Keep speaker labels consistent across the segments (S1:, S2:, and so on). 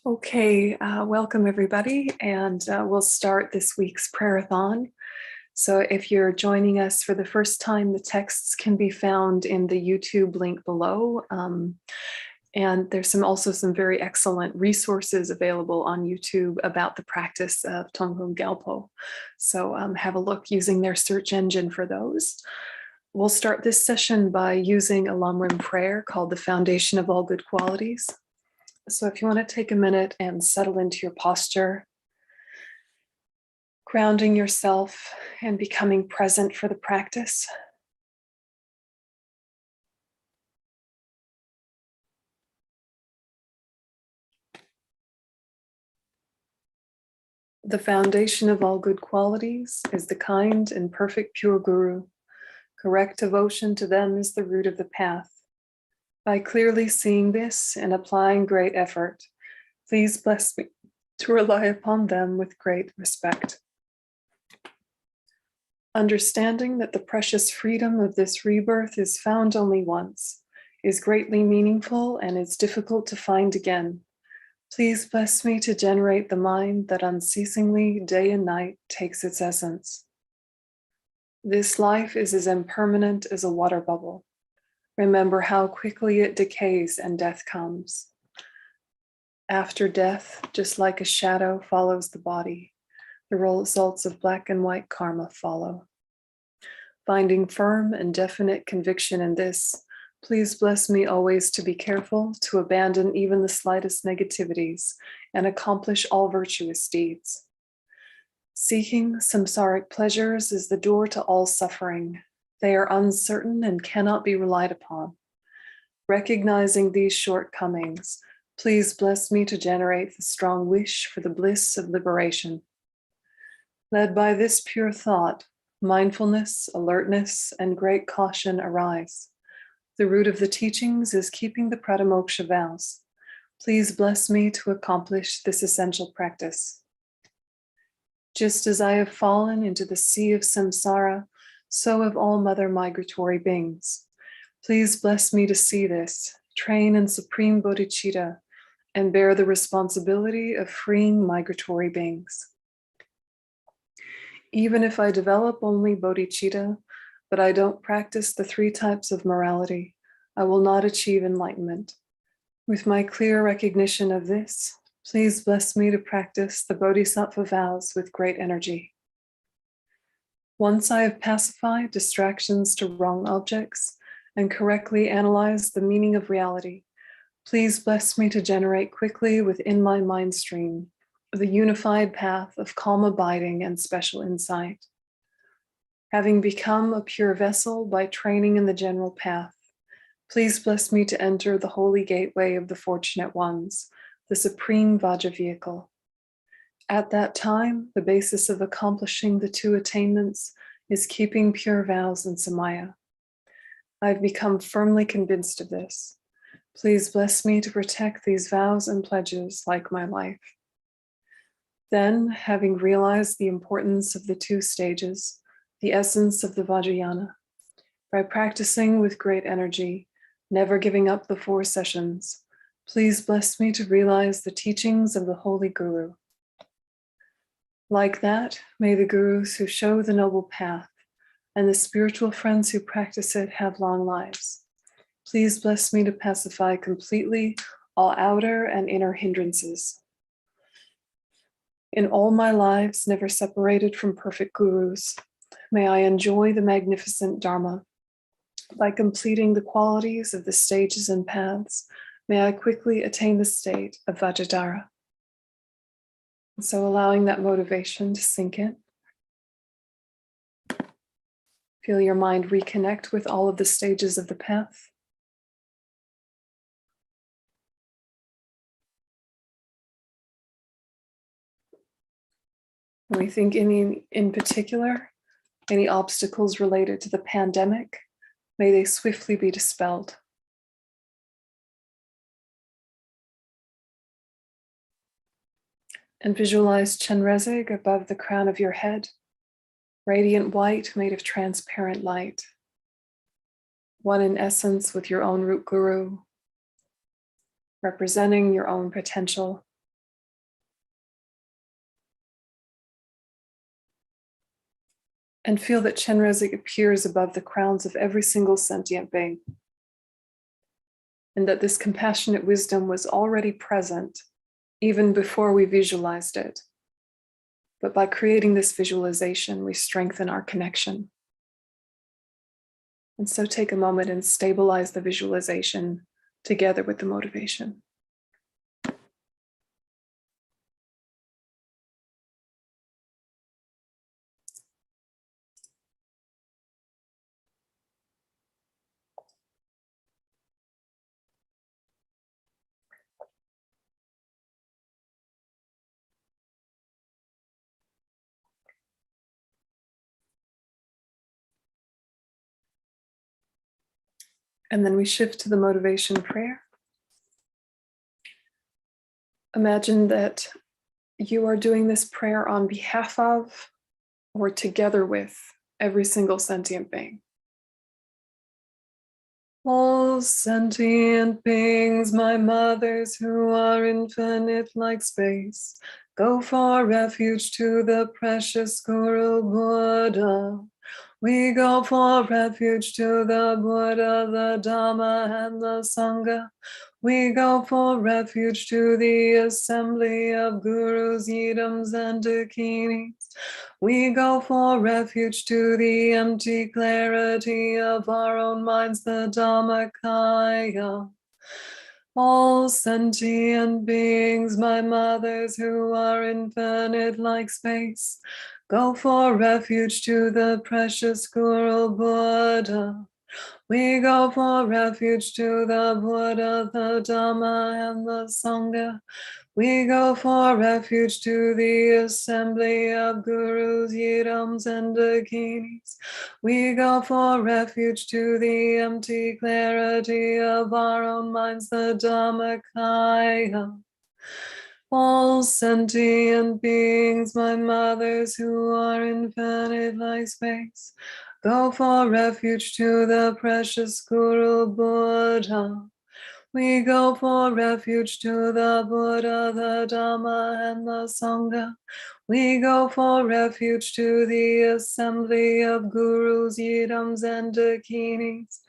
S1: Okay, welcome everybody, and we'll start this week's prayerathon. So if you're joining us for the first time, the texts can be found in the YouTube link below. And there's also some very excellent resources available on YouTube about the practice of Thangtong Gyalpo. So have a look using their search engine for those. We'll start this session by using a Lamrim prayer called the Foundation of All Good Qualities. So if you want to take a minute and settle into your posture, grounding yourself and becoming present for the practice. The foundation of all good qualities is the kind and perfect pure Guru. Correct devotion to them is the root of the path. By clearly seeing this and applying great effort, please bless me to rely upon them with great respect. Understanding that the precious freedom of this rebirth is found only once, is greatly meaningful and is difficult to find again. Please bless me to generate the mind that unceasingly, day and night, takes its essence. This life is as impermanent as a water bubble. Remember how quickly it decays and death comes. After death, just like a shadow follows the body, the results of black and white karma follow. Finding firm and definite conviction in this, please bless me always to be careful to abandon even the slightest negativities and accomplish all virtuous deeds. Seeking samsaric pleasures is the door to all suffering. They are uncertain and cannot be relied upon. Recognizing these shortcomings, please bless me to generate the strong wish for the bliss of liberation. Led by this pure thought, mindfulness, alertness, and great caution arise. The root of the teachings is keeping the Pratamoksha vows. Please bless me to accomplish this essential practice. Just as I have fallen into the sea of samsara, so have all mother migratory beings. Please bless me to see this, train in supreme bodhicitta, and bear the responsibility of freeing migratory beings. Even if I develop only bodhicitta, but I don't practice the 3 types of morality, I will not achieve enlightenment. With my clear recognition of this, please bless me to practice the bodhisattva vows with great energy. Once I have pacified distractions to wrong objects and correctly analyzed the meaning of reality, please bless me to generate quickly within my mind stream the unified path of calm abiding and special insight. Having become a pure vessel by training in the general path, please bless me to enter the holy gateway of the fortunate ones, the supreme Vajra vehicle. At that time, the basis of accomplishing the 2 attainments is keeping pure vows in Samaya. I've become firmly convinced of this. Please bless me to protect these vows and pledges like my life. Then, having realized the importance of the 2 stages, the essence of the Vajrayana, by practicing with great energy, never giving up the 4 sessions, please bless me to realize the teachings of the Holy Guru. Like that, may the Gurus who show the noble path and the spiritual friends who practice it have long lives. Please bless me to pacify completely all outer and inner hindrances. In all my lives, never separated from perfect Gurus, may I enjoy the magnificent Dharma. By completing the qualities of the stages and paths, may I quickly attain the state of Vajradhara. So allowing that motivation to sink in. Feel your mind reconnect with all of the stages of the path. When we think in particular, any obstacles related to the pandemic, may they swiftly be dispelled. And visualize Chenrezig above the crown of your head, radiant white made of transparent light, one in essence with your own root guru, representing your own potential And feel that Chenrezig appears above the crowns of every single sentient being. And that this compassionate wisdom was already present even before we visualized it. But by creating this visualization, we strengthen our connection. And so take a moment and stabilize the visualization together with the motivation. And then we shift to the motivation prayer. Imagine that you are doing this prayer on behalf of or together with every single sentient being. All sentient beings, my mothers who are infinite like space, go for refuge to the precious Guru Buddha. We go for refuge to the Buddha, the Dhamma, and the Sangha. We go for refuge to the assembly of gurus, yidams, and dakinis. We go for refuge to the empty clarity of our own minds, the Dhammakaya. All sentient beings, my mothers who are infinite like space, go for refuge to the precious Guru Buddha. We go for refuge to the Buddha, the Dhamma, and the Sangha. We go for refuge to the assembly of gurus, yidams, and dakinis. We go for refuge to the empty clarity of our own minds, the Dhammakaya. All sentient beings, my mothers who are infinite like space, go for refuge to the precious Guru Buddha. We go for refuge to the Buddha, the Dhamma, and the Sangha. We go for refuge to the assembly of gurus, yidams, and dakinis.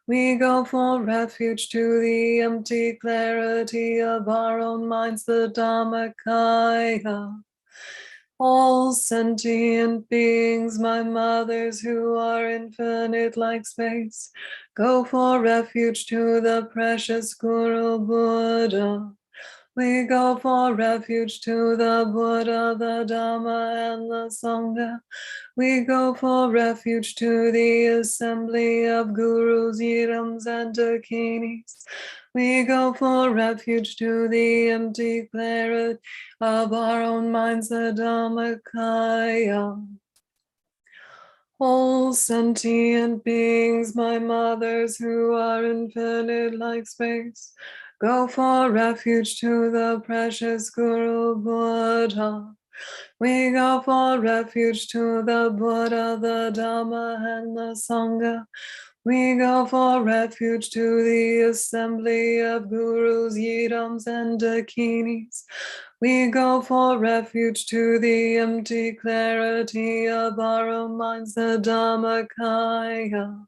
S1: We go for refuge to the empty clarity of our own minds, the Dhammakaya. All sentient beings, my mothers who are infinite like space, go for refuge to the precious Guru Buddha. We go for refuge to the Buddha, the Dhamma, and the Sangha. We go for refuge to the assembly of gurus, yidams, and dakinis. We go for refuge to the empty clarity of our own minds, the Dhammakaya. All sentient beings, my mothers who are infinite like space, go for refuge to the precious Guru Buddha. We go for refuge to the Buddha, the Dhamma, and the Sangha. We go for refuge to the assembly of gurus, yidams, and dakinis. We go for refuge to the empty clarity of our own minds, the Dhammakaya.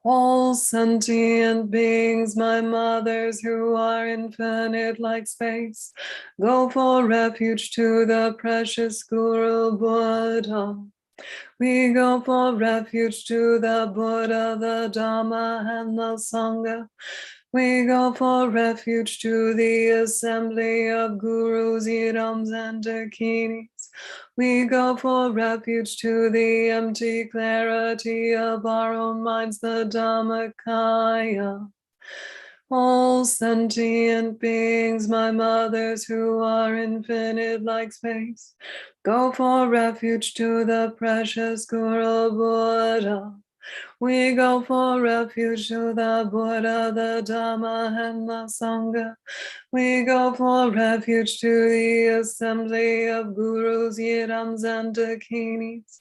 S1: All sentient beings, my mothers who are infinite like space, go for refuge to the precious Guru Buddha. We go for refuge to the Buddha, the Dhamma, and the Sangha. We go for refuge to the assembly of gurus, yidams, and dakinis. We go for refuge to the empty clarity of our own minds, the Dhammakaya. All sentient beings, my mothers who are infinite like space, go for refuge to the precious Guru Buddha. We go for refuge to the Buddha, the Dhamma, and the Sangha. We go for refuge to the assembly of gurus, yidams, and dakinis.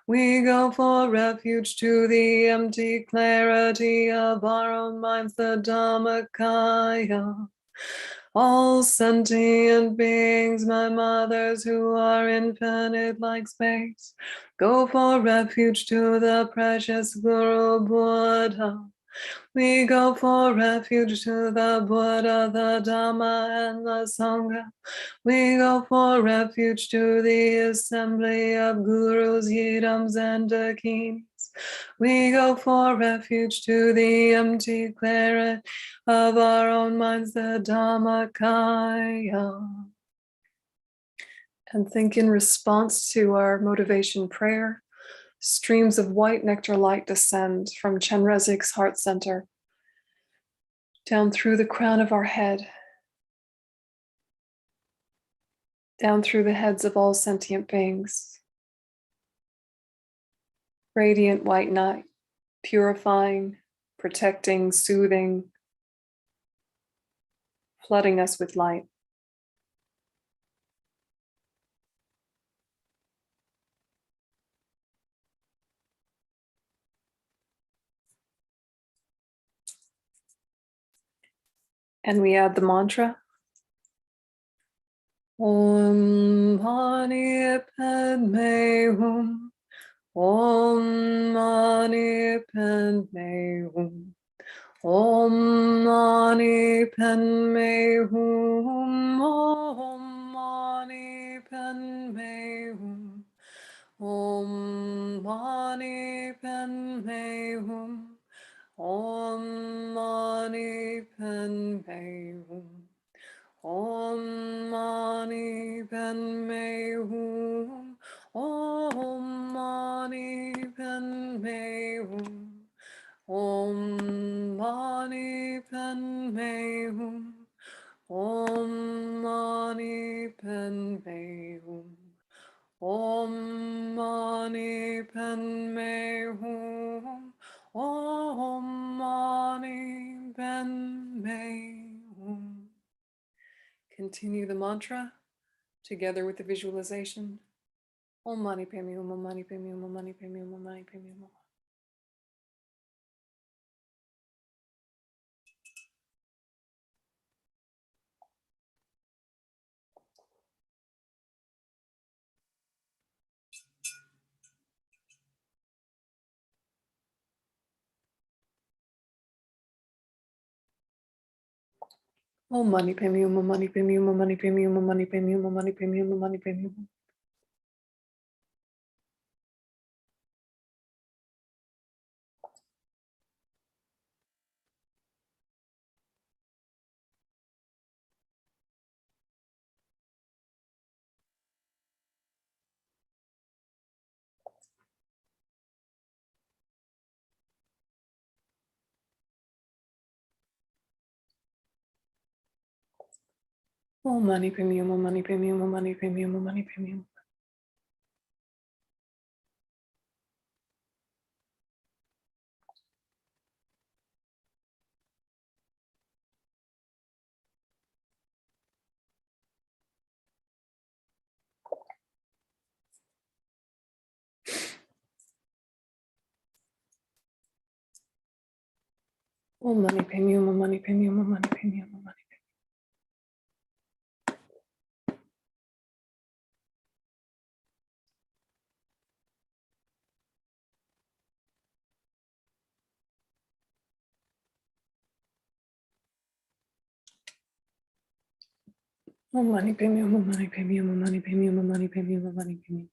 S1: We go for refuge to the empty clarity of our own minds, the Dhammakaya. all sentient beings, my mothers who are infinite like space, go for refuge to the precious Guru Buddha. We go for refuge to the Buddha, the Dhamma, and the Sangha. We go for refuge to the assembly of gurus, yidams, and dakinis. We go for refuge to the empty clarity of our own minds, the Dhammakaya. And think in response to our motivation prayer, streams of white nectar light descend from Chenrezig's heart center, down through the crown of our head, down through the heads of all sentient beings. Radiant white night, purifying, protecting, soothing, flooding us with light. And we add the mantra. Om Mani Padme Hum. Om Mani Padme Hum. Om Mani Padme Hum. Om Mani Padme Hum. Om Mani Padme Hum. Om Mani Padme Hum. Om Mani Padme Hum. Om Mani Padme Hum. Om Mani Padme Hum. Om Mani Padme Hum. Om Mani Padme Hum. Om Mani Padme Hum. Continue the mantra together with the visualization. Om Mani Padme Hum. Om Mani Padme Hum. Om Mani Padme Hum. Om Mani Padme Hum. Om Mani Padme Hum. Om Mani Padme Hum. Om Mani Padme Hum. Om Mani Padme Hum. Om Mani Padme Hum. Om Mani Padme Hum. Om Mani Padme Hum. Om Mani Padme Hum. Om Mani Padme Hum. Om Mani Padme Hum. Om Mani Padme Hum. Om Mani Padme Hum. Om Mani Padme Hum. Om Mani. Om Mani Padme Hum. Om Mani Padme Hum. Om Mani Padme Hum. Om Mani Padme Hum. Om Mani Padme Hum.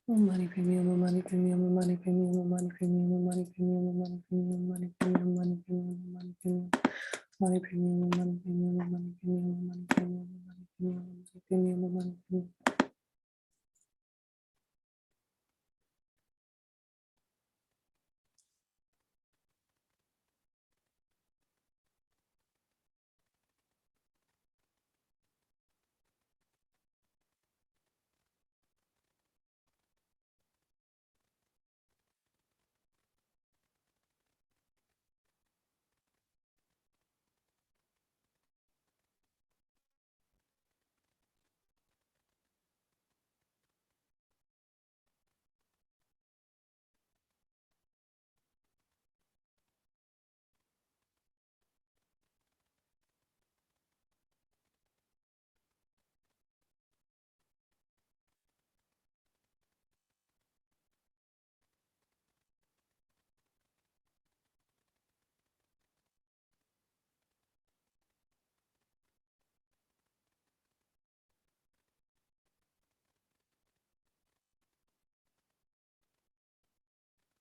S1: Money premium, money premium, money premium, money premium, money premium, money premium, money premium, money premium, money premium, money premium, money premium, money premium, money premium, money premium, money premium.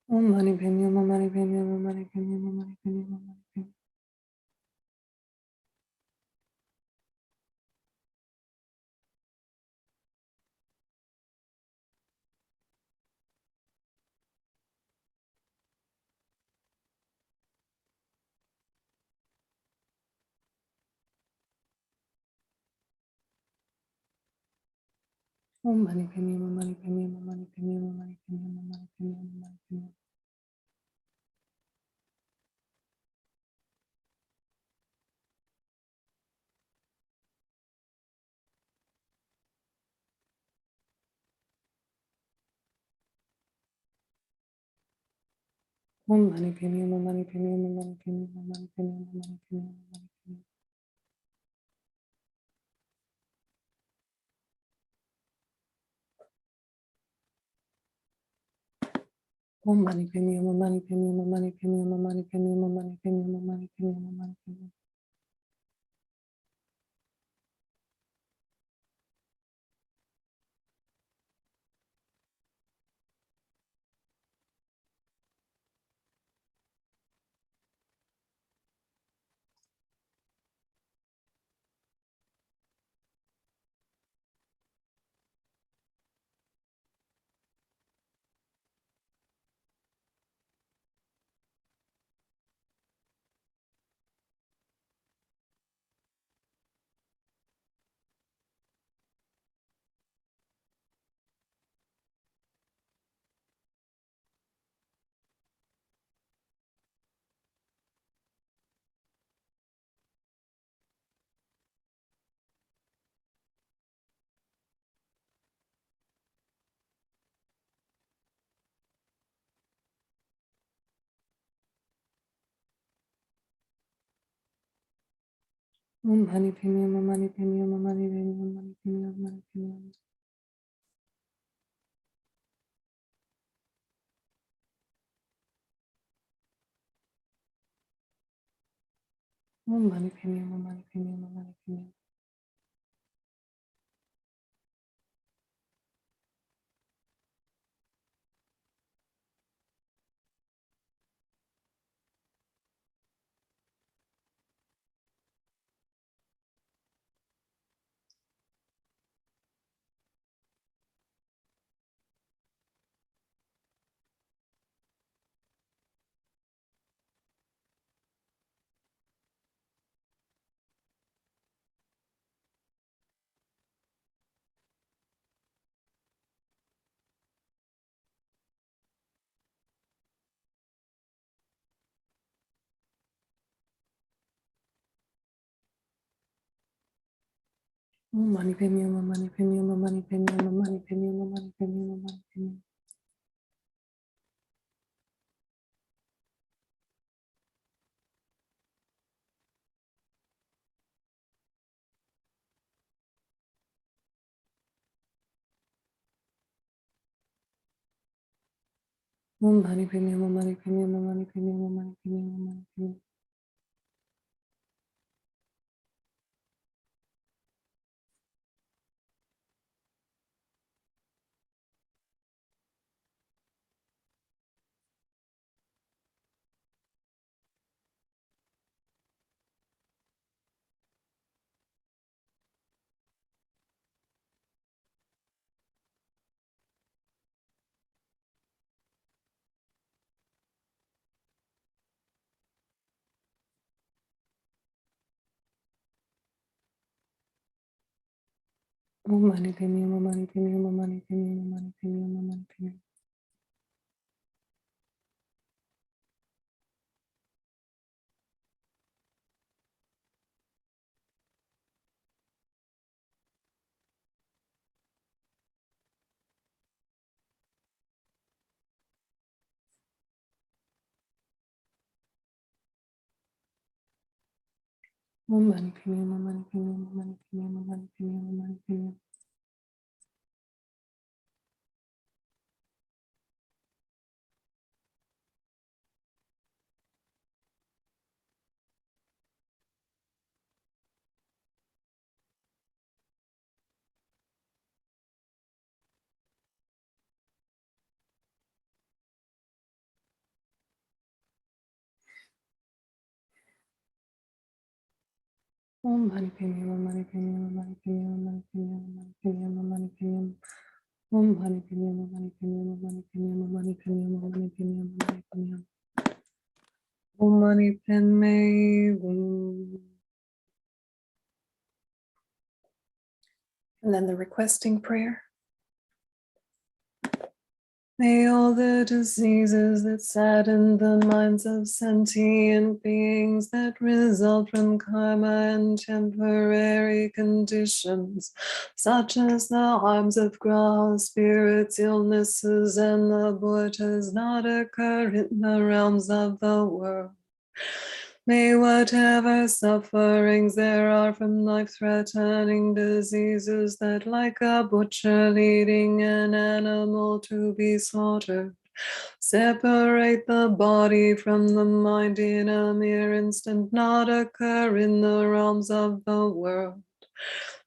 S1: Money premium, money premium, money premium, money premium, money premium. Money premium, money premium, money premium, money premium, money premium, money premium. Money premium, money premium, money premium, money premium, money premium, money premium. Money premium, money premium, money premium, money premium, money premium, money premium, money premium. Money premium, money premium, money premium, money premium, money premium. Money premium, money premium, money premium. Money premium, money premium, money premium, money premium, money premium, money premium. Money premium, money premium, money premium, money premium, money premium. Om Mani Padme Hum, Om Mani Padme Hum, Om Mani Padme Hum, Om Mani Padme Hum, Om Mani Padme Hum. Om Mani Padme Hum, Om Mani Padme Hum, Om Mani Padme Hum, Om Mani Padme Hum, Om Mani Padme Hum. Om Mani Padme Hum, Om Mani Padme Hum, Om Mani Padme Hum, Om Mani Padme Hum, Om Mani Padme Hum, Om Mani Padme Hum. Om Mani Padme Hum, Om Mani Padme Hum, Om Mani Padme Hum, Om Mani Padme Hum, Om Mani Padme Hum. Om Mani Padme Hum. And then the requesting prayer. May all the diseases that sadden the minds of sentient beings that result from karma and temporary conditions, such as the harms of graha spirits, illnesses, and abortus, not occur in the realms of the world. May whatever sufferings there are from life-threatening diseases that, like a butcher leading an animal to be slaughtered, separate the body from the mind in a mere instant, not occur in the realms of the world.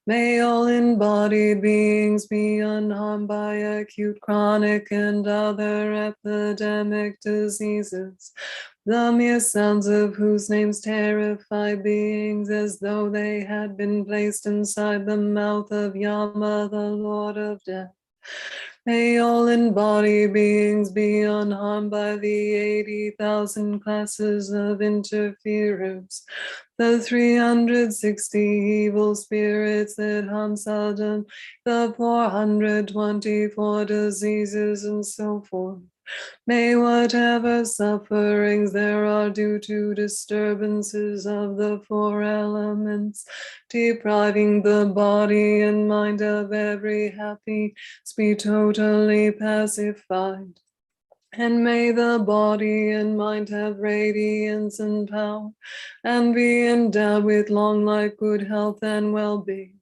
S1: May all embodied beings be unharmed by acute, chronic, and other epidemic diseases, the mere sounds of whose names terrify beings as though they had been placed inside the mouth of Yama, the Lord of Death. May all embodied beings be unharmed by the 80,000 classes of interferers, the 360 evil spirits that harm seldom, the 424 diseases, and so forth. May whatever sufferings there are due to disturbances of the four elements, depriving the body and mind of every happiness, be totally pacified. And may the body and mind have radiance and power, and be endowed with long life, good health, and well-being.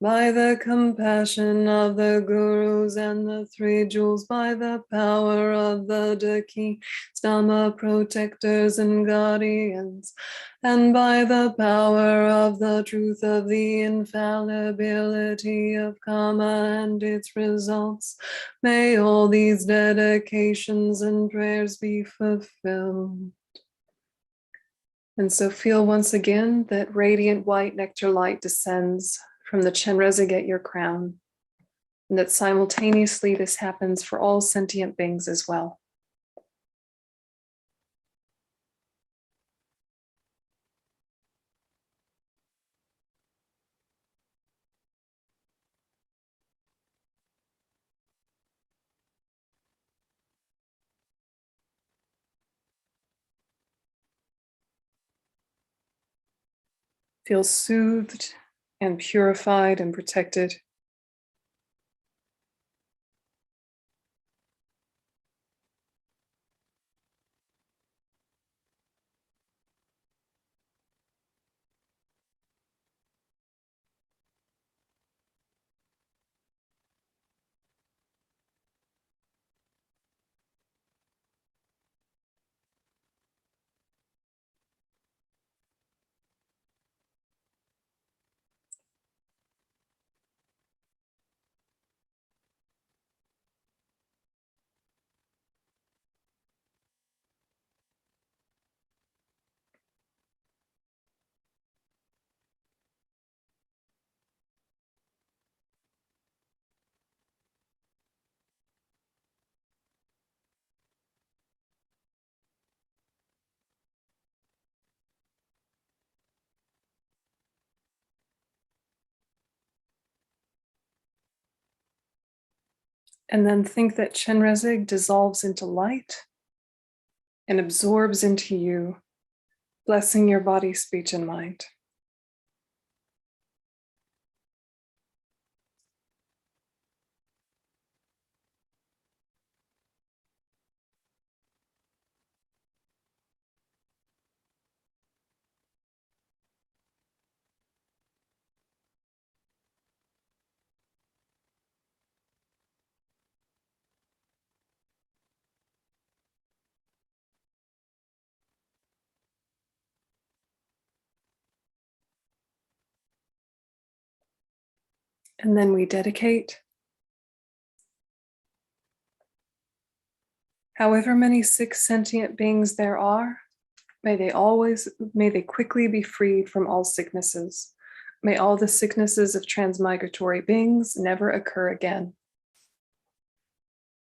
S1: By the compassion of the gurus and the three jewels, by the power of the Daki, Dhamma protectors and guardians, and by the power of the truth of the infallibility of karma and its results, may all these dedications and prayers be fulfilled. And so feel once again that radiant white nectar light descends from the Chenrezig at your crown, and that simultaneously this happens for all sentient beings as well. Feel soothed and purified and protected. And then think that Chenrezig dissolves into light and absorbs into you, blessing your body, speech, and mind. And then we dedicate. However many sick sentient beings there are, may they quickly be freed from all sicknesses. May all the sicknesses of transmigratory beings never occur again.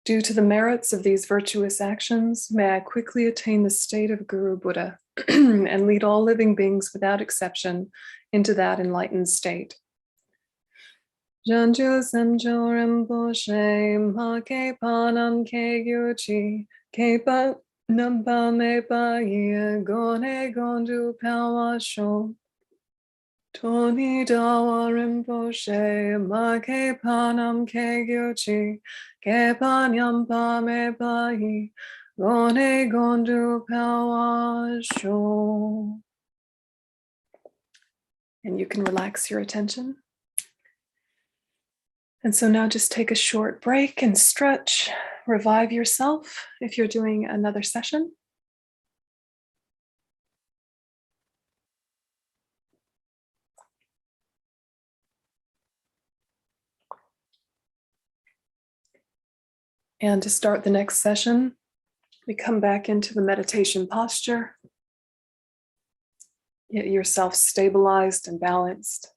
S1: Due to the merits of these virtuous actions, may I quickly attain the state of Guru Buddha and lead all living beings without exception into that enlightened state. Janju Samjo Rinpoche, Ma Ke Panam Ke Gyuchi, Ke Pa Nampa Me Pa Ye Gone Gondu Pawa Sho. Toni Dawa Rinpoche, Ma Ke Panam Ke Gyuchi, Ke Pa Nyampa Me Pa Ye Gone Gondu Pawa Sho. And you can relax your attention. And so now just take a short break and stretch, revive yourself if you're doing another session. And to start the next session, we come back into the meditation posture. Get yourself stabilized and balanced.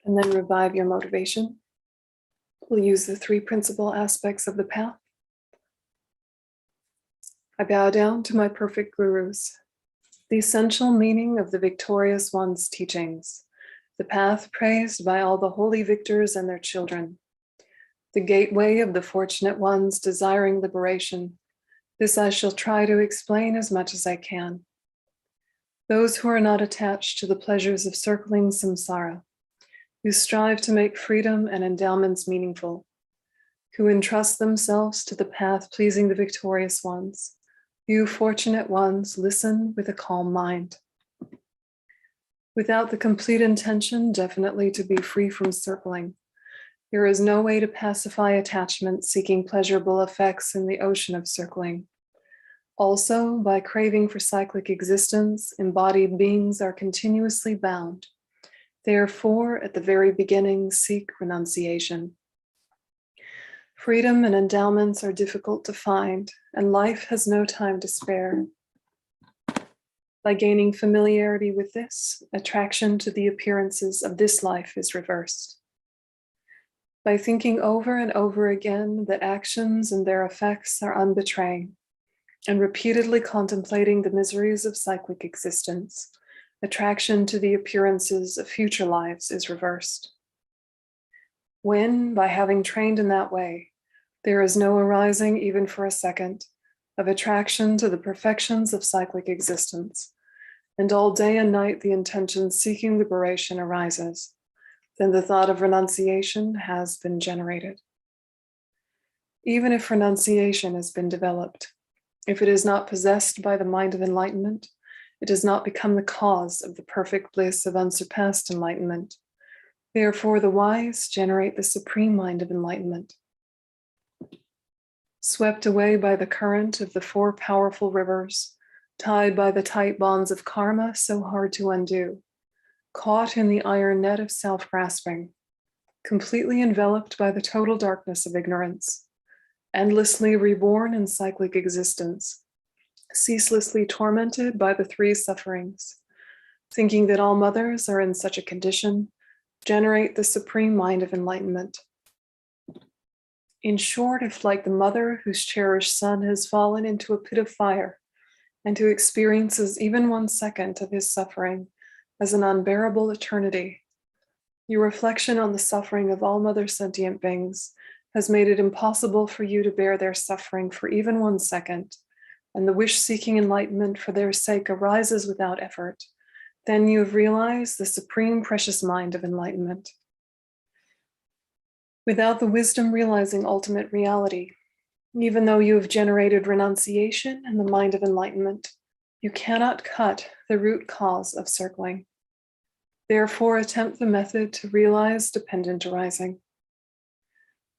S1: And then revive your motivation. We'll use the three principal aspects of the path. I bow down to my perfect gurus, the essential meaning of the victorious one's teachings, the path praised by all the holy victors and their children, the gateway of the fortunate ones desiring liberation. This I shall try to explain as much as I can. Those who are not attached to the pleasures of circling samsara, who strive to make freedom and endowments meaningful, who entrust themselves to the path pleasing the victorious ones. You fortunate ones, listen with a calm mind. Without the complete intention, definitely to be free from circling, there is no way to pacify attachment seeking pleasurable effects in the ocean of circling. Also, by craving for cyclic existence, embodied beings are continuously bound. Therefore, at the very beginning, seek renunciation. Freedom and endowments are difficult to find, and life has no time to spare. By gaining familiarity with this, attraction to the appearances of this life is reversed. By thinking over and over again that actions and their effects are unbetraying, and repeatedly contemplating the miseries of cyclic existence, attraction to the appearances of future lives is reversed. When, by having trained in that way, there is no arising, even for a second, of attraction to the perfections of cyclic existence, and all day and night the intention seeking liberation arises, then the thought of renunciation has been generated. Even if renunciation has been developed, if it is not possessed by the mind of enlightenment, it does not become the cause of the perfect bliss of unsurpassed enlightenment. Therefore, the wise generate the supreme mind of enlightenment. Swept away by the current of the four powerful rivers, tied by the tight bonds of karma so hard to undo, caught in the iron net of self-grasping, completely enveloped by the total darkness of ignorance, endlessly reborn in cyclic existence, ceaselessly tormented by the three sufferings, thinking that all mothers are in such a condition, generate the supreme mind of enlightenment. In short, if like the mother whose cherished son has fallen into a pit of fire and who experiences even 1 second of his suffering as an unbearable eternity, your reflection on the suffering of all mother sentient beings has made it impossible for you to bear their suffering for even 1 second, and the wish-seeking enlightenment for their sake arises without effort, then you have realized the supreme precious mind of enlightenment. Without the wisdom realizing ultimate reality, even though you have generated renunciation and the mind of enlightenment, you cannot cut the root cause of circling. Therefore, attempt the method to realize dependent arising.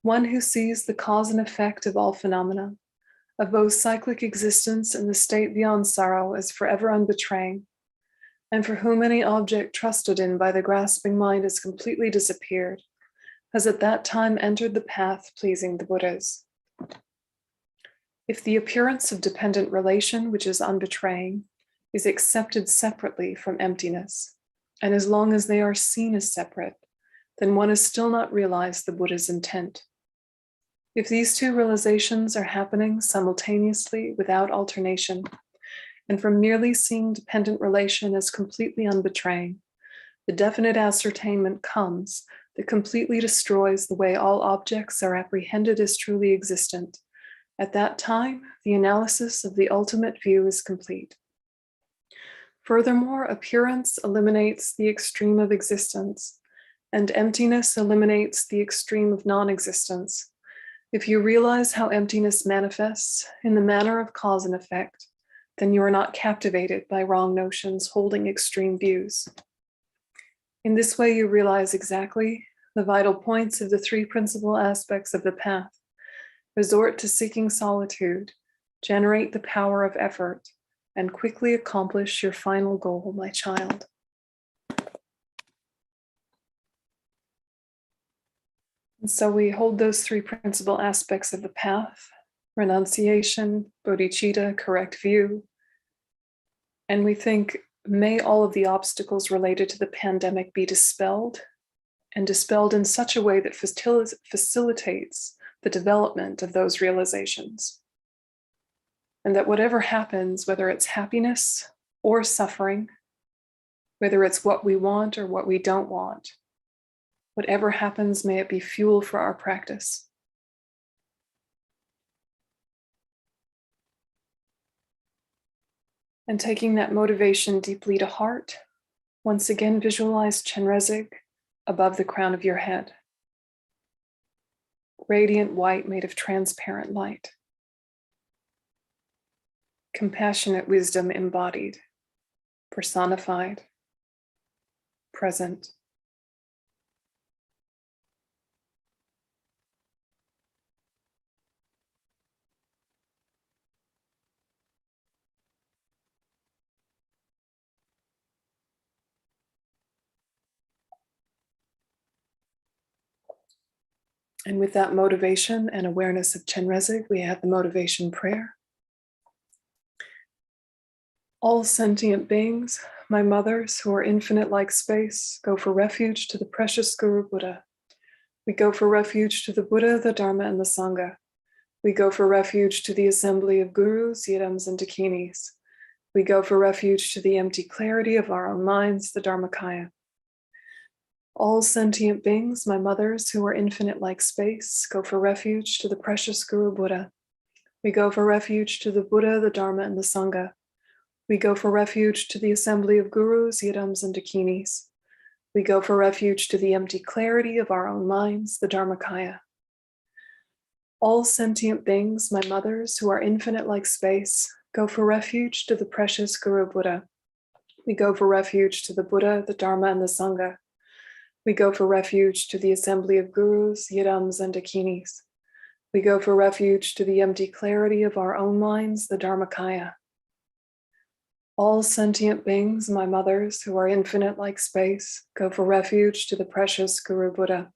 S1: One who sees the cause and effect of all phenomena, of both cyclic existence and the state beyond sorrow as forever unbetraying, and for whom any object trusted in by the grasping mind has completely disappeared, has at that time entered the path pleasing the Buddhas. If the appearance of dependent relation, which is unbetraying, is accepted separately from emptiness, and as long as they are seen as separate, then one has still not realized the Buddha's intent. If these two realizations are happening simultaneously without alternation, and from merely seeing dependent relation as completely unbetraying, the definite ascertainment comes that completely destroys the way all objects are apprehended as truly existent. At that time, the analysis of the ultimate view is complete. Furthermore, appearance eliminates the extreme of existence, and emptiness eliminates the extreme of non-existence. If you realize how emptiness manifests in the manner of cause and effect, then you are not captivated by wrong notions holding extreme views. In this way, you realize exactly the vital points of the 3 principal aspects of the path. Resort to seeking solitude, generate the power of effort, and quickly accomplish your final goal, my child. And so we hold those 3 principal aspects of the path: renunciation, bodhicitta, correct view. And we think, may all of the obstacles related to the pandemic be dispelled, and dispelled in such a way that facilitates the development of those realizations. And that whatever happens, whether it's happiness or suffering, whether it's what we want or what we don't want, whatever happens, may it be fuel for our practice. And taking that motivation deeply to heart, once again visualize Chenrezig above the crown of your head. Radiant white made of transparent light. Compassionate wisdom embodied, personified, present. And with that motivation and awareness of Chenrezig, we have the motivation prayer. All sentient beings, my mothers who are infinite like space, go for refuge to the precious Guru Buddha. We go for refuge to the Buddha, the Dharma, and the Sangha. We go for refuge to the assembly of gurus, yidams, and dakinis. We go for refuge to the empty clarity of our own minds, the Dharmakaya. All sentient beings, my mothers who are infinite like space, go for refuge to the precious Guru Buddha. We go for refuge to the Buddha, the Dharma, and the Sangha. We go for refuge to the assembly of gurus, yidams, and dakinis. We go for refuge to the empty clarity of our own minds, the Dharmakaya. All sentient beings, my mothers who are infinite like space, go for refuge to the precious Guru Buddha. We go for refuge to the Buddha, the Dharma, and the Sangha. We go for refuge to the assembly of gurus, yidams, and dakinis. We go for refuge to the empty clarity of our own minds, the Dharmakaya. All sentient beings, my mothers who are infinite like space, go for refuge to the precious Guru Buddha.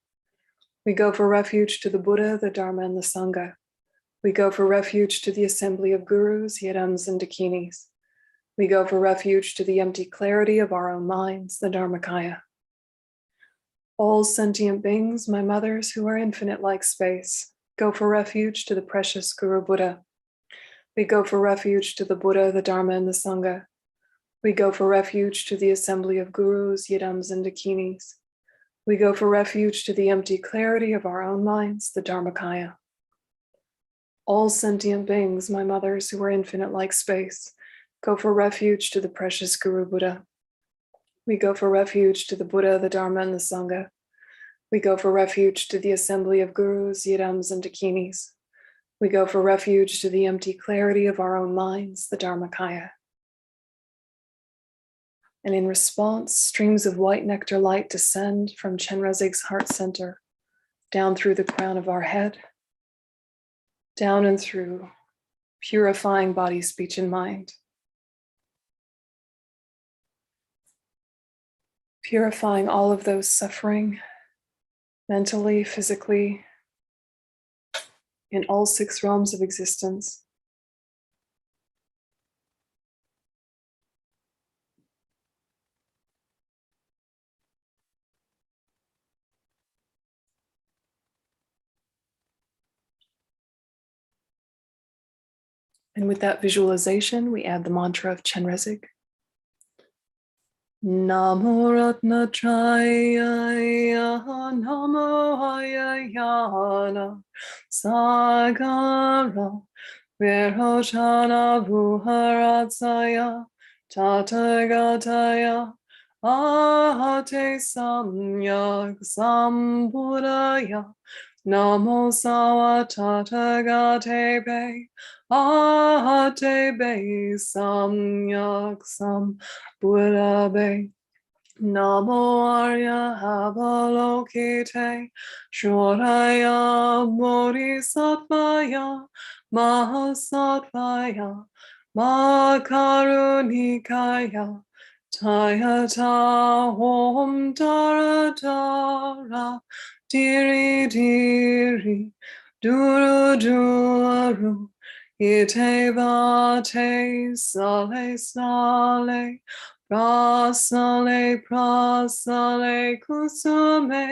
S1: We go for refuge to the Buddha, the Dharma, and the Sangha. We go for refuge to the assembly of gurus, yidams, and dakinis. We go for refuge to the empty clarity of our own minds, the Dharmakaya. All sentient beings, my mothers who are infinite like space, go for refuge to the precious Guru Buddha. We go for refuge to the Buddha, the Dharma, and the Sangha. We go for refuge to the assembly of gurus, yidams, and dakinis. We go for refuge to the empty clarity of our own minds, the Dharmakaya. All sentient beings, my mothers, who are infinite like space, go for refuge to the precious Guru Buddha. We go for refuge to the Buddha, the Dharma, and the Sangha. We go for refuge to the assembly of gurus, yidams, and dakinis. We go for refuge to the empty clarity of our own minds, the Dharmakaya. And in response, streams of white nectar light descend from Chenrezig's heart center, down through the crown of our head, down and through, purifying body, speech, and mind. Purifying all of those suffering, mentally, physically, in all 6 realms of existence. And with that visualization, we add the mantra of Chenrezig. Namo Ratna Trayaya, Namo Hayayana, Sagara, Virochana Vuharatsaya, Tathagataya, Ahate Samyak Sambuddhaya, Namo Sawa Tathagate Be, Ahate Be Samyak Sambuddha Be. Namo Arya Avalokite, Shoraya Bodhisattvaya, Mahasattvaya, Makarunikaya, Tayata Om Dara Dara, Diri Diri, Duru Duru, Ite Vate, Sale Sale, Prasale, prasale, kusume,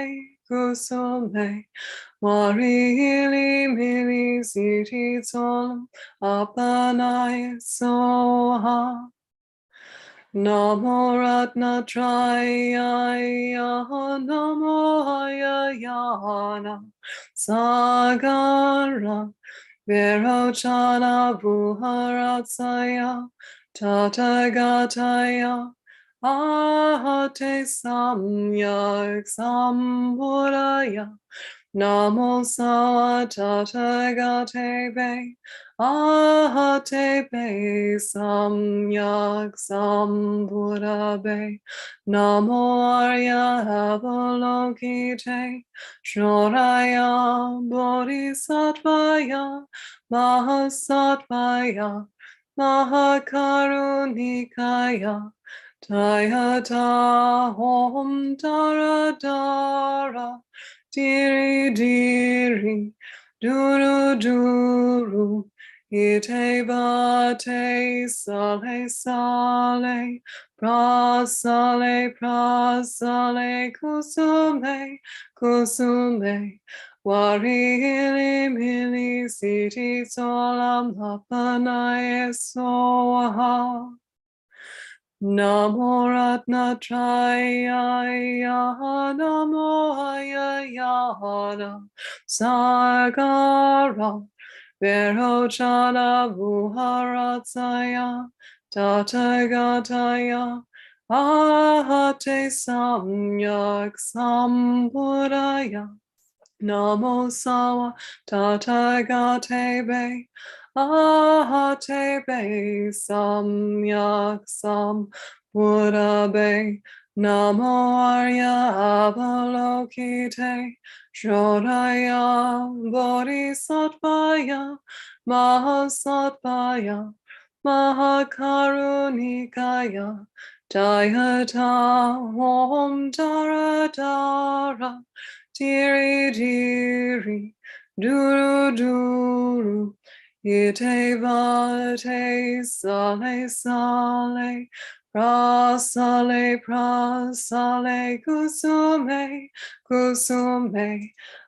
S1: kusume, warili mili siti tolam, apanaya soha. Namo Ratna Trayaya, Namo Hayayana, Sagara, Virochana Vuharatsaya, Tathagataya, Ahate Samyak Sambuddhaya, Namo Sawa Tathagate Be, Ahate Be Samyak Sambuddha Be, Namo Arya Avalokite, Shoraya Bodhisattvaya, Mahasattvaya, Mahakarunikaya, Tayata Om Dara Dara, Diri Diri, Duru Duru, Ite Vate, Sale Sale, Prasale Prasale, Kusume Kusume, Warili Mili Siti Solam Apanaye Soha. Namo Ratna Trayaya, Namo Hayayana, Sagara, Virochana Vuharatsaya, Tathagataya, Ahate Samyak Sambuddhaya, Namo Sawa Tathagate Be, Ahate Be Samyak Sambuddha Be, Namo Arya Avalokite, Shodaya Bodhisattvaya, Mahasattvaya, Mahakarunikaya, Tayata Om Dara Dara, Diri Diri, Duru Duru, Ite Vate, Sale Sale, Prasale Prasale, Kusume Kusume,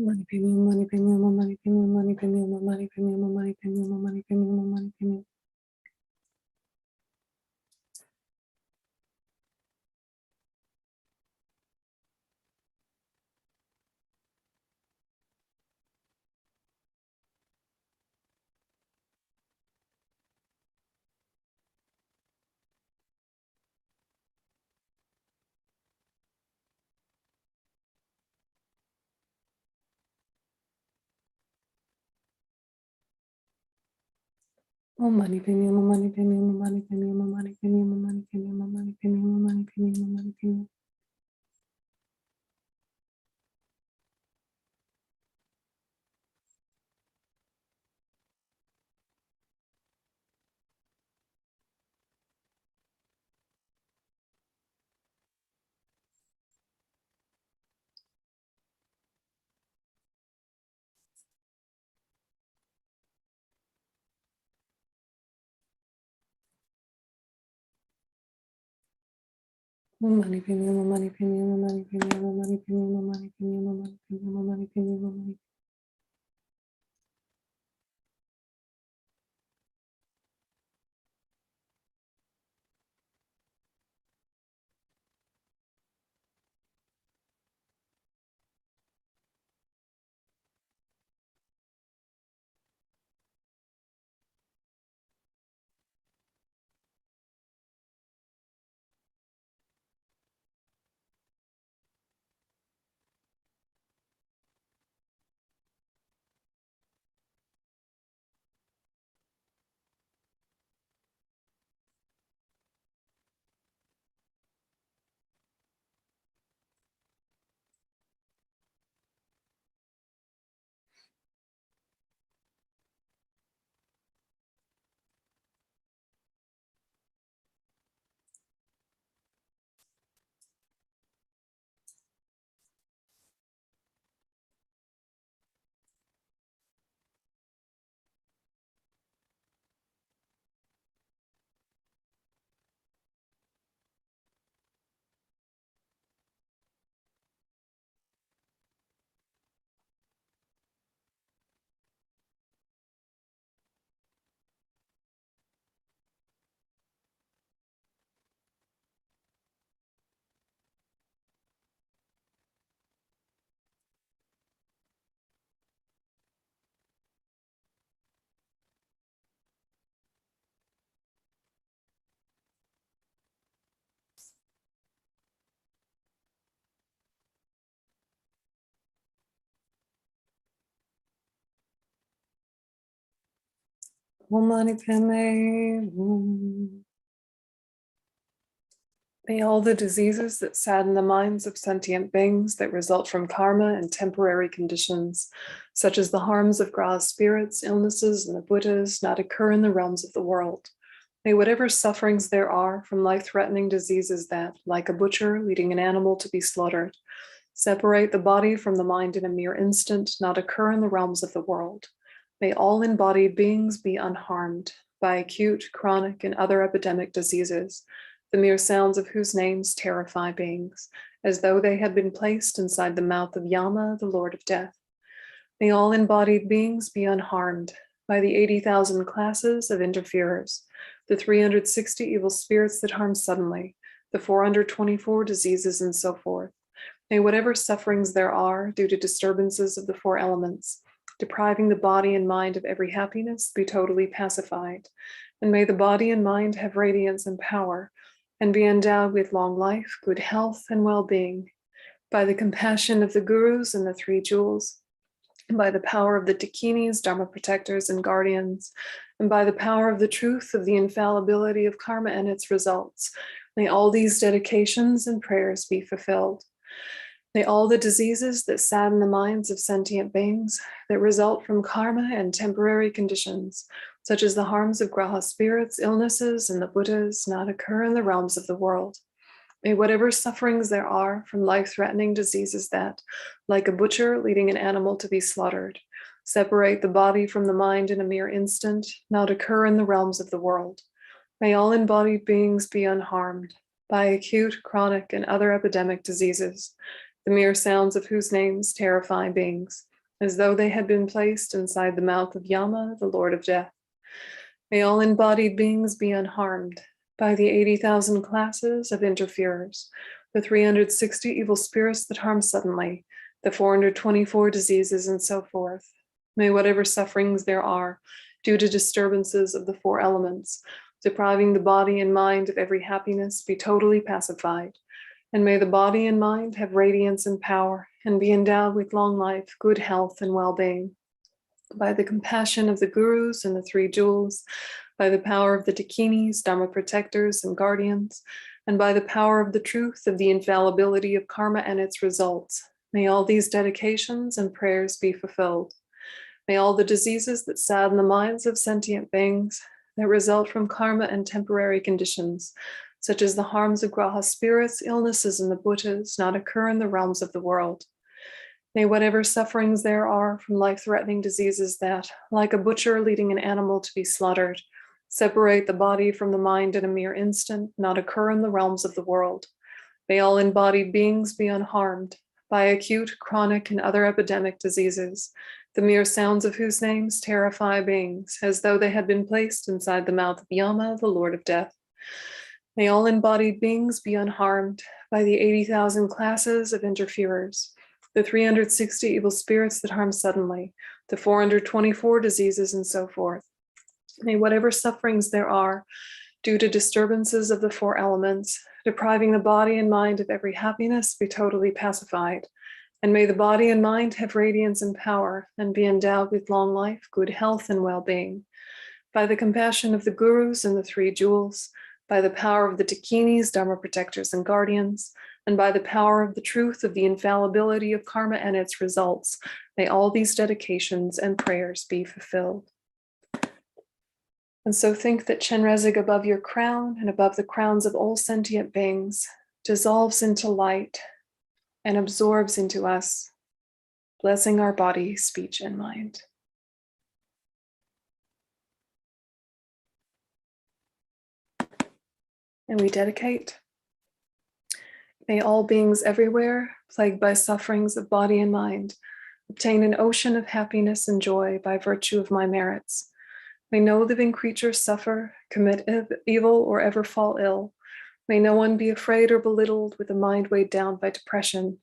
S1: Money premium, money premium, money premium, money premium, money premium, money premium, money premium, money premium. Oh, money premium, money premium, money premium, money premium, money premium, money premium, money premium, money premium. Money premium, money premium, money premium, money premium, money premium, money premium, money premium, money. Money premium. May all the diseases that sadden the minds of sentient beings that result from karma and temporary conditions, such as the harms of Gra's spirits, illnesses, and the Buddhas, not occur in the realms of the world. May whatever sufferings there are from life-threatening diseases that, like a butcher leading an animal to be slaughtered, separate the body from the mind in a mere instant, not occur in the realms of the world. May all embodied beings be unharmed by acute, chronic, and other epidemic diseases, the mere sounds of whose names terrify beings, as though they had been placed inside the mouth of Yama, the Lord of Death. May all embodied beings be unharmed by the 80,000 classes of interferers, the 360 evil spirits that harm suddenly, the 424 diseases, and so forth. May whatever sufferings there are due to disturbances of the four elements, depriving the body and mind of every happiness, be totally pacified. And may the body and mind have radiance and power, and be endowed with long life, good health, and well-being, by the compassion of the gurus and the three jewels, and by the power of the dakinis, dharma protectors, and guardians, and by the power of the truth of the infallibility of karma and its results. May all these dedications and prayers be fulfilled. May all the diseases that sadden the minds of sentient beings that result from karma and temporary conditions, such as the harms of Graha spirits, illnesses, and the Buddhas, not occur in the realms of the world. May whatever sufferings there are from life-threatening diseases that, like a butcher leading an animal to be slaughtered, separate the body from the mind in a mere instant, not occur in the realms of the world. May all embodied beings be unharmed by acute, chronic, and other epidemic diseases, the mere sounds of whose names terrify beings, as though they had been placed inside the mouth of Yama, the Lord of Death. May all embodied beings be unharmed by the 80,000 classes of interferers, the 360 evil spirits that harm suddenly, the 424 diseases, and so forth. May whatever sufferings there are due to disturbances of the four elements, depriving the body and mind of every happiness, be totally pacified. And may the body and mind have radiance and power and be endowed with long life, good health, and well-being. By the compassion of the gurus and the three jewels, by the power of the dakinis, dharma protectors and guardians, and by the power of the truth of the infallibility of karma and its results, may all these dedications and prayers be fulfilled. May all the diseases that sadden the minds of sentient beings, that result from karma and temporary conditions, such as the harms of graha spirits, illnesses, and the Buddhas, not occur in the realms of the world. May whatever sufferings there are from life-threatening diseases that, like a butcher leading an animal to be slaughtered, separate the body from the mind in a mere instant, not occur in the realms of the world. May all embodied beings be unharmed by acute, chronic, and other epidemic diseases, the mere sounds of whose names terrify beings, as though they had been placed inside the mouth of Yama, the Lord of Death. May all embodied beings be unharmed by the 80,000 classes of interferers, the 360 evil spirits that harm suddenly, the 424 diseases, and so forth. May whatever sufferings there are due to disturbances of the four elements, depriving the body and mind of every happiness, be totally pacified. And may the body and mind have radiance and power and be endowed with long life, good health, and well-being. By the compassion of the gurus and the three jewels, by the power of the dakinis, dharma protectors and guardians, and by the power of the truth of the infallibility of karma and its results, may all these dedications and prayers be fulfilled. And so think that Chenrezig above your crown and above the crowns of all sentient beings dissolves into light and absorbs into us, blessing our body, speech, and mind. And we dedicate. May all beings everywhere, plagued by sufferings of body and mind, obtain an ocean of happiness and joy by virtue of my merits. May no living creature suffer, commit evil, or ever fall ill. May no one be afraid or belittled with a mind weighed down by depression.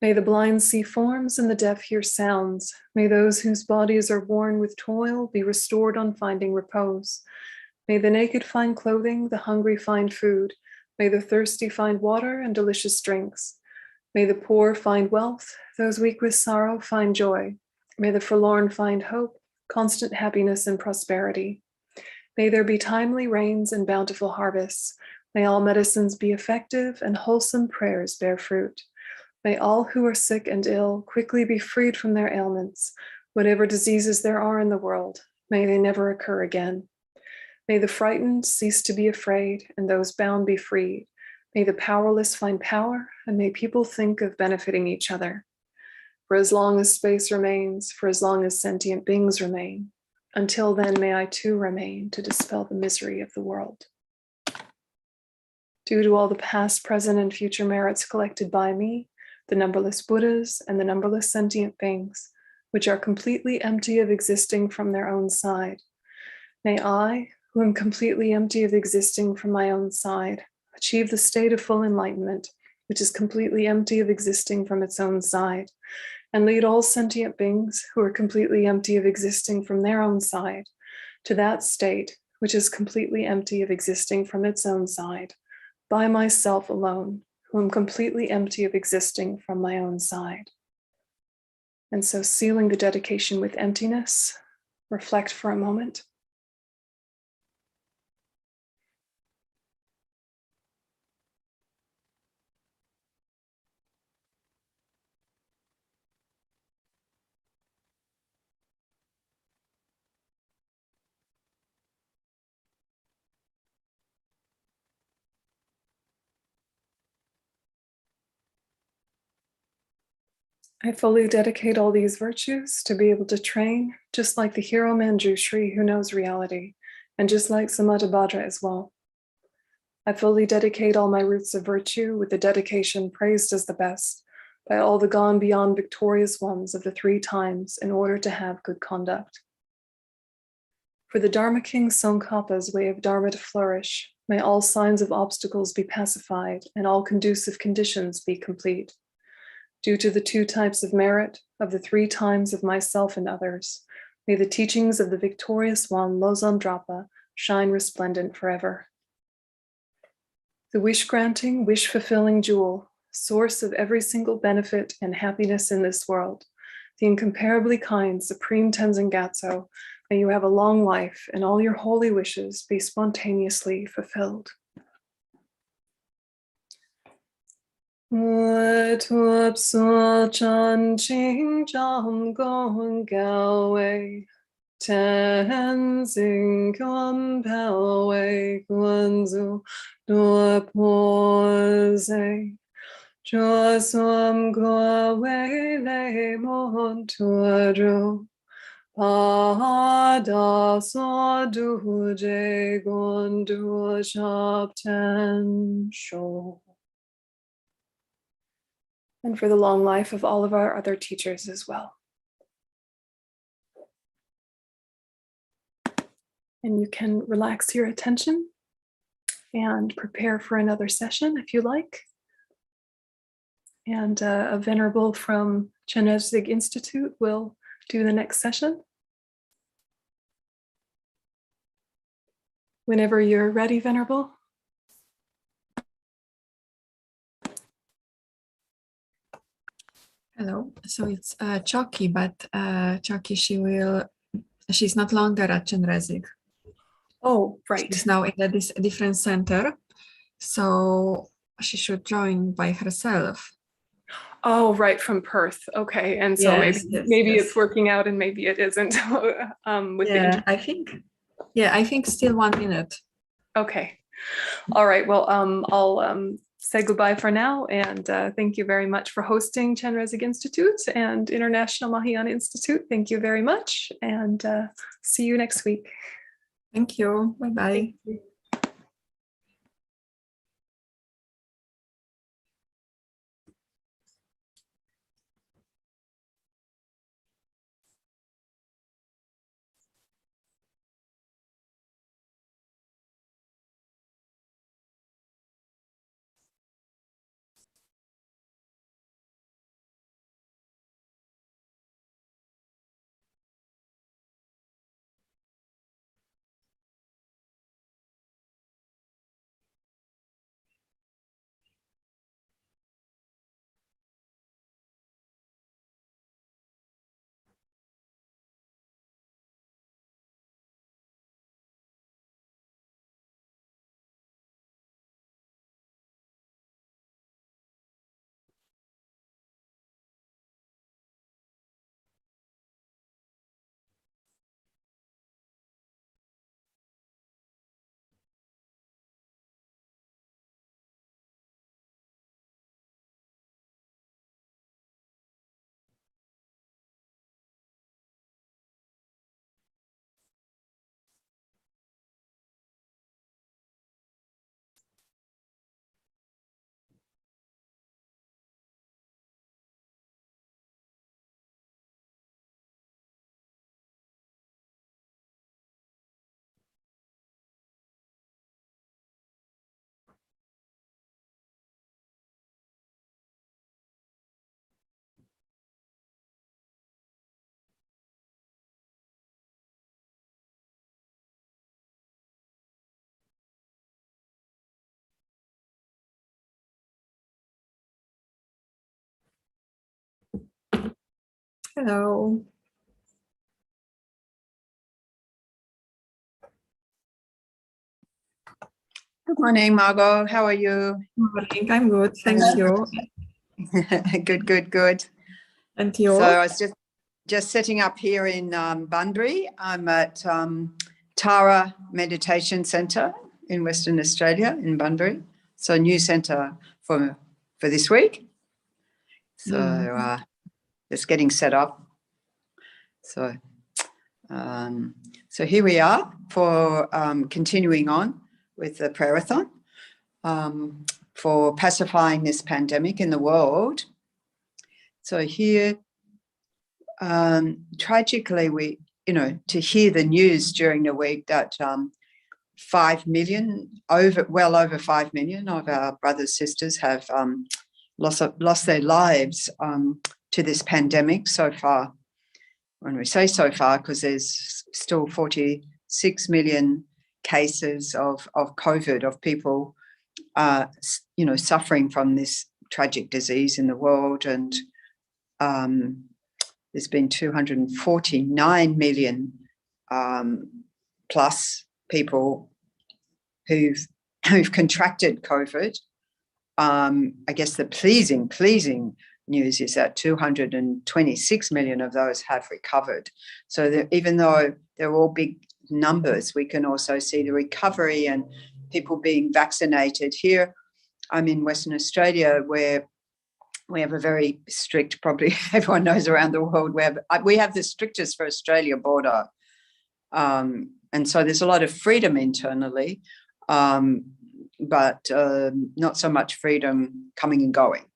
S1: May the blind see forms and the deaf hear sounds. May those whose bodies are worn with toil be restored on finding repose. May the naked find clothing, the hungry find food. May the thirsty find water and delicious drinks. May the poor find wealth, those weak with sorrow find joy. May the forlorn find hope, constant happiness and prosperity. May there be timely rains and bountiful harvests. May all medicines be effective and wholesome prayers bear fruit. May all who are sick and ill quickly be freed from their ailments. Whatever diseases there are in the world, may they never occur again. May the frightened cease to be afraid and those bound be freed. May the powerless find power and may people think of benefiting each other. For as long as space remains, for as long as sentient beings remain, until then may I too remain to dispel the misery of the world. Due to all the past, present, and future merits collected by me, the numberless Buddhas and the numberless sentient beings, which are completely empty of existing from their own side, may I, who am completely empty of existing from my own side, achieve the state of full enlightenment, which is completely empty of existing from its own side, and lead all sentient beings who are completely empty of existing from their own side to that state which is completely empty of existing from its own side, by myself alone, who am completely empty of existing from my own side. And so, sealing the dedication with emptiness, reflect for a moment. I fully dedicate all these virtues to be able to train, just like the hero Manjushri who knows reality, and just like Samattabhadra as well. I fully dedicate all my roots of virtue with the dedication praised as the best, by all the gone beyond victorious ones of the 3 times in order to have good conduct. For the Dharma King Tsongkhapa's way of Dharma to flourish, may all signs of obstacles be pacified and all conducive conditions be complete. Due to the 2 types of merit of the 3 times of myself and others, may the teachings of the victorious one Losam Drapa shine resplendent forever. The wish-granting, wish-fulfilling jewel, source of every single benefit and happiness in this world, the incomparably kind Supreme Tenzin Gyatso, may you have a long life and all your holy wishes be spontaneously fulfilled. Tuap so chan ching jam gong galway, Tenzin kom pelway guanzu duapose. Josum gowe le mon tuadro, pada so duje gondu shapten sho. And for the long life of all of our other teachers as well. And you can relax your attention and prepare for another session if you like. And a venerable from Chenrezig Institute will do the next session. Whenever you're ready, Venerable.
S2: Hello. So it's Choki, but Choki, she's not longer at Chenrezig.
S1: Oh, right.
S2: She's now in a different center. So she should join by herself.
S1: Oh, right, from Perth. Okay, and so
S2: Yes,
S1: maybe
S2: yes.
S1: it's working out and maybe it isn't. With
S2: I think still 1 minute.
S1: Okay. All right. Well, I'll say goodbye for now, and thank you very much for hosting Chenrezig Institute and International Mahayana Institute. Thank you very much, and see you next week.
S2: Thank you. Bye-bye.
S1: Thank you.
S2: Hello.
S3: Good morning, Margot. How are you?
S2: Good morning. I'm good. Thank you.
S3: Good.
S2: And you?
S3: So I was just setting up here in Bunbury. I'm at Tara Meditation Centre in Western Australia in Bunbury. So a new centre for this week. So just getting set up. So here we are for continuing on with the prayerathon for pacifying this pandemic in the world. So here, tragically, we, to hear the news during the week that 5 million, well over 5 million of our brothers, sisters have lost their lives to this pandemic so far. When we say so far, because there's still 46 million cases of COVID, of people, suffering from this tragic disease in the world. And there's been 249 million plus people who've contracted COVID. I guess the pleasing news is that 226 million of those have recovered. So that even though they're all big numbers, we can also see the recovery and people being vaccinated. Here, I'm in Western Australia, where we have a very strict, probably everyone knows around the world, we have the strictest for Australia border. And so there's a lot of freedom internally, but not so much freedom coming and going.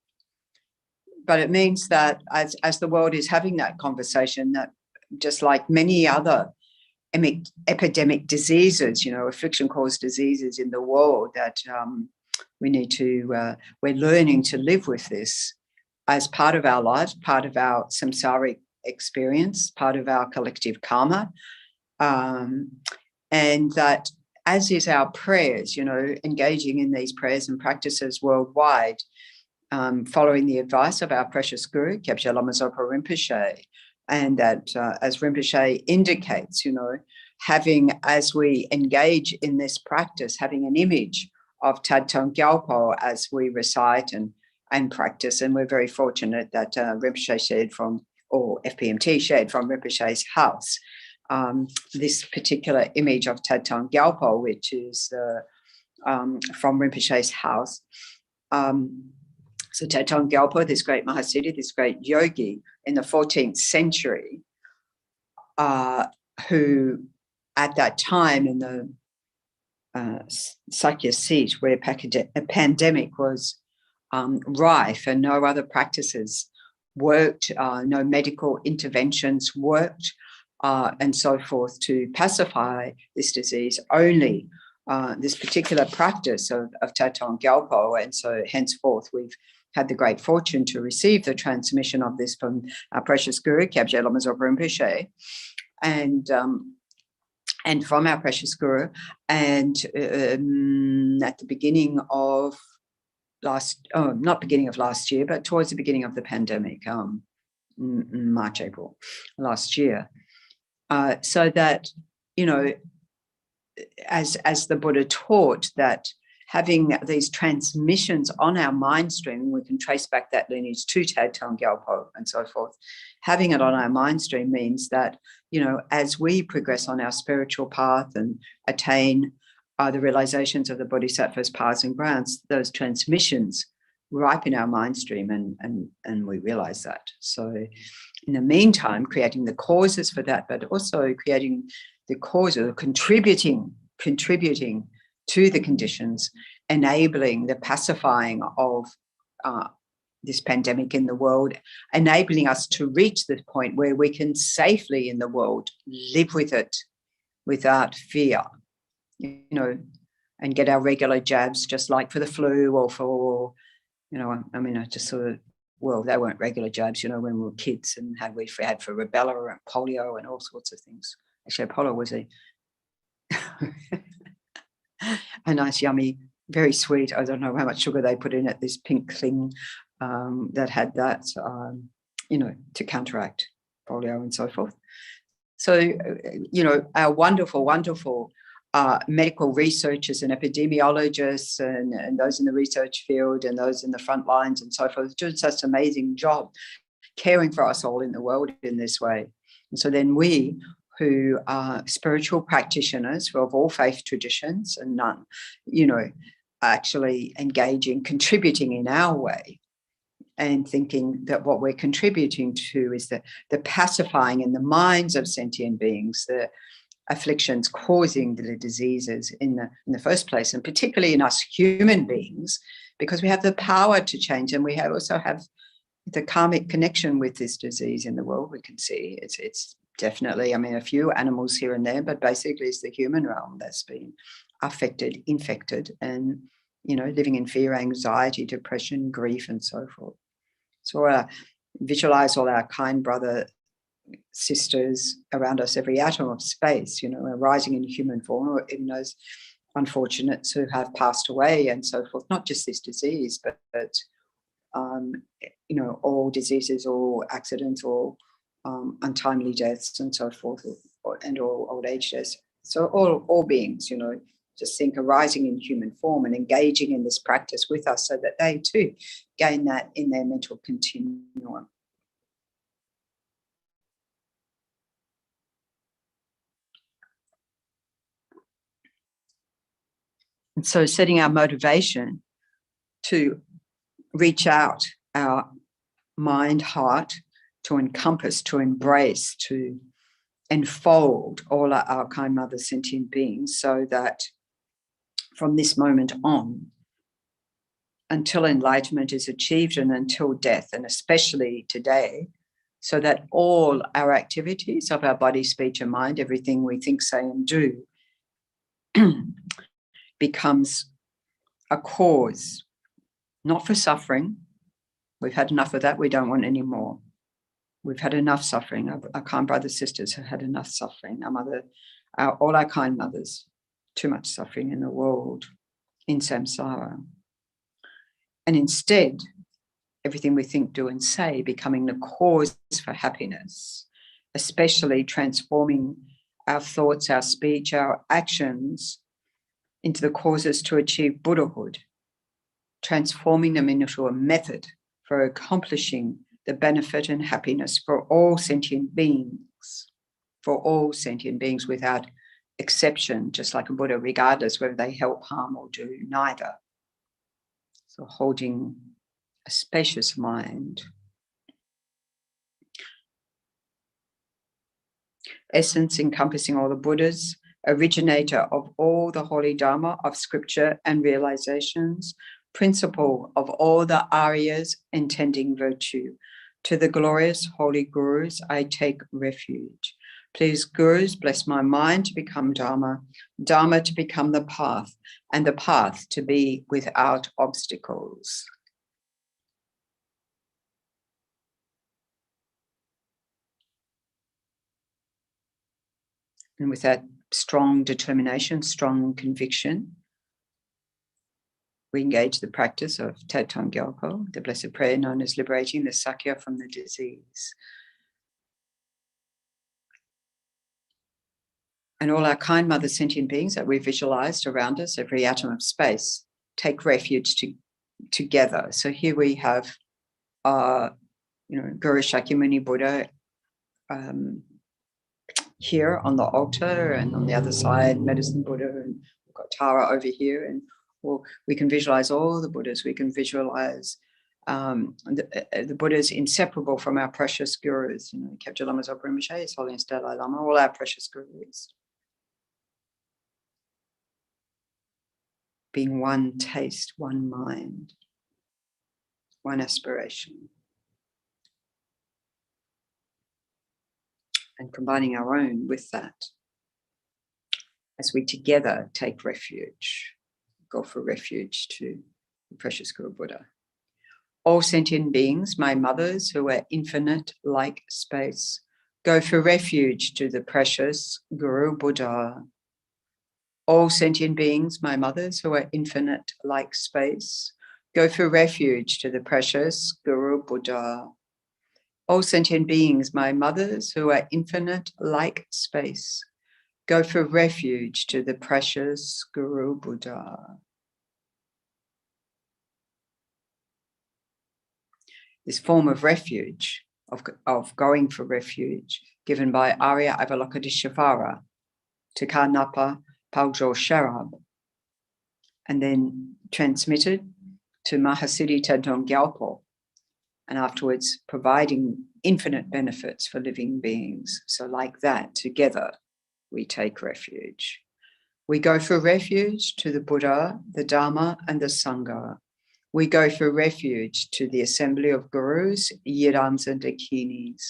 S3: But it means that as the world is having that conversation, that just like many other epidemic diseases, affliction-caused diseases in the world, that we need to, we're learning to live with this as part of our lives, part of our samsaric experience, part of our collective karma. And that, as is our prayers, engaging in these prayers and practices worldwide, following the advice of our precious guru, Kyabje Lama Zopa Rinpoche, and that, as Rinpoche indicates, having, as we engage in this practice, having an image of Thangtong Gyalpo as we recite and practice. And we're very fortunate that Rinpoche shared from, or FPMT shared from Rinpoche's house, this particular image of Thangtong Gyalpo, which is from Rinpoche's house. So Thangtong Gyalpo, this great Mahasiddhi, this great yogi in the 14th century, who at that time in the Sakya seat, where a pandemic was rife and no other practices worked, no medical interventions worked, and so forth, to pacify this disease, only this particular practice of Thangtong Gyalpo. And so henceforth we've had the great fortune to receive the transmission of this from our precious guru, Kyabje Lama Zopa Rinpoche, and from our precious guru. And at the beginning of not beginning of last year, but towards the beginning of the pandemic, March, April last year. So that, as the Buddha taught, that having these transmissions on our mind stream, we can trace back that lineage to Thangtong Gyalpo and so forth. Having it on our mind stream means that, as we progress on our spiritual path and attain the realizations of the Bodhisattva's paths and grounds, those transmissions ripen our mind stream, and we realize that. So in the meantime, creating the causes for that, but also creating the causes, contributing to the conditions, enabling the pacifying of this pandemic in the world, enabling us to reach the point where we can safely in the world live with it without fear, and get our regular jabs, just like for the flu or for, I just sort of, well, they weren't regular jabs, when we were kids, and we had for rubella and polio and all sorts of things. Actually, polio was a nice, yummy, very sweet, I don't know how much sugar they put in it, this pink thing that had that, to counteract polio and so forth. So, our wonderful, wonderful medical researchers and epidemiologists and those in the research field and those in the front lines and so forth, doing such an amazing job caring for us all in the world in this way. And so then we, who are spiritual practitioners of all faith traditions and none, actually engaging, contributing in our way, and thinking that what we're contributing to is the pacifying in the minds of sentient beings, the afflictions causing the diseases in the first place, and particularly in us human beings, because we have the power to change, and we also have the karmic connection with this disease in the world. We can see it's definitely, I mean, a few animals here and there, but basically it's the human realm that's been affected, infected, and, you know, living in fear, anxiety, depression, grief, and so forth. So visualize all our kind brother, sisters around us, every atom of space, you know, arising in human form, or even those unfortunates who have passed away and so forth. Not just this disease, but you know, all diseases, all accidents, all untimely deaths and so forth, and all old age deaths. So all beings, you know, just think arising in human form and engaging in this practice with us so that they too gain that in their mental continuum. And so setting our motivation to reach out our mind, heart, to encompass, to embrace, to enfold all our kind mother sentient beings, so that from this moment on, until enlightenment is achieved and until death, and especially today, so that all our activities of our body, speech and mind, everything we think, say and do, becomes a cause, not for suffering. We've had enough of that. We don't want any more. We've had enough suffering. Our kind brothers, sisters have had enough suffering. All our kind mothers, too much suffering in the world, in samsara. And instead, everything we think, do and say becoming the cause for happiness, especially transforming our thoughts, our speech, our actions into the causes to achieve Buddhahood, transforming them into a method for accomplishing the benefit and happiness for all sentient beings, without exception, just like a Buddha, regardless whether they help, harm, or do neither. So holding a spacious mind. Essence encompassing all the Buddhas, originator of all the holy Dharma of scripture and realizations, principle of all the Aryas intending virtue. To the glorious holy Gurus I take refuge. Please, Gurus, bless my mind to become Dharma, Dharma to become the path, and the path to be without obstacles. And with that strong determination, strong conviction, we engage the practice of Thangtong Gyalpo, the blessed prayer known as liberating the Sakya from the disease. And all our kind mother sentient beings that we visualized around us, every atom of space, take refuge together. So here we have, Guru Shakyamuni Buddha here on the altar, and on the other side, Medicine Buddha, and we've got Tara over here, and we can visualize all the Buddhas. We can visualize the Buddhas inseparable from our precious gurus, Kyabje Lama Zopa Rinpoche, His Holiness Dalai Lama, all our precious gurus. Being one taste, one mind, one aspiration. And combining our own with that as we together take refuge, go for refuge to the precious Guru Buddha. All sentient beings, my mothers who are infinite like space, go for refuge to the precious Guru Buddha. All sentient beings, my mothers who are infinite like space, go for refuge to the precious Guru Buddha. All sentient beings, my mothers who are infinite like space, go for refuge to the precious Guru Buddha. This form of refuge, of going for refuge, given by Arya Avalokiteshvara to Karnapa Paljo Sharab, and then transmitted to Mahasiddhi Thangtong Gyalpo, and afterwards providing infinite benefits for living beings. So like that, together, we take refuge. We go for refuge to the Buddha, the Dharma, and the Sangha. We go for refuge to the assembly of gurus, yidams and dakinis.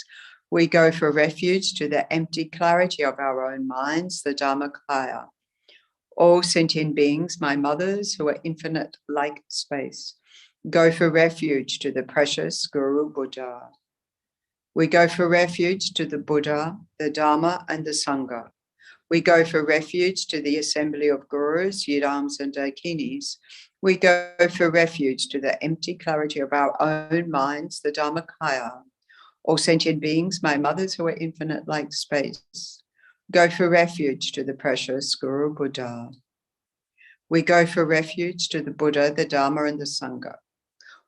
S3: We go for refuge to the empty clarity of our own minds, the Dharmakaya. All sentient beings, my mothers, who are infinite like space, go for refuge to the precious Guru Buddha. We go for refuge to the Buddha, the Dharma, and the Sangha. We go for refuge to the assembly of gurus, yidams, and dakinis. We go for refuge to the empty clarity of our own minds, the Dharmakaya. All sentient beings, my mothers who are infinite like space, go for refuge to the precious Guru Buddha. We go for refuge to the Buddha, the Dharma, and the Sangha.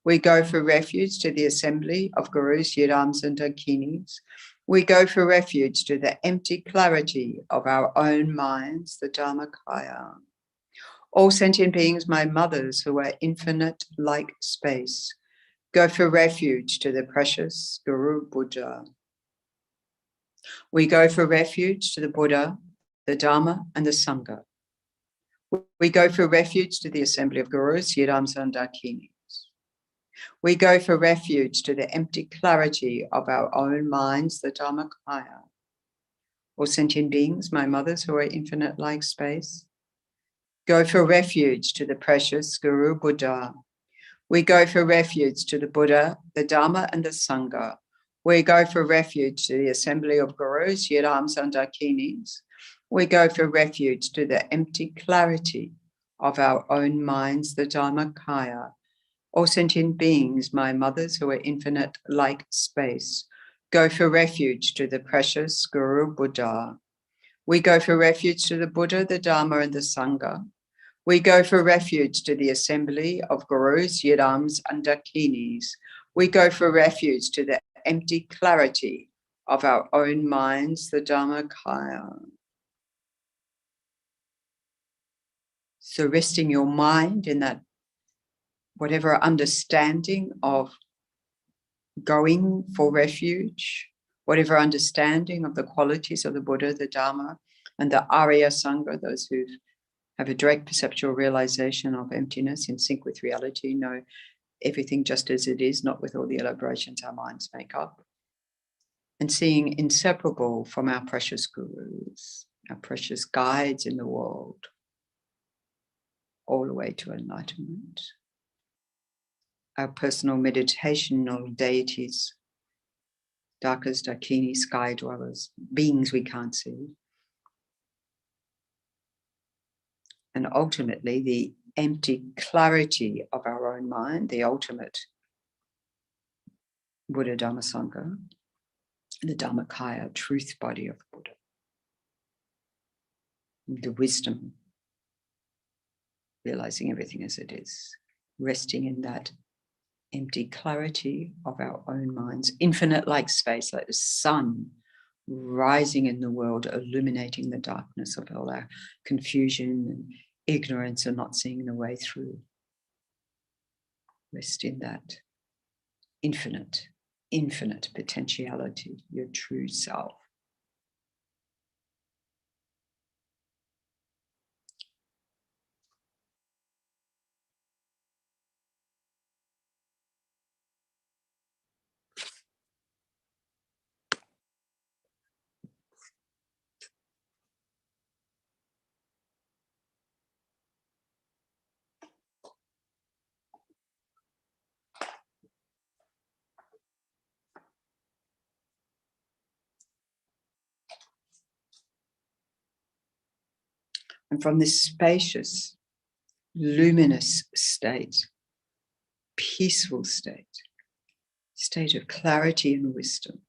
S3: We go for refuge to the assembly of gurus, yidams, and dakinis. We go for refuge to the empty clarity of our own minds, the Dharmakaya. All sentient beings, my mothers who are infinite like space, go for refuge to the precious Guru Buddha. We go for refuge to the Buddha, the Dharma, and the Sangha. We go for refuge to the assembly of gurus, yidams, and dakinis. We go for refuge to the empty clarity of our own minds, the Dharmakaya. All sentient beings, my mothers who are infinite like space, go for refuge to the precious Guru Buddha. We go for refuge to the Buddha, the Dharma, and the Sangha. We go for refuge to the assembly of gurus, yidams, and dakinis. We go for refuge to the empty clarity of our own minds, the Dharmakaya. All sentient beings, my mothers who are infinite like space, go for refuge to the precious Guru Buddha. We go for refuge to the Buddha, the Dharma, and the Sangha. We go for refuge to the assembly of gurus, yidams, and dakinis. We go for refuge to the empty clarity of our own minds, the Dharmakaya. So resting your mind in that whatever understanding of going for refuge, whatever understanding of the qualities of the Buddha, the Dharma, and the Arya Sangha, those who have a direct perceptual realization of emptiness in sync with reality, know everything just as it is, not with all the elaborations our minds make up, and seeing inseparable from our precious gurus, our precious guides in the world, all the way to enlightenment. Our personal meditational deities, dakas, dakinis, sky dwellers, beings we can't see. And ultimately, the empty clarity of our own mind, the ultimate Buddha, Dhamma, Sangha, the Dharmakaya, truth body of Buddha. The wisdom, realizing everything as it is, resting in that empty clarity of our own minds, infinite like space, like the sun rising in the world, illuminating the darkness of all our confusion and ignorance and not seeing the way through. Rest in that infinite potentiality, your true self. And from this spacious, luminous state, peaceful state of clarity and wisdom,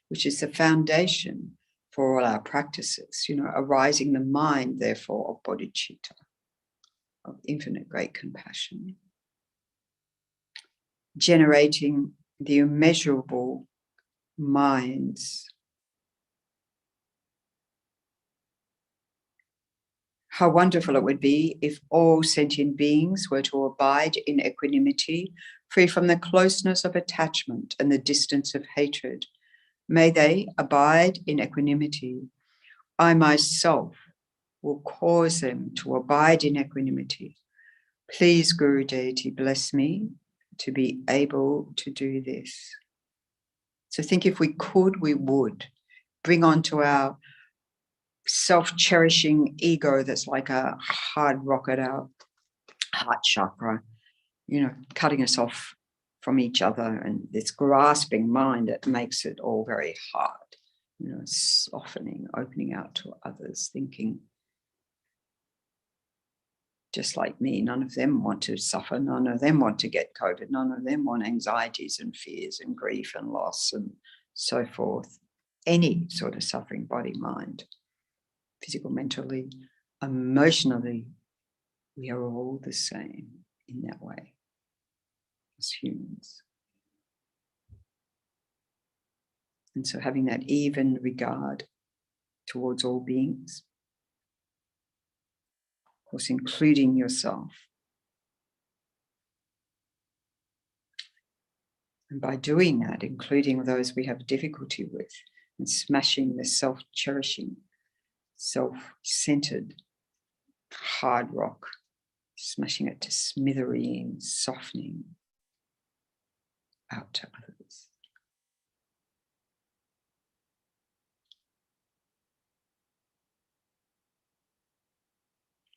S3: which is the foundation for all our practices, arising the mind, therefore, of bodhicitta, of infinite great compassion, generating the immeasurable minds. How wonderful it would be if all sentient beings were to abide in equanimity, free from the closeness of attachment and the distance of hatred. May they abide in equanimity. I myself will cause them to abide in equanimity, Please, Guru Deity, bless me to be able to do this. So think if we could, we would bring onto our self-cherishing ego that's like a hard rock at our heart chakra, cutting us off from each other, and this grasping mind that makes it all very hard, softening, opening out to others, thinking, just like me, none of them want to suffer, none of them want to get COVID, none of them want anxieties and fears and grief and loss and so forth. Any sort of suffering, body, mind, physical, mentally, emotionally, we are all the same in that way as humans. And so having that even regard towards all beings, of course, including yourself. And by doing that, including those we have difficulty with, and smashing the self-cherishing, self-centered hard rock, smashing it to smithereens, softening out to others.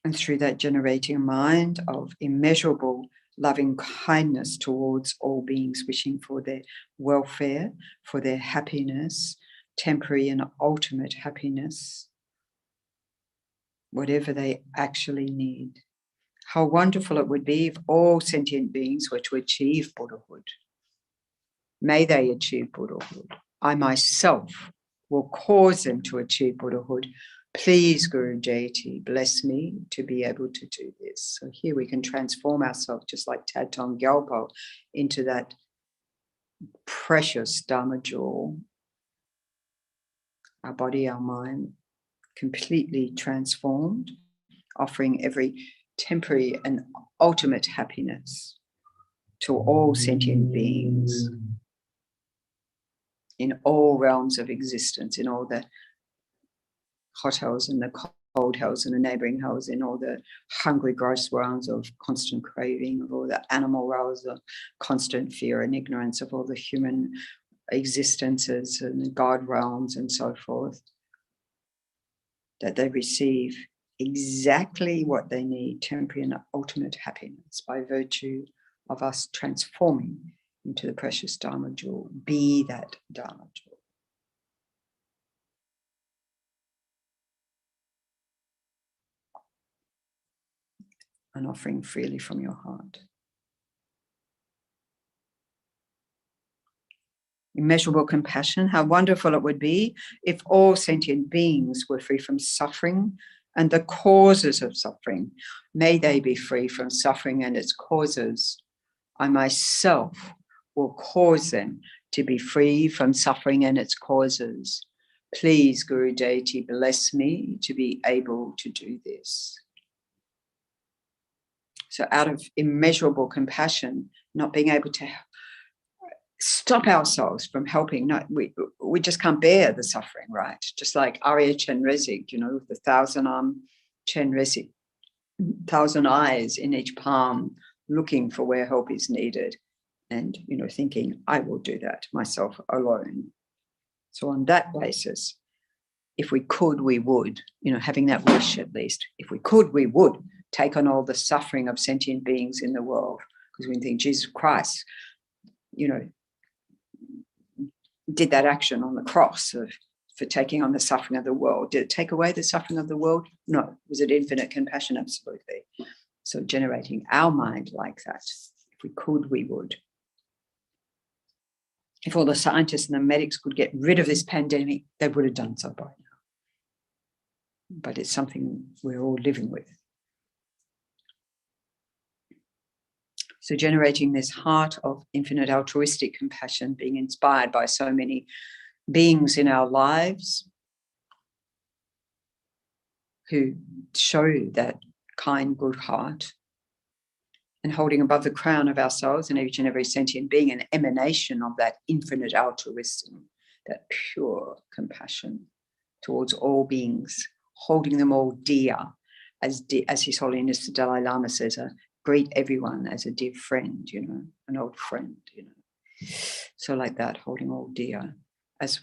S3: And through that, generating a mind of immeasurable loving kindness towards all beings, wishing for their welfare, for their happiness, temporary and ultimate happiness, whatever they actually need. How wonderful it would be if all sentient beings were to achieve Buddhahood. May they achieve Buddhahood. I myself will cause them to achieve Buddhahood. Please, Guru Deity, bless me to be able to do this. So here we can transform ourselves, just like Thangtong Gyalpo, into that precious Dharma jewel. Our body, our mind, completely transformed, offering every temporary and ultimate happiness to all sentient beings in all realms of existence, in all the hot hells and the cold hells and the neighboring hells, in all the hungry, gross realms of constant craving, of all the animal realms of constant fear and ignorance, of all the human existences and the God realms and so forth, that they receive exactly what they need, temporary and ultimate happiness, by virtue of us transforming into the precious Dharma jewel. Be that Dharma jewel. And offering freely from your heart. Immeasurable compassion. How wonderful it would be if all sentient beings were free from suffering and the causes of suffering. May they be free from suffering and its causes. I myself will cause them to be free from suffering and its causes. Please, Guru Deity, bless me to be able to do this. So out of immeasurable compassion, not being able to stop ourselves from helping. No, we just can't bear the suffering, right? Just like Arya Chenrezig, the 1,000-arm Chenrezig, 1,000 eyes in each palm, looking for where help is needed, and thinking, I will do that myself alone. So on that basis, if we could, we would, having that wish at least, if we could, we would take on all the suffering of sentient beings in the world, because we think Jesus Christ, did that action on the cross for taking on the suffering of the world. Did it take away the suffering of the world? No. Was it infinite compassion? Absolutely. So generating our mind like that, if we could, we would. If all the scientists and the medics could get rid of this pandemic, they would have done so by now. But it's something we're all living with. So generating this heart of infinite altruistic compassion, being inspired by so many beings in our lives who show that kind, good heart, and holding above the crown of ourselves and each and every sentient being an emanation of that infinite altruism, that pure compassion towards all beings, holding them all dear, as His Holiness the Dalai Lama says, a greet everyone as a dear friend, you know, an old friend, you know. So like that, holding all dear. And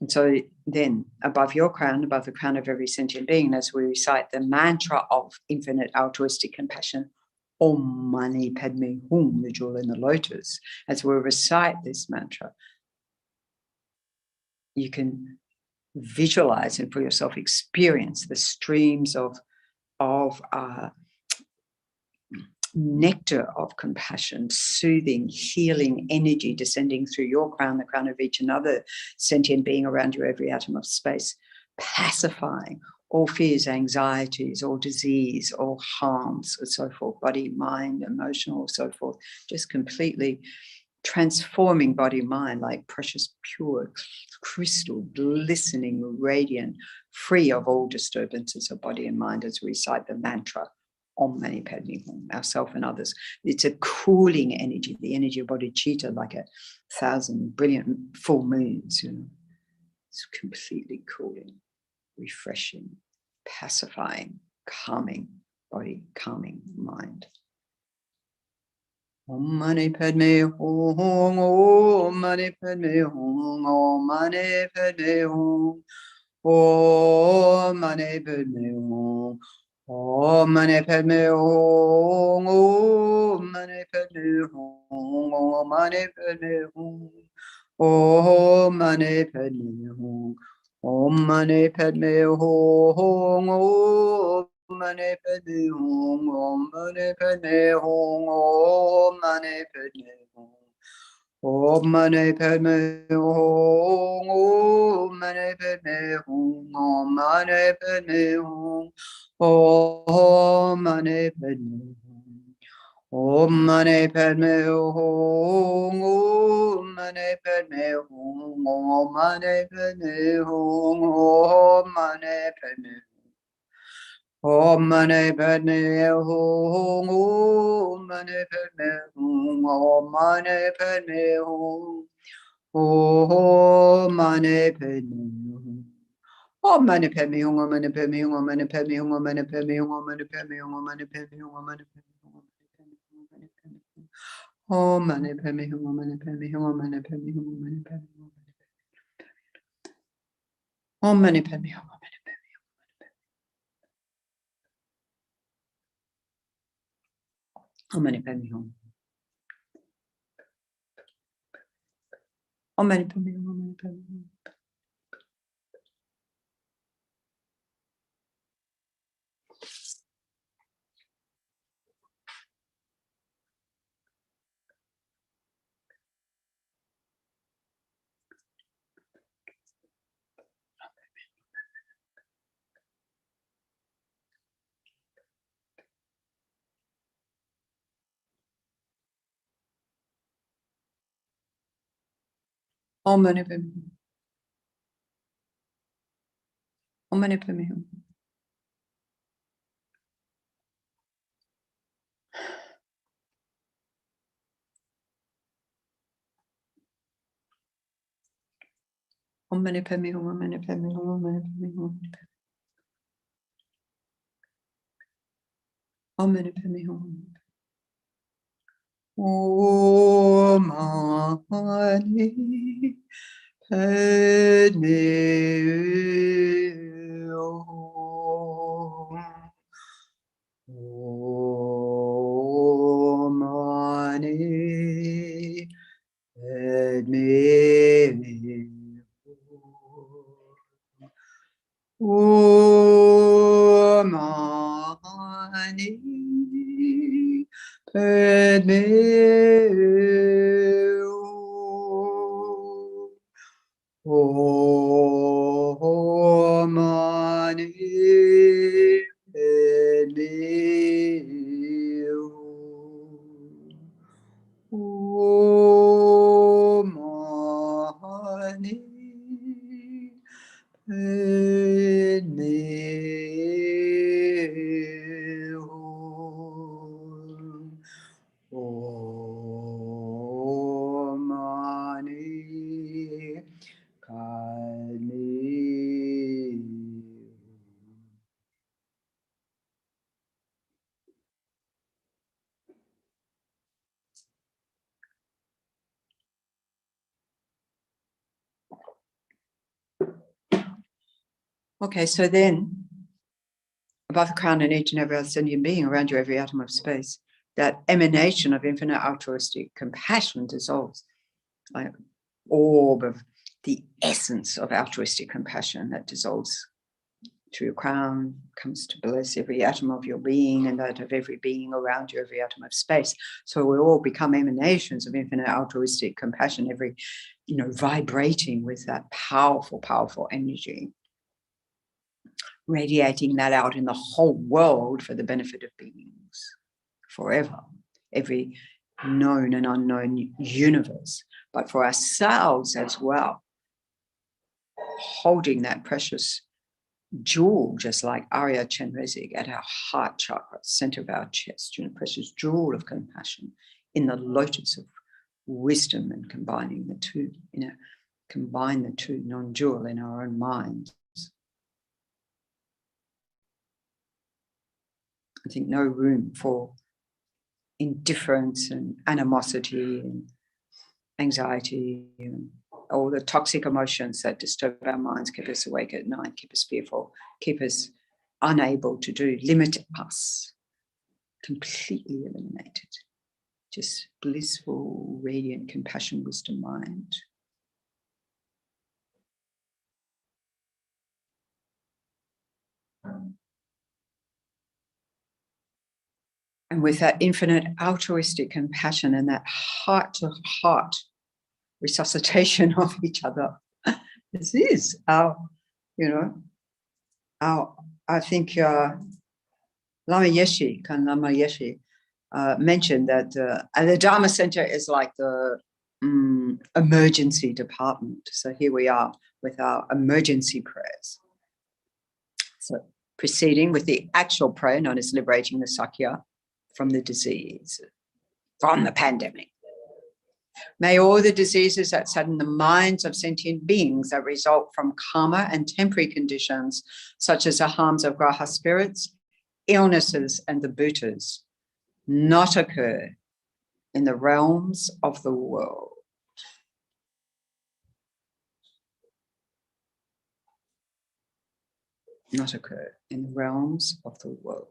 S3: so then above your crown, above the crown of every sentient being, as we recite the mantra of infinite altruistic compassion, Om Mani Padme Hum, the jewel in the lotus, as we recite this mantra, you can visualize and for yourself experience the streams of nectar of compassion, soothing, healing energy descending through your crown, the crown of each another sentient being around you, every atom of space, pacifying all fears, anxieties, all disease, all harms, and so forth, body, mind, emotional, so forth, just completely transforming body, mind, like precious, pure, crystal, glistening, radiant, free of all disturbances of body and mind as we recite the mantra, Om Mani Padme Hum, ourself and others. It's a cooling energy, the energy of bodhicitta, like 1,000 brilliant full moons, you know. It's completely cooling, refreshing, pacifying, calming body, calming mind. Om Mani Padme Hum, Om Mani Padme Hum, Om Mani Padme Hum, Om Mani Padme Hum, Om Mani Padme Hum, Om Mani Padme Hum, Om Mani Padme Hum, Om Mani Padme Hum, Om Mani Padme Hum, Om Mani Padme Hum, Om Mani Padme Hum, Om Mani Padme Hum, Om Mani Padme Hum, Om Mani Padme Hum, Om Mani Padme Hum, Om Mani Padme Hum, Om Mani Padme Hum, Om Mani Padme Hum, Om Mani Padme Hum, Om Mani Padme Hum. Om Mani Padme Hum, Om Mani Padme Hum, Om Mani Padme Hum, Om Mani Padme Hum. Om Mani Padme Hum, Om Mani Padme Hum, Om Mani Padme Hum, Om Mani Padme Hum, Om Mani Padme Hum, Om Mani Padme Hum, Om Mani Padme Hum, Om Mani Padme Hum, Om Mani Padme Hum, Om Mani Padme Hum, Om Mani Padme Hum, Om Mani Padme Hum. Om Mani Padme Hum. Om Mani Padme Hum, Om Mani Padme Hum. Om Mani Padme Hum. Om Mani Padme Hum. Om Mani Padme Hum, Om Mani Padme Hum, Om Mani Padme Hum. Om Mani Padme Hum. Om Mani Padme Hum. Om Mani Padme Hum. Om Mani Padme Hum. Om Mani Padme Hum. Om Mani Padme Hum. Om Mani Padme Hum. Okay, so then, above the crown and each and every other sentient being, around you, every atom of space, that emanation of infinite altruistic compassion dissolves, like orb of the essence of altruistic compassion that dissolves through your crown, comes to bless every atom of your being and that of every being around you, every atom of space. So we all become emanations of infinite altruistic compassion, every, vibrating with that powerful, powerful energy, radiating that out in the whole world for the benefit of beings forever, every known and unknown universe, but for ourselves as well, holding that precious jewel, just like Arya Chenrezig, at our heart chakra, center of our chest, precious jewel of compassion in the lotus of wisdom, and combining the two, combine the two non-dual in our own minds. I think no room for indifference and animosity and anxiety and all the toxic emotions that disturb our minds, keep us awake at night, keep us fearful, keep us unable to limit us. Completely eliminated. Just blissful, radiant, compassion, wisdom mind. And with that infinite altruistic compassion and that heart-to-heart resuscitation of each other, this is our, I think Lama Yeshe mentioned that the Dharma Center is like the emergency department. So here we are with our emergency prayers. So proceeding with the actual prayer known as liberating the Sakya from the disease, from the pandemic. May all the diseases that sadden the minds of sentient beings that result from karma and temporary conditions, such as the harms of graha spirits, illnesses, and the bhutas, not occur in the realms of the world. Not occur in the realms of the world.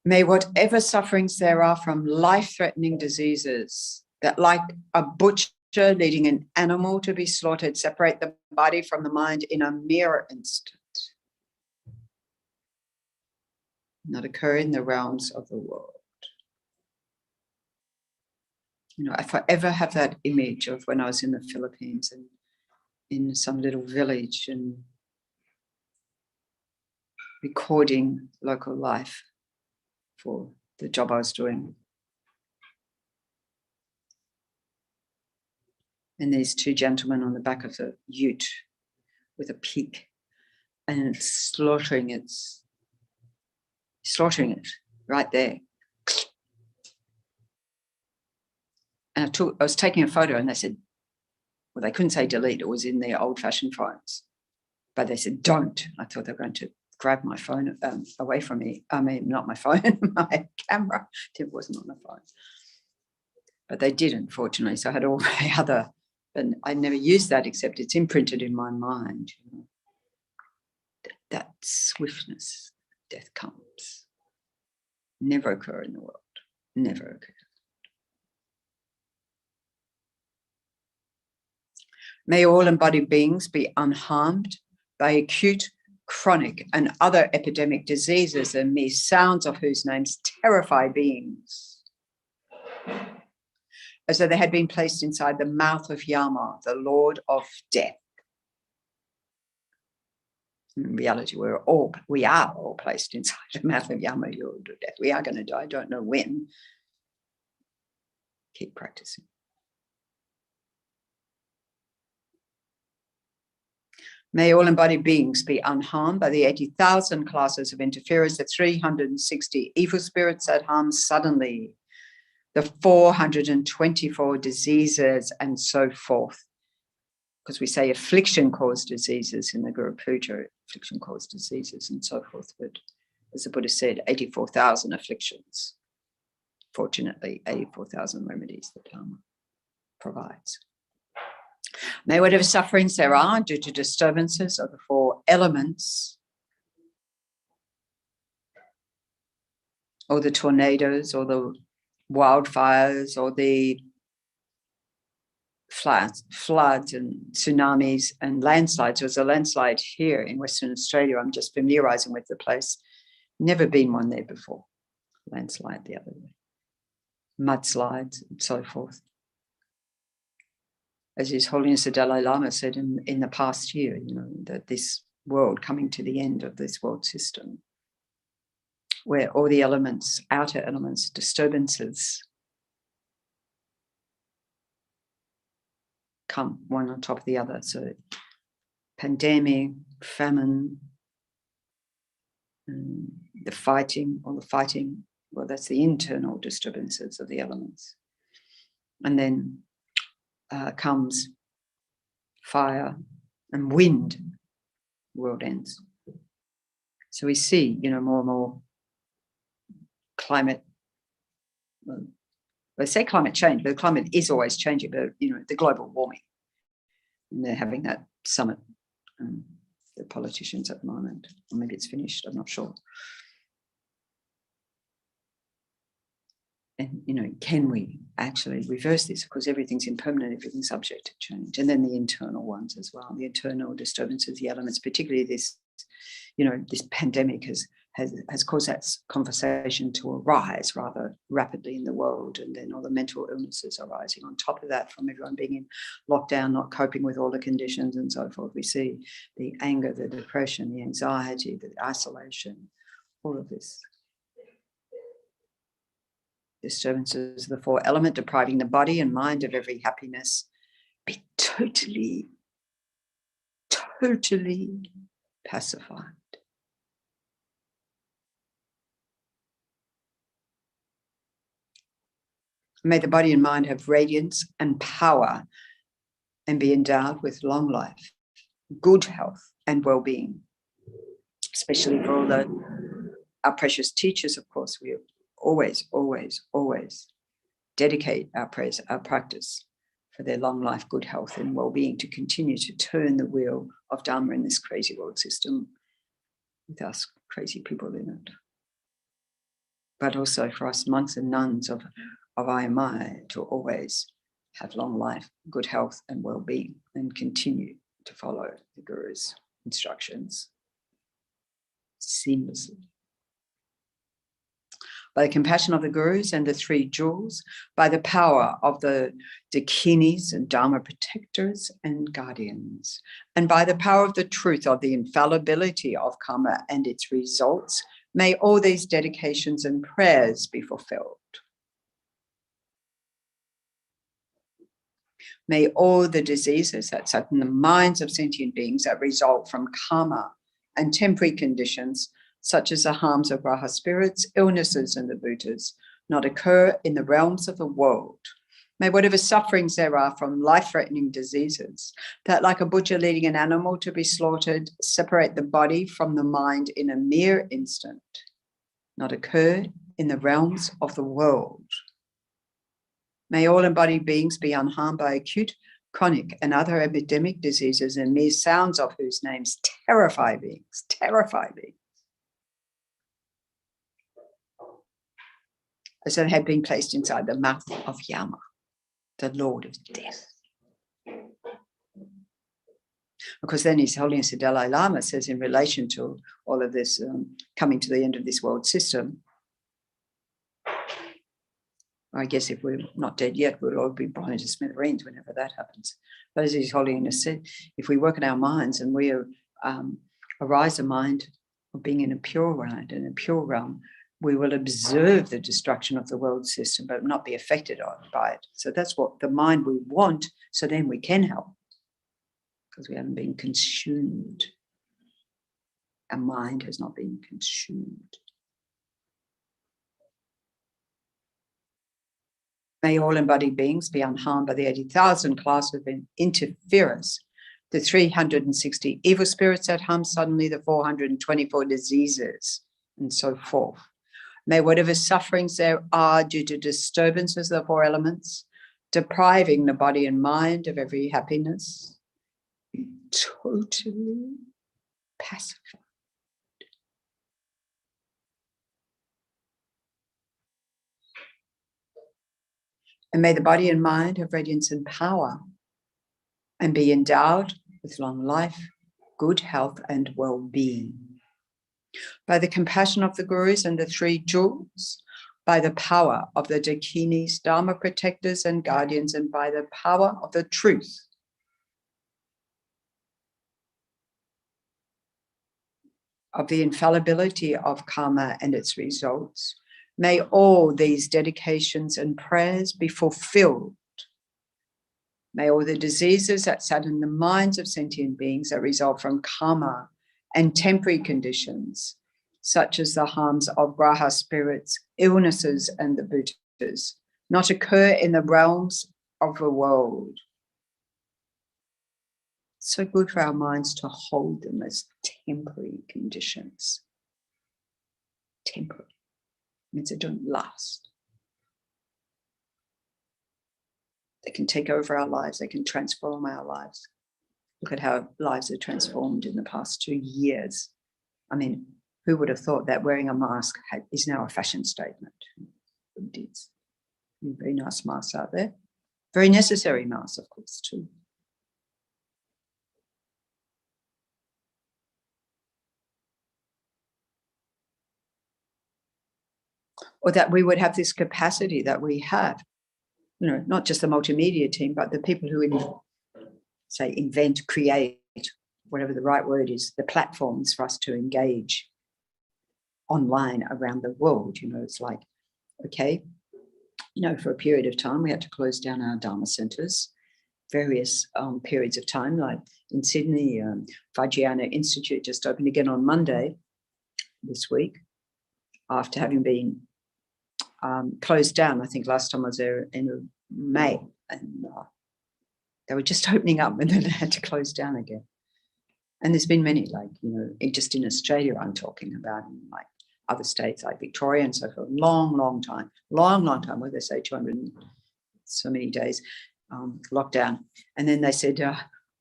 S3: May whatever sufferings there are from life-threatening diseases that, like a butcher leading an animal to be slaughtered, separate the body from the mind in a mere instant, not occur in the realms of the world. If I ever have that image of when I was in the Philippines and in some little village and recording local life for the job I was doing. And there's two gentlemen on the back of the ute with a pig, and it's slaughtering it right there. And I was taking a photo, and they said, well, they couldn't say delete, it was in their old-fashioned phones. But they said, don't. I thought they were going to grab my phone away from me. I mean, not my phone, my camera. It wasn't on the phone. But they didn't, fortunately. So I had all my other, but I never used that except it's imprinted in my mind. That swiftness, death comes. Never occur in the world. Never occur. May all embodied beings be unharmed by acute, chronic, and other epidemic diseases, and mere sounds of whose names terrify beings, as though they had been placed inside the mouth of Yama, the Lord of Death. In reality, we are all placed inside the mouth of Yama, Lord of Death. We are going to die. I don't know when. Keep practicing. May all embodied beings be unharmed by the 80,000 classes of interferers, the 360 evil spirits that harm suddenly, the 424 diseases, and so forth. Because we say affliction caused diseases in the Guru Puja, affliction caused diseases and so forth. But as the Buddha said, 84,000 afflictions. Fortunately, 84,000 remedies that Dharma provides. May whatever sufferings there are due to disturbances of the four elements, or the tornadoes, or the wildfires, or the floods and tsunamis and landslides. There was a landslide here in Western Australia. I'm just familiarising with the place. Never been one there before. Landslide the other way. Mudslides and so forth. As His Holiness the Dalai Lama said in the past year, that this world, coming to the end of this world system, where all the elements, outer elements, disturbances come one on top of the other. So pandemic, famine, the fighting, well, that's the internal disturbances of the elements. And then comes fire and wind, world ends. So we see, more and more climate, well, I say climate change, but the climate is always changing, but, the global warming. And they're having that summit, the politicians at the moment, or maybe it's finished, I'm not sure. And, can we actually reverse this? Because everything's impermanent, everything's subject to change. And then the internal ones as well, the internal disturbances, the elements, particularly this, this pandemic has caused that conversation to arise rather rapidly in the world. And then all the mental illnesses arising on top of that from everyone being in lockdown, not coping with all the conditions and so forth. We see the anger, the depression, the anxiety, the isolation, all of this. Disturbances of the four element, depriving the body and mind of every happiness, be totally pacified. May the body and mind have radiance and power and be endowed with long life, good health and well-being, especially for all our precious teachers, of course. We always dedicate our prayers, our practice for their long life, good health and well-being, to continue to turn the wheel of Dharma in this crazy world system with us crazy people in it. But also for us monks and nuns of IMI to always have long life, good health and well-being, and continue to follow the Guru's instructions seamlessly. By the compassion of the Gurus and the three jewels, by the power of the Dakinis and Dharma protectors and guardians, and by the power of the truth of the infallibility of karma and its results, may all these dedications and prayers be fulfilled. May all the diseases that set in the minds of sentient beings that result from karma and temporary conditions, such as the harms of Raha spirits, illnesses and the bhutas, not occur in the realms of the world. May whatever sufferings there are from life-threatening diseases, that like a butcher leading an animal to be slaughtered, separate the body from the mind in a mere instant, not occur in the realms of the world. May all embodied beings be unharmed by acute, chronic and other epidemic diseases, and mere sounds of whose names terrify beings. As it had been placed inside the mouth of Yama, the Lord of Death. Because then His Holiness the Dalai Lama says, in relation to all of this coming to the end of this world system, I guess if we're not dead yet, we'll all be blown to smithereens whenever that happens. But as His Holiness said, if we work in our minds and we arise a mind of being in a pure mind, in a pure realm, we will observe the destruction of the world system, but not be affected by it. So that's what the mind we want, so then we can help, because we haven't been consumed. Our mind has not been consumed. May all embodied beings be unharmed by the 80,000 classes of interference, the 360 evil spirits that harm suddenly, the 424 diseases, and so forth. May whatever sufferings there are due to disturbances of the four elements, depriving the body and mind of every happiness, be totally pacified. And may the body and mind have radiance and power and be endowed with long life, good health, and well-being. By the compassion of the Gurus and the three jewels, by the power of the Dakinis, Dharma protectors and guardians, and by the power of the truth of the infallibility of karma and its results, may all these dedications and prayers be fulfilled. May all the diseases that sadden the minds of sentient beings that result from karma and temporary conditions, such as the harms of graha spirits, illnesses, and the bhutas, not occur in the realms of the world. So good for our minds to hold them as temporary conditions. Temporary means they don't last. They can take over our lives. They can transform our lives. Look at how lives are transformed in the past 2 years. I mean, who would have thought that wearing a mask is now a fashion statement? It's very nice masks out there. Very necessary masks, of course, too. Or that we would have this capacity that we have, you know, not just the multimedia team, but the people who invent, create, whatever the right word is, the platforms for us to engage online around the world. You know, it's like, okay, you know, for a period of time, we had to close down our Dharma centers, various periods of time, like in Sydney, Mahayana Institute just opened again on Monday this week, after having been closed down. I think last time I was there in May, and they were just opening up and then they had to close down again. And there's been many, like, you know, just in Australia I'm talking about, and like other states like Victoria and so forth, long time, where they say 200 and so many days lockdown. And then they said,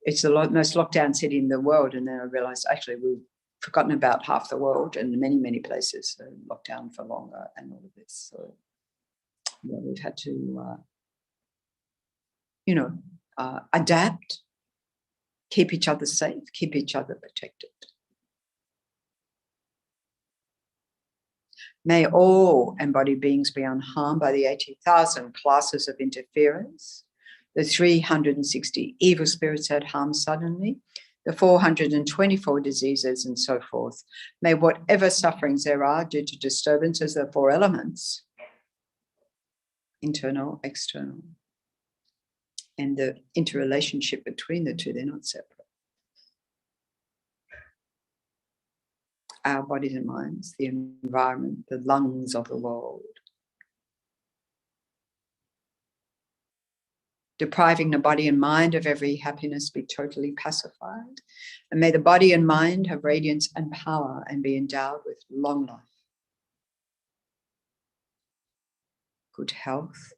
S3: it's the most locked down city in the world. And then I realized actually we've forgotten about half the world, and many places are locked down for longer and all of this. So yeah, we've had to, adapt, keep each other safe, keep each other protected. May all embodied beings be unharmed by the 80,000 classes of interference, the 360 evil spirits that harm suddenly, the 424 diseases and so forth. May whatever sufferings there are due to disturbances of the four elements, internal, external, and the interrelationship between the two, they're not separate. Our bodies and minds, the environment, the lungs of the world. Depriving the body and mind of every happiness be totally pacified. And may the body and mind have radiance and power and be endowed with long life, good health,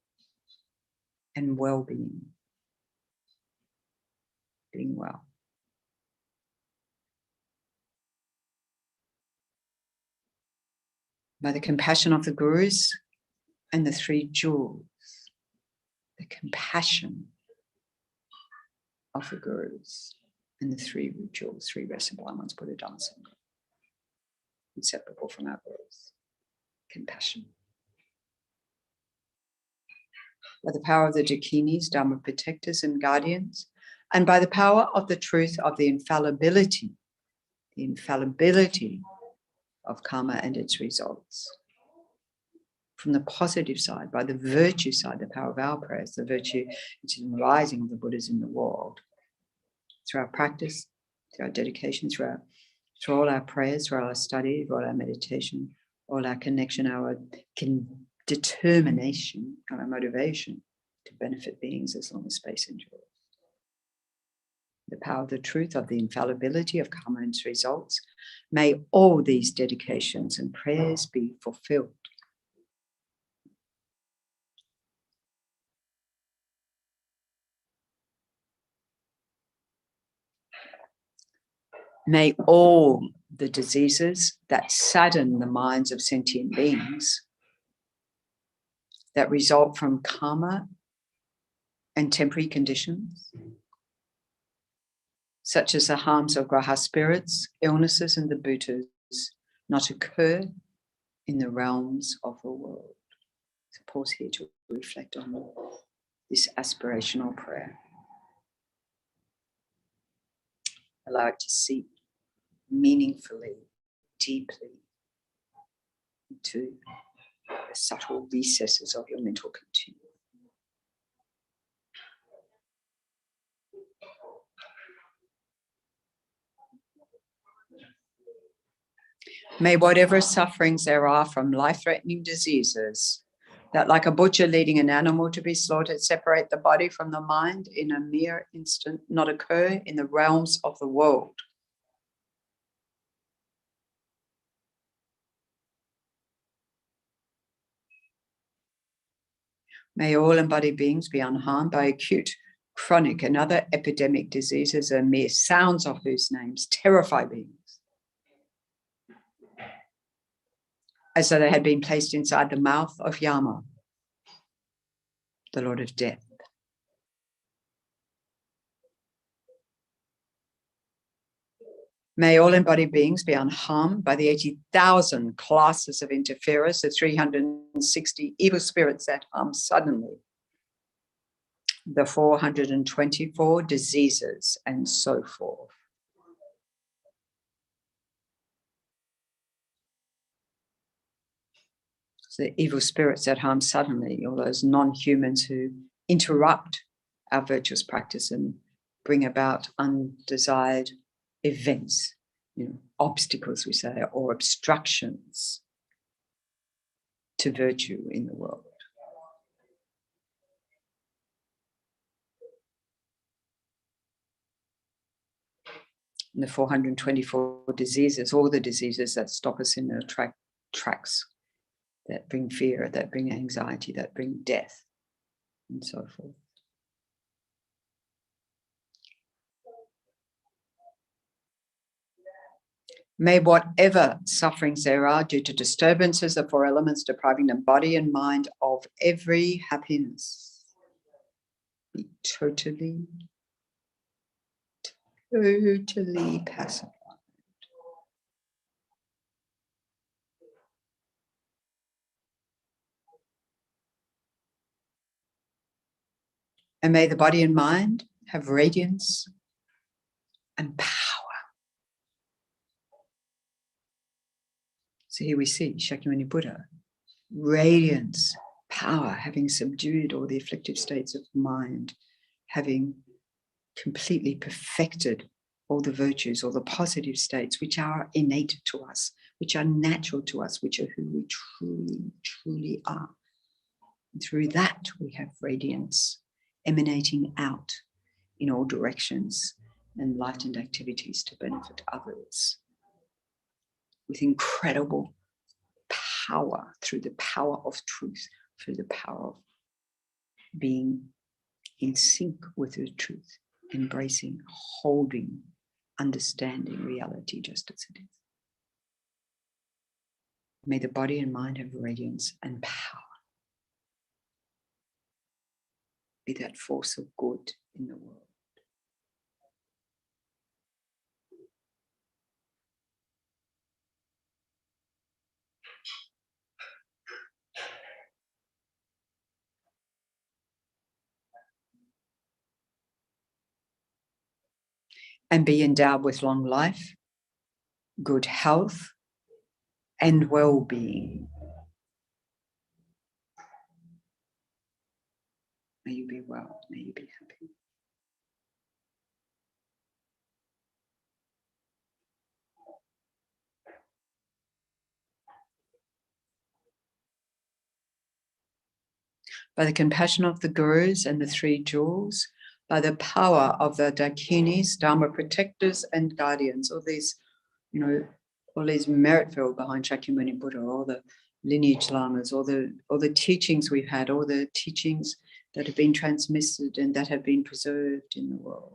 S3: and well-being. Being well. By the compassion of the Gurus and the three jewels, the compassion of the Gurus and the three jewels, three recipe ones, Buddha, Dhamma, Sangha, inseparable from our Gurus. Compassion. By the power of the Dakinis, Dharma protectors and guardians, and by the power of the truth of the infallibility of karma and its results. From the positive side, by the virtue side, the power of our prayers, the virtue which is the rising of the Buddhas in the world, through our practice, through our dedication, through all our prayers, through all our study, through all our meditation, all our connection, our determination, and our motivation to benefit beings as long as space endures. The power of the truth of the infallibility of karma and its results, may all these dedications and prayers be fulfilled. May all the diseases that sadden the minds of sentient beings, that result from karma and temporary conditions, such as the harms of graha spirits, illnesses, and the bhutas, not occur in the realms of the world. So pause here to reflect on this aspirational prayer. Allow it to seep meaningfully, deeply into the subtle recesses of your mental continuum. May whatever sufferings there are from life-threatening diseases, that like a butcher leading an animal to be slaughtered, separate the body from the mind in a mere instant, not occur in the realms of the world. May all embodied beings be unharmed by acute, chronic, and other epidemic diseases, and mere sounds of whose names terrify beings, as though they had been placed inside the mouth of Yama, the Lord of Death. May all embodied beings be unharmed by the 80,000 classes of interferers, the 360 evil spirits that harm suddenly, the 424 diseases, and so forth. So the evil spirits that harm suddenly, all those non-humans who interrupt our virtuous practice and bring about undesired events, obstacles, we say, or obstructions to virtue in the world. And the 424 diseases, all the diseases that stop us in our tracks, that bring fear, that bring anxiety, that bring death, and so forth. May whatever sufferings there are due to disturbances of four elements depriving the body and mind of every happiness be totally pacified. And may the body and mind have radiance and power. So here we see Shakyamuni Buddha, radiance, power, having subdued all the afflictive states of mind, having completely perfected all the virtues, all the positive states which are innate to us, which are natural to us, which are who we truly, truly are. And through that, we have radiance emanating out in all directions, enlightened activities to benefit others, with incredible power, through the power of truth, through the power of being in sync with the truth, embracing, holding, understanding reality just as it is. May the body and mind have radiance and power. Be that force of good in the world. And be endowed with long life, good health, and well-being. May you be well, may you be happy. By the compassion of the gurus and the three jewels, by the power of the dakinis, dharma protectors and guardians, all these, all these merit filled behind Shakyamuni Buddha, all the lineage lamas, all the teachings we've had, all the teachings that have been transmitted and that have been preserved in the world.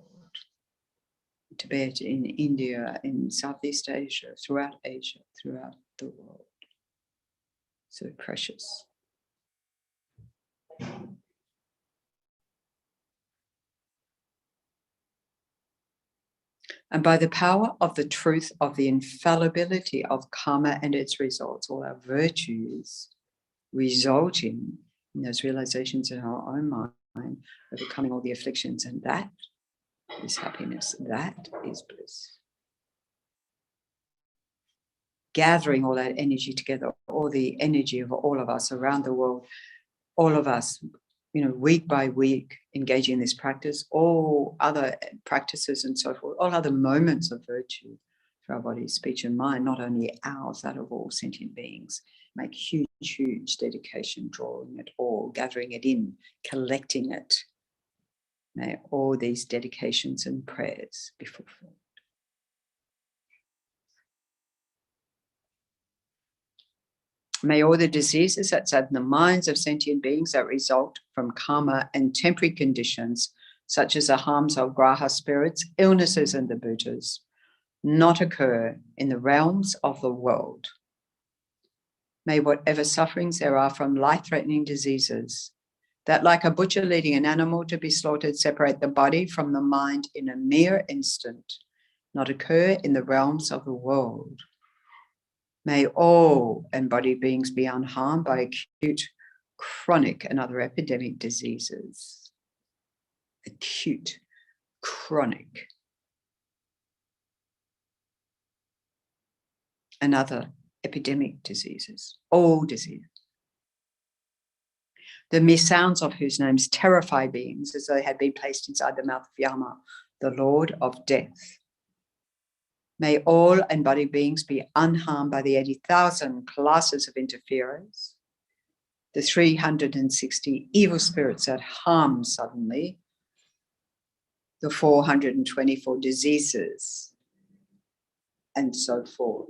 S3: Tibet, in India, in Southeast Asia, throughout the world. So precious. And by the power of the truth of the infallibility of karma and its results, all our virtues resulting in those realizations in our own mind, overcoming all the afflictions, and that is happiness, that is bliss. Gathering all that energy together, all the energy of all of us around the world, all of us, week by week, engaging in this practice, all other practices and so forth, all other moments of virtue for our body, speech and mind, not only ours, that of all sentient beings, make huge, huge dedication, drawing it all, gathering it in, collecting it. May all these dedications and prayers be fulfilled. May all the diseases that sadden the minds of sentient beings that result from karma and temporary conditions, such as the harms of graha spirits, illnesses, and the bhutas, not occur in the realms of the world. May whatever sufferings there are from life-threatening diseases, that like a butcher leading an animal to be slaughtered, separate the body from the mind in a mere instant, not occur in the realms of the world. May all embodied beings be unharmed by acute, chronic, and other epidemic diseases. Acute, chronic, and other epidemic diseases, all diseases. The mere sounds of whose names terrify beings as though they had been placed inside the mouth of Yama, the Lord of Death. May all embodied beings be unharmed by the 80,000 classes of interferers, the 360 evil spirits that harm suddenly, the 424 diseases, and so forth.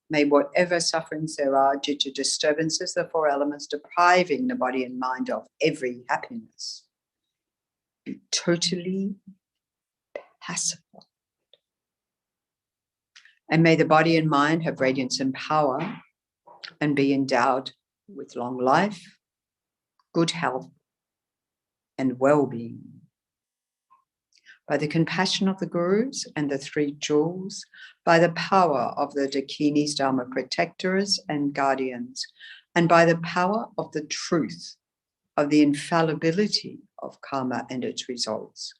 S3: May whatever sufferings there are due to disturbances, the four elements depriving the body and mind of every happiness, be totally pacified. And may the body and mind have radiance and power and be endowed with long life, good health, and well-being. By the compassion of the gurus and the three jewels, by the power of the Dakinis, Dharma protectors and guardians, and by the power of the truth of the infallibility of karma and its results,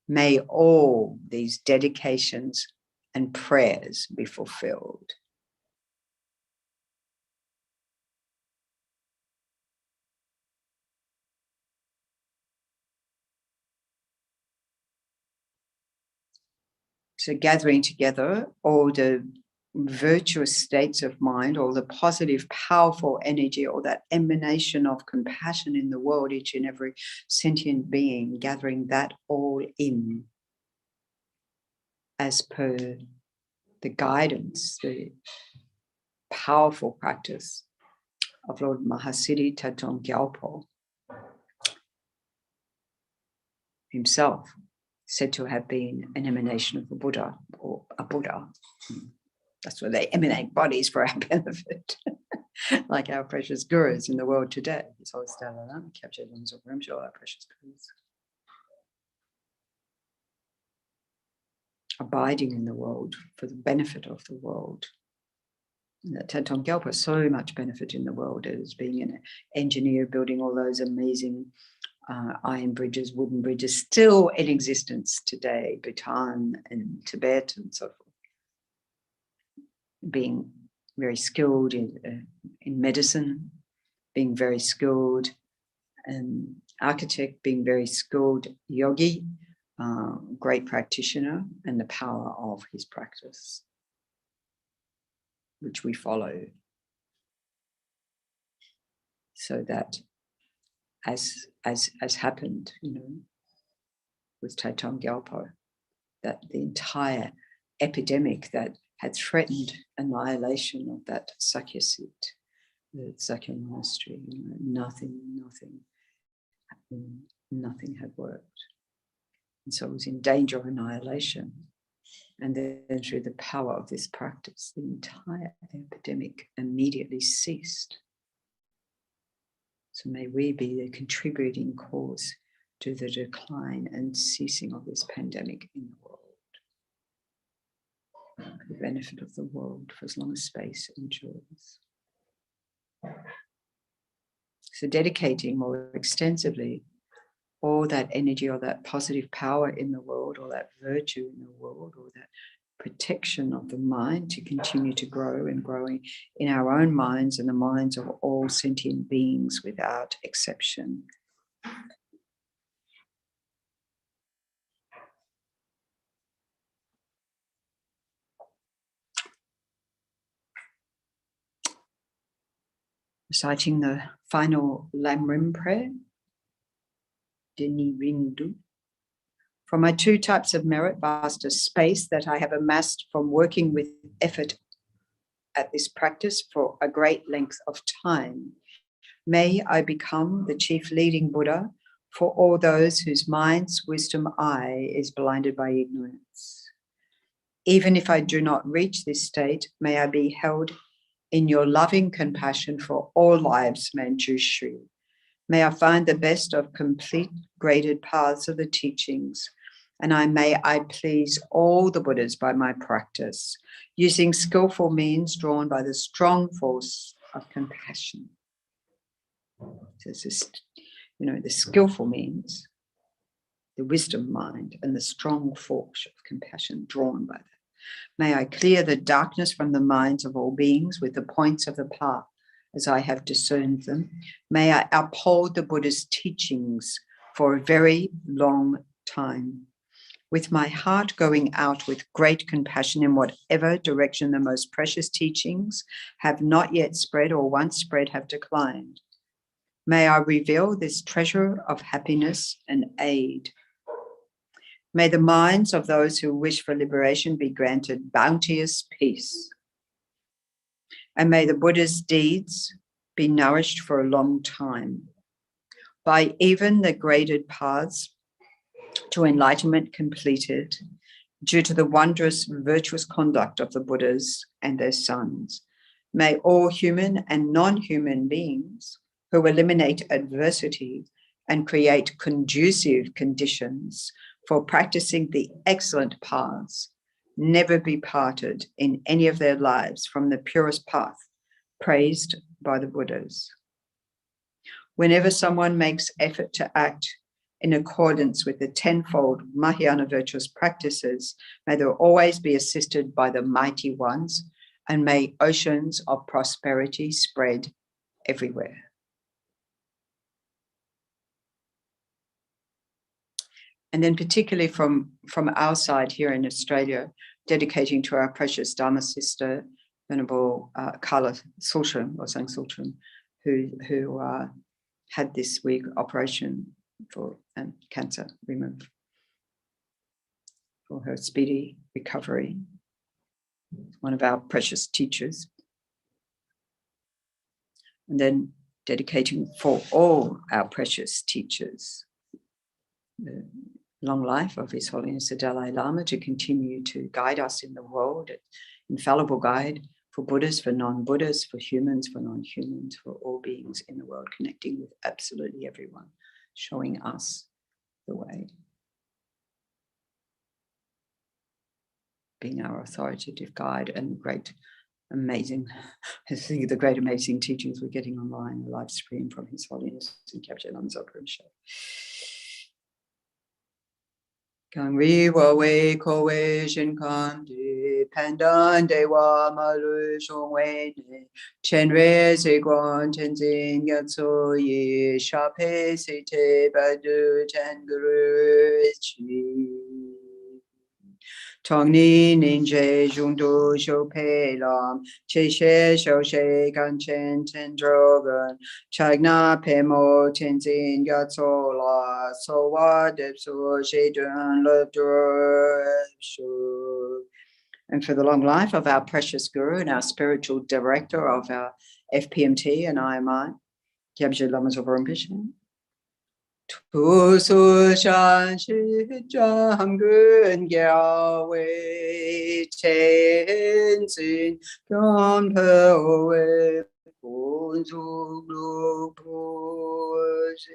S3: may all these dedications and prayers be fulfilled. So gathering together all the virtuous states of mind, all the positive, powerful energy, all that emanation of compassion in the world, each and every sentient being, gathering that all in as per the guidance, the powerful practice of Lord Mahasiddhi Thangtong Gyalpo himself, said to have been an emanation of the Buddha, or a Buddha. That's where they emanate bodies for our benefit, like our precious gurus in the world today. It's always Kyabje Lama Zopa Rinpoche, all our precious gurus. Abiding in the world for the benefit of the world. And that Thangtong Gyalpo has so much benefit in the world as being an engineer, building all those amazing iron bridges, wooden bridges, still in existence today, Bhutan and Tibet and so forth. Being very skilled in medicine, being very skilled architect, being very skilled yogi, great practitioner, and the power of his practice, which we follow, so that as happened, with Thangtong Gyalpo, that the entire epidemic that had threatened annihilation of that Sakya seat, the Sakya monastery, nothing had worked. and so was in danger of annihilation. And then through the power of this practice, the entire epidemic immediately ceased. So may we be the contributing cause to the decline and ceasing of this pandemic in the world, for the benefit of the world for as long as space endures. So dedicating more extensively all that energy or that positive power in the world or that virtue in the world or that protection of the mind to continue to grow and growing in our own minds and the minds of all sentient beings without exception. Reciting the final Lamrim prayer, Dini Rindu. From my two types of merit, vast space that I have amassed from working with effort at this practice for a great length of time, may I become the chief leading Buddha for all those whose mind's wisdom eye is blinded by ignorance. Even if I do not reach this state, may I be held in your loving compassion for all lives, Manjushri. May I find the best of complete graded paths of the teachings, and may I please all the Buddhas by my practice, using skillful means drawn by the strong force of compassion. So it's just, the skillful means, the wisdom mind, and the strong force of compassion drawn by that. May I clear the darkness from the minds of all beings with the points of the path as I have discerned them. May I uphold the Buddha's teachings for a very long time, with my heart going out with great compassion in whatever direction the most precious teachings have not yet spread or once spread have declined. May I reveal this treasure of happiness and aid. May the minds of those who wish for liberation be granted bounteous peace. And may the Buddha's deeds be nourished for a long time by even the graded paths to enlightenment completed due to the wondrous virtuous conduct of the Buddhas and their sons. May all human and non-human beings who eliminate adversity and create conducive conditions for practicing the excellent paths never be parted in any of their lives from the purest path praised by the Buddhas. Whenever someone makes effort to act in accordance with the tenfold Mahayana virtuous practices, may they always be assisted by the mighty ones, and may oceans of prosperity spread everywhere. And then particularly from our side here in Australia, dedicating to our precious Dharma sister, Venerable Carla Sultram, or Sang Sultram, who had this week operation for cancer removed, for her speedy recovery. One of our precious teachers. And then dedicating for all our precious teachers, the long life of His Holiness the Dalai Lama to continue to guide us in the world, infallible guide for Buddhas, for non-Buddhas, for humans, for non-humans, for all beings in the world, connecting with absolutely everyone, showing us the way, being our authoritative guide and great, amazing, I think the great amazing teachings we're getting online, the live stream from His Holiness and Kyabje Lama Zopa Rinpoche. Kang riwa we ko we shin kan di pandan de wa malu shong we ne Chenrezig Tenzin Gyalpo Yi Shape Se Te Badu Tanguru Chi Tongni Ninje Jungdu Shope Lam Che She Shou She Gan Chen Ten Drogan Chagna Pemo Tenzin Gyatso La So Wa Depso She Dun Love Shu. And for the long life of our precious Guru and our spiritual director of our FPMT and IMI, Kyabje Lama Zopa Rinpoche. 투수산 시장근 겨웨 첸진 견표웨 본숙루 보시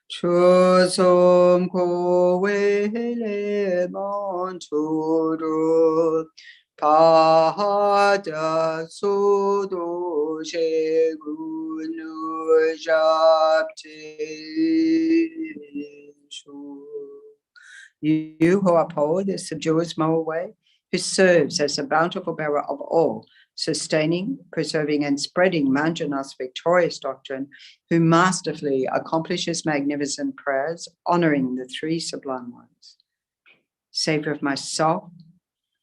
S3: 추섬 고웨레 먼초로 바다 소도 셰군루 잡티쇼. You who uphold the subdues moral way, who serves as a bountiful bearer of all, sustaining, preserving, and spreading Manjana's victorious doctrine, who masterfully accomplishes magnificent prayers, honoring the three sublime ones. Savior of myself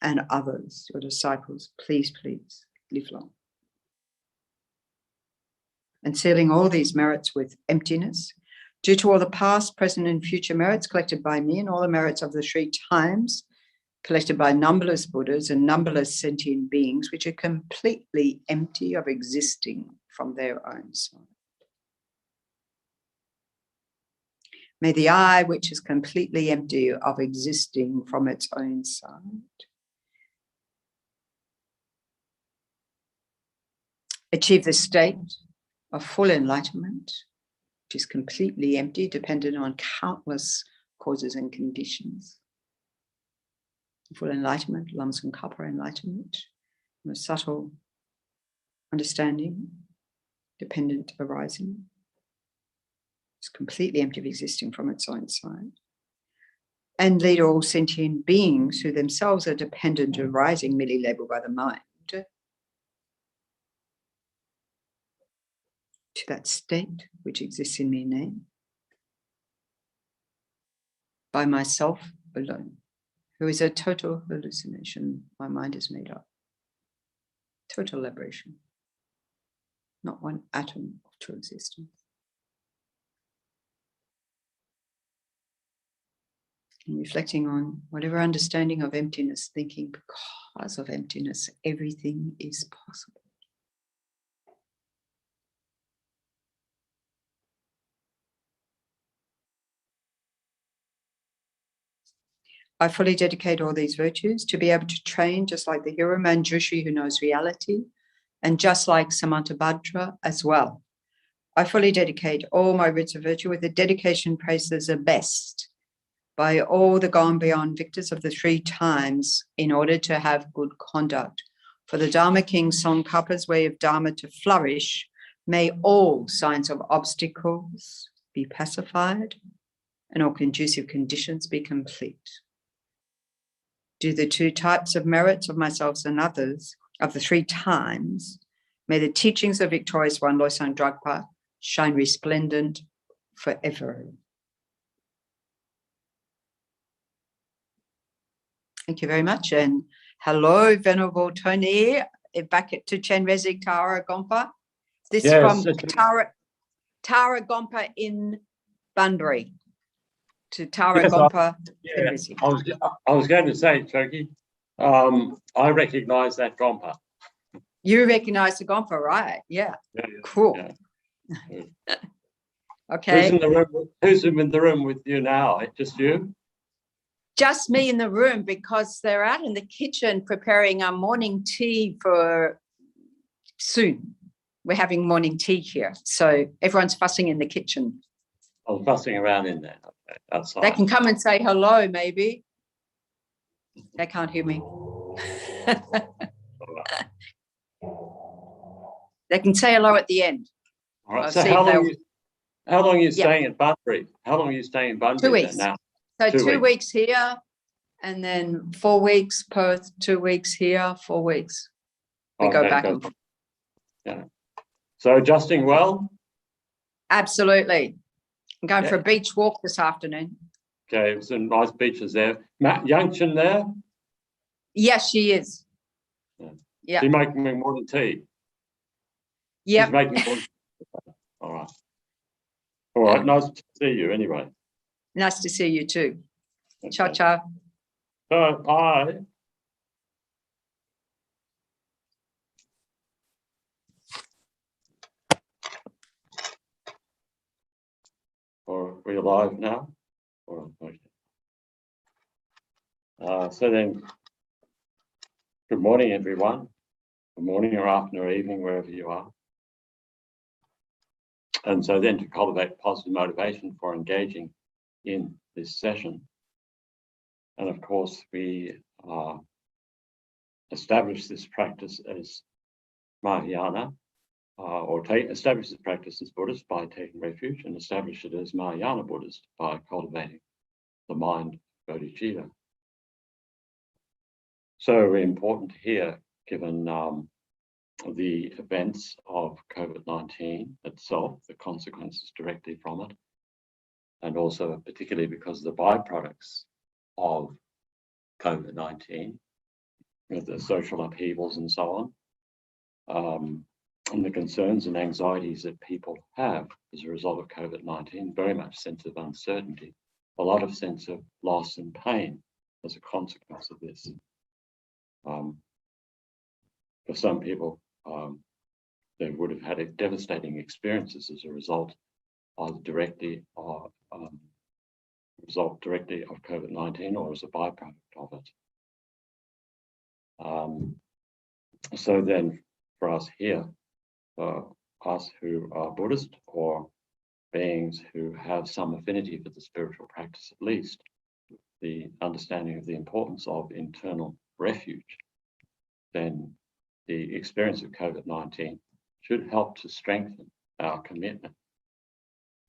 S3: and others, your disciples, please, please, live long. And sealing all these merits with emptiness, due to all the past, present, and future merits collected by me and all the merits of the three times, collected by numberless Buddhas and numberless sentient beings, which are completely empty of existing from their own side. May the I, which is completely empty of existing from its own side, achieve the state of full enlightenment, which is completely empty, dependent on countless causes and conditions. Full enlightenment, Lamsangkapa enlightenment, a subtle understanding, dependent arising. It's completely empty of existing from its own side. And lead all sentient beings who themselves are dependent arising, merely labeled by the mind, to that state which exists in me name, by myself alone, who is a total hallucination my mind is made up. Total liberation. Not one atom of true existence. And reflecting on whatever understanding of emptiness, thinking because of emptiness, everything is possible. I fully dedicate all these virtues to be able to train just like the hero Manjushri who knows reality, and just like Samantabhadra as well. I fully dedicate all my roots of virtue with the dedication praised as the best by all the gone beyond victors of the three times in order to have good conduct. For the Dharma King Tsongkhapa's way of Dharma to flourish, may all signs of obstacles be pacified and all conducive conditions be complete. Do the two types of merits of myself and others of the three times, may the teachings of victorious one, Losang Dragpa, shine resplendent forever. Thank you very much. And hello, Venerable Tony, back to Chenrezig Tara Gompa. This is from Tara Gompa in Bunbury to Tara Gompa.
S4: Yes, I was going to say, Choki, I recognise that Gompa.
S3: You recognise the Gompa, right? Yeah. Cool.
S4: Yeah.
S3: Okay.
S4: Who's in the room with you now? Just you?
S3: Just me in the room because they're out in the kitchen preparing our morning tea for soon. We're having morning tea here. So everyone's fussing in the kitchen.
S4: I'm fussing around in there. Okay, that's fine.
S3: They can come and say hello, maybe. They can't hear me. They can say hello at the end.
S4: All right. So how long are you staying at Bunbury? How long are you staying in Bunbury?
S3: 2 weeks.
S4: Now?
S3: So 2 weeks here and then 4 weeks Perth, 2 weeks here, 4 weeks. We go back and forth.
S4: Yeah. So adjusting well?
S3: Absolutely. I'm going for a beach walk this afternoon.
S4: Okay, some nice beaches there. Matt Youngchen there?
S3: Yes, she is.
S4: Yeah. She's making me morning tea.
S3: Yeah.
S4: She's making morning tea. All right. All right, nice to see you anyway.
S3: Nice to see you too.
S4: Okay.
S3: Ciao, ciao.
S4: Bye. Or we alive now? Or, okay. So then, good morning, everyone. Good morning or afternoon or evening, wherever you are. And so then to cultivate positive motivation for engaging in this session. And of course, we establish this practice as Mahayana, or establish this practice as Buddhist by taking refuge, and establish it as Mahayana Buddhist by cultivating the mind bodhicitta. So important here, given the events of COVID-19 itself, the consequences directly from it, and also particularly because of the byproducts of COVID-19, the social upheavals and so on, and the concerns and anxieties that people have as a result of COVID-19, very much sense of uncertainty, a lot of sense of loss and pain as a consequence of this. For some people, they would have had devastating experiences as a result either directly or result directly of COVID-19 or as a byproduct of it. So then for us here, us who are Buddhist or beings who have some affinity for the spiritual practice at least, the understanding of the importance of internal refuge, then the experience of COVID-19 should help to strengthen our commitment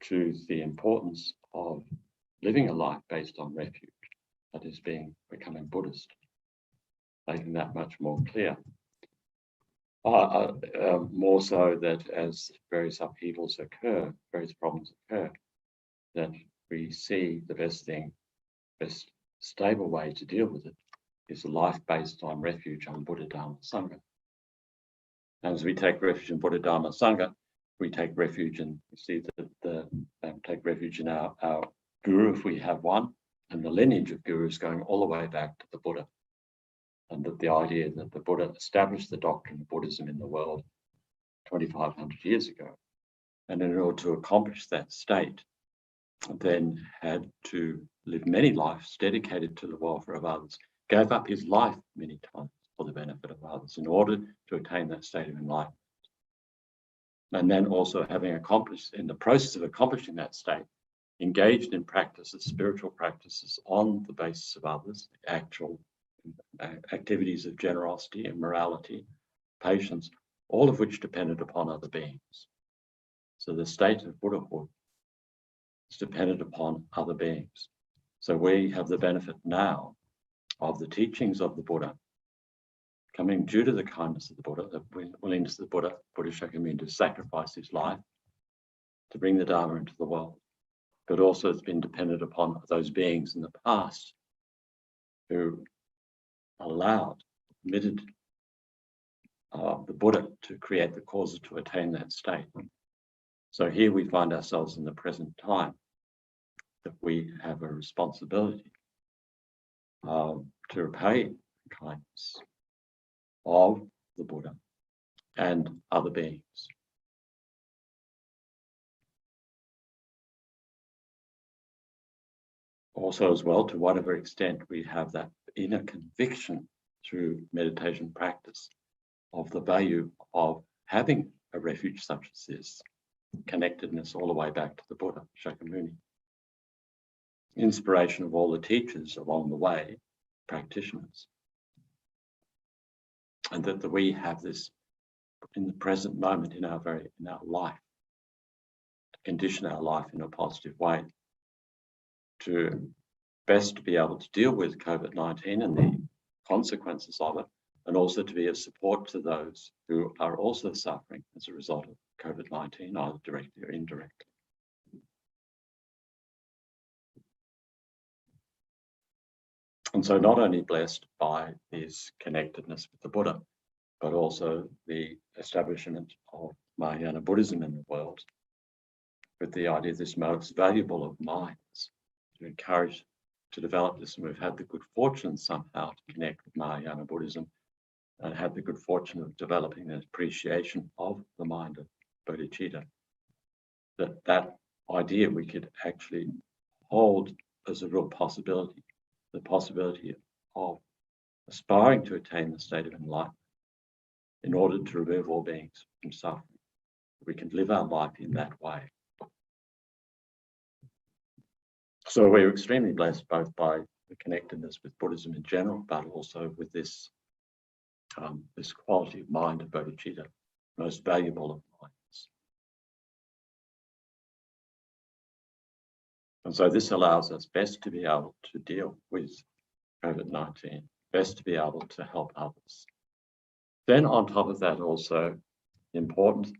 S4: to the importance of living a life based on refuge, that is becoming Buddhist, making that much more clear. More so that as various upheavals occur, various problems occur, that we see the best stable way to deal with it is a life based on refuge on Buddha, Dharma, Sangha. And as we take refuge in Buddha, Dharma, Sangha, we take refuge in, we see that take refuge in our guru if we have one, and the lineage of gurus going all the way back to the Buddha. And that the idea that the Buddha established the doctrine of Buddhism in the world 2,500 years ago, and in order to accomplish that state, then had to live many lives dedicated to the welfare of others, gave up his life many times for the benefit of others in order to attain that state of enlightenment. And then also having accomplished, in the process of accomplishing that state, engaged in practices, spiritual practices on the basis of others, actual activities of generosity and morality, patience, all of which depended upon other beings. So the state of Buddhahood is dependent upon other beings. So we have the benefit now of the teachings of the Buddha coming due to the kindness of the Buddha, the willingness of the Buddha, Buddha Shakyamuni, to sacrifice his life to bring the Dharma into the world. But also it's been dependent upon those beings in the past who permitted the Buddha to create the causes to attain that state. So here we find ourselves in the present time, that we have a responsibility to repay the kindness of the Buddha and other beings. Also as well, to whatever extent we have that inner conviction through meditation practice of the value of having a refuge such as this, connectedness all the way back to the Buddha, Shakyamuni. Inspiration of all the teachers along the way, practitioners. And that we have this in the present moment in our life, to condition our life in a positive way, to best be able to deal with COVID-19 and the consequences of it, and also to be a support to those who are also suffering as a result of COVID-19, either directly or indirectly. And so not only blessed by this connectedness with the Buddha, but also the establishment of Mahayana Buddhism in the world, with the idea this most valuable of minds, to encourage to develop this. And we've had the good fortune somehow to connect with Mahayana Buddhism and had the good fortune of developing an appreciation of the mind of bodhicitta, that idea we could actually hold as a real possibility, the possibility of aspiring to attain the state of enlightenment in order to remove all beings from suffering. We can live our life in that way. So we're extremely blessed both by the connectedness with Buddhism in general, but also with this, this quality of mind of bodhicitta, most valuable of minds. And so this allows us best to be able to deal with COVID-19, best to be able to help others. Then on top of that also important,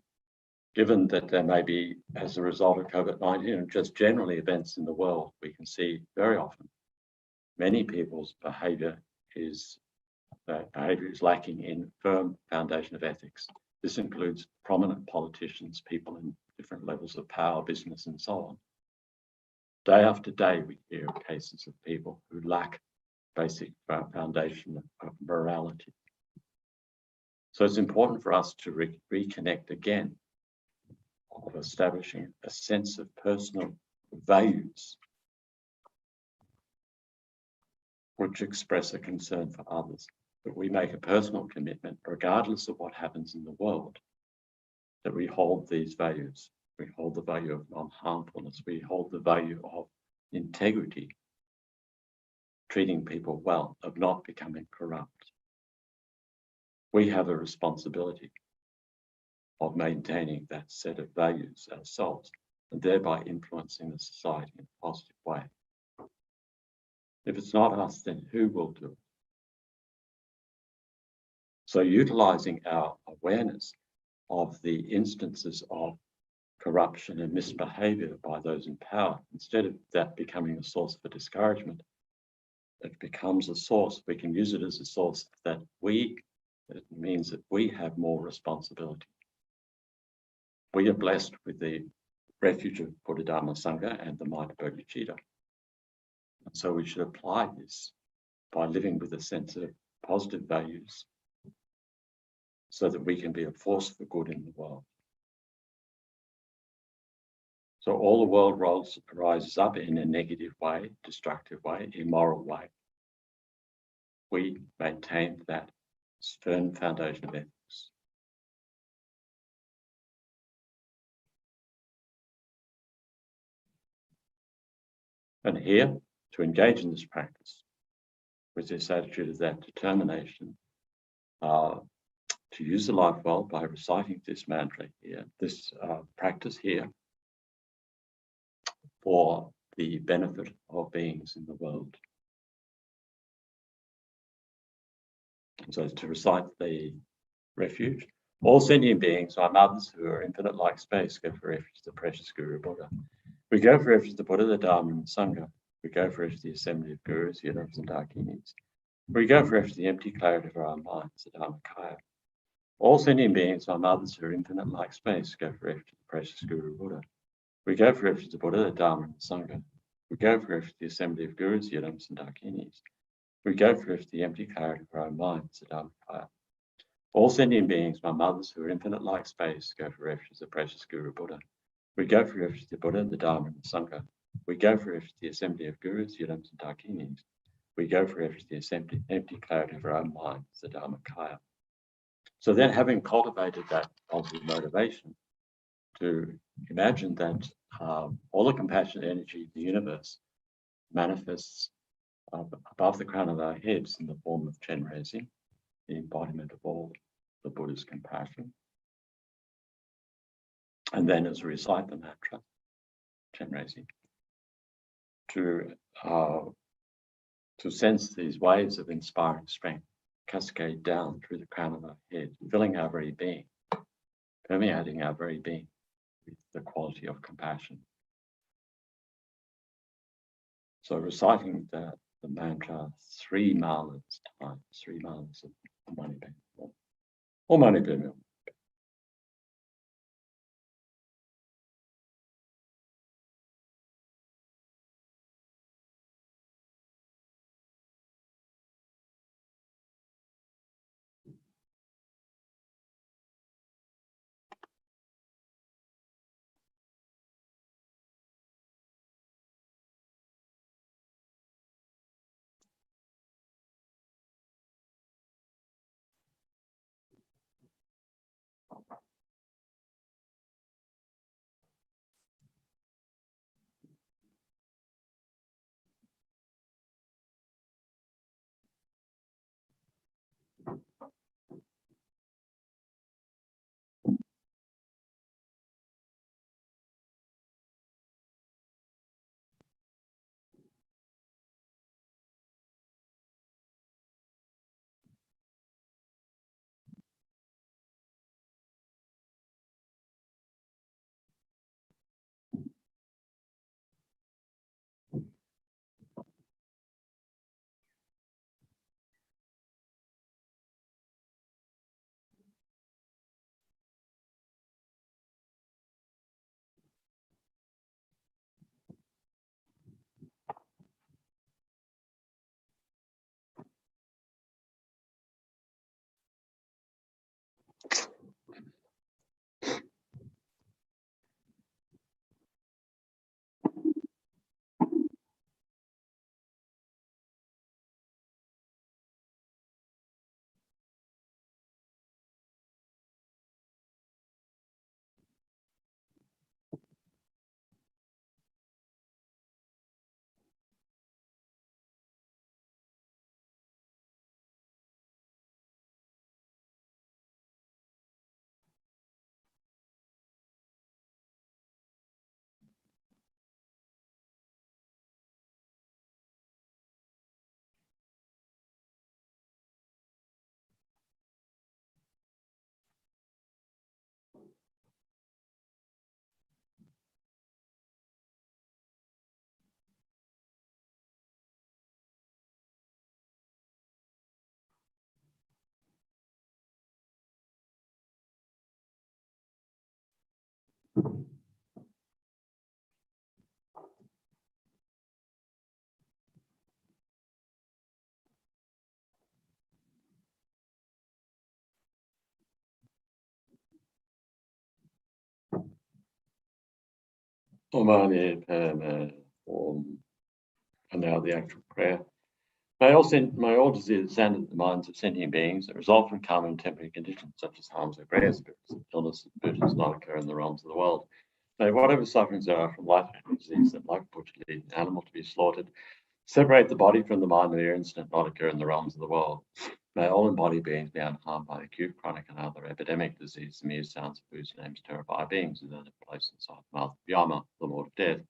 S4: given that there may be, as a result of COVID-19 and just generally events in the world, we can see very often many people's behaviour is lacking in firm foundation of ethics. This includes prominent politicians, people in different levels of power, business, and so on. Day after day, we hear of cases of people who lack basic foundation of morality. So it's important for us to reconnect again of establishing a sense of personal values which express a concern for others, that we make a personal commitment, regardless of what happens in the world, that we hold these values. We hold the value of non-harmfulness. We hold the value of integrity, treating people well, of not becoming corrupt. We have a responsibility of maintaining that set of values ourselves and thereby influencing the society in a positive way. If it's not us, then who will do it? So utilizing our awareness of the instances of corruption and misbehavior by those in power, instead of that becoming a source for discouragement, it becomes a source. We can use it as a source that it means that we have more responsibility. We are blessed with the refuge of Buddha Dharma Sangha and the mind of bodhicitta. And so we should apply this by living with a sense of positive values so that we can be a force for good in the world. So all the world rises up in a negative way, destructive way, immoral way. We maintain that firm foundation of ethics. And here, to engage in this practice, with this attitude of that determination, to use the life well by reciting this mantra here, this practice here, for the benefit of beings in the world. So to recite the refuge, all sentient beings are mothers who are infinite like space, go for refuge to the precious Guru Buddha. We go for refuge to the Buddha, the Dharma, and the Sangha. We go for refuge to the assembly of Gurus, Yidams, and Dakinis. We go for refuge to the empty clarity of our own minds, the Dharmakaya. All sentient beings are mothers who are infinite like space, go for refuge to the precious Guru Buddha. We go for refuge to the Buddha, the Dharma, and the Sangha. We go for refuge to the assembly of Gurus, Yidams, and Dakinis. We go for refuge to the empty clarity of our own minds, the Dharmakaya. All sentient beings are mothers who are infinite like space, go for refuge to the precious Guru Buddha. We go for refuge to the Buddha, the Dharma, and the Sangha. We go for refuge to the assembly of Gurus, Yidams, and Dakinis. We go for refuge to the empty clarity of our own minds, the Dharmakaya. So then, having cultivated that positive motivation to imagine that all the compassionate energy of the universe manifests above the crown of our heads in the form of Chenrezig, the embodiment of all the Buddha's compassion. And then as we recite the mantra, Chenrezig, to sense these waves of inspiring strength cascade down through the crown of our head, filling our very being, permeating our very being with the quality of compassion. So reciting the mantra 3 malas times, 3 malas of Mani Padme, or Mani Padme. And now the actual prayer. May all diseases stand in the minds of sentient beings that result from karma and temporary conditions such as harms of prayer spirits, illness, and burdens not occur in the realms of the world. May whatever sufferings there are from life-threatening disease that like butcher lead an animal to be slaughtered, separate the body from the mind of the incident not occur in the realms of the world. May all embodied beings be unharmed by acute, chronic, and other epidemic disease, the mere sounds of whose names terrify beings within a place inside the mouth of Yama, the Lord of Death.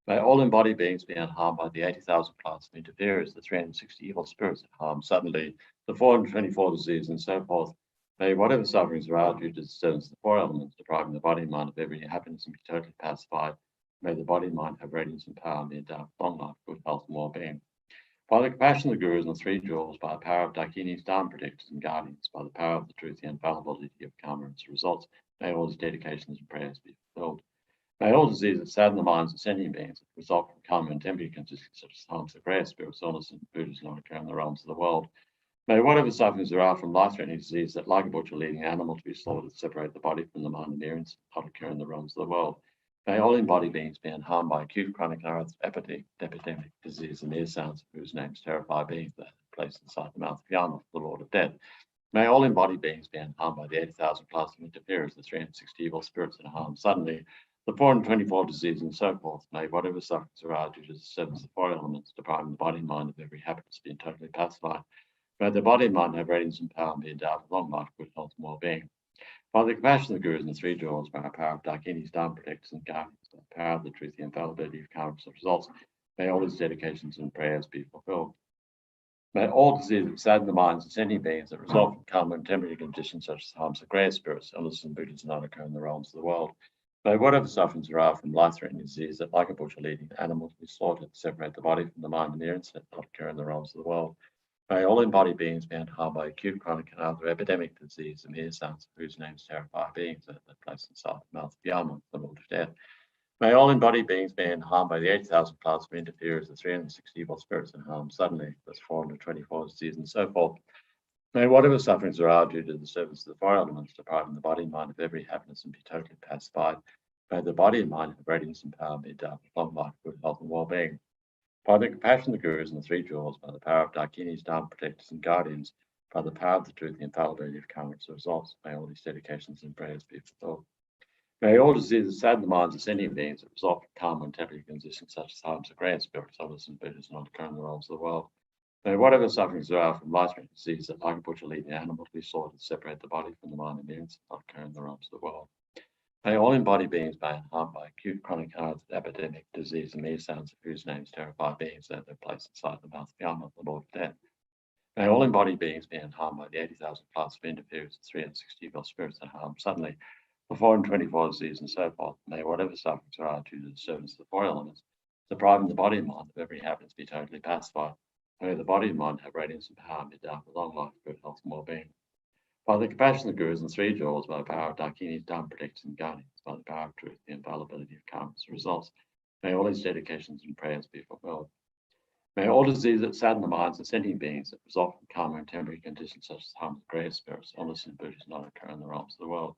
S4: May all embodied beings be unharmed by the 80,000 class of interferers, the 360 evil spirits that harm suddenly, the 424 disease, and so forth. May whatever sufferings are due to the disturbance of the four elements, depriving the body and mind of every happiness and be totally pacified. May the body and mind have radiance and power and be endowed with long life, good health, and well-being. By the compassion of the Gurus and the three jewels, by the power of Dakini's Dharma protectors and guardians, by the power of the truth, the infallibility of karma and its results, may all his dedications and prayers be fulfilled. May all diseases sadden the minds of sentient beings that result from karma and temporary conditions such as harms of prayer, spirits, illness, and Buddhas not occur in the realms of the world. May whatever sufferings there are from life-threatening disease that like a butcher leading an animal to be slaughtered separate the body from the mind and mirrors not occur in the realms of the world. May all embodied beings be unharmed by acute, chronic, and epidemic disease, the mere sounds of whose names terrify beings that are placed inside the mouth of Yama, the Lord of Death. May all embodied beings be unharmed by the 80,000 class of interferers, the 360 evil spirits that harm suddenly, the 424 disease, and so forth. May whatever sufferings are due to the disturbance of the four elements, depriving the body and mind of every happiness, be totally pacified. May the body and mind have radiance and power and be endowed with long life, good health, and well-being. By the compassion of the Gurus and the three jewels, by the power of Dakini's Dharma protectors and guardians, by the power of the truth, the infallibility of karma and results, may all his dedications and prayers be fulfilled. May all diseases sadden the minds of sentient beings that result from karma and temporary conditions such as harms of grey spirits, illness, and Buddhas not occur in the realms of the world. May whatever sufferings there are from life-threatening disease that like a butcher leading animals to be slaughtered, separate the body from the mind and mirrors that not occur in the realms of the world. May all embodied beings be unharmed by acute, chronic, and other epidemic disease, the mere sounds of whose names terrify beings that are placed inside the mouth of Yama, the Lord of Death. May all embodied beings be unharmed by the 80,000 class of interferers, the 360 evil spirits and harm suddenly, plus 424 disease, and so forth. May whatever sufferings there are due to the service of the four elements, depriving the body and mind of every happiness and be totally pacified. May the body and mind have radiance and power and be endowed with long life, good health, and well-being. By the compassion of the Gurus and the three jewels, by the power of Dakini's Dharma protectors and guardians, by the power of the truth, the infallibility of karma and its results, may all these dedications and prayers be fulfilled. May all diseases sadden the minds of sentient beings that result from karma and temporary conditions such as harms of grey spirits, illness, and Buddhas not occur in the realms of the world. May whatever sufferings there are from life-threatening disease that like a butcher leading an animal to be slaughtered, separate the body from the mind and mirrors not occur in the realms of the world. May all embodied beings be unharmed by acute, chronic, and epidemic disease, and mere sounds of whose names terrify beings that are placed inside the mouth of Yama, the Lord of Death. May all embodied beings be unharmed by the 80,000 class of interferers, 360 evil spirits that harm suddenly, the 424 disease, and so forth. May whatever sufferings are due to the disturbance of the four elements, depriving the body and mind of every happiness, be totally pacified. May the body and mind have radiance and power and be endowed with long life, good health, and well-being. By the compassion of the Gurus and three jewels, by the power of Dakini's Dharma protectors and guardians, by the power of truth, the infallibility of karma and results, may all his dedications and prayers be fulfilled. May all diseases that sadden the minds of sentient beings that result from karma and temporary conditions such as harm of grey spirits, illness, and Buddhas not occur in the realms of the world.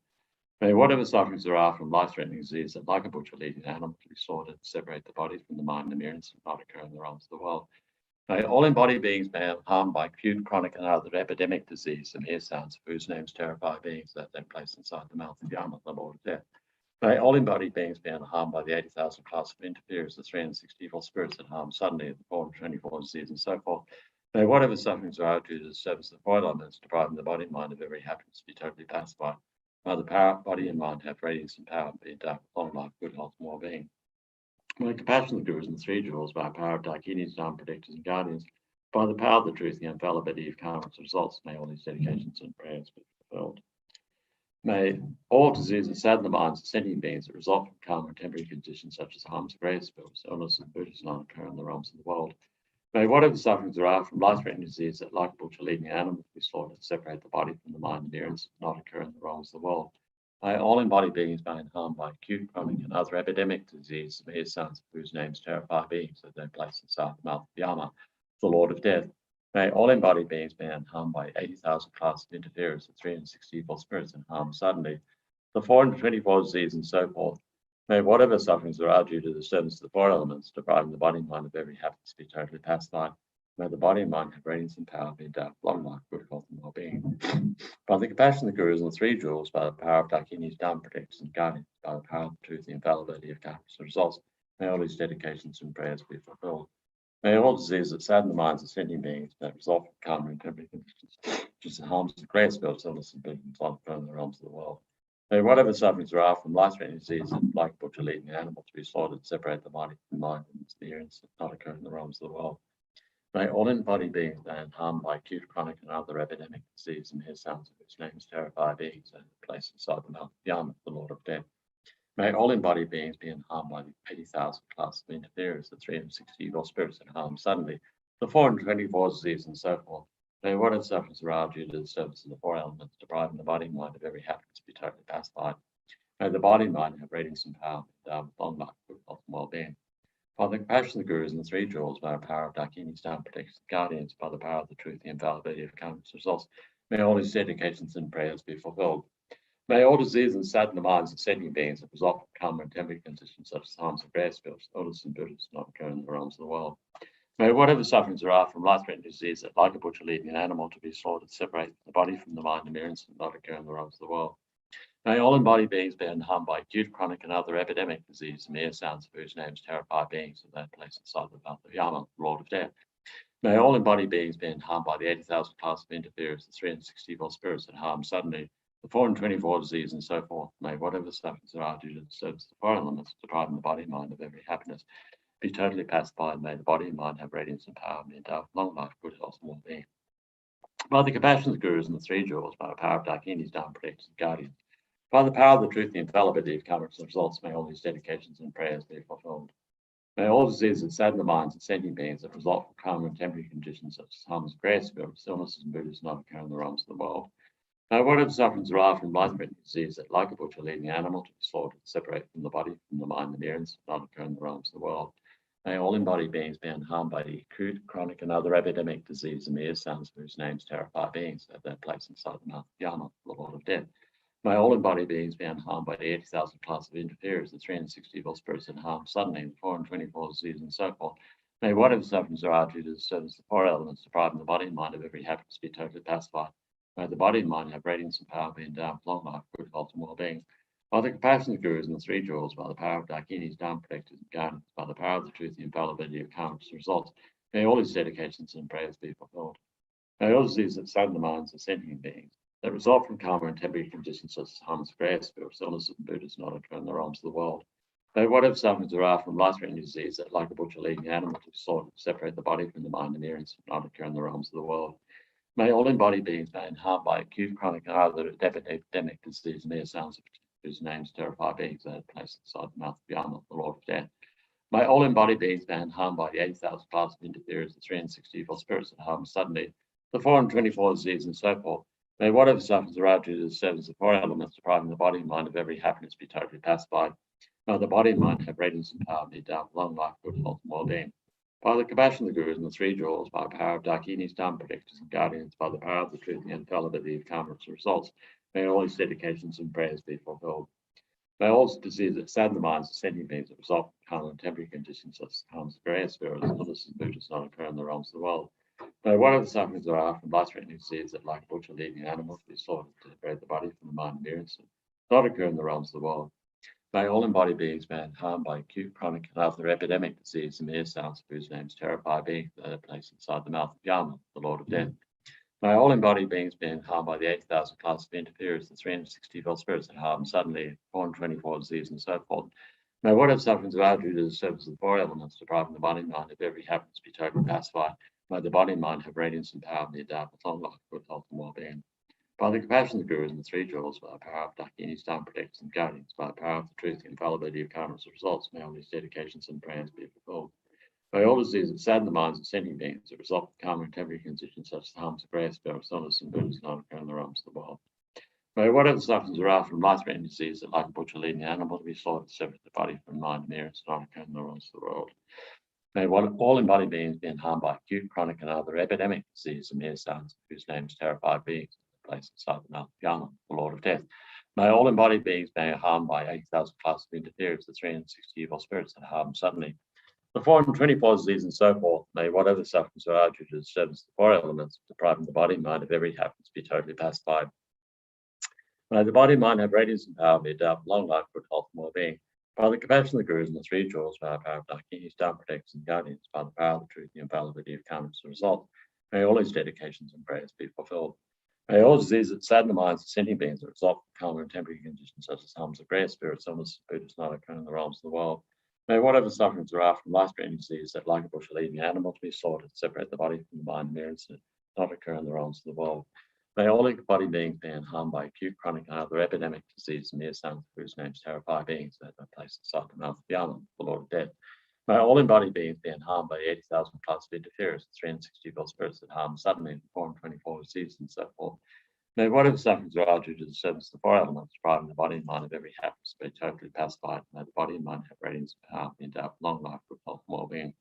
S4: May whatever sufferings there are from life-threatening disease that like a butcher leading an animal to be slaughtered, separate the body from the mind and mirrors not occur in the realms of the world. May all embodied beings be harmed by acute, chronic, and other epidemic disease, the mere sounds of whose names terrify beings that they place inside the mouth of Yama, the Lord of Death. May all embodied beings be unharmed by the 80,000 class of interferers, the 360 evil spirits that harm suddenly, the 424 disease, and so forth. May whatever sufferings are due to the service of the four elements, depriving the body and mind of every happiness, be totally pacified. May the body and mind have radiance and power and be endowed with long life, good health, and well-being. By the compassion of the Gurus and the three jewels, by the power of Dakini's Dharma protectors and guardians, by the power of the truth, the infallibility of karma and its results, may all these dedications and prayers be fulfilled. May all diseases sadden the minds of sentient beings that result from karma and temporary conditions such as harms of grey spirits, illness, and Buddhas not occur in the realms of the world. May whatever sufferings there are from life-threatening disease that like a butcher leading an animal to be slaughtered, separate the body from the mind and mirrors not occur in the realms of the world. May all embodied beings be unharmed by acute, chronic, and other epidemic disease, the mere sounds of whose names terrify beings that they place inside the mouth of Yama, the Lord of Death. May all embodied beings be unharmed by 80,000 class of interferers, the 360 evil spirits and harm suddenly, the 424 disease, and so forth. May whatever sufferings there are due to the disturbance of the four elements, depriving the body and mind of every happiness, be totally pacified. May the body and mind have radiance and power, be endowed with long life, good health, and well-being. By the compassion of the Gurus and the three jewels, by the power of Dakini's Dharma protectors and guardians, by the power of the truth, the infallibility of karmas and results, may all these dedications and prayers be fulfilled. May all diseases that sadden the minds of sentient beings that result from karma and temporary conditions, just the harms of great spirits, illness, and beings on the realms of the world. May whatever sufferings there are from life-threatening diseases, like butcher eating an animal to be slaughtered, separate the body from the mind and experience that not occur in the realms of the world. May all embodied beings that are harmed by acute, chronic, and other epidemic disease and hear sounds of whose names terrify beings and place inside the mouth of Yama, the Lord of Death. May all embodied beings be harmed by the 80,000 class of interferers, the 360 evil spirits that harm suddenly, the 424 disease, and so forth. May whatever sufferings there are due to the disturbance of the four elements, depriving the body and mind of every happiness, be totally pacified. May the body and mind have radiance and power, long life, good health, and well-being. By the compassion of the Gurus and the three jewels, by the power of Dakini's Dharma protectors and guardians, by the power of the truth, the infallibility of karmas results, may all these dedications and prayers be fulfilled. May all diseases sadden the minds of sentient beings that result from karma and temporary conditions such as harms of rare spirits, illness, and Buddhas not occur in the realms of the world. May whatever sufferings there are from life-threatening disease that, like a butcher eating an animal to be slaughtered, separate the body from the mind and mirrors and not occur in the realms of the world. May all embodied beings be harmed by acute, chronic, and other epidemic disease, and mere sounds of whose names terrify beings of that place inside the mouth of Yama, the Lord of Death. May all embodied beings be harmed by the 80,000 class of interferers, the 360 evil spirits that harm suddenly, the 424 disease, and so forth. May whatever sufferings there are due to the service of the four elements, depriving the body and mind of every happiness, be totally pacified. May the body and mind have radiance and power, and be endowed with long life, good health, and well-being. By the compassion of the Gurus and the three jewels, by the power of Dakini's Dharma protectors and guardians, by the power of the truth, the infallibility of karmas and results, may all these dedications and prayers be fulfilled. May all diseases that sadden the minds of sentient beings that result from karma and temporary conditions such as harms of great spirits, illnesses, and Buddhas not occur in the realms of the world. May whatever sufferings there are from life-threatening disease that, like a butcher leading an animal to be slaughtered, separate from the body, from the mind, and the ears, not occur in the realms of the world. May all embodied beings be harmed by the acute, chronic, and other epidemic disease, and the ear sounds of whose names terrify beings that have their place inside the mouth of Yama, the Lord of Death. May all embodied beings be harmed by the 80,000 class of interferers, the 360 evil spirits that harm suddenly, the 424 disease, and so forth. May whatever sufferings there are due to the service of the four elements, depriving the body and mind of every happiness, be totally pacified. May the body and mind have radiance and power, be endowed with long life, good health, and well-being. By the compassion of the Gurus and the three jewels, by the power of Dakini's Dharma protectors and guardians, by the power of the truth, the infallibility of karmas results, may all these dedications and prayers be fulfilled. May all diseases that sadden the minds of sentient beings that result from karma and temporary conditions such as harms of great spirits, illnesses, and Buddhas not occur in the realms of the world. May whatever sufferings there are from life-threatening disease that, like a butcher leading an animal to be slaughtered, separate the body from the mind and ears, not occur in the realms of the world. May all embodied beings be harmed by acute, chronic, and other epidemic disease, mere sounds of whose names terrify beings that have placed inside the mouth of Yama, the Lord of Death. May all embodied beings be harmed by the 80,000 class of interferers, the 360 evil spirits that harm suddenly, the 424 disease, and so forth. May whatever sufferings there are due to the service of four elements, depriving the body and mind of every happiness, be totally pacified. May the body and mind have radiance and power, be endowed with long life, good health, and well-being. By the compassion of the Gurus and the three jewels, by the power of Dakini's Dharma protectors and guardians, by the power of the truth, the infallibility of karmas and results, may all these dedications and prayers be fulfilled. May all diseases that sadden the minds of sentient beings that result from karma and temporary conditions such as harms of great spirits, illnesses, and Buddhas not occur in the realms of the world. May whatever sufferings there are from life-threatening disease that, like a butcher leading an animal to be slaughtered to separate the body from the mind and mirrors, not occur in the realms of the world. May all embodied beings be harmed by acute, chronic, and other epidemic disease, and mere sounds of whose names terrify beings that are placed inside the mouth of Yama, the Lord of Death. May all embodied beings be harmed by the 80,000 class of interferers, the 360 evil spirits that harm suddenly, 424 disease, and so forth. May whatever sufferings are due to the service of the four elements, depriving the body and mind of every happiness, be totally pacified. May the body and mind have radiance and power, and be endowed with long life, good health, and well-being. By the compassion of the Gurus and the three jewels, by the power of Dakini's Dharma protectors and guardians, by the power of the truth, the infallibility of karmas and results, may all these dedications and prayers be fulfilled. May all diseases that sadden the minds of sentient beings that result from karma and temporary conditions such as harms of great spirits, illness, and Buddhas not occur in the realms of the world. May whatever sufferings there are from life-threatening disease that, like a butcher leading an animal to be slaughtered, separate the body from mind and mirrors, not occur in the realms of the world. May all embodied beings be harmed by acute, chronic, and other epidemic disease, and mere sounds whose names terrify beings that place inside the mouth of Yama, the Lord of Death. May all embodied beings being harmed by 80,000 classes of interference, the 360 evil spirits that harm suddenly, the 424 disease and so forth, may whatever sufferings are due to the disturbance of the four elements, depriving the body and mind of every happiness, be totally pacified. May the body and mind have radiance and power, be endowed with long life, good health, and well-being. By the compassion of the Gurus and the three jewels, by the power of Dakinis, down protectors and guardians, by the power of the truth, the infallibility of karma as a result, may all his dedications and prayers be fulfilled. May all diseases that sadden the minds of sentient beings that result from karma and temporary conditions such as harms of rare spirits, illness, Buddhas not occur in the realms of the world. May whatever sufferings are after from life-threatening disease that like a bush leaving animal to be slaughtered, separate the body from the mind and mirrors that not occur in the realms of the world. May all embodied beings be harmed by acute, chronic, and other epidemic disease, mere sounds whose names terrify beings that are placed inside the mouth of Yama, the Lord of Death. May all embodied beings be harmed by 80,000 classes of interference, 360 evil spirits that harm suddenly, the 424 diseases and so forth. May whatever sufferings are due to the disturbance of the four elements, depriving the body and mind of every happiness, be totally pacified. May the body and mind have radiance and power, be endowed with long life, good health, and well-being.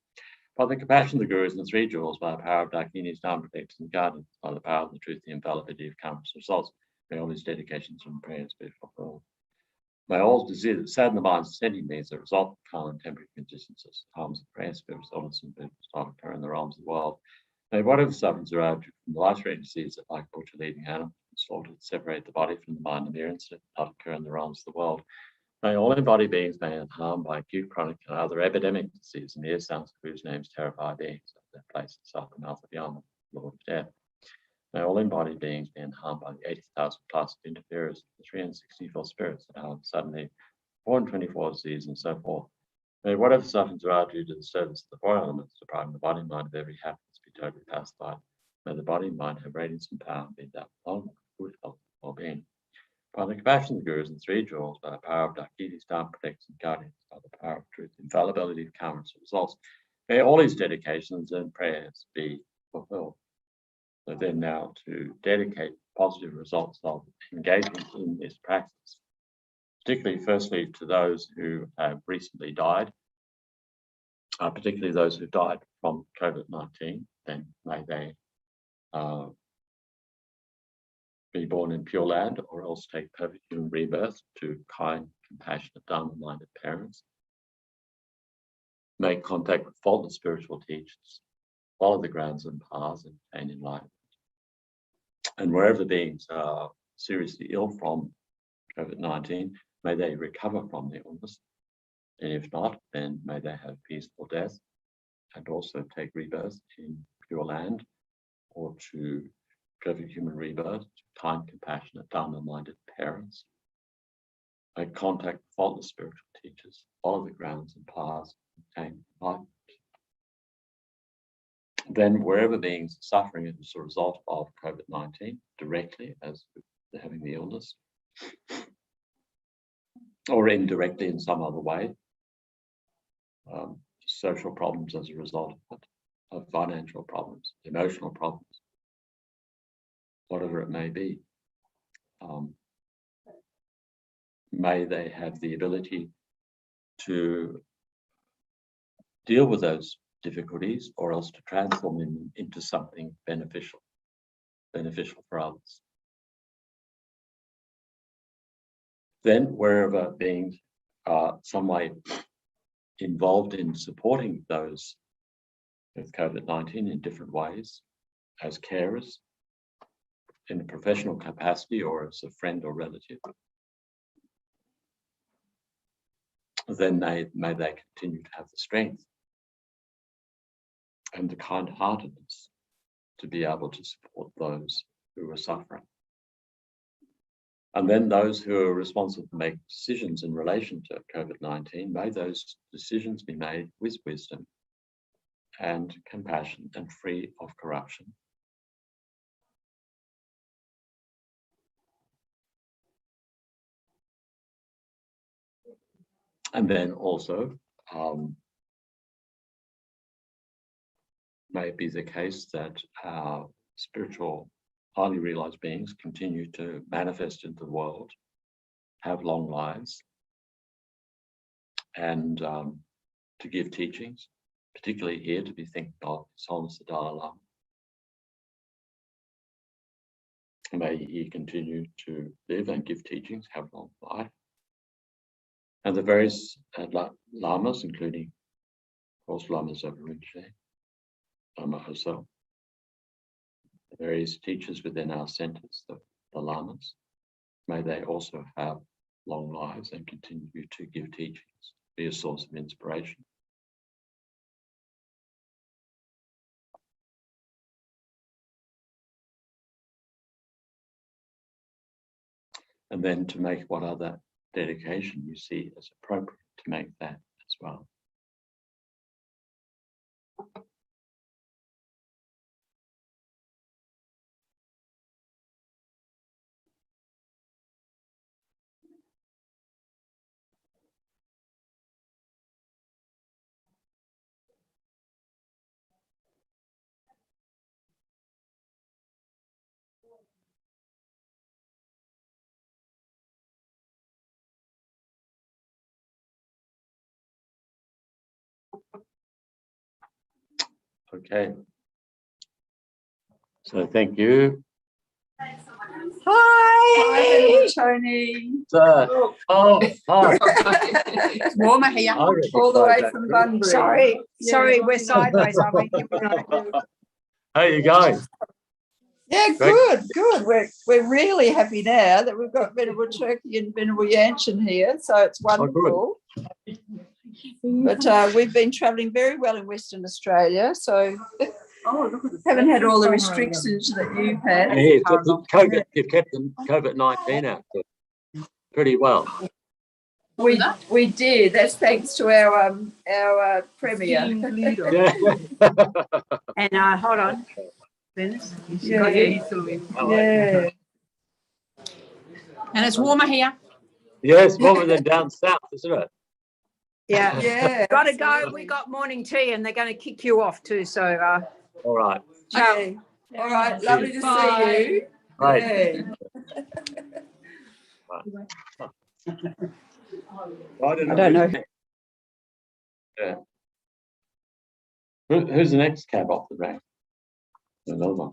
S4: By the compassion of the Gurus and the three jewels, by the power of Dakinis, down protectors and guardians, by the power of the truth, the infallibility of karma's results, may all his dedications and prayers be fulfilled. May all diseases that sadden the minds of sentient beings that result from karma and temporary conditions, such as harms of rare spirits, illness, and Buddhas not occur in the realms of the world. May whatever sufferings arise from the life-threatening disease that like a butcher leading animal slaughtered, separate the body from the mind and mirror, that not occur in the realms of the world. May all embodied beings be harmed by acute, chronic, and other epidemic disease, and mere sounds whose names terrify beings at their place inside the mouth of Yama, Lord of Death. May all embodied beings be harmed by the 80,000 classes of interferers, the 364 spirits that harm suddenly, 424 disease, and so forth. May whatever sufferings are due to the service of the four elements, depriving the body and mind of every happiness, be totally pacified. May the body and mind have radiance and power, be endowed with long, good health, and well-being. By the compassion of the Gurus and three jewels, by the power of Dakinis, down protectors and guardians, by the power of truth, infallibility of karma as results, may all his dedications and prayers be fulfilled. So then now to dedicate positive results of engaging in this practice, particularly firstly to those who have recently died, particularly those who died from COVID-19, then may they be born in Pure Land or else take perfect human rebirth to kind, compassionate, Dharma-minded parents. Make contact with faultless spiritual teachers, follow the grounds and paths and attain enlightenment. And wherever the beings are seriously ill from COVID-19, may they recover from the illness. And if not, then may they have peaceful death and also take rebirth in Pure Land or to perfect human rebirth, to kind, compassionate, Dharma-minded parents. Make contact with faultless spiritual teachers, follow the grounds and paths, attain enlightenment. Then wherever beings are suffering as a result of COVID-19, directly as they're having the illness, or indirectly in some other way, social problems as a result of financial problems, emotional problems, whatever it may be, may they have the ability to deal with those difficulties or else to transform them into something beneficial for others. Then wherever beings are some way involved in supporting those with COVID-19 in different ways, as carers, in a professional capacity or as a friend or relative, then may they continue to have the strength and the kind-heartedness to be able to support those who are suffering. And then those who are responsible for making decisions in relation to COVID-19, may those decisions be made with wisdom and compassion and free of corruption. And then also, may it be the case that our spiritual, highly realized beings continue to manifest into the world, have long lives, and to give teachings, particularly here to be thinking of His Holiness the Dalai Lama. May he continue to live and give teachings, have long life. And the various lamas, including, of course, Lama Zopa Rinpoche, Lama herself, the various teachers within our centers, the lamas, may they also have long lives and continue to give teachings, be a source of inspiration. And then to make what other dedication you see as appropriate to make that as well. Okay. So thank you.
S3: Hi, Tony.
S4: So, hi.
S3: It's warmer here,
S4: I recognise
S3: all the way
S4: that
S3: from
S4: group.
S3: Bunbury. Sorry, we're sideways, are we?
S4: How you going?
S3: Yeah,
S4: Great.
S3: good. We're really happy now that we've got Venerable Turkey and Venerable Yanshin here, so it's wonderful. But we've been travelling very well in Western Australia, so haven't had all the restrictions that you've had.
S4: Yeah, you've kept the COVID-19 out pretty well.
S3: We did. That's thanks to our premier.
S4: Yeah.
S5: And hold on. Dennis,
S3: Yeah.
S5: yeah. And it's warmer here.
S4: Yes, warmer than down south, isn't it?
S5: Yeah.
S3: Yeah.
S5: Got to go. We got morning tea and they're going to kick you off too. So,
S4: All right.
S5: ciao.
S3: Okay. All right. Lovely to see you.
S4: Right. I don't know. Yeah. Who's the next cab off the rank? Another one.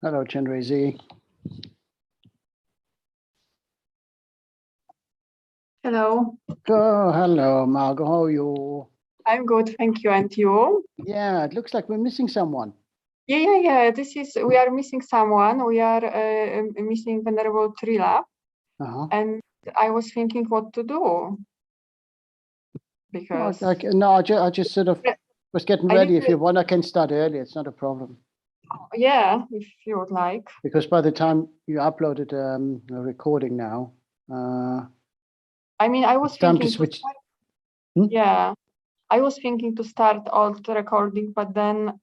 S6: Hello, Chenrezig.
S7: Hello,
S6: Oh, hello, Margot. How are you?
S7: I'm good, thank you. And you?
S6: Yeah, it looks like we're missing someone.
S7: Yeah. We are missing someone. We are missing Venerable Trila,
S6: Uh-huh.
S7: and I was thinking what to do
S6: No,
S7: because
S6: I just sort of was getting
S7: I
S6: ready.
S7: need
S6: If you want, I can start early. It's not a problem.
S7: yeah, if you would like.
S6: Because by the time you uploaded a recording now,
S7: I mean, I was
S6: it's time to
S7: thinking
S6: switch.
S7: start,
S6: Hmm?
S7: yeah, I was thinking to start all the recording, but then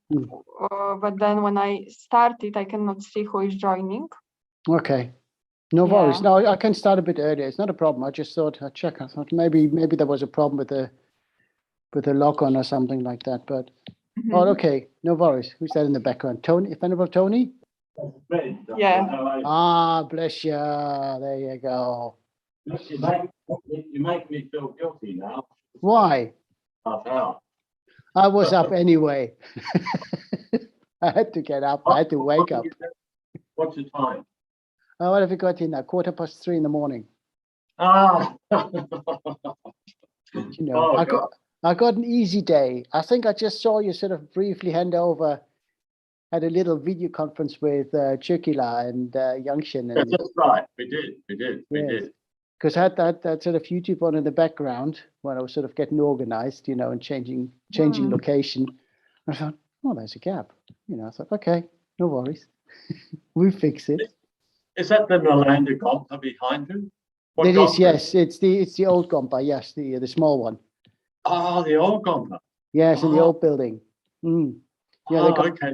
S7: when I started, I cannot see who is joining.
S6: Okay. No
S7: Yeah.
S6: worries. No, I can start a bit earlier. It's not a problem. I just thought I'd check. I thought maybe there was a problem with the lock on or something like that. But oh, okay. No worries. Who's that in the background? Tony, Venerable Tony?
S7: Yeah.
S6: Ah, bless you. There you go.
S4: You make me feel guilty now.
S6: Why?
S4: Half hour.
S6: I was up anyway. I had to get up. I had to wake up.
S4: What's the time?
S6: Oh, what have you got in now? 3:15 in the morning.
S4: Ah.
S6: You know,
S4: Oh,
S6: I got an easy day. I think I just saw you sort of briefly hand over, had a little video conference with Chukila and Yangshin. And
S4: That's right. We did.
S6: because I had that sort of YouTube on in the background when I was sort of getting organized, you know, and changing location. I thought, oh, there's a gap. You know, I thought, okay, no worries. We fix it.
S4: Is that the Nalanda Gompa behind you? What
S6: It is,
S4: Gompa?
S6: yes. It's the old Gompa, yes, the small one.
S4: Oh, the old Gompa.
S6: Yes, in the old building. Mm. Yeah, they got,
S4: okay.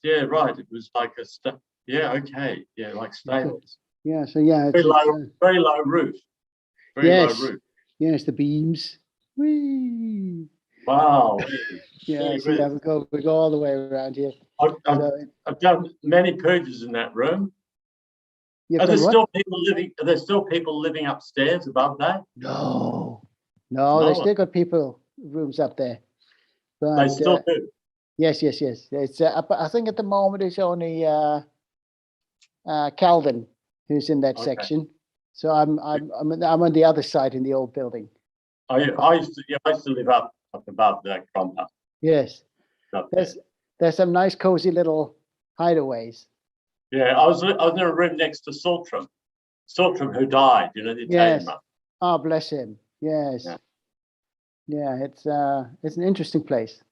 S4: Yeah, right. It was like okay. Yeah, like stables.
S6: yeah, so yeah,
S4: Very low roof. Very low
S6: yes,
S4: roof.
S6: yes, the beams. Whee.
S4: Wow.
S6: Yeah, so yeah, we go all the way around here.
S4: I've done many purges in that room.
S6: You've
S4: Are there
S6: done what?
S4: still people living? Are there still people living upstairs above that?
S6: No,
S4: No.
S6: they still got people rooms up there. But
S4: They still do.
S6: yes. It's I think at the moment it's only Calvin who's in that section. So I'm on the other side in the old building.
S4: I used to live up above that compound.
S6: Yes,
S4: Up there.
S6: there's some nice cozy little hideaways.
S4: Yeah, I was in a room next to Sultram, who died. You know, the Italian man.
S6: Oh, bless him. Yes. Yeah, it's an interesting place.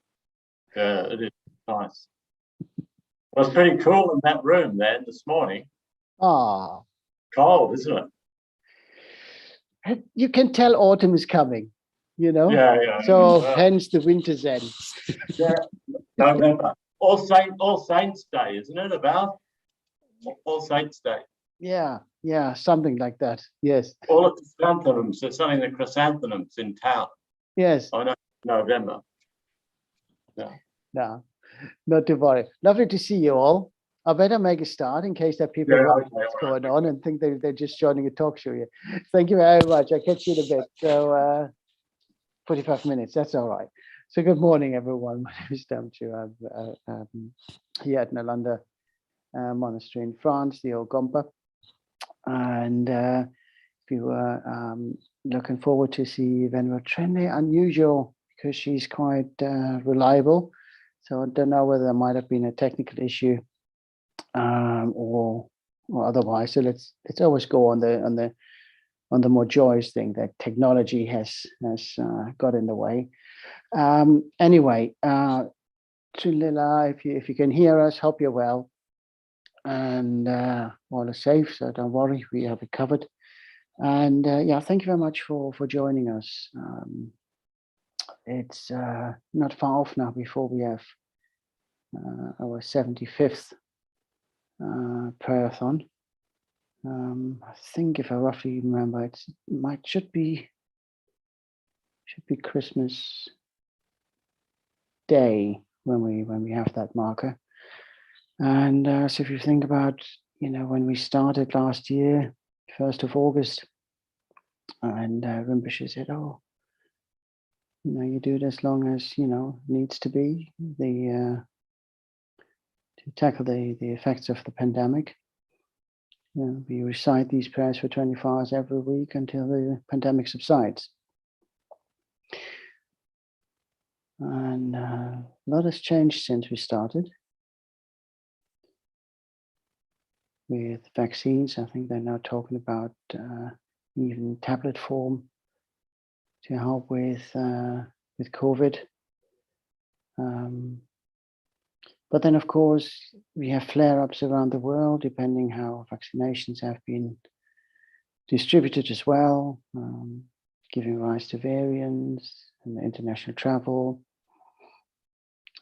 S4: Yeah, it is nice. It was pretty cool in that room there this morning.
S6: Ah,
S4: Cold, isn't it?
S6: you can tell autumn is coming, you know?
S4: Yeah.
S6: So hence the winter's end.
S4: Yeah, November. All Saints Day, isn't it? About All Saints Day.
S6: Yeah, something like that. Yes.
S4: All of the chrysanthemums. They're selling the chrysanthemums in town.
S6: Yes.
S4: Oh no, November. Yeah.
S6: No, not to worry. Lovely to see you all. I better make a start in case there are people what's going on and think they're just joining a talk show here. Thank you very much. I'll catch you in a bit. So 45 minutes, that's all right. So good morning, everyone. My name is Damchu. I'm here at Nalanda Monastery in France, the old Gompa. And if you were looking forward to see Venerable Trenley, unusual because she's quite reliable. So I don't know whether there might have been a technical issue or otherwise. So let's always go on the more joyous thing that technology has got in the way. Anyway, Trilila, if you can hear us, hope you're well and all is safe. So don't worry, we have it covered. And thank you very much for joining us. It's not far off now before we have our 75th prayerathon. I think if I roughly remember, should be Christmas Day when we have that marker. And so if you think about, when we started last year, 1st of August, and Rinpoche said, oh, you do it as long as, needs to be. The tackle the effects of the pandemic. We recite these prayers for 24 hours every week until the pandemic subsides. And a lot has changed since we started. With vaccines, I think they're now talking about even tablet form to help with COVID. But then, of course, we have flare-ups around the world, depending how vaccinations have been distributed as well, giving rise to variants and international travel.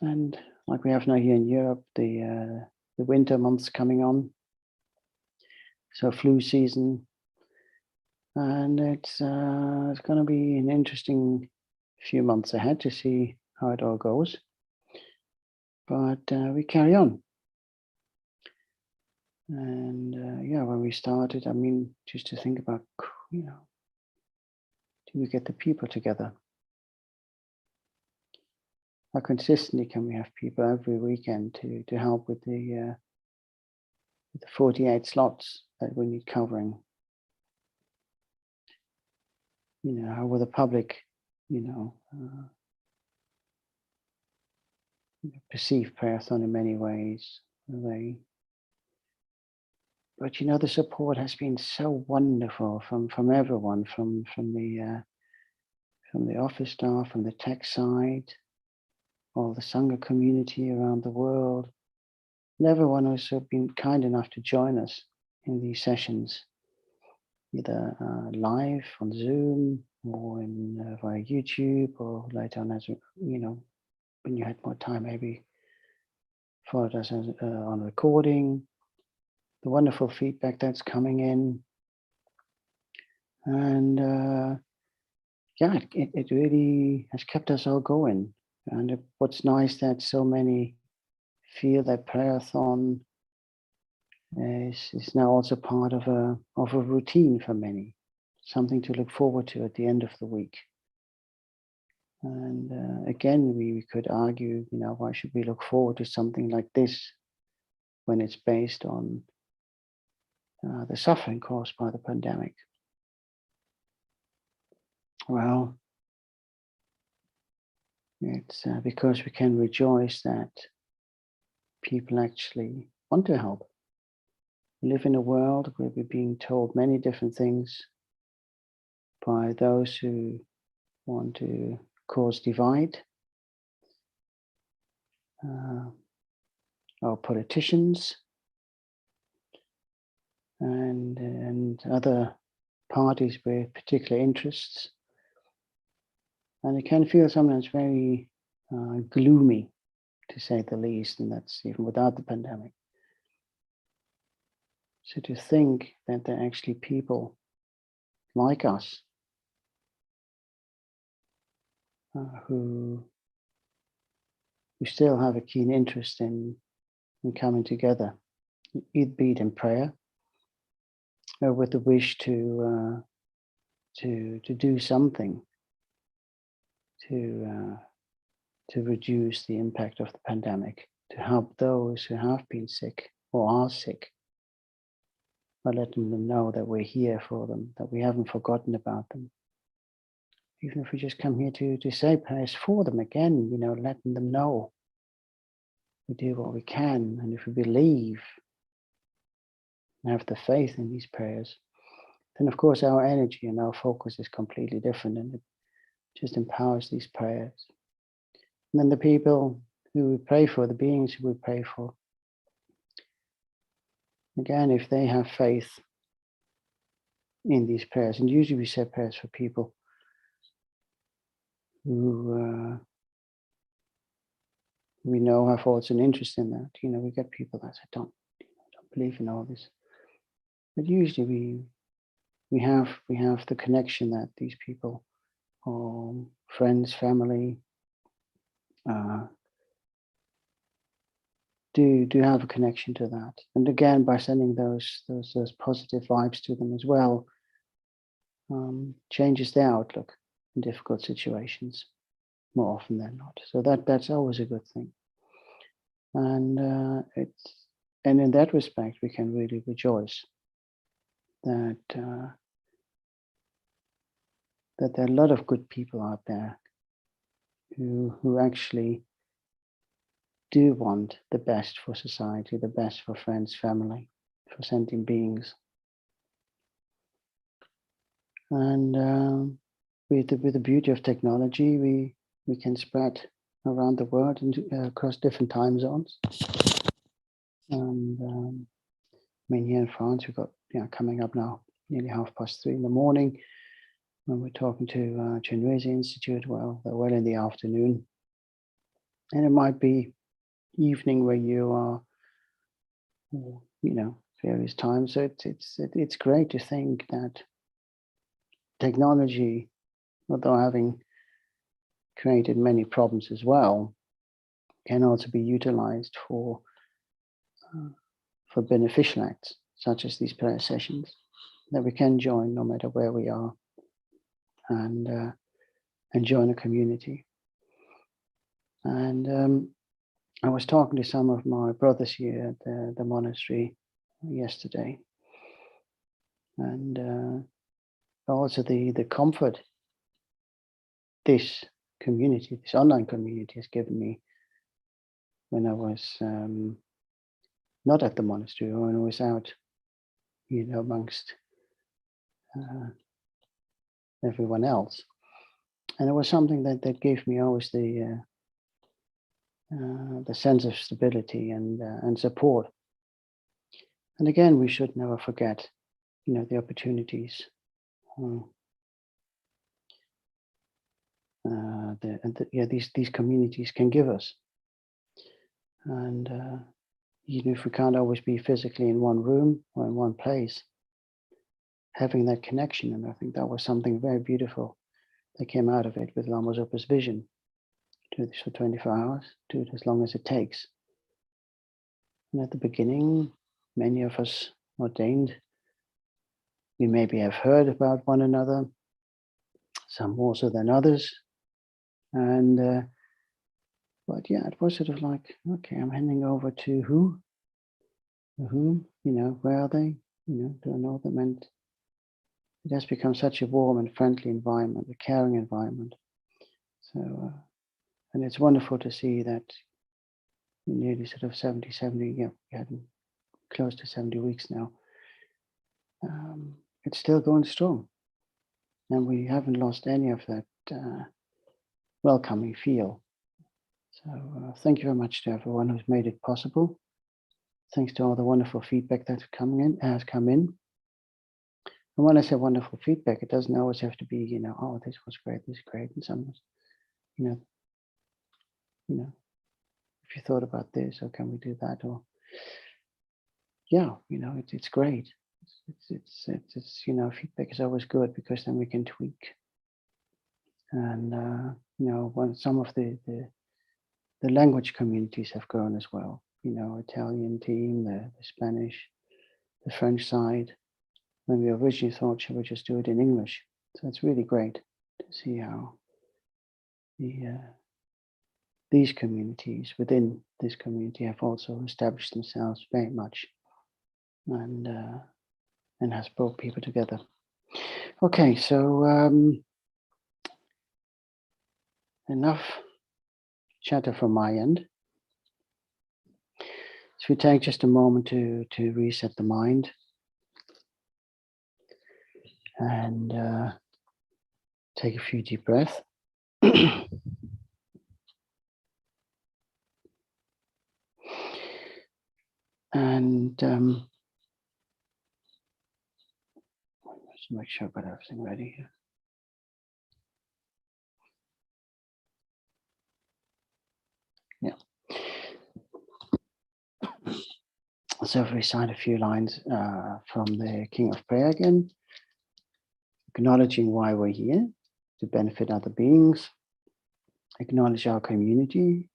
S6: And like we have now here in Europe, the winter months coming on, so flu season, and it's going to be an interesting few months ahead to see how it all goes. But we carry on. And yeah, when we started, I mean, just to think about, do we get the people together? How consistently can we have people every weekend to help with the 48 slots that we need covering? How will the public, perceive prayerathon in many ways? But the support has been so wonderful from everyone, from the office staff, from the tech side, all the Sangha community around the world, and everyone who's been kind enough to join us in these sessions, either live on Zoom or via YouTube, or later on, as when you had more time, maybe followed us on recording. The wonderful feedback that's coming in, and yeah, it really has kept us all going. And what's nice that so many feel that prayerathon is now also part of a routine for many, something to look forward to at the end of the week. And again, we could argue, why should we look forward to something like this when it's based on the suffering caused by the pandemic? Well, it's because we can rejoice that people actually want to help. We live in a world where we're being told many different things by those who want to cause divide, our politicians, and other parties with particular interests. And it can feel sometimes very gloomy, to say the least, and that's even without the pandemic. So to think that there are actually people like us who still have a keen interest in coming together, be it in prayer, or with the wish to do something to reduce the impact of the pandemic, to help those who have been sick or are sick, by letting them know that we're here for them, that we haven't forgotten about them. Even if we just come here to say prayers for them again, letting them know we do what we can, and if we believe and have the faith in these prayers, then of course our energy and our focus is completely different, and it just empowers these prayers. And then the people who we pray for, the beings who we pray for, again, if they have faith in these prayers, and usually we say prayers for people who we know have also an interest in that. We get people that say, don't believe in all this. But usually we have the connection that these people, friends, family, do have a connection to that. And again, by sending those positive vibes to them as well, changes their outlook in difficult situations more often than not. So that's always a good thing. And and in that respect, we can really rejoice that that there are a lot of good people out there who actually do want the best for society, the best for friends, family, for sentient beings. And with the beauty of technology, we can spread around the world and across different time zones. And I mean, here in France, we've got coming up now nearly 3:30 in the morning. When we're talking to Chenrezig Institute, well, they're well in the afternoon, and it might be evening where you are, various times. So it's great to think that technology, although having created many problems as well, can also be utilized for beneficial acts, such as these prayer sessions, that we can join no matter where we are, and join a community. And I was talking to some of my brothers here at the monastery yesterday, and also the comfort this community, this online community, has given me when I was not at the monastery, or when I was out, amongst everyone else. And it was something that gave me always the sense of stability and support. And again, we should never forget, the opportunities these communities can give us. And even if we can't always be physically in one room or in one place, having that connection, and I think that was something very beautiful that came out of it with Lama Zopa's vision. Do this for 24 hours, do it as long as it takes. And at the beginning, many of us ordained, we maybe have heard about one another, some more so than others. And but yeah, it was sort of like, okay, I'm handing over to who? Whom? Where are they? Do I know them? And it has become such a warm and friendly environment, a caring environment. So, and it's wonderful to see that in nearly sort of 70, we had close to 70 weeks now. It's still going strong. And we haven't lost any of that welcoming feel. So thank you very much to everyone who's made it possible. Thanks to all the wonderful feedback that's has come in. And when I say wonderful feedback, it doesn't always have to be, oh, this was great, this is great. And some, if you thought about this, or can we do that? Or, yeah, it's great. It's feedback is always good, because then we can tweak. And, when some of the language communities have grown as well, Italian team, the Spanish, the French side. When we originally thought, should we just do it in English? So it's really great to see how these communities within this community have also established themselves very much, and has brought people together. Okay, so enough chatter from my end. So we take just a moment to reset the mind. And take a few deep breaths. And let's make sure I've got everything ready here. Yeah. So if we recite a few lines from the King of Prayer again, acknowledging why we're here, to benefit other beings, acknowledge our community,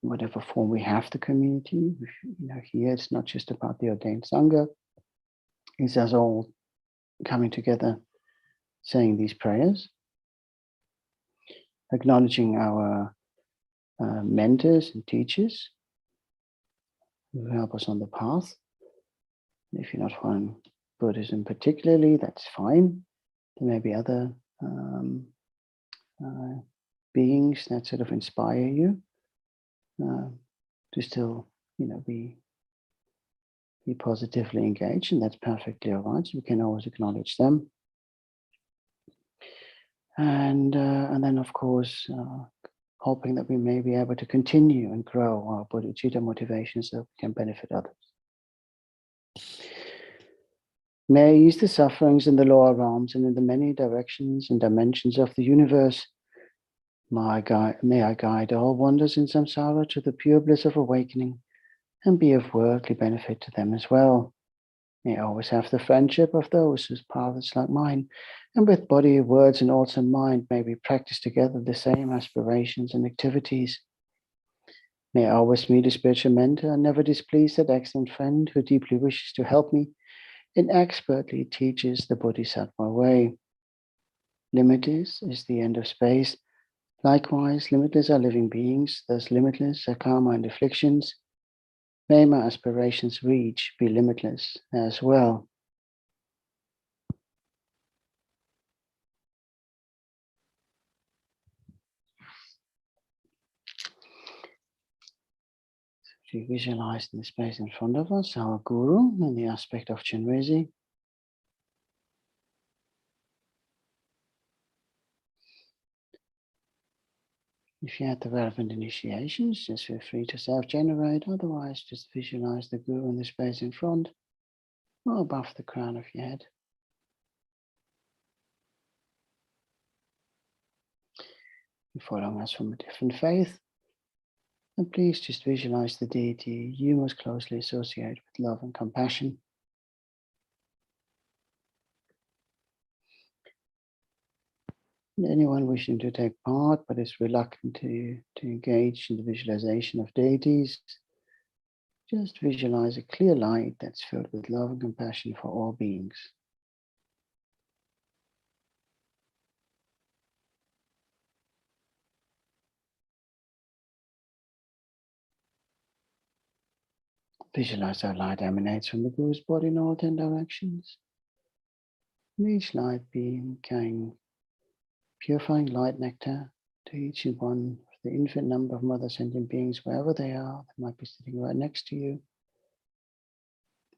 S6: whatever form we have the community. Here it's not just about the ordained Sangha, it's us all coming together saying these prayers, acknowledging our mentors and teachers who help us on the path. If you're not following Buddhism particularly, that's fine. There may be other beings that sort of inspire you to still, be positively engaged, and that's perfectly all right. So we can always acknowledge them. And then, of course, hoping that we may be able to continue and grow our bodhicitta motivation so we can benefit others. May I ease the sufferings in the lower realms and in the many directions and dimensions of the universe. May I guide all wanders in samsara to the pure bliss of awakening and be of worldly benefit to them as well. May I always have the friendship of those whose path is like mine, and with body, words, and also mind may we practice together the same aspirations and activities. May I always meet a spiritual mentor and never displease that excellent friend who deeply wishes to help me and expertly teaches the Bodhisattva way. Limitless is the end of space. Likewise, limitless are living beings, thus limitless are karma and afflictions. May my aspirations reach be limitless as well. If you visualize in the space in front of us our Guru in the aspect of Chenrezig, if you had the relevant initiations, just feel free to self-generate. Otherwise, just visualize the Guru in the space in front or above the crown of your head. If you're following us from a different faith, then please just visualize the deity you most closely associate with love and compassion. And anyone wishing to take part but is reluctant to engage in the visualization of deities, just visualize a clear light that's filled with love and compassion for all beings. Visualize how light emanates from the Guru's body in all 10 directions. And each light beam carrying purifying light nectar to each and one of the infinite number of mother sentient beings wherever they are. They might be sitting right next to you.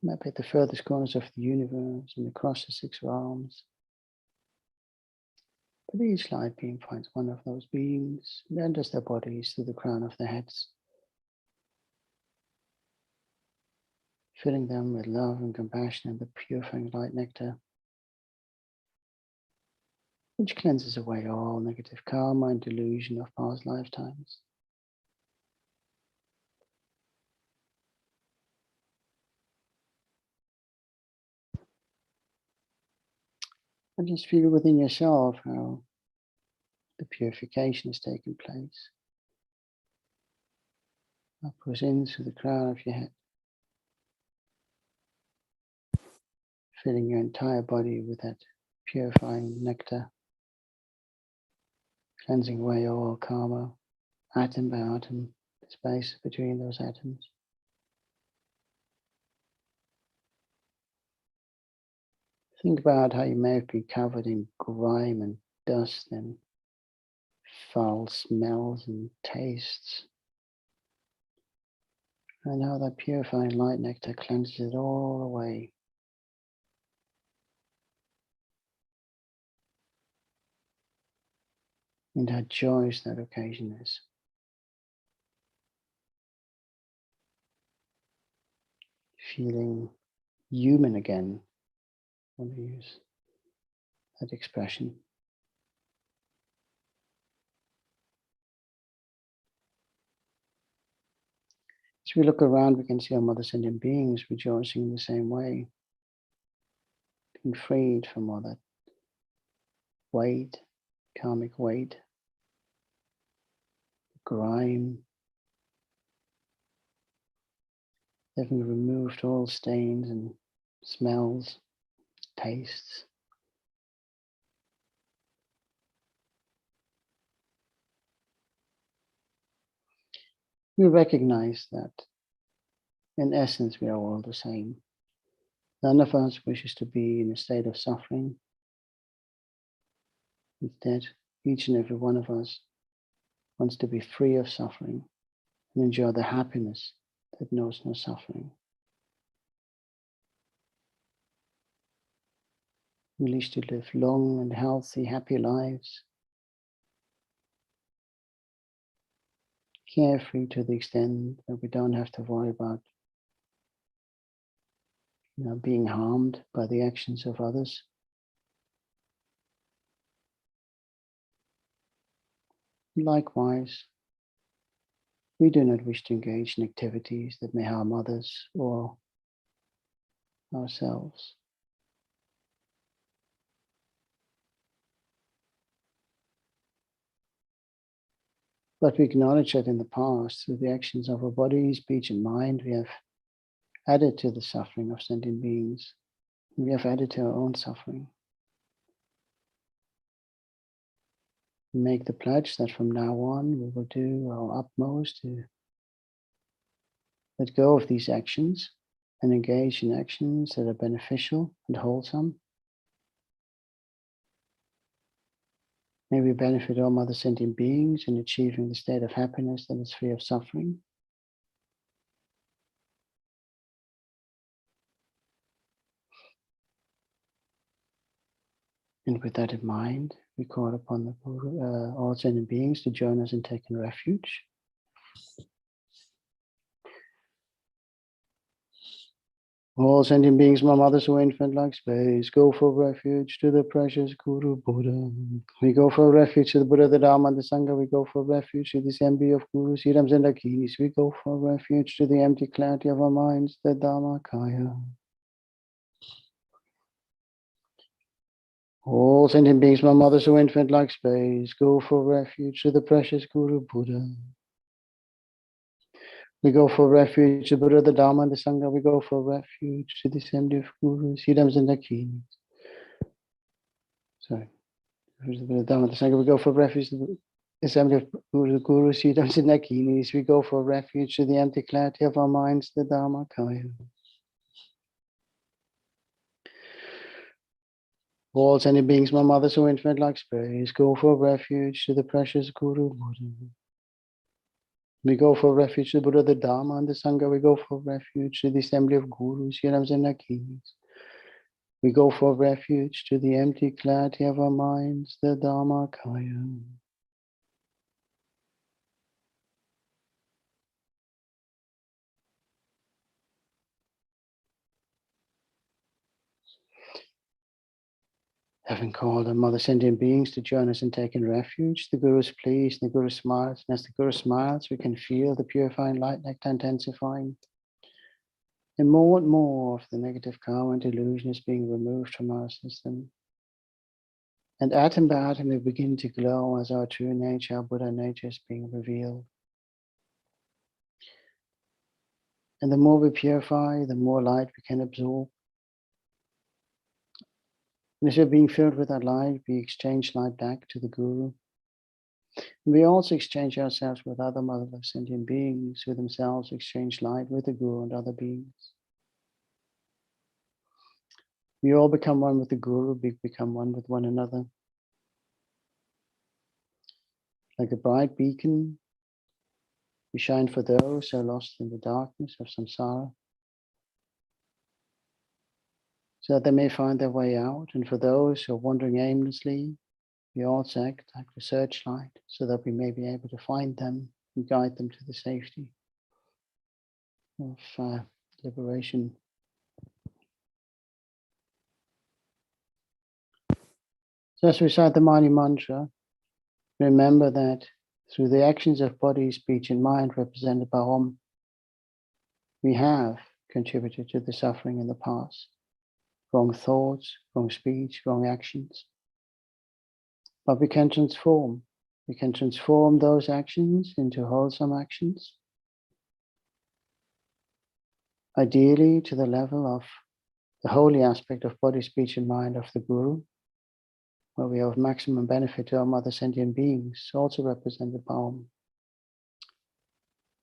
S6: They might be at the furthest corners of the universe and across the 6 realms. But each light beam finds one of those beings and enters their bodies through the crown of their heads, filling them with love and compassion and the purifying light nectar, which cleanses away all negative karma and delusion of past lifetimes. And just feel within yourself how the purification has taken place. Upwards in through the crown of your head, filling your entire body with that purifying nectar, cleansing away all karma, atom by atom, the space between those atoms. Think about how you may have been covered in grime and dust and foul smells and tastes, and how that purifying light nectar cleanses it all away. And how joyous that occasion is. Feeling human again, I want to use that expression. As we look around, we can see our mother sentient beings rejoicing in the same way, being freed from all that weight, karmic weight, grime, having removed all stains and smells, tastes. we recognize that in essence we are all the same. None of us wishes to be in a state of suffering. Instead, each and every one of us wants to be free of suffering and enjoy the happiness that knows no suffering. We wish to live long and healthy, happy lives, carefree to the extent that we don't have to worry about being harmed by the actions of others. Likewise, we do not wish to engage in activities that may harm others or ourselves. But we acknowledge that in the past, through the actions of our body, speech, and mind, we have added to the suffering of sentient beings. We have added to our own suffering. We make the pledge that from now on we will do our utmost to let go of these actions and engage in actions that are beneficial and wholesome. May we benefit all other sentient beings in achieving the state of happiness that is free of suffering. And with that in mind, we call upon the all sentient beings to join us in taking refuge. All sentient beings, my mothers who infant like space, go for refuge to the precious Guru Buddha. We go for refuge to the Buddha, the Dharma, and the Sangha. We go for refuge to the assembly of Gurus, Hirams, and Dakinis. We go for refuge to the empty clarity of our minds, the Dharmakaya. All sentient beings, my mothers who infant like space, go for refuge to the precious Guru Buddha. We go for refuge to Buddha, the Dharma, and the Sangha. We go for refuge to the assembly of Gurus, Hirams, and Dakinis. The Dharma, and the Sangha. We go for refuge to the assembly of Gurus, Hirams, and Dakinis. We go for refuge to the empty clarity of our minds, the Dharmakaya. All sentient beings, my mothers who infant like space, go for refuge to the precious Guru Buddha. We go for refuge to the Buddha, the Dharma, and the Sangha. We go for refuge to the assembly of Gurus, Hirams, and Dakinis. We go for refuge to the empty clarity of our minds, the Dharmakaya. Having called on Mother Sentient beings to join us in taking refuge, the Guru is pleased and the Guru smiles. And as the Guru smiles, we can feel the purifying light intensifying. And more of the negative karma and delusion is being removed from our system. And atom by atom, we begin to glow as our true nature, our Buddha nature, is being revealed. And the more we purify, the more light we can absorb. And as we're being filled with that light, we exchange light back to the Guru. And we also exchange ourselves with other motherless sentient beings who themselves exchange light with the Guru and other beings. We all become one with the Guru, we become one with one another. Like a bright beacon, we shine for those who are lost in the darkness of samsara, so that they may find their way out. And for those who are wandering aimlessly, we also act like a searchlight, so that we may be able to find them and guide them to the safety of liberation. So as we recite the Mani Mantra, remember that through the actions of body, speech, and mind represented by Om, we have contributed to the suffering in the past. Wrong thoughts, wrong speech, wrong actions. But we can transform. We can transform those actions into wholesome actions. Ideally to the level of the holy aspect of body, speech, and mind of the Guru, where we have maximum benefit to our mother sentient beings, also represented by Om.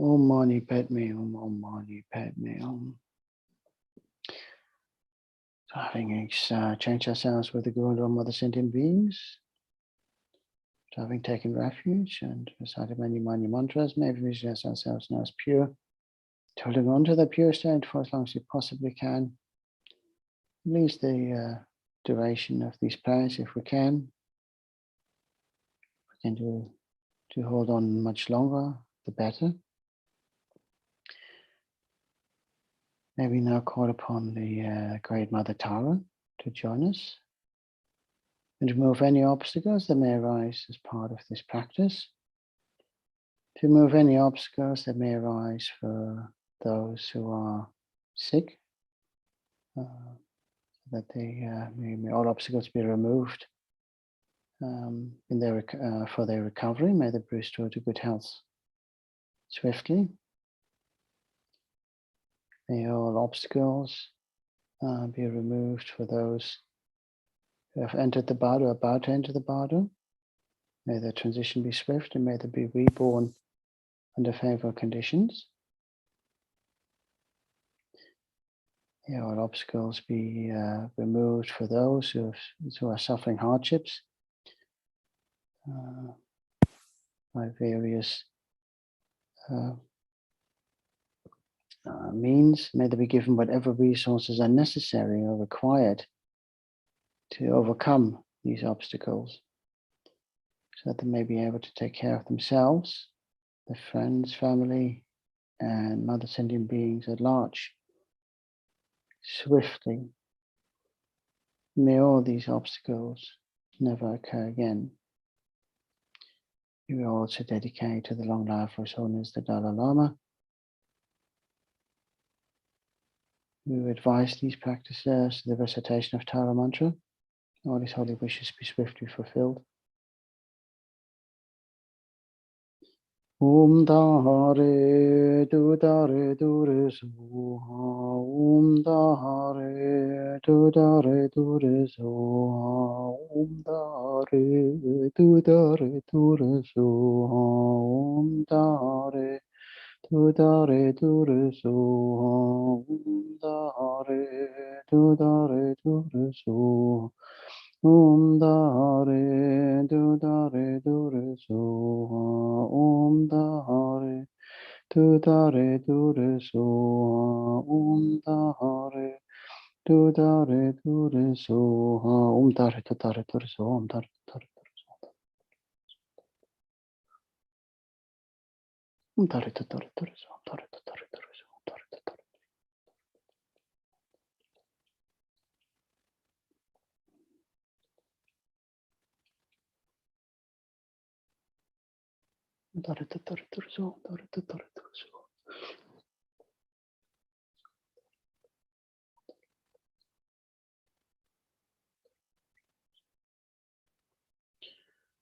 S6: Om Mani Padme Hum, Om Mani Padme Hum. So having changed ourselves with the Guru and Mother Sentient Beings, so having taken refuge and recited many mantras, maybe visualize ourselves now as pure, holding on to the pure state for as long as we possibly can, at least the duration of these prayers if we can. If we can to hold on much longer, the better. Maybe now call upon the Great Mother Tara to join us and remove any obstacles that may arise as part of this practice. To remove any obstacles that may arise for those who are sick, that may all obstacles be removed for their recovery. May they be restored to good health swiftly. May all obstacles be removed for those who have entered the bardo or about to enter the bardo. May their transition be swift and may they be reborn under favorable conditions. May all obstacles be removed for those who are suffering hardships by various means. May they be given whatever resources are necessary or required to overcome these obstacles, so that they may be able to take care of themselves, their friends, family, and Mother Sentient Beings at large swiftly. May all these obstacles never occur again. We will also dedicate to the long life of His Holiness the Dalai Lama, who advised these practices, the recitation of Tara Mantra. All His holy wishes be swiftly fulfilled. Om Dare Dudare Dure Soha. Om Dare Dudare Dure Soha. Om Dare Dudare Dure Soha. Om Dare Dudare Dure Soha. Om Dare Dudare Dure Soha. Om Dare Dudare Dure Soha. Om Dare Dudare Dure Soha. Om Dare Dudare Dure Soha. Om Dare Dudare Dure Soha. Om Dare Dudare Dure Soha. Om Dare Dudare Dure Soha. Om Dare Dudare Dure Soha. Om Dare Dudare. Om Dare Dudare Dure Soha. Om Dare Dudare Dure Soha.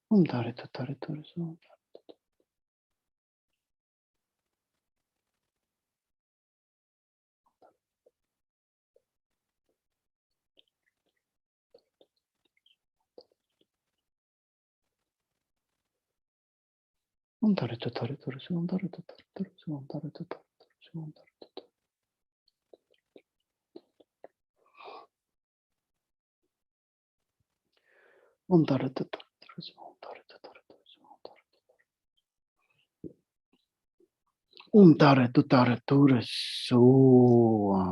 S6: Om Dare Dudare Dure Soha. Om Dare Dudare Dure Soha. Om Dare Dudare Dure Soha. Om Dare Dudare Dure Soha. Om Dare Dudare. Om Dare Dudare Dure Soha. Om Dare Dudare Dure Soha. Om Dare Dudare Dure Soha.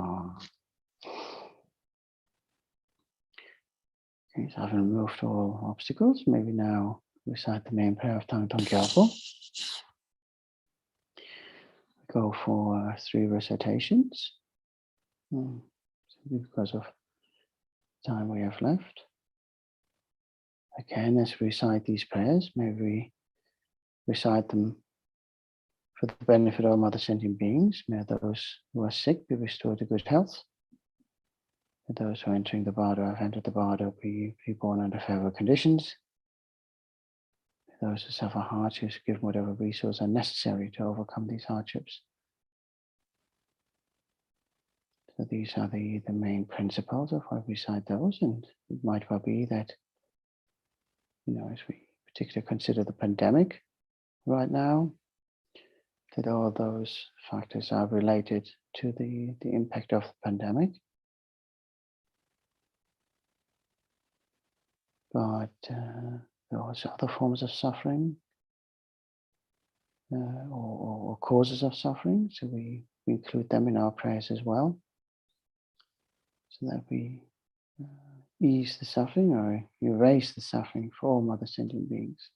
S6: Okay, so having removed all obstacles, maybe now recite the main prayer of Thangtong Gyalpo. Go for 3 recitations. Simply because of time we have left. Again, as we recite these prayers, may we recite them for the benefit of all Mother Sentient beings. May those who are sick be restored to good health. May those who are entering the bardo have entered the bardo be reborn under favorable conditions. May those who suffer hardships give whatever resources are necessary to overcome these hardships. So these are the main principles of why we recite those, and it might well be that, as we particularly consider the pandemic right now, that all those factors are related to the impact of the pandemic. But there are also other forms of suffering or causes of suffering, so we include them in our prayers as well, so that we ease the suffering or erase the suffering for all Mother Sentient beings.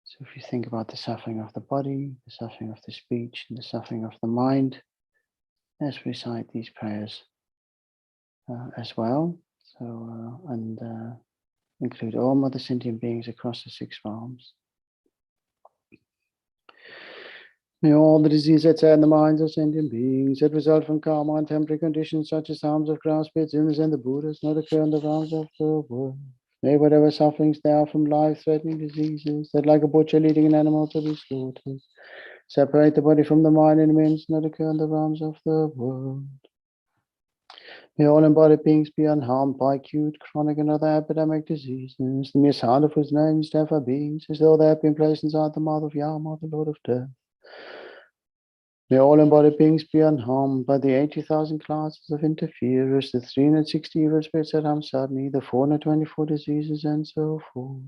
S6: So if you think about the suffering of the body, the suffering of the speech, and the suffering of the mind, let's recite these prayers as well. So and include all Mother Sentient beings across the 6 realms. May all the diseases that tear in the minds of sentient beings that result from karma and temporary conditions such as harms of grass, pits, illness, and the Buddhas not occur in the realms of the world. May whatever sufferings there are from life-threatening diseases that, like a butcher leading an animal to be slaughtered, separate the body from the mind and means not occur in the realms of the world. May all embodied beings be unharmed by acute, chronic, and other epidemic diseases, the mere sound of whose names never beings, as though they have been placed inside the mouth of Yama, the Lord of Death. May all embodied beings be unharmed by the 80,000 classes of interferers, the 360 evil spirits that harm suddenly, the 424 diseases, and so forth.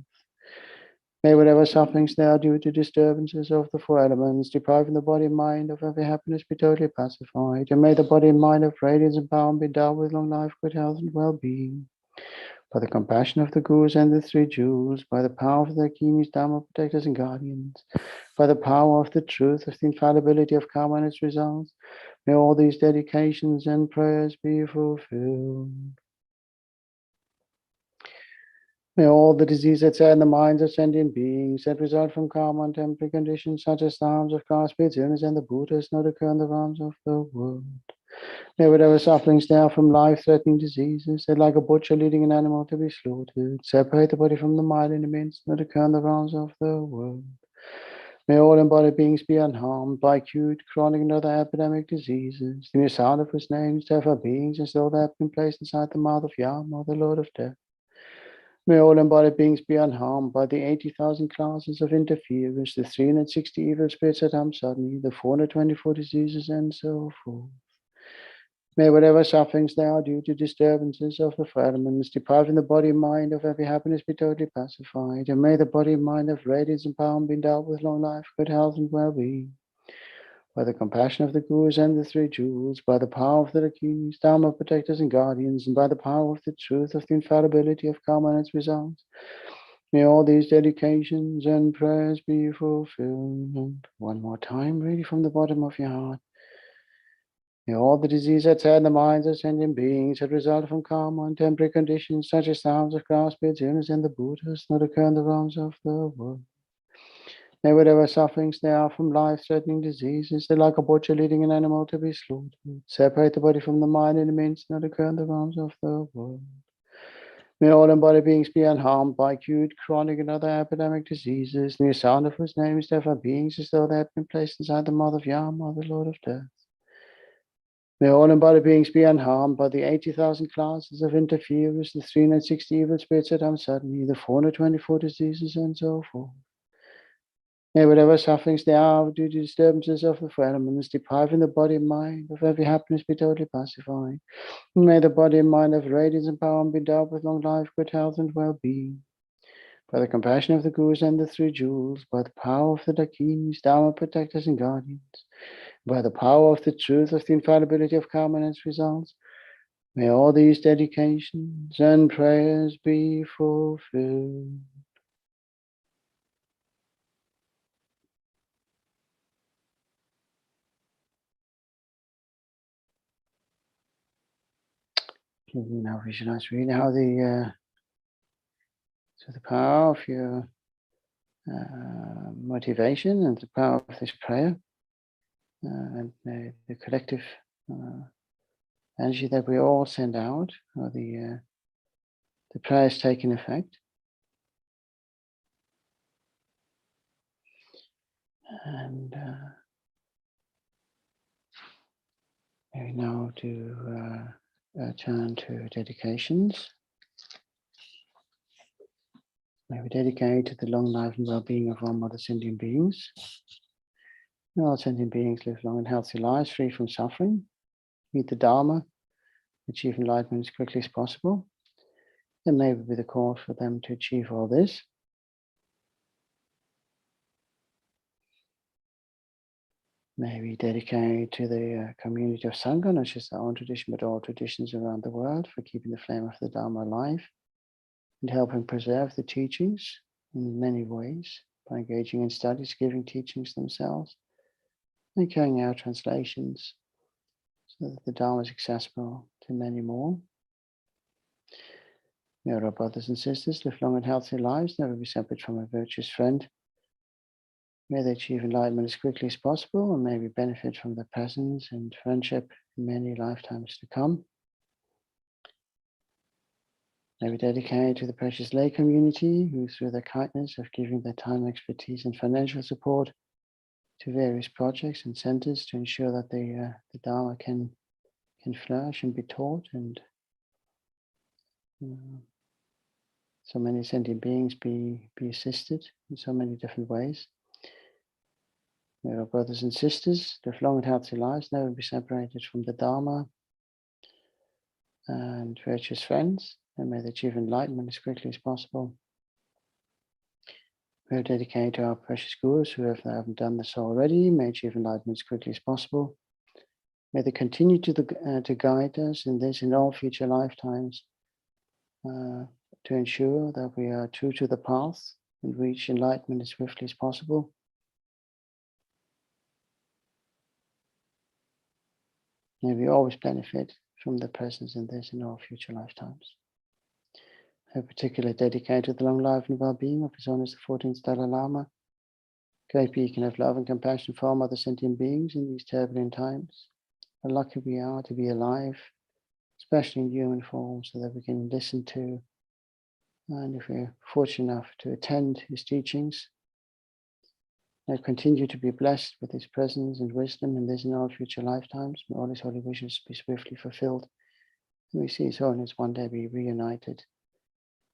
S6: May whatever sufferings there are due to disturbances of the 4 elements, depriving the body and mind of every happiness, be totally pacified. And may the body and mind of radiance and power be endowed with long life, good health, and well-being. By the compassion of the Gurus and the 3 jewels, by the power of the Akinis, Dharma protectors and guardians, by the power of the truth of the infallibility of karma and its results, may all these dedications and prayers be fulfilled. May all the diseases that tear in the minds of sentient beings that result from karma and temporary conditions such as the harms of grass, pits, illness, and the Buddhas not occur in the realms of the world. May whatever sufferings there from life-threatening diseases, that like a butcher leading an animal to be slaughtered, separate the body from the mind in the midst, not occur in the realms of the world. May all embodied beings be unharmed by acute, chronic, and other epidemic diseases. The mere sound of whose names, therefore beings, as though they have been placed inside the mouth of Yama, the Lord of Death. May all embodied beings be unharmed by the 80,000 classes of interference, the 360 evil spirits that harm suddenly, the 424 diseases, and so forth. May whatever sufferings there are due to disturbances of the four elements, depriving the body and mind of every happiness, be totally pacified. And may the body and mind of radiance and power be endowed with long life, good health, and well-being. By the compassion of the Gurus and the three jewels, by the power of the Lakshmis, Dharma protectors and guardians, and by the power of the truth of the infallibility of karma and its results, may all these dedications and prayers be fulfilled. One more time, really from the bottom of your heart. May all the disease that tear the minds of sentient beings that result from karma and temporary conditions, such as the harms of grass, spirits, illness, and the Buddhas, not occur in the realms of the world. May whatever sufferings there are from life-threatening diseases, that like a butcher leading an animal to be slaughtered, separate the body from the mind in the midst, not occur in the realms of the world. May all embodied beings be unharmed by acute, chronic, and other epidemic diseases, the sound of whose names therefore beings as though they had been placed inside the mouth of Yama, the Lord of Death. May all embodied beings be unharmed by the 80,000 classes of interferers, the 360 evil spirits that harm suddenly, the 424 diseases, and so forth. May whatever sufferings there are due to disturbances of the four elements, depriving the body and mind of every happiness, be totally pacified. And may the body and mind of radiance and power be endowed with long life, good health, and well-being. By the compassion of the Gurus and the three jewels, by the power of the Lakshmis, Dharma protectors and guardians, by the power of the truth of the infallibility of karma and its results, may all these dedications and prayers be fulfilled. Can you now visualize really how the power of your motivation and the power of this prayer and the collective energy that we all send out, or the prayers taking effect. And maybe now to turn to dedications. May we dedicate to the long life and well-being of all mother sentient beings. May all sentient beings live long and healthy lives, free from suffering, meet the Dharma, achieve enlightenment as quickly as possible. And may we be the cause for them to achieve all this. May we dedicate to the community of Sangha, not just our own tradition, but all traditions around the world, for keeping the flame of the Dharma alive and helping preserve the teachings in many ways by engaging in studies, giving teachings themselves, and carrying out translations so that the Dharma is accessible to many more. May our brothers and sisters live long and healthy lives, never be separate from a virtuous friend. May they achieve enlightenment as quickly as possible, and may we benefit from their presence and friendship in many lifetimes to come. May we dedicate to the precious lay community who, through their kindness, have given their time, expertise, and financial support to various projects and centers to ensure that the Dharma can flourish and be taught, and so many sentient beings be assisted in so many different ways. May our brothers and sisters live long and healthy lives, never be separated from the Dharma and virtuous friends, and may they achieve enlightenment as quickly as possible. We are dedicated to our precious Gurus who haven't done this already, may achieve enlightenment as quickly as possible. May they continue to guide us in this and all future lifetimes to ensure that we are true to the path and reach enlightenment as swiftly as possible. May we always benefit from the presence in this in all future lifetimes. I particularly dedicate to the long life and well-being of His Holiness the 14th Dalai Lama, great beacon of love and compassion for all other sentient beings in these turbulent times. how lucky we are to be alive, especially in human form, so that we can listen to, and if we're fortunate enough to attend his teachings, and continue to be blessed with his presence and wisdom in this and all future lifetimes. May all his holy wishes be swiftly fulfilled. And we see his holiness one day be reunited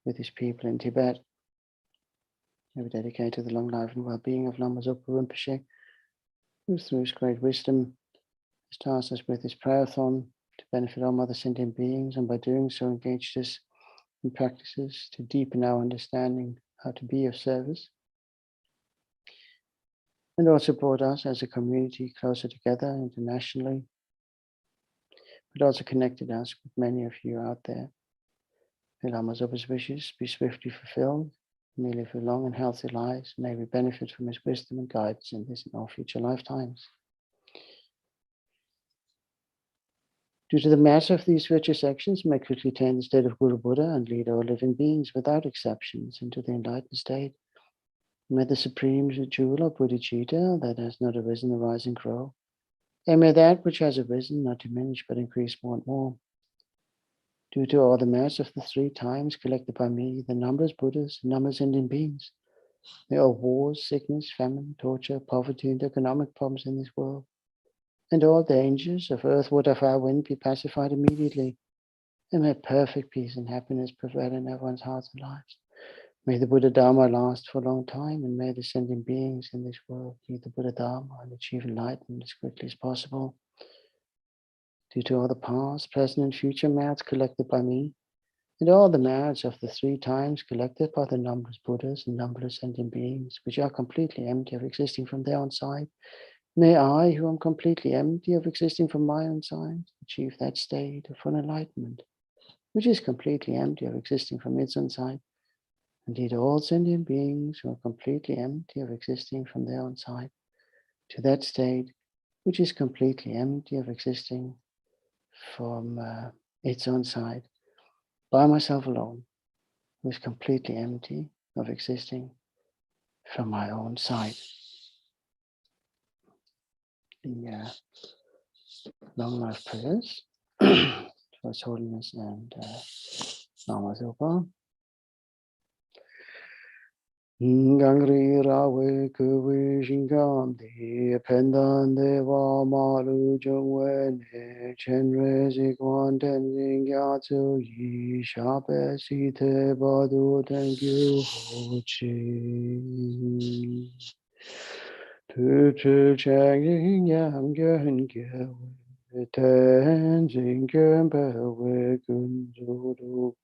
S6: with his people in Tibet. May we dedicate to the long life and well-being of Lama Zopa Rinpoche, who through his great wisdom has tasked us with his prayerathon to benefit all other sentient beings, and by doing so engaged us in practices to deepen our understanding how to be of service, and also brought us as a community closer together internationally, but also connected us with many of you out there. May Lama Zopa's wishes be swiftly fulfilled. May we live long and healthy lives. May we benefit from his wisdom and guidance in this and all future lifetimes. Due to the matter of these virtuous actions, may quickly attain the state of Guru Buddha and lead all living beings without exceptions into the enlightened state. May the supreme jewel of Bodhicitta that has not arisen arise and grow. And may that which has arisen not diminish but increase more and more. Due to all the merits of the 3 times collected by me, the numberless Buddhas and numberless Indian beings, may all wars, sickness, famine, torture, poverty, and economic problems in this world, and all dangers of earth, water, fire, wind be pacified immediately, and may perfect peace and happiness prevail in everyone's hearts and lives. May the Buddha Dharma last for a long time, and may the sentient beings in this world meet the Buddha Dharma and achieve enlightenment as quickly as possible. Due to all the past, present, and future merits collected by me, and all the merits of the 3 times collected by the numberless Buddhas and numberless sentient beings, which are completely empty of existing from their own side, may I, who am completely empty of existing from my own side, achieve that state of full enlightenment, which is completely empty of existing from its own side. Indeed, all sentient beings who are completely empty of existing from their own side, to that state which is completely empty of existing from its own side, by myself alone, who is completely empty of existing from my own side. The long life prayers to His Holiness and Lama Zopa. Gangri rawe kuwe shingam de pendan de wa malu jungwe ne Chenrezig Gyalpo yi shape site badu tengyu hochi tu chang yam gyan gyawe ten jing gyan bawe gun zu du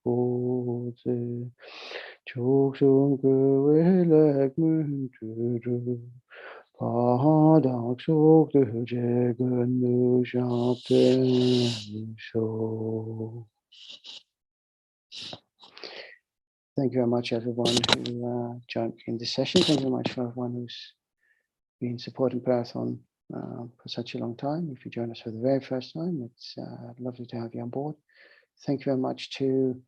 S6: Chokshung Gwe Lek Mun Turu Padak Sok De Jagan Nu Shapten Sho. Thank you very much, everyone who joined in this session. Thank you very much for everyone who's been supporting Prayerathon for such a long time. If you join us for the very first time, it's lovely to have you on board. Thank you very much to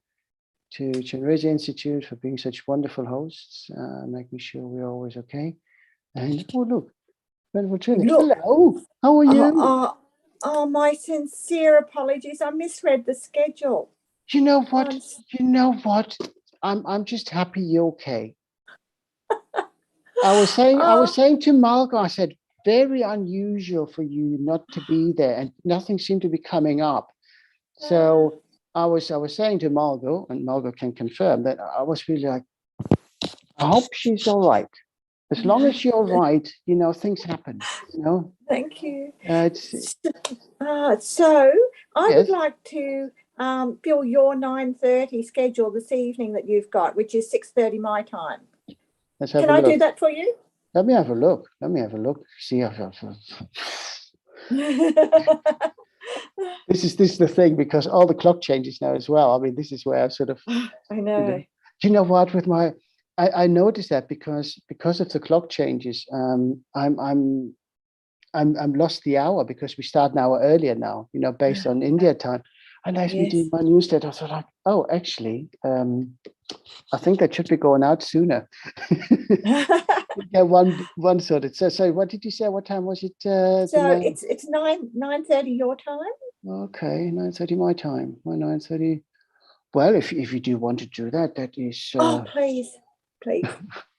S6: Chenrezig Institute for being such wonderful hosts, making sure we're always okay. And oh look, hello, how are you?
S8: Oh, my sincere apologies. I misread the schedule.
S6: You know what? I'm just happy you're okay. I was saying to Malcolm, I said, very unusual for you not to be there, and nothing seemed to be coming up. So I was saying to Margot, and Margot can confirm that I was really like, I hope she's all right. As long as you're all right, things happen,
S8: Thank you.
S6: So
S8: I would like to fill your 9:30 schedule this evening that you've got, which is 6:30 my time. Can I do that for you?
S6: Let me have a look. See if This is the thing, because all the clock changes now as well. I mean, this is where I've sort of.
S8: I know.
S6: You know what? With I noticed that because of the clock changes, I'm lost the hour, because we start an hour earlier now. Based on India time. And as we
S8: Yes.
S6: did my newsletter, I thought like, oh, actually, I think that should be going out sooner. Yeah, one sorted. So what did you say? What time was it?
S8: So it's 9:30 your time.
S6: Okay, 9:30 my time. My 9:30. Well, if you do want to do that, that is.
S8: Oh, please.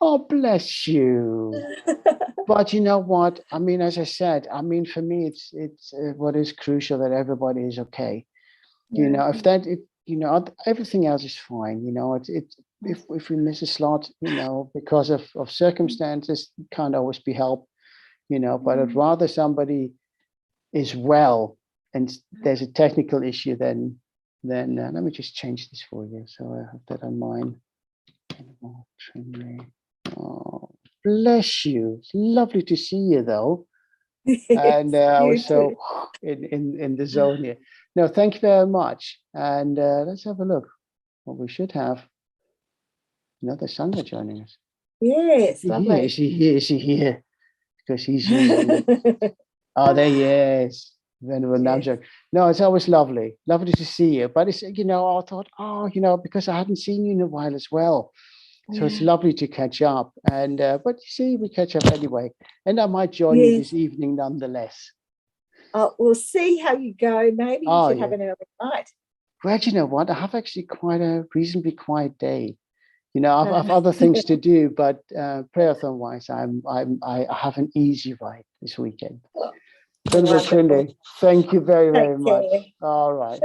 S6: Oh, bless you. But you know what? I mean, as I said, I mean, for me, it's what is crucial that everybody is okay. You know, everything else is fine. You know, if we miss a slot, you know, because of circumstances, can't always be helped. You know, but I'd rather somebody is well and there's a technical issue than let me just change this for you so I have that on mine. Oh, bless you. It's lovely to see you though. And I was so in the zone here. No, thank you very much. And let's have a look. What we should have another Sangha joining us.
S8: Yes, lovely.
S6: Is he here? Is he here? Because he's usually. Oh, there he is. Venerable Namjok. No, it's always lovely to see you. But it's, you know, I thought, oh, you know, because I hadn't seen you in a while as well. So it's lovely to catch up. And but you see, we catch up anyway. And I might join you this evening nonetheless.
S8: We'll see how you go. Maybe you should have an early night. Well,
S6: you know what? I have actually quite a reasonably quiet day. You know, I have other things to do, but prayerathon wise, I have an easy ride this weekend. Thank you very, very much. All right.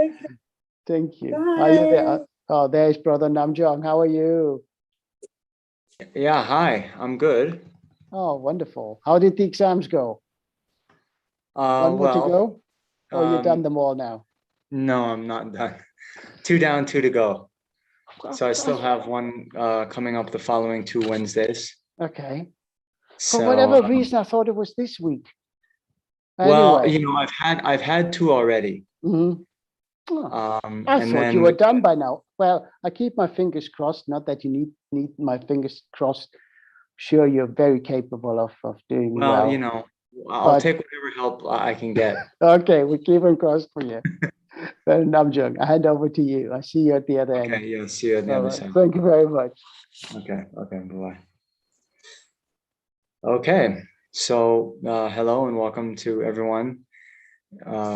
S6: Thank you.
S8: Bye.
S6: Are you there? Oh, there's Brother Namjong. How are you?
S9: Yeah, hi. I'm good.
S6: Oh, wonderful. How did the exams go? One more to go? Or you've done them all now?
S9: No, I'm not done. 2 down, 2 to go. So I still have one coming up the following 2 Wednesdays.
S6: Okay.
S9: So,
S6: for whatever reason, I thought it was this week.
S9: Well,
S6: anyway.
S9: you know, I've had 2 already.
S6: Mm-hmm. I thought
S9: then
S6: you were done by now. Well, I keep my fingers crossed. Not that you need my fingers crossed. Sure, you're very capable of doing well.
S9: Well, you know, I'll take whatever help I can get.
S6: Okay, we keep them crossed for you. Well, Namjung, I hand over to you. I see you at the other end.
S9: Okay, yeah, see you at the other side.
S6: Thank you very much.
S9: Okay, bye-bye. Okay, so hello and welcome to everyone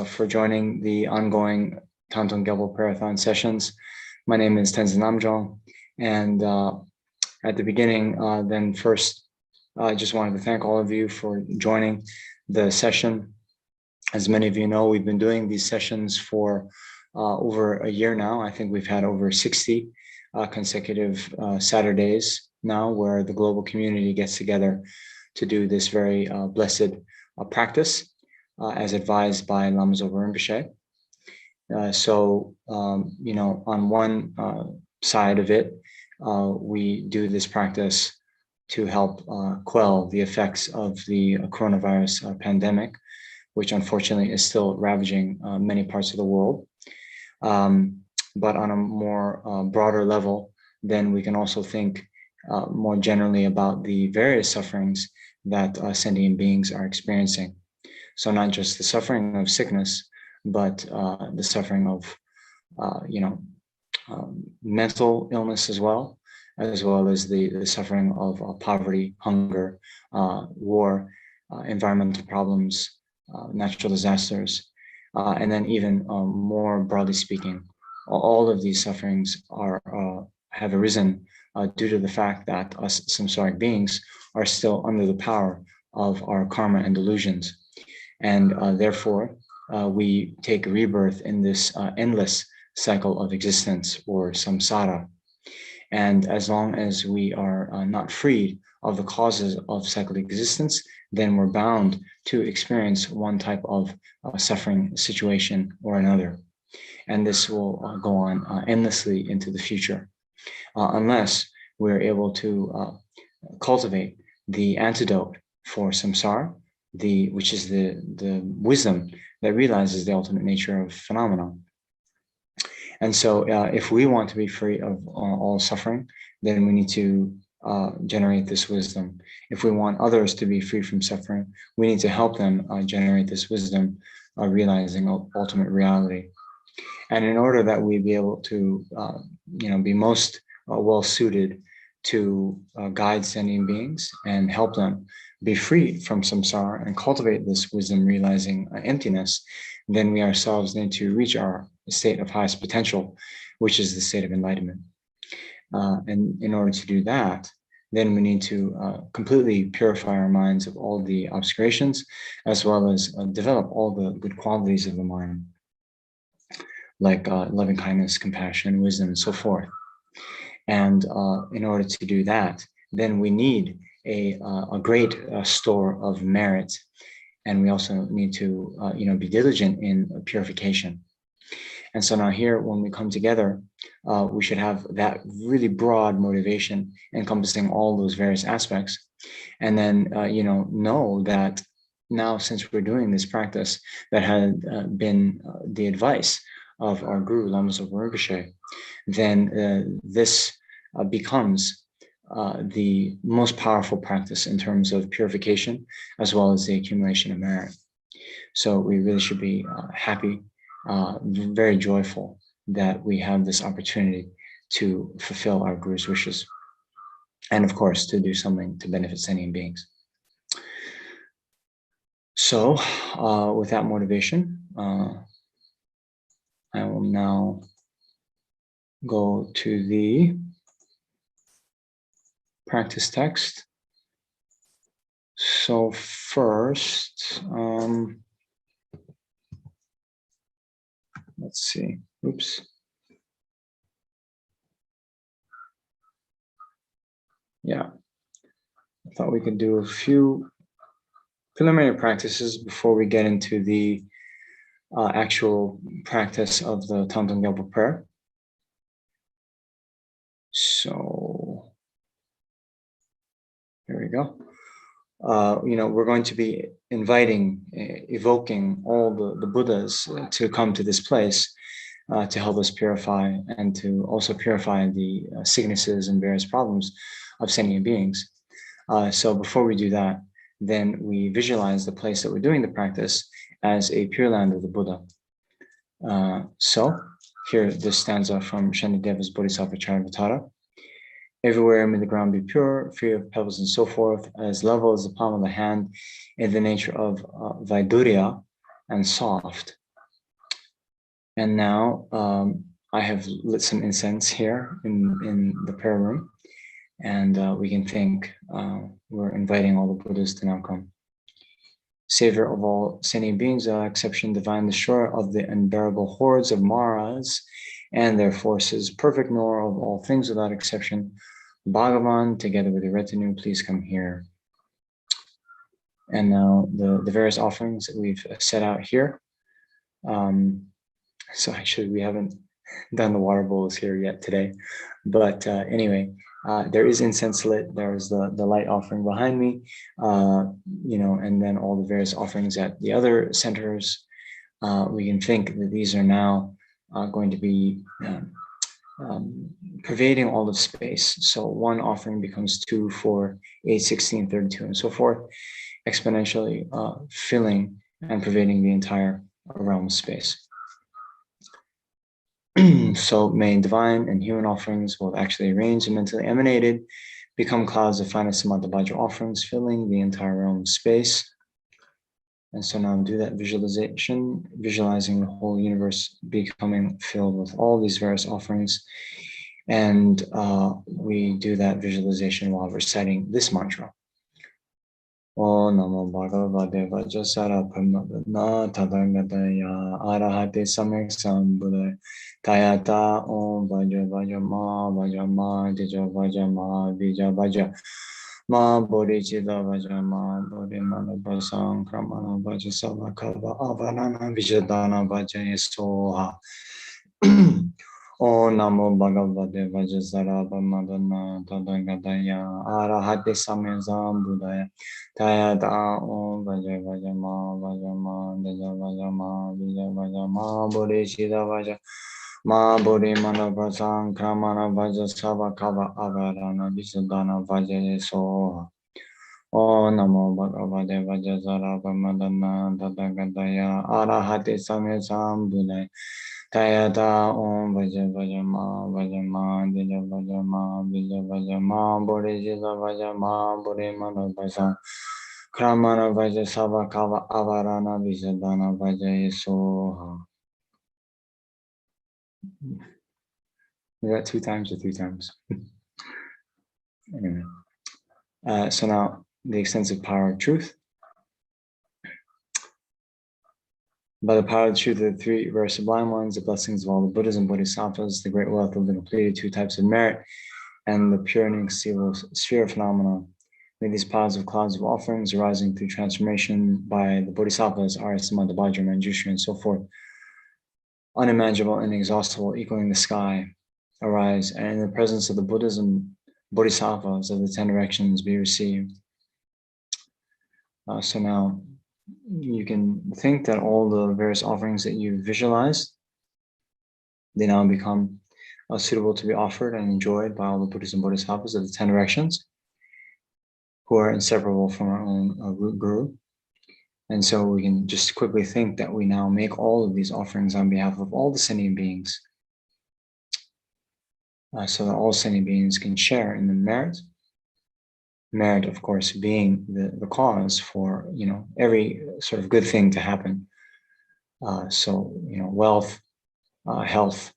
S9: for joining the ongoing Thangtong Gyalpo Prayer sessions. My name is Tenzin Namjong, and at the beginning, then first, I just wanted to thank all of you for joining the session. As many of you know, we've been doing these sessions for over a year now. I think we've had over 60 consecutive Saturdays now where the global community gets together to do this very blessed practice as advised by Lama Zopa Rinpoche. You know, on one side of it, we do this practice to help quell the effects of the coronavirus pandemic, which unfortunately is still ravaging many parts of the world. But on a more broader level, then we can also think more generally about the various sufferings that sentient beings are experiencing. So not just the suffering of sickness, but the suffering of, you know, mental illness as well as the suffering of poverty, hunger, war, environmental problems, natural disasters, and then even more broadly speaking, all of these sufferings have arisen due to the fact that us samsaric beings are still under the power of our karma and delusions. And therefore, we take rebirth in this endless cycle of existence, or samsara. And as long as we are not freed of the causes of cyclic existence, then we're bound to experience one type of suffering situation or another. And this will go on endlessly into the future, unless we're able to cultivate the antidote for samsara, which is the wisdom that realizes the ultimate nature of phenomena. And so if we want to be free of all suffering, then we need to generate this wisdom. If we want others to be free from suffering, we need to help them generate this wisdom, realizing ultimate reality. And in order that we be able to, be most well suited to guide sentient beings and help them be free from samsara and cultivate this wisdom realizing emptiness, then we ourselves need to reach our state of highest potential, which is the state of enlightenment. And in order to do that, then we need to completely purify our minds of all the obscurations, as well as develop all the good qualities of the mind, like loving kindness, compassion, wisdom, and so forth. And in order to do that, then we need a great store of merit, and we also need to be diligent in purification. And so now here, when we come together, we should have that really broad motivation encompassing all those various aspects. And then, know that now, since we're doing this practice that had been the advice of our Guru, Lama Zopa Rinpoche, then this becomes the most powerful practice in terms of purification, as well as the accumulation of merit. So we really should be happy, very joyful that we have this opportunity to fulfill our Guru's wishes, and of course to do something to benefit sentient beings. So with that motivation, I will now go to the practice text. So first, let's see, oops. Yeah, I thought we could do a few preliminary practices before we get into the actual practice of the Thangtong Gyalpo Prayer. So here we go. We're going to be evoking all the Buddhas to come to this place to help us purify and to also purify the sicknesses and various problems of sentient beings. So before we do that, then we visualize the place that we're doing the practice as a pure land of the Buddha. So here, this stanza from Shantideva's Bodhisattva Charyavatara. Everywhere may the ground be pure, free of pebbles and so forth, as level as the palm of the hand, in the nature of Vaidurya and soft. And now I have lit some incense here in the prayer room, and we can think we're inviting all the Buddhas to now come. Savior of all sentient beings, without exception, divine, destroyer of the unbearable hordes of Maras and their forces, perfect knower of all things without exception, Bhagavan, together with your retinue, please come here. And now the various offerings that we've set out here. So actually we haven't done the water bowls here yet today, but anyway, there is incense lit. There's the light offering behind me, and then all the various offerings at the other centers. We can think that these are now going to be pervading all of space. So one offering becomes 2, 4, 8, 16, 32, and so forth, exponentially filling and pervading the entire realm of space. So may divine and human offerings, both actually arranged and mentally emanated, become clouds of finest Samadhi offerings, filling the entire realm of space. And so now do that visualization, visualizing the whole universe becoming filled with all these various offerings. And we do that visualization while reciting this mantra. O Namo Bhagavate Vajrasara Paramatma Tathagata Arahate Samyak Sambuddhaya Tayata Om Vajra Vajra Ma Vajra Ma Dija Vajra Ma Vija Vajra Ma Bodhicitta Vajra Ma Bodhi Manabhasam Kramana Vajra Savakava Avarana Vijadana Vajra Soha. O Namo Bhagavate Vajrasara Paramatma Tathagata Arahate Samyak Sambuddhaya Tayata Om Vajra Vajra Ma Vajra Ma Dija Vajra Ma Vija Vajra Ma Bodhicitta Vajra Ma Bodhi Manabhasam Kramana Vajra Savakava Avarana Vijadana Vajra Soha. O Namo Bhagavate Vajrasara Paramatma Tathagata Arahate Samyak Sambuddhaya Tayata Om Vaja Vajama Vajama Dija Vajama Bija Vajama Bore Jisa Vajama Bore Mana Vaja Kramana Vaja Sava Kava Avarana Vijadana Vaja Yesoha. Is that 2 times or 3 times? Anyway. So now the extensive power of truth. By the power of the truth of the 3 very sublime ones, the blessings of all the Buddhas and Bodhisattvas, the great wealth of the completed 2 types of merit, and the pure and inconceivable sphere of phenomena, may these positive clouds of offerings arising through transformation by the Bodhisattvas, Arya, Samadhi, Manjushri, and so forth, unimaginable and inexhaustible, equaling the sky, arise, and in the presence of the Buddhas and Bodhisattvas of the 10 directions be received. So now you can think that all the various offerings that you visualized, they now become suitable to be offered and enjoyed by all the Buddhas and Bodhisattvas of the 10 directions, who are inseparable from our own root guru. And so we can just quickly think that we now make all of these offerings on behalf of all the sentient beings, so that all sentient beings can share in the merit. Merit, of course, being the cause for, every sort of good thing to happen. So, wealth, health,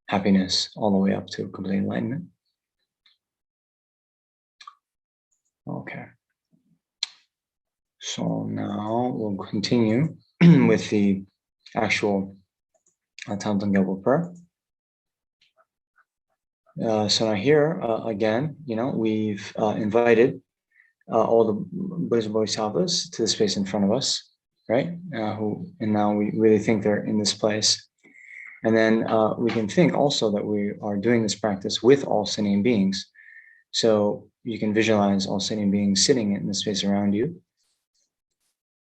S9: happiness, all the way up to complete enlightenment. Okay. So now we'll continue with the actual Thangtong Gyalpo Prayer. So now here, again, we've invited all the Buddhas and Bodhisattvas to the space in front of us, right? And now we really think they're in this place. And then we can think also that we are doing this practice with all sentient beings. So you can visualize all sentient beings sitting in the space around you.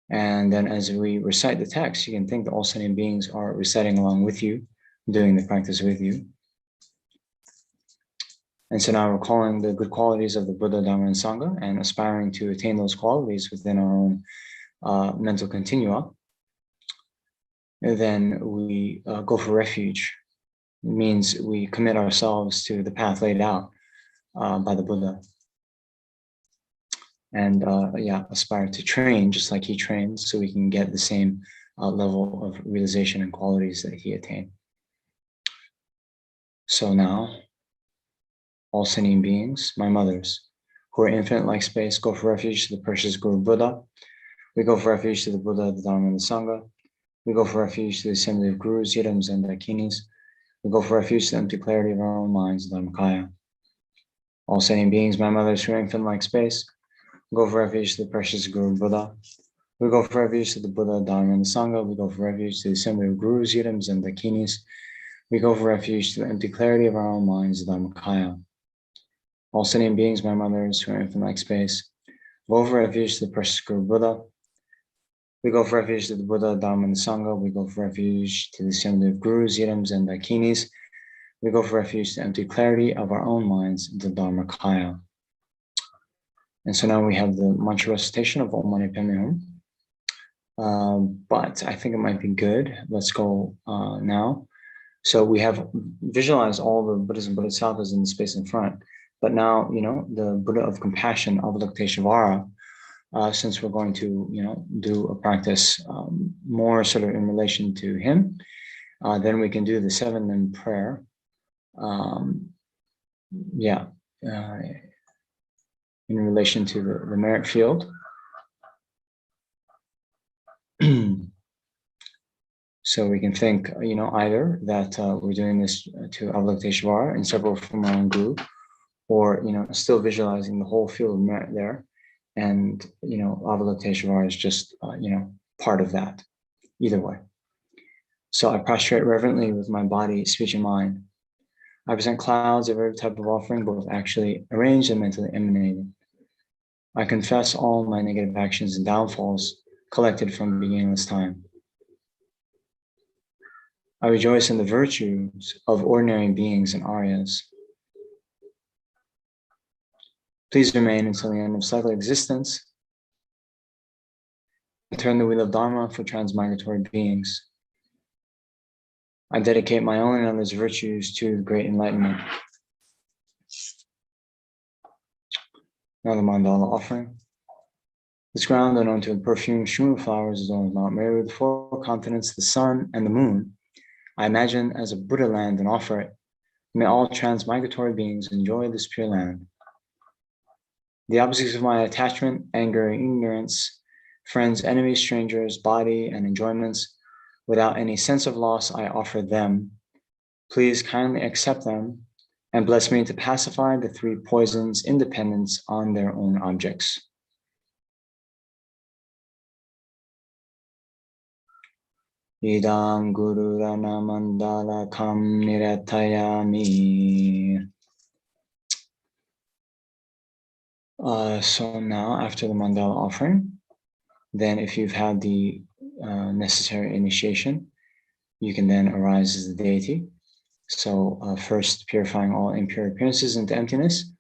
S9: And then as we recite the text, you can think that all sentient beings are reciting along with you, doing the practice with you. And so now recalling the good qualities of the Buddha, Dhamma, and Sangha, and aspiring to attain those qualities within our own mental continua. And then we go for refuge. It means we commit ourselves to the path laid out by the Buddha. And aspire to train just like he trained, so we can get the same level of realization and qualities that he attained. So now, all sentient beings, my mothers, who are infinite like space, go for refuge to the precious Guru Buddha. We go for refuge to the Buddha, the Dharma, and the Sangha. We go for refuge to the assembly of Gurus, Yidams, and Dakinis. We go for refuge to the empty clarity of our own minds, the Dharmakaya. All sentient beings, my mothers, who are infinite like space, go for refuge to the precious Guru Buddha. We go for refuge to the Buddha, Dharma, and the Sangha. We go for refuge to the assembly of Gurus, Yidams, and Dakinis. We go for refuge to the empty clarity of our own minds, the Dharmakaya. All sentient beings, my mothers, who are infinite like space, go for refuge to the precious Guru Buddha. We go for refuge to the Buddha, Dharma, and the Sangha. We go for refuge to the assembly of Gurus, Yidams, and Dakinis. We go for refuge to the empty clarity of our own minds, the Dharmakaya. And so now we have the mantra recitation of Om Mani Padme Hum. But I think it might be good. Let's go now. So we have visualized all the Buddhas and Bodhisattvas in the space in front. But now, the Buddha of compassion, Avalokiteshvara, since we're going to, do a practice more sort of in relation to him, then we can do the 7-limb prayer. In relation to the merit field. So we can think, either that we're doing this to Avalokiteshvara, inseparable from our own guru, or, still visualizing the whole field of merit there. And, Avalokiteshvara is just, part of that, either way. So I prostrate reverently with my body, speech, and mind. I present clouds of every type of offering, both actually arranged and mentally emanated. I confess all my negative actions and downfalls collected from beginningless time. I rejoice in the virtues of ordinary beings and Aryas. Please remain until the end of cycle existence and turn the wheel of Dharma for transmigratory beings. I dedicate my own and others' virtues to great enlightenment. Now the mandala offering. This ground, unknown to the perfume, strewn with flowers, is known as Mount Mary with the four continents, the sun and the moon. I imagine as a Buddha land and offer it. May all transmigratory beings enjoy this pure land. The opposites of my attachment, anger, ignorance, friends, enemies, strangers, body, and enjoyments, without any sense of loss, I offer them. Please kindly accept them and bless me to pacify the three poisons, independence on their own objects. Idam Guru Rana Mandala Kam Niratayami. So now, after the mandala offering, then if you've had the necessary initiation, you can then arise as the deity. So first purifying all impure appearances into emptiness,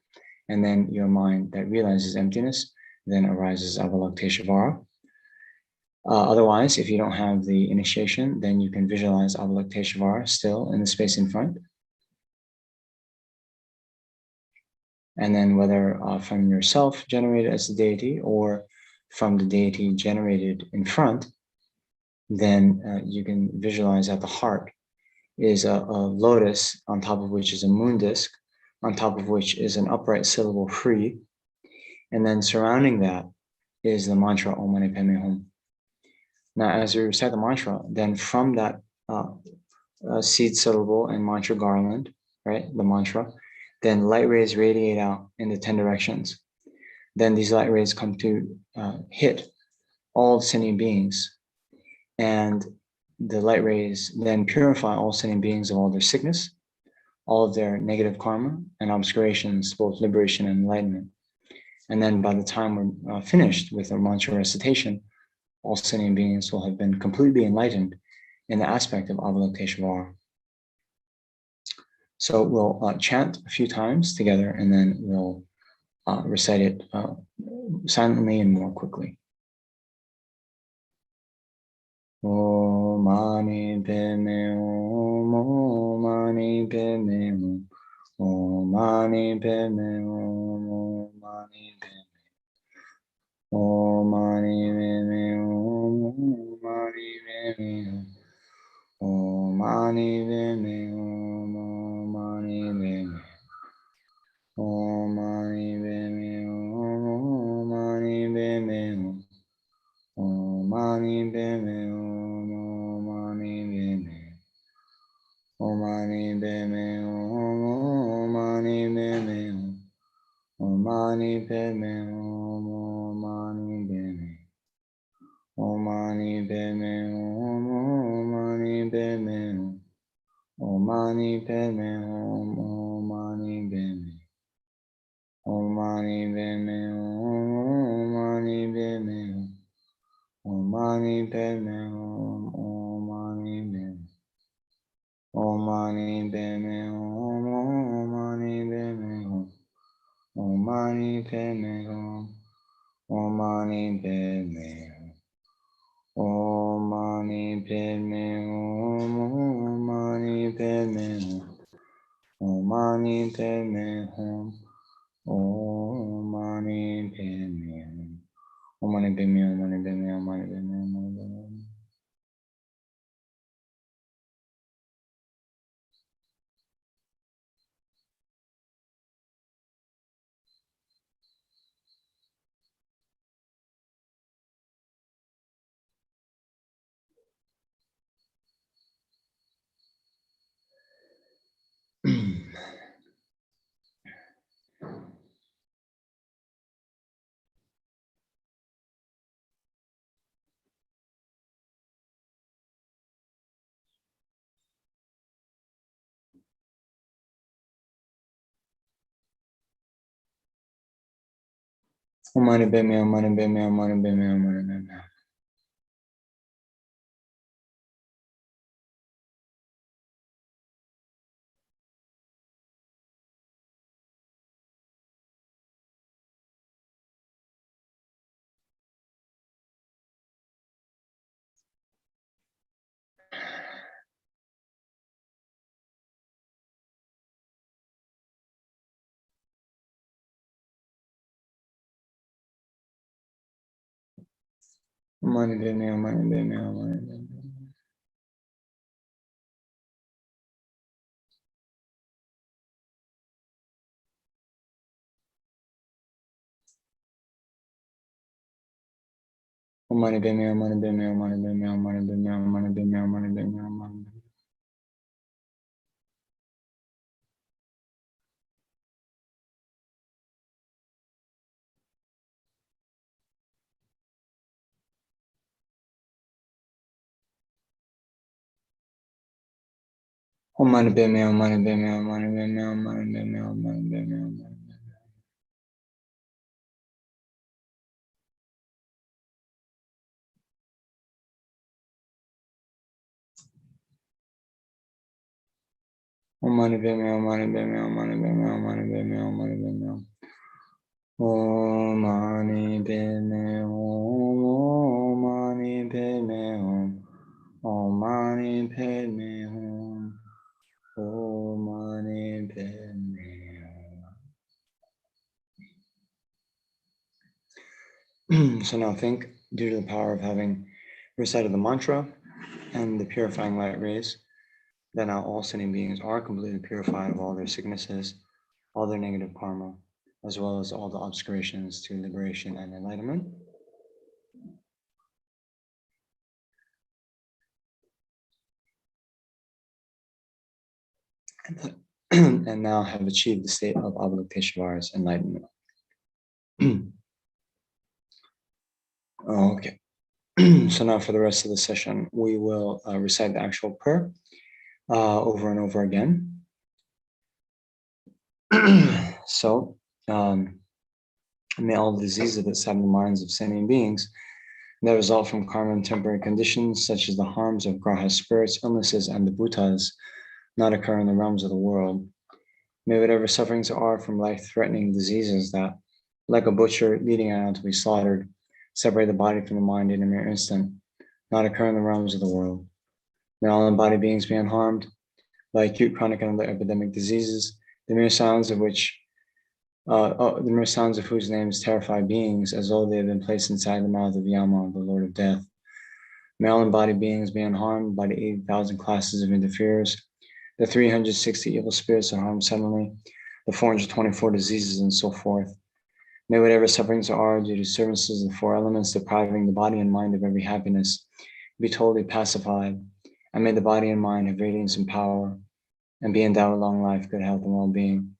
S9: and then your mind that realizes emptiness, then arises Avalokiteshvara. Otherwise, if you don't have the initiation, then you can visualize Avalokiteshvara still in the space in front. And then whether from yourself generated as the deity or from the deity generated in front, then you can visualize at the heart is a lotus on top of which is a moon disk, on top of which is an upright syllable free. And then surrounding that is the mantra Om Mani Padme Hum. Now, as you recite the mantra, then from that seed syllable and mantra garland, right, the mantra, then light rays radiate out in the 10 directions. Then these light rays come to hit all sentient beings. And the light rays then purify all sentient beings of all their sickness, all of their negative karma and obscurations, both liberation and enlightenment. And then by the time we're finished with our mantra recitation, all sentient beings will have been completely enlightened in the aspect of Avalokiteshvara. So we'll chant a few times together, and then we'll recite it silently and more quickly. Om Mani Padme Hum, Om Mani Padme Hum, Om Mani Padme Hum, Om Mani Padme Hum, Om Mani Padme Hum, Om Mani Padme Hum, Om Mani Padme Hum, Om Mani Padme Hum, Om Mani Padme Hum, Om Mani Padme Hum, Om Mani Padme Hum. Om Mani Padme Hum, Om Mani Padme Hum, Om Mani Padme Hum, Om Mani Padme Hum, Om Mani Padme Hum, Om Mani Padme Hum, Om Mani Padme Hum, Om Mani Padme Hum, Om Mani Padme Hum, Om Mani Padme Hum, Om Mani Padme Hum, Om Mani Padme Hum. Om Mani Padme Hum, Om Mani Padme Hum, Om Mani Padme Hum, Om Mani Padme Hum, Om Mani Padme Hum, Om Mani Padme Hum, Om Mani Padme Hum, Om Mani Padme Hum, Om Mani Padme Hum, Om Mani Padme Hum, Om Mani Padme Hum, Om Mani Padme Hum. Om Mani Padme Hum, Om Mani Padme Hum, Om Mani Padme Hum, Om Mani Padme Hum. Mani Padme Hum, Mani Padme Hum, Mani Padme Hum. Mani Padme Hum, Mani Padme Hum, Mani Padme Hum, Mani Padme Hum, Mani Padme Hum, Mani Padme Hum, Mani Padme Hum. Om Mani Padme Hum, Mani Padme Hum, Mani Padme Hum, Mani Padme Hum, Mani Padme Hum, Mani Padme Hum. Om Mani Padme Hum, Mani Padme Hum, Mani Padme Hum, Mani Padme Hum, Mani Padme Hum. Om Mani Padme Hum, Om Mani Padme Hum, Om Mani Padme Hum, Om Mani Padme Hum. So now think, due to the power of having recited the mantra and the purifying light rays, that now all sentient beings are completely purified of all their sicknesses, all their negative karma, as well as all the obscurations to liberation and enlightenment. And now have achieved the state of Avalokiteshvara's enlightenment. Okay. So now for the rest of the session, we will recite the actual prayer over and over again. So, may all the diseases that sadden the minds of sentient beings that result from karma and temporary conditions, such as the harms of graha spirits, illnesses, and the bhutas, not occur in the realms of the world. May whatever sufferings there are from life-threatening diseases that, like a butcher leading an animal to be slaughtered, separate the body from the mind in a mere instant, not occur in the realms of the world. May all embodied beings be unharmed by acute, chronic, and other epidemic diseases, the mere sounds of whose names terrify beings as though they have been placed inside the mouth of Yama, the Lord of Death. May all embodied beings be unharmed by the 80,000 classes of interferers, the 360 evil spirits that harm suddenly, the 424 diseases, and so forth. May whatever sufferings there are due to disturbances of the four elements depriving the body and mind of every happiness be totally pacified, and may the body and mind have radiance and power, and be endowed with long life, good health, and well-being.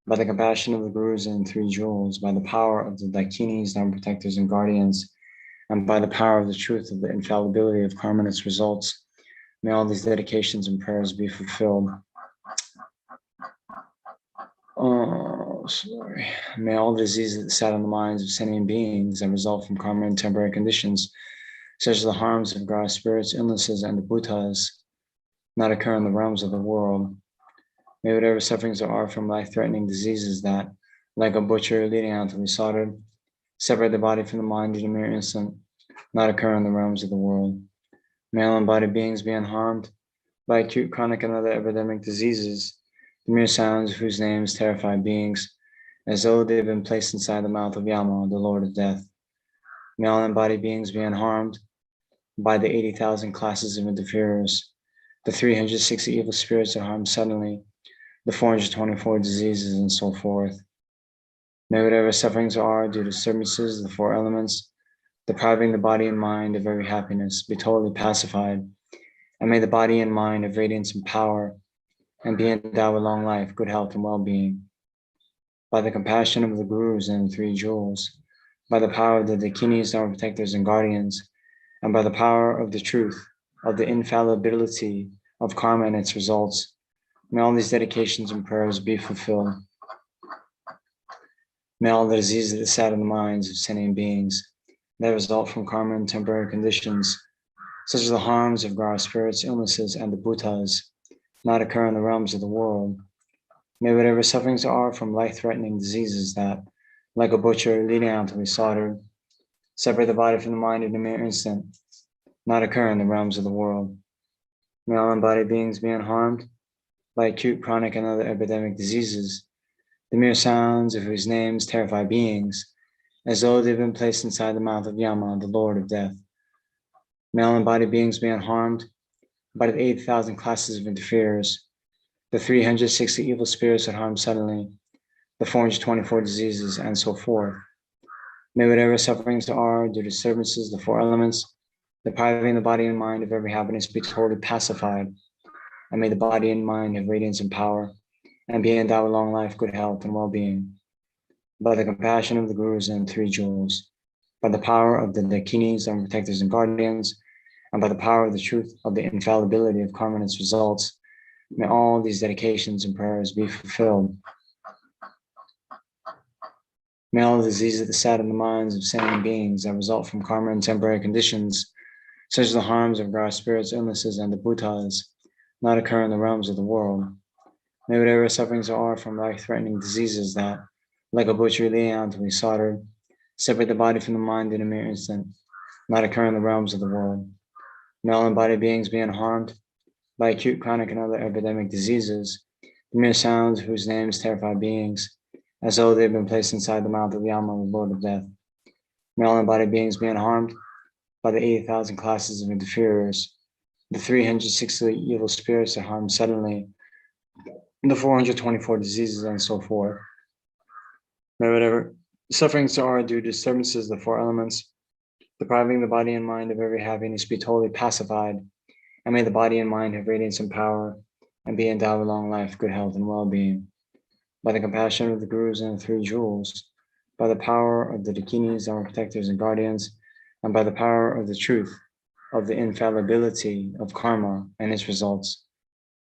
S9: By the compassion of the Gurus and Three Jewels, by the power of the Dakinis, Dharma protectors and guardians, and by the power of the truth of the infallibility of karma and its results, may all these dedications and prayers be fulfilled. May all diseases that sat on the minds of sentient beings that result from karma and temporary conditions, such as the harms of graha spirits, illnesses, and the bhutas, not occur in the realms of the world. May whatever sufferings there are from life-threatening diseases that, like a butcher leading out to be slaughtered, separate the body from the mind in a mere instant, not occur in the realms of the world. May all embodied beings be unharmed by acute, chronic, and other epidemic diseases, the mere sounds of whose names terrify beings, as though they have been placed inside the mouth of Yama, the Lord of Death. May all embodied beings be unharmed by the 80,000 classes of interferers, the 360 evil spirits that harm suddenly, the 424 diseases, and so forth. May whatever sufferings there are due to disturbances of the four elements, depriving the body and mind of every happiness, be totally pacified, and may the body and mind have radiance and power, and be endowed with long life, good health, and well-being. By the compassion of the Gurus and the Three Jewels, by the power of the Dakinis, Dharma protectors and guardians, and by the power of the truth of the infallibility of karma and its results, may all these dedications and prayers be fulfilled. May all the diseases that sat in the minds of sentient beings that result from karma and temporary conditions, such as the harms of graha spirits, illnesses, and the bhutas, not occur in the realms of the world. May whatever sufferings there are from life-threatening diseases that, like a butcher leading out to be slaughtered, separate the body from the mind in a mere instant, not occur in the realms of the world. May all embodied beings be unharmed by acute, chronic, and other epidemic diseases, the mere sounds of whose names terrify beings, as though they've been placed inside the mouth of Yama, the Lord of Death. May all embodied beings be unharmed by the 8,000 classes of interferers, the 360 evil spirits that harm suddenly, the 424 diseases, and so forth. May whatever sufferings there are due to disturbances, the four elements, depriving the body and mind of every happiness, be totally pacified. And may the body and mind have radiance and power, and be endowed with long life, good health, and well-being. By the compassion of the Gurus and three jewels, by the power of the Dakinis, our protectors and guardians, and by the power of the truth of the infallibility of karma and its results, may all these dedications and prayers be fulfilled. May all the diseases that sadden the minds of sentient beings that result from karma and temporary conditions, such as the harms of gross spirits, illnesses, and the bhutas, not occur in the realms of the world. May whatever sufferings there are from life-threatening diseases that, like a butchery lion to be slaughtered, separate the body from the mind in a mere instant, not occur in the realms of the world. May all embodied beings be unharmed by acute, chronic, and other epidemic diseases, the mere sounds whose names terrify beings, as though they've been placed inside the mouth of Yama, the Lord of Death. May all embodied beings be unharmed by the 80,000 classes of interferers, the 360 evil spirits that harm suddenly, the 424 diseases, and so forth. May whatever sufferings there are due to disturbances, the four elements, depriving the body and mind of every happiness, be totally pacified, and may the body and mind have radiance and power, and be endowed with long life, good health, and well-being. By the compassion of the Gurus and the three jewels, by the power of the Dakinis, our protectors and guardians, and by the power of the truth of the infallibility of karma and its results,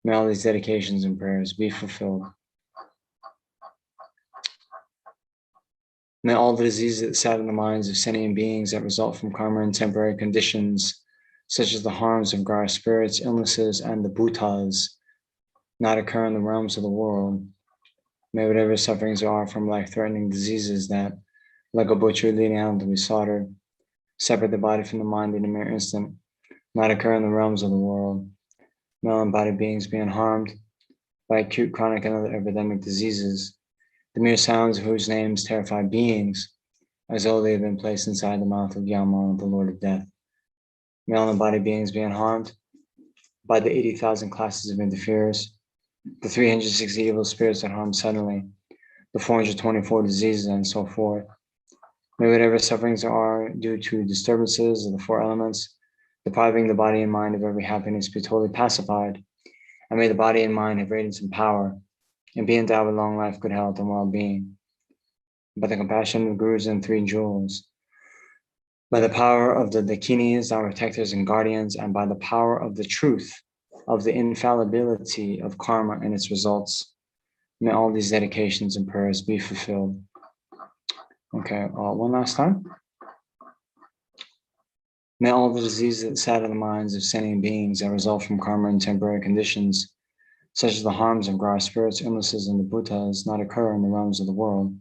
S9: may all these dedications and prayers be fulfilled. May all the diseases that sadden the minds of sentient beings that result from karma and temporary conditions, such as the harms of gross spirits, illnesses, and the bhutas, not occur in the realms of the world. May whatever sufferings there are from life-threatening diseases that, like a butcher leading out to be slaughtered, separate the body from the mind in a mere instant, not occur in the realms of the world. May all embodied beings be unharmed by acute, chronic, and other epidemic diseases, the mere sounds of whose names terrify beings, as though they have been placed inside the mouth of Yama, the Lord of Death. May all embodied beings be unharmed by the 80,000 classes of interferers, the 360 evil spirits that harm suddenly, the 424 diseases, and so forth. May whatever sufferings there are due to disturbances of the four elements, depriving the body and mind of every happiness, be totally pacified, and may the body and mind have radiance and power, and be endowed with long life, good health, and well-being. By the compassion of the Gurus and three jewels, by the power of the Dakinis, our protectors and guardians, and by the power of the truth of the infallibility of karma and its results, may all these dedications and prayers be fulfilled. Okay, one last time. May all the diseases that sadden the minds of sentient beings that result from karma and temporary conditions, such as the harms of gross spirits, illnesses, and the bhutas, not occur in the realms of the world.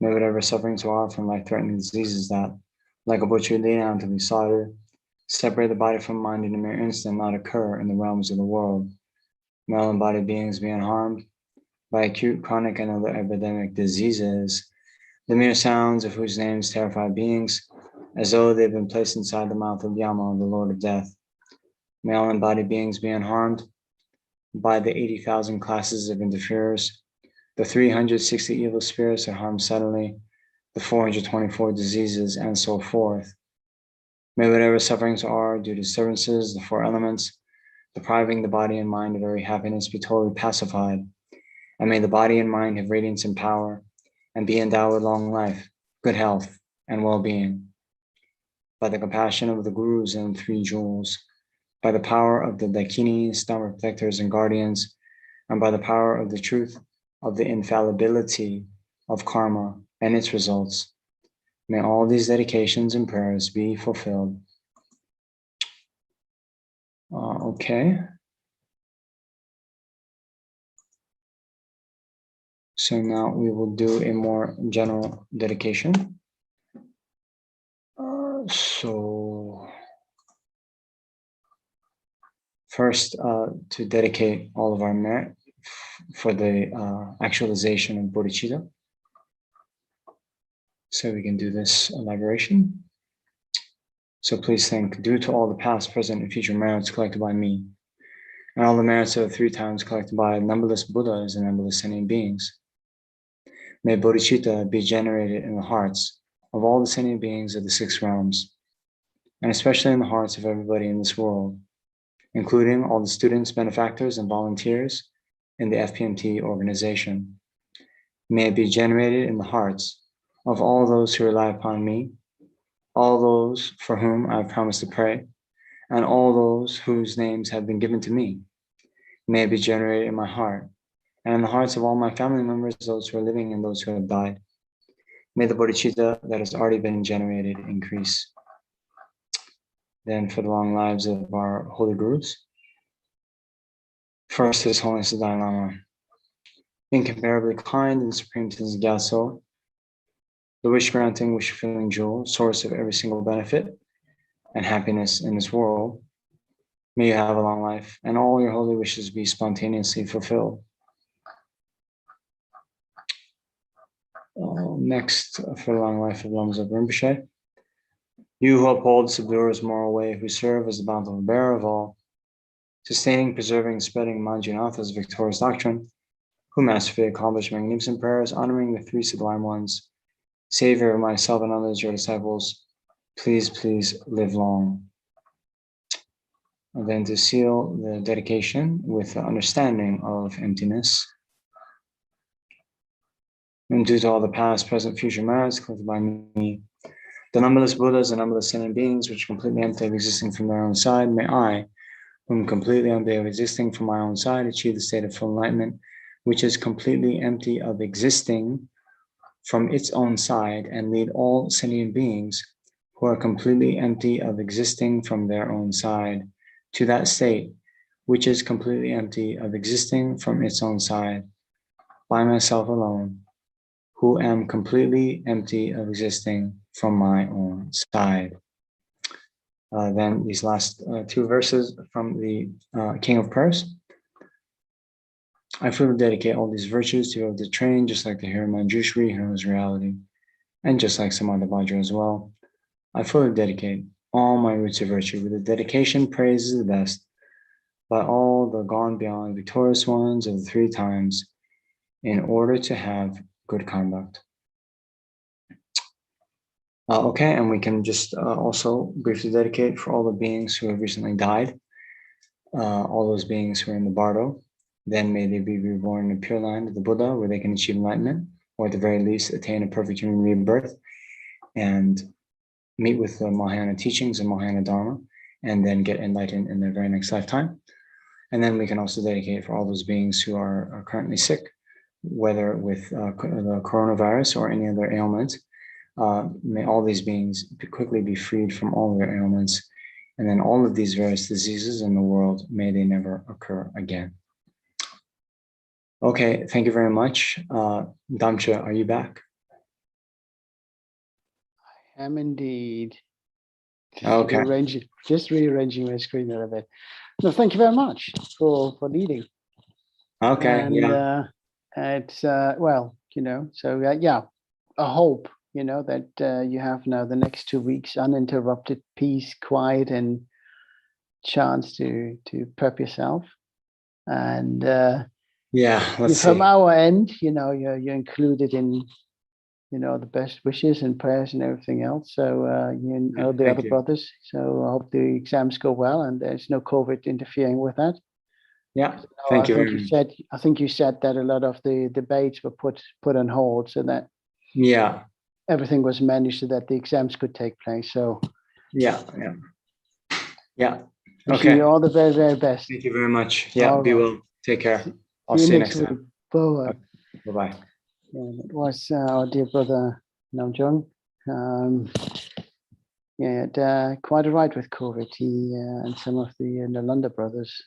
S9: May whatever sufferings there are from life-threatening diseases that, like a butcher leading out to be slaughtered, separate the body from mind in a mere instant, not occur in the realms of the world. May all embodied beings be unharmed by acute, chronic, and other epidemic diseases, the mere sounds of whose names terrify beings, as though they've been placed inside the mouth of Yama, the Lord of Death. May all embodied beings be unharmed by the 80,000 classes of interferers, the 360 evil spirits that harm suddenly, the 424 diseases, and so forth. May whatever sufferings are due to disturbances, the four elements, depriving the body and mind of every happiness, be totally pacified, and may the body and mind have radiance and power, and be endowed with long life, good health, and well-being. By the compassion of the Gurus and three jewels, by the power of the Dakinis, Dhamma protectors and guardians, and by the power of the truth of the infallibility of karma and its results, may all these dedications and prayers be fulfilled. Okay. So now we will do a more general dedication. So first, to dedicate all of our merit for the actualization of bodhicitta. so we can do this elaboration. So please think, due to all the past, present, and future merits collected by me, and all the merits of the 3 times collected by numberless Buddhas and numberless sentient beings, may bodhicitta be generated in the hearts of all the sentient beings of the 6 realms, and especially in the hearts of everybody in this world, including all the students, benefactors, and volunteers in the FPMT organization. May it be generated in the hearts of all those who rely upon me, all those for whom I have promised to pray, and all those whose names have been given to me. May it be generated in my heart, and in the hearts of all my family members, those who are living and those who have died. May the bodhicitta that has already been generated increase. Then for the long lives of our holy gurus. First, His Holiness the Dalai Lama, incomparably kind and supreme Tenzin Gyatso, the wish-granting, wish-fulfilling jewel, source of every single benefit and happiness in this world. May you have a long life, and all your holy wishes be spontaneously fulfilled. Next, for the long life of Lama Zopa Rinpoche, you who uphold the subduer's moral way, who serve as the bountiful bearer of all, sustaining, preserving, spreading Manjunatha's victorious doctrine, who masterfully accomplished magnificent prayers, honoring the 3 sublime ones, Savior of myself and others, your disciples, please, please live long. And then to seal the dedication with the understanding of emptiness. And due to all the past, present, future merits collected by me, the numberless Buddhas and numberless sentient beings which are completely empty of existing from their own side, may I, whom completely empty of existing from my own side, achieve the state of full enlightenment, which is completely empty of existing from its own side, and lead all sentient beings who are completely empty of existing from their own side to that state which is completely empty of existing from its own side, by myself alone, who am completely empty of existing from my own side. Then these last 2 verses from the King of Prayers. I freely dedicate all these virtues to be able to train, just like the hero Manjushri, who knows reality, and just like Samadhi as well. I fully dedicate all my roots of virtue with the dedication praise is the best by all the gone beyond victorious ones of the 3 times in order to have good conduct. Okay, and we can just also briefly dedicate for all the beings who have recently died, all those beings who are in the bardo. Then may they be reborn in the Pure Land of the Buddha, where they can achieve enlightenment, or at the very least attain a perfect human rebirth, and meet with the Mahayana teachings and Mahayana Dharma, and then get enlightened in their very next lifetime. And then we can also dedicate for all those beings who are currently sick, whether with the coronavirus or any other ailment. May all these beings quickly be freed from all their ailments, and then all of these various diseases in the world, may they never occur again. Okay, thank you very much. Damcha, are you back?
S6: I am indeed.
S9: Okay.
S6: Just rearranging my screen a little bit. No, thank you very much for leading.
S9: Okay,
S6: and,
S9: yeah.
S6: It's, well, you know, so yeah, I hope, you know, that you have now the next 2 weeks uninterrupted peace, quiet, and chance to prep yourself. And
S9: yeah, let's see.
S6: From our end, you know, you're included in, you know, the best wishes and prayers and everything else. So you know the other brothers. So I hope the exams go well and there's no COVID interfering with that.
S9: Yeah, thank you.
S6: I think you said that a lot of the debates were put on hold, so that everything was managed so that the exams could take place. So
S9: yeah.
S6: Wishing you all the very, very best.
S9: Thank you very much. Yeah, be well. Take care. I'll see you next time.
S6: Bye.
S9: Bye-bye.
S6: It was our dear brother Namjung. Quite a ride with COVID. He and some of the Nalanda brothers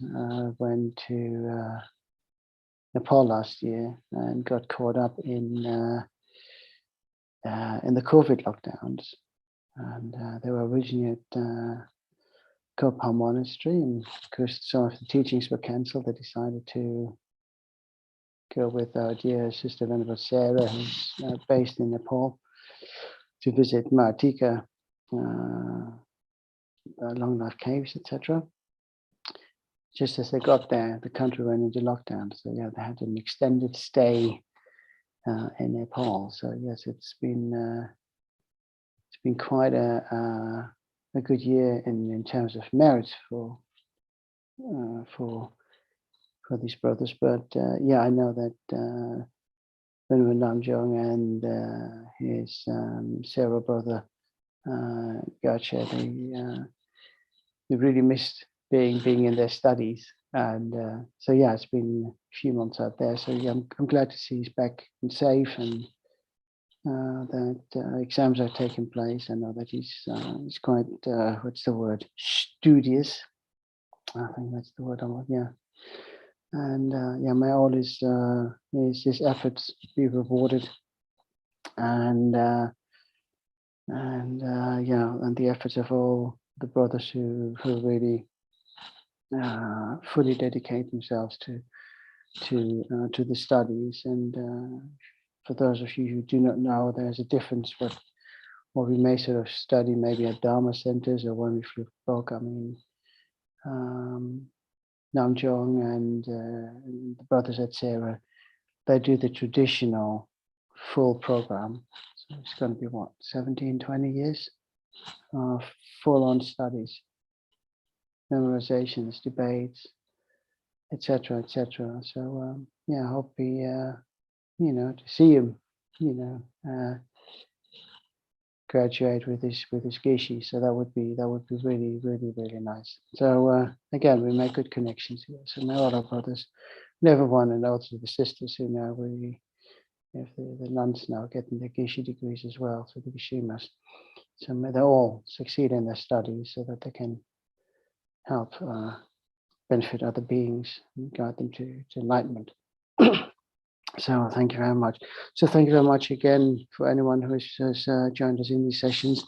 S6: went to Nepal last year and got caught up in the COVID lockdowns. And they were originally at Kopal Monastery, and because some of the teachings were cancelled, they decided to go with our dear sister Venerable Sarah, who's based in Nepal. to visit Martika, Long Life Caves, etc. Just as they got there, the country went into lockdown. So yeah, they had an extended stay in Nepal. So yes, it's been quite a good year in terms of merits for these brothers. But yeah, I know that Venerable Namjong and his Sarah brother Gyalpo, they really missed being in their studies. And so yeah, it's been a few months out there. So yeah, I'm glad to see he's back and safe, and that exams are taking place. I know that he's quite what's the word, studious. I think that's the word I want. Yeah, and yeah, may all his efforts be rewarded, and yeah, and the efforts of all the brothers who really fully dedicate themselves to the studies. And for those of you who do not know, there's a difference what we may sort of study maybe at Dharma centers, or when we flip book. I mean, Namjong and the brothers at Sarah, they do the traditional full program. So it's going to be what, 17, 20 years of full-on studies, memorizations, debates, etc., etc. So yeah, I hope we, to see him, graduate with his Geshe. So that would be really, really, really nice. So again, we make good connections here. So may all our brothers, everyone, and also the sisters who now if the nuns now getting their Geshe degrees as well, so the Geshimas. So may they all succeed in their studies so that they can help benefit other beings and guide them to enlightenment. So thank you very much. So thank you very much again for anyone who has joined us in these sessions.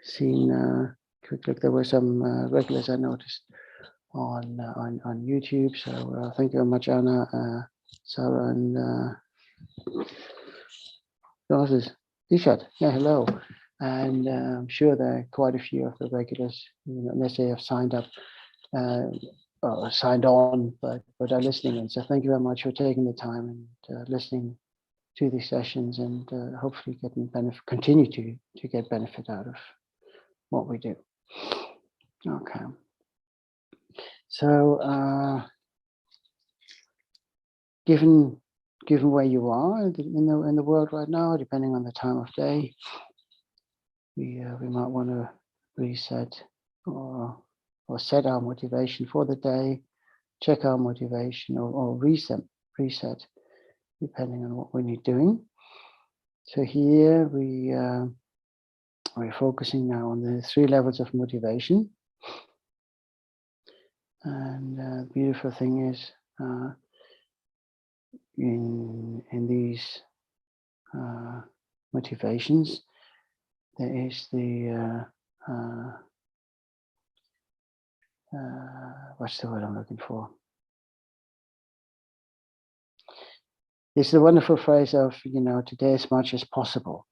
S6: Seen quick look, there were some regulars I noticed on YouTube. So thank you very much, Anna, Sarah, and Dishat. Yeah, hello. And I'm sure there are quite a few of the regulars, unless they have signed up. Or signed on, but are listening in. So thank you very much for taking the time and listening to these sessions, and hopefully continue to get benefit out of what we do. Okay. So given where you are in the world right now, depending on the time of day, we might want to reset or set our motivation for the day, check our motivation, or reset, depending on what we need doing. So here we're focusing now on the 3 levels of motivation. And the beautiful thing is, in these motivations, there is the what's the word I'm looking for? It's the wonderful phrase of, today as much as possible.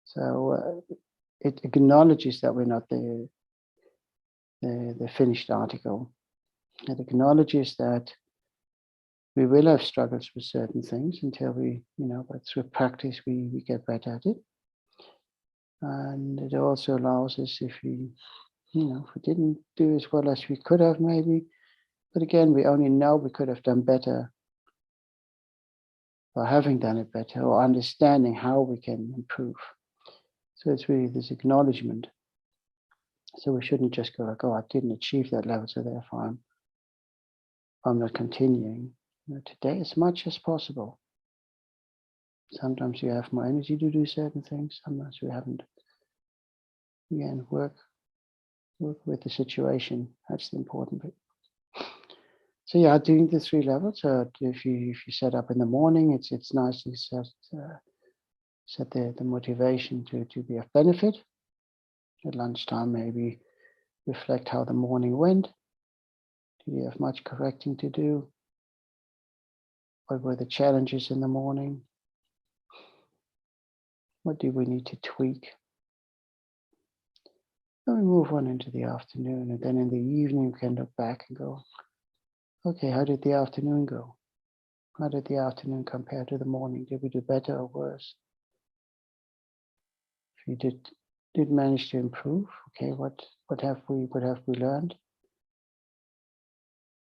S6: So it acknowledges that we're not the finished article. It acknowledges that we will have struggles with certain things until we, but through practice we get better at it. And it also allows us, if we didn't do as well as we could have maybe, but again, we only know we could have done better, or having done it better, or understanding how we can improve. So it's really this acknowledgement. So we shouldn't just go like, oh, I didn't achieve that level, so therefore I'm not continuing. Today, as much as possible. Sometimes you have more energy to do certain things, sometimes we haven't. Again, work with the situation. That's the important bit. So yeah, doing the 3 levels. So if you set up in the morning, it's nice to set the motivation to be of benefit. At lunchtime, maybe reflect how the morning went. Do you have much correcting to do? What were the challenges in the morning? What do we need to tweak? Then we move on into the afternoon, and then in the evening we can look back and go, okay, how did the afternoon go? How did the afternoon compare to the morning? Did we do better or worse? If you did manage to improve, okay, what have we learned?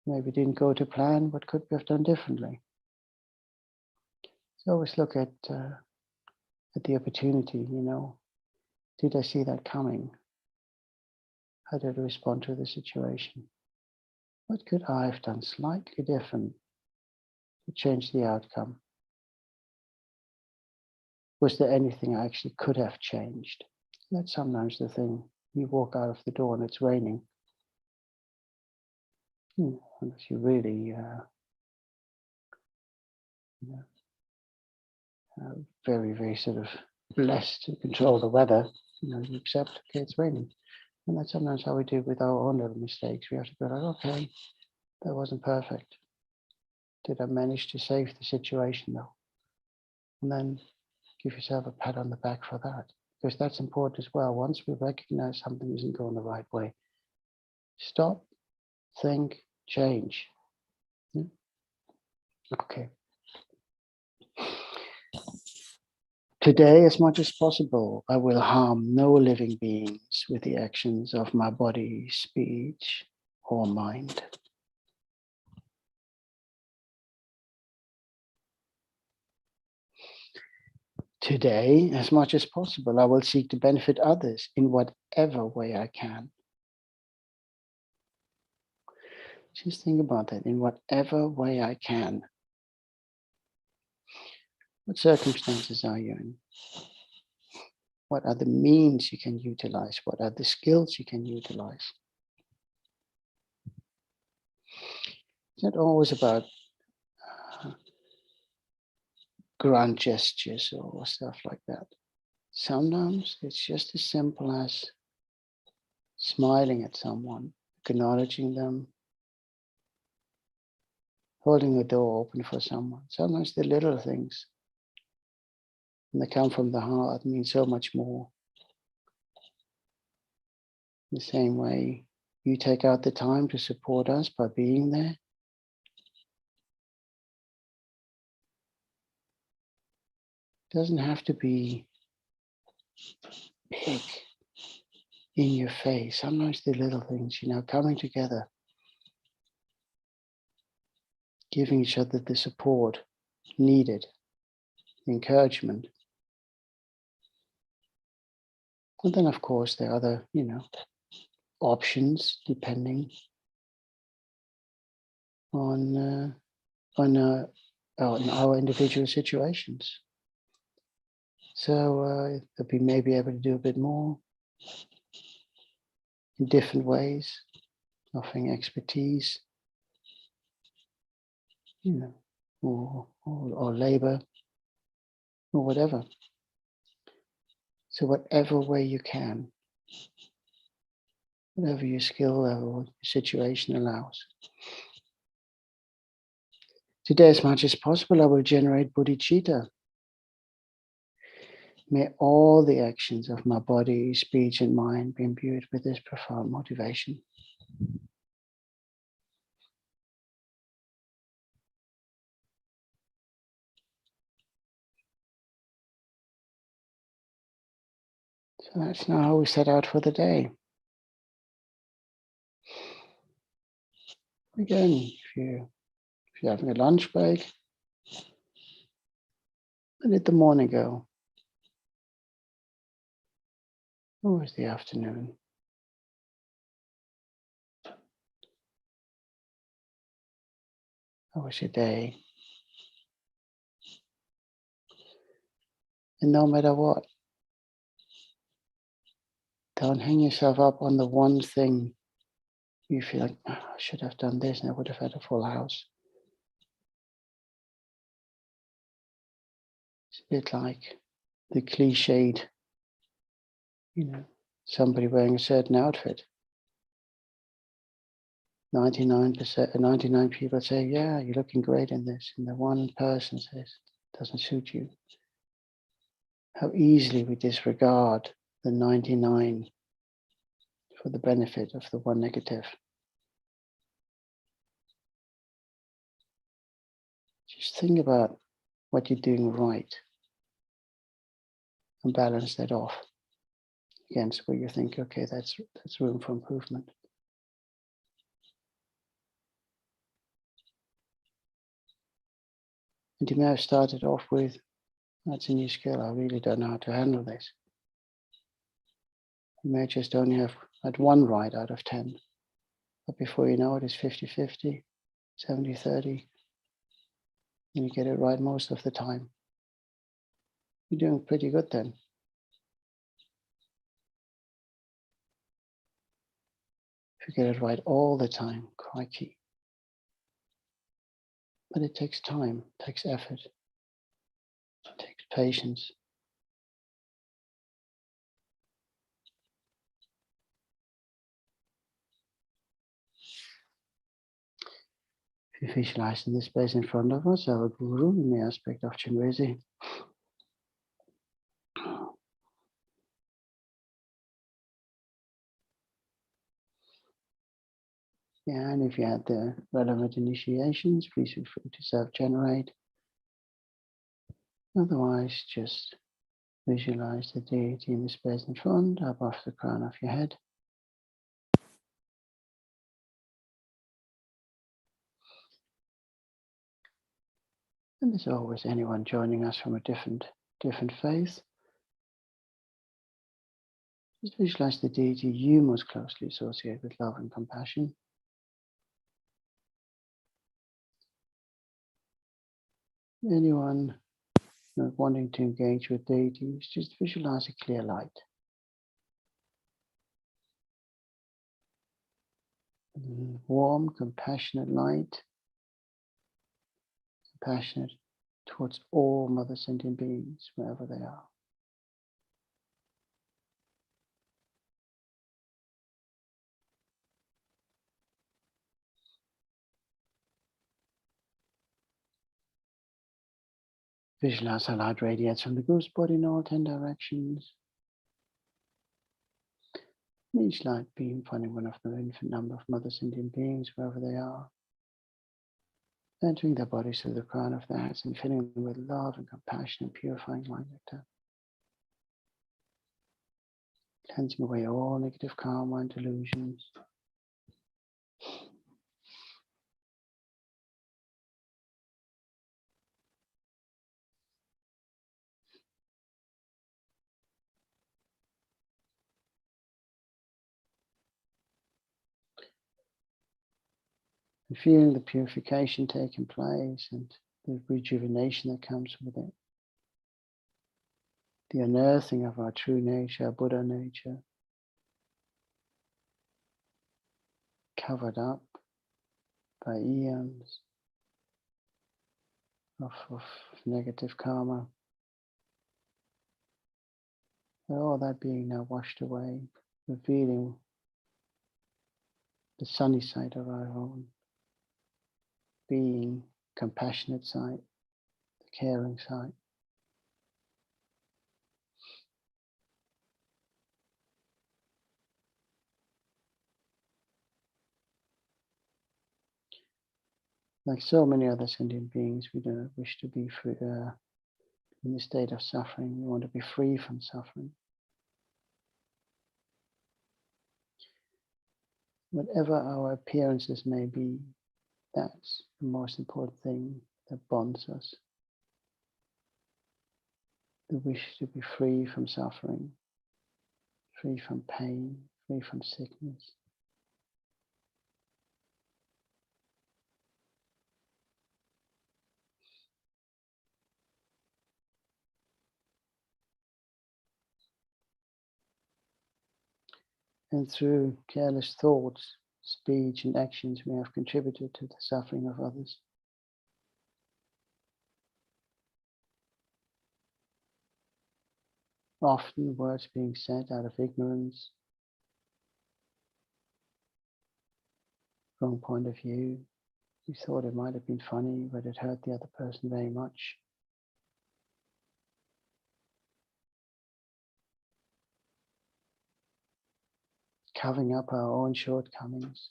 S6: Maybe didn't go to plan. What could we have done differently? So always look at the opportunity. You know, did I see that coming? How did I respond to the situation? What could I have done slightly different to change the outcome? Was there anything I actually could have changed? That's sometimes the thing. You walk out of the door and it's raining. Unless you really very, very sort of blessed to control the weather, you accept, okay, it's raining. And that's sometimes how we do with our own little mistakes. We have to go like, okay, that wasn't perfect. Did I manage to save the situation though? And then give yourself a pat on the back for that, because that's important as well. Once we recognize something isn't going the right way, stop, think, change. Okay. Today, as much as possible, I will harm no living beings with the actions of my body, speech, or mind. Today, as much as possible, I will seek to benefit others in whatever way I can. Just think about that, in whatever way I can. What circumstances are you in? What are the means you can utilize? What are the skills you can utilize? It's not always about grand gestures or stuff like that. Sometimes it's just as simple as smiling at someone, acknowledging them, holding the door open for someone. Sometimes the little things, when they come from the heart, mean so much more. In the same way, you take out the time to support us by being there. It doesn't have to be big in your face. Sometimes the little things, coming together, giving each other the support needed, the encouragement. And then, of course, there are other, options depending on our individual situations. So that we may be able to do a bit more in different ways, offering expertise, or labor, or whatever. So whatever way you can, whatever your skill level, your situation allows. Today, as much as possible, I will generate bodhicitta. May all the actions of my body, speech, and mind be imbued with this profound motivation. So that's now how we set out for the day. Again, if you're having a lunch break, how did the morning go? How was the afternoon? How was your day? And no matter what, don't hang yourself up on the one thing you feel like, I should have done this and I would have had a full house. It's a bit like the cliched, somebody wearing a certain outfit. 99 people say, yeah, you're looking great in this. And the one person says, it doesn't suit you. how easily we disregard the 99 for the benefit of the one negative. Just think about what you're doing right and balance that off against where you think, okay, that's room for improvement. And you may have started off with, that's a new skill, I really don't know how to handle this. You may just only have had one right out of 10, but before you know it, it's 50-50, 70-30, and you get it right most of the time. You're doing pretty good then. If you get it right all the time, crikey. But it takes time, it takes effort, it takes patience. If you visualize in this space in front of us, our Guru in the aspect of Chenrezig. Yeah, and if you had the relevant initiations, please feel free to self-generate. Otherwise, just visualize the deity in the space in front, above the crown of your head. And there's always anyone joining us from a different faith. Just visualize the deity you most closely associate with love and compassion. Anyone not wanting to engage with deities, just visualize a clear light. Warm, compassionate light, compassionate towards all mother sentient beings, wherever they are. Visualize how light radiates from the Guru's body in all 10 directions. Each light beam finding one of the infinite number of mother sentient beings, wherever they are. Entering their bodies through the crown of their heads and filling them with love and compassion and purifying light nectar. Cleansing away all negative karma and delusions. And feeling the purification taking place and the rejuvenation that comes with it. The unearthing of our true nature, our Buddha nature, covered up by eons of negative karma. And all that being now washed away, revealing the sunny side of our own being, compassionate side, the caring side. Like so many other sentient beings, we don't wish to be free, in a state of suffering. We want to be free from suffering. Whatever our appearances may be, that's the most important thing that bonds us. The wish to be free from suffering, free from pain, free from sickness. And through careless thoughts, speech, and actions, we have contributed to the suffering of others. Often words being said out of ignorance, wrong point of view. We thought it might have been funny, but it hurt the other person very much. covering up our own shortcomings.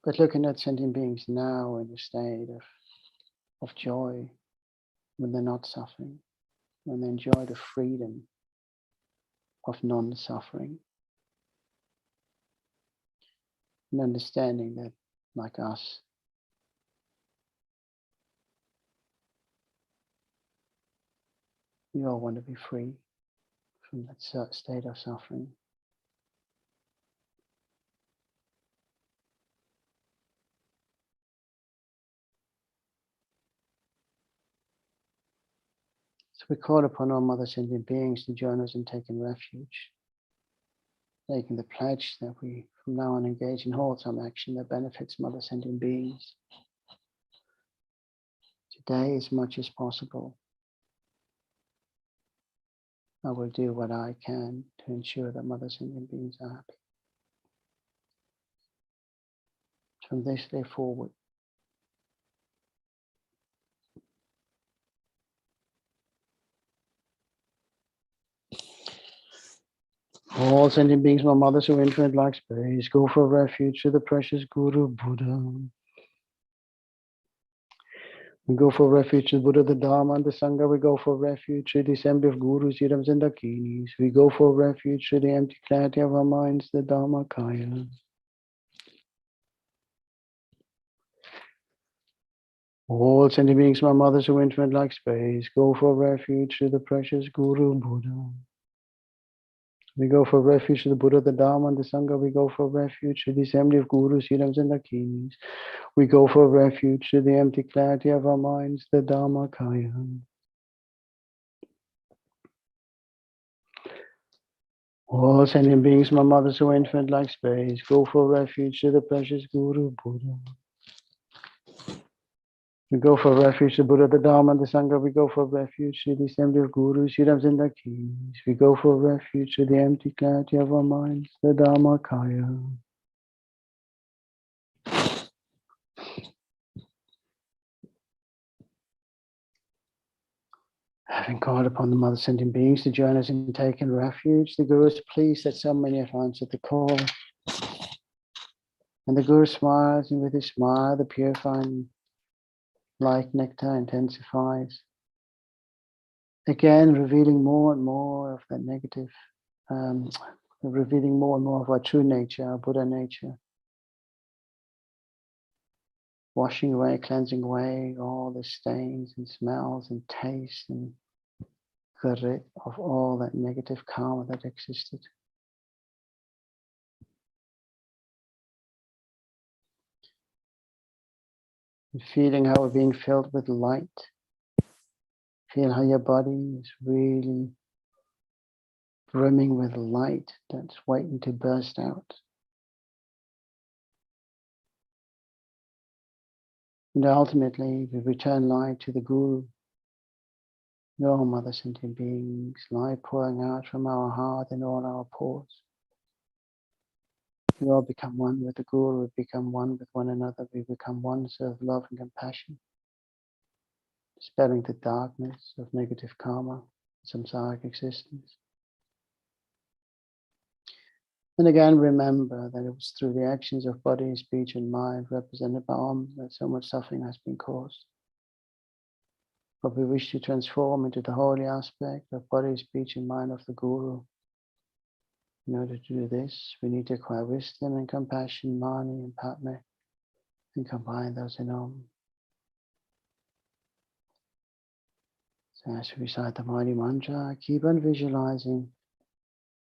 S6: But looking at sentient beings now in a state of joy, when they're not suffering, when they enjoy the freedom of non-suffering, and understanding that, like us, we all want to be free from that state of suffering. So we call upon all Mother Sentient Beings to join us in taking refuge, taking the pledge that we from now on engage in wholesome action that benefits Mother Sentient Beings today as much as possible. I will do what I can to ensure that Mother Sentient Beings are happy. From this day forward, all sentient beings, my mothers who infinite like space, go for refuge to the precious Guru Buddha. We go for refuge to the Buddha, the Dharma, and the Sangha. We go for refuge to the assembly of Gurus, Yidams, and Dakinis. We go for refuge to the empty clarity of our minds, the Dharmakaya. All sentient beings, my mothers who infinite like space, go for refuge to the precious Guru Buddha. We go for refuge to the Buddha, the Dharma, and the Sangha. We go for refuge to the assembly of Gurus, Yidams, and Dakinis. We go for refuge to the empty clarity of our minds, the Dharmakaya. All sentient beings, my mothers who are infinite like space, go for refuge to the precious Guru Buddha. We go for refuge to Buddha, the Dharma, and the Sangha. We go for refuge to the assembly of Gurus, Yidams, and Dakinis. We go for refuge to the empty clarity of our minds, the Dharmakaya. Having called upon the Mother Sentient Beings to join us in taking refuge, the Guru is pleased that so many have answered the call. And the Guru smiles, and with his smile, the purifying light nectar intensifies. Again, revealing more and more of that negative, revealing more and more of our true nature, our Buddha nature. Washing away, cleansing away all the stains and smells and tastes and grit of all that negative karma that existed. And feeling how we're being filled with light. Feel how your body is really brimming with light that's waiting to burst out. And ultimately, we return light to the Guru. No Mother Sentient Beings, light pouring out from our heart and all our pores. We all become one with the Guru, we become one with one another, we become one serve love and compassion, dispelling the darkness of negative karma, samsaric existence. And again, remember that it was through the actions of body, speech, and mind, represented by Om, that so much suffering has been caused. But we wish to transform into the holy aspect of body, speech, and mind of the Guru. In order to do this, we need to acquire wisdom and compassion, Mani and Padme, and combine those in Om. So as we recite the mighty mantra, keep on visualizing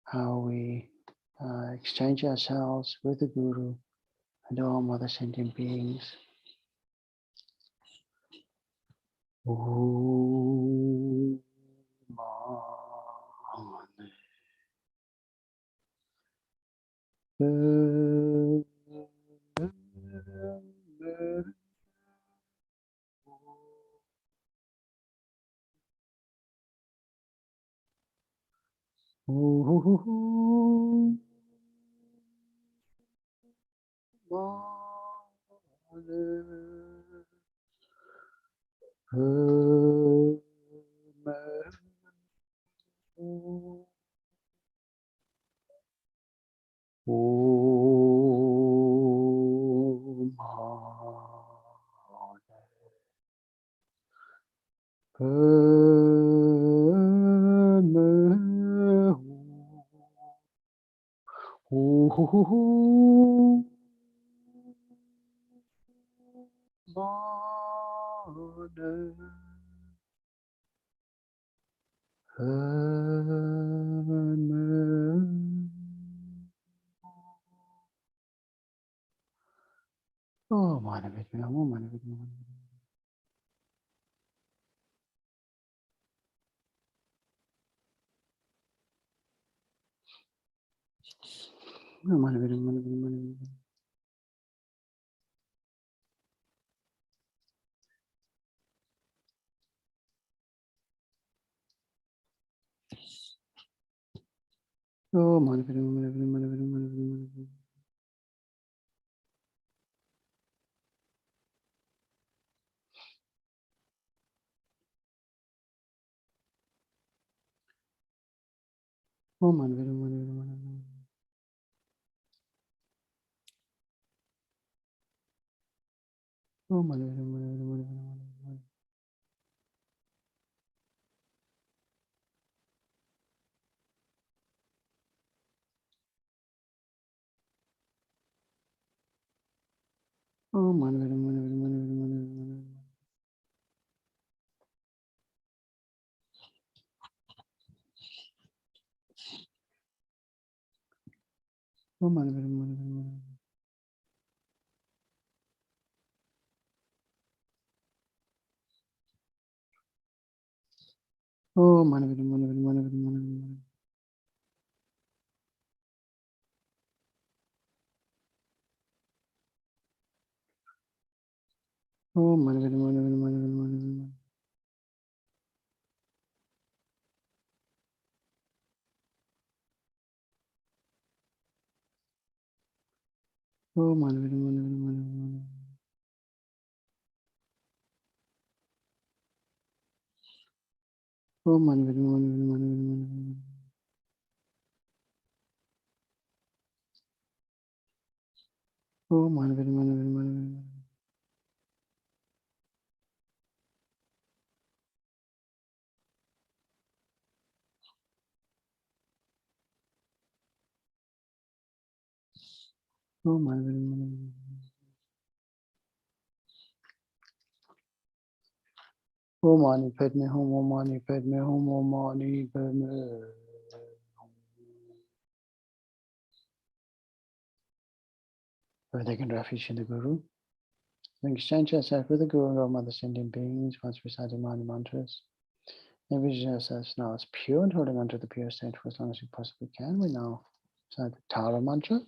S6: how we exchange ourselves with the Guru and all Mother Sentient Beings. Om Mani. Oh, mana vidya, oh, mana vidya. Oh, mana vidya, mana vidya, mana vidya. Oh, mana vidya, mana vidya, mana vidya, mana vidya, mana vidya. Oh, mana vidya, mana vidya, mana vidya. Oh, mana vidya, mana vidya, mana vidya, mana vidya. Oh, mana vidya, mana vidya, mana vidya, mana vidya, mana vidya. Oh, mana vidya, mana vidya, mana vidya. Oh, mana vidya, mana vidya, mana vidya, mana vidya. Oh, mana vidya, mana vidya, mana vidya, mana vidya. Oh, mana vidya, mana vidya, mana vidya, mana vidya. Oh, mana vidya, mana vidya, mana vidya, mana vidya. Oh, mana vidya, mana vidya, mana vidya. Oh, mana vidya, mana vidya. Oh, mani padme hum, oh, mani padme hum, oh, mani padme. Where they can refuge in the Guru. Then exchange yourself with the Guru and all mother sentient beings once reciting mani mantras. Envision yourselves now as pure and holding on to the pure state for as long as you possibly can. We now recite the Tara mantra.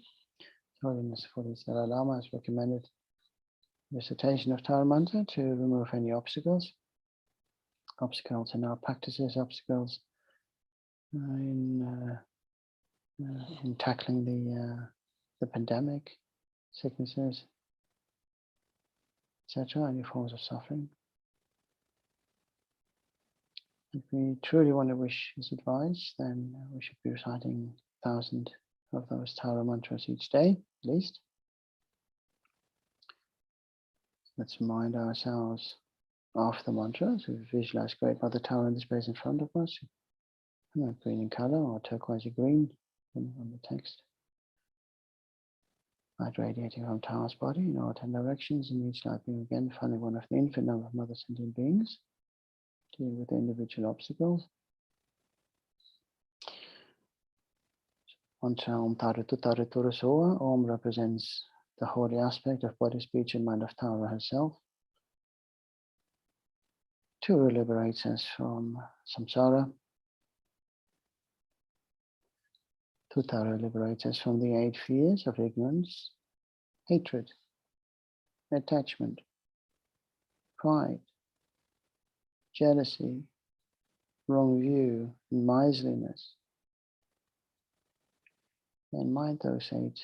S6: Holiness for the Dalai Lama has recommended recitation of Tara mantra to remove any obstacles. Obstacles in our practices, obstacles in tackling the pandemic, sicknesses, etc., any forms of suffering. If we truly want to wish his advice, then we should be reciting 1,000 of those Tara mantras each day, at least. Let's remind ourselves of the mantra. So we visualize Great Mother Tara in the space in front of us, green in color or turquoise green on the text. Light radiating from Tara's body in all 10 directions, and each light being again finding one of the infinite number of mother sentient beings. Deal with the individual obstacles. Mantra Om Taritu Taritura Soa. Om represents the holy aspect of body, speech, and mind of Tara herself. Two liberates us from samsara. Tutara liberates us from the 8 fears of ignorance, hatred, attachment, pride, jealousy, wrong view, and miserliness. And mind those 8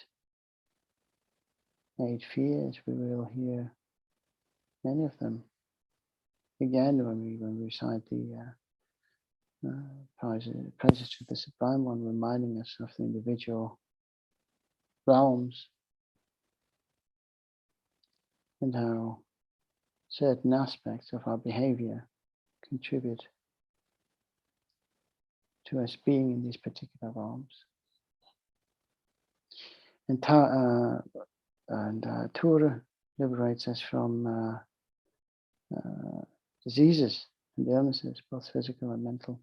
S6: fears. We will hear many of them again when we recite the praises to the Sublime One, reminding us of the individual realms and how certain aspects of our behavior contribute to us being in these particular realms. And Tura liberates us from diseases and illnesses, both physical and mental.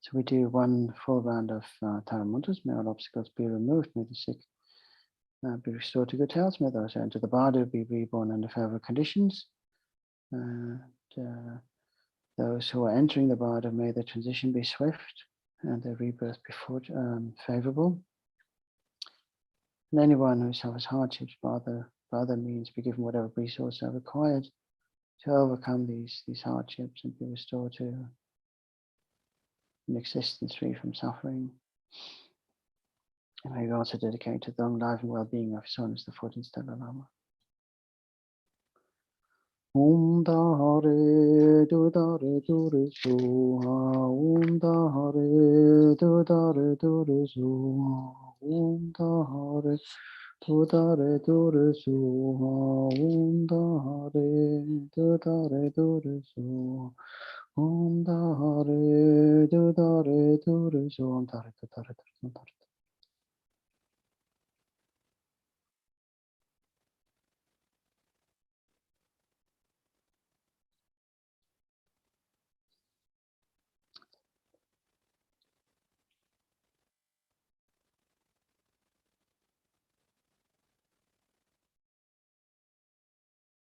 S6: So we do one full round of Tara mantras. May all obstacles be removed. May the sick be restored to good health. May those who enter the body be reborn under favorable conditions. Those who are entering the body, may the transition be swift and the rebirth be favorable. And anyone who suffers hardships by other means be given whatever resources are required to overcome these hardships and be restored to an existence free from suffering. And may we also dedicate to the long life and well-being of His Holiness the 14th Dalai Lama. Om Dare Dudare Dure Suha, Om Dare Dudare Dure Suha, Om Dare Dudare Dure Suha, Om Dare Dudare Dure Suha, Om Dare Dudare Dure Suha, Om Dare Dudare Dure Suha. Om Dare Dudare Dure Suha, Om Dare Dudare Dure Suha, Om Dare Dudare Dure Suha,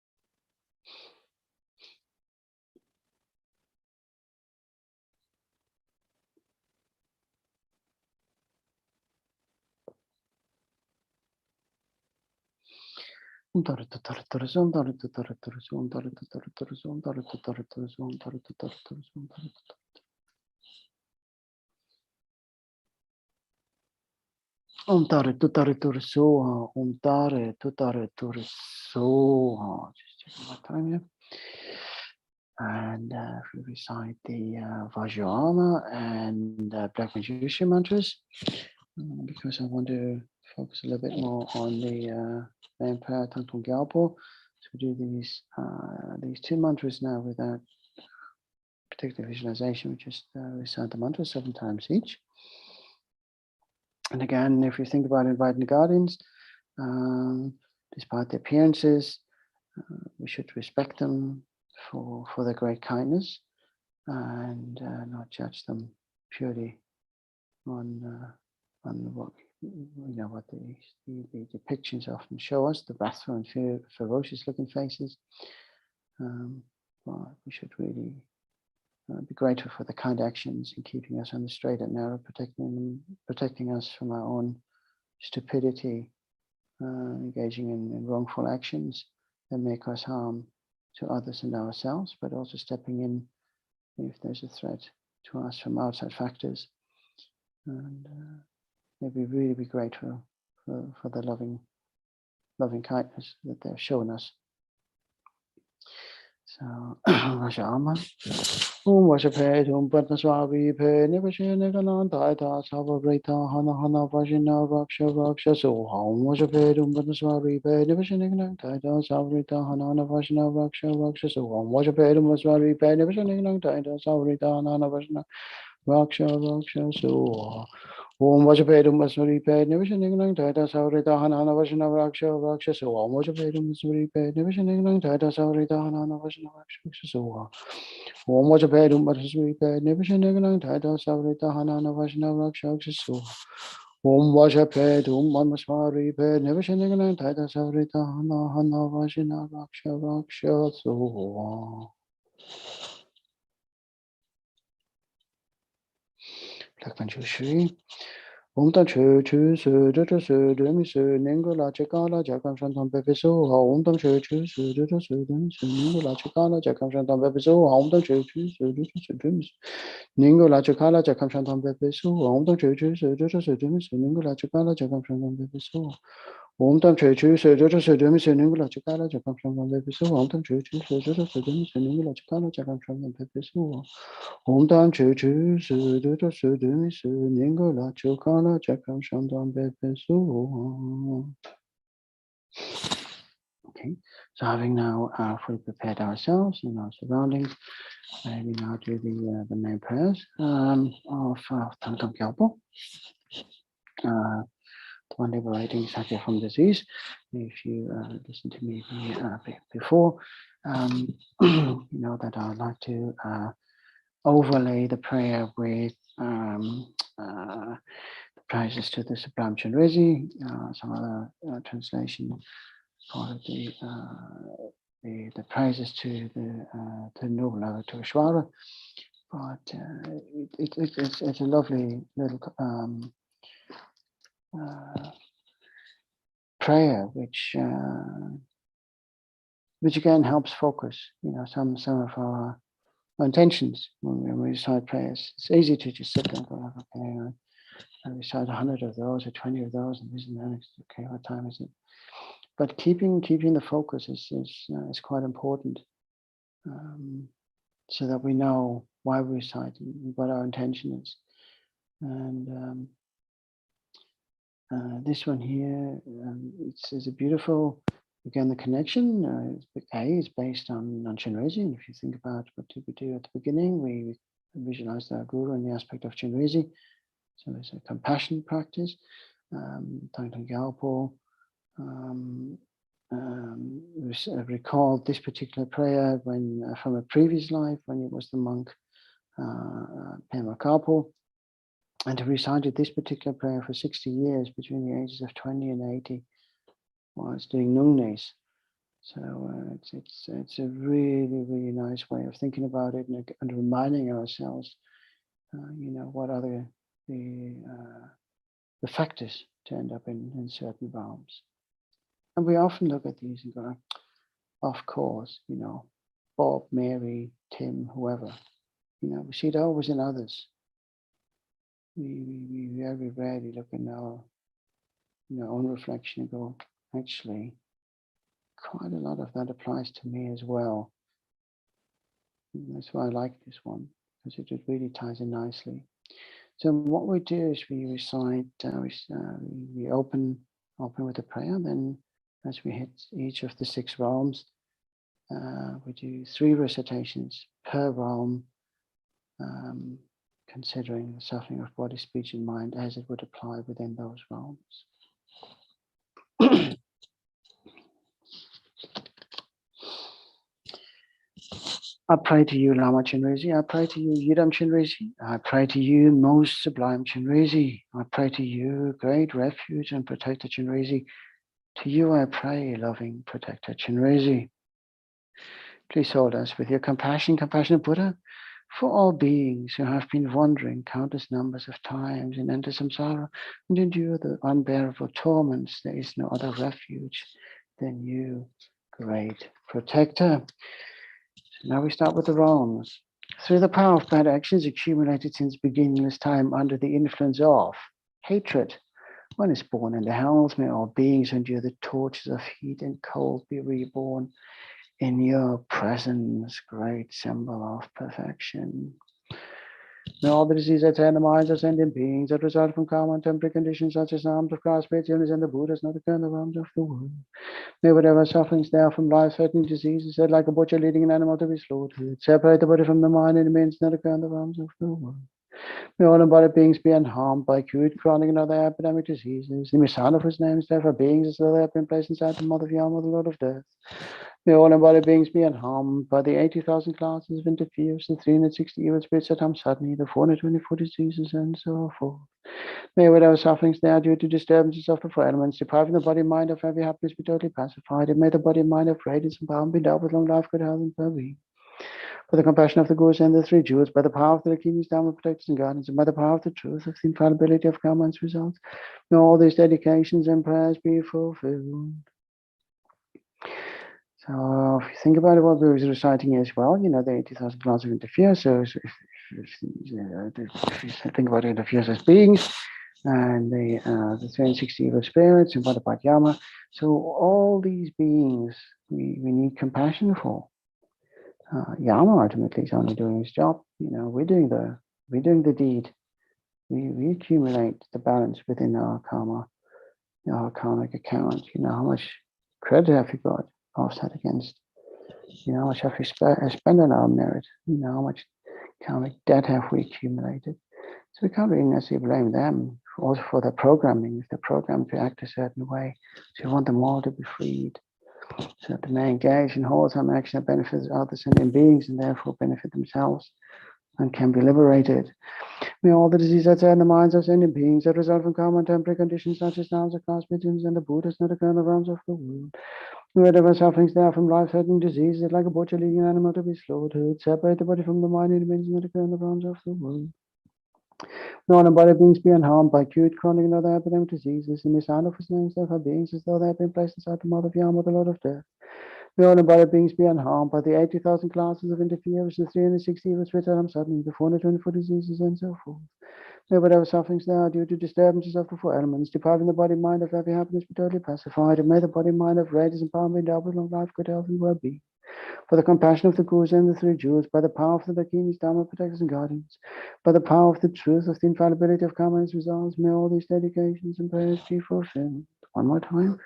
S6: Om Dare Dudare Dure Suha, Om Dare Dudare Dure Suha, Om Dare Dudare. Om Tare Tutare Ture Soha, Om Tare Tutare Ture Soha. Just checking my time here. And we recite the Vajrayana and Black Magician mantras because I want to focus a little bit more on the main prayer, Thangtong Gyalpo. So we do these two mantras now without particular visualization. We just recite the mantras 7 times each. And again, if you think about inviting the guardians, despite their appearances, we should respect them for their great kindness and not judge them purely on what what the depictions often show us, the wrathful and ferocious-looking faces. But we should really be grateful for the kind actions in keeping us on the straight and narrow, protecting us from our own stupidity, engaging in wrongful actions that may cause harm to others and ourselves, but also stepping in if there's a threat to us from outside factors. And maybe really be grateful for the loving kindness that they've shown us. So, Vajrayana. Om Vajapet, Om Padmaswami, Pe, Nivashina Gananta, Sava Brita, Hana Vajina, Raksha, so Om Vajapet, Om Padmaswami, Pe, Nivashina Gananta, Sava Brita, Hana Vajina, Raksha, so Om Vajapet, Om Padmaswami, Pe, Nivashina Gananta, Sava Brita, Hana Vajina, Raksha, so Om Vajapet, Om Padmaswami, Pe, Nivashina Gananta, Sava Brita, Hana Vajina, Raksha, so Om Vajapet, Om Padmaswami, Pe, Nivashina Gananta, Sava Brita, Hana Vajina, Raksha, so Om Vajapet, Om Padmaswami, Pe, Nivashina Gananta, Sava Brita, Hana Vajina, Raksha, so Om Vajapet, Om Padmaswami, Pe, Nivashina Gananta, Sava Brita, Hana Vajina, Raksha, so Black Manjushri. Om Tam Chu Chu Su Du Su Du Mi Su Ningu La Chikala Jakam Shantam Pepe Su Om Tam Chu Chu Su Du Su Du Mi Su Ningu La Chikala Jakam Shantam Pepe Su Om Tam Chu Chu Su Du Su Du Mi Su Ningu La Chikala Jakam Shantam Pepe Su Om Tam Chu Chu Su Du Su Du Mi Su Ningu La Chikala Jakam Shantam Pepe Su Om tam chö chö so jo so do mi so ning la chakala chakam from the pepe so om tam chö chö so jo so do mi so ning la chakala chakam from the pepe so om tam chö chö so do mi so ning la chakala chakam from the pepe so. Okay, so having now fully prepared ourselves in our surroundings, we now do the main prayers of Thangtong Gyalpo, the one liberating Satya from disease. If you listened to me before, you know that I would like to overlay the prayer with the praises to the Sublime Chenrezig, some other translation called the praises to the noble lover to Ishvara, but it's a lovely little prayer which again helps focus, you know, some of our intentions when we recite prayers. It's easy to just sit there and go, okay, I recite 100 of those or 20 of those, and this and that. Okay, what time is it? But keeping the focus is quite important, so that we know why we're reciting, what our intention is. And this one here, it's a beautiful, again, the connection. A is based on Chenrezig. If you think about what did we do at the beginning, we visualized our guru in the aspect of Chenrezig. So it's a compassion practice. Thangtong Gyalpo recalled this particular prayer when from a previous life when he was the monk Pema Karpo, and he recited this particular prayer for 60 years between the ages of 20 and 80 whilst doing nungnes. So it's a really nice way of thinking about it and reminding ourselves, you know, what are the factors to end up in certain realms. And we often look at these and go, of course, you know, Bob, Mary, Tim, whoever, you know, we see it always in others. We very rarely look in our, you know, own reflection and go, actually, quite a lot of that applies to me as well. And that's why I like this one, because it really ties in nicely. So what we do is we recite, we open with a prayer, then as we hit each of the 6 realms, we do 3 recitations per realm, considering the suffering of body, speech, and mind as it would apply within those realms. I pray to you, Lama Chenrezig. I pray to you, Yidam Chenrezig. I pray to you, most sublime Chenrezig. I pray to you, great refuge and protector Chenrezig. To you I pray, loving protector Chenrezig. Please hold us with your compassion, compassionate Buddha, for all beings who have been wandering countless numbers of times in enter samsara and endure the unbearable torments. There is no other refuge than you, great protector. So now we start with the realms. Through the power of bad actions accumulated since beginningless time under the influence of hatred, one is born in the hells. May all beings endure the tortures of heat and cold be reborn in your presence, great symbol of perfection. May all the diseases that turn the minds of sentient beings that result from karma and temporary conditions such as arms of Christ, spiritualness, and the Buddhas not occur in the realms of the world. May whatever sufferings there from life-threatening diseases, said like a butcher leading an animal to be slaughtered, separate the body from the mind and means not occur in the realms of the world. May all embodied beings be unharmed by acute, chronic, and other epidemic diseases. The Messiah of whose name is therefore beings as though they have been placed inside the mother of Yama, the Lord of Death. May all embodied beings be unharmed by the 80,000 classes of interference, the 360 evil spirits that harm suddenly, the 424 diseases, and so forth. May whatever sufferings there are due to disturbances of the 4 elements, depriving the body and mind of every happiness, be totally pacified, and may the body and mind of radiance and power be endowed with long life, good health, and well-being. For the compassion of the Gurus and the 3 Jewels, by the power of the King's Dharma protectors and guardians, and by the power of the truth of the infallibility of karma and its results, may all these dedications and prayers be fulfilled. So if you think about it, what we were reciting as well, you know, the 80,000 classes of interference. So if you think about interference as beings, and the 360 evil spirits, and Bhadapad Yama. So all these beings we need compassion for. Yama ultimately is only doing his job. We're doing the deed. We accumulate the balance within our karma, our karmic account. How much credit have you got offset against? How much have we spent on our merit? How much karmic debt have we accumulated? So we can't really necessarily blame them also for their programming. If they're programmed to act a certain way, so we want them all to be freed, so that they may engage in wholesome action that benefits other sentient beings and therefore benefit themselves and can be liberated. May all the diseases that are in the minds of sentient beings that result from karma and temporary conditions such as nouns, class pigeons, and the Buddhas not occur in the realms of the world. Whatever sufferings there from life-threatening diseases like a butcher leading an animal to be slaughtered, separate the body from the mind and dimensions that occur in the realms of the world. Non-embodied beings be unharmed by acute, chronic, and other epidemic diseases, and may sound of his names therefore beings as though they have been placed inside the mouth of Yama, the Lord of Death. May all embodied beings be unharmed by the 80,000 classes of interference, the 360 evil spirits that suddenly, the 424 diseases, and so forth. May whatever sufferings there are due to disturbances of the four elements, depriving the body and mind of every happiness, be totally pacified, and may the body and mind of radiance and power be endowed with long life, good health, and well-being. For the compassion of the Gurus and the three jewels, by the power of the Dakinis, Dharma protectors and guardians, by the power of the truth of the infallibility of karma and its results, may all these dedications and prayers be fulfilled. One more time.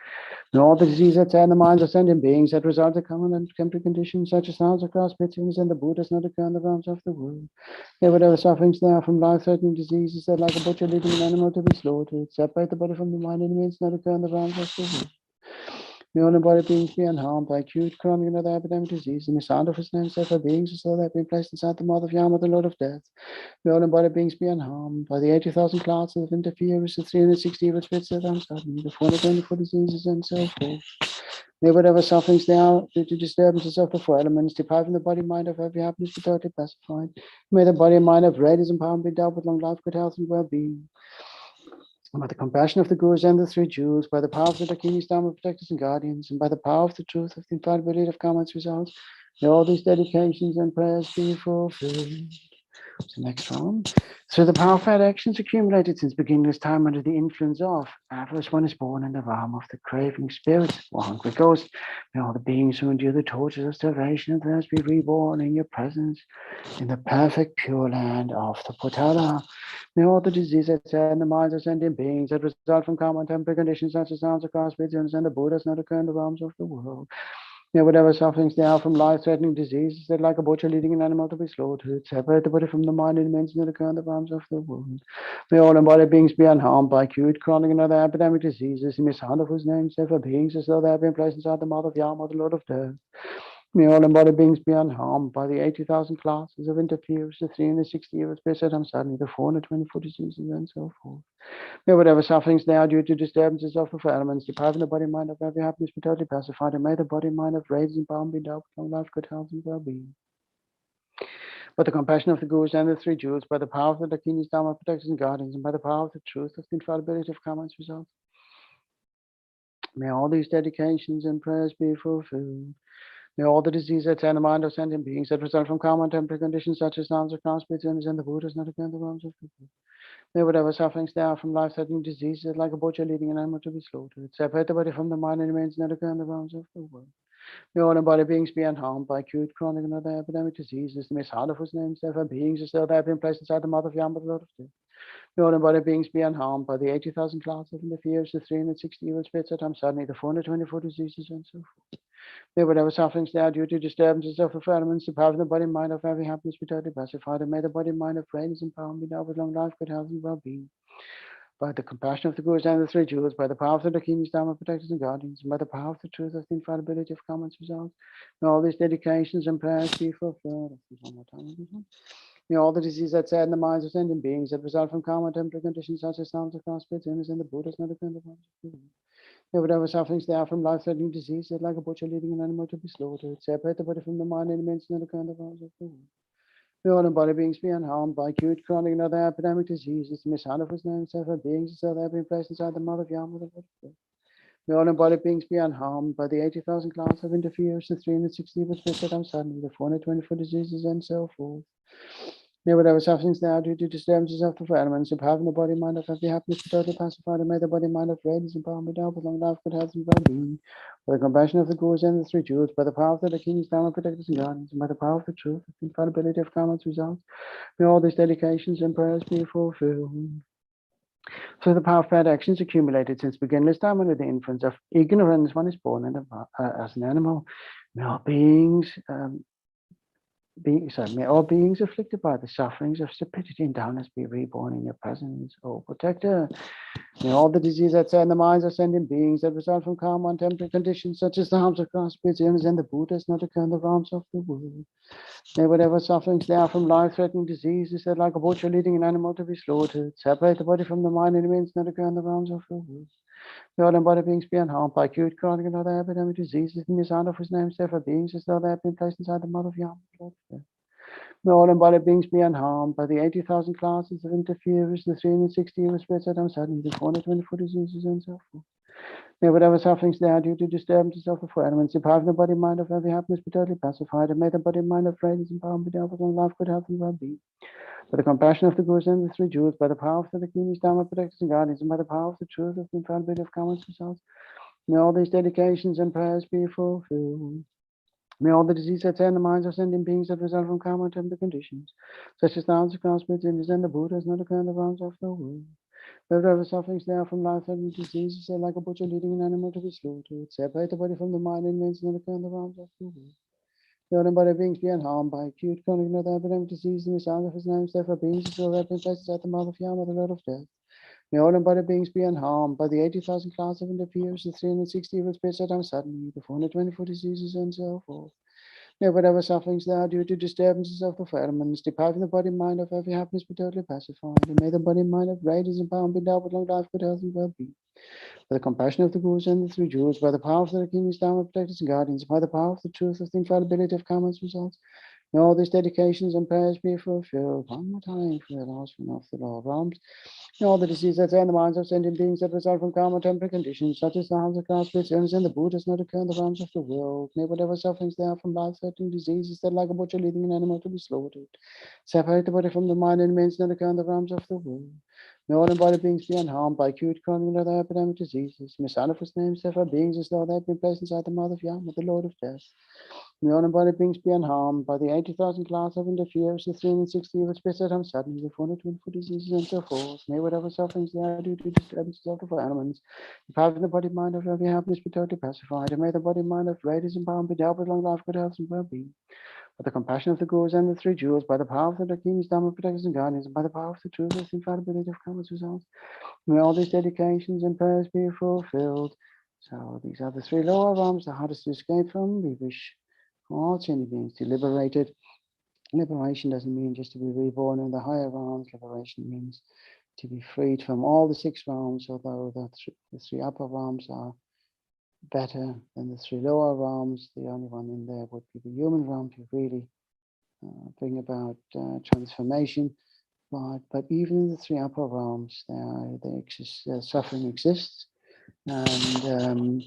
S6: May all the diseases that tear in the minds of sentient beings that result in common and temporary conditions such as nouns, class pigeons, and the Buddhas not occur in the realms of the world. May whatever sufferings there are from life-threatening diseases that like a butcher leading an animal to be slaughtered, separate the body from the mind and means not occur in the realms of the world. May all embodied beings be unharmed by acute, chronic, and other epidemic disease, and may sound of his name for beings as though they have been placed inside the mouth of Yama, the Lord of Death. May all embodied beings be unharmed by the 80,000 classes of interference, the 360 evil spirits that suddenly, the 424 diseases, and so forth. May whatever sufferings there are due to disturbances of the four elements, depriving the body and mind of every happiness, be totally pacified. May the body and mind of radiance and power be endowed with long life, good health, and well-being. By the compassion of the Gurus and the three jewels, by the power of the Dakinis, Dharma protectors and guardians, and by the power of the truth of the infallibility of karma and its results, may all these dedications and prayers be fulfilled. The next one. So the power of bad actions accumulated since beginningless time under the influence of avarice, one is born in the realm of the craving spirits or hungry ghost. May all the beings who endure the tortures of starvation and thirst be reborn in your presence in the perfect pure land of the Potala. May all the diseases and the minds of sentient beings that result from karma and temporary conditions such as sounds of cross visions and the Buddhas not occur in the realms of the world. May whatever sufferings there are from life-threatening diseases that like a butcher leading an animal to be slaughtered, separate the body from the mind and dimensions that occur in the realms of the world. May all embodied beings be unharmed by acute, chronic, and other epidemic diseases, and may sound of whose names for beings as though they have been placed inside the mouth of Yama, the Lord of Death. May all embodied beings be unharmed by the 80,000 classes of interference, the 360 evil spirits that suddenly, the 424 diseases, and so forth. May whatever sufferings there are due to disturbances of the four elements, depriving the body and mind of every happiness, be totally pacified, and may the body and mind of radiance and power be endowed with long life, good health, and well-being. By the compassion of the Gurus and the three jewels, by the power of the Dakinis, Dharma protectors and guardians, and by the power of the truth of the infallibility of karma and its results, may all these dedications and prayers be fulfilled. May all the diseases that tear the mind of sentient beings that result from karma and temporary conditions such as nouns, class pigeons, and the Buddhas not occur in the realms of the world. May whatever sufferings there are from life-threatening diseases like a butcher leading an animal to be slaughtered, separate the body from the mind and remains not occur in the realms of the world. May all embodied beings be unharmed by acute, chronic, and other epidemic diseases. May sound of whose names therefore beings as though they have been placed inside the mouth of Yama, the Lord of Death. May all embodied beings be unharmed by the 80,000 classes of interference, the 360 evil spirits that suddenly, the 424 diseases, and so forth. May whatever sufferings there are due to disturbances of the four elements, depriving the body and mind of every happiness, be totally pacified, and may the body and mind of radiance and power be endowed with long life, good health, and well-being. By the compassion of the Gurus and the three jewels, by the power of the Dakinis, Dharma protectors and guardians, and by the power of the truth of the infallibility of karma and its results, may all these dedications and prayers be fulfilled. One more time. May all the diseases that sad in the minds of sentient beings that result from karma and temporary conditions such as sounds of cross pigeons and the Buddhas not occur in the realms of the world. May whatever sufferings there are from life-threatening disease that like a butcher leading an animal to be slaughtered, separate the body from the mind and dimensions not occur in the realms of the world. May all embodied beings be unharmed by acute, chronic, and other epidemic diseases. May sound of his name several beings as though they have been placed inside the mouth of Yama, the Lord of Death. May all embodied beings be unharmed by the 80,000 classes of interference, the 360 evil spirits that suddenly, the 424 diseases, and so forth. May whatever sufferings there are due to disturbances of the four elements, depriving the body, mind of every happiness, be totally pacified, and may the body, mind of radiance, empowerment, help, with long life, good health, and well-being. By the compassion of the Gurus and the three jewels, by the power of the Kings, Dharma, protectors, and guardians, and by the power of the truth, the infallibility of karma's results, may all these dedications and prayers be fulfilled. Through the power of bad actions accumulated since beginningless time under the influence of ignorance, one is born as an animal. May all beings, may all beings afflicted by the sufferings of stupidity and dullness be reborn in your presence, O protector. May all the diseases that in the minds of sentient beings that result from karma and temporary conditions, such as the harms of grass, spirits, illness, and the Buddhas, not occur in the realms of the world. May whatever sufferings there are from life-threatening diseases that, like a butcher leading an animal to be slaughtered, separate the body from the mind and remains not occur in the realms of the world. May all embodied beings be unharmed by acute, chronic, and other epidemic diseases in the sound of whose names therefore beings as though they have been placed inside the mother of Yama. May all embodied beings be unharmed by the 80,000 classes of interferers, the 360 of spirits that suddenly, the 424 diseases, and so forth. May whatever sufferings there are due to disturbances of the four elements, depriving the body, mind of every happiness, be totally pacified, and may the body, mind of radiance, empowerment, be with long life, good health, and well-being. By the compassion of the Gurus and the three jewels, by the power of the Kings, Dharma, protectors, and guardians, and by the power of the truth of the infallibility of karma's results, may all these dedications and prayers be fulfilled. May all the diseases that in the minds of sentient beings that result from karma and temporary conditions, such as the harms of grass, spirits, illness, and the Buddhas, not occur in the realms of the world. Wherever sufferings there are from life-threatening diseases, they like a butcher leading an animal to be slaughtered, separate the body from the mind and remains not occur in the realms of the world. May all embodied beings be unharmed by acute, chronic, and other epidemic disease in the sound of his names, therefore beings as though they have been placed at the mouth of Yama, the Lord of Death. May all embodied beings be unharmed by the 80,000 classes of interferers, the 360 evil spirits that come suddenly, the 424 diseases, and so forth. May whatever sufferings there are due to disturbances of the four elements, depriving the body, mind of every happiness, be totally pacified, and may the body, mind of radiance, and power be endowed with long life, good health, and well-being. By the compassion of the Gurus and the three jewels, by the power of the Kings, Dharma, protectors, and guardians, by the power of the truth of the infallibility of karma's results, may all these dedications and prayers be fulfilled. One more time for the last one of the law of realms. May all the diseases that in the minds of sentient beings that result from karma and temporary conditions, such as the harms of grass, spirits, illness, and the Buddhas, not occur in the realms of the world. May whatever sufferings there are from life-threatening diseases that, like a butcher leading an animal to be slaughtered, separate the body from the mind and remains not occur in the realms of the world. May all embodied beings be unharmed by acute, chronic, and other epidemic diseases. May son of his name sever beings as though they had been placed inside the mouth of Yama, the Lord of Death. May all embodied beings be unharmed by the 80,000 class of interferers, the 360 evil spirits that come suddenly, the 424 diseases, and so forth. May whatever sufferings there are due to disturbances of the four elements, depriving the body, mind of every happiness, be totally pacified, and may the body, mind of radiance, and power be endowed with long life, good health, and well-being. By the compassion of the Gurus and the three jewels, by the power of the Kings, Dharma, protectors, and guardians, and by the power of the truth of the infallibility of karma's results, may all these dedications and prayers be fulfilled. So these are the three lower realms, the hardest to escape from. We wish all sentient beings to be liberated. Liberation doesn't mean just to be reborn in the higher realms. Liberation means to be freed from all the six realms, although the three upper realms are better than the three lower realms. The only one in there would be the human realm to really bring about transformation. But even in the three upper realms, suffering exists, and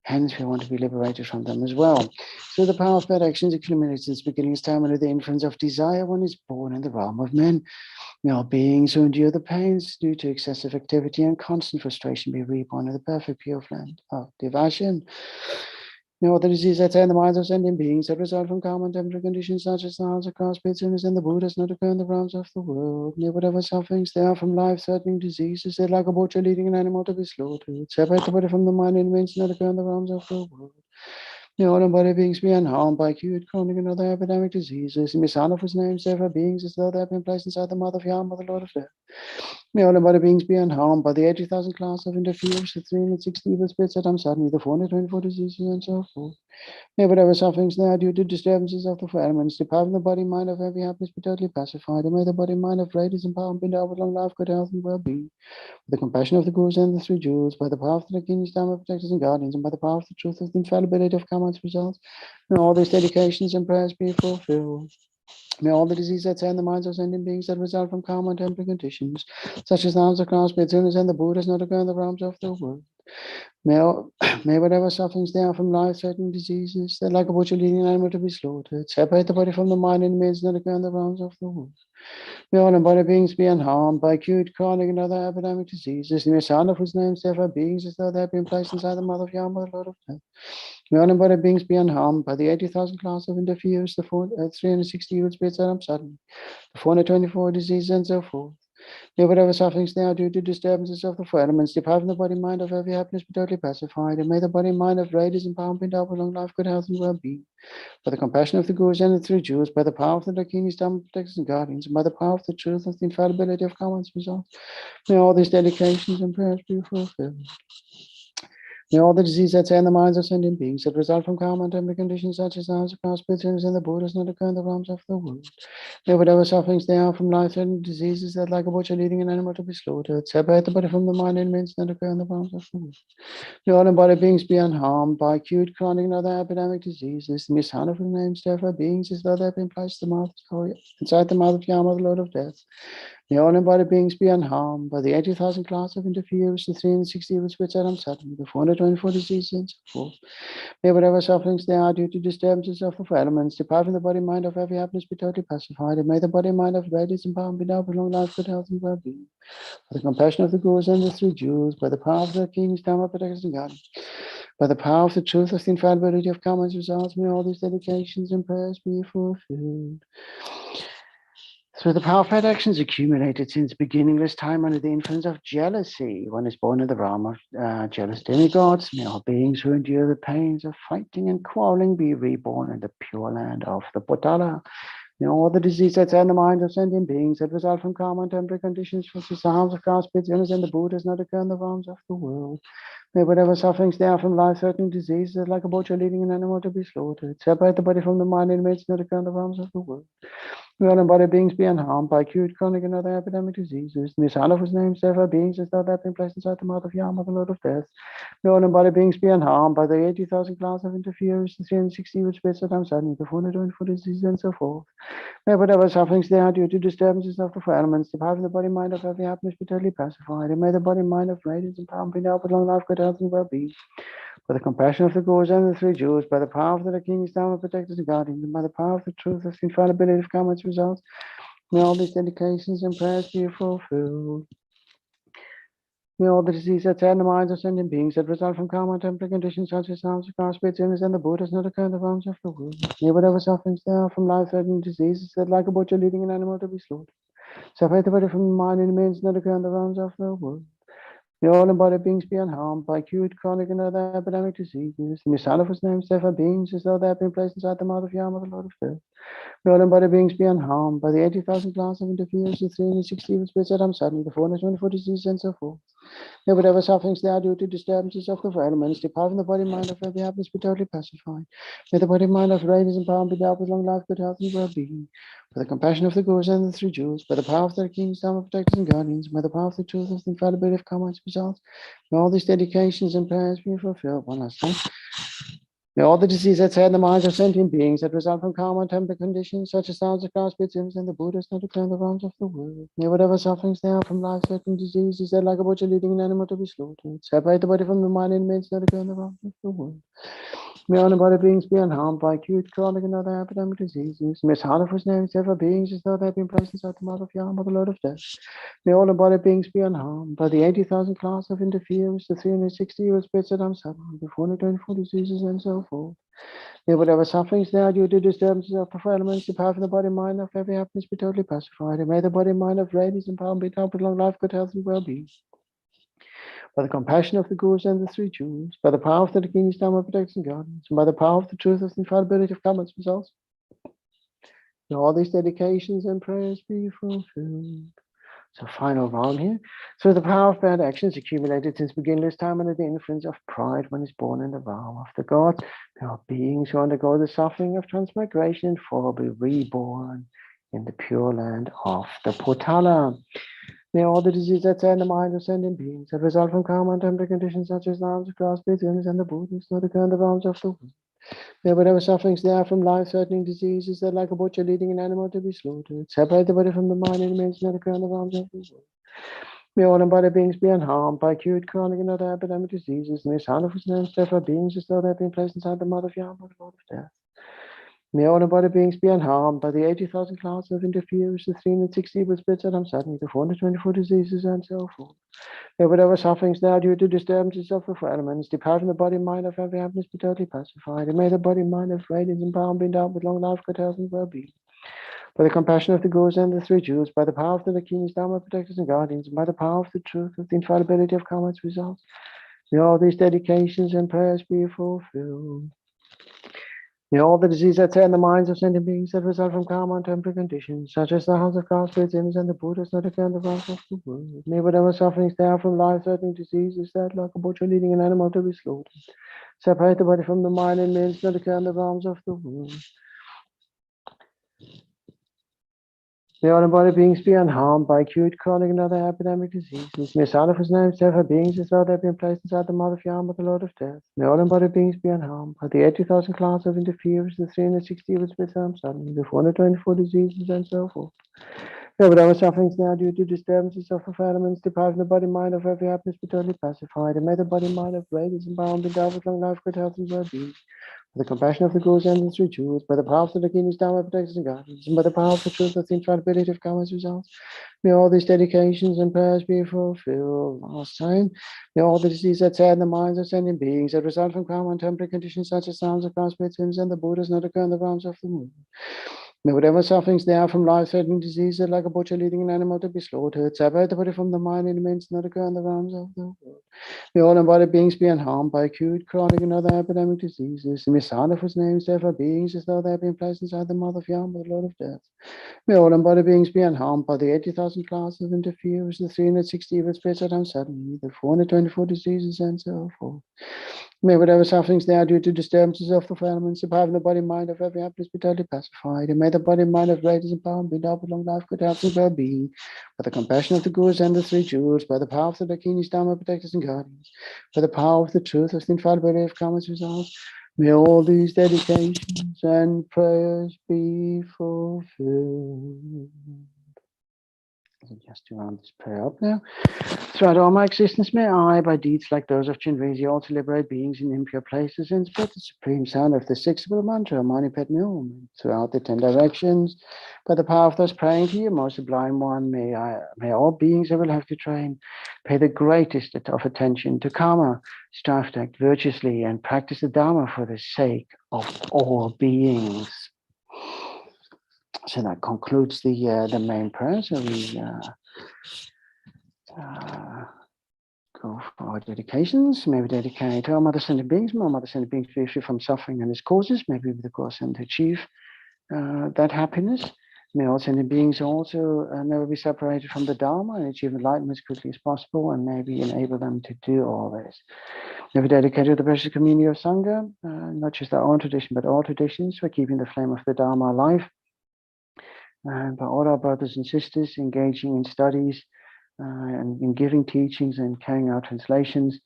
S6: hence we want to be liberated from them as well. So the power of bad actions accumulated since beginning of time under the influence of desire, one is born in the realm of men. May all beings who endure the pains due to excessive activity and constant frustration be reborn in the perfect pure land of devotion. May all the diseases that in the minds of sentient beings that result from karma and temporary conditions, such as the harms of grass, spirits, illness, and the Buddhas, not occur in the realms of the world. May whatever sufferings there are from life-threatening diseases, that like a butcher leading an animal to be slaughtered, separate the body from the mind and remains not occur in the realms of the world. May all embodied beings be unharmed by acute, chronic, and other epidemic diseases. May son of his name sever beings as though they have been placed inside the mouth of Yama, the Lord of Death. May all embodied beings be unharmed by the 80,000 class of interferers, the 360 evil spirits that come suddenly, the 424 diseases, and so forth. May whatever sufferings there are due to disturbances of the four elements, depriving the body, mind of every happiness, be totally pacified, and may the body, mind of radiance, and power be endowed with long life, good health, and well-being. With the compassion of the Gurus and the three jewels, by the power of the Kings, Dharma, protectors, and guardians, and by the power of the truth of the infallibility of karma's results, may all these dedications and prayers be fulfilled. May all the diseases that in the minds of sentient beings that result from karma and temporary conditions, such as the harms of grass, spirits, illness, and the Buddhas, not occur in the realms of the world. May whatever sufferings there are from life-threatening diseases, that like a butcher leading an animal to be slaughtered, separate the body from the mind and remains not occur in the realms of the world. May all embodied beings be unharmed by acute, chronic, and other epidemic diseases. May son of whose name therefore beings as though they have been placed inside the mother of Yama, the Lord of Death. May all embodied beings be unharmed by the 80,000 class of interferes, the 360 evil spirits that I'm suddenly, the 424 diseases, and so forth. May whatever sufferings they are due to disturbances of the four elements depart from the body mind of every happiness be totally pacified, and may the body mind of radiance and power be endowed with long life, good health, and well-being. By the compassion of the Gurus and the three Jews, by the power of the Dakinis, Dhamma protectors and guardians, and by the power of the truth of the infallibility of commons results, may all these dedications and prayers be fulfilled. May all the diseases that in the minds of sentient beings that result from karma and temporary conditions such as ours, across spirits and the Buddhas not occur in the realms of the world. May whatever sufferings they are from life-threatening diseases that like a butcher leading an animal to be slaughtered, separate the body from the mind and means not occur in the realms of the world. May all embodied beings be unharmed by acute, chronic, and other epidemic diseases. The mishandled names therefore beings as though they have been placed inside the mouth of Yama, the Lord of Death. May all embodied beings be unharmed by the 80,000 class of interferes, the 360 evil spirits that suddenly, the 424 diseases, and so forth. May whatever sufferings they are due to disturbances of the four elements depart from the body mind of every happiness be totally pacified, and may the body mind of radiance and power be endowed with long life, good health, and well-being. By the compassion of the Gurus and the three Jews, by the power of the kings, Dhamma protectors and guardians, by the power of the truth of the infallibility of commons results, may all these dedications and prayers be fulfilled. Through the power of bad actions accumulated since beginningless time under the influence of jealousy, one is born in the realm of jealous demigods. May all beings who endure the pains of fighting and quarreling be reborn in the pure land of the Potala. May all the diseases that in the minds of sentient beings that result from karma and temporary conditions, such as the harms of caste, spirits, illness, and the Buddhas not occur in the realms of the world. May whatever sufferings there are from life-threatening diseases, like a butcher leading an animal to be slaughtered, separate the body from the mind and means not occur in the realms of the world. May all embodied beings be unharmed by acute, chronic, and other epidemic diseases. May son of whose name therefore beings as though they have been placed inside the mouth of Yama, the Lord of Death. May all embodied beings be unharmed by the 80,000 class of interferes, the 360 evil spirits that suddenly, the 424 diseases, and so forth. May whatever sufferings they are due to disturbances of the four elements depart from the body mind of every happiness be totally pacified, and may the body mind of radiance and power be endowed with long life, good health, and well-being. By the compassion of the Gurus and the three Jews, by the power of the kings, Dhamma protectors and guardians, and by the power of the truth of the infallibility of commons results, may all these dedications and prayers be fulfilled. May all the diseases that in the minds of sentient beings that result from karma and temporary conditions such as harms of caste, spirits, illness, and the Buddhas not occur in the realms of the world. May whatever sufferings there are from life-threatening diseases that like a butcher leading an animal to be slaughtered, separate the body from the mind and means not occur in the realms of the world. May all embodied beings be unharmed by acute, chronic, and other epidemic diseases. May son of whose name therefore beings as though they have been placed inside the mouth of Yama, the Lord of Death. May all embodied beings be unharmed by the 80,000 class of interferes, the 360 evil spirits that suddenly, the 424 diseases, and so forth. May whatever sufferings they are due to disturbances of the four elements depart from the body mind of every happiness be totally pacified. May the body mind of radiance and power be endowed with long life, good health, and well-being. By the compassion of the Gurus and the three Jews, by the power of their kings, Dhamma protectors and guardians, by the power of the truth of the infallibility of commons results, may all these dedications and prayers be fulfilled. One last time. May all the diseases that in the minds of sentient beings that result from karma and temporary conditions, such as sounds of caste, spirits, illness, and the Buddhas not occur in the realms of the world. May whatever sufferings there are from life-threatening diseases that like a butcher leading an animal to be slaughtered, separate the body from the mind and means not occur in the realms of the world. May all embodied beings be unharmed by acute, chronic, and other epidemic diseases. May son of whose name therefore beings as though they have been placed inside the mouth of Yama, the Lord of Death. May all embodied beings be unharmed by the 80,000 class of interferes, the 360 evil spirits that suddenly, the 424 diseases, and so forth. May whatever sufferings there are due to disturbances of the four elements depart from the body mind of every happiness be totally pacified, and may the body mind of radiance and power be endowed with long life, good health, and well-being. By the compassion of the Gurus and the three Jews, by the power of the kings, Dhamma protectors and guardians, and by the power of the truth of the infallibility of commons results, may all these dedications and prayers be fulfilled. So final round here. Through the power of bad actions accumulated since beginningless time under the influence of pride, one is born in the realm of the gods. There are beings who undergo the suffering of transmigration and will be reborn in the pure land of the Potala. May all the diseases that in the mind of sentient beings that result from karma and temporary conditions such as harms of caste, spirits, illness, and the Buddhas not occur in the realms of the world. May whatever sufferings there are from life-threatening diseases that like a butcher leading an animal to be slaughtered, separate the body from the mind and means not occur in the realms of the world. May all embodied beings be unharmed by acute, chronic, and other epidemic diseases. May son of whose name therefore beings as though they have been placed inside the mouth of Yama, the Lord of Death. May all embodied beings be unharmed by the 80,000 clouds of interference, the 360 evil spirits that I'm suddenly, the 424 diseases, and so forth. May whatever sufferings now due to disturbances of the four elements depart from the body and mind of every happiness be totally pacified. And may the body and mind of radiance and power be endowed with long life, good health, and well-being. By the compassion of the Gurus and the three Jewels, by the power of the Kings, Dharma protectors and guardians, and by the power of the truth of the infallibility of karma its results, may all these dedications and prayers be fulfilled. May all the diseases that tear in the minds of sentient beings that result from karma and temporary conditions, such as the house of God, spirits, image, and the Buddhas, not occur in the realms of the world. May whatever sufferings there are from life-threatening diseases that, like a butcher leading an animal to be slaughtered, separate the body from the mind and means not occur in the realms of the world. May all embodied beings be unharmed by acute, chronic, and other epidemic diseases. May Salaf's name stand for beings as though they've been placed inside the mother of Yama, the Lord of Death. May all embodied beings be unharmed by the 80,000 clouds of interference, the 360 evil spirits suddenly, the 424 diseases, and so forth. May whatever sufferings now due to disturbances of the elements depart from the body mind of every happiness be totally pacified. And may the body mind of radiance and power be endowed with long life, good health, and well-being. By the compassion of the Gurus and the three Jewels, by the power of the Kings, Dharma protectors and guardians, and by the power of the truth of the infallibility of karma's results, may all these dedications and prayers be fulfilled. Last time, may all the diseases that tear in the minds of sentient beings that result from karma and temporary conditions such as sounds of past sins and the Buddhas not occur in the realms of the moon. May whatever sufferings there are from life-threatening diseases, like a butcher leading an animal to be slaughtered, separate the body from the mind and means not occur in the realms of the world. May all embodied beings be unharmed by acute, chronic, and other epidemic diseases. May Salaf's names therefore beings as though they have been placed inside the mother of Yama, the Lord of Death. May all embodied beings be unharmed by the 80,000 clouds of interference, the 360 evil spirits that come suddenly, the 424 diseases, and so forth. May whatever sufferings there are due to disturbances of the four elements depart from the body and mind of every happiness be totally pacified. And may the body and mind of radiance and power be endowed with long life, good health, and well-being. By the compassion of the Gurus and the three Jewels, by the power of the Dakinis, Dharma protectors and guardians, by the power of the truth of the infallibility of karma's results, may all these dedications and prayers be fulfilled. Just to round this prayer up now. Throughout all my existence, may I, by deeds like those of Chenrezig, also liberate beings in impure places and spread the supreme sound of the six-syllable mantra, Mani Padme Hum, throughout the 10 directions. By the power of those praying to you, most sublime one, may all beings ever have to train pay the greatest of attention to karma, strive to act virtuously, and practice the Dharma for the sake of all beings. So that concludes the main prayer. So we go for our dedications. May we dedicate to our mother sentient beings. May our mother sentient beings be free from suffering and its causes. May we be the cause and to achieve that happiness. May all sentient beings also never be separated from the Dharma and achieve enlightenment as quickly as possible, and may we enable them to do all this. May we dedicate to the precious community of Sangha, not just our own tradition, but all traditions, for keeping the flame of the Dharma alive. And by all our brothers and sisters engaging in studies and in giving teachings and carrying out translations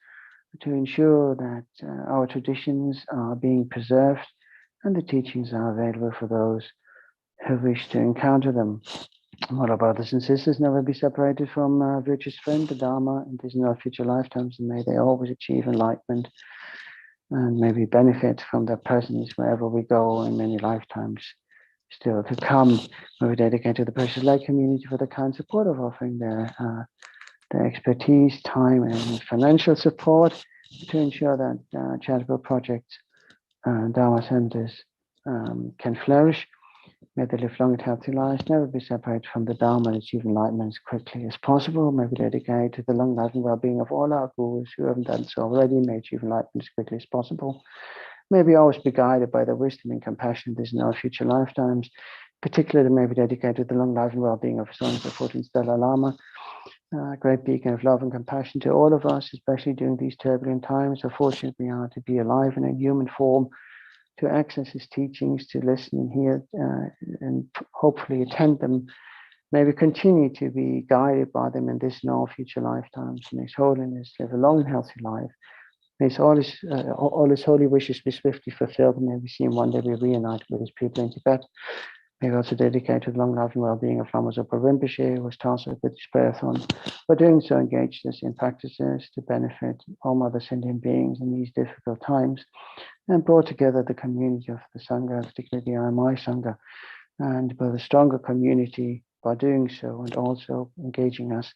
S6: to ensure that our traditions are being preserved and the teachings are available for those who wish to encounter them. All our brothers and sisters never be separated from virtuous friend, the Dharma, in this and our future lifetimes, and may they always achieve enlightenment and may we benefit from their presence wherever we go in many lifetimes still to come. We dedicate to the precious light community for the kind support of offering their expertise, time, and financial support to ensure that charitable projects and Dharma centers can flourish. May they live long and healthy lives, never be separated from the Dharma, and achieve enlightenment as quickly as possible. May we dedicate to the long life and well-being of all our gurus who haven't done so already, may achieve enlightenment as quickly as possible. May we always be guided by their wisdom and compassion in this and our future lifetimes. Particularly, may we dedicate to the long life and well-being of His Holiness the 14th Dalai Lama, a great beacon of love and compassion to all of us, especially during these turbulent times. So fortunate we are to be alive in a human form, to access his teachings, to listen and hear, and hopefully attend them. May we continue to be guided by them in this and all future lifetimes. May His Holiness live a long and healthy life. May all his holy wishes be swiftly fulfilled, and may we see him one day be reunited with his people in Tibet. May we also dedicate to the long life and well-being of Lama Zopa Rinpoche, who was tasked with this prayerathon. For doing so, engaged us in practices to benefit all other sentient beings in these difficult times. and brought together the community of the Sangha, particularly the IMI Sangha, and build a stronger community by doing so, and also engaging us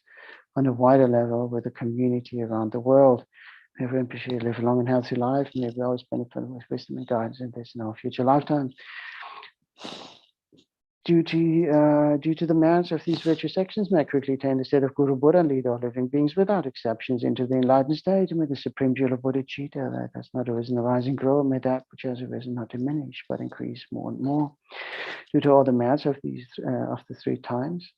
S6: on a wider level with the community around the world. May Rinpoche live a long and healthy life. May we always benefit with wisdom and guidance in this and our future lifetime. Due to the merits of these virtuous actions, may I quickly attain the state of Guru Buddha and lead all living beings without exceptions into the enlightened state. And may the supreme jewel of Bodhicitta that has not arisen, arise and grow. May that which has arisen not diminish, but increase more and more. Due to all the merits of these of the 3 times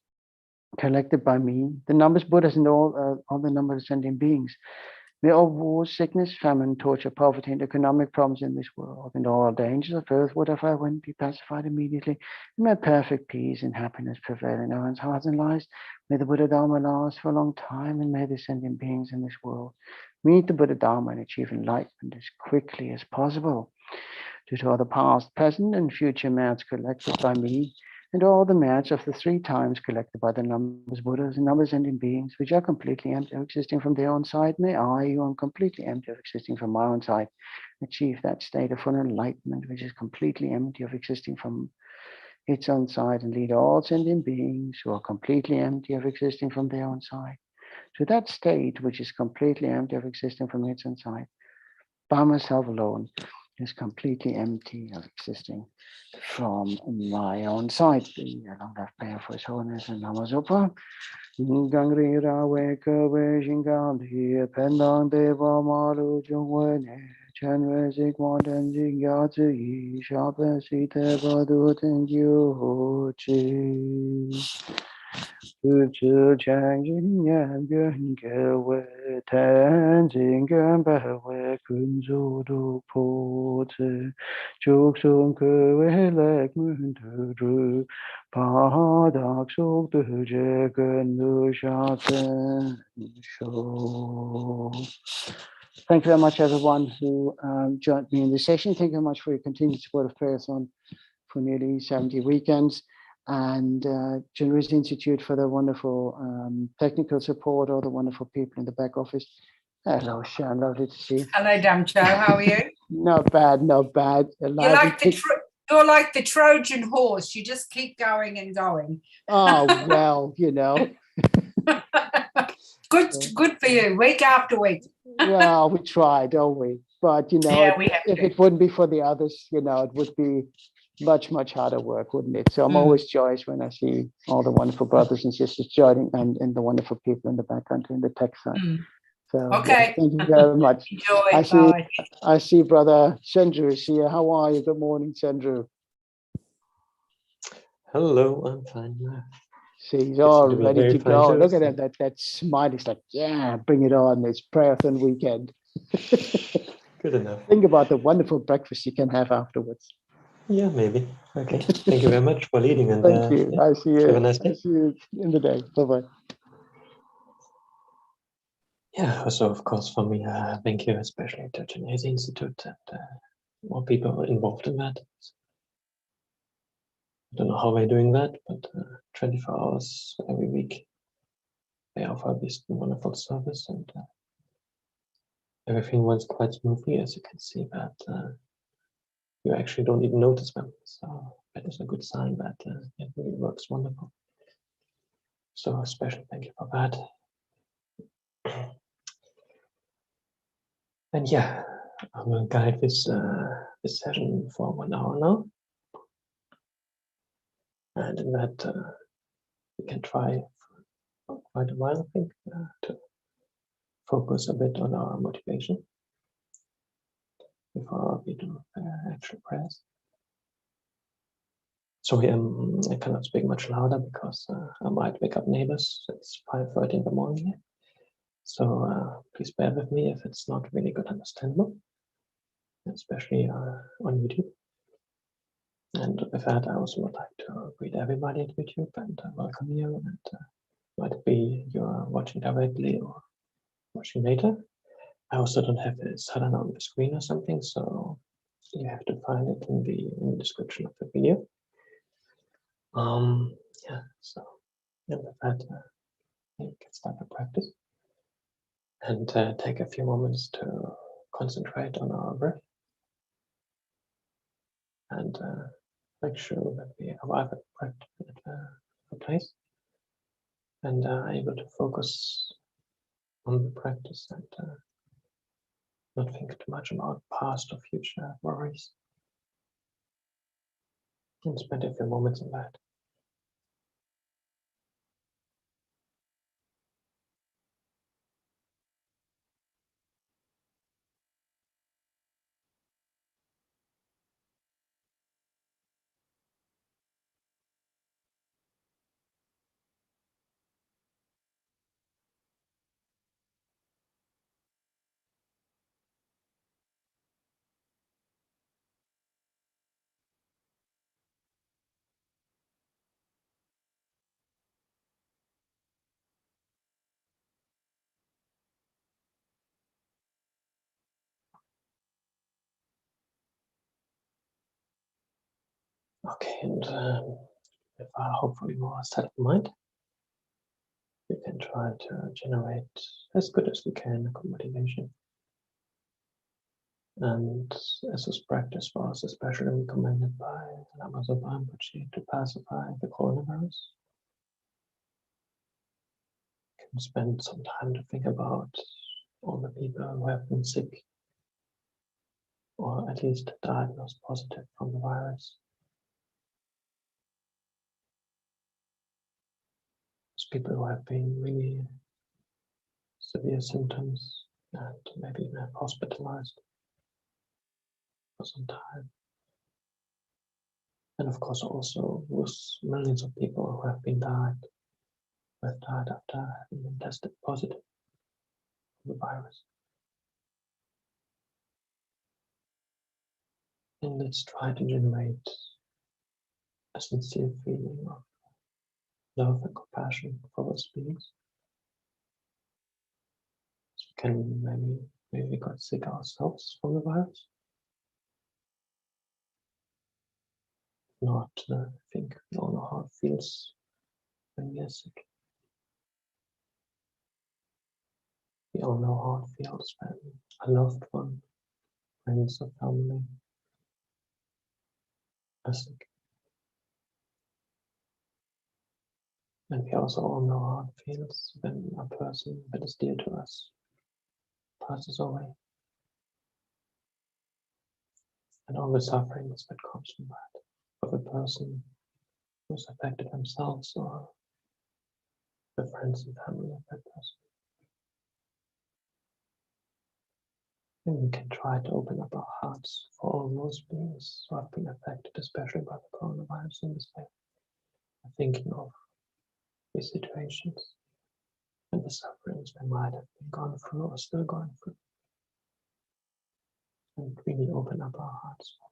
S6: collected by me, the numbers Buddhas and all the numbers of sentient beings. May all wars, sickness, famine, torture, poverty, and economic problems in this world, and all dangers of earth, whatever I win, be pacified immediately. And may perfect peace and happiness prevail in everyone's hearts and lives. May the Buddha Dharma last for a long time, and may the sentient beings in this world meet the Buddha Dharma and achieve enlightenment as quickly as possible. Due to all the past, present, and future merits collected by me, and all the merits of the 3 times collected by the numbers Buddhas and numbers sentient beings, which are completely empty of existing from their own side, may I, who am completely empty of existing from my own side, achieve that state of full enlightenment, which is completely empty of existing from its own side, and lead all sentient beings who are completely empty of existing from their own side to that state which is completely empty of existing from its own side. By myself alone is completely empty of existing from my own side. The long life prayer for His Holiness and Lama Zopa. Gangri Rawe Kawe Jingam Pendang Deva Maru Jungwene Chenrezig Gyalpo Shape Sita Badu Tengyu Chi. Chu Chang Jin Yan Gun Gewe Tan Jing Gun Bawe Kunzu Du Po Tzu Chuk Sung Kewe Lek Mun Tu Dru Pa Dak Suk Tu Je Gun Du Sha Ten Sho. Thank you very much, everyone who joined me in this session. Thank you very much for your continued support of Prayerathon for nearly 70 weekends. And Chenrezig Institute for the wonderful technical support, all the wonderful people in the back office. Hello, Shan, lovely to see you.
S5: Hello, Damcho, how are you?
S6: Not bad, not bad.
S5: You're like the Trojan horse. You just keep going and going.
S6: Oh, well, you know.
S5: Good for you, week after week.
S6: Well, we try, don't we? But, you know,
S5: Yeah,
S6: if it wouldn't be for the others, you know, it would be much harder work, wouldn't it? So I'm always joyous when I see all the wonderful brothers and sisters joining, and the wonderful people in the back country in the tech side. So
S5: okay,
S6: thank you very much.
S5: Enjoy.
S6: I see brother Chendru is here. How are you? Good morning, Chendru.
S10: Hello, I'm fine.
S6: See, he's all
S10: to be
S6: ready
S10: very
S6: to go.
S10: fine,
S6: Look at that smile. He's like, yeah, bring it on. It's Prayerathon weekend.
S10: Good enough.
S6: Think about the wonderful breakfast you can have afterwards.
S10: Yeah, maybe. Okay. Thank you very much for leading. And
S6: thank you.
S10: Yeah.
S6: I see you.
S10: Have a nice day.
S6: I see you in the day. Bye-bye.
S10: Yeah, so of course for me, thank you especially to Chenrezig Institute and more people involved in that. I don't know how they're doing that, but 24 hours every week they offer this wonderful service, and everything runs quite smoothly, as you can see, but you actually don't even notice them. So that is a good sign that it really works wonderful. So a special thank you for that. And yeah, I'm going to guide this session for 1 hour now. And in that, we can try for quite a while, I think, to focus a bit on our motivation before we do actual prayers. Sorry, I cannot speak much louder because I might wake up neighbors. It's 5:30 in the morning here. So please bear with me if it's not really good understandable, especially on YouTube. And with that, I also would like to greet everybody at YouTube and welcome you. And might be you're watching directly or watching later. I also don't have a sadhana on the screen or something, so you have to find it in the description of the video. Yeah, so with that, you can start the practice and take a few moments to concentrate on our breath. and make sure that we arrive at the place and are able to focus on the practice and not think too much about past or future worries, and spend a few moments on that. Okay, and if hopefully more set of mind, we can try to generate as good as we can a good motivation. And as this practice was especially recommended by Lama Zopa Rinpoche to pacify the coronavirus, you can spend some time to think about all the people who have been sick or at least diagnosed positive from the virus. Those people who have been really severe symptoms and maybe even have hospitalized for some time. And of course also those millions of people who have died after having been tested positive for the virus. And let's try to generate a sincere feeling of love and compassion for those beings. So we can maybe we got sick ourselves from the virus. Not I think we all know how it feels when we are sick. We all know how it feels when a loved one, friends or family are sick. And we also all know how it feels when a person that is dear to us passes away. And all the sufferings that comes from that, for the person who's affected themselves or the friends and family of that person. And we can try to open up our hearts for all those beings who have been affected, especially by the coronavirus in this way. Thinking of these situations and the sufferings they might have been gone through or still going through. And really open up our hearts for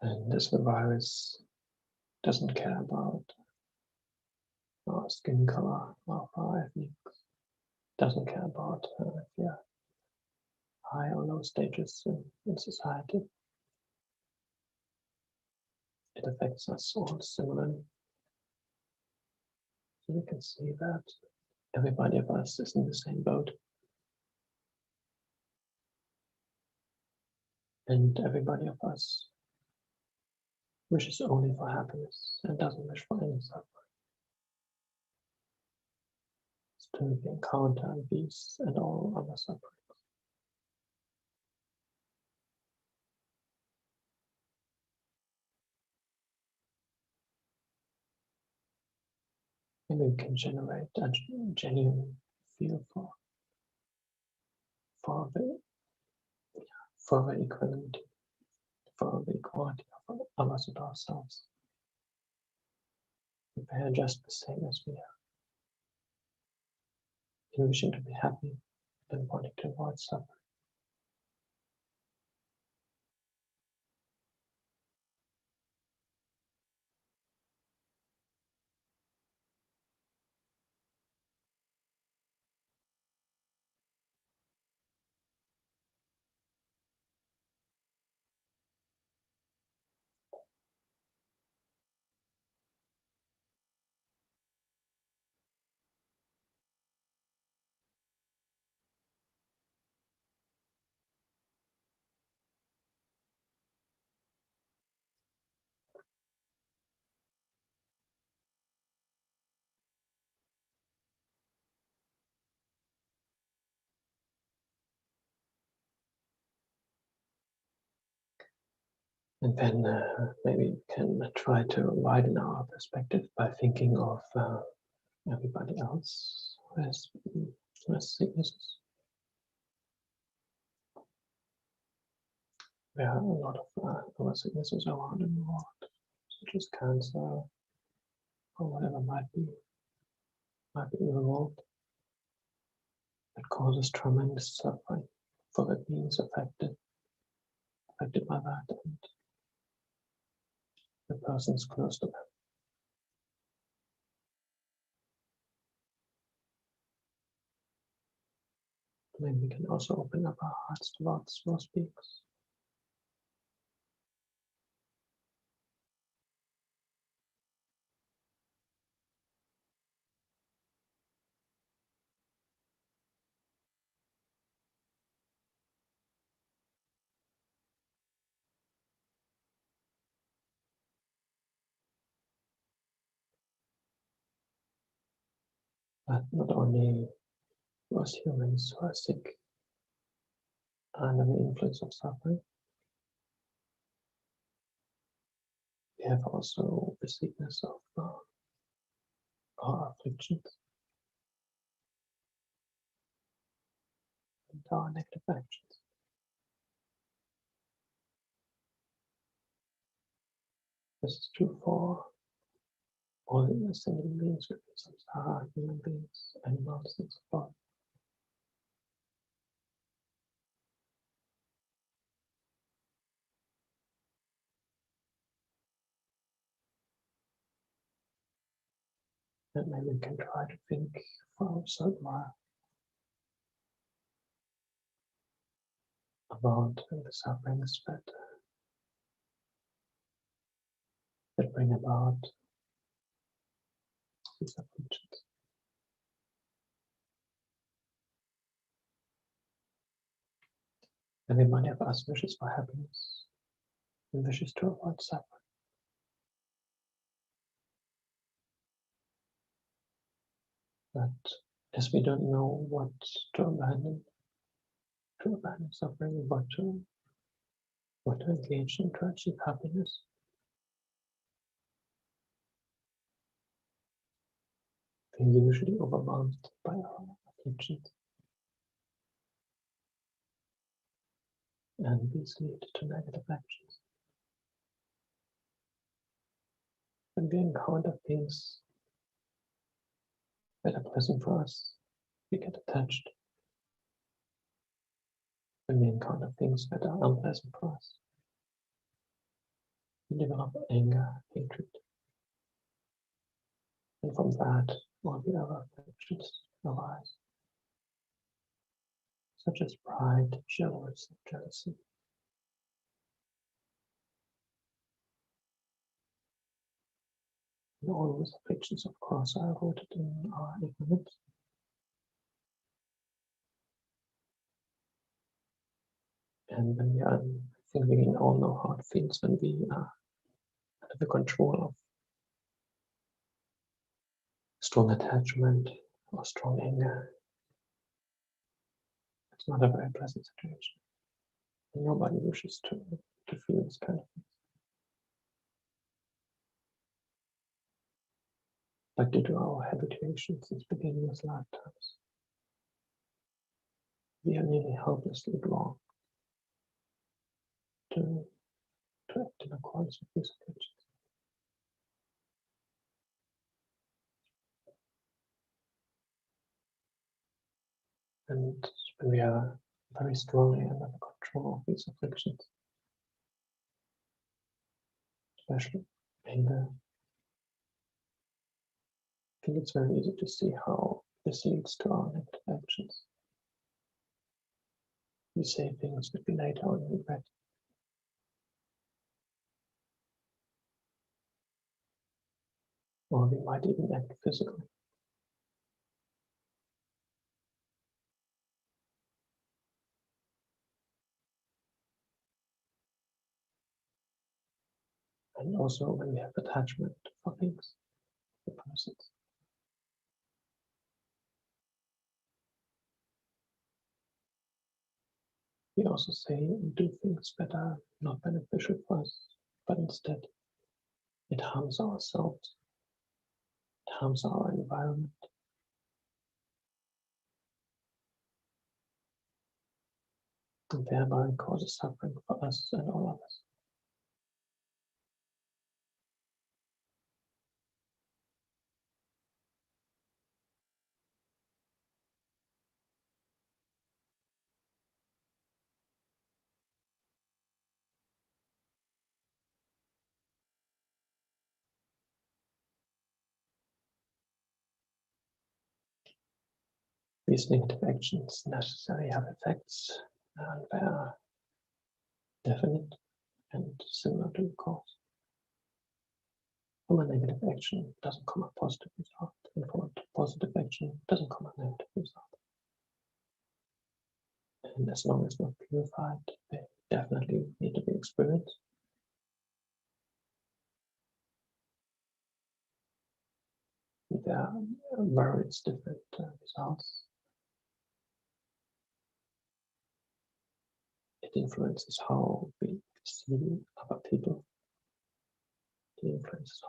S10: And as the virus doesn't care about our skin color or our ethnics, doesn't care about if you're high or low stages in society. It affects us all similarly. So you can see that everybody of us is in the same boat. And everybody of us wishes only for happiness and doesn't wish for any suffering. To encounter these and all other sufferings. And we can generate a genuine feel for the equanimity for the quality of us and ourselves. If we are just the same as we are, in wishing to be happy and wanting to avoid suffering. And then maybe we can try to widen our perspective by thinking of everybody else who has sicknesses. There are a lot of other sicknesses around in the world, such as cancer or whatever might be in the world, that causes tremendous suffering for the beings affected by that and the persons close to them. Maybe we can also open up our hearts towards those beings. But not only those humans who are sick under the influence of suffering, we have also the sickness of our afflictions and our negative actions. This is true for all the ascending beings, samsara, human beings, animals, and so forth. And maybe we can try to think for ourselves about the sufferings that bring about these afflictions. Everybody of us wishes for happiness and wishes to avoid suffering. But as we don't know what to abandon suffering, what to engage in to achieve happiness, we're usually overwhelmed by our afflictions. And these lead to negative actions. When we encounter things that are pleasant for us, we get attached. When we encounter things that are unpleasant for us, we develop anger, hatred. And from that, all the other afflictions arise, such as pride, jealousy. And all those afflictions, of course, are rooted in our ignorance. And when we are, I think we can all know how it feels when we are under the control of strong attachment or strong anger. It's not a very pleasant situation. Nobody wishes to feel this kind of thing. But due to our habituation since beginningless lifetimes, we are nearly helplessly drawn to to act in accordance with these afflictions. And when we are very strongly under the control of these afflictions, especially anger, I think it's very easy to see how this leads to our negative actions. We say things that we later on regret. Or we might even act physically. And also when we have attachment for things, for persons. We also say and do things that are not beneficial for us, but instead it harms ourselves, it harms our environment. And thereby causes suffering for us and all others. These negative actions necessarily have effects, and they are definite and similar to the cause. From a negative action doesn't come a positive result, and from a positive action doesn't come a negative result. And as long as not purified, they definitely need to be experienced. There are various different results. It influences how we see other people. It influences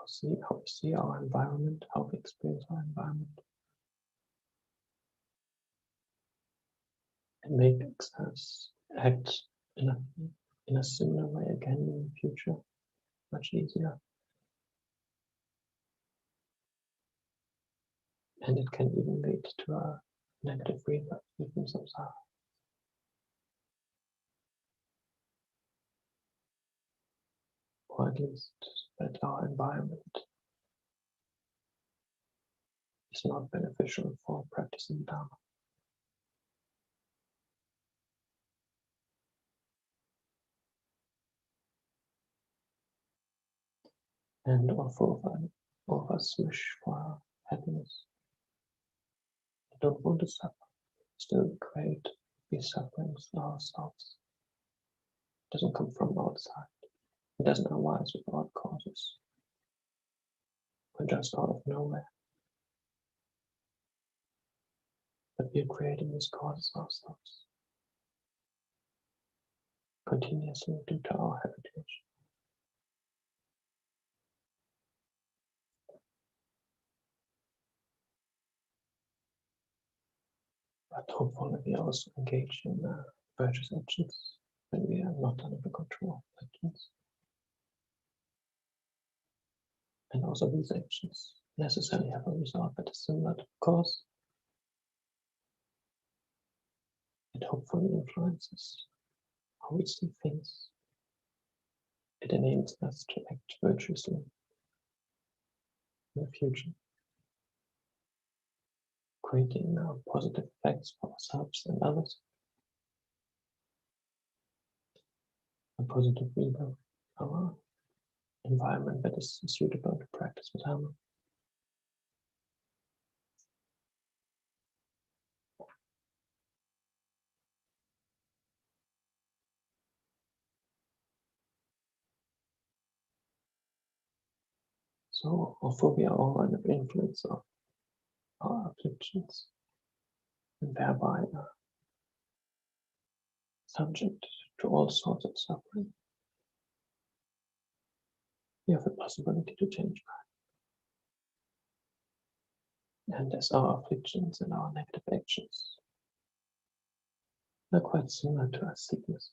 S10: how we see our environment, how we experience our environment. It makes us act in a similar way again in the future, much easier. And it can even lead to a negative rebirth within samsara. Or at least that our environment is not beneficial for practicing Dharma. And all of us wish for happiness. We don't want to suffer. Still create these sufferings ourselves. It doesn't come from outside. It doesn't arise without causes. We're just out of nowhere. But we're creating these causes ourselves. Continuously due to our heritage. But hopefully we also engage in virtuous actions when we are not under the control of actions. And also these actions necessarily have a result that is similar to the cause. It hopefully influences how we see things. It enables us to act virtuously in the future, creating positive effects for ourselves and others. A positive rebirth, our environment that is suitable to practice with Dharma. So, although we are all under the influence of our afflictions, and thereby subject to all sorts of suffering, we have the possibility to change back. And as our afflictions and our negative actions are quite similar to our sickness.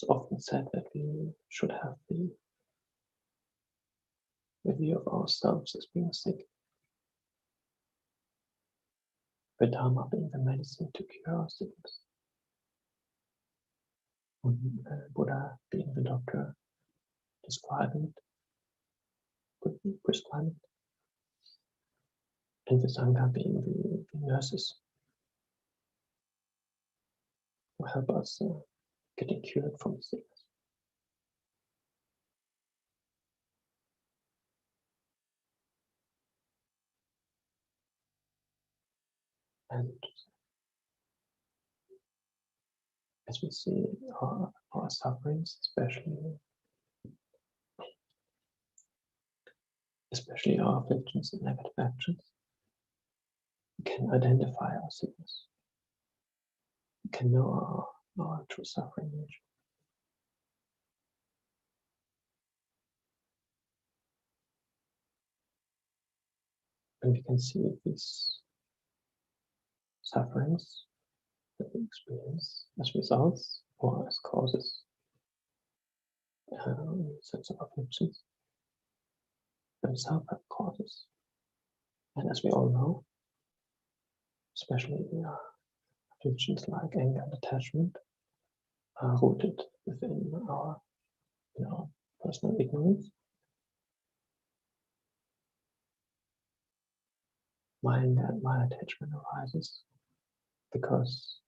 S10: It's often said that we should have the view of ourselves as being sick, the Dharma being the medicine to cure our sickness, Buddha being the doctor prescribing it, and the Sangha being the nurses who help us getting cured from sickness. And as we see our sufferings, especially our afflictions and negative actions, we can identify our sickness. We can know our true suffering nature. And we can see these sufferings that we experience as results or as causes, sense of afflictions, themselves have causes. And as we all know, especially afflictions like anger and attachment are rooted within our personal ignorance. My anger and my attachment arises because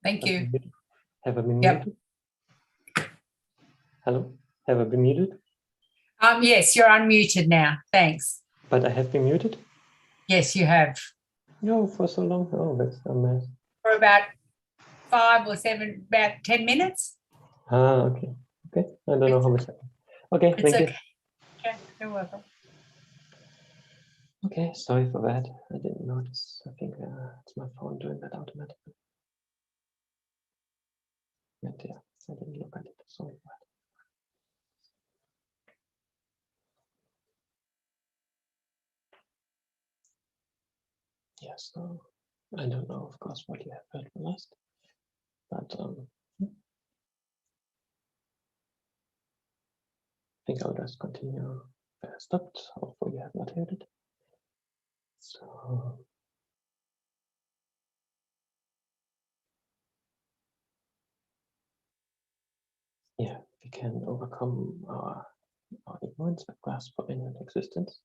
S5: Thank you.
S10: Have I been
S5: Yep.
S10: muted? Hello? Have I been muted?
S5: Yes, you're unmuted now. Thanks.
S10: But I have been muted?
S5: Yes, you have.
S10: No, for so long. Oh, that's a mess.
S5: For about 5 or 7, about 10 minutes.
S10: Ah, okay. Okay. I don't know how much. Okay,
S5: It's
S10: thank
S5: okay.
S10: you.
S5: Okay, you're welcome.
S10: Okay, sorry for that. I didn't notice. I think it's my phone doing that automatically. And yeah, I didn't look at it. Sorry for that. Yes, so I don't know, of course, what you have heard from last, but I think I'll just continue where I stopped. Hopefully you have not heard it. So yeah, we can overcome our ignorance and grasp for infinite existence.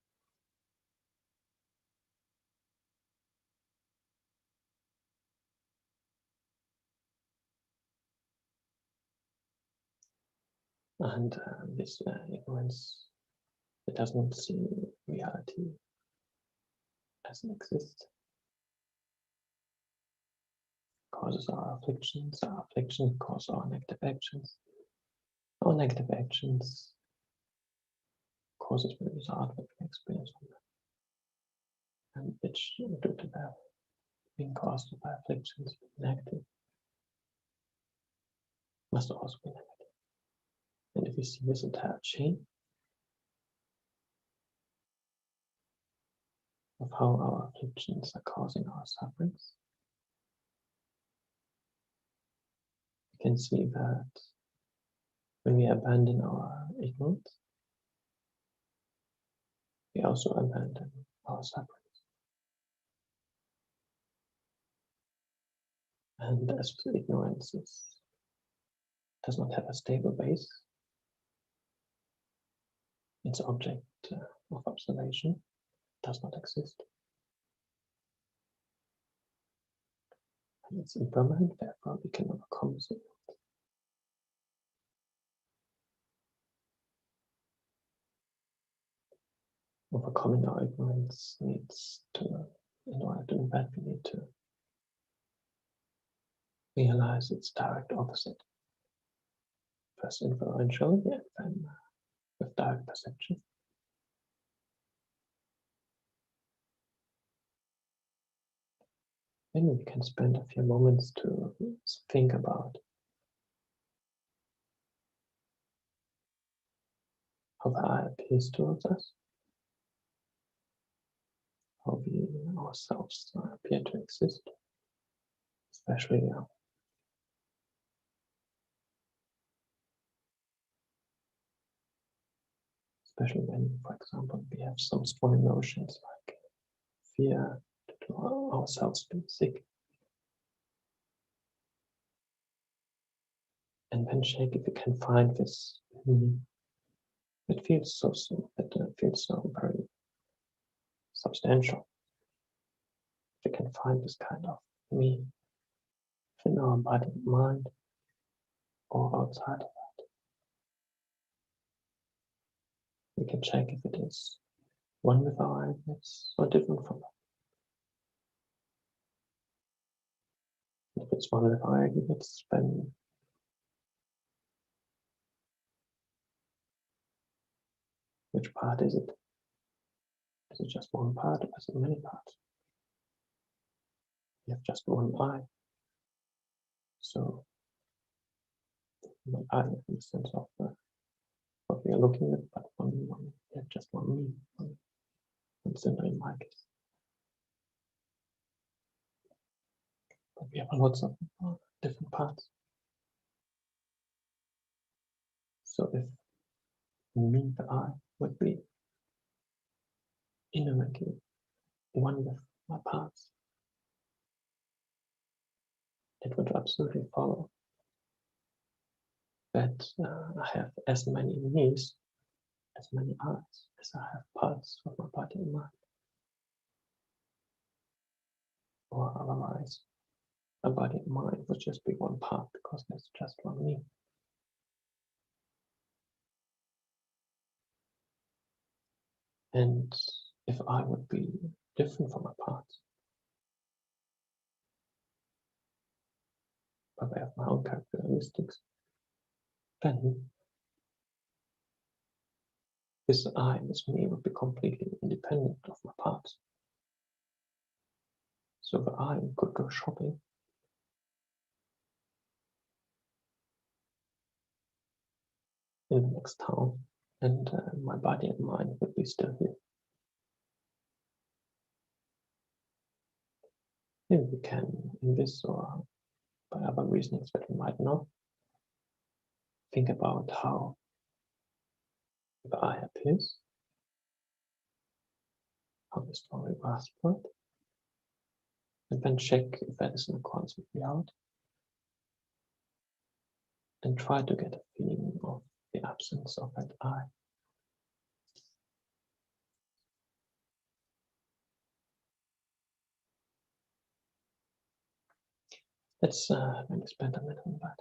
S10: And this ignorance, it doesn't see reality as it exists. Causes our afflictions cause our negative actions. Our negative actions causes the result that we experience from them. And which, due to that being caused by afflictions, negative, must also be negative. And if we see this entire chain of how our afflictions are causing our sufferings, we can see that when we abandon our ignorance, we also abandon our suffering. And as ignorance does not have a stable base, its object of observation does not exist. And it's impermanent, therefore we can overcome it. Overcoming our ignorance needs to, in order to do that, we need to realize its direct opposite. First inferentially, and then with direct perception. Maybe we can spend a few moments to think about how the eye appears towards us, how we ourselves appear to exist, especially when, for example, we have some strong emotions like fear to ourselves being sick. And then check if we can find this. It feels so very substantial. If we can find this kind of me in our body and mind or outside of that. We can check if it is one with our eyelids or different from that. If it's one with our eyelids, then which part is it? Is it just one part or is it many parts? You have just one eye. So, one eye in the sense of what we are looking at, but just one me, one center in my case. But we have lots of different parts. So if me, the eye, would be inherently one with my parts, it would absolutely follow that I have as many knees, as many eyes, as I have parts of my body and mind. Or otherwise, my body and mind would just be one part because there's just one me. And if I would be different from my parts, by way of my own characteristics, then this I, this me, would be completely independent of my parts. So the I could go shopping in the next town, and my body and mind would be still here. Maybe we can, in this or by other reasonings that we might not, think about how the I appears, how the story was put, and then check if that is in accordance with reality, and try to get a feeling of the absence of that I. Let's maybe spend a minute on that.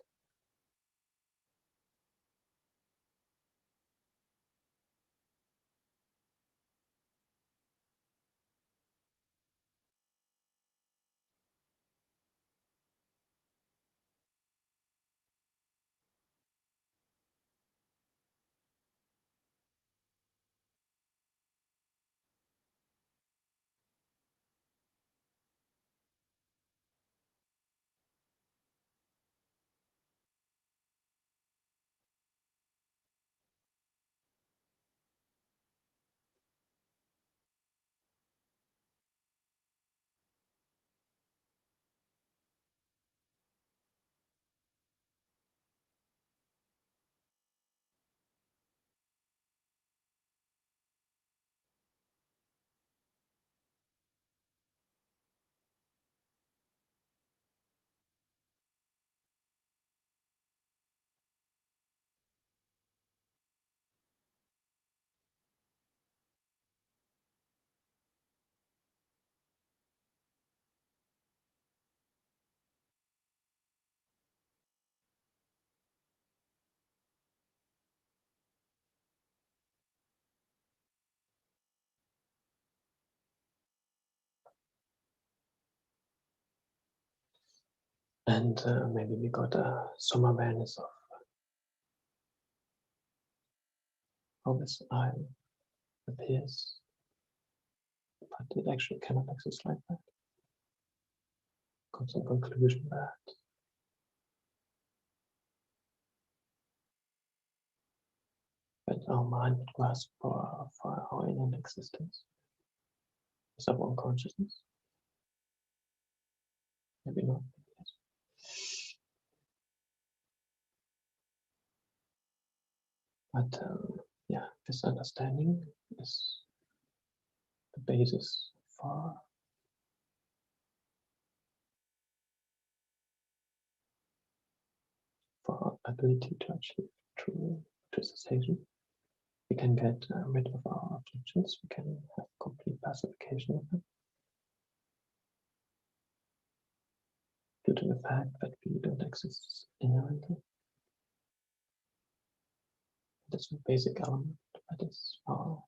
S10: And maybe we got some awareness of how this I appears, but it actually cannot exist like that. Come to the conclusion that our mind would grasp for our inner existence is our own consciousness. Maybe not. Yes. But yeah, this understanding is the basis for our ability to achieve true cessation. We can get rid of our objections. We can have complete pacification of them, due to the fact that we don't exist inherently. That's a basic element that is our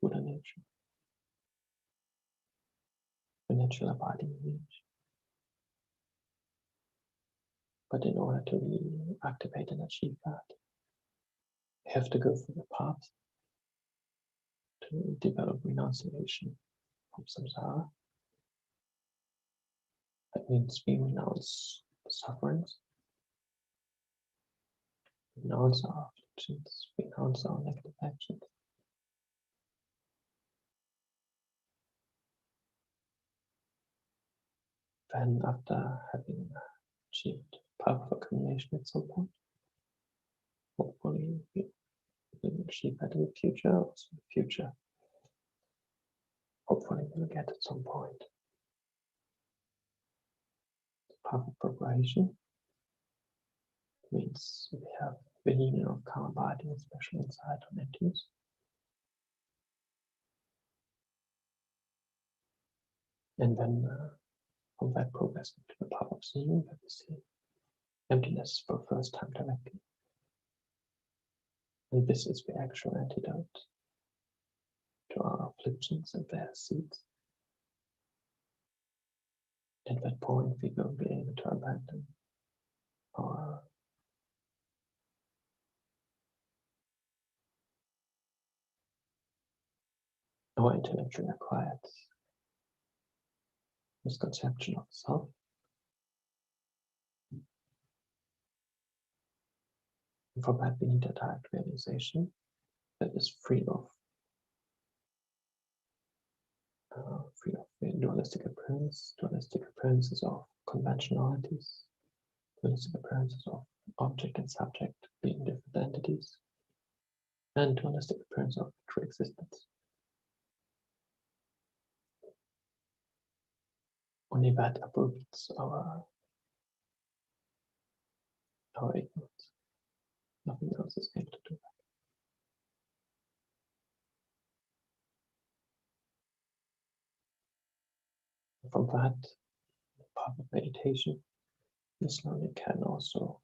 S10: Buddha nature, the natural abiding nature. But in order to really activate and achieve that, we have to go through the path to develop renunciation from samsara. That means we renounce sufferings, renounce our afflictions, renounce our negative actions. Then after having achieved path of accumulation at some point, hopefully we will achieve that in the future, also in the future. Hopefully we'll get at some point the path of preparation. Means we have the union of calm abiding, especially inside on emptiness. And then from that progress into the path of of seeing, but we see emptiness for the first time directly. And this is the actual antidote to our afflictions and their seeds. At that point, we will be able to abandon our intellectually acquired misconception of self. And for that, we need a direct realization that is free of the dualistic appearances of conventionalities, dualistic appearances of object and subject being different entities, and dualistic appearance of true existence. Only that uproots our ignorance. Nothing else is able to do that. From that path of meditation, we slowly can also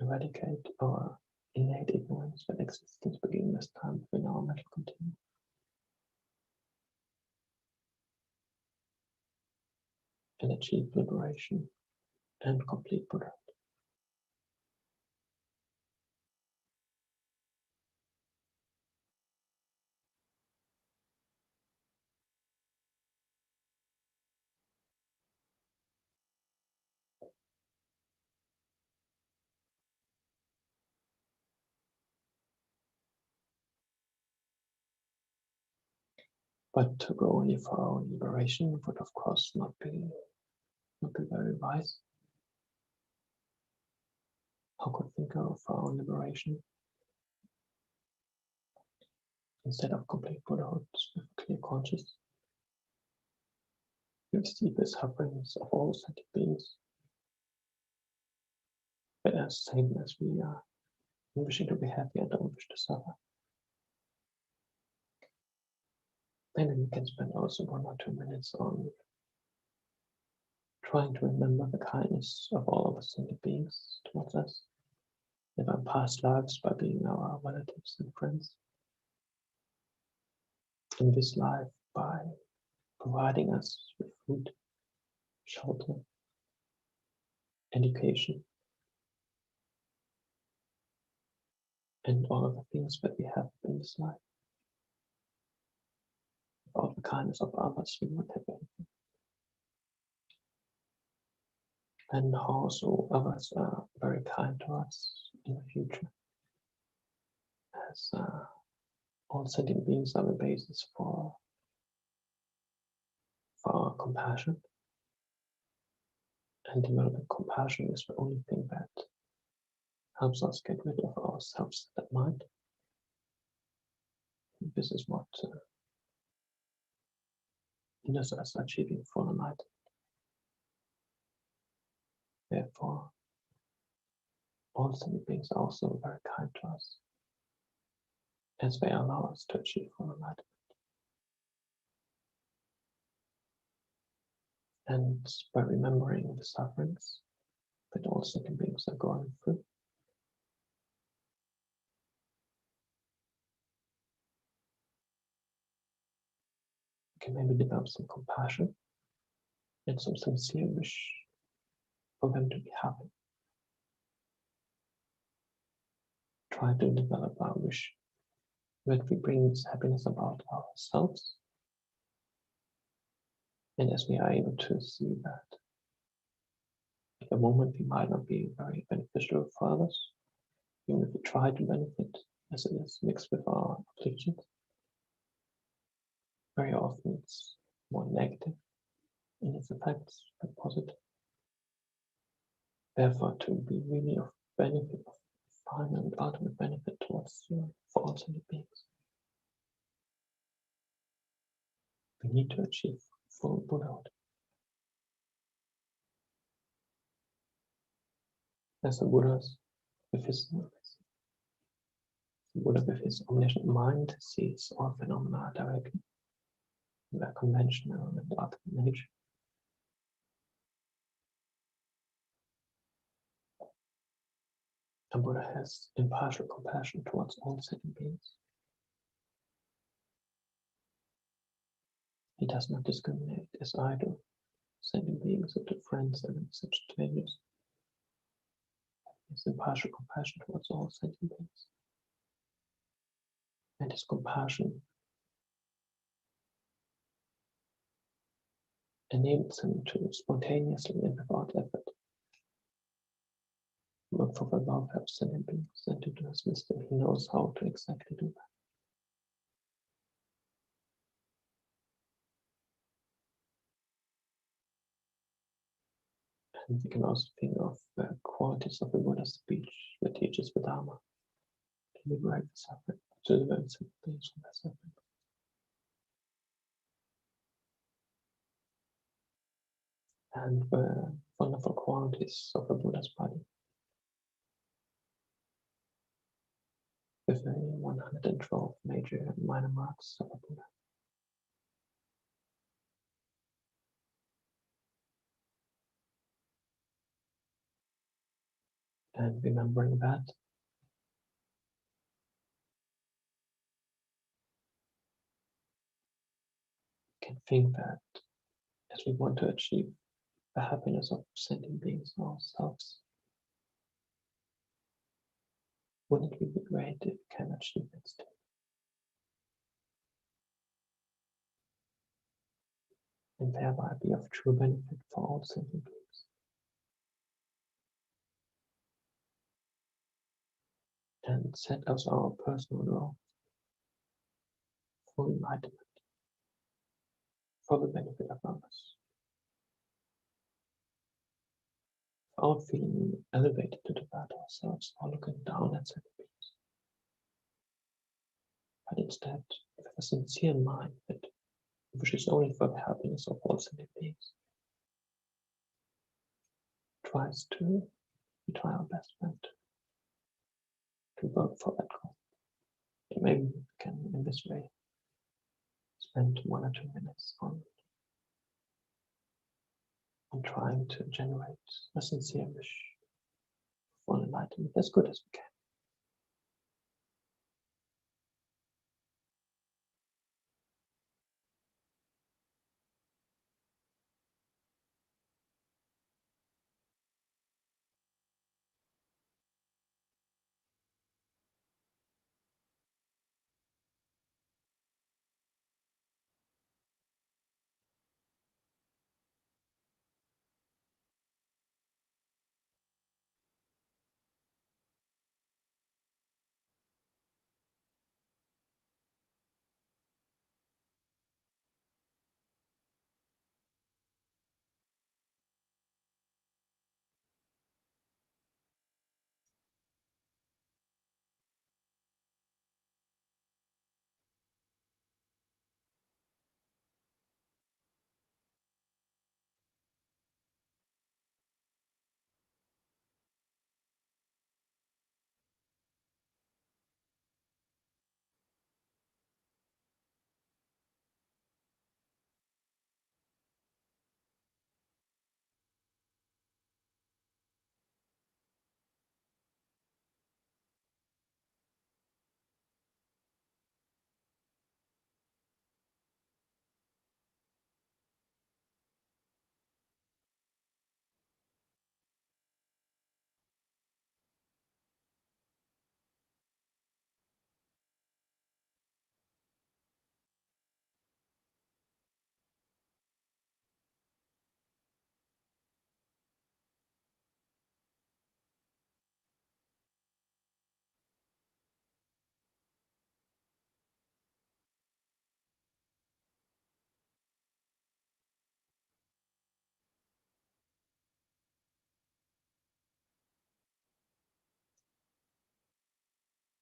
S10: eradicate our innate ignorance that existence beginningless time within our mental continuum. And achieve liberation and complete Buddha. But to go only for our own liberation would of course not be very wise. How could we go for our own liberation instead of complete Buddhahood with clear conscience? We see the sufferings of all sentient beings, but as same as we are wishing to be happy and don't wish to suffer. Then we can spend also 1 or 2 minutes on trying to remember the kindness of all of the sentient beings towards us, in our past lives by being our relatives and friends, in this life by providing us with food, shelter, education, and all of the things that we have in this life. Without the kindness of others, we would have anything. And also others are very kind to us in the future, as all sentient beings are the basis for our compassion. And developing compassion is the only thing that helps us get rid of our self-centered mind. This is what hinders us achieving full enlightenment. Therefore, all sentient beings are also very kind to us, as they allow us to achieve full enlightenment. And by remembering the sufferings that all sentient beings are going through, we can maybe develop some compassion and some sincere wish for them to be happy. Try to develop our wish that we bring this happiness about ourselves. And as we are able to see that at the moment we might not be very beneficial for others, even if we try to benefit, as it is mixed with our afflictions, very often it's more negative in its effects than positive. Therefore, to be really of benefit, of final and ultimate benefit towards for all sentient beings, we need to achieve full Buddhahood. As the Buddhas with his Buddha with his omniscient mind sees all phenomena directly in their conventional and ultimate nature. A Buddha has impartial compassion towards all sentient beings. He does not discriminate as I do, sentient beings into friends and such strangers. He has impartial compassion towards all sentient beings. And his compassion enables him to spontaneously and without effort work for the welfare of sentient beings, and to do his wisdom, he knows how to exactly do that. And we can also think of the qualities of the Buddha's speech that teaches the Dharma to liberate the suffering, to liberate sentient beings from their suffering. And the wonderful qualities of the Buddha's body. With the 112 major and minor marks of the Buddha. And remembering that, we can think that as we want to achieve the happiness of sentient beings ourselves, wouldn't it be great if we can achieve it too? And thereby be of true benefit for all sentient beings. And set as our personal goal full enlightenment for the benefit of others. Without feeling elevated to devote ourselves or looking down at sentient beings. But instead, with a sincere mind that wishes only for the happiness of all sentient beings, we try our best to work for that goal. And maybe we can, in this way, spend 1 or 2 minutes on trying to generate a sincere wish for enlightenment as good as we can.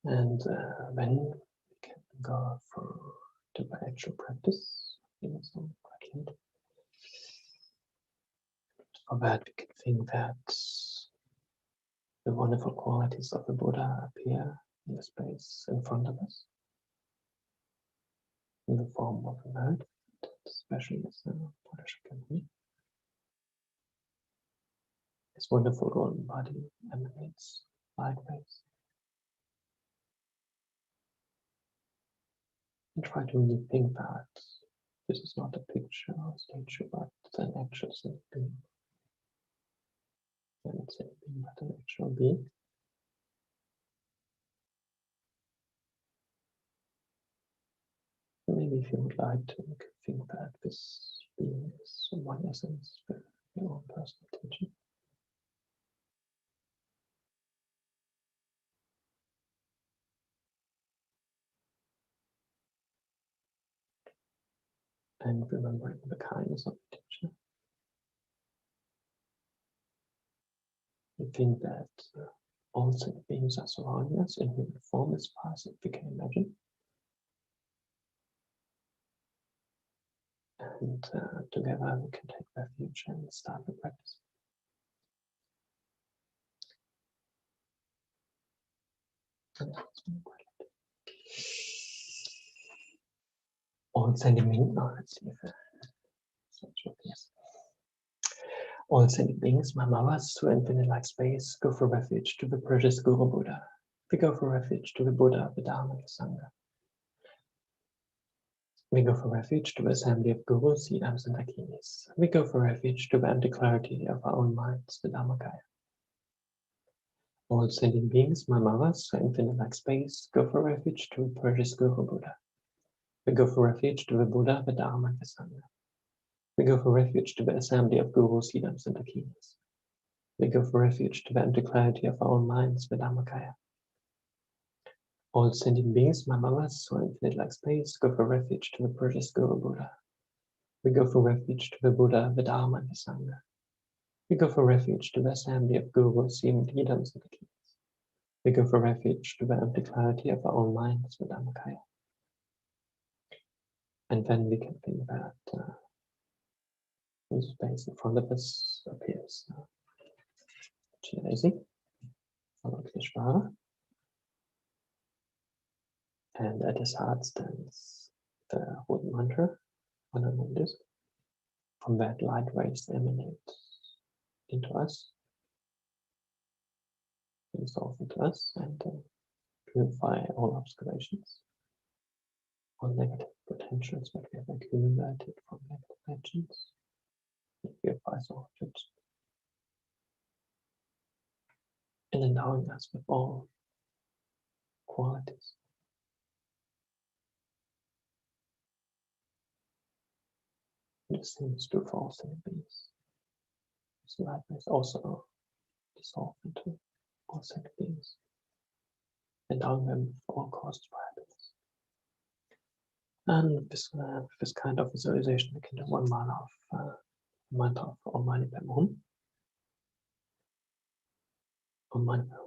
S10: And then we can go to the actual practice. It's quite late. For that, we can think that the wonderful qualities of the Buddha appear in the space in front of us, in the form of a bird, especially as a Buddha Shakyamuni. His wonderful golden body emanates light rays. And try to really think that this is not a picture or a statue, but an actual sentient being. And it's sentient being, but an actual being. Maybe if you would like to, you could think that this being is one essence with your own personal attention. And remembering the kindness of the teacher. We think that all sentient beings are surrounding us in human form as far as we can imagine. And together we can take refuge and start the practice. All sentient beings, let's see if yes. All sentient beings, my mothers, to infinite-like space, go for refuge to the precious Guru Buddha. We go for refuge to the Buddha, the Dharma, the Sangha. We go for refuge to the assembly of gurus, siddhams, and dakinis. We go for refuge to the empty clarity of our own minds, the Dharmakaya. All sentient beings, my mothers, to infinite-like space, go for refuge to the precious Guru Buddha. We go for refuge to the Buddha, the Dharma, and the Sangha. We go for refuge to the assembly of gurus, siddhams, and dakinis. We go for refuge to the empty clarity of our own minds, the Dharmakaya. All sentient beings, my mothers, so infinite-like space, go for refuge to the precious Guru Buddha. We go for refuge to the Buddha, the Dharma, and the Sangha. We go for refuge to the assembly of gurus, siddhams, and dakinis. We go for refuge to the empty clarity of our own minds, the Dharmakaya. And then we can think that the space in front of us appears Chenrezig, followed Vishvara. And at his heart stands the wooden mantra, on a moon disk. From that, light rays emanate into us, dissolve into us, and purify all obscurations, all negative potentials that we have accumulated from negative actions. It purifies all of it, and endowing us with all qualities. The same is true for all sentient beings. So light rays also dissolve into all sentient beings, endowing them with all causes for happiness. And this kind of visualization, we can do one mantra of Om Mani Padme Hum. Om Mani Padme Hum.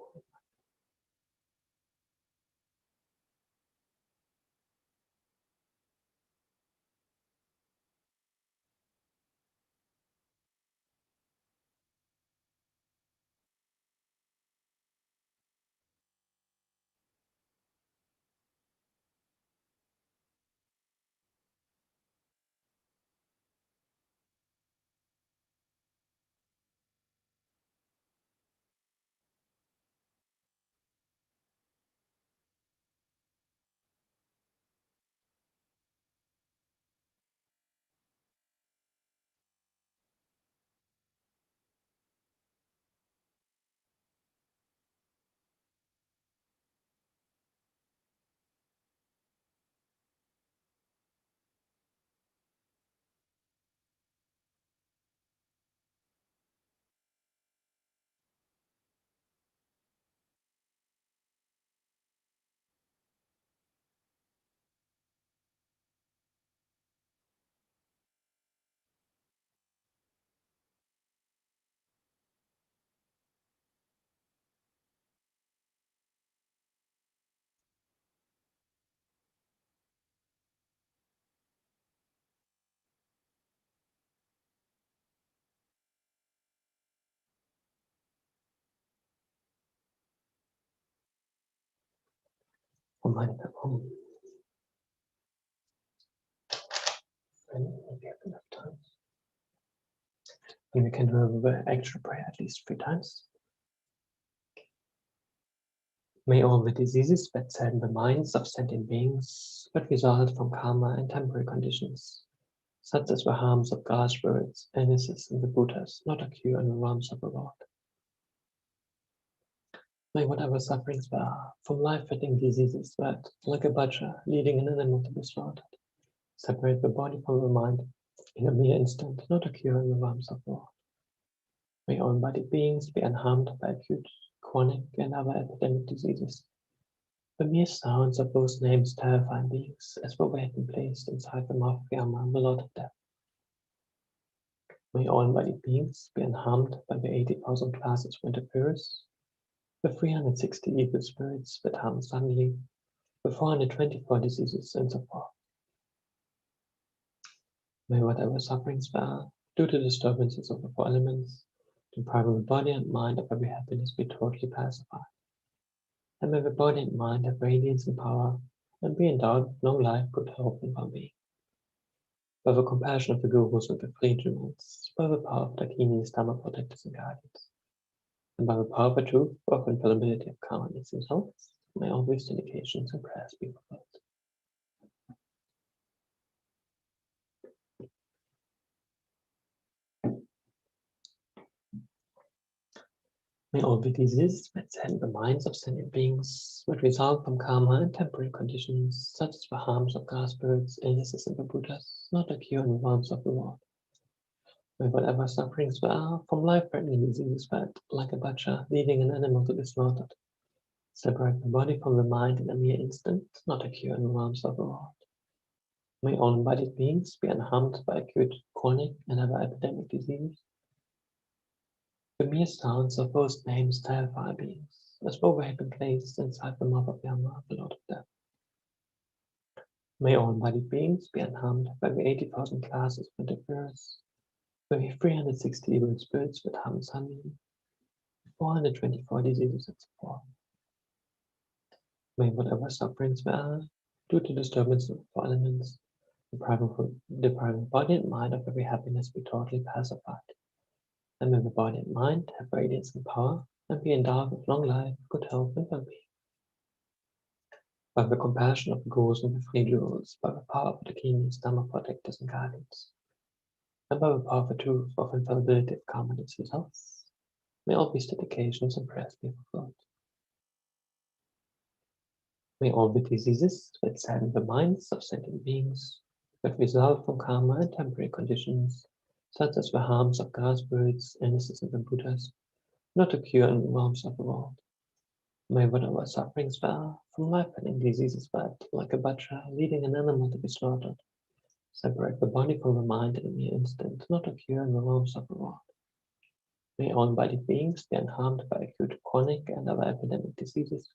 S10: Om Mani Padme Hum. And maybe have enough time. And we can do the actual prayer at least 3 times. May all the diseases that sadden the minds of sentient beings that result from karma and temporary conditions, such as the harms of God spirits, illnesses, and the Buddhas, not occur in the realms of the world. May whatever sufferings there are from life-threatening diseases that, like a butcher leading an animal to be slaughtered, separate the body from the mind in a mere instant, not occur in the realms of the world. May all embodied beings be unharmed by acute, chronic, and other epidemic diseases. The mere sounds of those names terrify beings as though they had been placed inside the mouth of Yama, the Lord of Death. May all embodied beings be unharmed by the 80,000 classes of interferers, the 360 evil spirits that harm suddenly, the 424 diseases, and so forth. May whatever sufferings there are, due to disturbances of the four elements, depriving the body and mind of every happiness, be totally pacified. And may the body and mind have radiance and power, and be endowed with long life, good health, and well-being. By the compassion of the gurus and the free jewels, by the power of Dakinis, Dharma protectors and guardians, and by the power of the truth of infallibility of karma and its results, may all these indications and prayers be fulfilled. May all the diseases that sadden the minds of sentient beings, which result from karma and temporary conditions, such as the harms of God spirits, illnesses, and the Buddhas, not occur in the realms of the world. May whatever sufferings there are from life-threatening diseases that, like a butcher leading an animal to be slaughtered, separate the body from the mind in a mere instant, not occur in the realms of the world. May all embodied beings be unharmed by acute, chronic, and other epidemic diseases. The mere sounds of those names terrify beings, as though they had been placed inside the mouth of Yama, the Lord of Death. May all embodied beings be unharmed by the 80,000 classes of interferers, the 360 evil spirits that harm suddenly, 424 diseases, and so forth. May whatever sufferings there are, due to disturbances of the four elements, depriving body and mind of every happiness, be totally pacified. And may the body and mind have radiance and power, and be endowed with long life, good health, and well-being. By the compassion of the gurus and the free jewels, by the power of the Dakinis, Dharma protectors and guardians, and by the power of the truth of infallibility of karma and its results, may all these dedications and prayers be fulfilled. May all the diseases that sadden the minds of sentient beings, that result from karma and temporary conditions, such as the harms of God spirits, illnesses, and the Buddhas, not occur in the realms of the world. May whatever sufferings there are from life-threatening diseases that, like a butcher leading an animal to be slaughtered, separate the body from the mind in a mere instant, not occur in the realms of the world. May all embodied beings be unharmed by acute, chronic, and other epidemic diseases.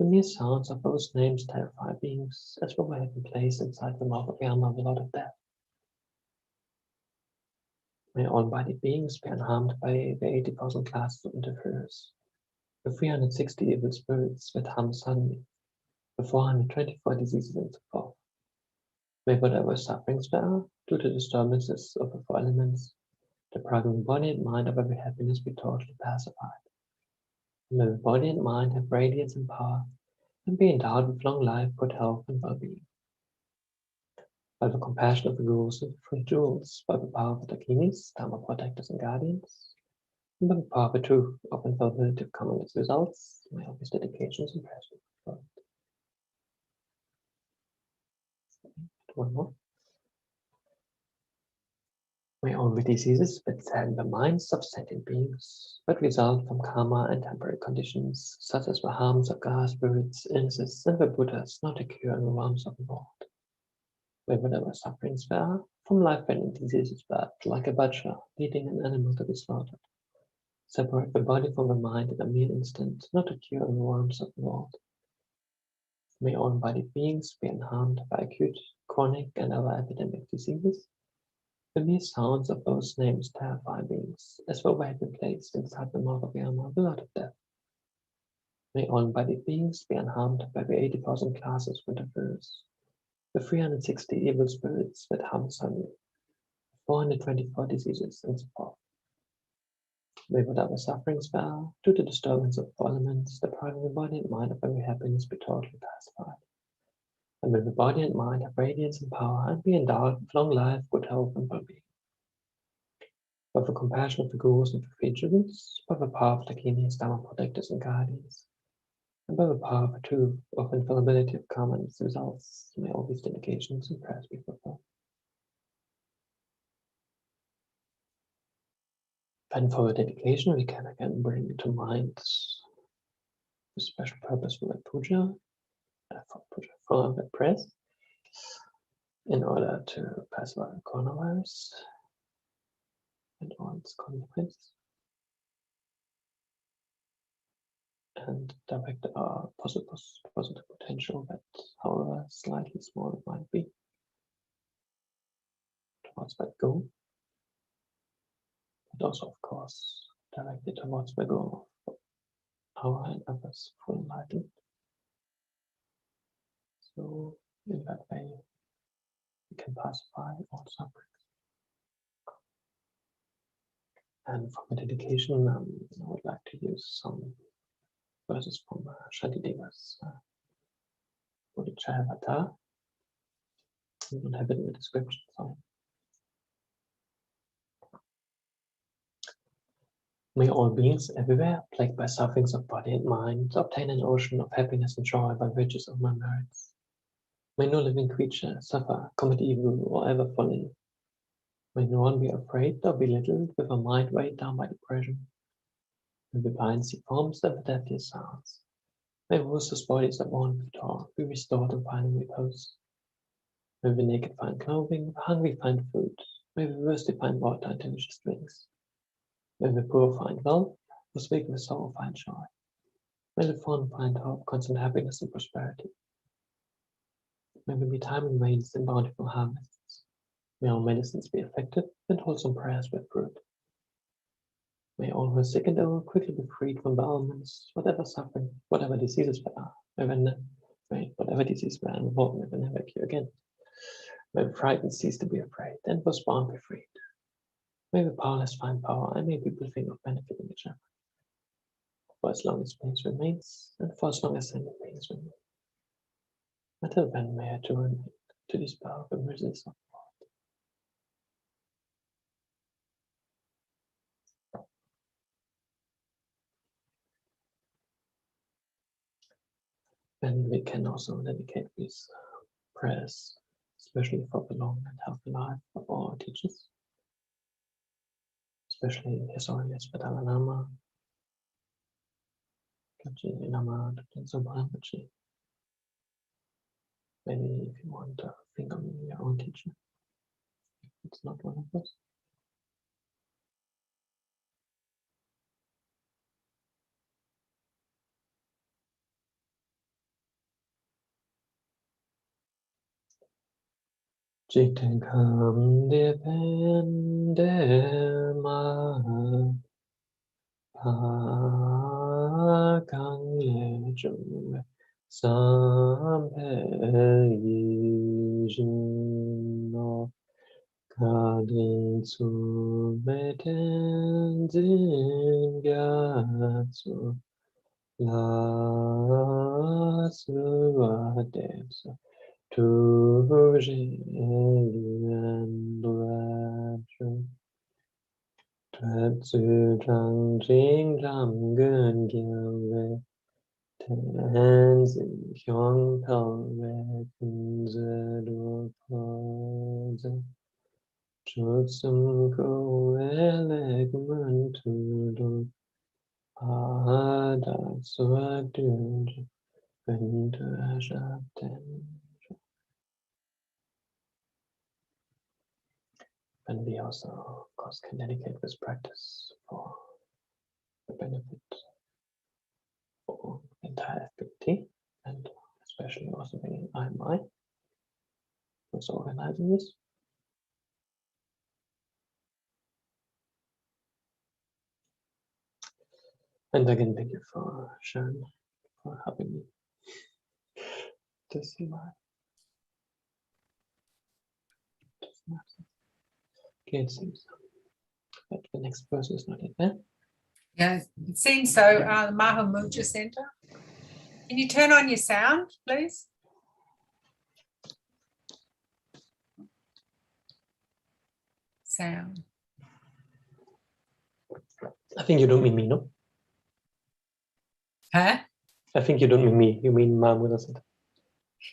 S10: The mere sounds of those names terrify beings, as though they had been placed inside the mouth of Yama, the Lord of Death. May all embodied beings be unharmed by the 80,000 classes of interferers, the 360 evil spirits that harm suddenly, the 424 diseases, and so forth. May whatever sufferings there are, due to disturbances of the four elements, depriving the body and mind of every happiness, be totally pacified. May the body and mind have radiance and power, and be endowed with long life, good health, and well-being. By the compassion of the gurus and the free jewels, by the power of the Dakinis, Dharma protectors and guardians, and by the power of the truth of infallibility of karma and its results, may all these dedications and prayers be fulfilled. One more. May all the diseases that sadden the minds of sentient beings, that result from karma and temporary conditions, such as the harms of God spirits, illnesses, and the Buddhas, not occur in the realms of the world. May whatever sufferings there are from life-threatening diseases that, like a butcher leading an animal to be slaughtered, separate the body from the mind in a mere instant, not occur in the realms of the world. May all embodied beings be unharmed by acute, chronic, and other epidemic diseases. The mere sounds of those names terrify beings, as though they had been placed inside the mouth of Yama, the Lord of Death. May all embodied beings be unharmed by the 80,000 classes of interferers, the 360 evil spirits that harm suddenly, 424 diseases, and so forth. May whatever sufferings fell due to disturbance of elements depriving the body and mind of every happiness be totally pacified. And may the body and mind have radiance and power and be endowed with long life, good health, and well-being. By the compassion of the gurus and the features, by the power of the Dakinis, Dharma protectors and guardians, and by the power of the truth of infallibility of karma and its results, may all these dedications and prayers be fulfilled. And for the dedication, we can again bring to mind the special purpose for the puja, for the prayers, in order to pacify the coronavirus and all its consequences, and direct our positive potential, that however slightly small it might be, towards that goal, but also, of course, direct it towards the goal of our and others full enlightenment. So in that way, we can pacify all sufferings. And for the dedication, I would like to use some verses from Shantideva's Bodhicharyavatara. We don't have it in the description, sorry. May all beings everywhere, plagued by sufferings of body and mind, obtain an ocean of happiness and joy by virtues of my merits. May no living creature suffer, commit evil, or ever fall ill. May no one be afraid or belittled with a mind weighed down by depression. May the blind see forms and the deafly sounds. May those whose bodies are born with toil be restored and find repose. May the naked find clothing, the hungry find food. May the thirsty find water and delicious drinks. May the poor find wealth, the weak with sorrow find joy. May the fond find hope, constant happiness and prosperity. May there be timely rains and bountiful harvests. May all medicines be effective and wholesome prayers bear fruit. May all who are sick and ill quickly be freed from the ailments, whatever suffering, whatever diseases there are, whatever disease there are involved, may they never cure again. May the frightened cease to be afraid, and those bound be freed. May the powerless find power, and may people think of benefiting each other. For as long as pain remains, and for as long as sending pains remain. Until then, may I join to dispel the miseries of the world. And we can also dedicate these prayers, especially for the long and healthy life of all our teachers, especially His Holiness Dalai Lama, Kyabje Lama Zopa Rinpoche. Maybe if you want to think of your own teacher, it's not one of us. Chitakam depende ma pakang lejung sampe yijino kadin su meten zingyatsu la suadepsa tu Tatsu Chang Jing Ram Gun Gil Tenzi Hyong Pao Re Kunze Do Poze Chotsum Ko Elek Mun Tu Do Pada Suaduj Ventu Ashaten. And we also, of course, can dedicate this practice for the benefit for the entire FPMT, and especially also the IMI, who's organizing this. And again, thank you for Sharon, for helping me to see my. Okay, it seems that the next person is not yet there.
S5: Yeah, it seems so. The Mahamudra Center. Can you turn on your sound, please? Sound.
S10: I think you don't mean me, no?
S5: Huh?
S10: I think you don't mean me. You mean Mahmud, isn't it?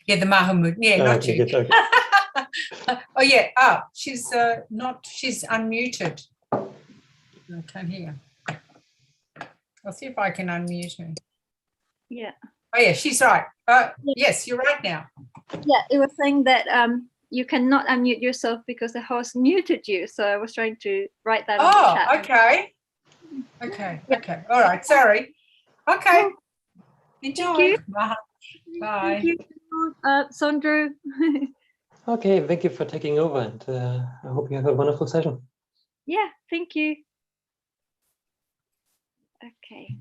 S5: Yeah, the Mahamud. Yeah, not
S10: Okay,
S5: you.
S10: good, okay.
S5: Oh yeah. Oh, she's not. She's unmuted. I can't hear. I'll see if I can unmute her.
S11: Yeah.
S5: Oh yeah, she's right. Yes, you're right now.
S11: Yeah, it was saying that you cannot unmute yourself because the host muted you. So I was trying to write that on the chat.
S5: Okay. Okay.
S11: Yeah.
S5: Okay. All right. Sorry. Okay.
S11: Oh,
S5: Enjoy.
S11: you.
S5: Bye.
S11: Thank you, Sondru.
S10: Okay, thank you for taking over, and I hope you have a wonderful session.
S11: Yeah, thank you. Okay,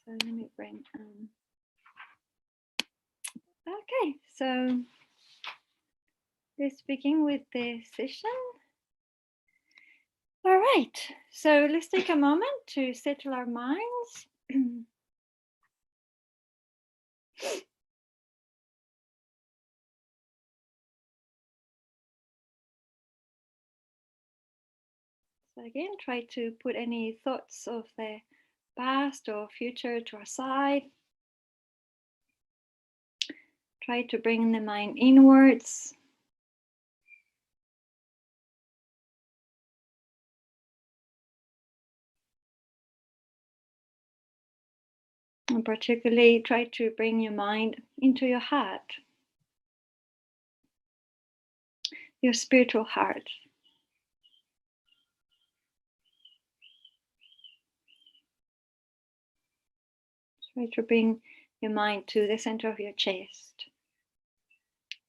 S11: so let me bring. Okay, so let's begin with the session. All right, so let's take a moment to settle our minds. So again, try to put any thoughts of the past or future to our side. Try to bring the mind inwards. And particularly try to bring your mind into your heart, your spiritual heart. Try to bring your mind to the center of your chest,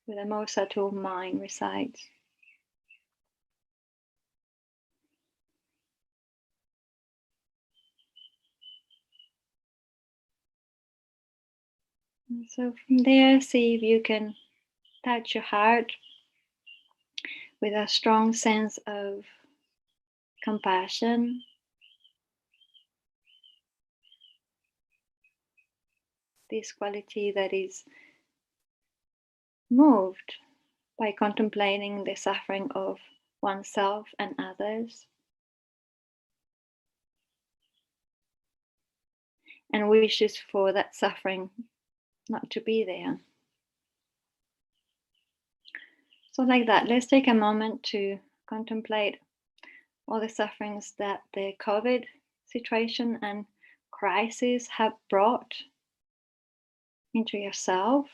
S11: where the most subtle mind resides. And so from there, see if you can touch your heart with a strong sense of compassion, this quality that is moved by contemplating the suffering of oneself and others, and wishes for that suffering not to be there. So like that, let's take a moment to contemplate all the sufferings that the COVID situation and crisis have brought into yourself.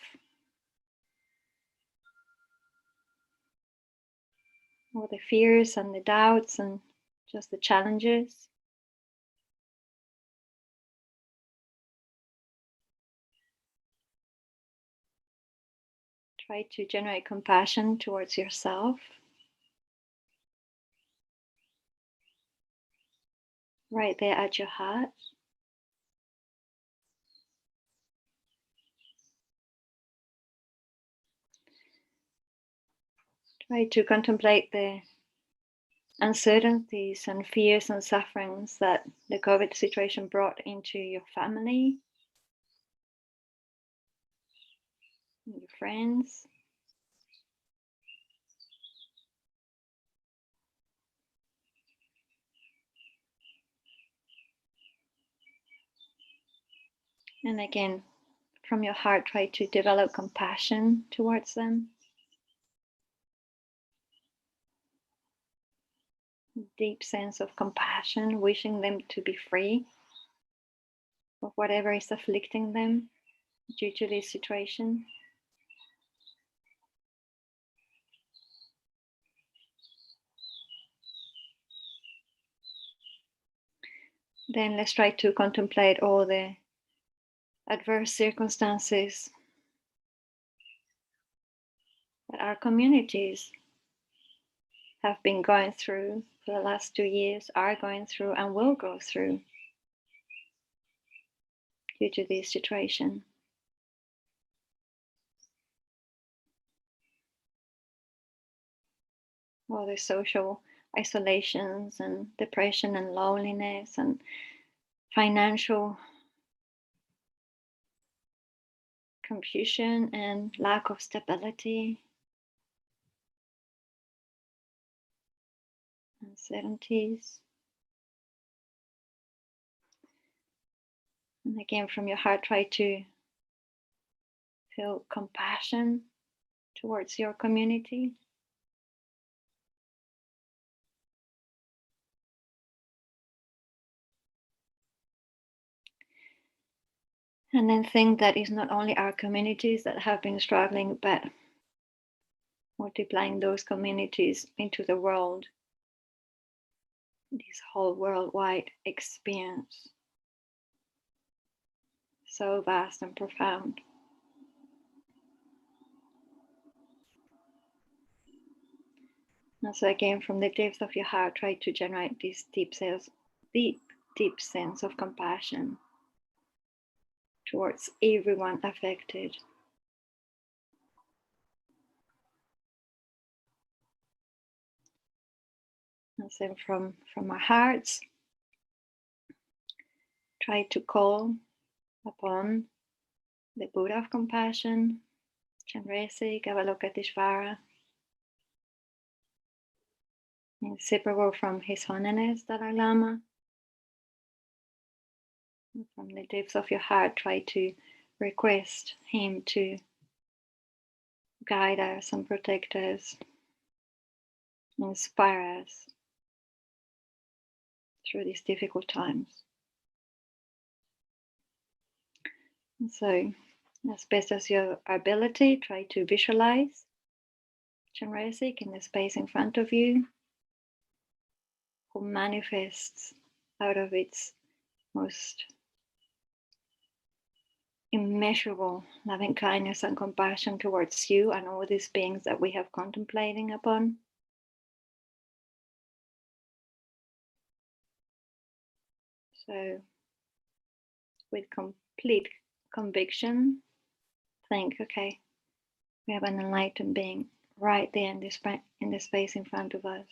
S11: All the fears and the doubts and just the challenges. Try to generate compassion towards yourself. Right there at your heart. Try to contemplate the uncertainties and fears and sufferings that the COVID situation brought into your family, your friends. And again, from your heart, try to develop compassion towards them. Deep sense of compassion, wishing them to be free of whatever is afflicting them due to this situation. Then let's try to contemplate all the adverse circumstances that our communities have been going through for the last 2 years, are going through and will go through due to this situation. All the social isolations and depression and loneliness and financial confusion and lack of stability, uncertainties. And again, from your heart, try to feel compassion towards your community. And then think that it's not only our communities that have been struggling, but multiplying those communities into the world, this whole worldwide experience, so vast and profound. And so again, from the depths of your heart, try to generate this deep sense of compassion towards everyone affected. And so from our hearts, try to call upon the Buddha of compassion, Chenrezig, Avalokiteshvara, inseparable from His Holiness Dalai Lama. And from the depths of your heart, try to request him to guide us and protect us, inspire us through these difficult times. And so, as best as your ability, try to visualize Chenrezig in the space in front of you, who manifests out of its most immeasurable loving kindness and compassion towards you and all these beings that we have contemplating upon. So, with complete conviction, think, okay, we have an enlightened being right there in the space in front of us.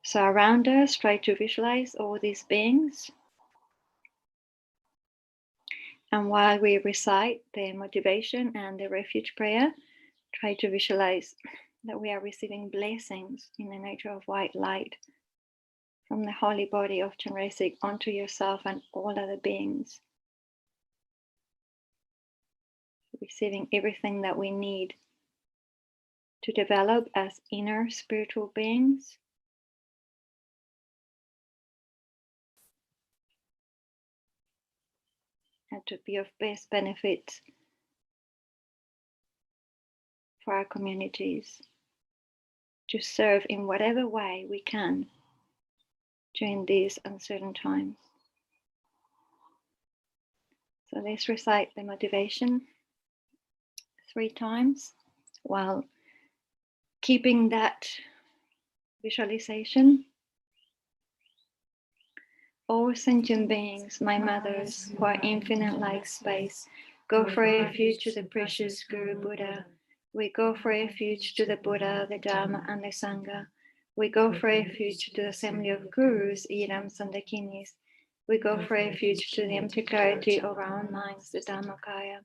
S11: So around us, try to visualize all these beings. And while we recite the motivation and the refuge prayer, try to visualize that we are receiving blessings in the nature of white light from the holy body of Chenrezig onto yourself and all other beings. Receiving everything that we need to develop as inner spiritual beings. And to be of best benefit for our communities, to serve in whatever way we can during these uncertain times. So let's recite the motivation 3 times while keeping that visualization. All sentient beings, my mothers, who are infinite like space, go for refuge to the precious Guru Buddha. We go for refuge to the Buddha, the Dharma, and the Sangha. We go for refuge to the assembly of Gurus, Idams, and Dakinis. We go for refuge to the empty clarity of our own minds, the Dhammakaya.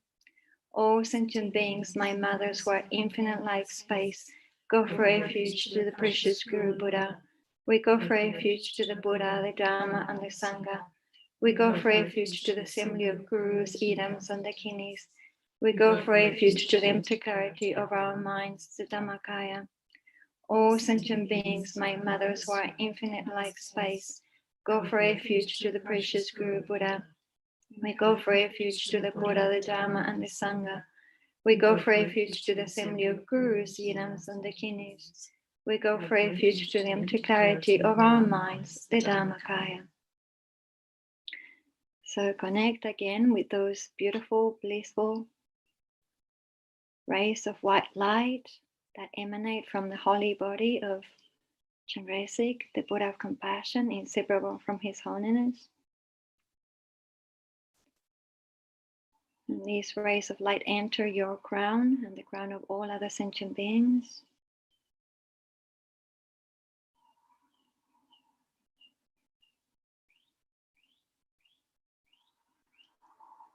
S11: All sentient beings, my mothers, who are infinite like space, go for refuge to the precious Guru Buddha. We go for refuge to the Buddha, the Dharma, and the Sangha. We go for refuge to the assembly of Gurus, Idams, and Dakinis. We go for refuge to the empty clarity of our minds, the Dhammakaya. All sentient beings, my mothers, who are infinite like space, go for refuge to the precious Guru Buddha. We go for refuge to the Buddha, the Dharma, and the Sangha. We go for refuge to the assembly of Gurus, Idams, and Dakinis. We go for refuge to the empty clarity of our minds, the Dhammakaya. So connect again with those beautiful, blissful rays of white light that emanate from the holy body of Chenrezig, the Buddha of compassion, inseparable from His Holiness. And these rays of light enter your crown and the crown of all other sentient beings.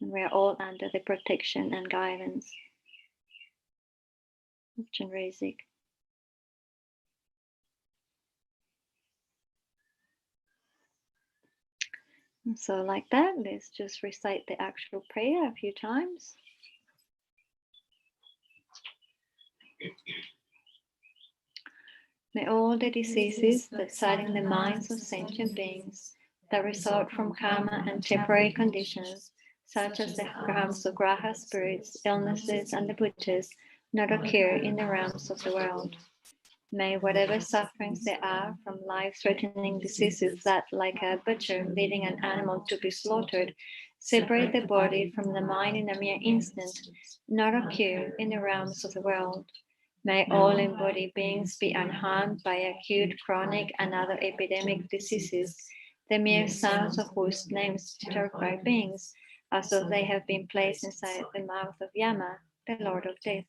S11: And we are all under the protection and guidance of Chenrezig. And so like that, let's just recite the actual prayer a few times. May all the diseases that sadden the minds of sentient beings that result from karma and temporary conditions, such as the harms of graha spirits, illnesses, and the butchers, not occur in the realms of the world. May whatever sufferings there are from life-threatening diseases that, like a butcher leading an animal to be slaughtered, separate the body from the mind in a mere instant, not occur in the realms of the world. May all embodied beings be unharmed by acute, chronic, and other epidemic diseases, the mere sounds of whose names terrify beings, as though they have been placed inside the mouth of Yama, the Lord of Death.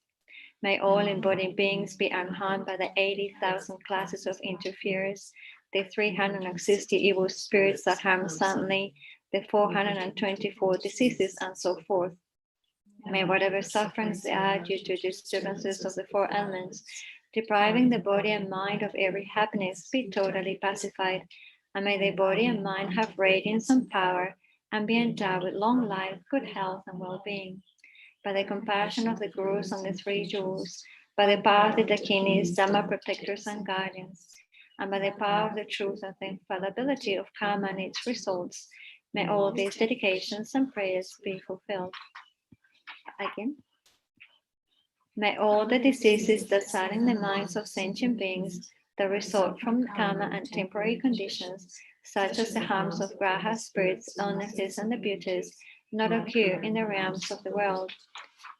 S11: May all embodied beings be unharmed by the 80,000 classes of interferers, the 360 evil spirits that harm suddenly, the 424 diseases, and so forth. May whatever sufferings there are due to disturbances of the four elements, depriving the body and mind of every happiness, be totally pacified, and may the body and mind have radiance and power, and be endowed with long life, good health, and well-being. By the compassion of the Gurus and the Three Jewels, by the power of the Dakinis, Dhamma protectors and guardians, and by the power of the truth and the infallibility of karma and its results, may all these dedications and prayers be fulfilled. Again. May all the diseases that sadden the minds of sentient beings that result from karma and temporary conditions, such as the harms of graha spirits, illnesses, and the beauties, not occur in the realms of the world.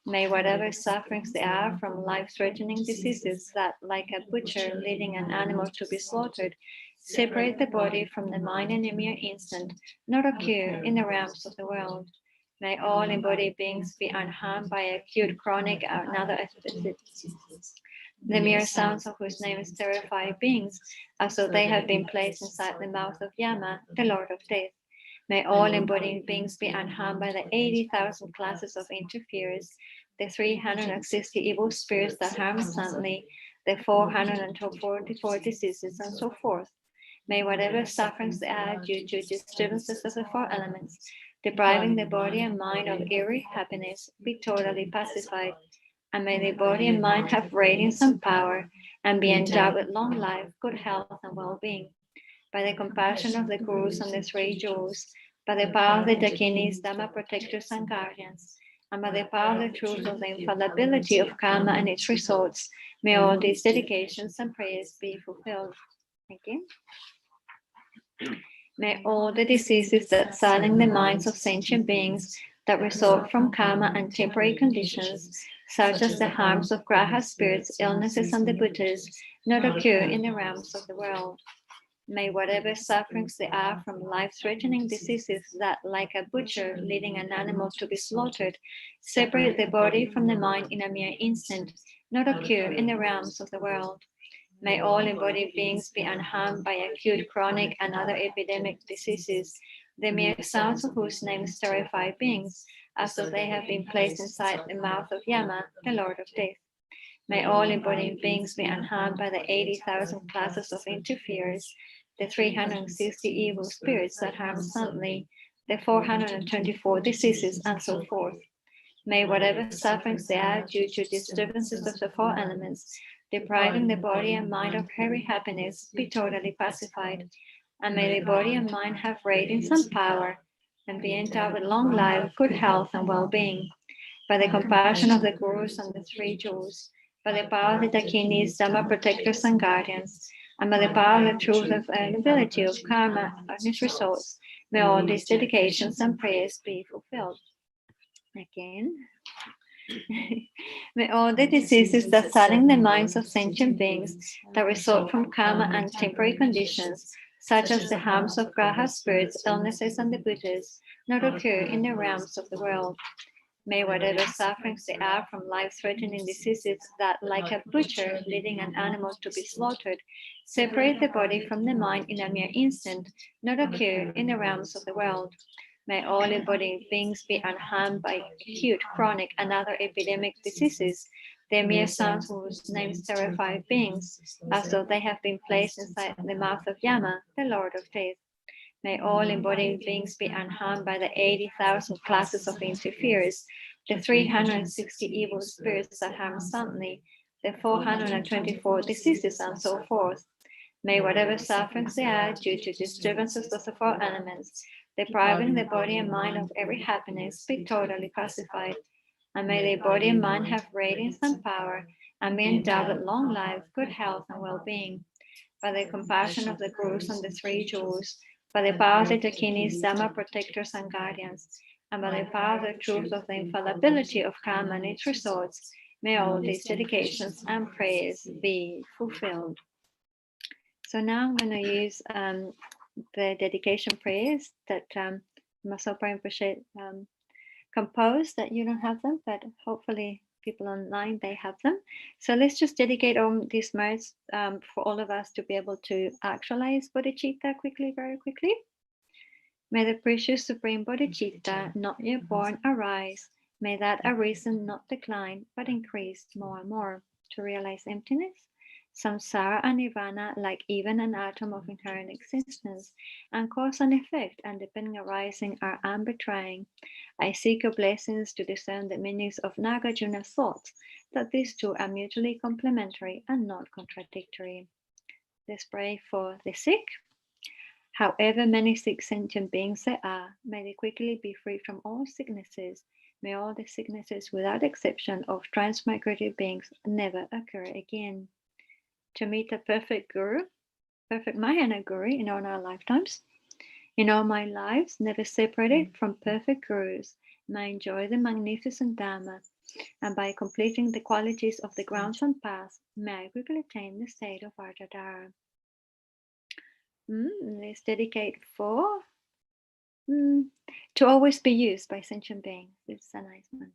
S11: May whatever sufferings there are from life-threatening diseases that, like a butcher leading an animal to be slaughtered, separate the body from the mind in a mere instant, not occur in the realms of the world. May all embodied beings be unharmed by acute, chronic, and other diseases, the mere sounds of whose names terrify beings, as though they have been placed inside the mouth of Yama, the Lord of Death. May all embodied beings be unharmed by the 80,000 classes of interferers, the 360 evil spirits that harm suddenly, the 444 diseases, and so forth. May whatever sufferings there are due to disturbances of the four elements, depriving the body and mind of every happiness, be totally pacified, and may the body and mind have radiance and power, and be endowed with long life, good health, and well-being. By the compassion of the Gurus and the Three Jewels, by the power of the Dakinis, Dhamma protectors and guardians, and by the power of the truth of the infallibility of karma and its results, may all these dedications and prayers be fulfilled. Again. May all the diseases that sadden the minds of sentient beings that result from karma and temporary conditions, such as the harms of graha spirits, illnesses, and the butchers, not occur in the realms of the world. May whatever sufferings there are from life-threatening diseases that, like a butcher leading an animal to be slaughtered, separate the body from the mind in a mere instant, not occur in the realms of the world. May all embodied beings be unharmed by acute, chronic, and other epidemic diseases, the mere sounds of whose names terrify beings, as though they have been placed inside the mouth of Yama, the Lord of Death. May all embodied beings be unharmed by the 80,000 classes of interferers, the 360 evil spirits that harm suddenly, the 424 diseases, and so forth. May whatever sufferings there are due to disturbances of the four elements, depriving the body and mind of every happiness, be totally pacified, and may the body and mind have radiance and power, and be endowed with long life, good health, and well-being. By the compassion of the Gurus and the Three Jewels, by the power of the Dakinis, Dhamma protectors and guardians, and by the power of the truth of the ability of karma and its results, may all these dedications and prayers be fulfilled. Again. May all the diseases that sadden the minds of sentient beings that result from karma and temporary conditions, such as the harms of graha spirits, illnesses, and the butchers, not occur in the realms of the world. May whatever sufferings there are from life-threatening diseases that, like a butcher leading an animal to be slaughtered, separate the body from the mind in a mere instant, not occur in the realms of the world. May all embodied beings be unharmed by acute, chronic, and other epidemic diseases, their mere sounds whose names terrify beings, as though they have been placed inside the mouth of Yama, the Lord of Death. May all embodied beings be unharmed by the 80,000 classes of interferers, the 360 evil spirits that harm suddenly, the 424 diseases, and so forth. May whatever sufferings they are due to disturbances of the four elements, depriving the body and mind of every happiness, be totally pacified. And may their body and mind have radiance and power, and be endowed with long life, good health, and well-being. By the compassion of the Gurus and the Three Jewels, by the power of the Dakinis, Dhamma protectors and guardians, and by the power of the truth of the infallibility of karma and its results, may all these dedications and prayers be fulfilled. So now I'm going to use the dedication prayers that Zopa Rinpoche composed. That you don't have them, but hopefully people online, they have them. So let's just dedicate all these merits for all of us to be able to actualize bodhicitta quickly, very quickly. May the precious supreme bodhicitta not yet born arise. May that arisen not decline, but increase more and more to realize emptiness, samsara and nirvana, like even an atom of inherent existence, and cause and effect, and depending arising are unbetraying. I seek your blessings to discern the meanings of Nagarjuna's thoughts, that these two are mutually complementary and not contradictory. Let's pray for the sick. However many sick sentient beings there are, may they quickly be free from all sicknesses. May all the sicknesses, without exception, of transmigrated beings never occur again. To meet a perfect Guru, perfect Mahayana Guru in all our lifetimes. In all my lives, never separated from perfect Gurus, may I enjoy the magnificent Dhamma, and by completing the qualities of the grounds and paths, may I quickly attain the state of Arjadara. Let's dedicate for to always be used by sentient beings. It's a nice one.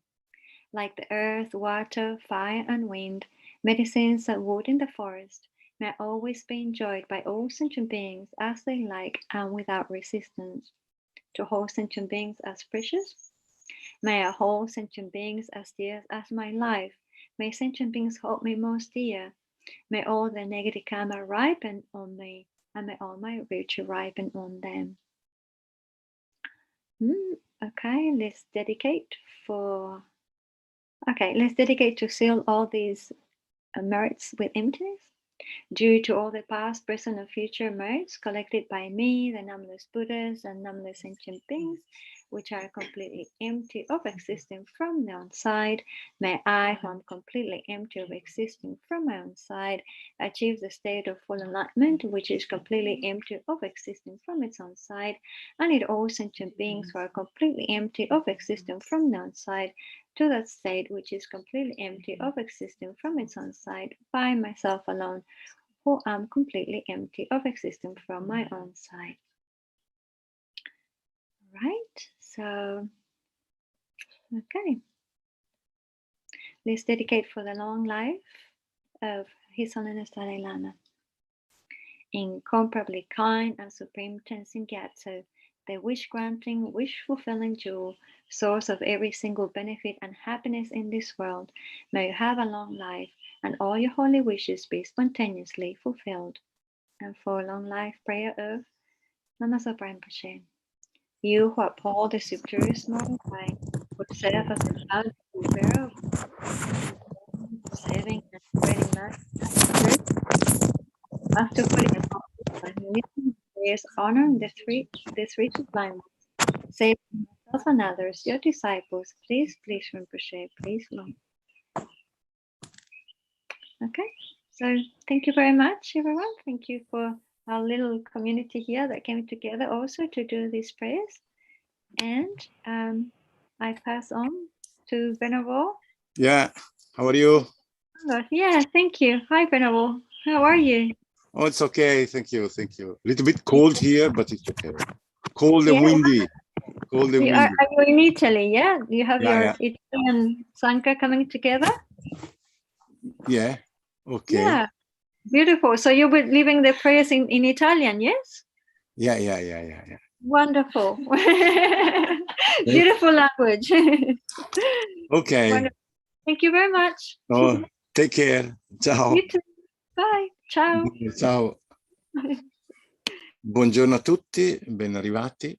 S11: Like the earth, water, fire, and wind, medicines and wood in the forest, may always be enjoyed by all sentient beings as they like and without resistance. To hold sentient beings as precious, may I hold sentient beings as dear as my life. May sentient beings hold me most dear. May all the negative karma ripen on me, and may all my virtue ripen on them. Okay, let's dedicate to seal all these merits with emptiness. Due to all the past, present, and future merits collected by me, the numberless Buddhas and numberless sentient beings, which are completely empty of existing from their own side, may I, who am completely empty of existing from my own side, achieve the state of full enlightenment, which is completely empty of existing from its own side, and lead all sentient beings who are completely empty of existing from their own side to that state which is completely empty of existing from its own side by myself alone, who am completely empty of existing from my own side. Right, so, okay. Let's dedicate for the long life of His Holiness Dalai Lama. Incomparably kind and supreme Tenzin Gyatso, the wish-granting, wish-fulfilling jewel, source of every single benefit and happiness in this world, may you have a long life and all your holy wishes be spontaneously fulfilled. And for long life prayer of Lama Zopa Rinpoche. You who uphold the superior moral way, would serve as a child bearer of saving and spreading life, after putting prayers honoring the three sublime ones, saving myself and others, your disciples, please, Rinpoche, please, Lord. Okay, so thank you very much, everyone. Thank you for our little community here that came together also to do these prayers. And I pass on to Venerable.
S12: Yeah, how are you?
S11: Yeah, thank you. Hi, Venerable. How are you?
S12: Oh, it's okay. Thank you. Thank you. A little bit cold here, but it's okay. Cold and windy. Cold and windy.
S11: Are you in Italy? Yeah, you have your Italian Sangha coming together.
S12: Yeah. Okay.
S11: Yeah, beautiful. So you'll be leaving the prayers in Italian, yes?
S12: Yeah.
S11: Wonderful. Beautiful language.
S12: Okay.
S11: Wonderful. Thank you very much.
S12: Oh, take care. Ciao.
S11: You too. Bye. Ciao.
S12: Ciao. Buongiorno a tutti, ben arrivati.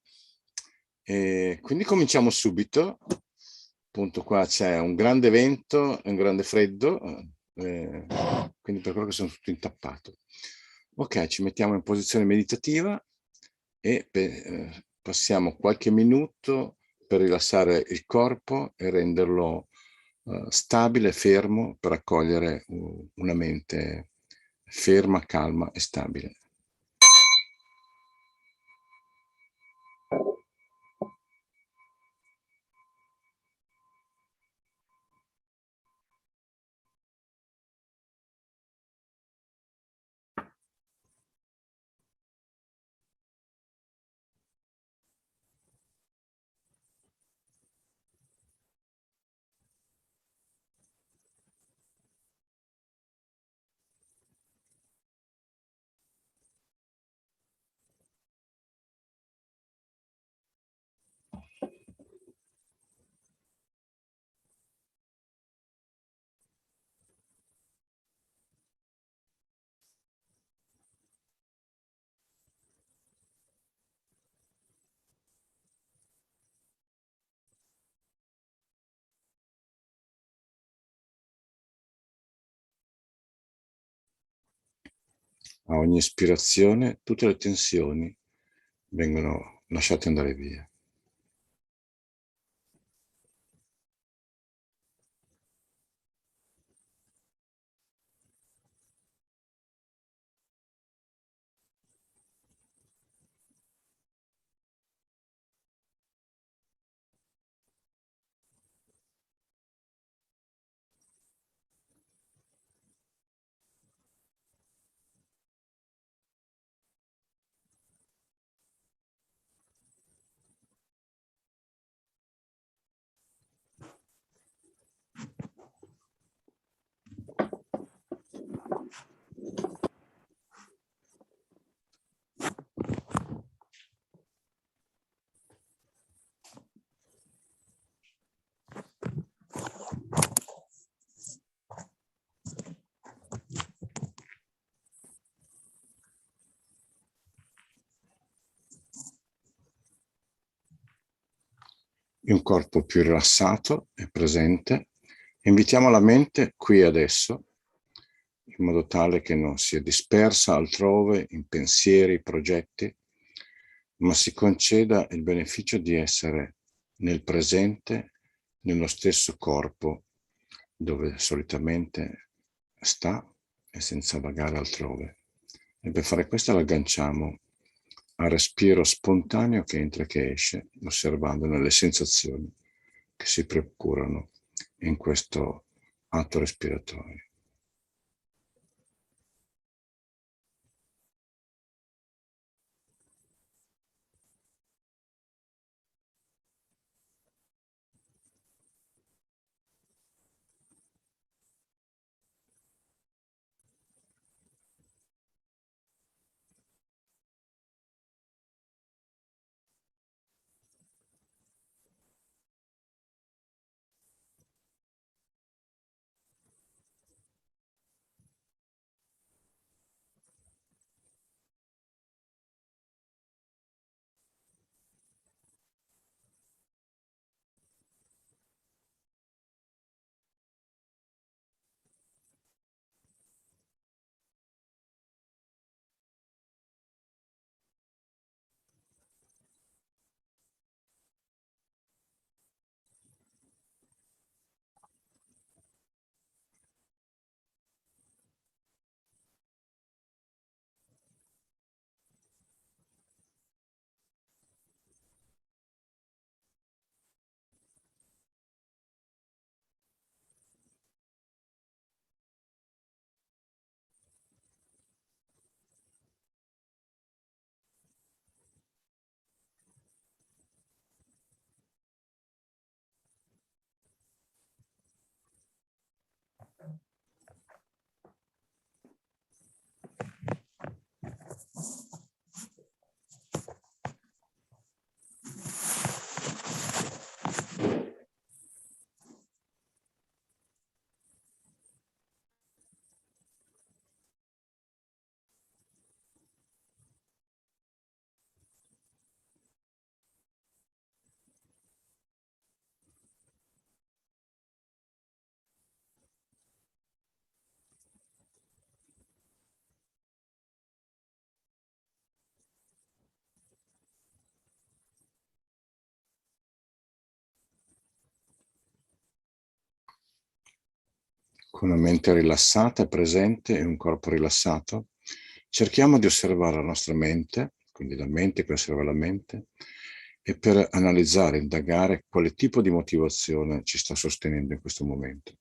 S12: E quindi cominciamo subito. Appunto qua c'è un grande vento e un grande freddo, quindi per quello che sono tutto intappato. Ok, ci mettiamo in posizione meditativa e passiamo qualche minuto per rilassare il corpo e renderlo stabile, fermo, per accogliere una mente ferma, calma e stabile. A ogni ispirazione tutte le tensioni vengono lasciate andare via. Un corpo più rilassato e presente, invitiamo la mente qui e adesso, in modo tale che non sia dispersa altrove in pensieri, progetti, ma si conceda il beneficio di essere nel presente, nello stesso corpo dove solitamente sta e senza vagare altrove. E per fare questo l'agganciamo al respiro spontaneo che entra e che esce, osservandone le sensazioni che si procurano in questo atto respiratorio. con una mente rilassata e presente e un corpo rilassato, cerchiamo di osservare la nostra mente, quindi la mente che osserva la mente, e per analizzare, indagare quale tipo di motivazione ci sta sostenendo in questo momento.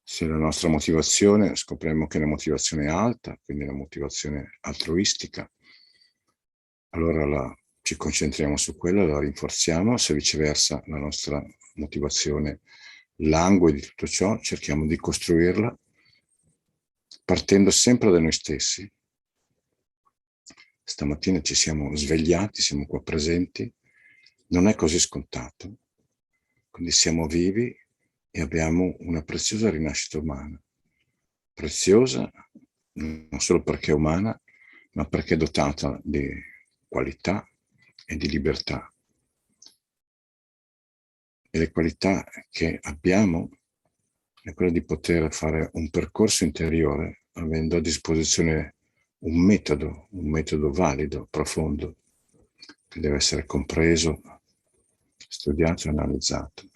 S12: Se la nostra motivazione, scopriamo che è una motivazione alta, quindi una motivazione altruistica, allora ci concentriamo su quella, la rinforziamo. Se viceversa la nostra motivazione langue di tutto ciò, cerchiamo di costruirla partendo sempre da noi stessi. Stamattina ci siamo svegliati, siamo qua presenti, non è così scontato, quindi siamo vivi e abbiamo una preziosa rinascita umana, preziosa non solo perché è umana, ma perché è dotata di qualità e di libertà. E le qualità che abbiamo è quella di poter fare un percorso interiore avendo a disposizione un metodo valido, profondo, che deve essere compreso, studiato e analizzato.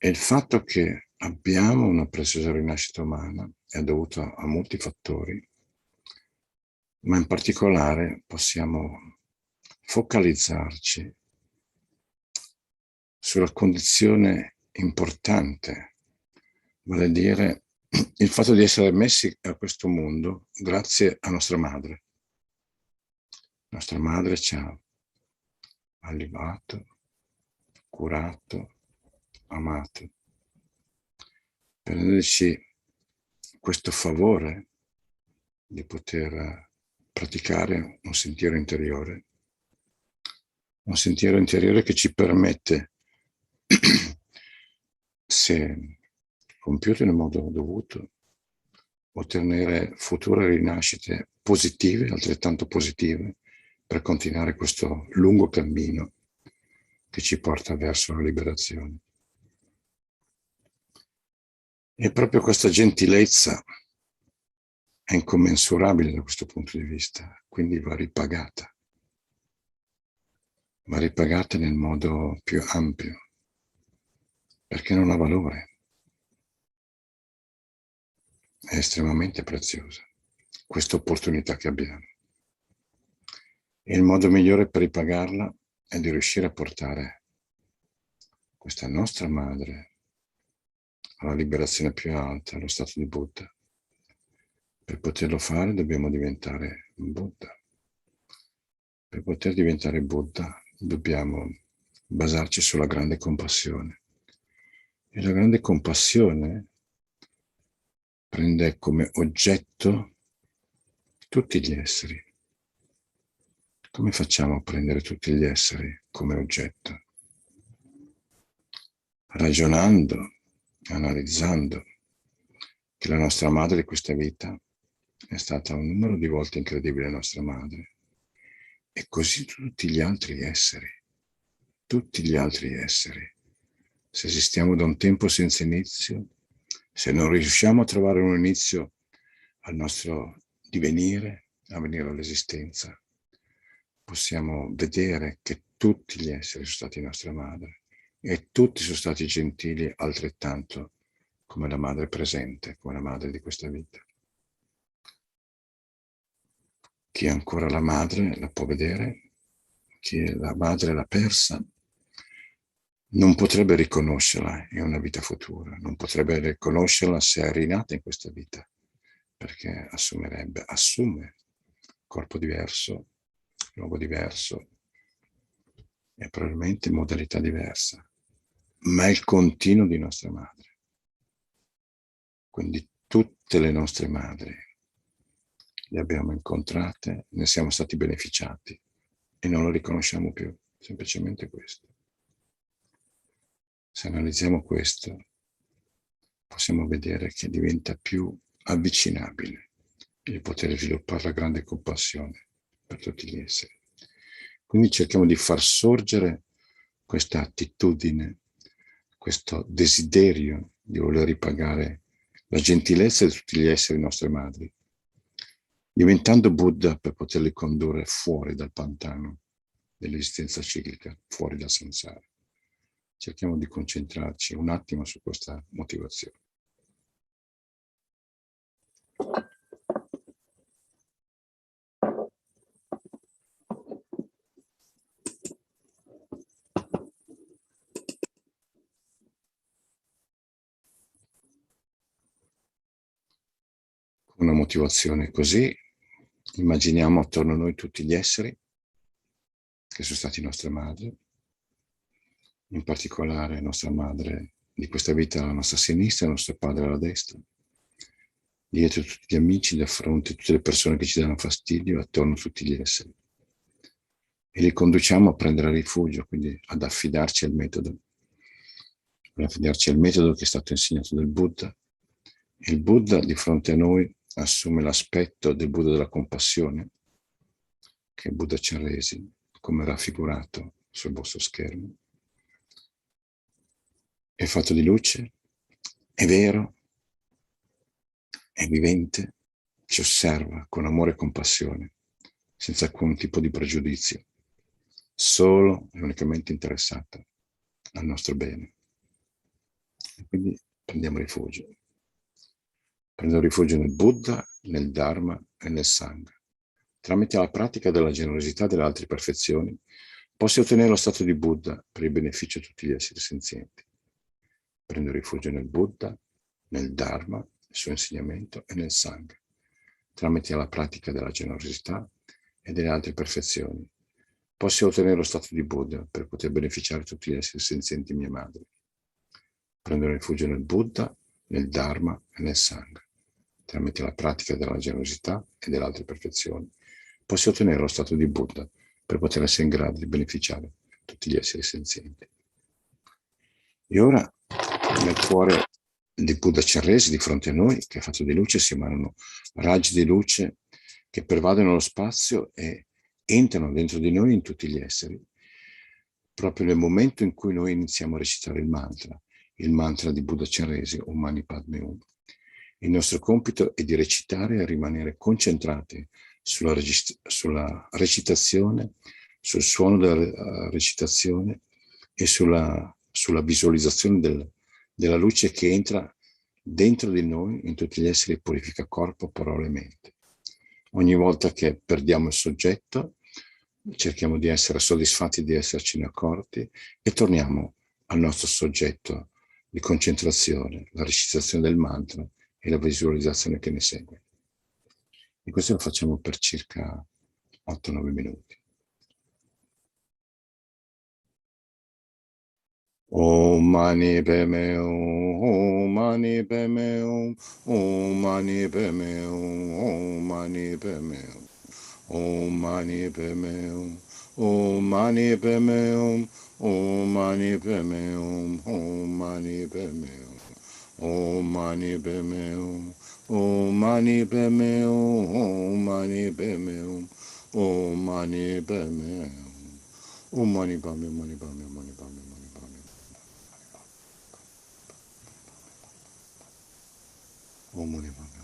S12: E il fatto che abbiamo una preziosa rinascita umana è dovuto a molti fattori, ma in particolare possiamo focalizzarci sulla condizione importante, vale a dire il fatto di essere messi a questo mondo grazie a nostra madre. Nostra madre ci ha allevato, curato, amato, per renderci questo favore di poter praticare un sentiero interiore che ci permette, se compiuto nel modo dovuto, ottenere future rinascite positive, altrettanto positive, per continuare questo lungo cammino che ci porta verso la liberazione. E proprio questa gentilezza è incommensurabile da questo punto di vista, quindi va ripagata nel modo più ampio, perché non ha valore, è estremamente preziosa questa opportunità che abbiamo. E il modo migliore per ripagarla è di riuscire a portare questa nostra madre alla liberazione più alta, allo stato di Buddha. Per poterlo fare dobbiamo diventare Buddha. Per poter diventare Buddha dobbiamo basarci sulla grande compassione. E la grande compassione prende come oggetto tutti gli esseri. Come facciamo a prendere tutti gli esseri come oggetto? Ragionando, analizzando che la nostra madre di questa vita è stata un numero di volte incredibile nostra madre, e così tutti gli altri esseri. Se esistiamo da un tempo senza inizio, se non riusciamo a trovare un inizio al nostro divenire, a venire all'esistenza, possiamo vedere che tutti gli esseri sono stati nostra madre e tutti sono stati gentili altrettanto come la madre presente, come la madre di questa vita. Chi ha ancora la madre la può vedere, chi la madre l'ha persa non potrebbe riconoscerla in una vita futura, non potrebbe riconoscerla se è rinata in questa vita, perché assume corpo diverso, luogo diverso e probabilmente modalità diversa, ma è il continuo di nostra madre. Quindi tutte le nostre madri le abbiamo incontrate, ne siamo stati beneficiati e non lo riconosciamo più, semplicemente questo. Se analizziamo questo, possiamo vedere che diventa più avvicinabile il poter sviluppare la grande compassione per tutti gli esseri. Quindi cerchiamo di far sorgere questa attitudine, questo desiderio di voler ripagare la gentilezza di tutti gli esseri nostre madri, diventando Buddha per poterli condurre fuori dal pantano dell'esistenza ciclica, fuori dal samsara. Cerchiamo di concentrarci un attimo su questa motivazione. Una motivazione così, immaginiamo attorno a noi tutti gli esseri che sono stati nostre madri, in particolare nostra madre di questa vita alla nostra sinistra e nostro padre alla destra, dietro tutti gli amici, da fronte a tutte le persone che ci danno fastidio, attorno a tutti gli esseri. E li conduciamo a prendere rifugio, quindi ad affidarci al metodo che è stato insegnato dal Buddha. E il Buddha di fronte a noi assume l'aspetto del Buddha della compassione, che è Buddha Chenrezig, come raffigurato sul vostro schermo. È fatto di luce, è vero, è vivente, ci osserva con amore e compassione, senza alcun tipo di pregiudizio, solo e unicamente interessato al nostro bene. E quindi prendiamo rifugio. Prendo rifugio nel Buddha, nel Dharma e nel Sangha. Tramite la pratica della generosità e delle altre perfezioni, posso ottenere lo stato di Buddha per il beneficio di tutti gli esseri senzienti. Prendo rifugio nel Buddha, nel Dharma, il suo insegnamento e nel Sangha. Tramite la pratica della generosità e delle altre perfezioni, posso ottenere lo stato di Buddha per poter beneficiare tutti gli esseri senzienti mie madri. Prendo rifugio nel Buddha, nel Dharma e nel Sangha. Tramite la pratica della generosità e delle altre perfezioni, posso ottenere lo stato di Buddha per poter essere in grado di beneficiare tutti gli esseri senzienti. E ora, nel cuore di Buddha Chenrezig, di fronte a noi, che è fatto di luce, si emanano raggi di luce che pervadono lo spazio e entrano dentro di noi in tutti gli esseri, proprio nel momento in cui noi iniziamo a recitare il mantra di Buddha Chenrezig, Om Mani Padme Hum. Il nostro compito è di recitare e rimanere concentrati sulla recitazione, sul suono della recitazione e sulla visualizzazione della luce che entra dentro di noi, in tutti gli esseri, e purifica corpo, parola e mente. Ogni volta che perdiamo il soggetto, cerchiamo di essere soddisfatti di essercene accorti e torniamo al nostro soggetto di concentrazione, la recitazione del mantra e la visualizzazione che ne segue. E questo lo facciamo per circa 8-9 minuti. Om Mani Padme Hum, Om Mani Padme Hum, Om Mani Padme Hum, Om Mani Padme Hum, Om Mani Padme Hum, Om Mani Padme Hum, Om Mani Padme Hum, Om Mani Padme Hum, Om Mani Padme Hum, Om Mani Padme Hum, Om Mani Padme Hum, Om Mani Padme Hum, Om Mani Padme Hum, Mani Padme Hum, Mani Padme Hum. Om Mani Padme Hum.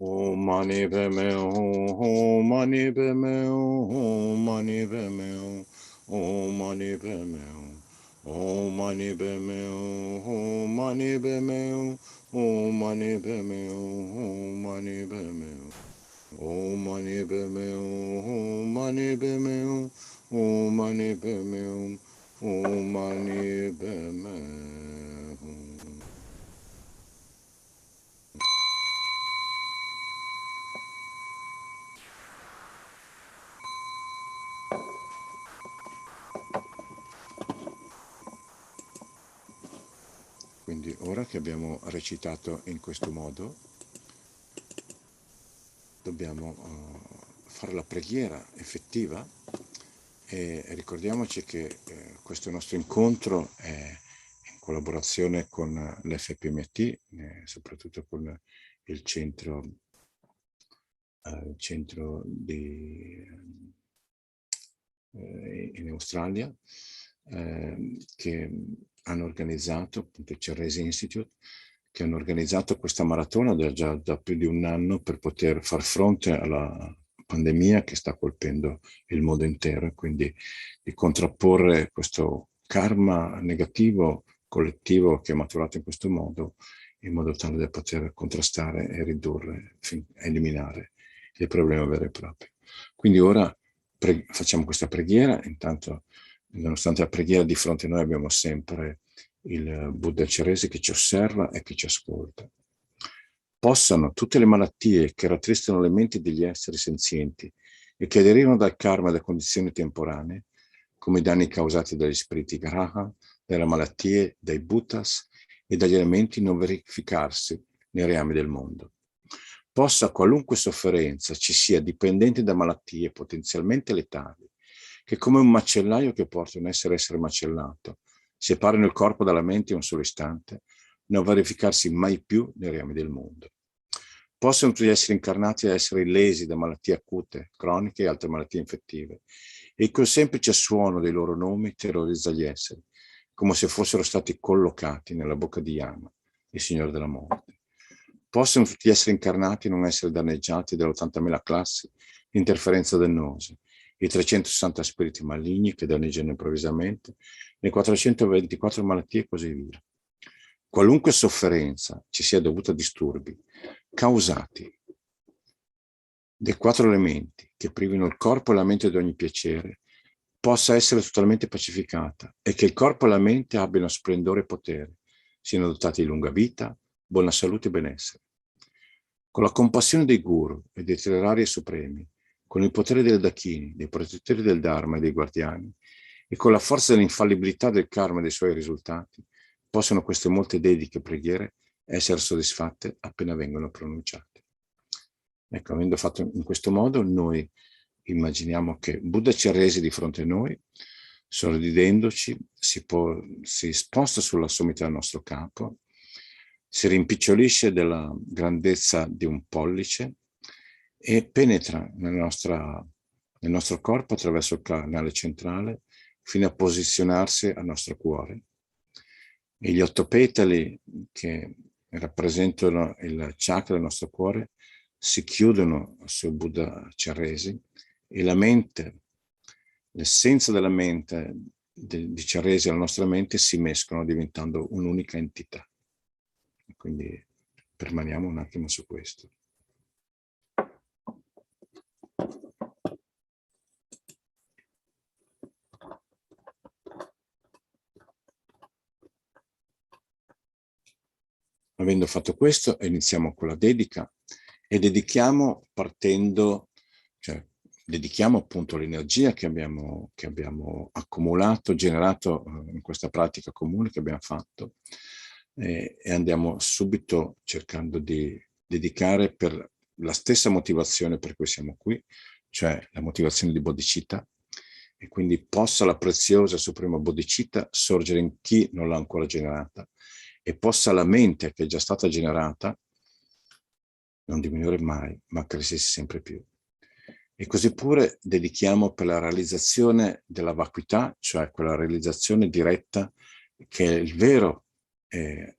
S12: Om Mani Padme Hum, Mani Padme Hum, Mani Padme Hum, Om Mani Padme Hum, Om Mani Padme Hum, Mani Padme Hum, Om Mani Padme Hum, Mani Padme Hum, Om Mani Padme Hum, Mani Padme Hum, Om Mani Padme Hum, Om Mani Padme Hum. Quindi ora che abbiamo recitato in questo modo, dobbiamo fare la preghiera effettiva e ricordiamoci che questo nostro incontro è in collaborazione con l'FPMT, soprattutto con il centro in Australia, che hanno organizzato, appunto il Chenrezig Institute, che hanno organizzato questa maratona già da più di un anno per poter far fronte alla pandemia che sta colpendo il mondo intero, e quindi di contrapporre questo karma negativo collettivo che è maturato in questo modo, in modo tale da poter contrastare e ridurre, eliminare il problema vero e proprio. Quindi ora facciamo questa preghiera. Intanto, nonostante la preghiera, di fronte a noi abbiamo sempre il Buddha Chenrezig che ci osserva e che ci ascolta. Possano tutte le malattie che rattristano le menti degli esseri senzienti e che derivano dal karma e da condizioni temporanee, come i danni causati dagli spiriti graha, dalle malattie, dai bhutas e dagli elementi, non verificarsi nei reami del mondo. Possa qualunque sofferenza ci sia dipendente da malattie potenzialmente letali, che come un macellaio che porta un essere macellato, separano il corpo dalla mente in un solo istante, non verificarsi mai più nei reami del mondo. Possono tutti gli esseri incarnati essere lesi da malattie acute, croniche e altre malattie infettive, e col semplice suono dei loro nomi terrorizza gli esseri, come se fossero stati collocati nella bocca di Yama, il Signore della Morte. Possono tutti gli esseri incarnati non essere danneggiati dalle 80.000 classi di interferenza dannose, i 360 spiriti maligni che danneggiano improvvisamente, le 424 malattie e così via. Qualunque sofferenza ci sia dovuta a disturbi causati dai 4 elementi che privino il corpo e la mente di ogni piacere, possa essere totalmente pacificata e che il corpo e la mente abbiano splendore e potere, siano dotati di lunga vita, buona salute e benessere. Con la compassione dei guru e dei terrari supremi, con il potere delle dakini, dei protettori del Dharma e dei guardiani, e con la forza dell'infallibilità del karma e dei suoi risultati, possono queste molte dediche preghiere essere soddisfatte appena vengono pronunciate. Ecco, avendo fatto in questo modo, noi immaginiamo che Buddha Chenrezig di fronte a noi, sorridendoci, si sposta sulla sommità del nostro capo, si rimpicciolisce della grandezza di un pollice e penetra nel nostro corpo attraverso il canale centrale fino a posizionarsi al nostro cuore. E gli 8 petali che rappresentano il chakra del nostro cuore si chiudono sul Buddha Chenrezig e la mente, l'essenza della mente di Chenrezig e la nostra mente si mescolano diventando un'unica entità. Quindi permaniamo un attimo su questo. Avendo fatto questo, iniziamo con la dedica e dedichiamo partendo, cioè dedichiamo appunto l'energia che abbiamo accumulato, generato in questa pratica comune che abbiamo fatto, e andiamo subito cercando di dedicare per la stessa motivazione per cui siamo qui, cioè la motivazione di bodhicitta, e quindi possa la preziosa suprema bodhicitta sorgere in chi non l'ha ancora generata, e possa la mente che è già stata generata non diminuire mai, ma crescersi sempre più. E così pure dedichiamo per la realizzazione della vacuità, cioè quella realizzazione diretta che è il vero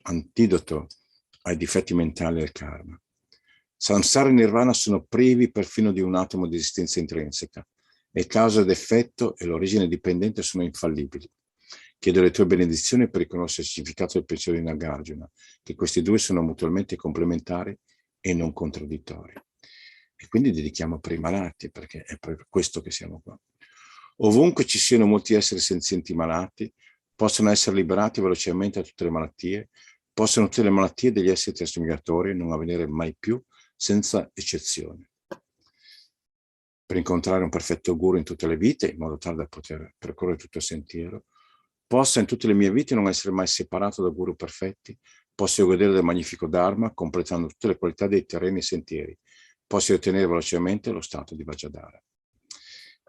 S12: antidoto ai difetti mentali del karma. Samsara e nirvana sono privi perfino di un atomo di esistenza intrinseca, e causa ed effetto e l'origine dipendente sono infallibili. Chiedo le tue benedizioni per riconoscere il significato del pensiero di Nagarjuna, che questi due sono mutualmente complementari e non contraddittori. E quindi dedichiamo per i malati, perché è per questo che siamo qua. Ovunque ci siano molti esseri senzienti malati, possono essere liberati velocemente da tutte le malattie, possono tutte le malattie degli esseri trasmigratori non avvenire mai più, senza eccezione. Per incontrare un perfetto guru in tutte le vite, in modo tale da poter percorrere tutto il sentiero, possa in tutte le mie vite non essere mai separato da guru perfetti, possa io godere del magnifico Dharma, completando tutte le qualità dei terreni e sentieri, possa ottenere velocemente lo stato di Vajradhara.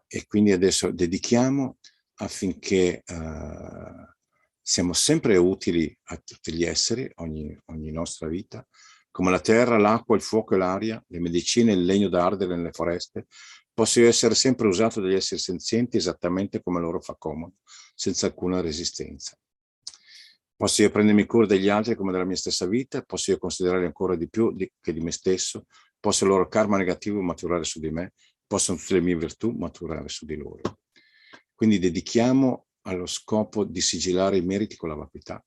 S12: E quindi adesso dedichiamo affinché siamo sempre utili a tutti gli esseri, ogni nostra vita, come la terra, l'acqua, il fuoco e l'aria, le medicine, il legno da ardere nelle foreste, posso essere sempre usato dagli esseri senzienti esattamente come loro fa comodo, senza alcuna resistenza. Posso io prendermi cura degli altri come della mia stessa vita, posso io considerarli ancora di più che di me stesso, posso il loro karma negativo maturare su di me, possono tutte le mie virtù maturare su di loro. Quindi dedichiamo allo scopo di sigillare i meriti con la vacuità.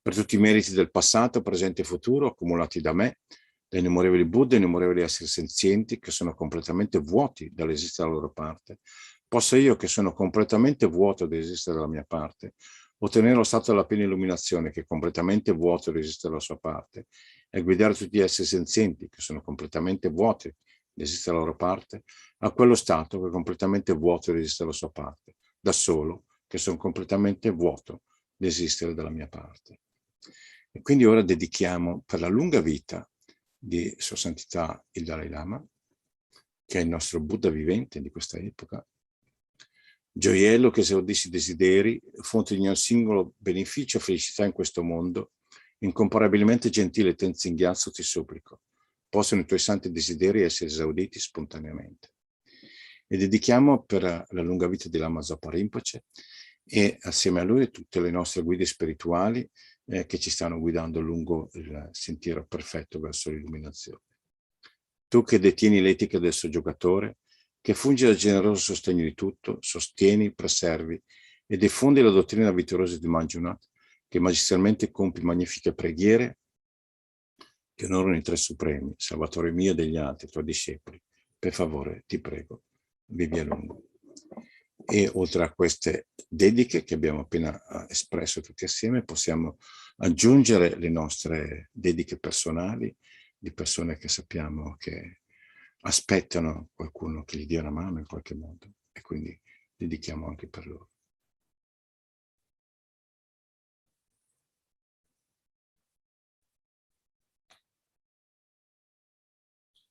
S12: Per tutti i meriti del passato, presente e futuro accumulati da me, dai innumerevoli Buddha e innumerevoli esseri senzienti che sono completamente vuoti dall'esistere dalla loro parte, posso io, che sono completamente vuoto dall'esistere dalla mia parte, ottenere lo stato della piena illuminazione, che è completamente vuoto dall'esistere dalla sua parte, e guidare tutti gli esseri senzienti, che sono completamente vuoti dall'esistere dalla loro parte, a quello stato che è completamente vuoto dall'esistere dalla sua parte, da solo, che sono completamente vuoto dall'esistere dalla mia parte. E quindi ora dedichiamo per la lunga vita di Sua Santità il Dalai Lama, che è il nostro Buddha vivente di questa epoca, gioiello che esaudisce i desideri, fonte di ogni singolo beneficio e felicità in questo mondo, incomparabilmente gentile Thangtong Gyalpo, ti supplico, possano i tuoi santi desideri essere esauditi spontaneamente. E dedichiamo per la lunga vita di Lama Zopa Rinpoche e assieme a lui tutte le nostre guide spirituali che ci stanno guidando lungo il sentiero perfetto verso l'illuminazione. Tu che detieni l'etica del soggiocatore, che fungi da generoso sostegno di tutto, sostieni, preservi e diffondi la dottrina vittoriosa di Manjunath, che magistralmente compi magnifiche preghiere che onorano i tre supremi, Salvatore mio e degli altri, tuoi discepoli. Per favore, ti prego, vivi a lungo. E oltre a queste dediche che abbiamo appena espresso tutti assieme, possiamo aggiungere le nostre dediche personali di persone che sappiamo che aspettano qualcuno che gli dia una mano in qualche modo, e quindi dedichiamo anche per loro.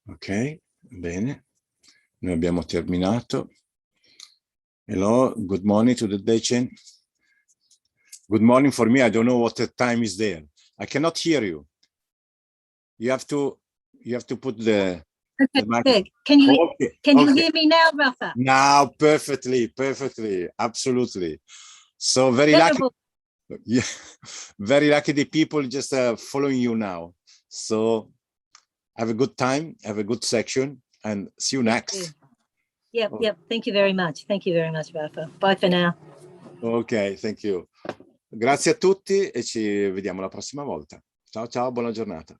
S12: Ok, bene, noi abbiamo terminato. Hello, good morning to the Dechen. Good morning for me. I don't know what the time is there. I cannot hear you. You have to put the
S13: Okay. Can you hear me now, Rafa?
S12: Now, perfectly, absolutely. So very lucky. Yeah, very lucky the people just following you now. So have a good time, have a good section, and see you next.
S13: Yep. Thank you very much. Thank you very much, Rafa. Bye for now.
S12: Ok, thank you. Grazie a tutti e ci vediamo la prossima volta. Ciao, ciao, buona giornata.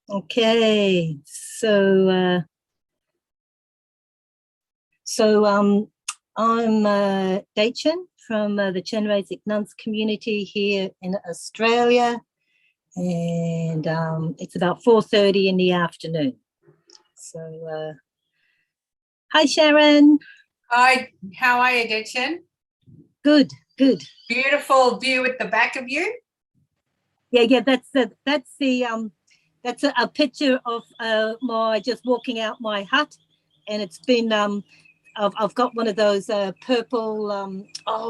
S13: Okay, so I'm Dachin from the Chenrezig nuns community here in Australia, and it's about 4:30 in the afternoon. So, hi Sharon.
S5: Hi, how are you, Dachin?
S13: Good.
S5: Beautiful view at the back of you.
S13: Yeah. That's a picture of my just walking out my hut, and it's been I've got one of those purple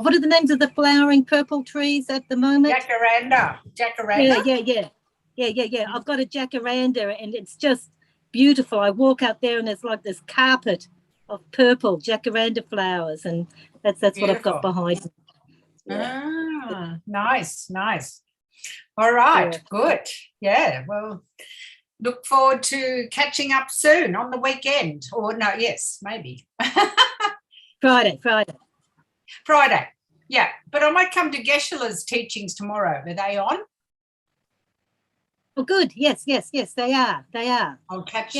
S13: what are the names of the flowering purple trees at the moment?
S5: Jacaranda.
S13: Yeah. I've got a jacaranda, and it's just beautiful. I walk out there and there's like this carpet of purple jacaranda flowers, and that's what I've got behind me.
S5: Yeah. Ah, nice. All right,
S13: Yeah.
S5: good. Yeah, well, look forward to catching up soon on the weekend. Or no, yes, maybe.
S13: Friday.
S5: Friday. Yeah, but I might come to Geshe-la's teachings tomorrow. Are they on?
S13: Oh, good. Yes, they are.
S5: I'll catch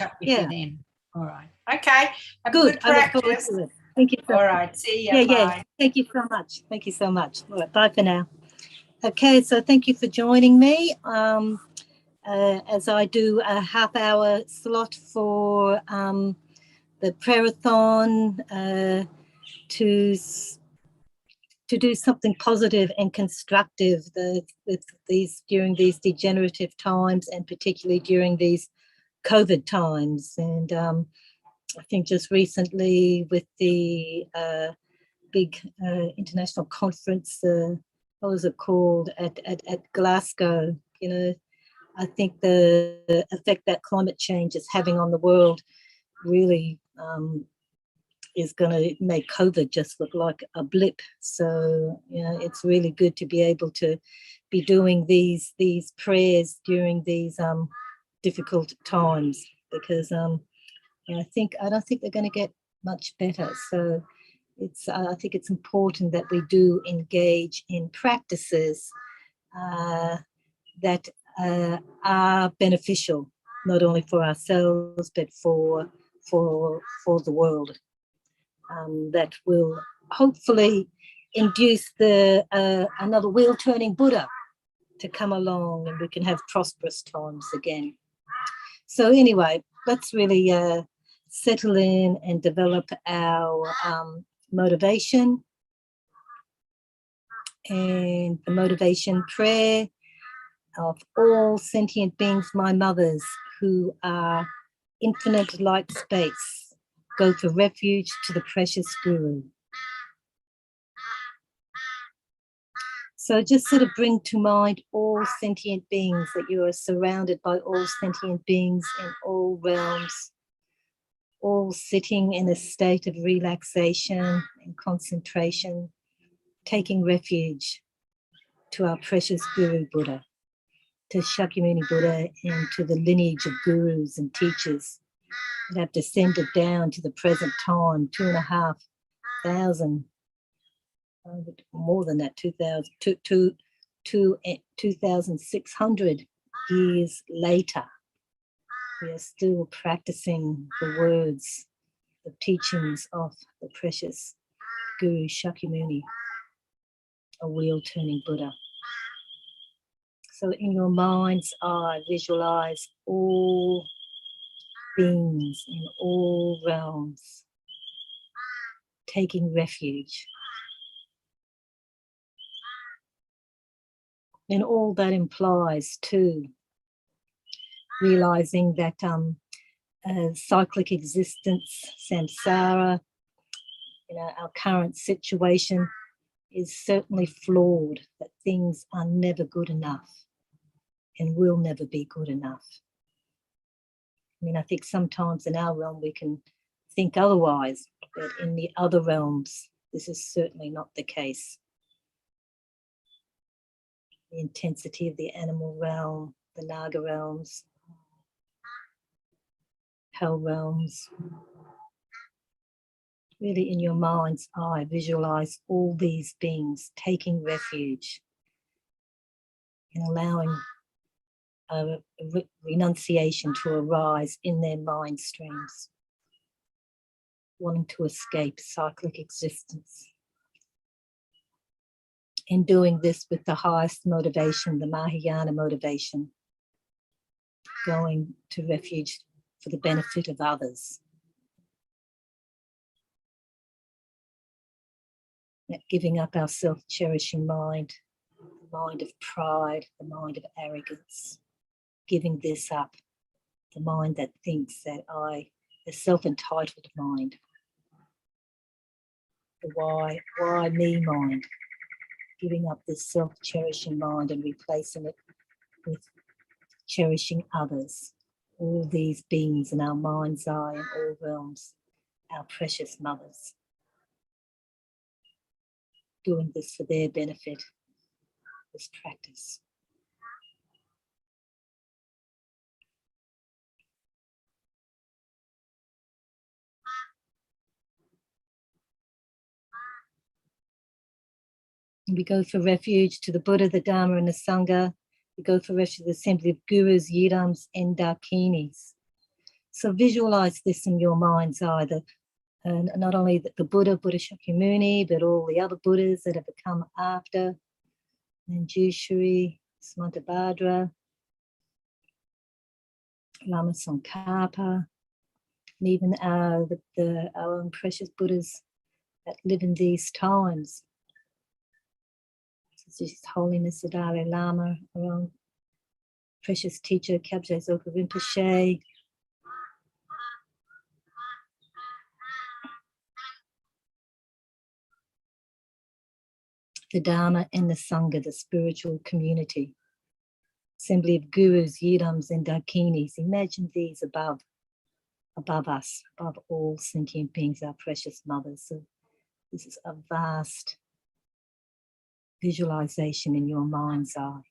S5: up with
S13: Yeah.
S5: you then. All right. Okay. Have
S13: Good.
S5: a good
S13: I look forward
S5: practice.
S13: to it. Thank you so
S5: All
S13: much.
S5: right. See ya.
S13: Yeah.
S5: Bye.
S13: Thank you so much. All right, bye for now. Okay, so thank you for joining me. As I do a half-hour slot for the prayerathon to do something positive and constructive during these degenerative times, and particularly during these COVID times. And I think just recently with the big international conference, what was it called, at Glasgow, you know, I think the effect that climate change is having on the world really is going to make COVID just look like a blip. So, you know, it's really good to be able to be doing these prayers during these difficult times, because I don't think they're going to get much better. So I think it's important that we do engage in practices that are beneficial, not only for ourselves but for the world. That will hopefully induce another wheel-turning Buddha to come along, and we can have prosperous times again. So anyway, let's really settle in and develop our motivation, and the motivation prayer of all sentient beings, my mothers, who are infinite light space, go for refuge to the precious Guru. So just sort of bring to mind all sentient beings, that you are surrounded by all sentient beings in all realms, all sitting in a state of relaxation and concentration, taking refuge to our precious Guru Buddha, to Shakyamuni Buddha, and to the lineage of gurus and teachers that have descended down to the present time, 2,500, more than that, 2,600 years later. We are still practicing the words, the teachings of the precious Guru Shakyamuni, a wheel-turning Buddha. So in your mind's eye, visualize all beings in all realms taking refuge. And all that implies too, realizing that cyclic existence, samsara, you know, our current situation is certainly flawed, that things are never good enough and will never be good enough. I mean, I think sometimes in our realm we can think otherwise, but in the other realms, this is certainly not the case. The intensity of the animal realm, the Naga realms, hell realms. Really, in your mind's eye, visualize all these beings taking refuge and allowing a renunciation to arise in their mind streams, wanting to escape cyclic existence. And doing this with the highest motivation, the Mahayana motivation, going to refuge for the benefit of others. That giving up our self-cherishing mind, the mind of pride, the mind of arrogance, giving this up, the mind that thinks that the self-entitled mind, the why me mind, giving up this self-cherishing mind and replacing it with cherishing others, all these beings in our mind's eye in all realms, our precious mothers, doing this for their benefit, this practice. We go for refuge to the Buddha, the Dharma, and the Sangha. We go for refuge to the assembly of gurus, yidams, and dakinis. So visualize this in your mind's eye, and not only the Buddha, Buddha Shakyamuni, but all the other Buddhas that have come after, Manjushri, Samantabhadra, Lama Tsongkhapa, and even our own precious Buddhas that live in these times. His Holiness the Dalai Lama, our own precious teacher, Kyabje Zopa Rinpoche, the Dharma and the Sangha, the spiritual community, assembly of gurus, yidams, and dakinis. Imagine these above us, above all sentient beings, our precious mothers. So this is a vast visualization in your mind's eye.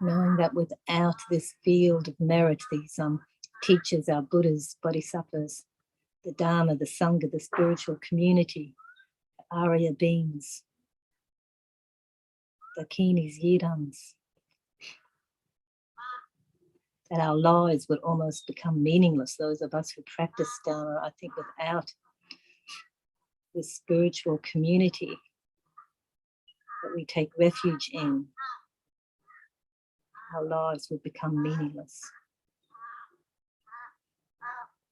S13: Knowing that without this field of merit, these teachers, our Buddhas, Bodhisattvas, the Dharma, the Sangha, the spiritual community, the Arya beings, the Dakinis, yidams, that our lives would almost become meaningless. Those of us who practice Dharma, I think without this spiritual community that we take refuge in, our lives would become meaningless.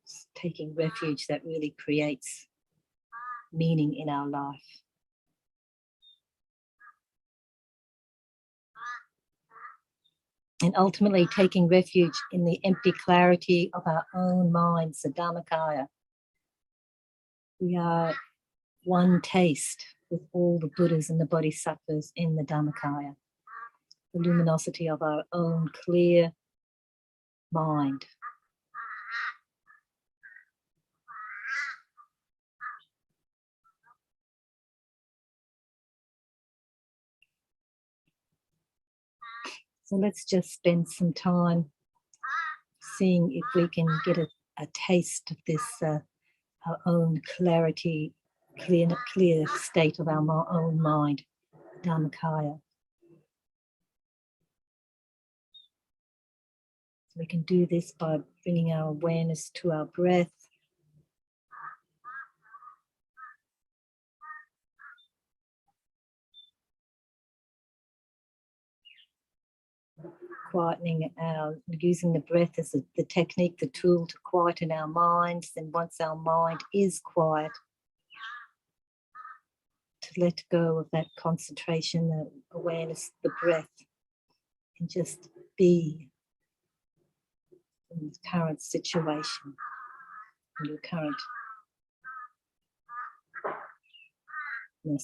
S13: It's taking refuge that really creates meaning in our life. And ultimately taking refuge in the empty clarity of our own minds, the Dharmakaya. We are one taste with all the Buddhas and the Bodhisattvas in the Dharmakaya. The luminosity of our own clear mind. So let's just spend some time seeing if we can get a taste of this, our own clarity, clear state of our own mind, Dharmakaya. We can do this by bringing our awareness to our breath. Quietening using the breath as the technique, the tool to quieten our minds. And once our mind is quiet, to let go of that concentration, the awareness, the breath, and just be in the current situation, in your current ness.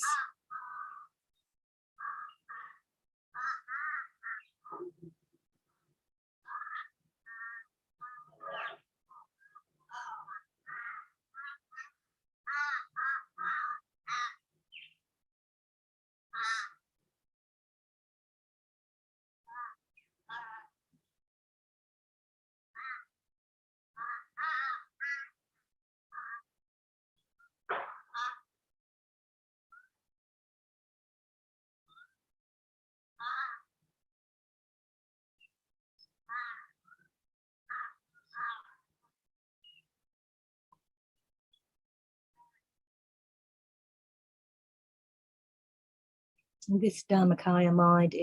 S13: And this Dharmakaya mind,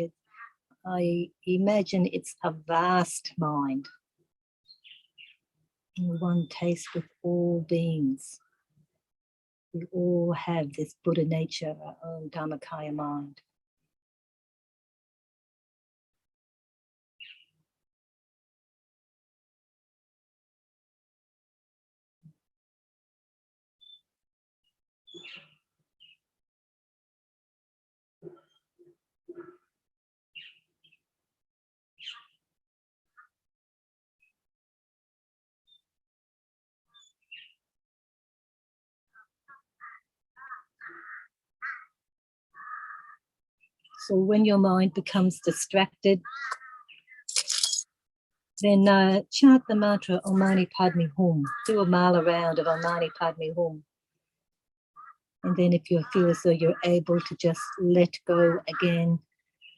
S13: I imagine it's a vast mind, one taste with all beings. We all have this Buddha nature, our own Dharmakaya mind. So when your mind becomes distracted, then chant the mantra Om Mani Padme Hum. Do a mile around of Om Mani Padme Hum. And then if you feel as though you're able to just let go again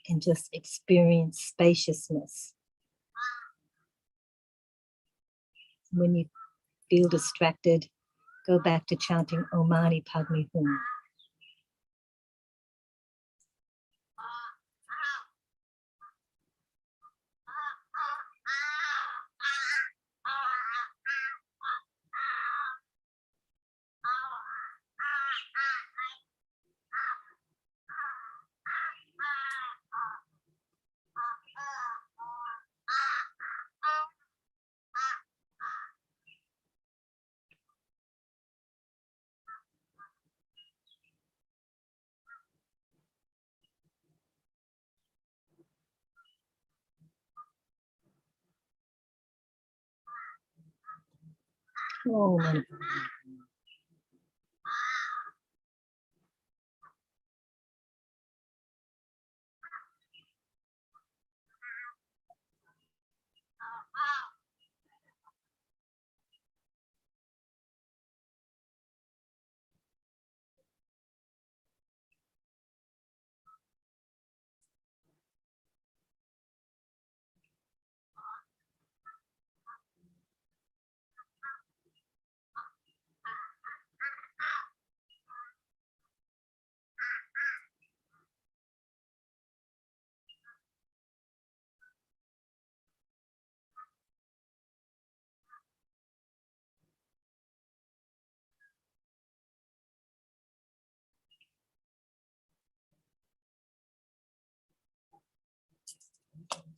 S13: and just experience spaciousness. When you feel distracted, go back to chanting Om Mani Padme Hum. Oh, my.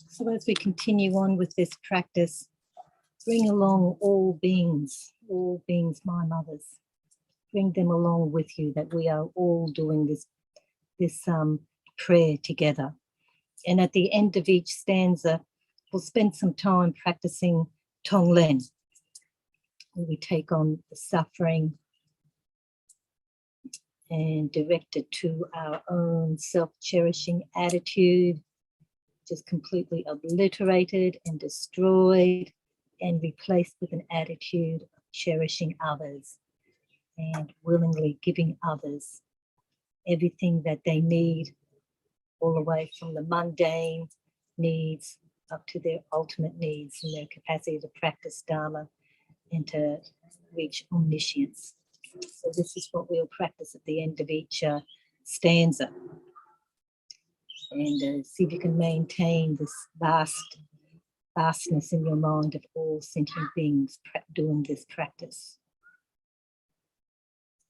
S13: So as we continue on with this practice, bring along all beings, my mothers. Bring them along with you, that we are all doing this prayer together. And at the end of each stanza, we'll spend some time practicing Tonglen, where we take on the suffering and direct it to our own self-cherishing attitude, just completely obliterated and destroyed and replaced with an attitude of cherishing others and willingly giving others everything that they need, all the way from the mundane needs up to their ultimate needs and their capacity to practice Dharma and to reach omniscience. So this is what we'll practice at the end of each stanza. And see if you can maintain this vastness in your mind of all sentient beings doing this practice.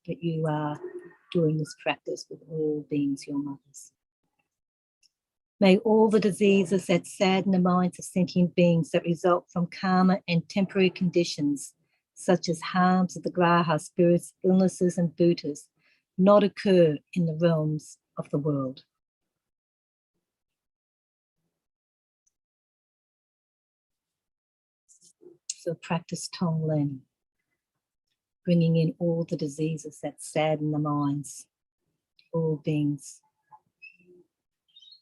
S13: That you are doing this practice with all beings, your mothers. May all the diseases that sadden the minds of sentient beings that result from karma and temporary conditions, such as harms of the graha spirits, illnesses and bhutas, not occur in the realms of the world. So practice Tonglen, bringing in all the diseases that sadden the minds, all beings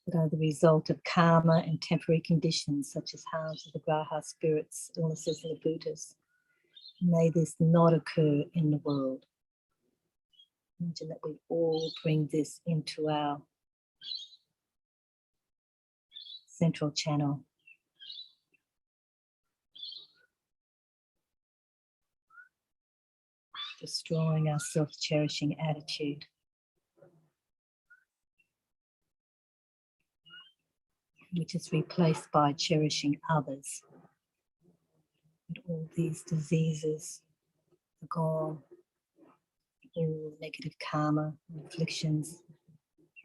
S13: that are the result of karma and temporary conditions, such as harms of the graha spirits, illnesses and the bhutas. May this not occur in the world. Imagine that we all bring this into our central channel. Destroying our self-cherishing attitude. Which is replaced by cherishing others. And all these diseases are gone. All negative karma and afflictions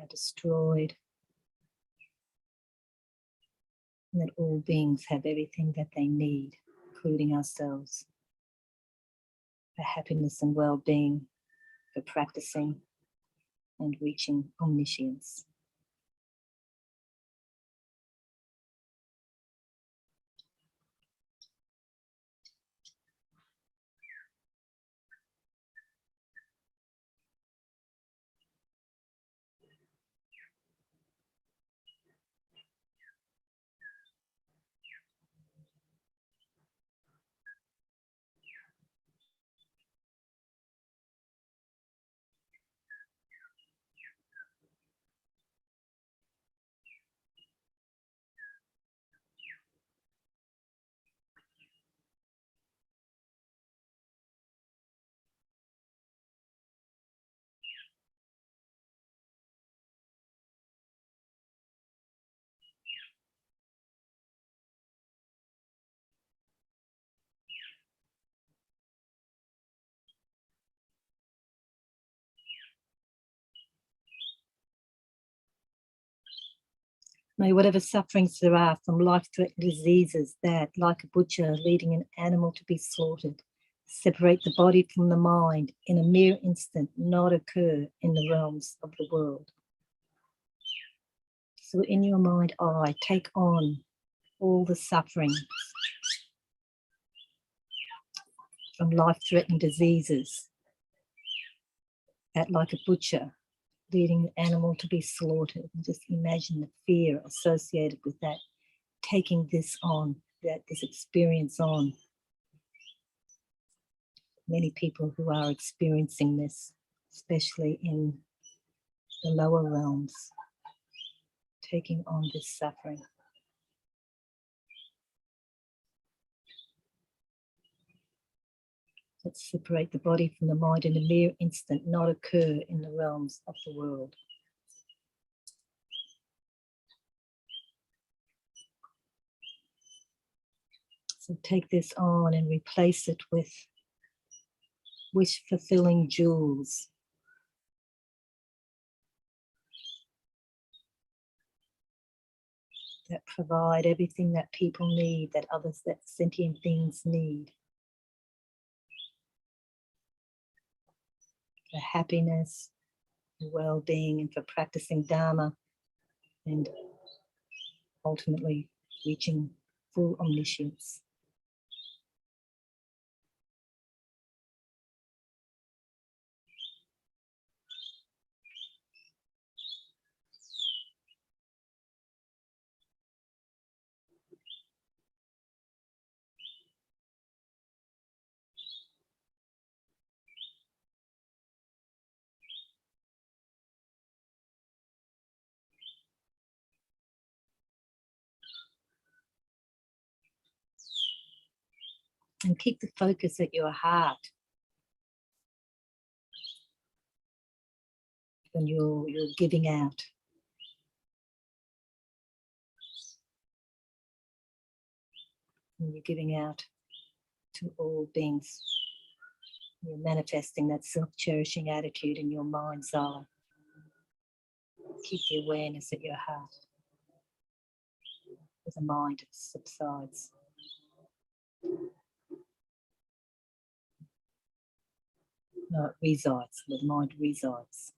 S13: are destroyed. And that all beings have everything that they need, including ourselves, for happiness and well-being, for practicing and reaching omniscience. May whatever sufferings there are from life-threatening diseases that, like a butcher leading an animal to be slaughtered, separate the body from the mind in a mere instant, not occur in the realms of the world. So in your mind eye, take on all the sufferings from life-threatening diseases that, like a butcher leading an animal to be slaughtered, and just imagine the fear associated with that, taking this on, this experience on. Many people who are experiencing this, especially in the lower realms, taking on this suffering. Let's separate the body from the mind in a mere instant, not occur in the realms of the world. So take this on and replace it with wish-fulfilling jewels. That provide everything that people need, that others, that sentient beings need. For happiness, for well-being, and for practicing Dharma, and ultimately reaching full omniscience. And keep the focus at your heart. When you're giving out. When you're giving out to all beings. You're manifesting that self-cherishing attitude in your mind's eye. Keep the awareness at your heart. As the mind subsides. No, it resides, where the mind resides.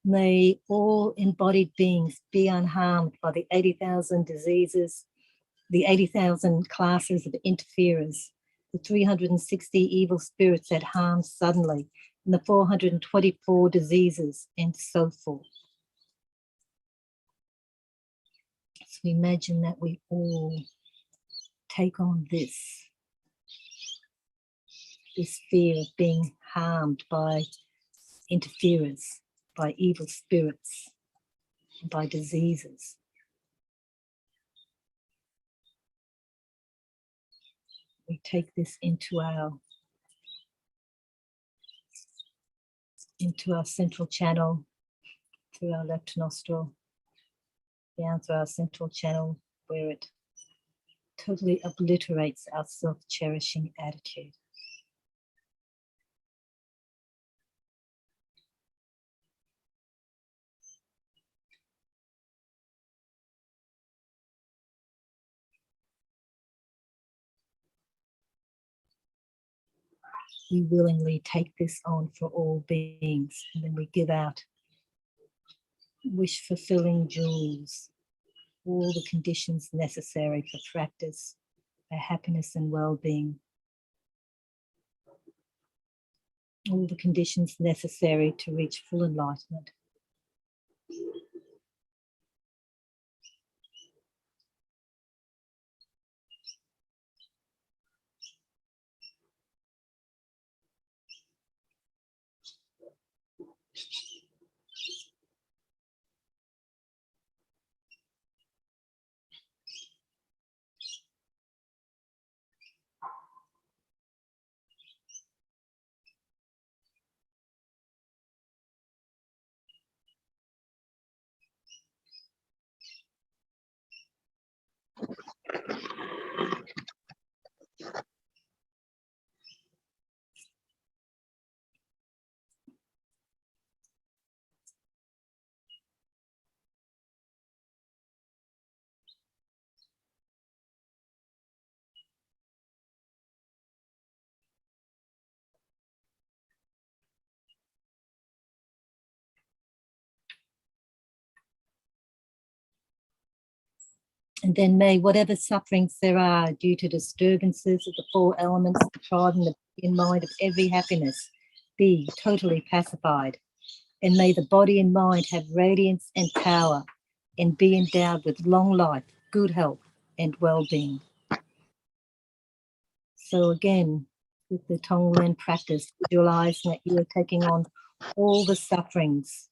S13: May all embodied beings be unharmed by the 80,000 diseases, the 80,000 classes of interferers, the 360 evil spirits that harm suddenly, and the 424 diseases, and so forth. So imagine that we all take on this fear of being harmed by interferers, by evil spirits, by diseases. We take this into our central channel, through our left nostril, down through our central channel, where it totally obliterates our self-cherishing attitude. We willingly take this on for all beings, and then we give out wish-fulfilling jewels, all the conditions necessary for practice, for happiness and well-being, all the conditions necessary to reach full enlightenment. And then may whatever sufferings there are due to disturbances of the four elements depriving the body and mind of every happiness be totally pacified. And may the body and mind have radiance and power and be endowed with long life, good health, and well-being. So again, with the Tonglen practice, visualizing that you are taking on all the sufferings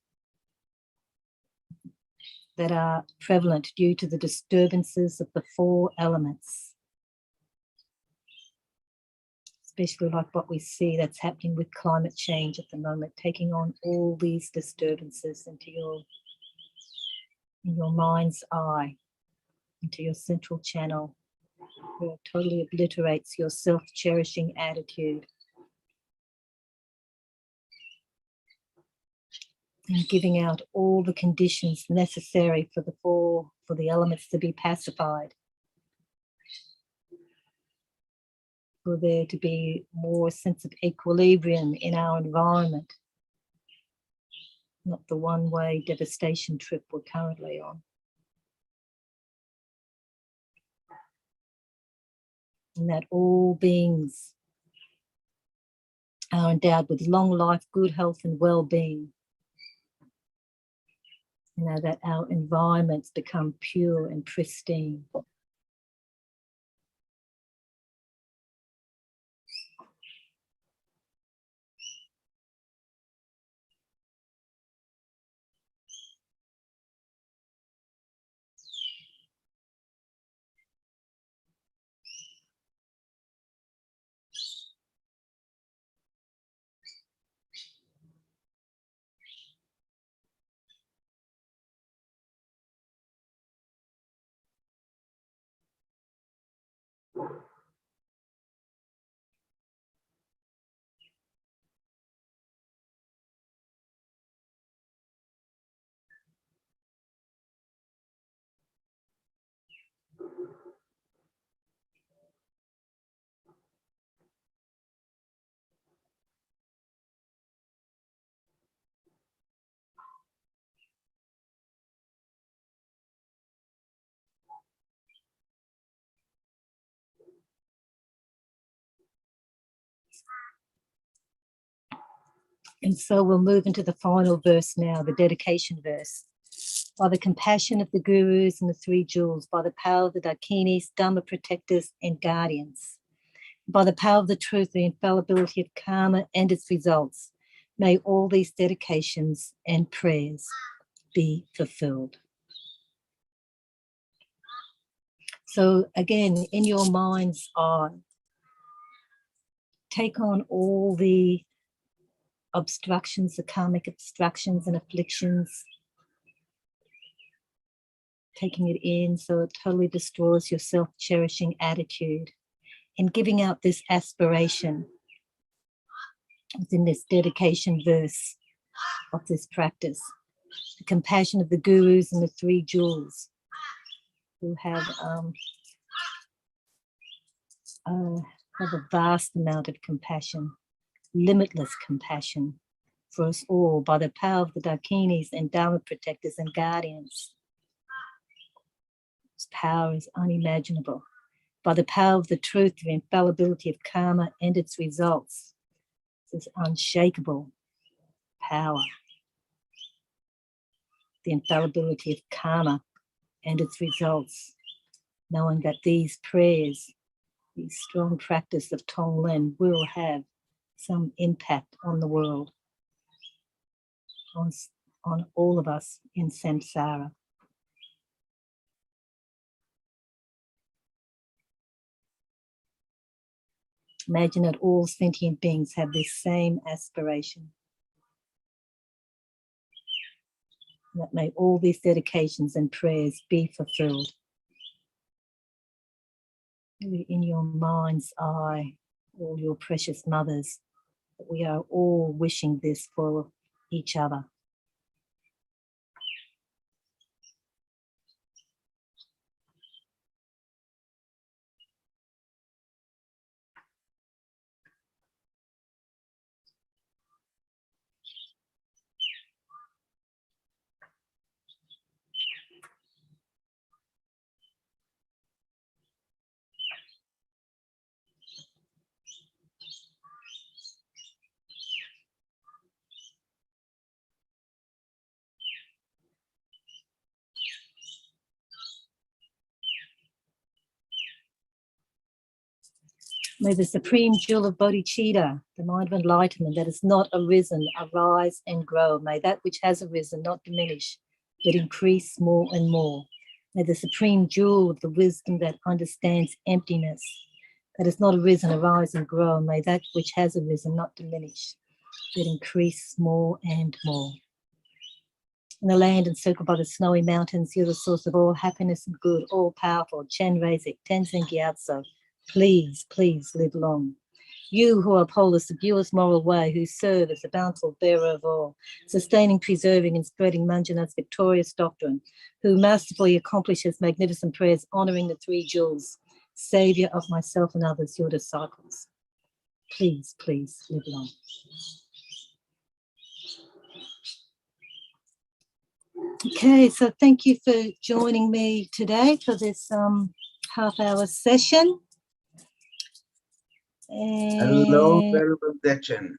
S13: that are prevalent due to the disturbances of the four elements, especially like what we see that's happening with climate change at the moment, taking on all these disturbances into in your mind's eye, into your central channel, where it totally obliterates your self-cherishing attitude. And giving out all the conditions necessary for the elements to be pacified, for there to be more sense of equilibrium in our environment, not the one-way devastation trip we're currently on. And that all beings are endowed with long life, good health, and well-being. You know, that our environments become pure and pristine. And so we'll move into the final verse now, the dedication verse. By the compassion of the gurus and the three jewels, by the power of the dakinis, dharma protectors and guardians, by the power of the truth, the infallibility of karma and its results, may all these dedications and prayers be fulfilled. So again, in your mind's eye, take on all the obstructions, the karmic obstructions and afflictions, taking it in so it totally destroys your self-cherishing attitude, and giving out this aspiration within this dedication verse of this practice. The compassion of the gurus and the three jewels who have a vast amount of compassion, limitless compassion for us all, by the power of the dakinis and dharma protectors and guardians. Its power is unimaginable. By the power of the truth, the infallibility of karma and its results, this unshakable power. The infallibility of karma and its results, knowing that these prayers, these strong practice of Tonglen will have some impact on the world, on all of us in samsara. Imagine that all sentient beings have this same aspiration. That may all these dedications and prayers be fulfilled. In your mind's eye, all your precious mothers, that we are all wishing this for each other. May the supreme jewel of bodhicitta, the mind of enlightenment that has not arisen, arise and grow. May that which has arisen not diminish, but increase more and more. May the supreme jewel of the wisdom that understands emptiness, that has not arisen, arise and grow. May that which has arisen not diminish, but increase more and more. In the land encircled by the snowy mountains, you're the source of all happiness and good, all powerful. Chenrezig, Thangtong Gyalpo, please, please live long. You who uphold the subduous moral way, who serve as the bountiful bearer of all, sustaining, preserving, and spreading Manjunath's victorious doctrine, who masterfully accomplishes magnificent prayers, honoring the three jewels, savior of myself and others, your disciples. Please, please live long. Okay, so thank you for joining me today for this half-hour session.
S14: Hello, Venerable Dechen.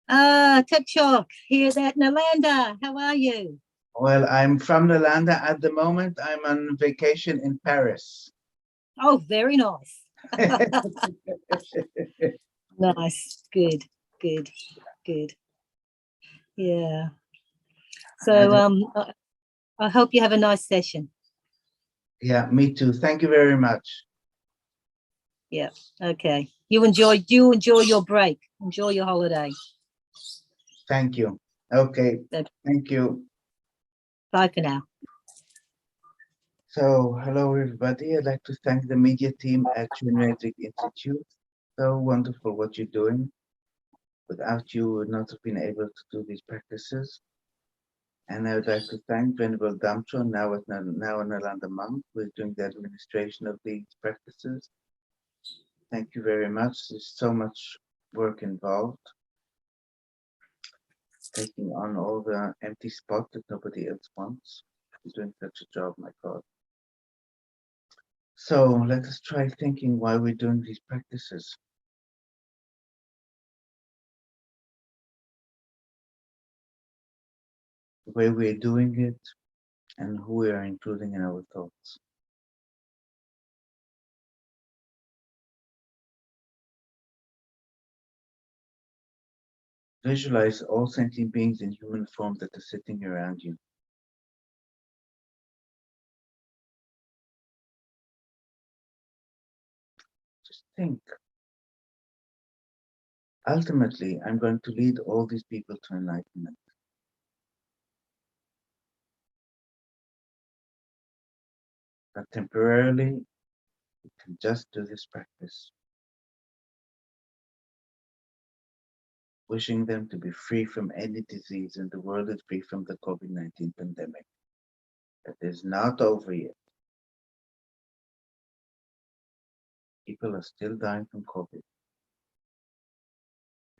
S13: Tepchok, here at Nalanda. How are you?
S14: Well, I'm from Nalanda at the moment. I'm on vacation in Paris.
S13: Oh, very nice. Nice, good, good, good. Yeah. So I hope you have a nice session.
S14: Yeah, me too. Thank you very much.
S13: Yeah, okay. You enjoy your break. Enjoy your holiday.
S14: Thank you. Okay, thank you.
S13: Bye for now.
S14: So, hello everybody. I'd like to thank the media team at Chenrezig Institute. So wonderful what you're doing. Without you, we would not have been able to do these practices. And I would like to thank Venerable Damcho, now a Nalanda monk, who is doing the administration of these practices. Thank you very much. There's so much work involved. Taking on all the empty spots that nobody else wants. He's doing such a job, my God. So let us try thinking why we're doing these practices. The way we're doing it and who we are including in our thoughts. Visualize all sentient beings in human form that are sitting around you. Just think. Ultimately, I'm going to lead all these people to enlightenment. But temporarily, you can just do this practice. Wishing them to be free from any disease and the world is free from the COVID-19 pandemic. That is not over yet. People are still dying from COVID.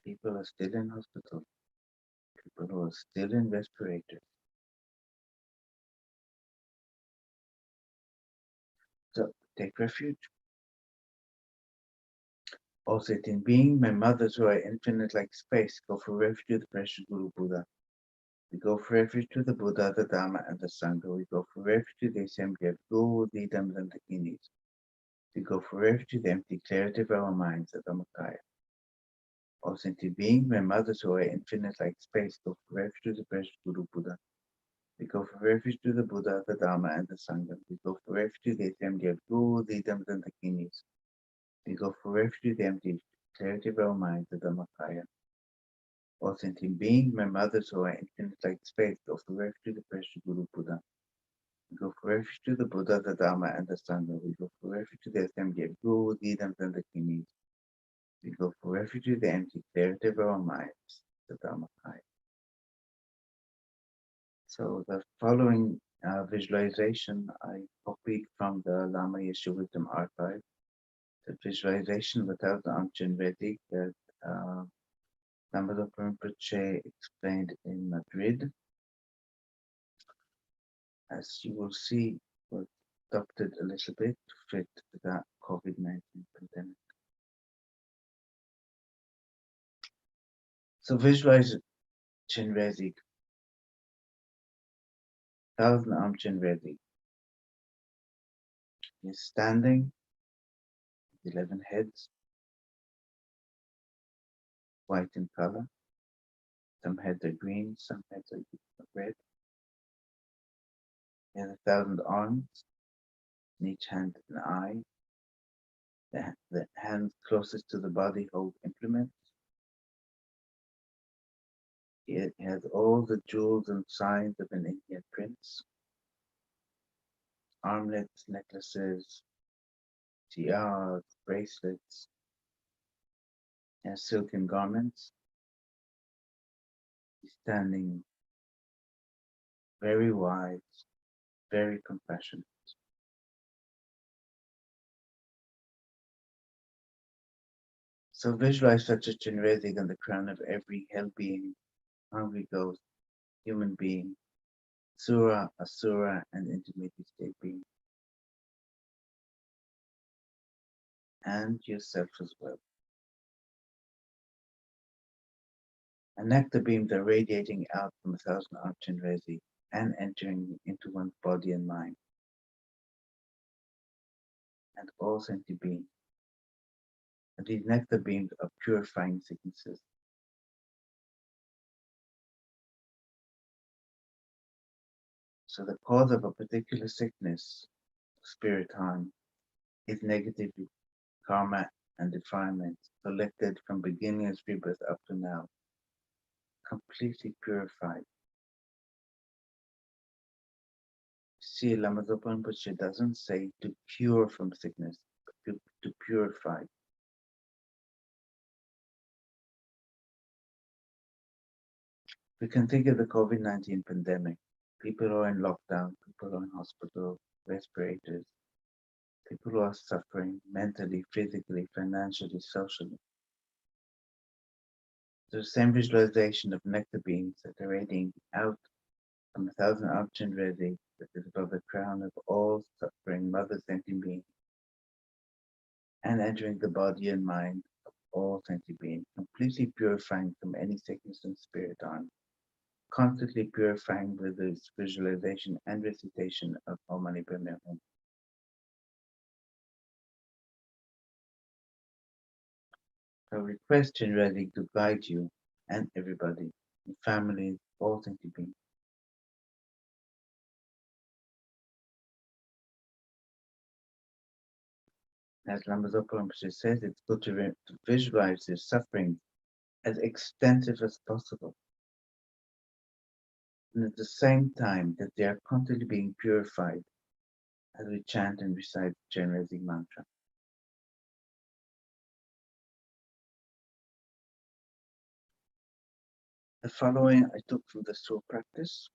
S14: People are still in hospital. People who are still in respirators. So take refuge. All sentient being, my mothers who are infinite like space, go for refuge to the precious Guru Buddha. We go for refuge to the Buddha, the Dharma, and the Sangha. We go for refuge to the assembly of Guru, the Idams, and the Kinis. We go for refuge to the empty clarity of our minds, the Dhammakaya. All sentient being, my mothers who are infinite like space, go for refuge to the precious Guru Buddha. We go for refuge to the Buddha, the Dharma, and the Sangha. We go for refuge to the assembly of Guru, the Idams, and the Kinis. We go for refuge to the empty clarity of our minds, the Dhammakaya. All sentient being, my mothers who are infinite like space, go for refuge to the precious Guru Buddha. We go for refuge to the Buddha, the Dharma, and the Sangha. We go for refuge to the assembly of Guru, the Idams, and the Kinis. We go for refuge to the empty clarity of our minds, the Dhammakaya. So the following visualization I copied from the Lama Yeshu Wisdom Archive. The visualization without the Chenrezig that Lama Zopa Rinpoche explained in Madrid. As you will see, was adopted a little bit to fit that COVID-19 pandemic. So visualize Chenrezig, 1,000-arm Chenrezig. He's standing, 11 heads. white in color. Some heads are green, some heads are red. He has 1,000 arms, in each hand an eye. The hands closest to the body hold implements. He has all the jewels and signs of an Indian prince. Armlets, necklaces, tiaras, bracelets, and silken garments. He's standing very wise, very compassionate. So visualize such a Chenrezig on the crown of every hell being, hungry ghost, human being, Sura, Asura, and intermediate state being. And yourself as well. And nectar beams are radiating out from 1,000 armed Chenrezig and entering into one's body and mind. And all sentient beings. And these nectar beams are purifying sicknesses. So the cause of a particular sickness, spirit harm, is negative karma and defilement collected from beginning of rebirth up to now, completely purified. See, Lama Zopa Rinpoche doesn't say to cure from sickness, but to purify. We can think of the COVID-19 pandemic. People are in lockdown, people are in hospital, respirators, people who are suffering mentally, physically, financially, socially. The same visualization of nectar beings that are radiating out from 1,000 armed Chenrezig that is above the crown of all suffering mother sentient beings and entering the body and mind of all sentient beings, completely purifying from any sickness and spirit harm, constantly purifying with this visualization and recitation of Om Mani Padme Hum. So request Chenrezig to guide you and everybody, your families, all sentient beings. As Lama Zopa Rinpoche says, it's good to visualize their suffering as extensive as possible. And at the same time that they are constantly being purified as we chant and recite the Chenrezig mantra. The following I took from the Soul practice.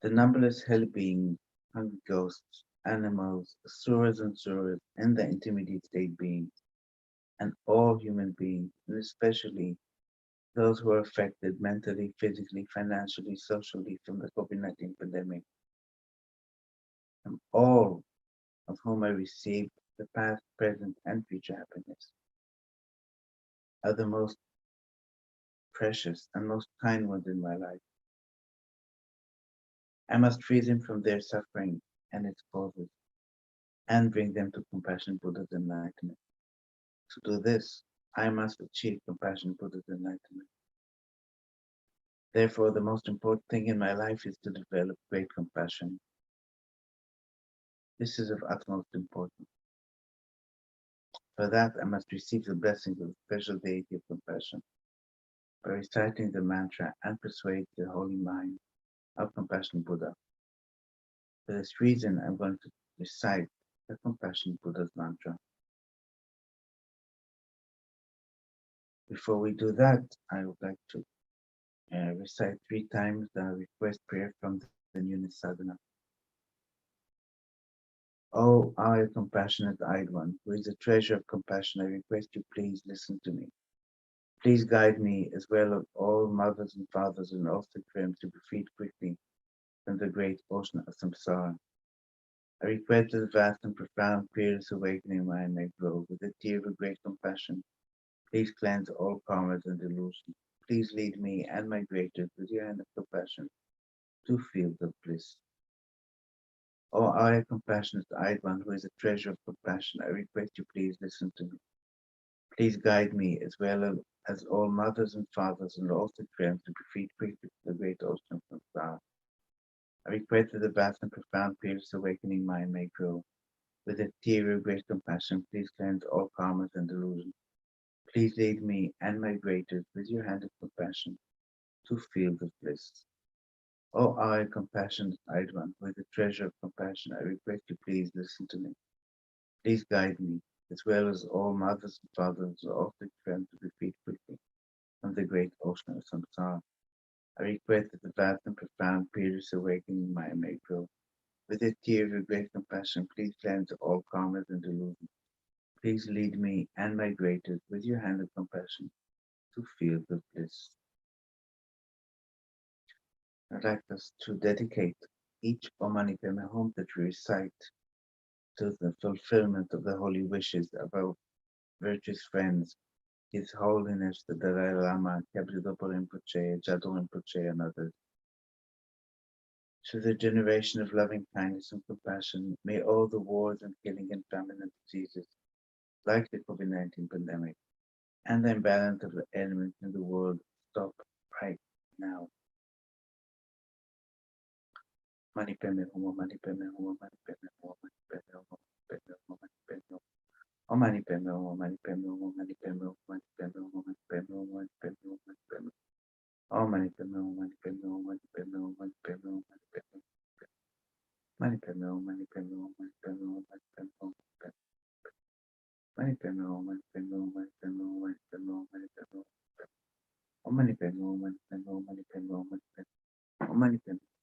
S14: The numberless hell beings, hungry ghosts, animals, asuras and suras, and the intermediate state beings, and all human beings, and especially those who are affected mentally, physically, financially, socially from the COVID-19 pandemic, and all of whom I received the past, present, and future happiness, are the most precious and most kind ones in my life. I must free them from their suffering and its causes, and bring them to Compassion Buddha's enlightenment. To do this, I must achieve Compassion Buddha's enlightenment. Therefore, the most important thing in my life is to develop great compassion. This is of utmost importance. For that, I must receive the blessings of the special deity of compassion by reciting the mantra and persuade the holy mind of Compassion Buddha. For this reason, I'm going to recite the Compassion Buddha's mantra. Before we do that, I would like to recite 3 times the request prayer from the Newness Sadhana. Oh, our compassionate eyed one, who is the treasure of compassion, I request you please listen to me. Please guide me as well as all mothers and fathers in all sick realms to be freed quickly from the great ocean of samsara. I request this vast and profound fearless awakening mind may grow with a tear of great compassion. Please cleanse all karmas and delusions. Please lead me and my greaters with your hand of compassion to fields of bliss. O I, compassionate eyed one, who is a treasure of compassion, I request you please listen to me. Please guide me as well as all mothers and fathers and all sick friends to be freed quickly to the great ocean of samsara. I request that the vast and profound fearless awakening mind may grow. With a tear of great compassion, please cleanse all karmas and delusions. Please lead me and my greatest with your hand of compassion to fields of bliss. O I, compassionate eyed one, with the treasure of compassion, I request you please listen to me. Please guide me, as well as all mothers and fathers who all sick friends to be freed quickly from the great ocean of samsara. I request that the vast and profound fearless awakening mind may grow. With a tear of great compassion, please cleanse all karmas and delusions. Please lead me and my greatest with your hand of compassion to fields of bliss. I'd like us to dedicate each Om Mani Padme Hum that we recite to the fulfillment of the holy wishes of our virtuous friends, His Holiness the Dalai Lama, Kyabje Lama Zopa Rinpoche, Jado Rinpoche, and others. To the generation of loving kindness and compassion, may all the wars and killing and famine and diseases, like the COVID-19 pandemic, and the imbalance of the elements in the world stop right now. Mani Padme Hum, Mani Padme Hum, Mani Padme Hum, Mani Padme Hum, Mani Padme Hum, Om Mani Padme Hum, Mani Padme Hum, Mani Padme Hum, Mani Padme Hum, Mani Padme Hum, Mani Padme Hum, Mani Padme Hum, Om Mani Padme Hum, Mani Padme Hum, Mani Padme Hum, Mani Padme Hum, Mani Padme Hum, Mani Padme Hum, Mani Padme Hum, Mani Padme Hum, Mani Padme Hum, Mani Padme Hum, Mani Padme Hum, Mani Padme Hum, Mani Padme Hum, Om Mani Padme Hum, Mani Padme Hum, Mani Padme Hum, Mani Padme Hum, Om Mani Padme Hum.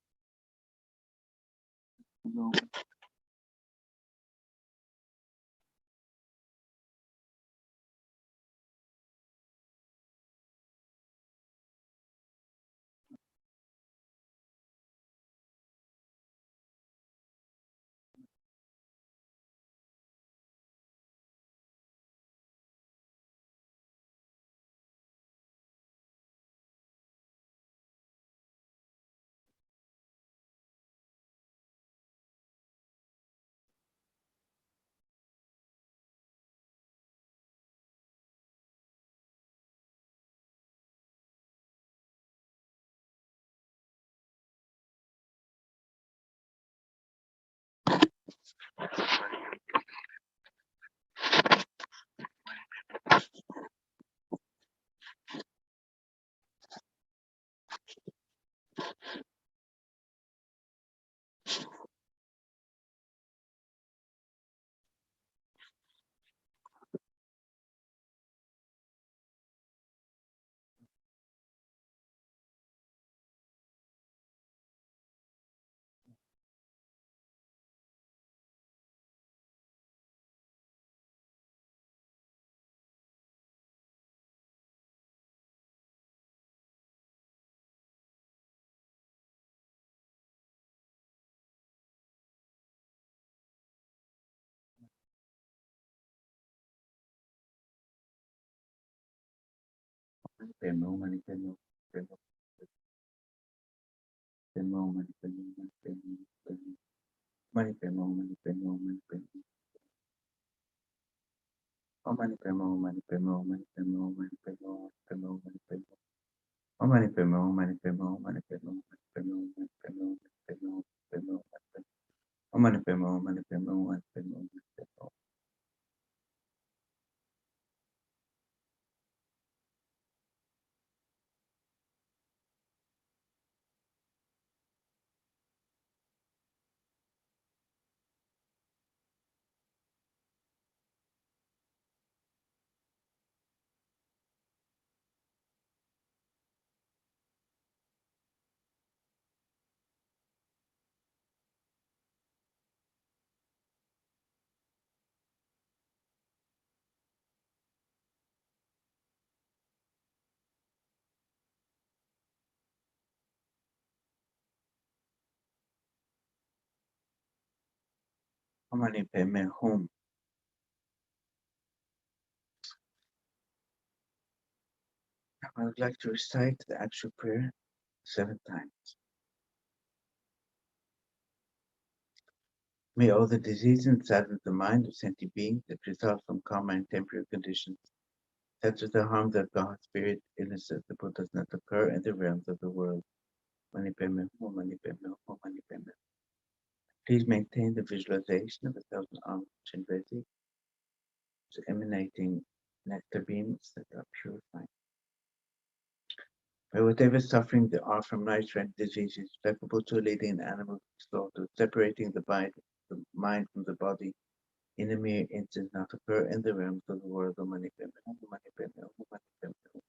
S14: Mani Padme Hum, Mani Padme Hum, Mani Padme Hum, Mani Padme Hum, Mani Padme Hum, Mani Padme Hum. Om Mani Padme Hum, Mani Padme Hum, Mani Padme Hum, Mani Padme Hum, Mani Padme Hum. Om Mani Padme Hum, Mani Padme Hum, Mani Padme Hum, Mani Padme Hum, Mani Padme Hum, Mani Padme Hum, Mani Padme Hum, Om Mani Padme Hum, Mani Padme Hum, Mani Padme Hum, Mani Padme Hum. Om Mani Padme Hum. I would like to recite the actual prayer 7 times. May all the disease and sadness of the mind of sentient beings that result from karma and temporary conditions such as the harms of God's spirit, illnesses, the Buddha does not occur in the realms of the world. Mani Padme Hum, Mani Padme Hum, Mani Padme. Please maintain the visualization of 1,000-armed Chenrezig emanating nectar beams that are purifying. By whatever suffering there are from life-threatening diseases, applicable to leading an animal to slaughter, separating the mind from the body, in a mere instant not occur in the realms of the world of Mani Padme Hum, Mani Padme Hum, Mani Padme Hum.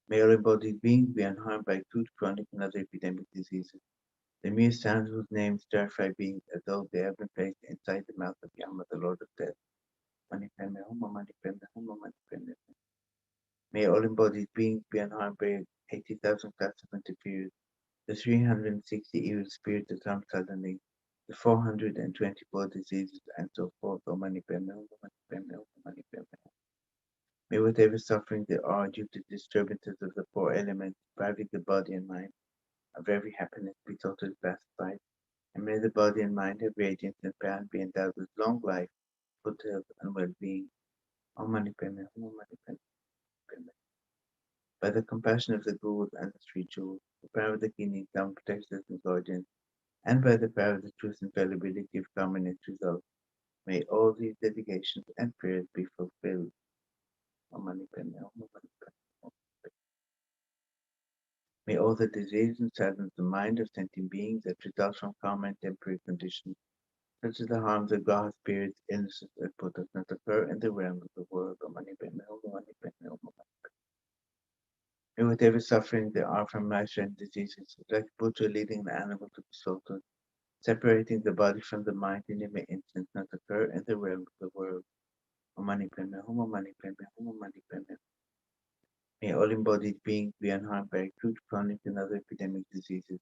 S14: May all embodied beings be unharmed by acute, chronic, and other epidemic diseases. The mere sound whose names terrify beings as though they have been placed inside the mouth of Yama, the Lord of Death. Mani Padme Hum, Mani Padme Hum, Mani Padme Hum. May all embodied beings be unharmed by 80,000 classes of interferers, the 360 evil spirits that come suddenly, the 424 diseases, and so forth. O Mani Padme Hum, Mani Padme Hum, Mani Padme Hum. May whatever suffering there are due to disturbances of the four elements, depriving the body and mind of every happiness, be totally pacified, and may the body and mind have radiance and power and be endowed with long life, good health, and well-being. Om Mani Padme Hum, Om Mani Padme Hum. By the compassion of the Gurus and the three jewels, the power of the kingdom protects us and guardians, and by the power of the truth and fallibility of karma and its results, may all these dedications and prayers be fulfilled. Om Mani Padme Hum, Om Mani Padme Hum. May all the diseases and sadness of the mind of sentient beings that result from karma and temporary conditions, such as the harms of God, spirits, illnesses, and Buddhas, not occur in the realm of the world. Om Mani Padme Hum, Om Mani Padme Hum, Om Mani Padme Hum. May whatever suffering there are from life-threatening diseases, like Buddha leading the animal to be slaughtered, separating the body from the mind in an instant, not occur in the realm of the world. Om Mani Padme Hum, Om Mani Padme Hum, Om Mani Padme Hum. May all embodied beings be unharmed by acute, chronic, and other epidemic diseases.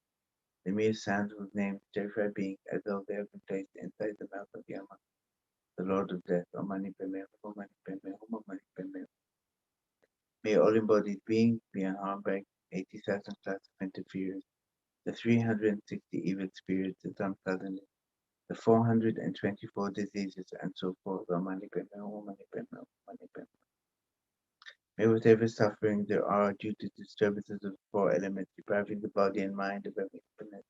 S14: The mere sound whose names terrify beings as though they have been placed inside the mouth of Yama, the Lord of Death. Om Mani Padme Hum, Om Mani Padme Hum, Om Mani Padme Hum. May all embodied beings be unharmed by 80,000 classes of interferers, the 360 evil spirits that come suddenly, the 424 diseases, and so forth. Om Mani Padme Hum, Om Mani Padme Hum, Om Mani Padme Hum. May whatever suffering there are due to disturbances of the four elements, depriving the body and mind of every happiness,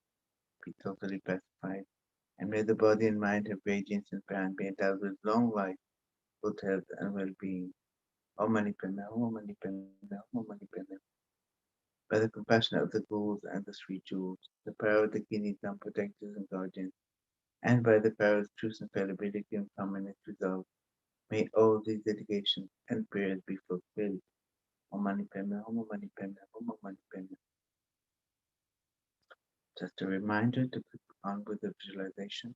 S14: be totally pacified, and may the body and mind have radiance and power and be endowed with long life, good health, and well-being. Om Mani Padme Hum, Om Mani Padme Hum, Om Mani Padme Hum. By the compassion of the Gurus and the three jewels, the power of the kingdom protectors and guardians, and by the power of truth and fallibility and common its resolve, may all these dedications and prayers be fulfilled. Om Mani Padme Hum, Om Mani Padme Hum, Om Mani Padme Hum. Just a reminder to keep on with the visualization.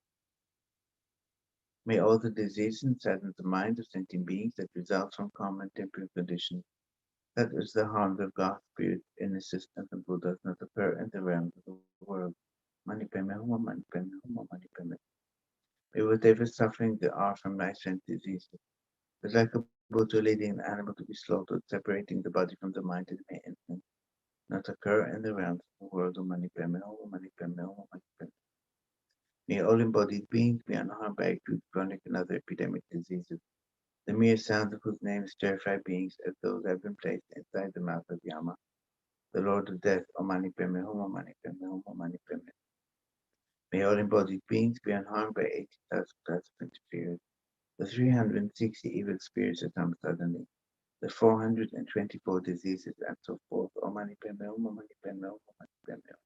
S14: May all the diseases and sadness of the mind of sentient beings that result from karma and temporary conditions, that is the harms of God, spirit, illnesses, and the Buddhas, not occur in the realms of the world. Mani Padme Hum, Om Mani Padme Hum, Om Mani Padme Hum. May whatever suffering there are from life-threatening diseases, it's like a Buddha leading an animal to be slaughtered, separating the body from the mind in an instant, not occur in the realms of the world. Om Mani Padme Hum, Om Mani Padme Hum, Om Mani Padme Hum. May all embodied beings be unharmed by acute, chronic, and other epidemic diseases, the mere sound of whose names terrify beings as those have been placed inside the mouth of Yama, the Lord of Death. Om Mani Padme Hum, Om Mani Padme Hum, Om Mani Padme Hum. May all embodied beings be unharmed by 80,000 classes of interferers, the 360 evil spirits that come suddenly, the 424 diseases, and so forth. Om Mani Padme Hum, Om Mani Padme Hum, Om Mani Padme Hum.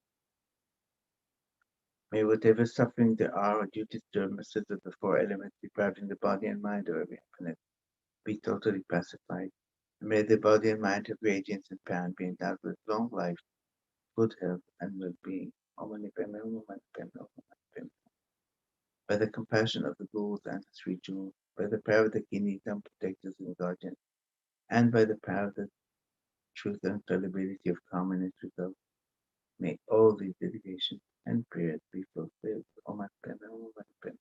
S14: May whatever suffering there are due to disturbances of the four elements depriving the body and mind of every happiness be totally pacified, and may the body and mind have radiance and power and be endowed with long life, good health, and well-being. Om Mani Padme Hum, Om Mani Padme Hum, Om Mani Padme Hum. By the compassion of the Gurus and the three jewels, by the power of the kingdom protectors and guardians, and by the power of the truth and fallibility of karma and its results, may all these dedications and prayers be fulfilled. Om Mani Padme Hum, Om Mani Padme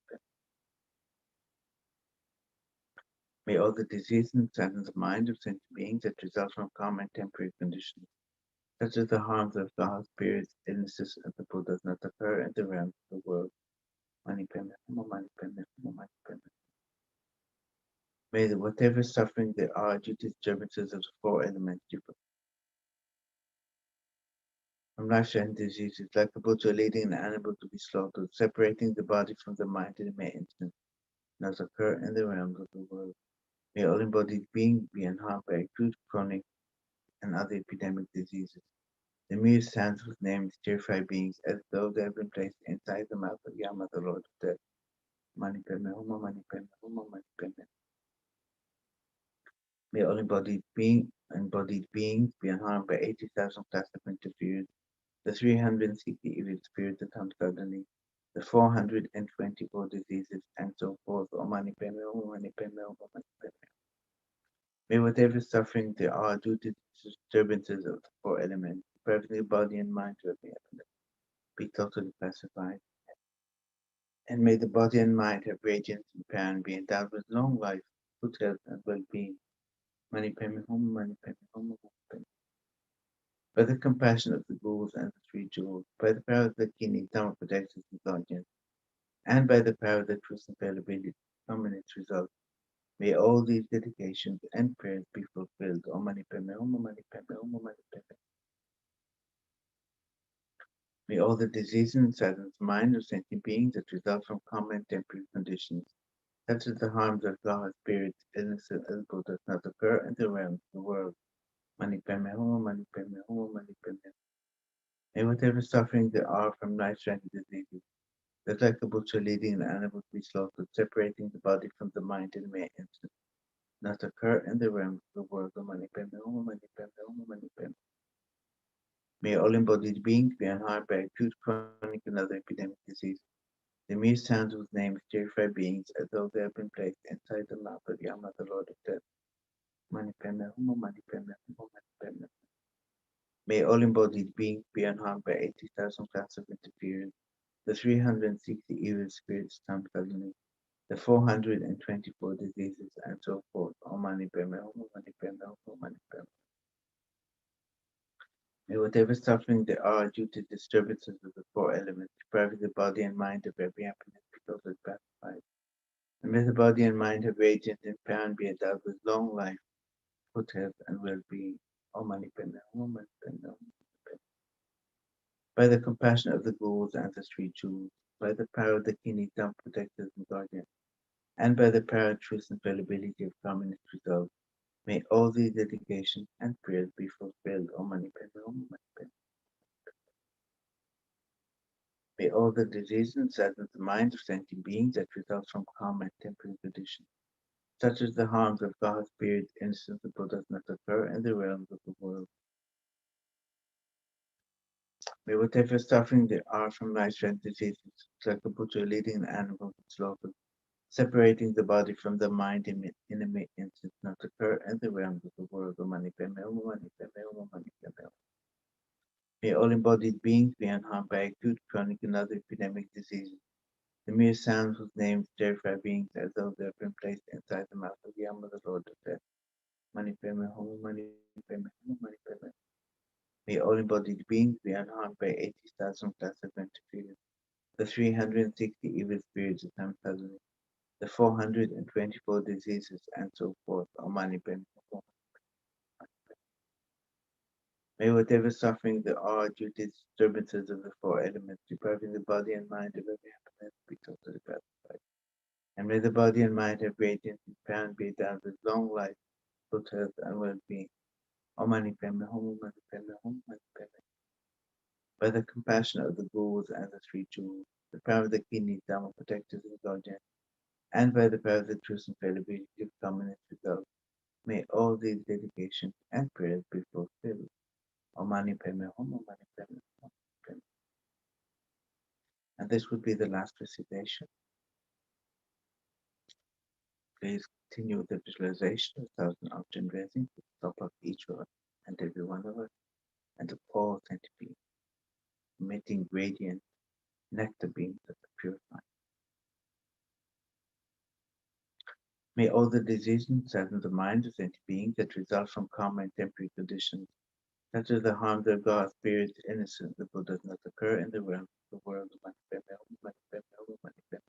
S14: Hum. May all the diseases and sadness of mind of sentient beings that result from karma and temporary conditions, such as the harms of God, spirits, illnesses, and the Buddhas, not occur in the realms of the world. Mani Padme Hum, Mani Padme Hum, Mani Padme Hum. May whatever suffering there are due to disturbances of the four elements from life-threatening diseases, like a butcher leading an animal to be slaughtered, separating the body from the mind in a mere instant, does occur in the realms of the world. May all embodied beings be unharmed by acute, chronic, and other epidemic diseases. The mere sounds whose names terrify beings as though they have been placed inside the mouth of Yama, the Lord of Death. Mani Padme Hum, Mani Padme Hum, Mani Padme. May all embodied beings be unharmed by 80,000 classic interferes, the 360 evil spirits that hunt suddenly, the 424 diseases, and so forth. Om Mani Padme Hum, Mani Padme Hum, Mani Padme. May whatever suffering there are due to disturbances of the four elements, perfectly body and mind to be totally pacified. And may the body and mind have radiance and power and be endowed with long life, good health, and well-being. Mani Padme Hum, Mani Padme Hum, Mani Padme. By the compassion of the Gurus and the Three Jewels, by the power of the Kini, Dharma protectors and guardians, and by the power of the truth and availability from its result, may all these dedications and prayers be fulfilled. Om Mani Padme Hum, Mani Padme Hum, Mani Padme. May all the diseases and sadness of mind of sentient beings that result from common temporary conditions, such as the harms of God, spirits, illnesses, and does not occur in the realms of the world. Mani Padme Hum, Mani Padme Hum, Mani Padme. May whatever suffering there are from life-threatening diseases, that like a butcher leading an animal to be slaughtered, separating the body from the mind in a mere instant, not occur in the realms of the world. Mani Padme Hum, Mani Padme Hum, Mani Padme. May all embodied beings be unharmed by acute, chronic, and other epidemic disease. The mere sounds whose names terrify beings as though they have been placed inside the mouth of Yama, the Lord of Death. Mani Padme Hum, Mani Padme Hum, Mani Padme. May all embodied beings be unharmed by 80,000 classes of interference, the 360 evil spirits stamped suddenly, the 424 diseases, and so forth. Om Mani Padme Hum, Mani Padme Hum, Mani Padme. May whatever suffering there are due to disturbances of the four elements, depriving the body and mind of every happiness, be totally pacified. And may the body and mind have radiant and power and be endowed with long life, good health, and well-being. Om Mani Padme Hum, Mani Padme Hum, Mani Padme. By the compassion of the Gurus and the Three Jewels, by the power of the Kini, Dharma protectors and guardians, and by the power, truth, and fallibility of communist results, may all these dedications and prayers be fulfilled. Om Mani Padme Hum, Mani Padme. May all the diseases and sadness of the minds of sentient beings that result from karma and temporary conditions, such as the harms of God, spirits, innocence, and Buddhas, not occur in the realms of the world. May whatever suffering there are from life-threatening diseases, like a butcher leading an animal to slaughter, separating the body from the mind in a mere instant, not occur in the realms of the world. Om Mani Padme Hum, Mani Padme Hum, Mani Padme Hum. May all embodied beings be unharmed by acute, chronic, and other epidemic diseases. The mere sounds whose names terrify beings as though they have been placed inside the mouth of Yama, the Lord of Death. Mani Padme Hum, Mani Padme Hum, Mani Padme. May all embodied beings be unharmed by 80,000 classes of interference, the 360 evil spirits of Thangtong, the 424 diseases, and so forth. Om Mani Padme Hum. May whatever suffering there are due to disturbances of the four elements, depriving the body and mind of every happiness, be totally pacified. And may the body and mind have radiance and power and be endowed with long life, good health, and well-being. Om Mani Padme Hum, Mani Padme Hum, Mani Padme. By the compassion of the Gurus and the Three Jewels, the power of the Kini, Dharma protectors and guardians, and by the power of the truth and fallibility of communist results, may all these dedications and prayers be fulfilled. Om Mani Padme Hum, Mani Padme Hum, Mani Padme. And this would be the last recitation. Please continue with the visualization of 1,000 of Chenrezig at the top of each one and every one of us, and of all sentient beings, emitting radiant nectar beams of the purified. May all the diseases and sadness of the mind of sentient beings that result from karma and temporary conditions, such as the harms of God, spirits, innocence, the Buddha, does not occur in the realm of the world of Mani Padme Hum, Mani Padme Hum, Mani Padme.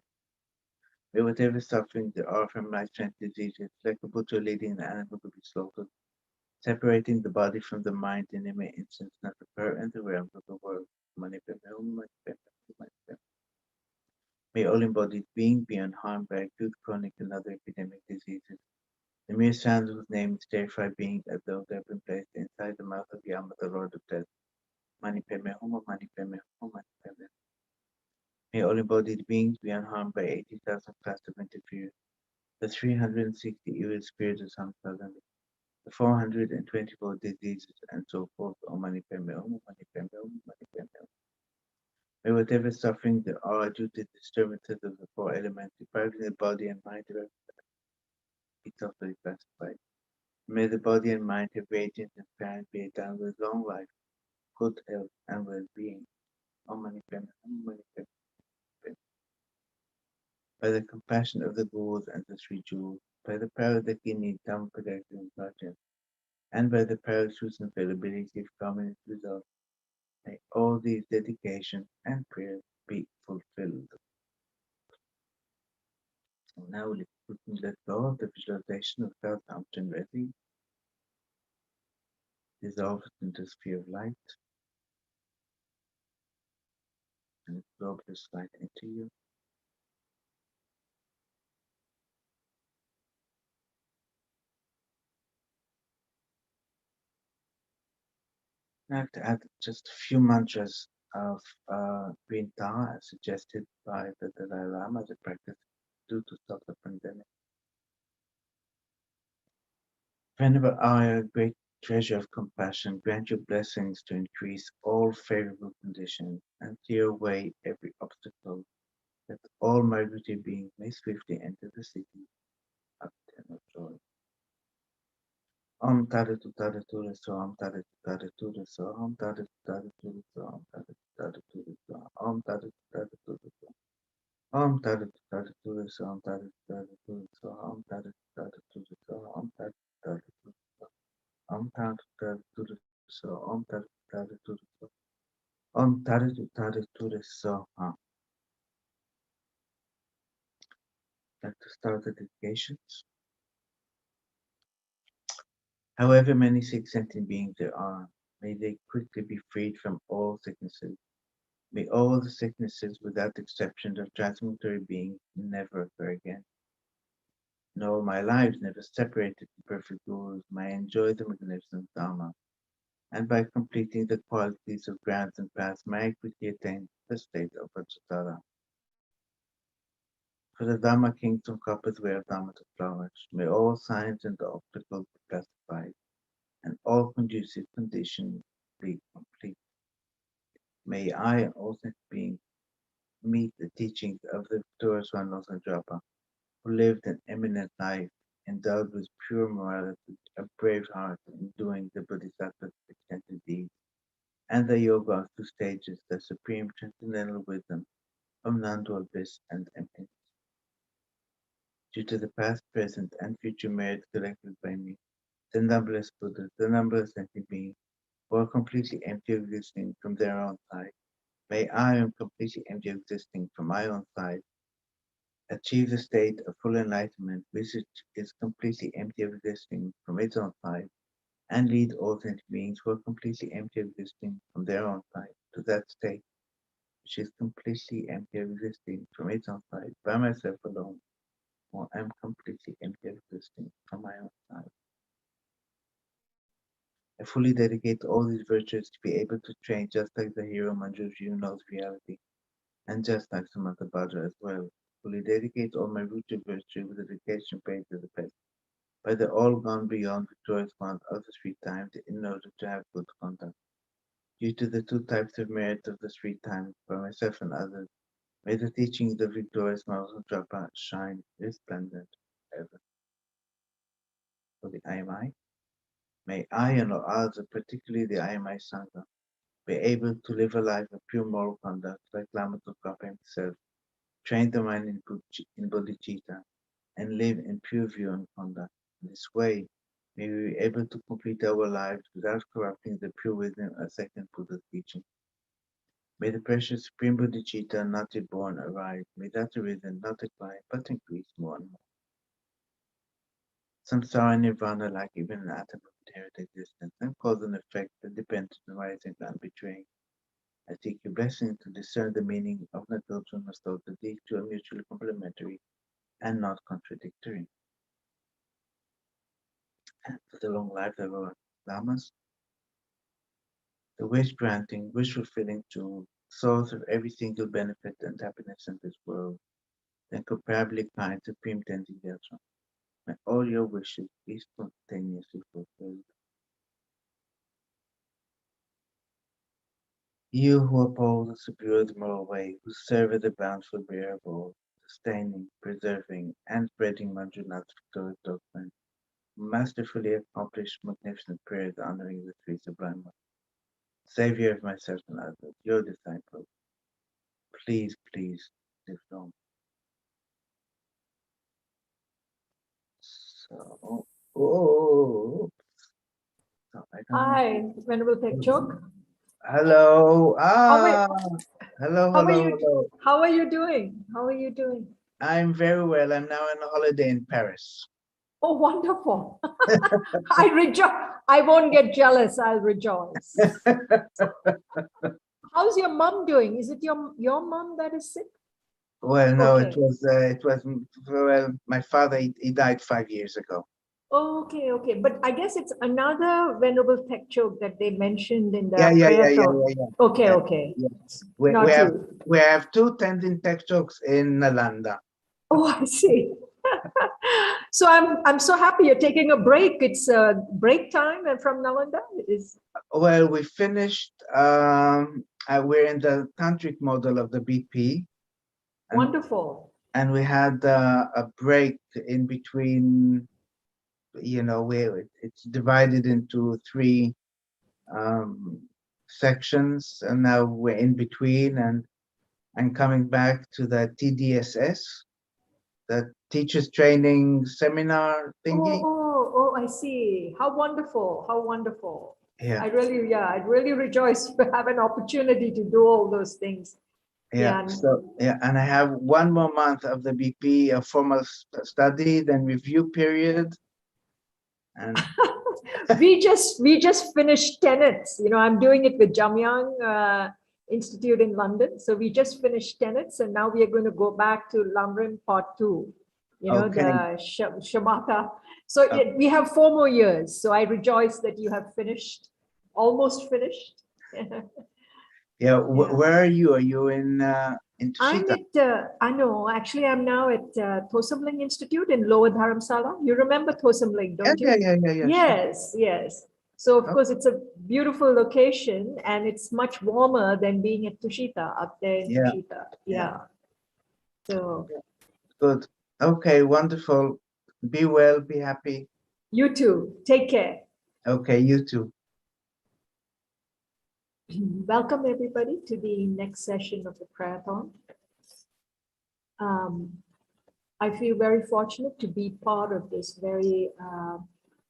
S14: May whatever suffering there are from life-threatening diseases, like a butcher leading an animal to be slaughtered, separating the body from the mind in any instance, not occur in the realms of the world. Mani Padme Hum, Mani Padme Hum, Mani Padme Hum. May all embodied beings be unharmed by acute, chronic, and other epidemic diseases. The mere sound whose name is terrified beings as though they have been placed inside the mouth of Yama, the Lord of Death. Mani Padme Hum, Mani Padme Hum, Mani Padme Hum. May all embodied beings be unharmed by 80,000 class of interference, the 360 evil spirits of Samsara, the 424 diseases, and so forth. Om Mani Padme Hum, Mani Padme Hum, Mani Padme Hum. May whatever suffering there are due to disturbances of the four elements depriving the body and mind of it's also classified. May the body and mind have radiant and parent be endowed with long life, good health, and well-being. Om Mani Padme Hum, Mani Padme Hum. By the compassion of the Gurus and the Three Jewels, by the power of the kidney, Dhamma, and Vajra, and by the power of truth and availability of common results, may all these dedications and prayers be fulfilled. So now let's quickly let go of the visualization of Thangtong Gyalpo dissolve into the sphere of light and absorb this light into you. Now to add just a few mantras of green tea as suggested by the Dalai Lama as a practice due to stop the pandemic. Whenever I, a great treasure of compassion, grant your blessings to increase all favorable conditions and clear away every obstacle, that all migratory beings may swiftly enter the city of eternal joy. Om Tadatu Tadatu Reso, Om Tadatu Tadatu Reso, Om Tadatu Tadatu Reso, Om Tadatu Tadatu Reso, Om Tadatu Tadatu Reso, Om Tadatu Tadatu Reso, Om Tadatu Tadatu Reso, Om Tadatu Tadatu Reso, Om Tadatu Tadatu Reso, Om Tadatu Tadatu Reso, Om Tadatu Tadatu Reso, Om Tadatu Tadatu Reso. Like to start the dedications. However many sick sentient beings there are, may they quickly be freed from all sicknesses. May all the sicknesses, without exception, of transmutatory beings never occur again. In all my lives, never separated from perfect gurus, may I enjoy the magnificent Dharma. And by completing the qualities of grounds and paths, may I quickly attain the state of Vajradhara. For the Dharma kingdom couples way of Dharma to flourish, may all signs and obstacles be pacified, and all conducive conditions be complete. May I and all such beings meet the teachings of the victorious one Losajapa, who lived an eminent life, endowed with pure morality, a brave heart in doing the Bodhisattva's extended deeds, and the Yoga of two stages, the supreme transcendental wisdom of non-dual bliss and emptiness. Due to the past, present, and future merits collected by me, the numberless Buddhas, the numberless sentient beings, who are completely empty of existing from their own side, may I am completely empty of existing from my own side, achieve the state of full enlightenment, which is completely empty of existing from its own side, and lead all sentient beings who are completely empty of existing from their own side to that state, which is completely empty of existing from its own side, by myself alone, or I am completely empty of existing from my own side. I fully dedicate all these virtues to be able to train just like the hero Manjushri knows reality, and just like Samantha Bhaddra as well. Fully dedicate all my rooted virtue with dedication paid to the best, by the all gone beyond victorious one of the three times in order to have good conduct. Due to the two types of merit of the three times, by myself and others, may the teachings of victorious Mahasajapa shine resplendent ever. For the IMI, may I and all others, particularly the IMI Sangha, be able to live a life of pure moral conduct like Lama Tsongkhapa himself, train the mind in bodhicitta, and live in pure view and conduct. In this way, may we be able to complete our lives without corrupting the pure wisdom of second Buddha's teaching. May the precious Supreme Bodhicitta not yet born arise. May that arisen not decline, but increase more and more. Samsara and nirvana, like even an atom of inherent existence, and cause and effect that depend on rising and betraying. I seek your blessing to discern the meaning of Nagotra and Mastota. These two are mutually complementary and not contradictory. And for the long life of our lamas, the wish granting, wish fulfilling tool, source of every single benefit and happiness in this world, the incomparably kind Supreme Thangtong Gyalpo. May all your wishes be spontaneously fulfilled. You who uphold the superior moral way, who serve as the bountiful bearer of all, sustaining, preserving, and spreading Manjunath's victorious doctrine, masterfully accomplished magnificent prayers honoring the three sublime ones. Savior of myself and others, your disciple, please, please live long. So, oh, so
S15: Hi, Venerable Tekchok.
S14: Hello.
S15: How
S14: Hello,
S15: are
S14: hello,
S15: you?
S14: hello.
S15: How are you doing? How are you doing?
S14: I'm very well. I'm now on a holiday in Paris.
S15: Oh, wonderful. I rejoice. I won't get jealous. I'll rejoice. How's your mom doing? Is it your mom that is sick?
S14: Well, no,
S15: Okay.
S14: it was, well, my father, he died 5 years ago.
S15: Oh, okay, okay. But I guess it's another Venerable Tekchok that they mentioned in the
S14: Yeah.
S15: prayerathon. Okay,
S14: Yeah,
S15: okay.
S14: yes.
S15: Not you.
S14: We have two Tenzin Tekchoks in Nalanda.
S15: Oh, I see. So I'm so happy you're taking a break. It's a break time and from Nalanda.
S14: Well, we finished, we're in the tantric model of the BP.
S15: Wonderful.
S14: And we had a break in between, you know, where it's divided into three sections, and now we're in between, and I'm coming back to the TDSS, the Teachers Training Seminar thingy.
S15: Oh, I see. How wonderful. How wonderful.
S14: Yeah.
S15: I'd really rejoice to have an opportunity to do all those things.
S14: Yeah. So, yeah, and I have 1 more month of the BP, a formal study, then review period. And
S15: we just finished tenets. You know, I'm doing it with Jamyang Institute in London. So we just finished tenets, and now we are going to go back to Lamrim Part 2. You know,
S14: okay.
S15: the Shamatha. So we have 4 more years. So I rejoice that you have finished, almost finished.
S14: Yeah. Where are you? Are you in
S15: I'm
S14: Tushita?
S15: I know, actually, I'm now at Thosamling Institute in Lower Dharamsala. You remember Thosamling, don't you?
S14: Yeah.
S15: Yes, yes. So, of course, it's a beautiful location, and it's much warmer than being at Tushita, up there in Tushita. Yeah. So.
S14: Good. Okay, wonderful. Be well, be happy.
S15: You too. Take care.
S14: Okay, you too.
S15: Welcome, everybody, to the next session of the prayerathon. I feel very fortunate to be part of this very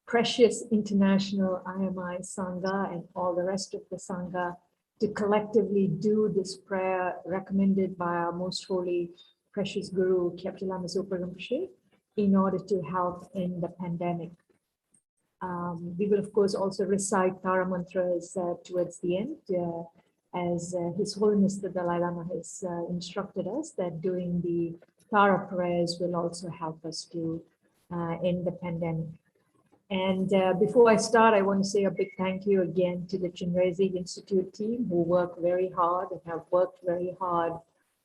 S15: precious international IMI Sangha and all the rest of the Sangha to collectively do this prayer recommended by our most holy, precious Guru, Kyabje Lama Zopa Rinpoche, in order to help in the pandemic. We will, of course, also recite Tara mantras towards the end, as His Holiness the Dalai Lama has instructed us that doing the Tara prayers will also help us to end the pandemic. And before I start, I want to say a big thank you again to the Chenrezig Institute team, who work very hard and have worked very hard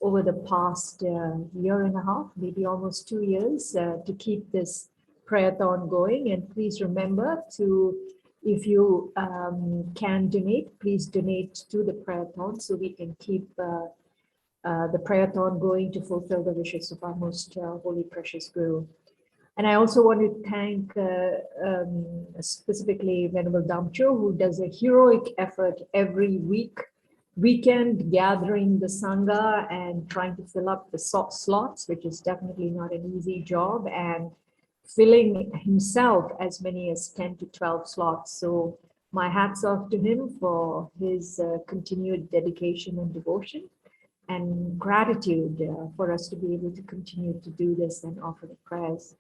S15: over the past year and a half, maybe almost 2 years, to keep this prayerathon going. And please remember to, if you can donate, please donate to the prayerathon so we can keep the prayerathon going to fulfill the wishes of our most holy, precious Guru. And I also want to thank specifically Venerable Damcho, who does a heroic effort every weekend, gathering the Sangha and trying to fill up the slots, which is definitely not an easy job, and filling himself as many as 10 to 12 slots. So My hats off to him for his continued dedication and devotion, and gratitude for us to be able to continue to do this and offer the prayers.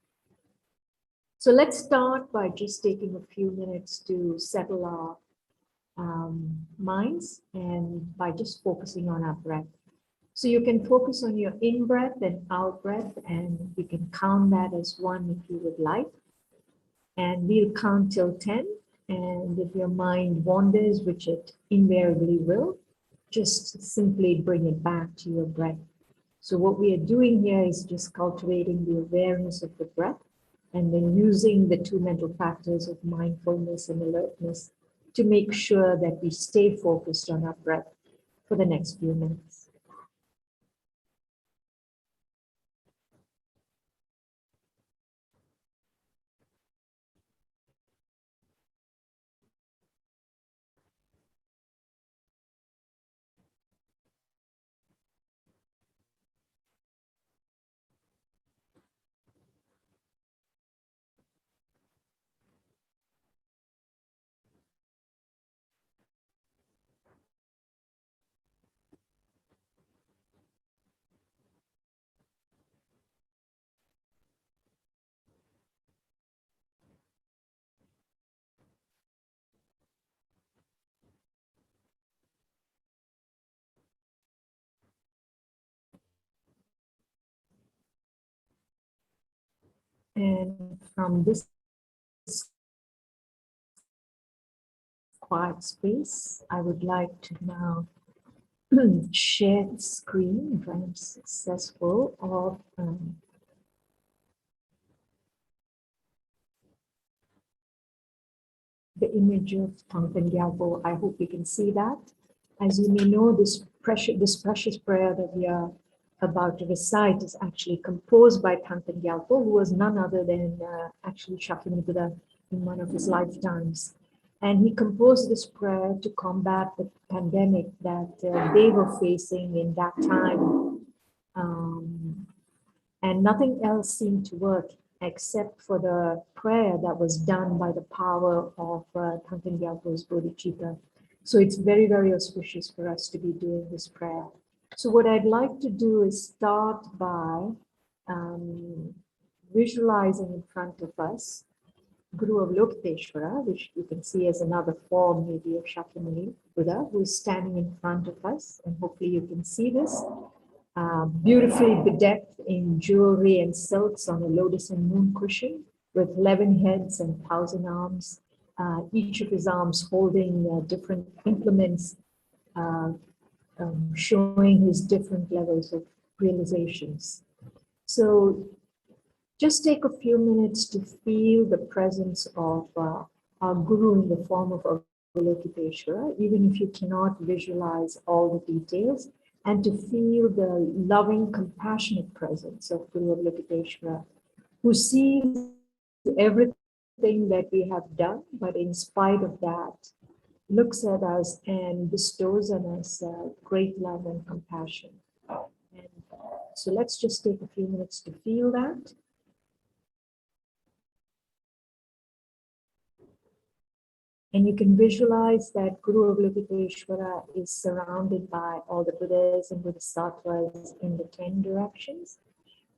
S15: So let's start by just taking a few minutes to settle our minds, and by just focusing on our breath. So you can focus on your in-breath and out-breath, and you can count that as 1 if you would like. And we'll count till 10. And if your mind wanders, which it invariably will, just simply bring it back to your breath. So what we are doing here is just cultivating the awareness of the breath, and then using the 2 mental factors of mindfulness and alertness to make sure that we stay focused on our breath for the next few minutes. And from this quiet space, I would like to now share the screen, if I'm successful, of the image of Thangtong Gyalpo. I hope you can see that. As you may know, this precious prayer that we are about to recite is actually composed by Thangtong Gyalpo, who was none other than actually Shakyamuni Buddha in one of his lifetimes. And he composed this prayer to combat the pandemic that they were facing in that time. And nothing else seemed to work except for the prayer that was done by the power of Thangtong Gyalpo's bodhicitta. So it's very, very auspicious for us to be doing this prayer. So what I'd like to do is start by visualizing in front of us Guru Avalokiteshvara, which you can see as another form maybe of Shakyamuni Buddha, who is standing in front of us, and hopefully you can see this. Beautifully bedecked in jewelry and silks on a lotus and moon cushion with 11 heads and 1,000 arms, each of his arms holding different implements, showing his different levels of realizations. So just take a few minutes to feel the presence of our Guru in the form of Avalokiteshvara, even if you cannot visualize all the details, and to feel the loving, compassionate presence of Guru Avalokiteshvara, who sees everything that we have done, but in spite of that, looks at us and bestows on us great love and compassion. And so let's just take a few minutes to feel that. And you can visualize that Guru Avalokiteshvara is surrounded by all the Buddhas and Bodhisattvas in the 10 directions.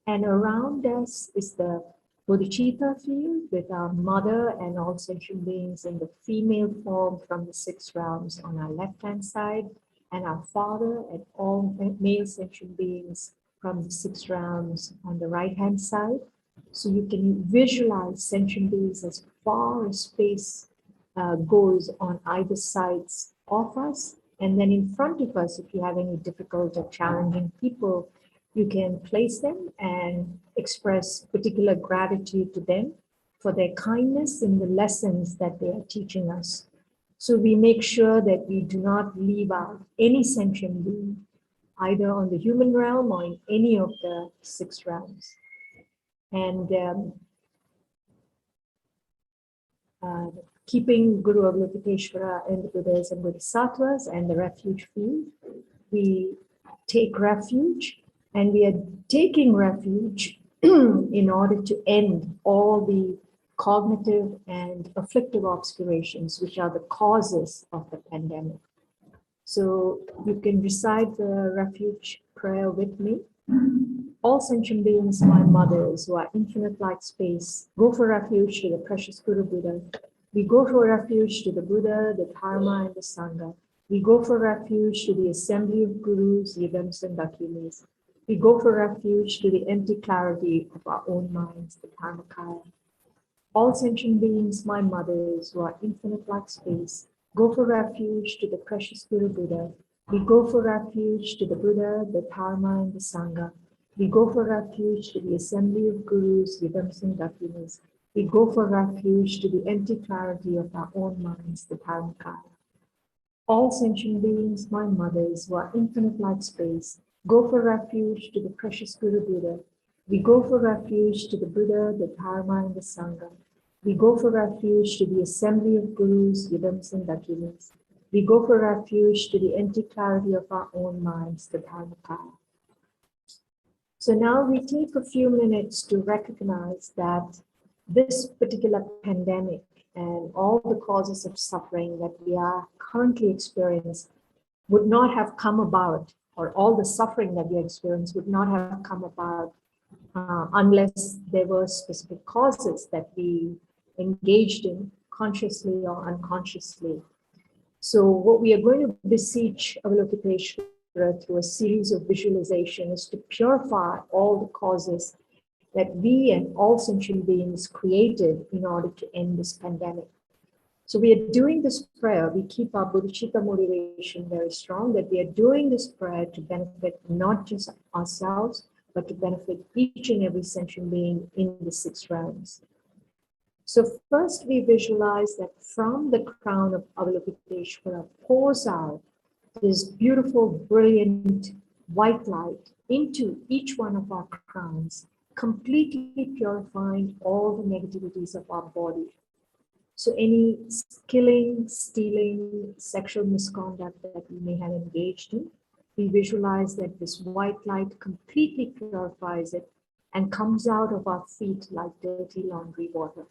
S15: And around us is the bodhicitta field with our mother and all sentient beings in the female form from the 6 realms on our left-hand side, and our father and all male sentient beings from the 6 realms on the right-hand side. So you can visualize sentient beings as far as space goes on either sides of us. And then in front of us, if you have any difficult or challenging people, you can place them and express particular gratitude to them for their kindness in the lessons that they are teaching us. So we make sure that we do not leave out any sentient being, either on the human realm or in any of the 6 realms. And keeping Guru Avalokiteshvara and the Buddhas and Bodhisattvas and the refuge field, we take refuge, and we are taking refuge in order to end all the cognitive and afflictive obscurations, which are the causes of the pandemic. So you can recite the refuge prayer with me. All sentient beings, my mothers, who are infinite light space, go for refuge to the precious Guru Buddha. We go for refuge to the Buddha, the Dharma, and the Sangha. We go for refuge to the assembly of Gurus, Yidams, and Dakinis. We go for refuge to the empty clarity of our own minds, the Dharmakaya. All sentient beings, my mothers, who are infinite like space, go for refuge to the precious Guru Buddha. We go for refuge to the Buddha, the Dharma, and the Sangha. We go for refuge to the assembly of Gurus, Yidams, and Dakinis. We go for refuge to the empty clarity of our own minds, the Dharmakaya. All sentient beings, my mothers, who are infinite like space, go for refuge to the precious Guru Buddha. We go for refuge to the Buddha, the Dharma, and the Sangha. We go for refuge to the assembly of Gurus, Yidams, and Dakinis. We go for refuge to the empty clarity of our own minds, the Dharmakaya. So now we take a few minutes to recognize that this particular pandemic and all the causes of suffering that we are currently experiencing would not have come about, or all the suffering that we experience would not have come about unless there were specific causes that we engaged in consciously or unconsciously. So what we are going to beseech Avalokiteshvara through a series of visualization is to purify all the causes that we and all sentient beings created in order to end this pandemic. So we are doing this prayer, we keep our bodhicitta motivation very strong, that we are doing this prayer to benefit not just ourselves, but to benefit each and every sentient being in the 6 realms. So first we visualize that from the crown of Avalokiteshvara pours out this beautiful, brilliant white light into each one of our crowns, completely purifying all the negativities of our body. So any killing, stealing, sexual misconduct that we may have engaged in, we visualize that this white light completely purifies it and comes out of our feet like dirty laundry water.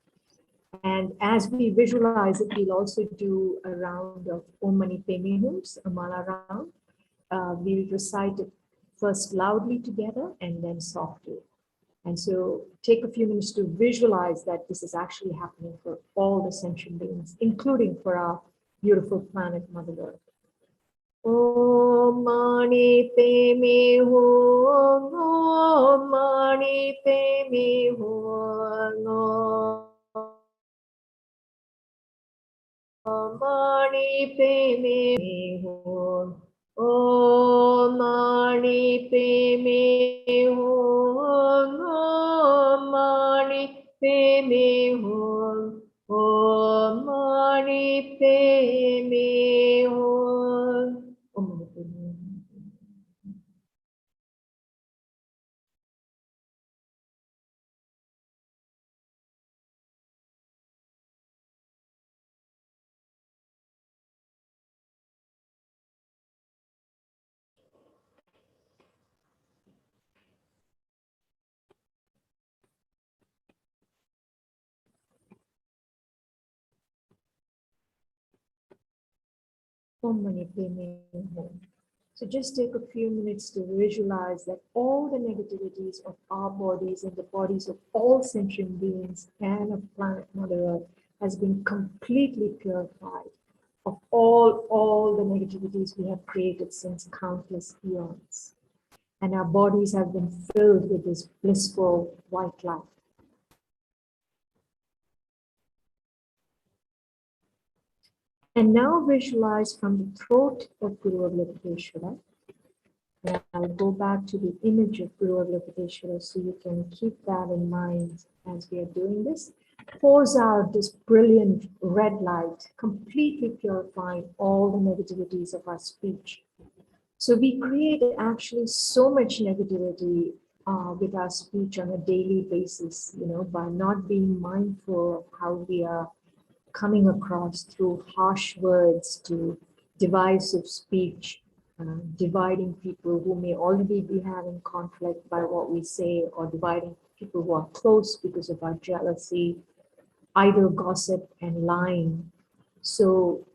S15: And as we visualize it, we'll also do a round of Om Mani Padme Hums, a mala round. We'll recite it first loudly together and then softly. And so take a few minutes to visualize that this is actually happening for all the sentient beings, including for our beautiful planet, Mother Earth. Om Mani Padme Hum, Om Mani Padme Hum, Om Mani Padme Hum, Om Mani Padme Hum, Om Mani Padme Hum, Om Mani Padme Hum, Om Mani Padme Hum. Om Mani Padme Hum. So just take a few minutes to visualize that all the negativities of our bodies and the bodies of all sentient beings and of planet Mother Earth has been completely purified of all the negativities we have created since countless eons. And our bodies have been filled with this blissful white light. And now visualize from the throat of Guru Avalokiteshvara. And I'll go back to the image of Guru Avalokiteshvara so you can keep that in mind as we are doing this. Pours out this brilliant red light, completely purifying all the negativities of our speech. So we create actually so much negativity with our speech on a daily basis, by not being mindful of how we are coming across through harsh words to divisive speech, dividing people who may already be having conflict by what we say, or dividing people who are close because of our jealousy, idle gossip and lying. So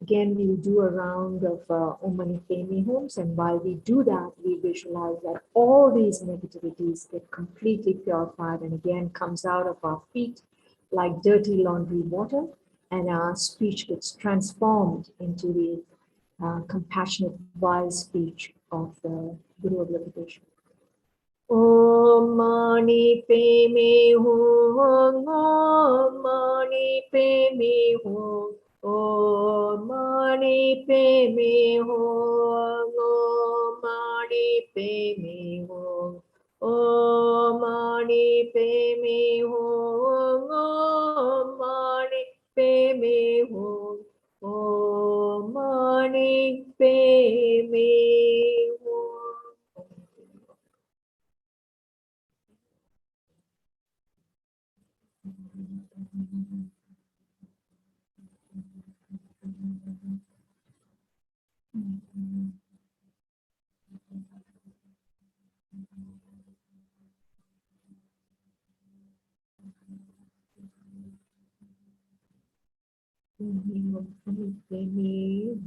S15: again, we'll do a round of Om Mani Padme Hums, and while we do that, we visualize that all these negativities get completely purified and again comes out of our feet like dirty laundry water, and our speech gets transformed into the compassionate, wise speech of the Guru of Liberation. Om Mani Padme Hum, Om Mani Padme Hum, Om Mani Padme Hum, Om Mani Padme Hum, Om Mani Padme Hum, Om Mani Padme Hum, Om Mani Padme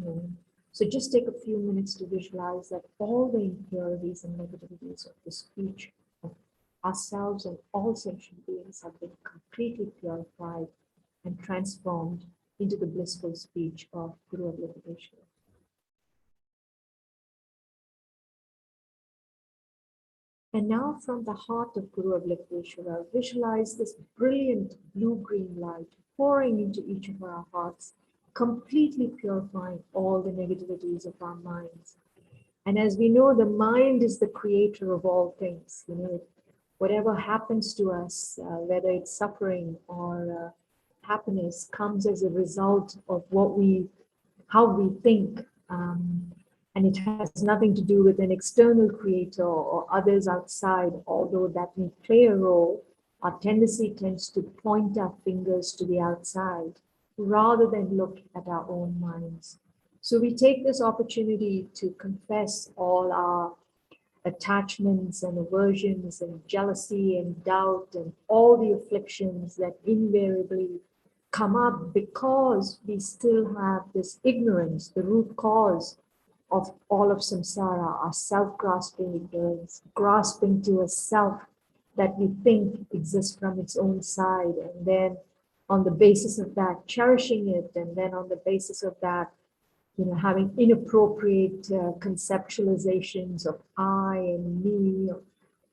S15: Hum. So just take a few minutes to visualize that all the impurities and negativities of the speech of ourselves and all sentient beings have been completely purified and transformed into the blissful speech of Guru of Liberation. And now from the heart of Guru of Liberation, visualize this brilliant blue-green light pouring into each of our hearts, completely purifying all the negativities of our minds. And as we know, the mind is the creator of all things. You know, whatever happens to us, whether it's suffering or happiness, comes as a result of how we think. And it has nothing to do with an external creator or others outside, although that may play a role. Our tendency tends to point our fingers to the outside rather than look at our own minds. So we take this opportunity to confess all our attachments and aversions and jealousy and doubt and all the afflictions that invariably come up because we still have this ignorance, the root cause of all of samsara, our self-grasping ignorance, grasping to a self that we think exists from its own side, and then on the basis of that, cherishing it, and then on the basis of that, you know, having inappropriate conceptualizations of I and me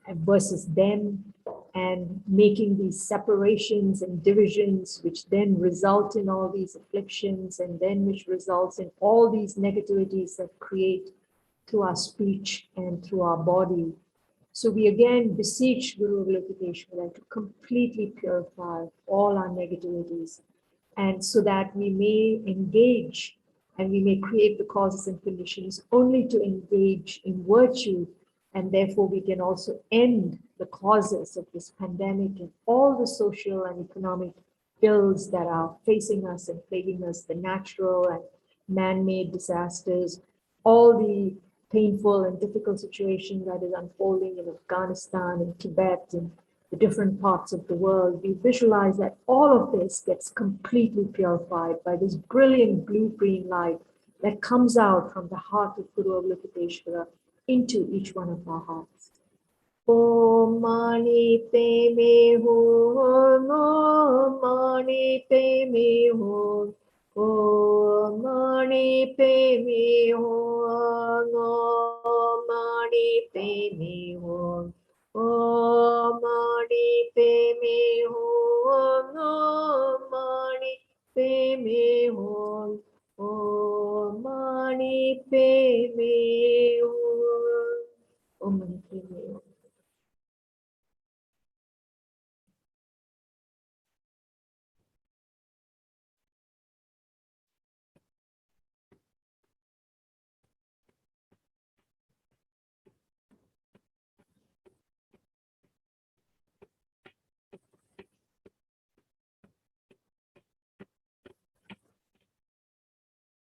S15: versus them, and making these separations and divisions, which then result in all these afflictions, and then which results in all these negativities that create through our speech and through our body. So we again beseech Guru of Liberation to completely purify all our negativities, and so that we may engage and we may create the causes and conditions only to engage in virtue, and therefore we can also end the causes of this pandemic and all the social and economic ills that are facing us and plaguing us, the natural and man-made disasters, all the painful and difficult situation that is unfolding in Afghanistan and Tibet and the different parts of the world. We visualize that all of this gets completely purified by this brilliant blue-green light that comes out from the heart of Guru Avalokiteshvara into each one of our hearts. Om Mani Padme Hum, Om Mani Padme Hum, Om Mani Padme Hum, Om Mani Padme Hum, Om Mani Padme Hum, Om Mani Padme Hum, Om Mani Padme Hum, Om Mani Padme Hum.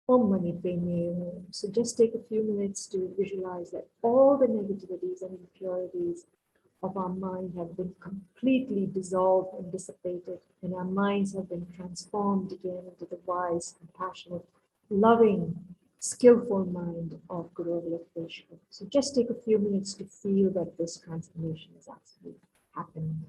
S15: Om Mani Padme Hum. So just take a few minutes to visualize that all the negativities and impurities of our mind have been completely dissolved and dissipated, and our minds have been transformed again into the wise, compassionate, loving, skillful mind of Guru Avalokiteshvara. So just take a few minutes to feel that this transformation is actually happening.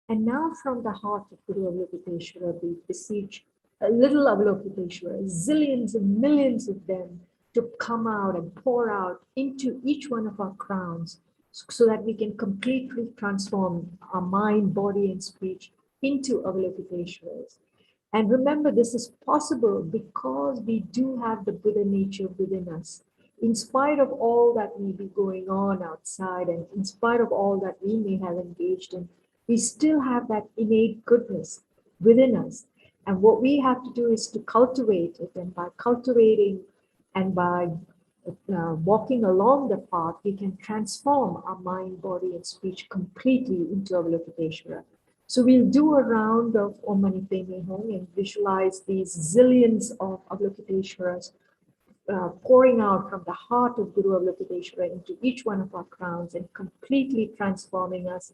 S15: And now from the heart of Guru Avalokiteshvara, we beseech a little Avalokiteshvara, zillions and millions of them, to come out and pour out into each one of our crowns so that we can completely transform our mind, body, and speech into Avalokiteshvaras. And remember, this is possible because we do have the Buddha nature within us. In spite of all that may be going on outside, and in spite of all that we may have engaged in, we still have that innate goodness within us. And what we have to do is to cultivate it. And by cultivating and by walking along the path, we can transform our mind, body, and speech completely into Avalokiteshvara. So we'll do a round of Om Mani Padme Hum and visualize these zillions of Avalokiteshvaras pouring out from the heart of Guru Avalokiteshvara into each one of our crowns and completely transforming us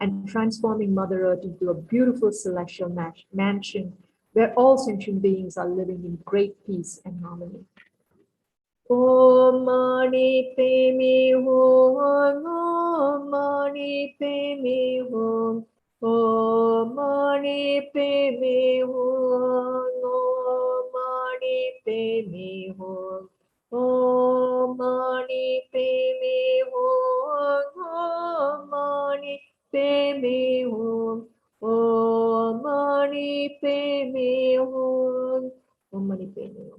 S15: and transforming Mother Earth into a beautiful celestial mansion where all sentient beings are living in great peace and harmony. Om Mani Padme Hum, Om Mani Padme Hum, Om Mani Padme Hum, Om Mani Padme Hum, Om Mani Padme Hum, Om Mani Padme Hum, Om Mani Padme Hum, Om Mani Padme Hum.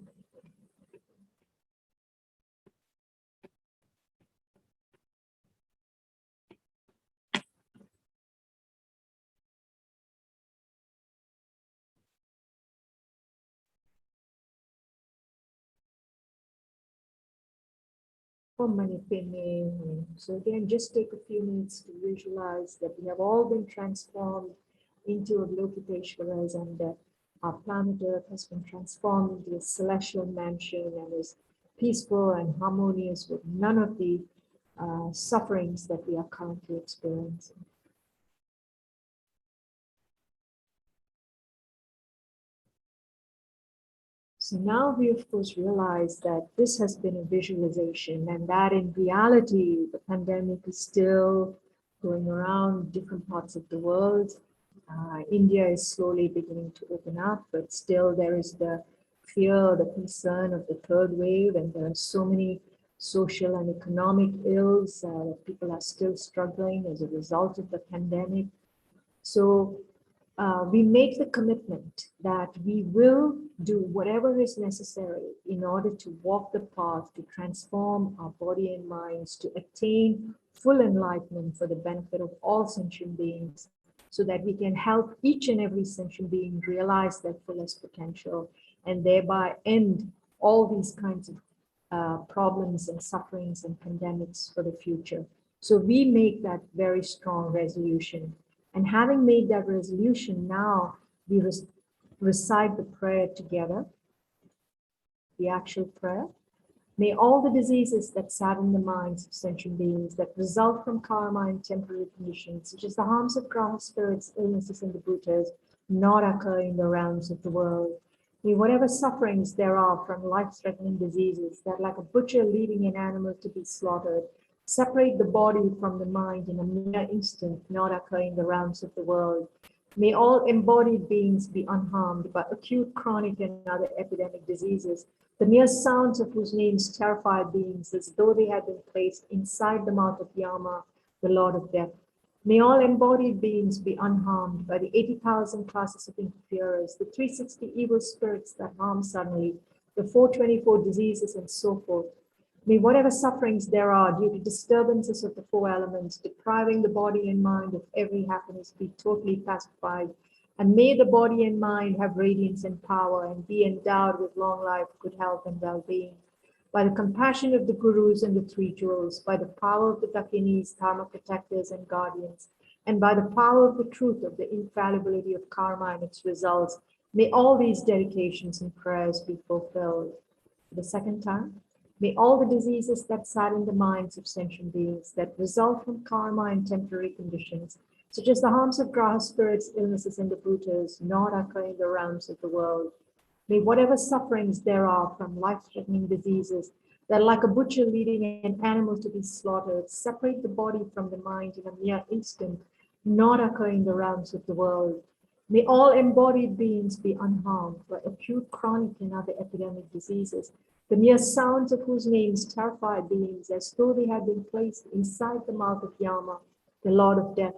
S15: Om Mani Padme Hum. So again, just take a few minutes to visualize that we have all been transformed into Avalokiteshvaras, and that our planet Earth has been transformed into a celestial mansion and is peaceful and harmonious with none of the sufferings that we are currently experiencing. So now we of course realize that this has been a visualization, and that in reality the pandemic is still going around different parts of the world. India is slowly beginning to open up, but still there is the fear, the concern of the third wave, and there are so many social and economic ills that people are still struggling as a result of the pandemic. So we make the commitment that we will do whatever is necessary in order to walk the path to transform our body and minds to attain full enlightenment for the benefit of all sentient beings, so that we can help each and every sentient being realize their fullest potential and thereby end all these kinds of problems and sufferings and pandemics for the future. So we make that very strong resolution. And having made that resolution, now we recite the prayer together, the actual prayer. May all the diseases that sadden the minds of sentient beings, that result from karma and temporary conditions, such as the harms of graha spirits, illnesses, and the bhutas, not occur in the realms of the world. May whatever sufferings there are from life-threatening diseases, that like a butcher leaving an animal to be slaughtered, separate the body from the mind in a mere instant, not occur in the realms of the world. May all embodied beings be unharmed by acute, chronic, and other epidemic diseases, the mere sounds of whose names terrify beings as though they had been placed inside the mouth of Yama, the Lord of Death. May all embodied beings be unharmed by the 80,000 classes of interferers, the 360 evil spirits that harm suddenly, the 424 diseases, and so forth. May whatever sufferings there are due to disturbances of the four elements, depriving the body and mind of every happiness, be totally pacified. And may the body and mind have radiance and power and be endowed with long life, good health, and well-being. By the compassion of the Gurus and the Three Jewels, by the power of the Dakinis, Dharma protectors and guardians, and by the power of the truth of the infallibility of karma and its results, may all these dedications and prayers be fulfilled. For the second time. May all the diseases that sadden the minds of sentient beings that result from karma and temporary conditions, such as the harms of grass spirits, illnesses, and the brutas, not occur in the realms of the world. May whatever sufferings there are from life-threatening diseases that, like a butcher leading an animal to be slaughtered, separate the body from the mind in a mere instant, not occur in the realms of the world. May all embodied beings be unharmed by acute, chronic, and other epidemic diseases, the mere sounds of whose names terrify beings as though they had been placed inside the mouth of Yama, the Lord of Death.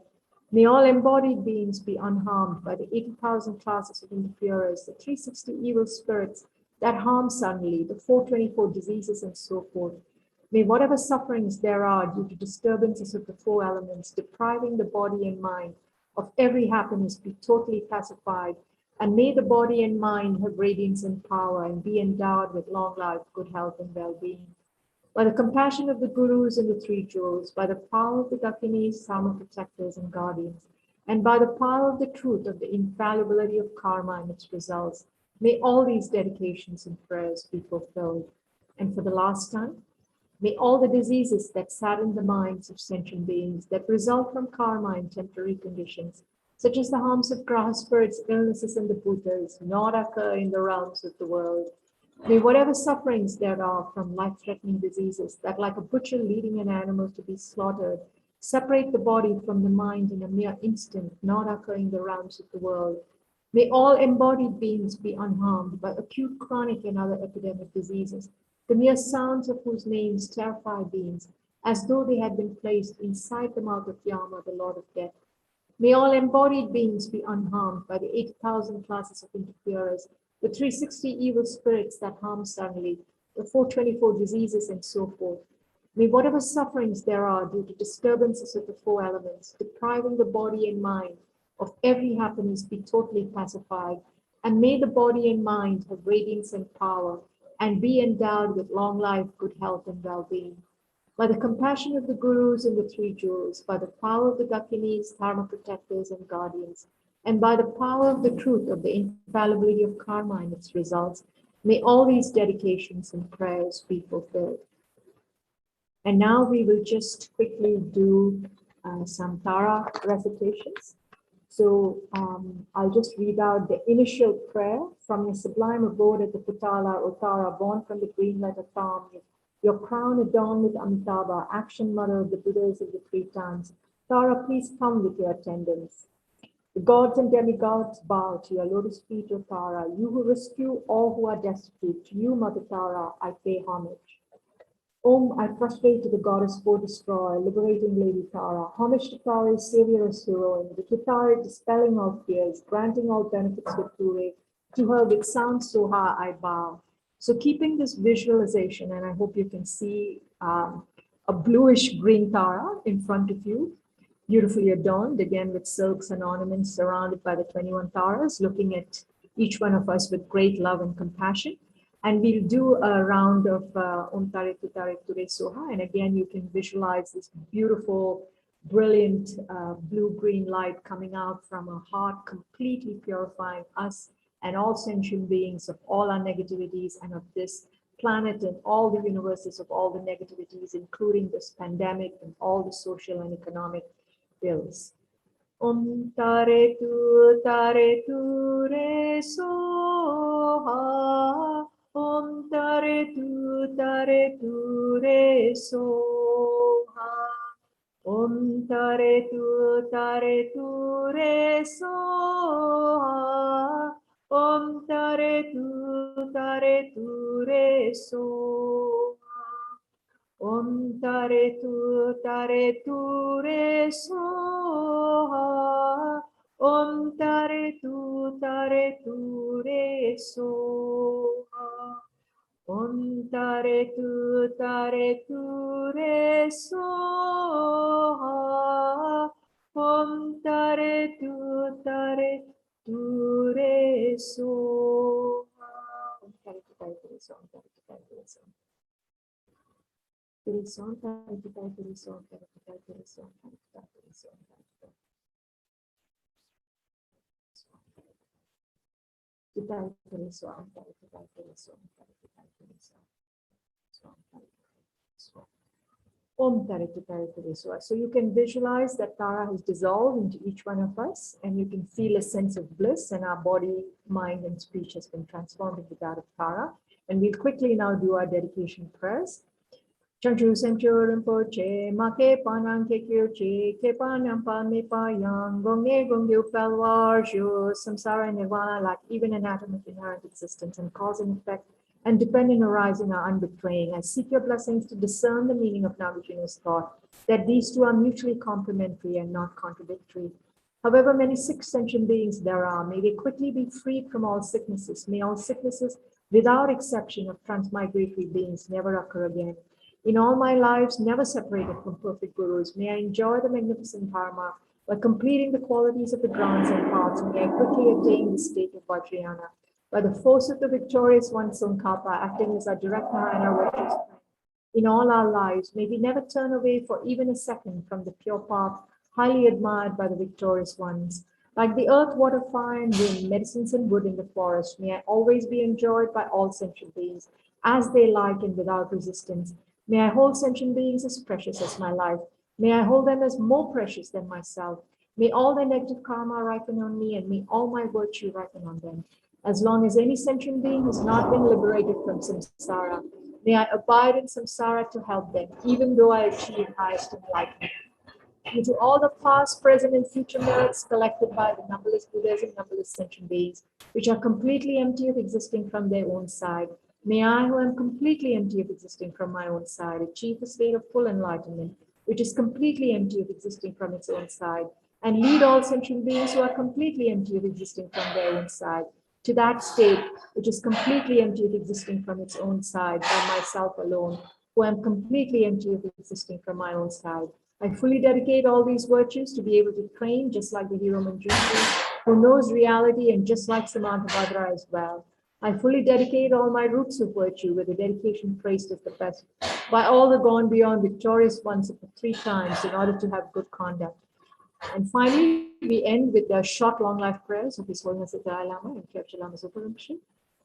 S15: May all embodied beings be unharmed by the 80,000 classes of interferers, the 360 evil spirits that harm suddenly, the 424 diseases, and so forth. May whatever sufferings there are due to disturbances of the four elements, depriving the body and mind of every happiness, be totally pacified, and may the body and mind have radiance and power and be endowed with long life, good health, and well-being. By the compassion of the gurus and the three jewels, by the power of the Dakinis, Dharma protectors, and guardians, and by the power of the truth of the infallibility of karma and its results, may all these dedications and prayers be fulfilled. And for the last time, may all the diseases that sadden the minds of sentient beings that result from karma and temporary conditions, such as the harms of grass spirits, illnesses, and the bhutas, not occur in the realms of the world. May whatever sufferings there are from life-threatening diseases that, like a butcher leading an animal to be slaughtered, separate the body from the mind in a mere instant, not occur in the realms of the world. May all embodied beings be unharmed by acute, chronic, and other epidemic diseases, the mere sounds of whose names terrify beings as though they had been placed inside the mouth of Yama, the Lord of Death. May all embodied beings be unharmed by the 80,000 classes of interferers, the 360 evil spirits that harm suddenly, the 424 diseases, and so forth. May whatever sufferings there are due to disturbances of the four elements, depriving the body and mind of every happiness, be totally pacified, and may the body and mind have radiance and power, and be endowed with long life, good health, and well-being. By the compassion of the gurus and the three jewels, by the power of the Dakinis, Dharma protectors, and guardians, and by the power of the truth of the infallibility of karma and its results, may all these dedications and prayers be fulfilled. And now we will just quickly do some Tara recitations. So I'll just read out the initial prayer from your sublime abode at the Putala or Tara, born from the green letter Tam, your crown adorned with Amitabha, action mother of the Buddhas of the three times. Tara, please come with your attendants. The gods and demigods bow to your lotus feet, O Tara. You who rescue all who are destitute, to you, Mother Tara, I pay homage. Om, I prostrate to the goddess for destroyer, liberating Lady Tara. Homage to Tara, saviorous heroine, the Tara dispelling all fears, granting all benefits with Ture. To her with sound Soha I bow. So keeping this visualization, and I hope you can see a bluish green Tara in front of you, beautifully adorned, again with silks and ornaments, surrounded by the 21 Taras, looking at each one of us with great love and compassion. And we'll do a round of Om Tare Tu Tare Ture Soha. And again, you can visualize this beautiful, brilliant blue-green light coming out from our heart, completely purifying us and all sentient beings of all our negativities and of this planet and all the universes of all the negativities, including this pandemic and all the social and economic ills. Om Tare Tu Re Soha. Om Tare Tu Re Soha. Om Tare Tu Re Soha. Om Tare Tu Re Soha. Om Tare Tu Re Soha. Om Tare Tu Re Soha. Om Tare Tu Re Soha. Om Tare Tu Re Soha. Om Tare Tu Re Soha. Om Tare Tu Re Soha. Om Taritu Taritu Viswa. So you can visualize that Tara has dissolved into each one of us, and you can feel a sense of bliss, and our body, mind, and speech has been transformed into that of Tara. And we'll quickly now do our dedication prayers. Chenrezig Rinpoche, Make Panang Kekyoche, Kepanam Palmepa Yang, Gonge Gongyu Pelwarju, Samsara Nirvana, like even an atom of inherent existence, and cause and effect and dependent arising are unbetraying. I seek your blessings to discern the meaning of Nagarjuna's thought, that these two are mutually complementary and not contradictory. However many sick sentient beings there are, may they quickly be freed from all sicknesses. May all sicknesses, without exception of transmigratory beings, never occur again. In all my lives, never separated from perfect gurus, may I enjoy the magnificent dharma by completing the qualities of the grounds and paths. May I quickly attain the state of Vajrayana. By the force of the victorious one, Tsongkhapa, acting as our direct Mahayana virtues in all our lives, may we never turn away for even a second from the pure path, highly admired by the victorious ones. Like the earth, water, fire, and wind, medicines and wood in the forest, may I always be enjoyed by all sentient beings as they like and without resistance. May I hold sentient beings as precious as my life. May I hold them as more precious than myself. May all their negative karma ripen on me, and may all my virtue ripen on them. As long as any sentient being has not been liberated from samsara, may I abide in samsara to help them, even though I achieve highest enlightenment. And to all the past, present, and future merits collected by the numberless Buddhas and numberless sentient beings, which are completely empty of existing from their own side, may I, who am completely empty of existing from my own side, achieve the state of full enlightenment, which is completely empty of existing from its own side, and lead all sentient beings who are completely empty of existing from their own side to that state which is completely empty of existing from its own side by myself alone, who am completely empty of existing from my own side. I fully dedicate all these virtues to be able to train just like the hero Manjushri, who knows reality, and just like Samantabhadra as well. I fully dedicate all my roots of virtue with the dedication praised as the best by all the gone beyond victorious ones of the 3 times in order to have good conduct. And finally, we end with the short long life prayers of His Holiness the Dalai Lama and Kyabje Lama Zopa Rinpoche,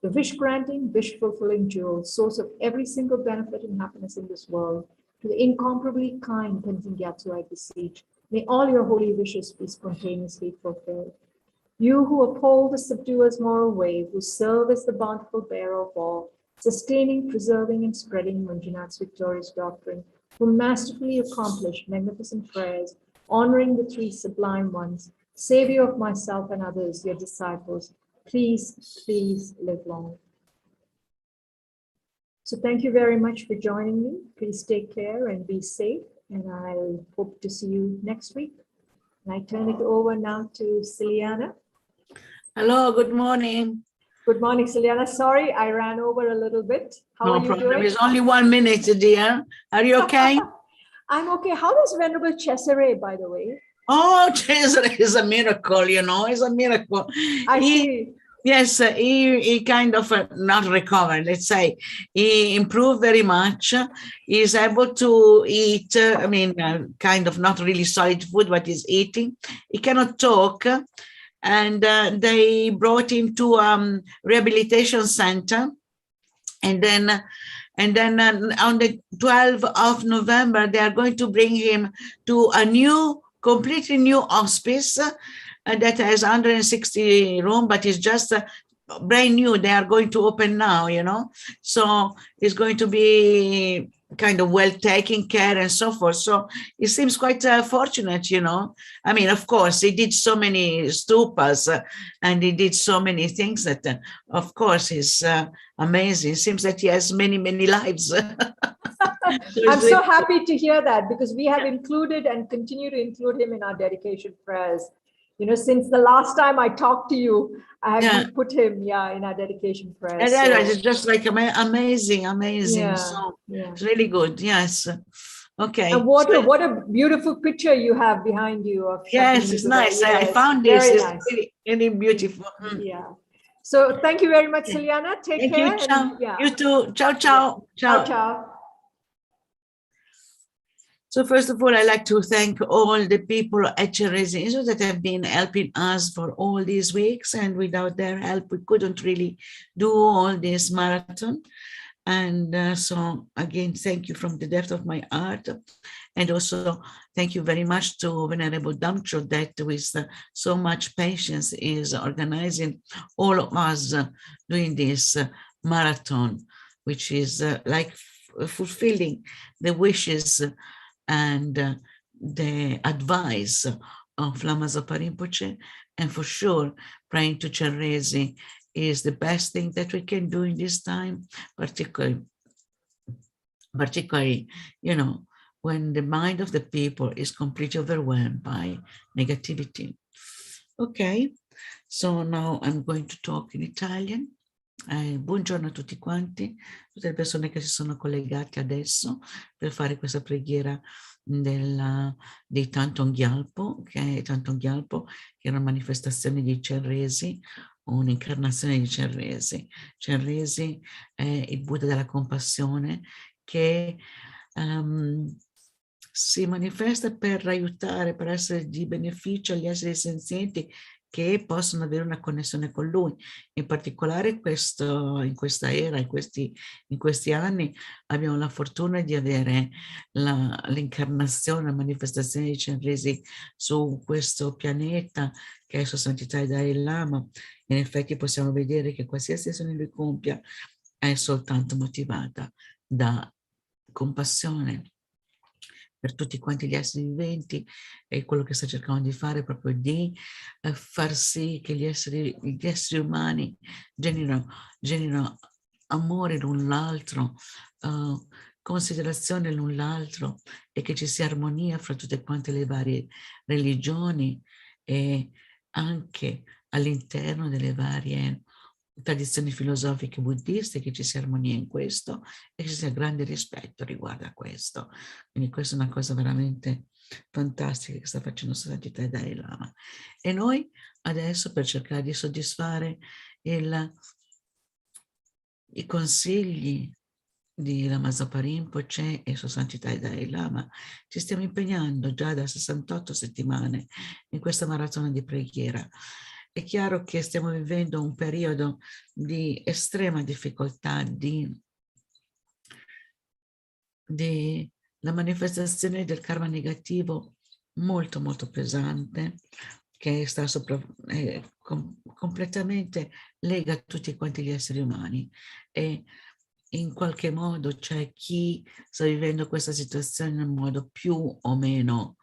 S15: the wish-granting, wish-fulfilling jewel, source of every single benefit and happiness in this world. To the incomparably kind Thangtong Gyalpo, I beseech, may all your holy wishes be spontaneously fulfilled. You who uphold the subduer's moral way, who serve as the bountiful bearer of all, sustaining, preserving, and spreading Manjunath's victorious doctrine, who masterfully accomplish magnificent prayers, honoring the 3 sublime ones, savior of myself and others, your disciples, please, please live long. So thank you very much for joining me. Please take care and be safe, and I'll hope to see you next week. And I turn it over now to Ciliana.
S16: Hello, good morning.
S15: Good morning, Ciliana. Sorry, I ran over a little bit. How are you
S16: problem.
S15: doing?
S16: It's only 1 minute, dear. Are you okay?
S15: I'm okay. How is Venerable Cesare, by the way?
S16: Oh, Cesare is a miracle, you know, it's a miracle.
S15: I see.
S16: Yes, he kind of not recovered, let's say. He improved very much. He's able to eat, kind of not really solid food, but he's eating. He cannot talk. And they brought him to rehabilitation center. And then on the 12th of November, they are going to bring him to a completely new hospice that has 160 rooms, but it's just brand new. They are going to open now, you know. So it's going to be kind of well taken care and so forth. So it seems quite fortunate, you know. I mean, of course, he did so many stupas and he did so many things that, of course, is amazing. It seems that he has many, many lives.
S15: I'm so happy to hear that, because we have included and continue to include him in our dedication prayers. You know, since the last time I talked to you, I have put him, in our dedication prayers.
S16: And it's just like amazing.
S15: Yeah,
S16: so it's really good. Yes. Okay.
S15: And what a beautiful picture you have behind you. Of
S16: yes, it's nice. I found this.
S15: Very
S16: it's
S15: nice.
S16: really, really beautiful.
S15: Yeah. So thank you very much, Ciliana. Take care.
S16: You, ciao.
S15: And,
S16: You too. Ciao, ciao.
S15: Ciao, ciao.
S16: So first of all, I'd like to thank all the people at Chenrezig Institute that have been helping us for all these weeks. And without their help, we couldn't really do all this marathon. And so again, thank you from the depth of my heart. And also thank you very much to Venerable Damcho that with so much patience is organizing all of us doing this marathon, which is like fulfilling the wishes and the advice of Lama Zopa Rinpoche, and for sure praying to Chenrezig is the best thing that we can do in this time, particularly, you know, when the mind of the people is completely overwhelmed by negativity. Okay, so now I'm going to talk in Italian. Buongiorno a tutti quanti, tutte le persone che si sono collegate adesso per fare questa preghiera di Thangtong Gyalpo, che è una manifestazione di Chenrezig, un'incarnazione di Chenrezig. Chenrezig è il Buddha della compassione che si manifesta per aiutare, per essere di beneficio agli esseri senzienti che possono avere una connessione con lui. In particolare in questa era, in questi anni, abbiamo la fortuna di avere l'incarnazione, la manifestazione di Chenrezig su questo pianeta che è Sua Santità il Dalai Lama. In effetti possiamo vedere che qualsiasi azione lui compia è soltanto motivata da compassione per tutti quanti gli esseri viventi, e quello che sta cercando di fare è proprio di far sì che gli esseri umani generino amore l'un l'altro, considerazione l'un l'altro, e che ci sia armonia fra tutte quante le varie religioni e anche all'interno delle varie tradizioni filosofiche buddiste, che ci sia armonia in questo e che ci sia grande rispetto riguardo a questo. Quindi questa è una cosa veramente fantastica che sta facendo Sua Santità il Dalai Lama. E noi adesso, per cercare di soddisfare i consigli di Lama Zopa Rinpoche e Sua Santità il Dalai Lama, ci stiamo impegnando già da 68 settimane in questa maratona di preghiera. È chiaro che stiamo vivendo un periodo di estrema difficoltà, la manifestazione del karma negativo molto molto pesante, che sta completamente lega a tutti quanti gli esseri umani, e in qualche modo c'è chi sta vivendo questa situazione in un modo più o meno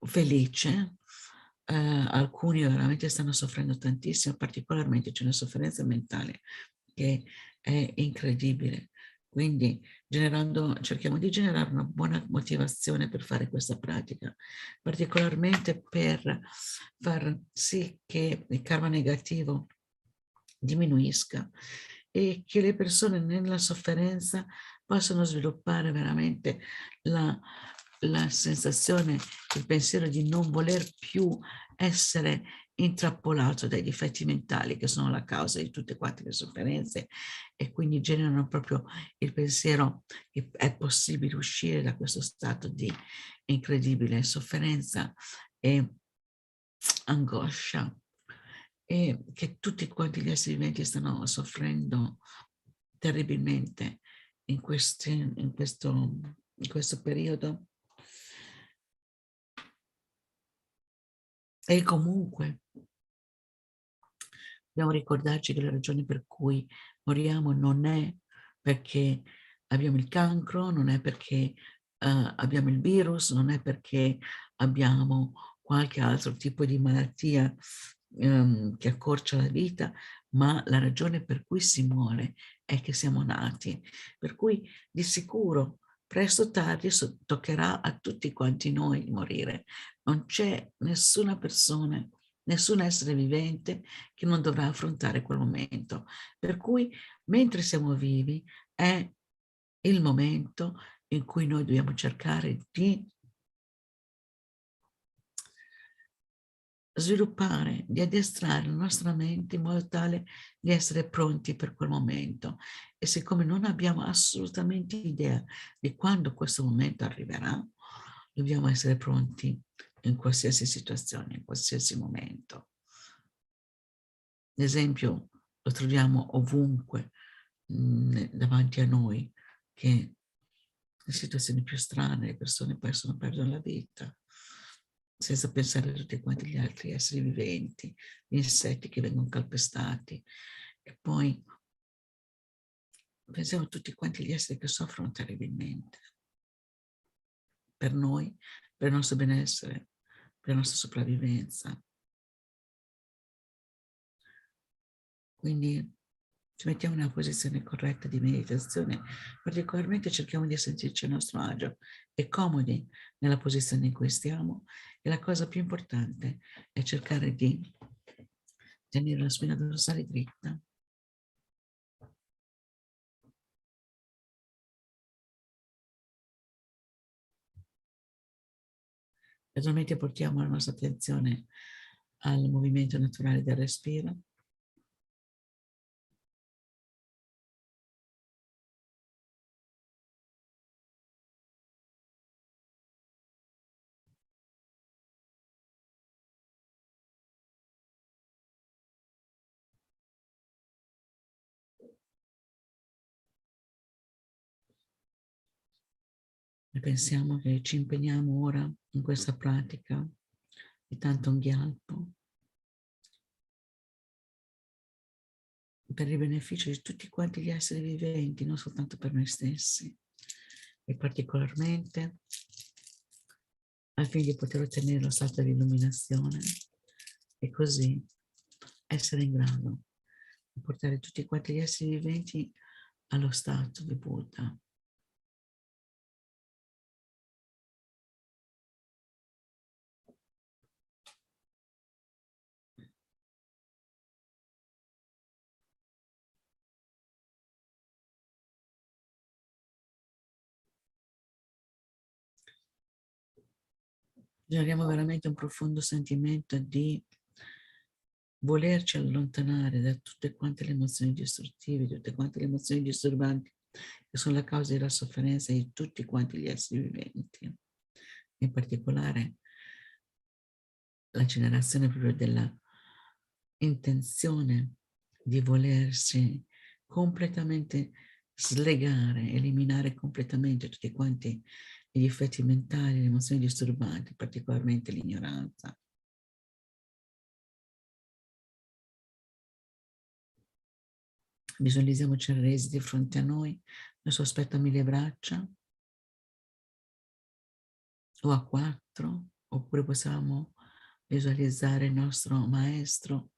S16: felice. Alcuni veramente stanno soffrendo tantissimo, particolarmente c'è una sofferenza mentale che è incredibile. Quindi cerchiamo di generare una buona motivazione per fare questa pratica, particolarmente per far sì che il karma negativo diminuisca e che le persone nella sofferenza possano sviluppare veramente la sensazione, il pensiero di non voler più essere intrappolato dai difetti mentali che sono la causa di tutte quante le sofferenze, e quindi generano proprio il pensiero che è possibile uscire da questo stato di incredibile sofferenza e angoscia, e che tutti quanti gli esseri viventi stanno soffrendo terribilmente in questo periodo. E comunque dobbiamo ricordarci che la ragione per cui moriamo non è perché abbiamo il cancro, non è perché abbiamo il virus, non è perché abbiamo qualche altro tipo di malattia che accorcia la vita, ma la ragione per cui si muore è che siamo nati. Per cui di sicuro presto o tardi toccherà a tutti quanti noi morire. Non c'è nessuna persona, nessun essere vivente che non dovrà affrontare quel momento. Per cui mentre siamo vivi è il momento in cui noi dobbiamo cercare di sviluppare, di addestrare la nostra mente in modo tale di essere pronti per quel momento. E siccome non abbiamo assolutamente idea di quando questo momento arriverà, dobbiamo essere pronti in qualsiasi situazione, in qualsiasi momento. L'esempio lo troviamo ovunque, davanti a noi che le situazioni più strane, le persone perdono la vita, senza pensare a tutti quanti gli altri esseri viventi, gli insetti che vengono calpestati. E poi pensiamo a tutti quanti gli esseri che soffrono terribilmente. Per noi, per il nostro benessere, per la nostra sopravvivenza. Quindi ci mettiamo nella posizione corretta di meditazione, particolarmente cerchiamo di sentirci a nostro agio e comodi nella posizione in cui stiamo, e la cosa più importante è cercare di tenere la spina dorsale dritta. Gradualmente portiamo la nostra attenzione al movimento naturale del respiro. E pensiamo che ci impegniamo ora in questa pratica di Thangtong Gyalpo per il beneficio di tutti quanti gli esseri viventi, non soltanto per noi stessi, e particolarmente al fine di poter ottenere lo stato di illuminazione e così essere in grado di portare tutti quanti gli esseri viventi allo stato di Buddha. Generiamo veramente un profondo sentimento di volerci allontanare da tutte quante le emozioni distruttive, tutte quante le emozioni disturbanti che sono la causa della sofferenza di tutti quanti gli esseri viventi. In particolare la generazione proprio della intenzione di volersi completamente slegare, eliminare completamente tutti quanti gli effetti mentali, le emozioni disturbanti, particolarmente l'ignoranza. Visualizziamo Chenrezig di fronte a noi, il suo aspetto a 1000 braccia, o a 4, oppure possiamo visualizzare il nostro maestro,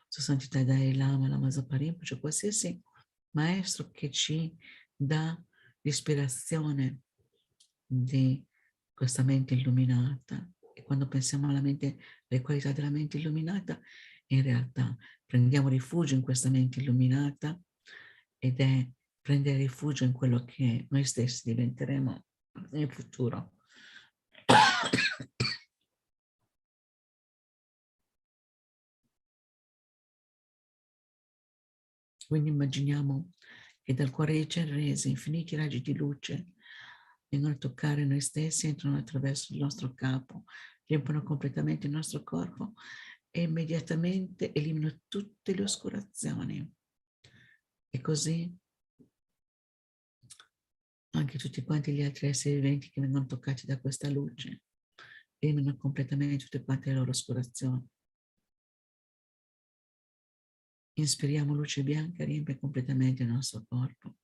S16: Sua Santità Kyabje Lama Zopa Rinpoche, qualsiasi maestro che ci dà l'ispirazione di questa mente illuminata. E quando pensiamo alla mente, alle qualità della mente illuminata, in realtà prendiamo rifugio in questa mente illuminata, ed è prendere rifugio in quello che noi stessi diventeremo nel futuro. Quindi immaginiamo che dal cuore di Chenrezig infiniti raggi di luce vengono a toccare noi stessi, entrano attraverso il nostro capo, riempiono completamente il nostro corpo e immediatamente eliminano tutte le oscurazioni. E così anche tutti quanti gli altri esseri viventi che vengono toccati da questa luce eliminano completamente tutte quante le loro oscurazioni. Inspiriamo luce bianca, riempie completamente il nostro corpo.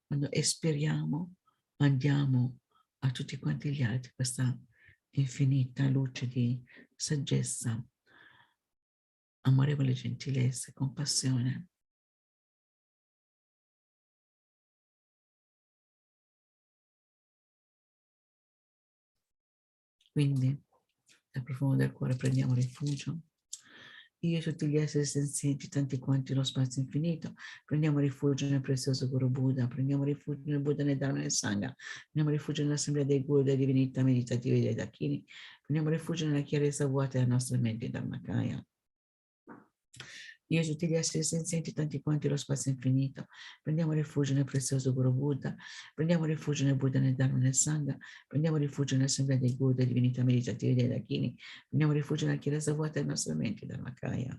S16: Quando espiriamo, mandiamo a tutti quanti gli altri questa infinita luce di saggezza, amorevole gentilezza e compassione. Quindi, dal profondo del cuore prendiamo rifugio. Io e tutti gli esseri senzienti, tanti quanti lo spazio infinito, prendiamo rifugio nel prezioso Guru Buddha, prendiamo rifugio nel Buddha, nel Dharma e nel Sangha, prendiamo rifugio nell'assemblea dei Guru, delle divinità meditative e dei Dakini, prendiamo rifugio nella chiarezza vuota della nostra mente Dharmakaya. Io e tutti gli esseri senzienti, tanti quanti lo spazio infinito, prendiamo rifugio nel prezioso Guru Buddha, prendiamo rifugio nel Buddha, nel Dharma e nel Sangha, prendiamo rifugio nell'assemblea dei Guru, delle divinità meditative e dei Dakini, prendiamo rifugio nella chiarezza vuota della nostra mente Dharmakaya.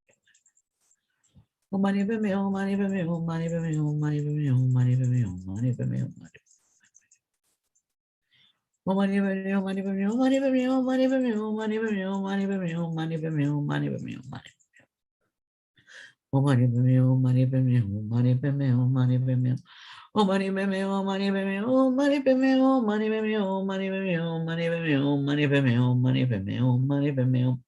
S16: Om mani padme hum, mani padme hum, mani padme hum, mani padme hum, mani padme hum, mani padme hum, mani padme hum, mani padme hum, mani padme hum, mani padme hum, mani padme hum, mani padme hum, mani padme hum, mani padme hum, mani Om mani padme hum, mani padme hum, mani padme hum, mani padme hum. Om mani padme hum, mani padme hum, mani padme hum, mani padme hum, mani padme hum, mani padme hum, mani padme hum, mani padme hum, mani padme hum.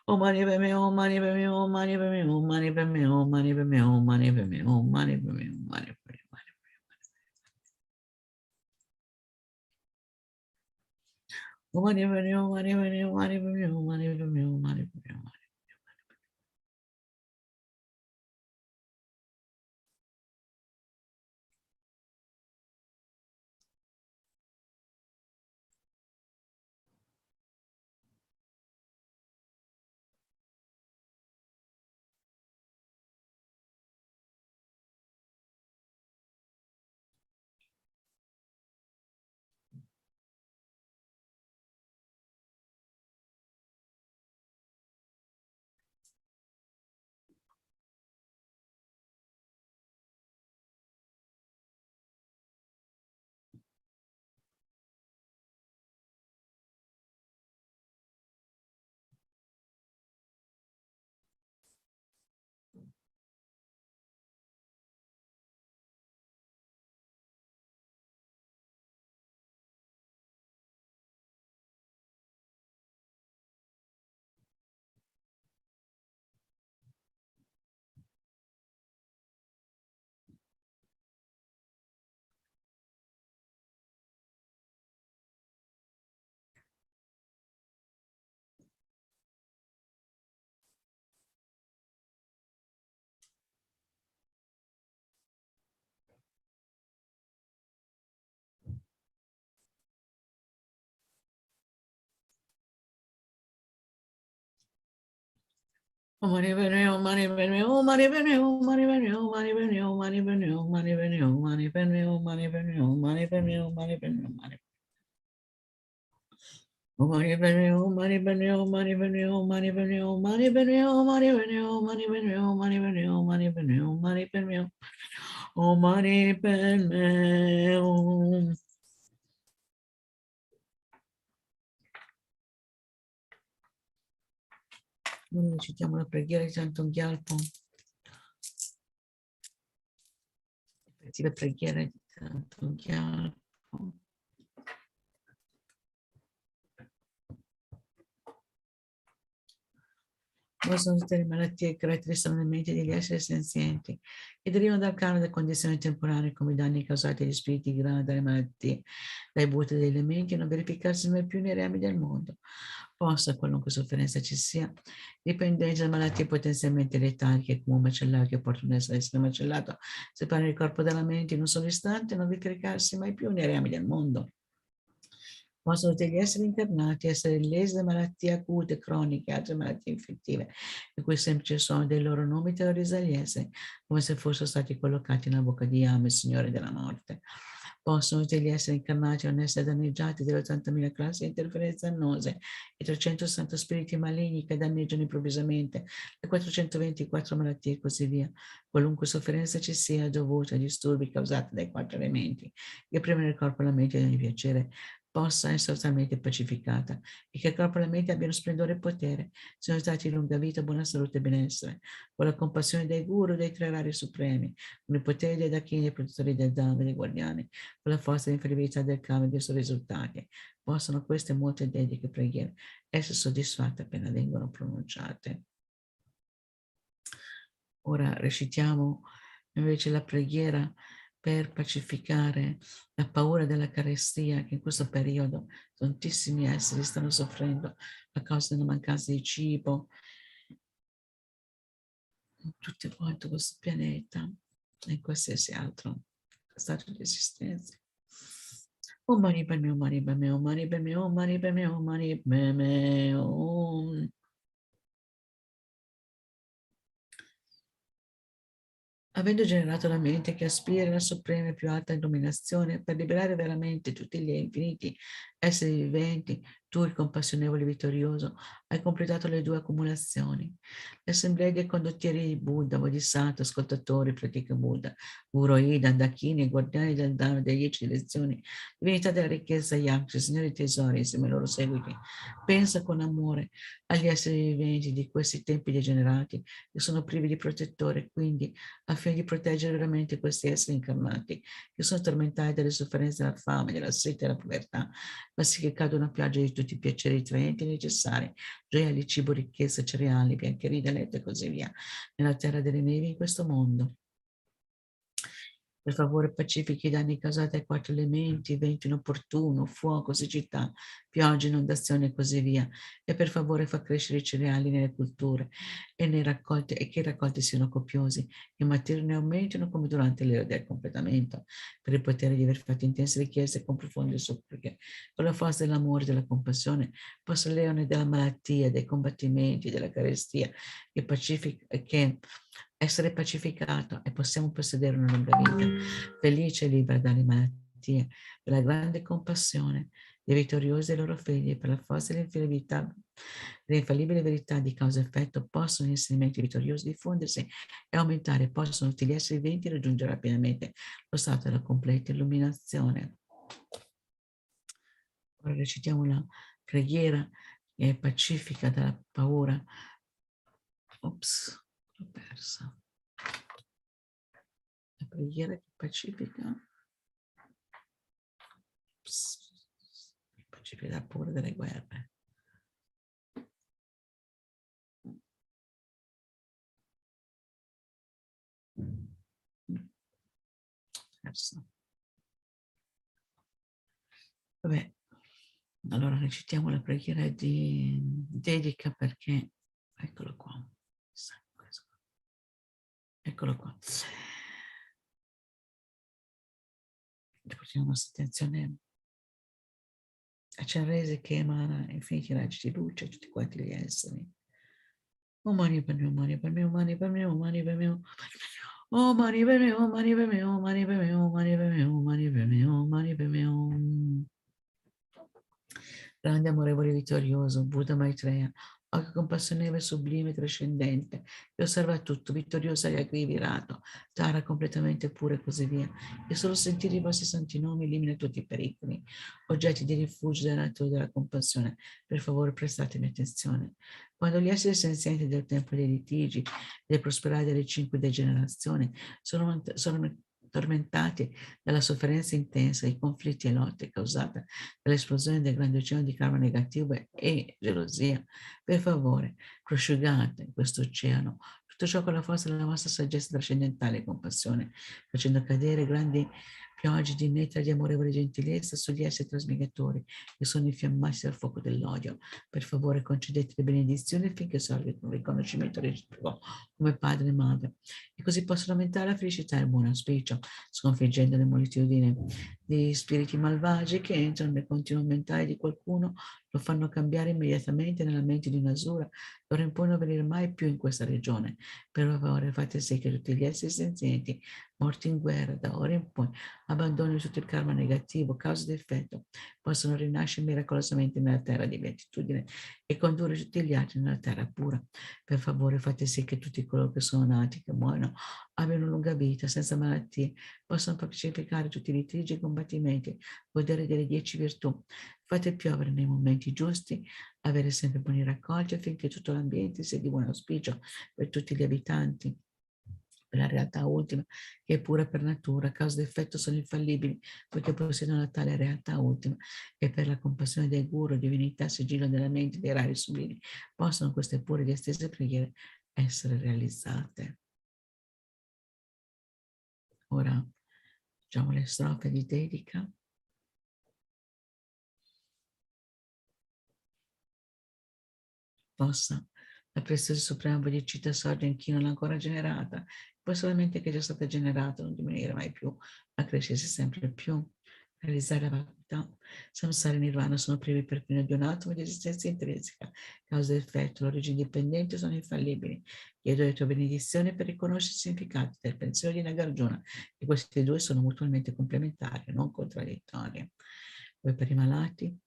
S16: Om mani padme hum, mani padme hum, mani padme hum, mani padme hum, mani padme hum, mani padme hum, mani padme hum, mani padme hum. Om mani padme hum, mani padme hum, mani padme hum, mani padme hum, mani padme hum. Mani padme hum, mani padme hum, mani padme hum, mani padme hum, mani padme hum, mani padme hum, mani padme hum, mani padme hum, mani padme hum, mani padme hum, mani padme hum, mani. Om mani padme hum, mani padme hum, mani padme hum, mani padme hum, mani padme hum, mani padme hum, mani padme hum, mani padme hum, mani padme hum, mani padme hum. Om mani padme hum. Noi recitiamo la preghiera di Thangtong Gyalpo. La preghiera di Thangtong Gyalpo. Possono tutte le malattie che caratterizzano le menti degli esseri senzienti, che derivano dal karma delle condizioni temporanee come i danni causati agli spiriti grandi dalle malattie, dai butti degli elementi, e non verificarsi mai più nei rami del mondo. Possa, qualunque sofferenza ci sia, dipendenza da malattie potenzialmente letali che come un macellaio che porta un essere macellato, separare il corpo dalla mente in un solo istante e non verificarsi mai più nei rami del mondo. Possono tutti gli esseri incarnati essere lesi da malattie acute, croniche, altre malattie infettive, il cui semplice suono dei loro nomi terrorizza gli esseri, come se fossero stati collocati nella bocca di Yama, il Signore della morte. Possono tutti gli esseri incarnati non essere danneggiati dalle 80.000 classi di interferenze annose, i 360 spiriti maligni che danneggiano improvvisamente, le 424 malattie e così via. Qualunque sofferenza ci sia dovuta a disturbi causati dai 4 elementi, che premono il corpo e la mente di ogni piacere, possa essere totalmente pacificata e che il corpo e la mente abbiano splendore e potere, siano stati lunga vita, buona salute e benessere, con la compassione dei guru, dei 3 vari supremi, con i poteri dei dachini, dei protettori del Dhamma, dei guardiani, con la forza e l'infallibilità del karma e dei suoi risultati. Possano queste molte dediche preghiere essere soddisfatte appena vengono pronunciate. Ora recitiamo invece la preghiera per pacificare la paura della carestia che in questo periodo tantissimi esseri stanno soffrendo a causa della mancanza di cibo in tutto quanto questo pianeta e in qualsiasi altro stato di esistenza. Om mani padme hum, mani padme hum, mani padme hum, mani padme hum, mani padme hum. Avendo generato la mente che aspira alla suprema e più alta illuminazione per liberare veramente tutti gli infiniti esseri viventi, Tu, il compassionevole vittorioso, hai completato le 2 accumulazioni. L'assemblea dei condottieri di Buddha, Bodhisattva, ascoltatori, pratica Buddha, Uroida, Dakini e guardiani del Dharma delle 10 direzioni, divinità della ricchezza Yaksha, signori tesori, insieme ai loro seguiti. Pensa con amore agli esseri viventi di questi tempi degenerati che sono privi di protettore, quindi al fine di proteggere veramente questi esseri incarnati che sono tormentati dalle sofferenze della fame, della sete e della povertà, ma sì che cada una pioggia di tutti i piaceri traenti e necessari, gioielli, cibo, ricchezza, cereali, biancheria, letto e così via, nella terra delle nevi in questo mondo. Per favore pacifichi i danni causati ai 4 elementi, vento inopportuno, fuoco, siccità, pioggia, inondazioni e così via. E per favore fa crescere i cereali nelle culture e nei raccolti, e che i raccolti siano copiosi, che i materie ne aumentino come durante l'era del completamento, per il potere di aver fatto intense richieste con profonde suppliche, con la forza dell'amore e della compassione, possa il leone della malattia, dei combattimenti, della carestia, che essere pacificato e possiamo possedere una lunga vita, felice e libera dalle malattie, per la grande compassione dei vittoriosi e dei loro figli, per la forza dell'infallibile verità di causa e effetto, possono gli insegnamenti vittoriosi diffondersi e aumentare, possono tutti gli esseri viventi raggiungere rapidamente lo stato della completa illuminazione. Ora recitiamo la preghiera che è pacifica dalla paura. Ops. L'ho persa. La preghiera che pacifica. Pacifica dal paura delle guerre. Persa. Vabbè, allora recitiamo la preghiera di dedica perché, eccolo qua. Eccolo qua. Portiamo la nostra attenzione a Chenrezig che emana infiniti raggi di luce a tutti quanti gli esseri. Umani per me, umani per me, umani per me, umani per me, umani per me, umani per me, umani per me, umani per me, umani per me, umani per me. Grande, amorevole, vittorioso, Buddha Maitreya, occhio compassionevole, sublime, trascendente, che osserva tutto, vittorioso e aggrivirato, Tara completamente pura e così via. E solo sentire i vostri santi nomi elimina tutti i pericoli, oggetti di rifugio della natura della compassione. Per favore prestatemi attenzione. Quando gli esseri senzienti del tempo dei litigi, del prosperare delle 5 degenerazioni, sono tormentati dalla sofferenza intensa, i conflitti e lotte causate dall'esplosione del grande oceano di karma negativo e gelosia, per favore prosciugate in questo oceano tutto ciò con la forza della vostra saggezza trascendentale e compassione, facendo cadere grandi piogge di nettare di amorevole gentilezza sugli esseri trasmigratori che sono infiammati dal fuoco dell'odio. Per favore concedete le benedizioni affinché sorga un riconoscimento reciproco come padre e madre, e così possono aumentare la felicità e il buon auspicio, sconfiggendo le moltitudini di spiriti malvagi che entrano nel continuo mentale di qualcuno, lo fanno cambiare immediatamente nella mente di un'asura, lo impone a venire mai più in questa regione. Per favore fate sì che tutti gli esseri senzienti morti in guerra da ora in poi abbandonino tutto il karma negativo, causa ed effetto, possono rinascere miracolosamente nella terra di beatitudine e condurre tutti gli altri nella terra pura. Per favore fate sì che tutti coloro che sono nati, che muoiono, abbiano lunga vita, senza malattie, possano pacificare tutti i litigi e combattimenti, godere delle 10 virtù. Fate piovere nei momenti giusti, avere sempre buoni raccolti affinché tutto l'ambiente sia di buon auspicio per tutti gli abitanti. Per la realtà ultima, che è pura per natura, causa ed effetto sono infallibili, poiché possiedono la tale realtà ultima, e per la compassione del guru, divinità, sigillo della mente dei rari sublimi, possono queste pure ed estese preghiere essere realizzate. Ora facciamo le strofe di dedica. Possa la preziosa suprema bodhicitta sorge in chi non l'ha ancora generata, poi solamente che è già stata generata, non diminuire mai più, ma crescersi sempre più, realizzare la vacuità. Samsara e Nirvana sono privi perfino di un atomo di esistenza intrinseca, causa ed effetto, l'origine indipendente sono infallibili. Chiedo le tue benedizioni per riconoscere il significato del pensiero di Nagarjuna, e questi due sono mutualmente complementari, non contraddittori. Poi per i malati,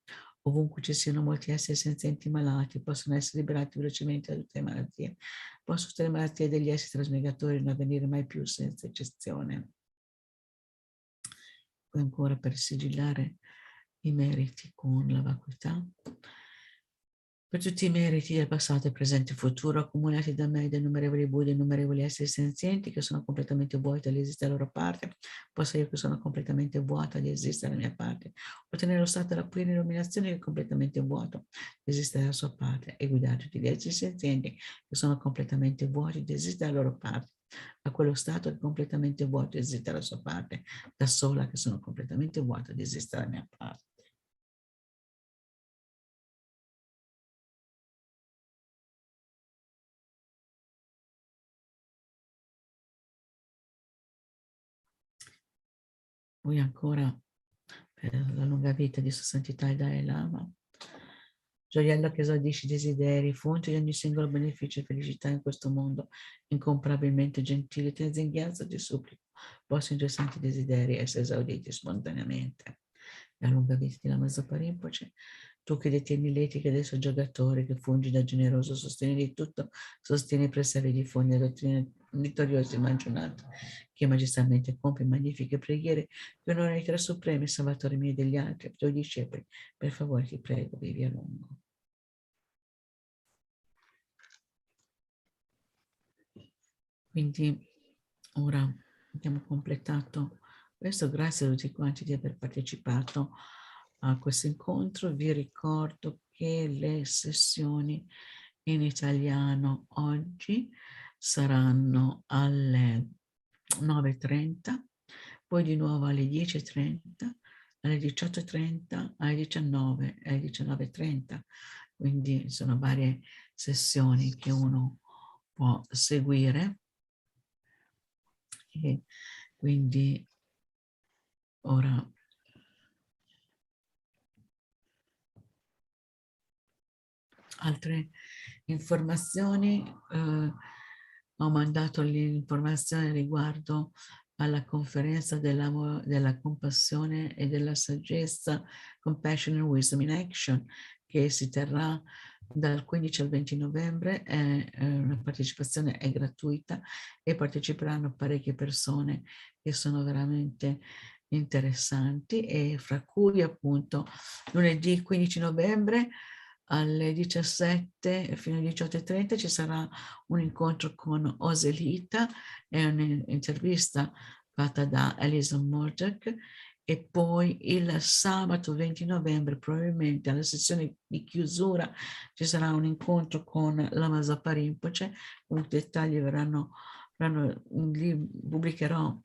S17: Ovunque ci siano molti esseri senzienti malati, possono essere liberati velocemente da tutte le malattie. Possono tutte le malattie degli esseri trasmigratori non avvenire mai più senza eccezione. Poi ancora per sigillare i meriti con la vacuità. Per tutti i meriti del passato, presente e futuro accumulati da me, da innumerevoli Buddha e innumerevoli esseri senzienti che sono completamente vuoti all'esistere dalla loro parte, posso io che sono completamente vuota di esistere dalla mia parte, ottenere lo stato della piena illuminazione che è completamente vuoto di esistere dalla sua parte e guidare tutti gli esseri senzienti che sono completamente vuoti di esistere dalla loro parte, a quello stato che è completamente vuoto di esistere dalla sua parte, da sola che sono completamente vuota di esistere dalla mia parte. Poi ancora per la lunga vita di Sua Santità il Dalai Lama, gioiello che esaudisce i desideri, fonte di ogni singolo beneficio e felicità in questo mondo, incomparabilmente gentile, Tenzin Gyalpo, ti supplico, possano i tuoi santi desideri essere esauditi spontaneamente. La lunga vita di Lama Zopa Rinpoche, tu che detieni l'etica del soggiorgatore, che fungi da generoso sostegno di tutto, sostieni preservi di fondi la dottrina vittoriosa e mangiunata, che magistralmente compie magnifiche preghiere, che onora i tre supremi salvatori miei degli altri, i tuoi discepoli, per favore ti prego, vivi a lungo. Quindi ora abbiamo completato questo, grazie a tutti quanti di aver partecipato a questo incontro. Vi ricordo che le sessioni in italiano oggi saranno alle 9:30, poi di nuovo alle 10:30, alle 18:30, alle 19 e alle 19:30. Quindi sono varie sessioni che uno può seguire. E quindi ora altre informazioni, ho mandato l'informazione riguardo alla conferenza della compassione e della saggezza, Compassion and Wisdom in Action, che si terrà dal 15 al 20 novembre, la partecipazione è gratuita e parteciperanno parecchie persone che sono veramente interessanti, e fra cui appunto lunedì 15 novembre alle 17 fino alle 18:30 ci sarà un incontro con Oselita, è un'intervista fatta da Alison Murdoch, e poi il sabato 20 novembre probabilmente alla sessione di chiusura ci sarà un incontro con Lama Zopa Rinpoche. I dettagli li pubblicherò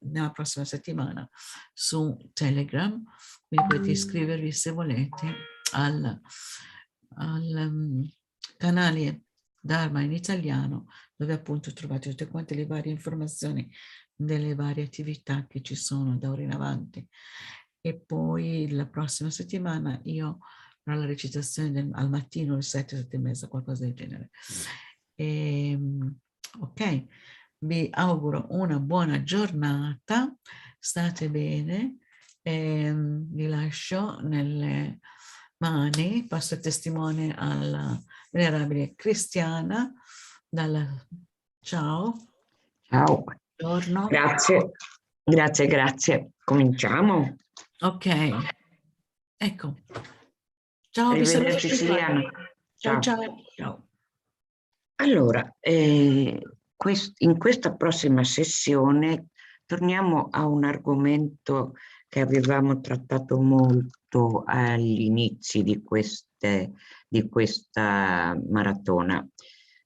S17: nella prossima settimana su Telegram, quindi potete iscrivervi se volete al canale Dharma in italiano, dove appunto trovate tutte quante le varie informazioni delle varie attività che ci sono da ora in avanti. E poi la prossima settimana io farò la recitazione al mattino alle 7, 7:30, qualcosa del genere. Ok, vi auguro una buona giornata, state bene, vi lascio nelle mani, passo il testimone alla venerabile Cristiana. Ciao.
S18: Ciao.
S17: Buongiorno.
S18: Grazie. Cominciamo.
S17: Ok. Ecco. Ciao, vi saluto.
S18: Arrivederci Siciliana.
S17: Ciao.
S18: Allora, in questa prossima sessione torniamo a un argomento che avevamo trattato molto agli inizi di questa maratona,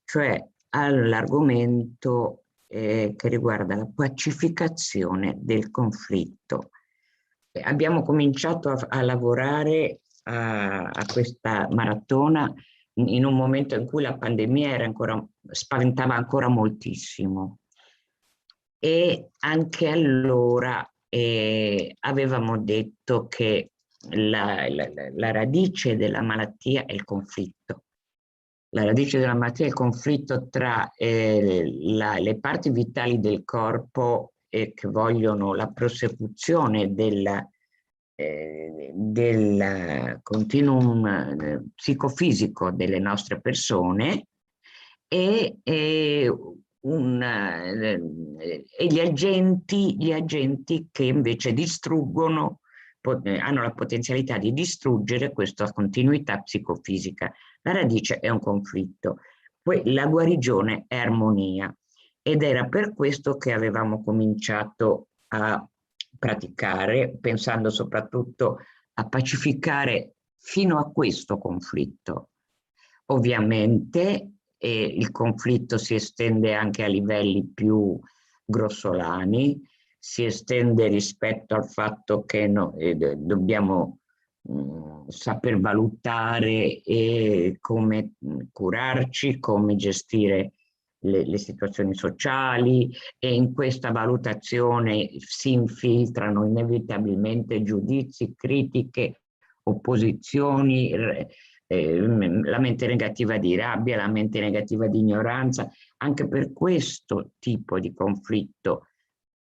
S18: cioè all'argomento che riguarda la pacificazione del conflitto. Abbiamo cominciato a lavorare a questa maratona in un momento in cui la pandemia spaventava ancora moltissimo, e anche allora avevamo detto che la radice della malattia è il conflitto. La radice della malattia è il conflitto tra le parti vitali del corpo che vogliono la prosecuzione del continuum psicofisico delle nostre persone e gli agenti che invece distruggono, hanno la potenzialità di distruggere questa continuità psicofisica. La radice è un conflitto, poi la guarigione è armonia, ed era per questo che avevamo cominciato a praticare, pensando soprattutto a pacificare fino a questo conflitto. Ovviamente il conflitto si estende anche a livelli più grossolani, si estende rispetto al fatto che dobbiamo saper valutare come curarci, come gestire le situazioni sociali, e in questa valutazione si infiltrano inevitabilmente giudizi, critiche, opposizioni, la mente negativa di rabbia, la mente negativa di ignoranza. Anche per questo tipo di conflitto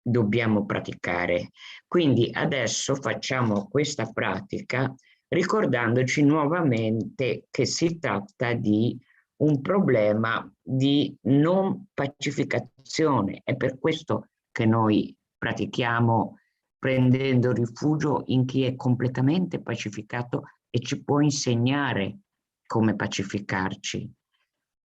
S18: dobbiamo praticare. Quindi adesso facciamo questa pratica ricordandoci nuovamente che si tratta di un problema di non pacificazione. È per questo che noi pratichiamo prendendo rifugio in chi è completamente pacificato e ci può insegnare come pacificarci,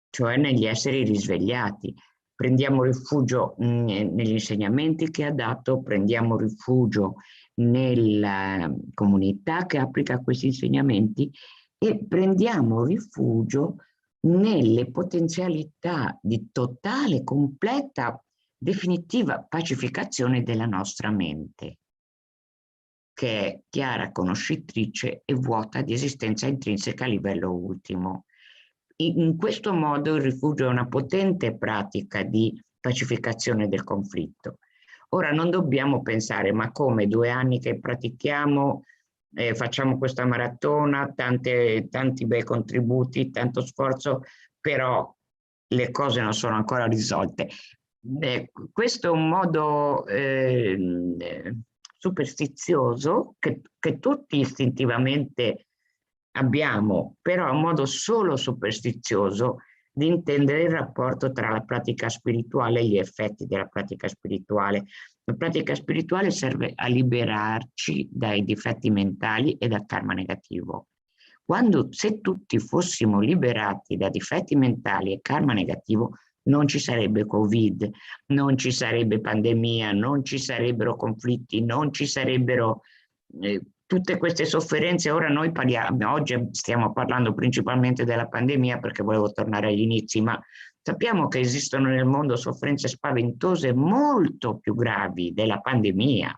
S18: cioè negli esseri risvegliati. Prendiamo rifugio negli insegnamenti che ha dato, prendiamo rifugio nella comunità che applica questi insegnamenti e prendiamo rifugio nelle potenzialità di totale, completa, definitiva pacificazione della nostra mente, che è chiara, conoscitrice e vuota di esistenza intrinseca a livello ultimo. In questo modo il rifugio è una potente pratica di pacificazione del conflitto. Ora non dobbiamo pensare, ma come 2 anni che pratichiamo, facciamo questa maratona, tanti bei contributi, tanto sforzo, però le cose non sono ancora risolte. Questo è un modo superstizioso che tutti istintivamente abbiamo, però è un modo solo superstizioso di intendere il rapporto tra la pratica spirituale e gli effetti della pratica spirituale. La pratica spirituale serve a liberarci dai difetti mentali e dal karma negativo. Se tutti fossimo liberati da difetti mentali e karma negativo, non ci sarebbe Covid, non ci sarebbe pandemia, non ci sarebbero conflitti, non ci sarebbero tutte queste sofferenze. Ora noi oggi stiamo parlando principalmente della pandemia perché volevo tornare agli inizi, ma sappiamo che esistono nel mondo sofferenze spaventose molto più gravi della pandemia.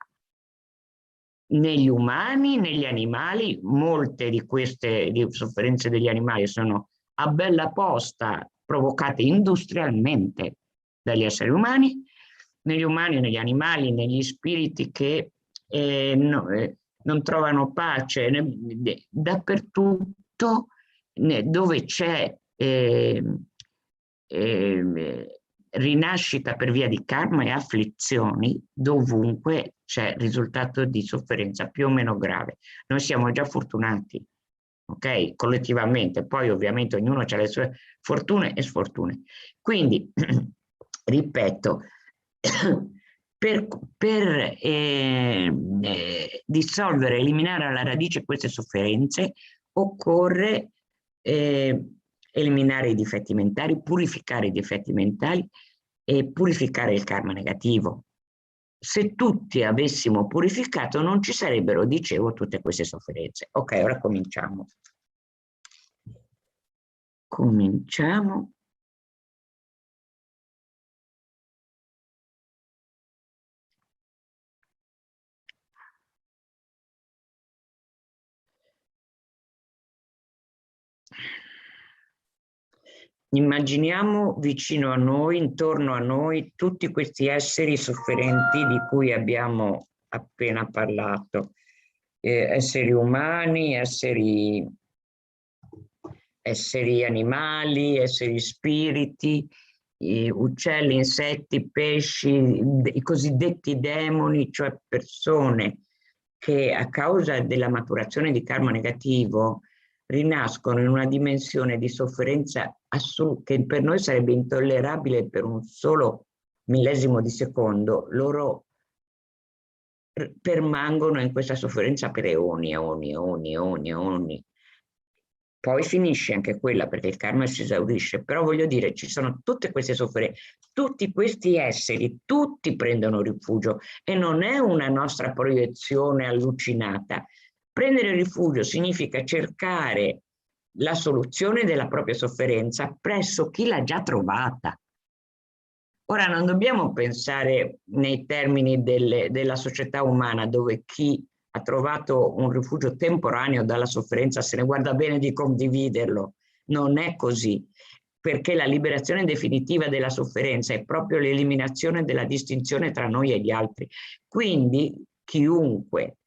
S18: Negli umani, negli animali, molte di queste sofferenze degli animali sono a bella posta provocate industrialmente dagli esseri umani, negli umani, negli animali, negli spiriti che non trovano pace, dappertutto dove c'è rinascita per via di karma e afflizioni, dovunque c'è risultato di sofferenza più o meno grave. Noi siamo già fortunati, ok? Collettivamente, poi ovviamente ognuno ha le sue fortune e sfortune. Quindi, ripeto, per dissolvere, eliminare alla radice queste sofferenze, occorre eliminare i difetti mentali, purificare i difetti mentali e purificare il karma negativo. Se tutti avessimo purificato non ci sarebbero, dicevo, tutte queste sofferenze. Ok, ora cominciamo. Cominciamo. Immaginiamo vicino a noi, intorno a noi, tutti questi esseri sofferenti di cui abbiamo appena parlato. Esseri umani, esseri animali, esseri spiriti, uccelli, insetti, pesci, i cosiddetti demoni, cioè persone che a causa della maturazione di karma negativo rinascono in una dimensione di sofferenza che per noi sarebbe intollerabile per un solo millesimo di secondo, loro permangono in questa sofferenza per eoni. Poi finisce anche quella perché il karma si esaurisce, però voglio dire, ci sono tutte queste sofferenze, tutti questi esseri, tutti prendono rifugio e non è una nostra proiezione allucinata. Prendere rifugio significa cercare la soluzione della propria sofferenza presso chi l'ha già trovata. Ora non dobbiamo pensare nei termini della società umana dove chi ha trovato un rifugio temporaneo dalla sofferenza se ne guarda bene di condividerlo. Non è così, perché la liberazione definitiva della sofferenza è proprio l'eliminazione della distinzione tra noi e gli altri. Quindi chiunque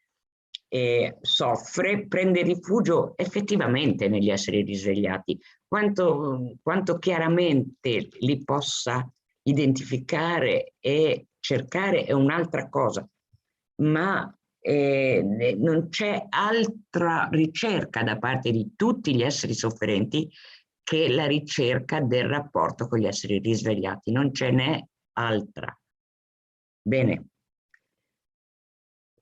S18: soffre prende rifugio effettivamente negli esseri risvegliati. Quanto chiaramente li possa identificare e cercare è un'altra cosa, ma non c'è altra ricerca da parte di tutti gli esseri sofferenti che la ricerca del rapporto con gli esseri risvegliati, non ce n'è altra. Bene,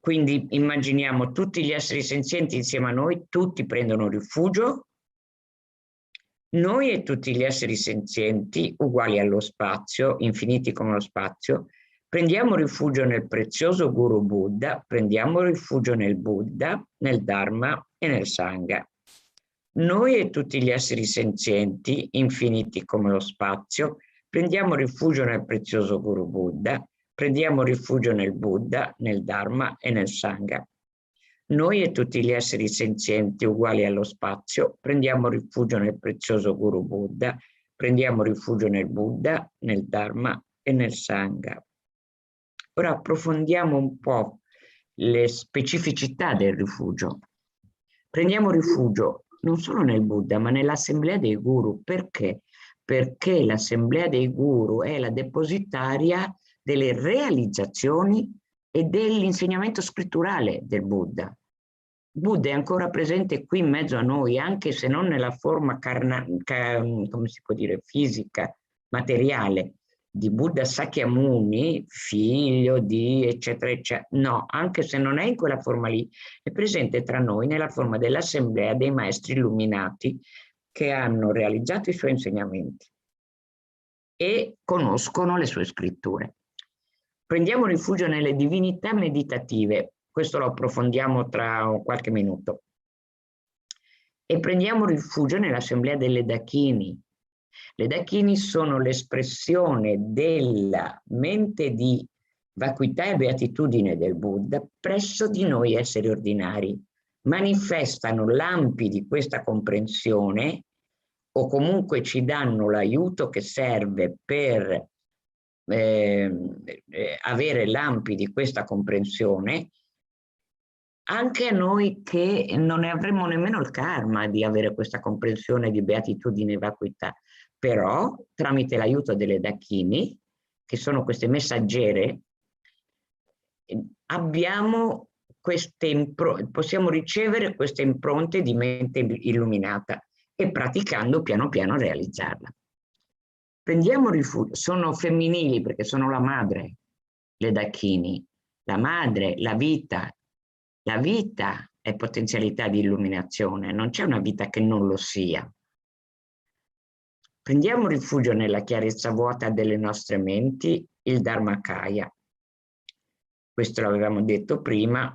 S18: quindi immaginiamo tutti gli esseri senzienti insieme a noi, tutti prendono rifugio, noi e tutti gli esseri senzienti uguali allo spazio, infiniti come lo spazio, prendiamo rifugio nel prezioso Guru Buddha, prendiamo rifugio nel Buddha, nel Dharma e nel Sangha. Noi e tutti gli esseri senzienti, infiniti come lo spazio, prendiamo rifugio nel prezioso Guru Buddha, prendiamo rifugio nel Buddha, nel Dharma e nel Sangha. Noi e tutti gli esseri senzienti uguali allo spazio, prendiamo rifugio nel prezioso Guru Buddha, prendiamo rifugio nel Buddha, nel Dharma e nel Sangha. Ora approfondiamo un po' le specificità del rifugio. Prendiamo rifugio non solo nel Buddha, ma nell'assemblea dei guru. Perché? Perché l'assemblea dei guru è la depositaria delle realizzazioni e dell'insegnamento scritturale del Buddha. Buddha è ancora presente qui in mezzo a noi, anche se non nella forma come si può dire, fisica, materiale, di Buddha Sakyamuni, figlio di eccetera eccetera. No, anche se non è in quella forma lì, è presente tra noi nella forma dell'assemblea dei maestri illuminati che hanno realizzato i suoi insegnamenti e conoscono le sue scritture. Prendiamo rifugio nelle divinità meditative, questo lo approfondiamo tra qualche minuto, e prendiamo rifugio nell'assemblea delle Dakini. Le Dakini sono l'espressione della mente di vacuità e beatitudine del Buddha presso di noi esseri ordinari. Manifestano lampi di questa comprensione o comunque ci danno l'aiuto che serve per avere lampi di questa comprensione anche a noi che non ne avremmo nemmeno il karma di avere questa comprensione di beatitudine e vacuità, però tramite l'aiuto delle Dakini, che sono queste messaggere, abbiamo possiamo ricevere queste impronte di mente illuminata e praticando piano piano realizzarla. Prendiamo rifugio, sono femminili perché sono la madre, le Dakini, la madre, la vita. La vita è potenzialità di illuminazione, non c'è una vita che non lo sia. Prendiamo rifugio nella chiarezza vuota delle nostre menti, il Dharmakaya. Questo l'avevamo detto prima,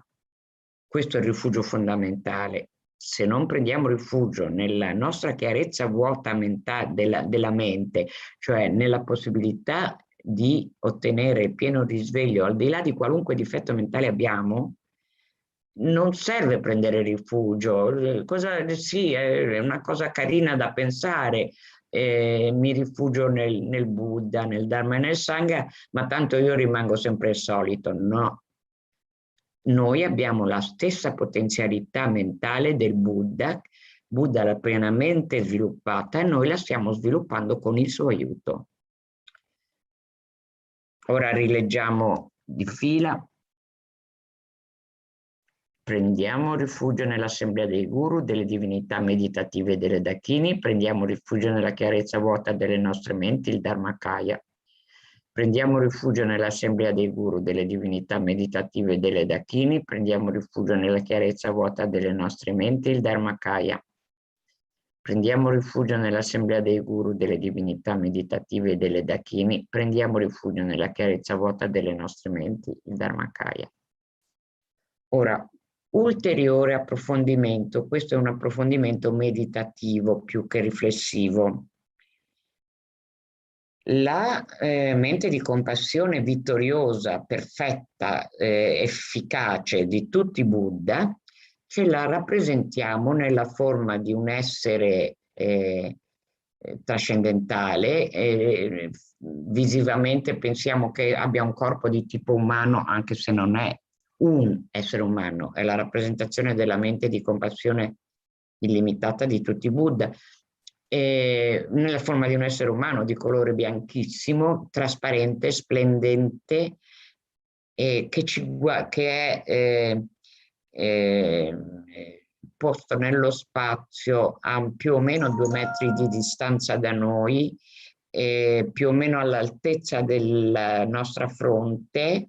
S18: questo è il rifugio fondamentale. Se non prendiamo rifugio nella nostra chiarezza vuota della mente, cioè nella possibilità di ottenere il pieno risveglio al di là di qualunque difetto mentale abbiamo, non serve prendere rifugio. Sì, è una cosa carina da pensare, mi rifugio nel Buddha, nel Dharma e nel Sangha, ma tanto io rimango sempre il solito. No. Noi abbiamo la stessa potenzialità mentale del Buddha, Buddha l'ha pienamente sviluppata e noi la stiamo sviluppando con il suo aiuto. Ora rileggiamo di fila. Prendiamo rifugio nell'assemblea dei guru, delle divinità meditative e delle dakini. Prendiamo rifugio nella chiarezza vuota delle nostre menti, il Dharmakaya. Prendiamo rifugio nell'assemblea dei guru, delle divinità meditative e delle dakini. Prendiamo rifugio nella chiarezza vuota delle nostre menti, il Dharmakaya. Prendiamo rifugio nell'assemblea dei guru, delle divinità meditative e delle dakini. Prendiamo rifugio nella chiarezza vuota delle nostre menti, il Dharmakaya. Ora, ulteriore approfondimento, questo è un approfondimento meditativo più che riflessivo. La mente di compassione vittoriosa, perfetta, efficace di tutti i Buddha, ce la rappresentiamo nella forma di un essere trascendentale. Visivamente pensiamo che abbia un corpo di tipo umano, anche se non è un essere umano, è la rappresentazione della mente di compassione illimitata di tutti i Buddha. Nella forma di un essere umano di colore bianchissimo, trasparente, splendente, che è posto nello spazio a più o meno 2 metri di distanza da noi, più o meno all'altezza della nostra fronte,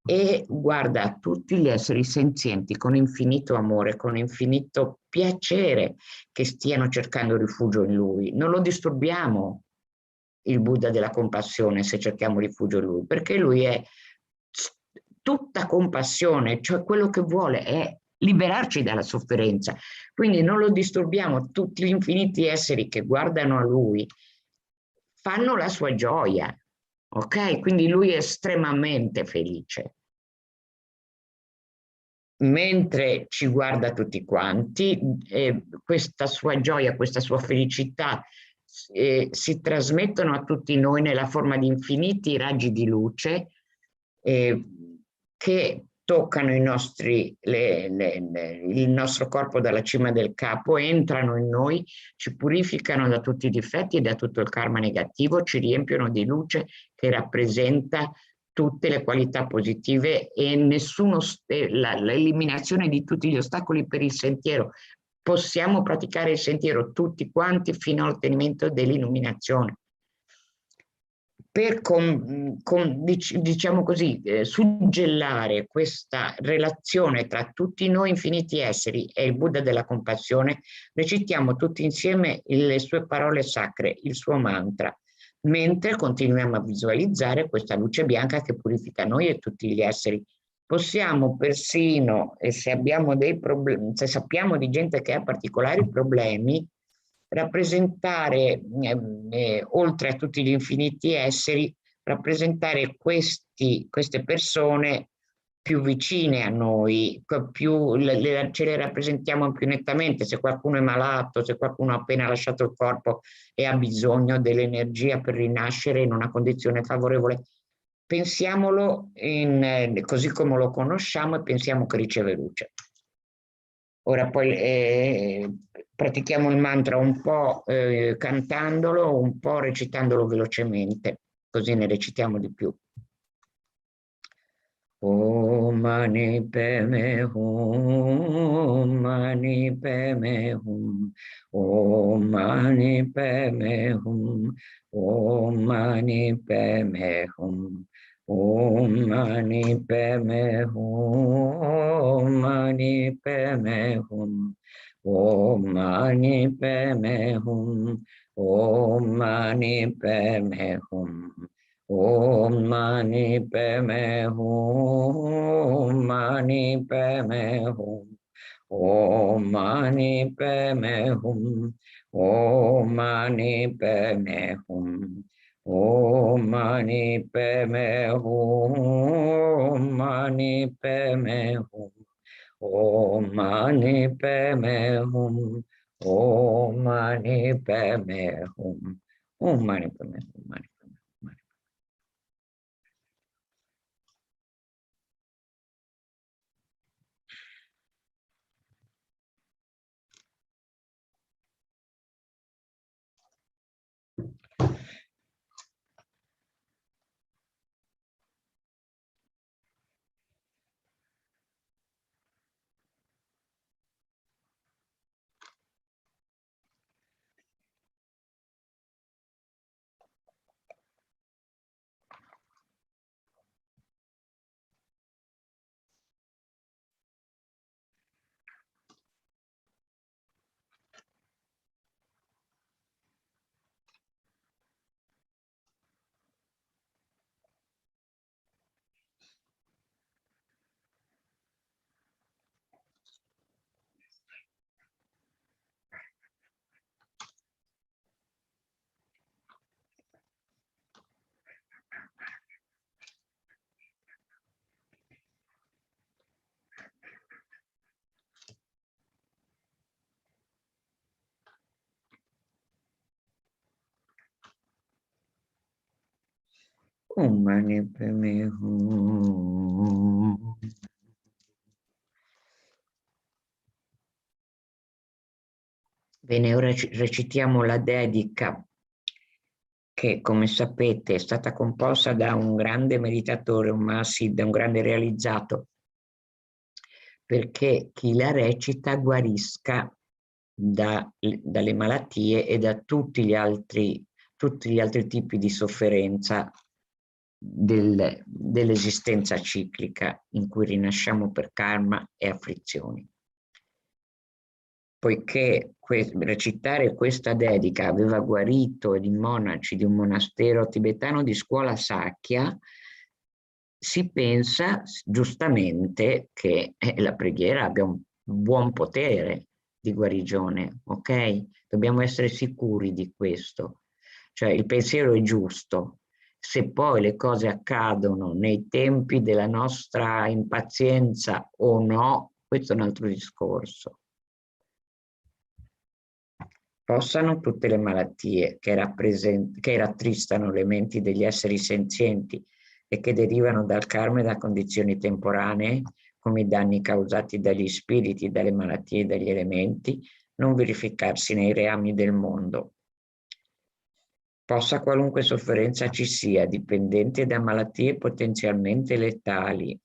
S18: e guarda tutti gli esseri senzienti con infinito amore, con infinito piacere che stiano cercando rifugio in lui. Non lo disturbiamo, il Buddha della compassione, se cerchiamo rifugio in lui, perché lui è tutta compassione, cioè quello che vuole è liberarci dalla sofferenza. Quindi non lo disturbiamo, tutti gli infiniti esseri che guardano a lui fanno la sua gioia, ok? Quindi lui è estremamente felice. Mentre ci guarda tutti quanti, questa sua gioia, questa sua felicità si trasmettono a tutti noi nella forma di infiniti raggi di luce che toccano il nostro corpo dalla cima del capo, entrano in noi, ci purificano da tutti i difetti e da tutto il karma negativo, ci riempiono di luce che rappresenta tutte le qualità positive e l'eliminazione di tutti gli ostacoli per il sentiero. Possiamo praticare il sentiero tutti quanti fino all'ottenimento dell'illuminazione. Per, diciamo così, suggellare questa relazione tra tutti noi infiniti esseri e il Buddha della compassione, recitiamo tutti insieme le sue parole sacre, il suo mantra, mentre continuiamo a visualizzare questa luce bianca che purifica noi e tutti gli esseri. Possiamo persino, se abbiamo dei problemi, se sappiamo di gente che ha particolari problemi, rappresentare, oltre a tutti gli infiniti esseri, rappresentare queste persone più vicine a noi, ce le rappresentiamo più nettamente. Se qualcuno è malato, se qualcuno ha appena lasciato il corpo e ha bisogno dell'energia per rinascere in una condizione favorevole, pensiamolo così come lo conosciamo e pensiamo che riceve luce. Ora poi pratichiamo il mantra un po' cantandolo, un po' recitandolo velocemente, così ne recitiamo di più. Om mani padme hum, mani padme hum, om mani padme hum, om mani padme hum, om mani padme hum, mani padme hum, om mani padme hum, om mani padme hum. Om mani padme hum, mani padme hum, om mani padme hum, om mani padme hum, om mani padme hum, mani padme hum, om mani padme hum, om mani padme hum, om mani padme hum. Mani Padme Hum. Bene, ora recitiamo la dedica che, come sapete, è stata composta da un grande meditatore, un Mahasid, un grande realizzato, perché chi la recita guarisca dalle malattie e da tutti gli altri tipi di sofferenza dell'esistenza ciclica in cui rinasciamo per karma e afflizioni. Poiché recitare questa dedica aveva guarito i monaci di un monastero tibetano di scuola Sakya, si pensa giustamente che la preghiera abbia un buon potere di guarigione, ok? Dobbiamo essere sicuri di questo. Cioè il pensiero è giusto. Se poi le cose accadono nei tempi della nostra impazienza o no, questo è un altro discorso. Possano tutte le malattie che rattristano le menti degli esseri senzienti e che derivano dal karma e da condizioni temporanee, come i danni causati dagli spiriti, dalle malattie e dagli elementi, non verificarsi nei reami del mondo. Possa qualunque sofferenza ci sia, dipendente da malattie potenzialmente letali,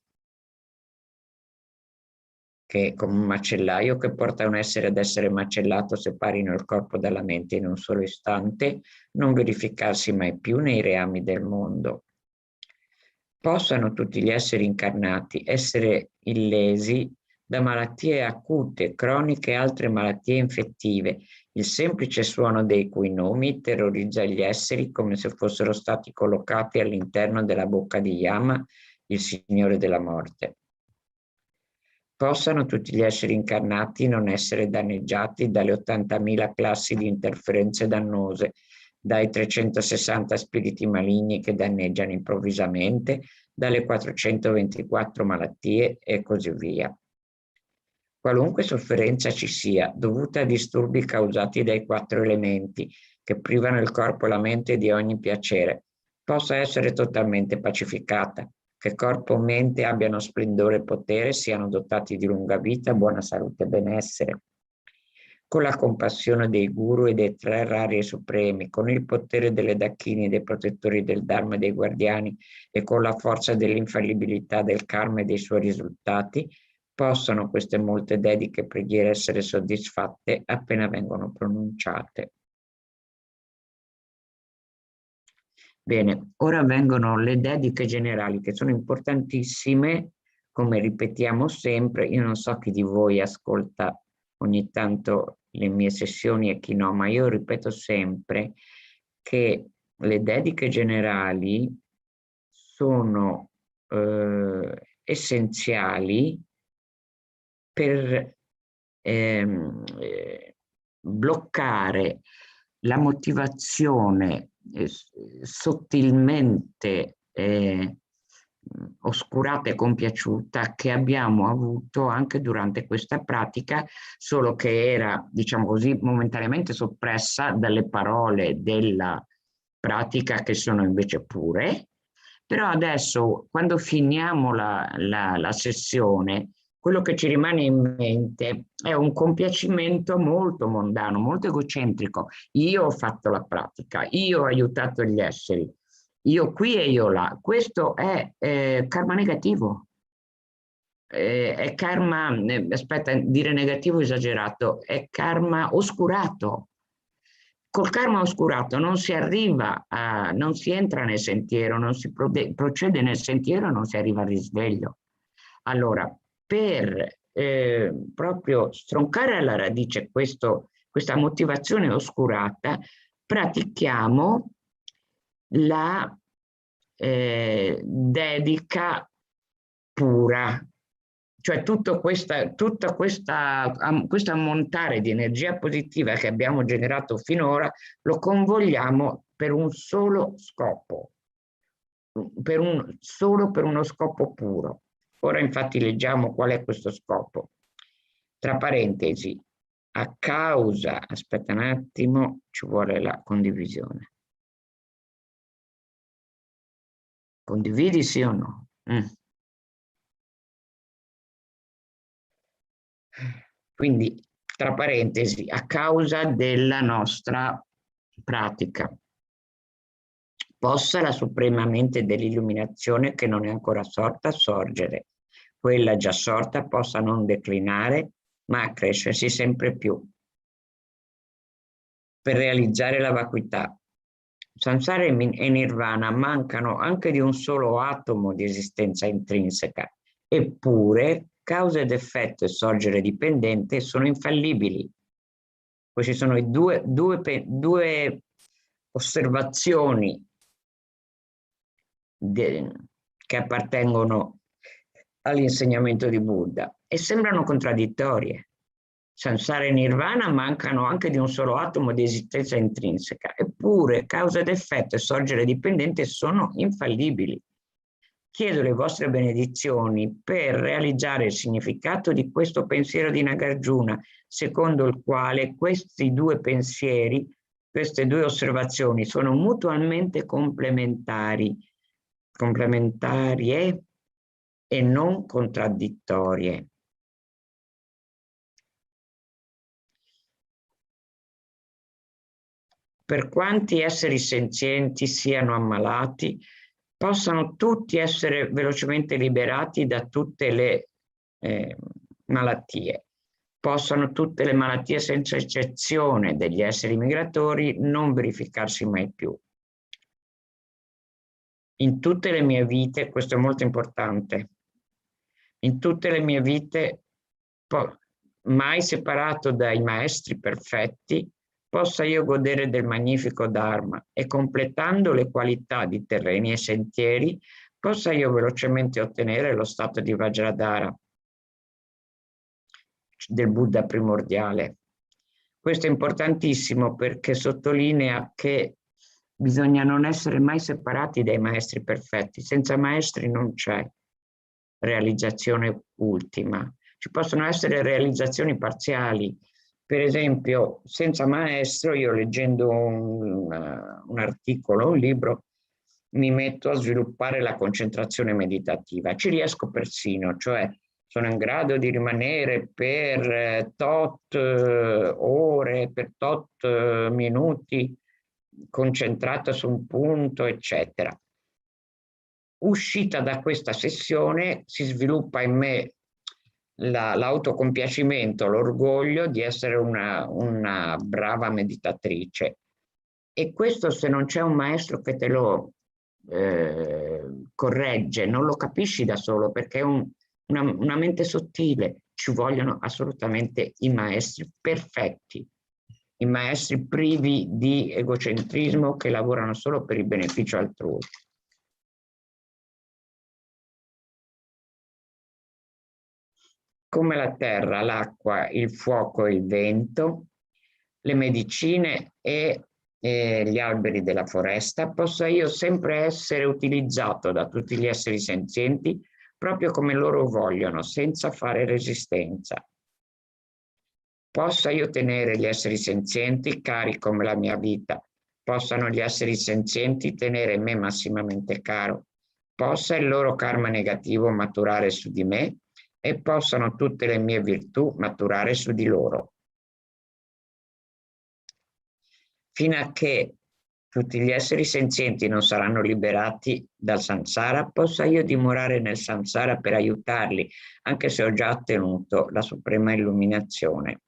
S18: che come un macellaio che porta un essere ad essere macellato separino il corpo dalla mente in un solo istante, non verificarsi mai più nei reami del mondo. Possano tutti gli esseri incarnati essere illesi da malattie acute, croniche e altre malattie infettive, il semplice suono dei cui nomi terrorizza gli esseri come se fossero stati collocati all'interno della bocca di Yama, il Signore della Morte. Possano tutti gli esseri incarnati non essere danneggiati dalle 80.000 classi di interferenze dannose, dai 360 spiriti maligni che danneggiano improvvisamente, dalle 424 malattie e così via. Qualunque sofferenza ci sia, dovuta a disturbi causati dai 4 elementi che privano il corpo e la mente di ogni piacere, possa essere totalmente pacificata, che corpo e mente abbiano splendore e potere, siano dotati di lunga vita, buona salute e benessere. Con la compassione dei guru e dei 3 rari e supremi, con il potere delle dacchini, dei protettori del Dharma e dei guardiani e con la forza dell'infallibilità del karma e dei suoi risultati, possano queste molte dediche preghiere essere soddisfatte appena vengono pronunciate. Bene, ora vengono le dediche generali che sono importantissime, come ripetiamo sempre. Io non so chi di voi ascolta ogni tanto le mie sessioni e chi no, ma io ripeto sempre che le dediche generali sono essenziali per bloccare la motivazione sottilmente oscurata e compiaciuta che abbiamo avuto anche durante questa pratica, solo che era, diciamo così, momentaneamente soppressa dalle parole della pratica che sono invece pure. Però adesso, quando finiamo la sessione, quello che ci rimane in mente è un compiacimento molto mondano, molto egocentrico. Io ho fatto la pratica, io ho aiutato gli esseri, io qui e io là. Questo è karma negativo. È karma, aspetta, dire negativo esagerato, è karma oscurato. Col karma oscurato non si arriva non si entra nel sentiero, non si procede nel sentiero, non si arriva al risveglio. Allora, per proprio stroncare alla radice questa motivazione oscurata, pratichiamo la dedica pura. Cioè tutto questo ammontare di energia positiva che abbiamo generato finora lo convogliamo per un solo scopo, solo per uno scopo puro. Ora infatti leggiamo qual è questo scopo. Tra parentesi, a causa, aspetta un attimo, ci vuole la condivisione. Condividi sì o no? Quindi, tra parentesi, a causa della nostra pratica, possa la suprema mente dell'illuminazione che non è ancora sorta sorgere, quella già sorta possa non declinare, ma accrescersi sempre più. Per realizzare la vacuità, samsara e nirvana mancano anche di un solo atomo di esistenza intrinseca, eppure causa ed effetto e sorgere dipendente sono infallibili. Queste sono i due osservazioni che appartengono all'insegnamento di Buddha e sembrano contraddittorie. Samsara e nirvana mancano anche di un solo atomo di esistenza intrinseca, eppure causa ed effetto e sorgere dipendente sono infallibili. Chiedo le vostre benedizioni per realizzare il significato di questo pensiero di Nagarjuna, secondo il quale questi due pensieri, queste due osservazioni sono mutualmente complementari, complementarie e non contraddittorie. Per quanti esseri senzienti siano ammalati, possano tutti essere velocemente liberati da tutte le malattie. Possano tutte le malattie, senza eccezione degli esseri migratori, non verificarsi mai più. In tutte le mie vite, questo è molto importante, in tutte le mie vite, mai separato dai maestri perfetti, possa io godere del magnifico Dharma e, completando le qualità di terreni e sentieri, possa io velocemente ottenere lo stato di Vajradhara, del Buddha primordiale. Questo è importantissimo perché sottolinea che bisogna non essere mai separati dai maestri perfetti. Senza maestri non c'è realizzazione ultima. Ci possono essere realizzazioni parziali. Per esempio, senza maestro, io leggendo un articolo, un libro, mi metto a sviluppare la concentrazione meditativa. Ci riesco persino, cioè sono in grado di rimanere per tot ore, per tot minuti concentrata su un punto, eccetera. Uscita da questa sessione si sviluppa in me l'autocompiacimento, l'orgoglio di essere una brava meditatrice. E questo, se non c'è un maestro che te lo corregge, non lo capisci da solo, perché è una mente sottile. Ci vogliono assolutamente i maestri perfetti, i maestri privi di egocentrismo che lavorano solo per il beneficio altrui. Come la terra, l'acqua, il fuoco e il vento, le medicine e gli alberi della foresta, possa io sempre essere utilizzato da tutti gli esseri senzienti proprio come loro vogliono, senza fare resistenza. Possa io tenere gli esseri senzienti cari come la mia vita, possano gli esseri senzienti tenere me massimamente caro, possa il loro karma negativo maturare su di me e possano tutte le mie virtù maturare su di loro. Fino a che tutti gli esseri senzienti non saranno liberati dal samsara, possa io dimorare nel samsara per aiutarli, anche se ho già ottenuto la suprema illuminazione.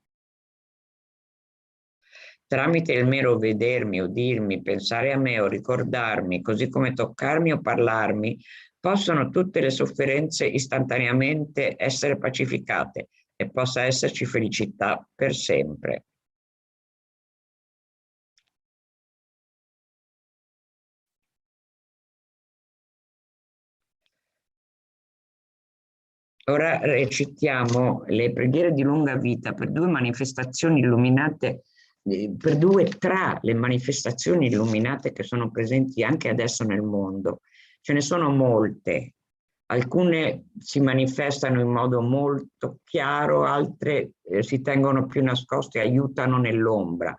S18: Tramite il mero vedermi, udirmi, pensare a me o ricordarmi, così come toccarmi o parlarmi, possono tutte le sofferenze istantaneamente essere pacificate e possa esserci felicità per sempre. Ora recitiamo le preghiere di lunga vita per due manifestazioni illuminate, per due tra le manifestazioni illuminate che sono presenti anche adesso nel mondo. Ce ne sono molte, alcune si manifestano in modo molto chiaro, altre si tengono più nascoste e aiutano nell'ombra,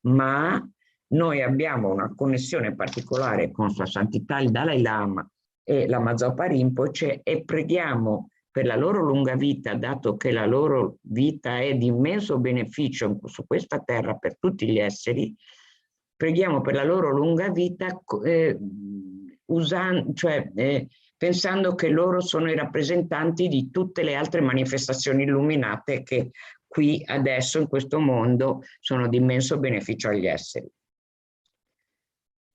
S18: ma noi abbiamo una connessione particolare con Sua Santità il Dalai Lama e Lama Zopa Rinpoche e preghiamo per la loro lunga vita, dato che la loro vita è di immenso beneficio su questa terra per tutti gli esseri. Preghiamo per la loro lunga vita pensando che loro sono i rappresentanti di tutte le altre manifestazioni illuminate che qui adesso in questo mondo sono di immenso beneficio agli esseri.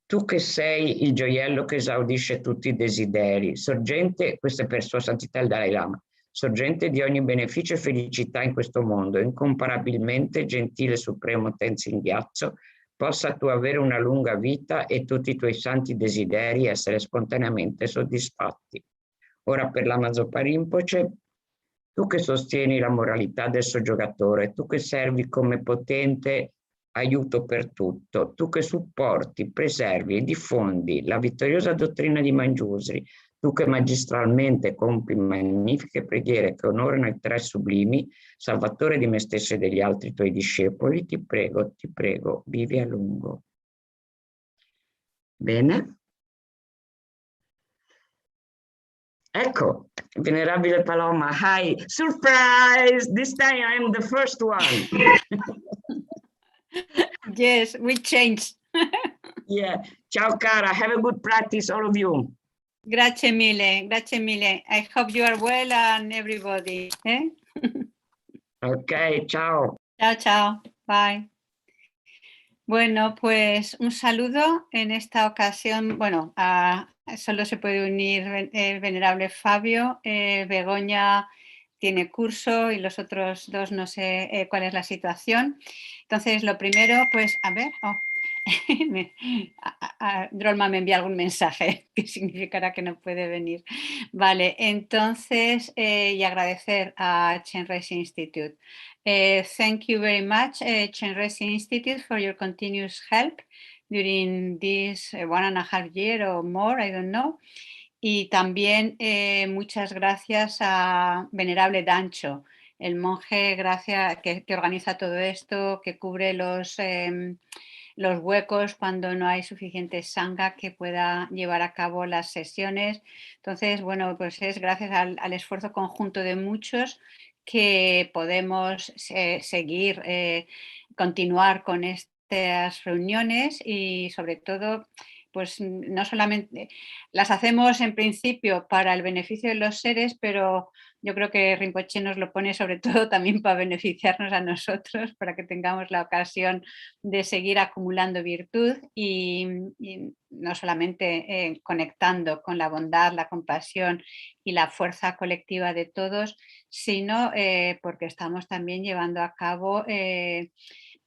S18: Tu che sei il gioiello che esaudisce tutti i desideri, sorgente, questo è per Sua Santità il Dalai Lama, sorgente di ogni beneficio e felicità in questo mondo, incomparabilmente gentile Supremo Tenzin Gyatso, possa tu avere una lunga vita e tutti i tuoi santi desideri essere spontaneamente soddisfatti. Ora per Lama Zopa Rinpoche, tu che sostieni la moralità del soggiogatore, tu che servi come potente aiuto per tutto, tu che supporti, preservi e diffondi la vittoriosa dottrina di Mangiusri, tu che magistralmente compi magnifiche preghiere che onorano i tre sublimi, Salvatore di me stesso e degli altri tuoi discepoli, ti prego, vivi a lungo. Bene? Ecco, Venerabile Paloma, hi, surprise! This time I'm the first one.
S19: Yes, we changed.
S18: Yeah, ciao cara, have a good practice, all of you.
S19: Grazie mille, grazie mille. I hope you are well and everybody. ¿Eh?
S18: Ok, ciao.
S19: Chao, chao. Bye. Bueno, pues un saludo en esta ocasión. Bueno, solo se puede unir el venerable Fabio. Begoña tiene curso y los otros dos no sé cuál es la situación. Entonces, lo primero, pues, a ver, Drolma me envía algún mensaje que significará que no puede venir. Vale, entonces, y agradecer a Chenrezig Institute. Thank you very much, Chenrezig Institute, for your continuous help during this 1.5 years or more, I don't know. Y también muchas gracias a Venerable Dancho, el monje que organiza todo esto, que cubre los huecos cuando no hay suficiente sangha que pueda llevar a cabo las sesiones. Entonces, bueno, pues es gracias al esfuerzo conjunto de muchos que podemos seguir, continuar con estas reuniones y sobre todo, pues no solamente las hacemos en principio para el beneficio de los seres, pero yo creo que Rinpoche nos lo pone sobre todo también para beneficiarnos a nosotros, para que tengamos la ocasión de seguir acumulando virtud y no solamente conectando con la bondad, la compasión y la fuerza colectiva de todos, sino porque estamos también llevando a cabo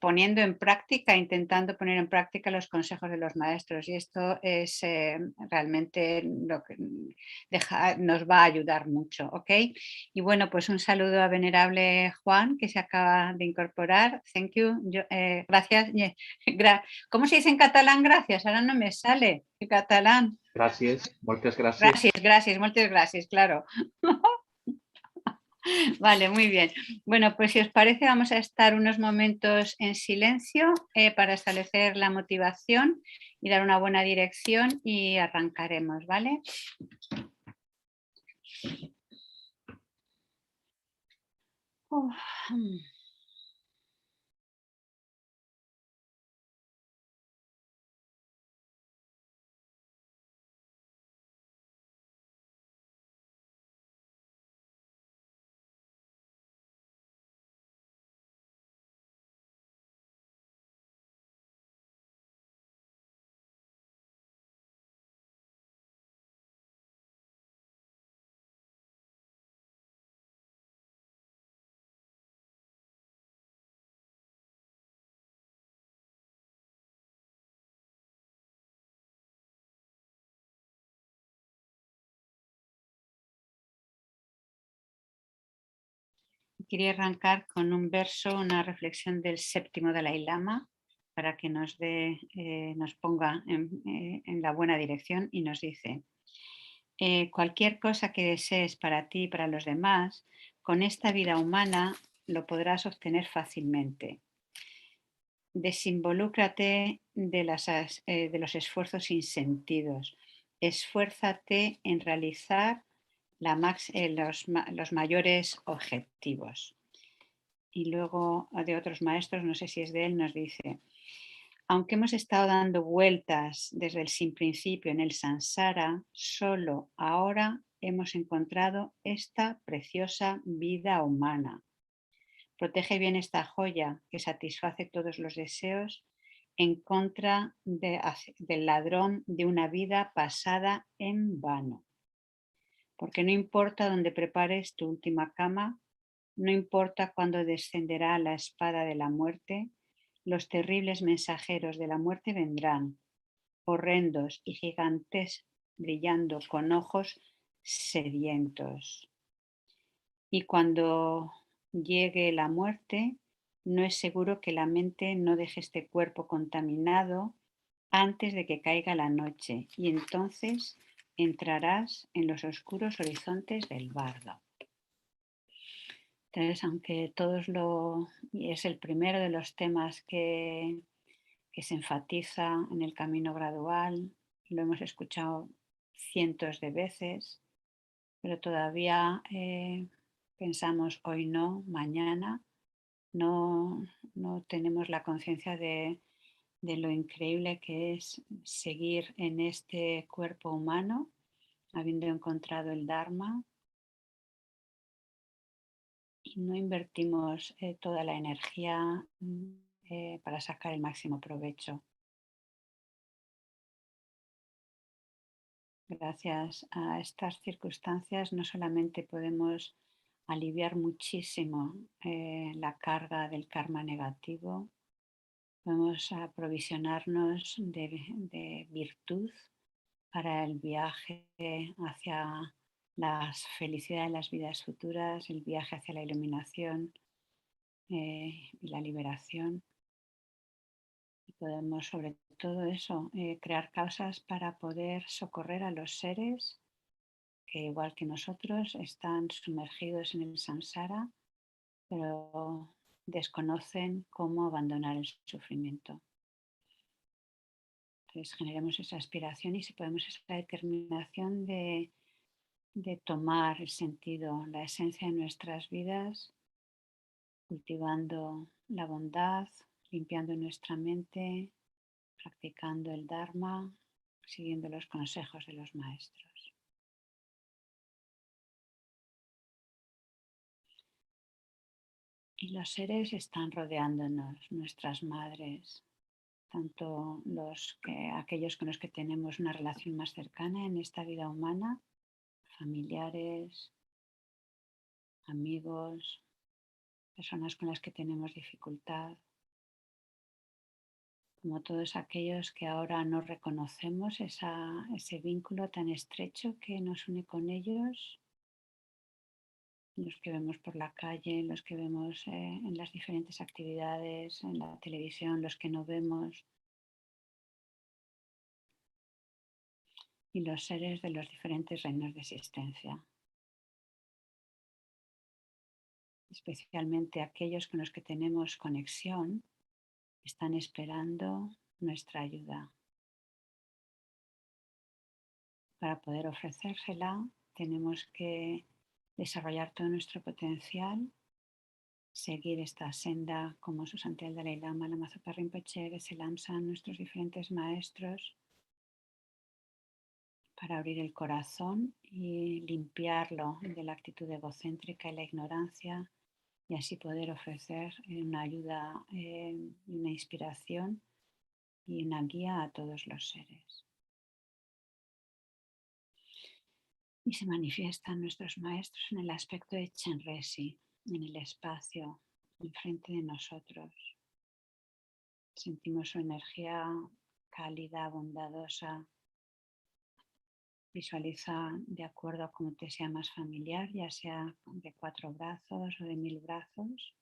S19: poniendo en práctica, intentando poner en práctica los consejos de los maestros, y esto es realmente lo que nos va a ayudar mucho, ¿ok? Y bueno, pues un saludo a Venerable Juan, que se acaba de incorporar. Thank you. Gracias. ¿Cómo se dice en catalán gracias? Ahora no me sale en catalán.
S4: Gracias, muchas gracias.
S19: Muchas gracias, claro. Vale, muy bien. Bueno, pues si os parece vamos a estar unos momentos en silencio para establecer la motivación y dar una buena dirección y arrancaremos, ¿vale? Quería arrancar con un verso, una reflexión del séptimo Dalai Lama para que nos ponga en la buena dirección y nos dice: cualquier cosa que desees para ti y para los demás, con esta vida humana lo podrás obtener fácilmente. Desinvolúcrate de los esfuerzos sin sentidos. esfuérzate en realizar los mayores objetivos. Y luego de otros maestros, no sé si es de él, nos dice: aunque hemos estado dando vueltas desde el sin principio en el samsara, solo ahora hemos encontrado esta preciosa vida humana. Protege bien esta joya que satisface todos los deseos en contra del ladrón de una vida pasada en vano. Porque no importa dónde prepares tu última cama, no importa cuándo descenderá la espada de la muerte, los terribles mensajeros de la muerte vendrán, horrendos y gigantes, brillando con ojos sedientos. Y cuando llegue la muerte, no es seguro que la mente no deje este cuerpo contaminado antes de que caiga la noche, y entonces entrarás en los oscuros horizontes del bardo. Entonces, aunque y es el primero de los temas que se enfatiza en el camino gradual, lo hemos escuchado cientos de veces, pero todavía pensamos hoy no, mañana, no tenemos la conciencia de lo increíble que es seguir en este cuerpo humano, habiendo encontrado el Dharma, y no invertimos toda la energía para sacar el máximo provecho. Gracias a estas circunstancias no solamente podemos aliviar muchísimo la carga del karma negativo, podemos aprovisionarnos de virtud para el viaje hacia la felicidad de las vidas futuras, el viaje hacia la iluminación y la liberación. Y podemos, sobre todo eso, crear causas para poder socorrer a los seres que, igual que nosotros, están sumergidos en el samsara, pero desconocen cómo abandonar el sufrimiento. Entonces generemos esa aspiración, y si podemos, esa determinación de tomar el sentido, la esencia de nuestras vidas, cultivando la bondad, limpiando nuestra mente, practicando el Dharma, siguiendo los consejos de los maestros. Y los seres están rodeándonos, nuestras madres, tanto aquellos con los que tenemos una relación más cercana en esta vida humana, familiares, amigos, personas con las que tenemos dificultad, como todos aquellos que ahora no reconocemos ese vínculo tan estrecho que nos une con ellos, los que vemos por la calle, los que vemos en las diferentes actividades, en la televisión, los que no vemos, y los seres de los diferentes reinos de existencia, especialmente aquellos con los que tenemos conexión, están esperando nuestra ayuda. Para poder ofrecérsela, tenemos que desarrollar todo nuestro potencial, seguir esta senda como su santidad Dalai Lama, Lama Zopa Rinpoche, Kyabje Lama Zopa Rinpoche, nuestros diferentes maestros, para abrir el corazón y limpiarlo de la actitud egocéntrica y la ignorancia, y así poder ofrecer una ayuda, una inspiración y una guía a todos los seres. Y se manifiestan nuestros maestros en el aspecto de Chenrezig, en el espacio, enfrente de nosotros. Sentimos su energía cálida, bondadosa. Visualiza de acuerdo a cómo te sea más familiar, ya sea de 4 brazos o de 1000 brazos.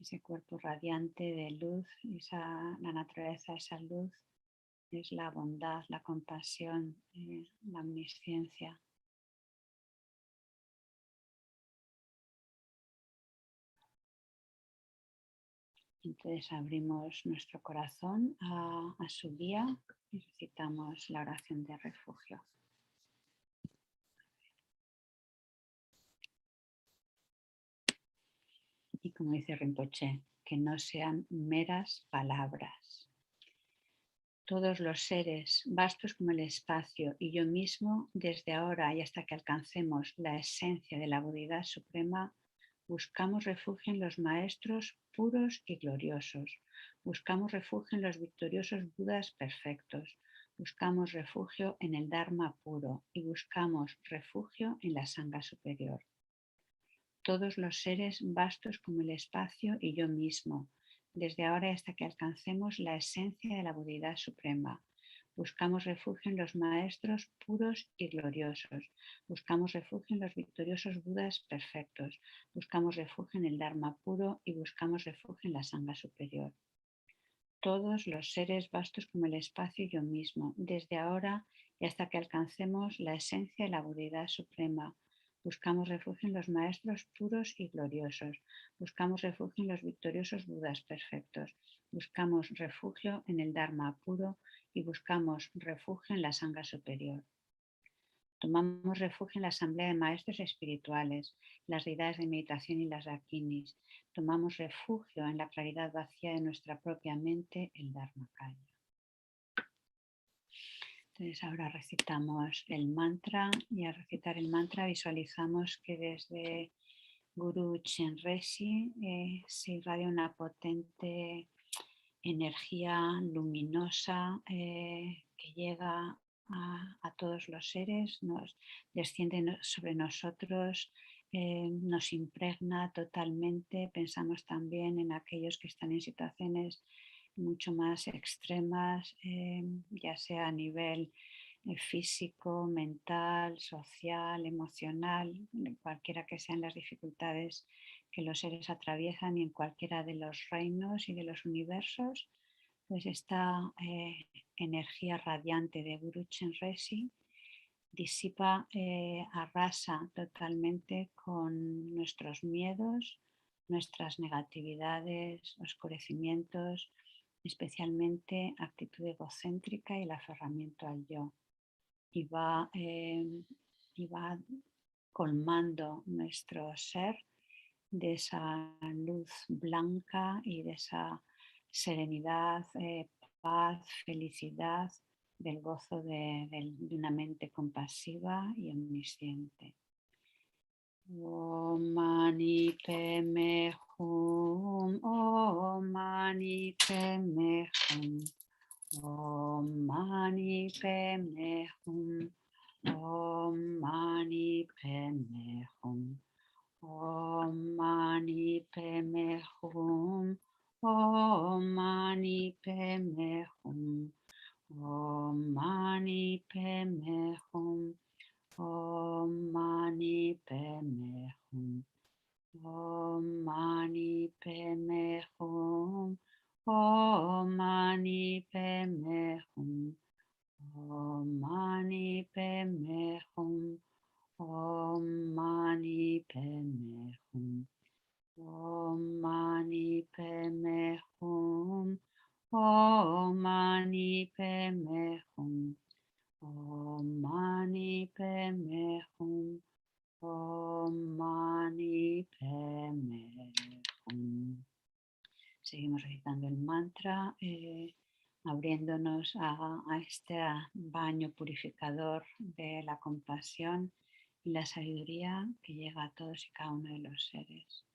S19: Ese cuerpo radiante de luz, la naturaleza, esa luz, es la bondad, la compasión, la omnisciencia. Entonces abrimos nuestro corazón a su guía y recitamos la oración de refugio. Y como dice Rinpoche, que no sean meras palabras. Todos los seres, vastos como el espacio y yo mismo, desde ahora y hasta que alcancemos la esencia de la Budeidad Suprema, buscamos refugio en los maestros puros y gloriosos. Buscamos refugio en los victoriosos Budas perfectos. Buscamos refugio en el Dharma puro y buscamos refugio en la Sangha superior. Todos los seres vastos como el espacio y yo mismo, desde ahora hasta que alcancemos la esencia de la Budeidad Suprema. Buscamos refugio en los maestros puros y gloriosos. Buscamos refugio en los victoriosos Budas perfectos. Buscamos refugio en el Dharma puro y buscamos refugio en la Sangha superior. Todos los seres vastos como el espacio y yo mismo, desde ahora y hasta que alcancemos la esencia de la Budeidad Suprema. Buscamos refugio en los maestros puros y gloriosos. Buscamos refugio en los victoriosos Budas perfectos. Buscamos refugio en el Dharma puro y buscamos refugio en la Sangha superior. Tomamos refugio en la asamblea de maestros espirituales, las deidades de meditación y las dakinis. Tomamos refugio en la claridad vacía de nuestra propia mente, el Dharmakaya. Entonces ahora recitamos el mantra y al recitar el mantra visualizamos que desde Guru Chenrezig se irradia una potente energía luminosa que llega a todos los seres, nos desciende sobre nosotros, nos impregna totalmente. Pensamos también en aquellos que están en situaciones mucho más extremas, ya sea a nivel físico, mental, social, emocional, cualquiera que sean las dificultades que los seres atraviesan y en cualquiera de los reinos y de los universos, pues esta energía radiante de Guru Chenrezig disipa, arrasa totalmente con nuestros miedos, nuestras negatividades, oscurecimientos, especialmente actitud egocéntrica y el aferramiento al yo. Y va colmando nuestro ser de esa luz blanca y de esa serenidad, paz, felicidad, del gozo de una mente compasiva y omnisciente. Om Mani Padme Hum, Om Mani Padme Hum, Om Mani Padme Hum, Om Mani Padme Hum, Om Mani Padme Hum, Om Mani Padme Hum, Om Mani Padme Hum, Om Mani Padme Hum, Om Mani Padme Hum, Om Mani Padme Hum, Om Mani Padme Hum, Om Mani Padme Hum, Om Mani Padme Hum, Om Mani Padme Hum, Om Mani Padme Hum, Om Mani Padme Hum. Seguimos recitando el mantra, abriéndonos a este baño purificador de la compasión y la sabiduría que llega a todos y cada uno de los seres.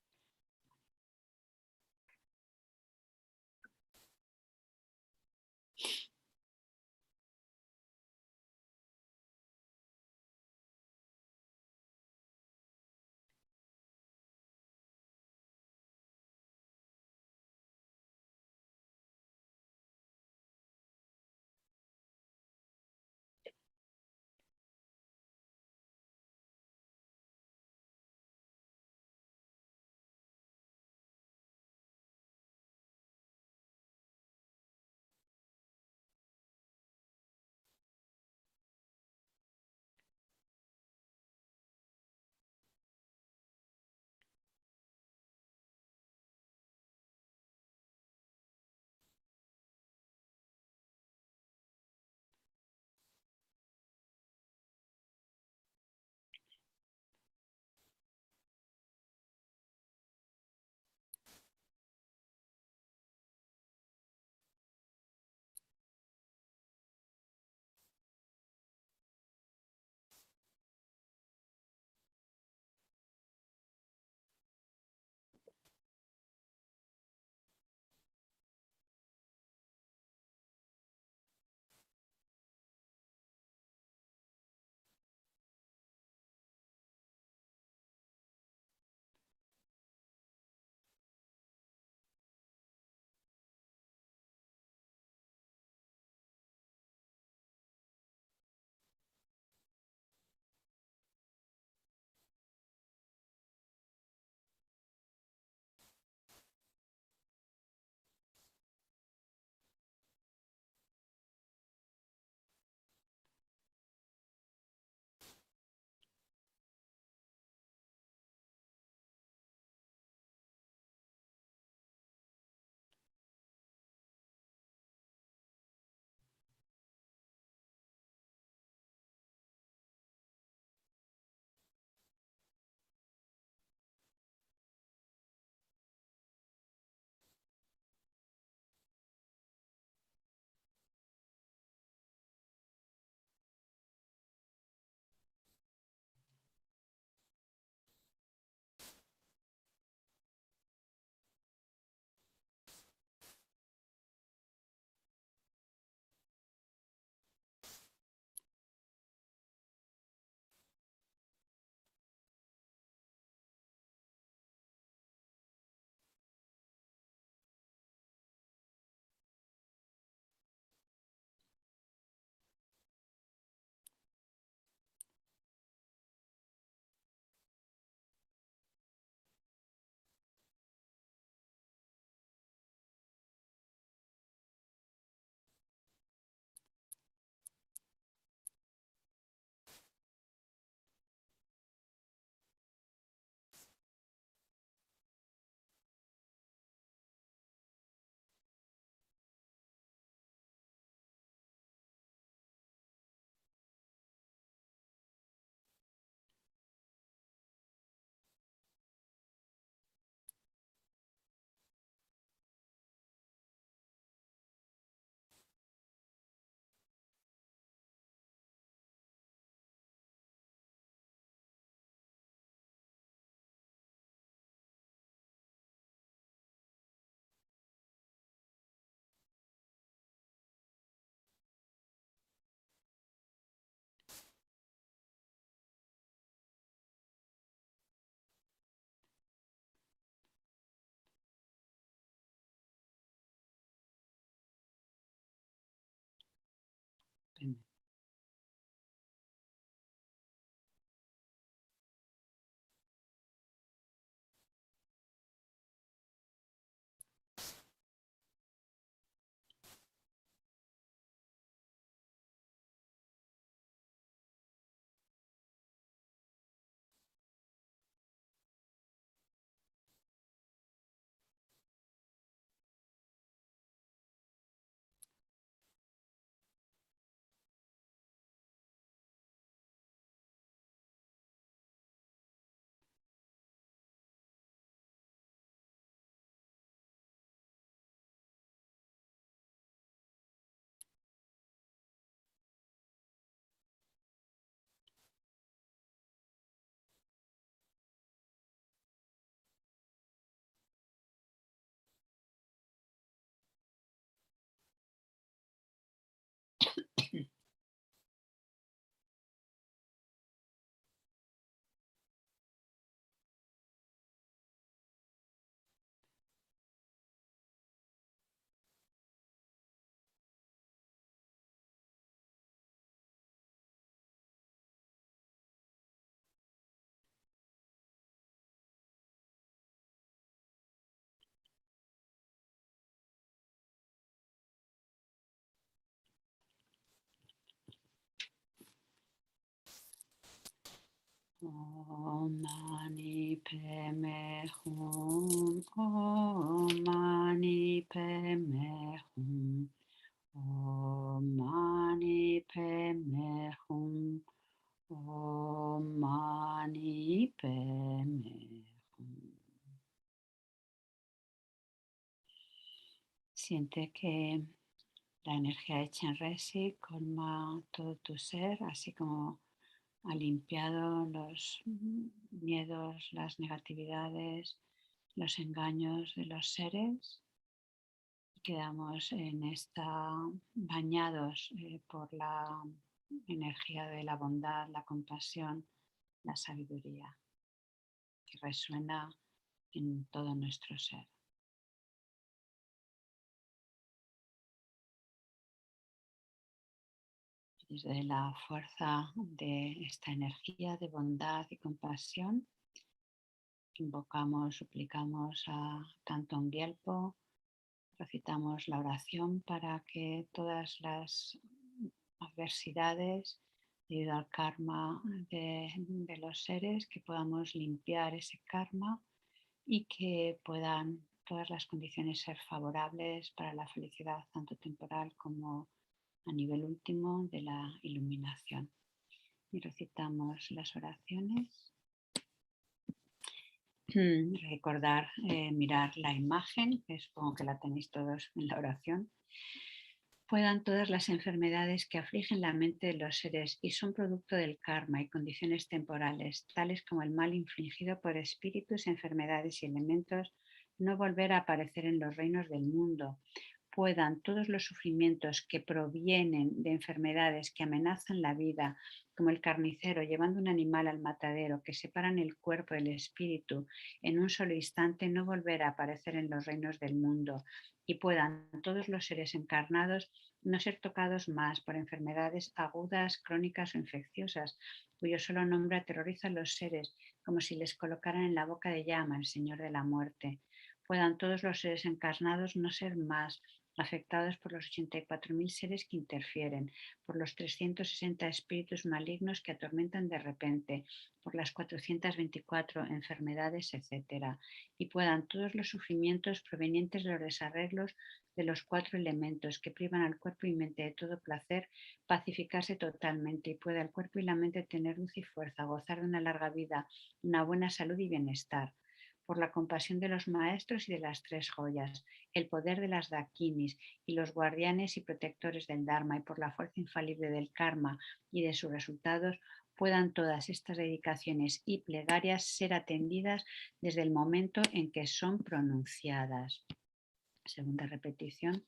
S19: Peme. Om Mani Padme Hum. Om Mani Padme Hum. Om Mani Padme Hum. Om Mani Padme Hum. Siente que la energía de Chenrezig colma todo tu ser, así como ha limpiado los miedos, las negatividades, los engaños de los seres. Quedamos en esta bañados por la energía de la bondad, la compasión, la sabiduría, que resuena en todo nuestro ser. Desde la fuerza de esta energía de bondad y compasión, invocamos, suplicamos a Thangtong Gyalpo, recitamos la oración para que todas las adversidades, debido al karma de los seres, que podamos limpiar ese karma y que puedan todas las condiciones ser favorables para la felicidad, tanto temporal como a nivel último de la iluminación. Y recitamos las oraciones. Recordar mirar la imagen, que supongo que la tenéis todos en la oración. Puedan todas las enfermedades que afligen la mente de los seres y son producto del karma y condiciones temporales, tales como el mal infligido por espíritus, enfermedades y elementos, no volver a aparecer en los reinos del mundo. Puedan todos los sufrimientos que provienen de enfermedades que amenazan la vida, como el carnicero llevando un animal al matadero, que separan el cuerpo del espíritu en un solo instante, no volver a aparecer en los reinos del mundo, y puedan todos los seres encarnados no ser tocados más por enfermedades agudas, crónicas o infecciosas, cuyo solo nombre aterroriza a los seres, como si les colocaran en la boca de llama el Señor de la muerte. Puedan todos los seres encarnados no ser más afectados por los 84.000 seres que interfieren, por los 360 espíritus malignos que atormentan de repente, por las 424 enfermedades, etc. Y puedan todos los sufrimientos provenientes de los desarreglos de los 4 elementos que privan al cuerpo y mente de todo placer, pacificarse totalmente, y pueda el cuerpo y la mente tener luz y fuerza, gozar de una larga vida, una buena salud y bienestar. Por la compasión de los maestros y de las 3 joyas, el poder de las dakinis y los guardianes y protectores del Dharma, y por la fuerza infalible del karma y de sus resultados, puedan todas estas dedicaciones y plegarias ser atendidas desde el momento en que son pronunciadas. Segunda repetición.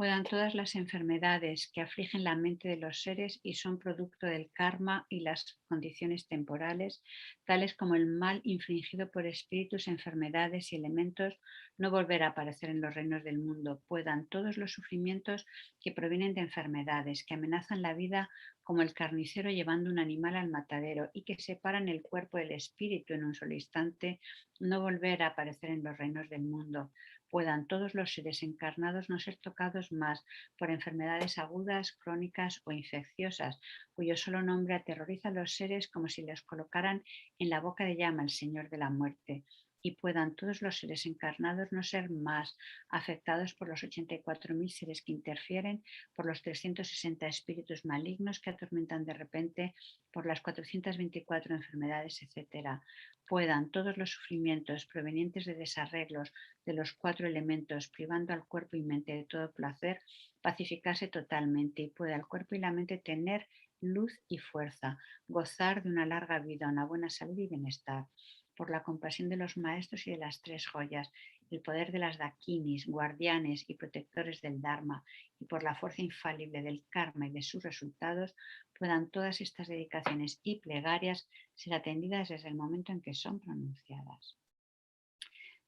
S19: Puedan todas las enfermedades que afligen la mente de los seres y son producto del karma y las condiciones temporales, tales como el mal infligido por espíritus, enfermedades y elementos, no volver a aparecer en los reinos del mundo. Puedan todos los sufrimientos que provienen de enfermedades, que amenazan la vida como el carnicero llevando un animal al matadero y que separan el cuerpo del espíritu en un solo instante, no volver a aparecer en los reinos del mundo. Puedan todos los seres encarnados no ser tocados más por enfermedades agudas, crónicas o infecciosas, cuyo solo nombre aterroriza a los seres como si les colocaran en la boca de llama el Señor de la muerte. Y puedan todos los seres encarnados no ser más afectados por los 84.000 seres que interfieren, por los 360 espíritus malignos que atormentan de repente, por las 424 enfermedades, etc. Puedan todos los sufrimientos provenientes de desarreglos de los 4 elementos, privando al cuerpo y mente de todo placer, pacificarse totalmente y pueda el cuerpo y la mente tener luz y fuerza, gozar de una larga vida, una buena salud y bienestar. Por la compasión de los maestros y de las 3 joyas, el poder de las dakinis, guardianes y protectores del Dharma, y por la fuerza infalible del karma y de sus resultados, puedan todas estas dedicaciones y plegarias ser atendidas desde el momento en que son pronunciadas.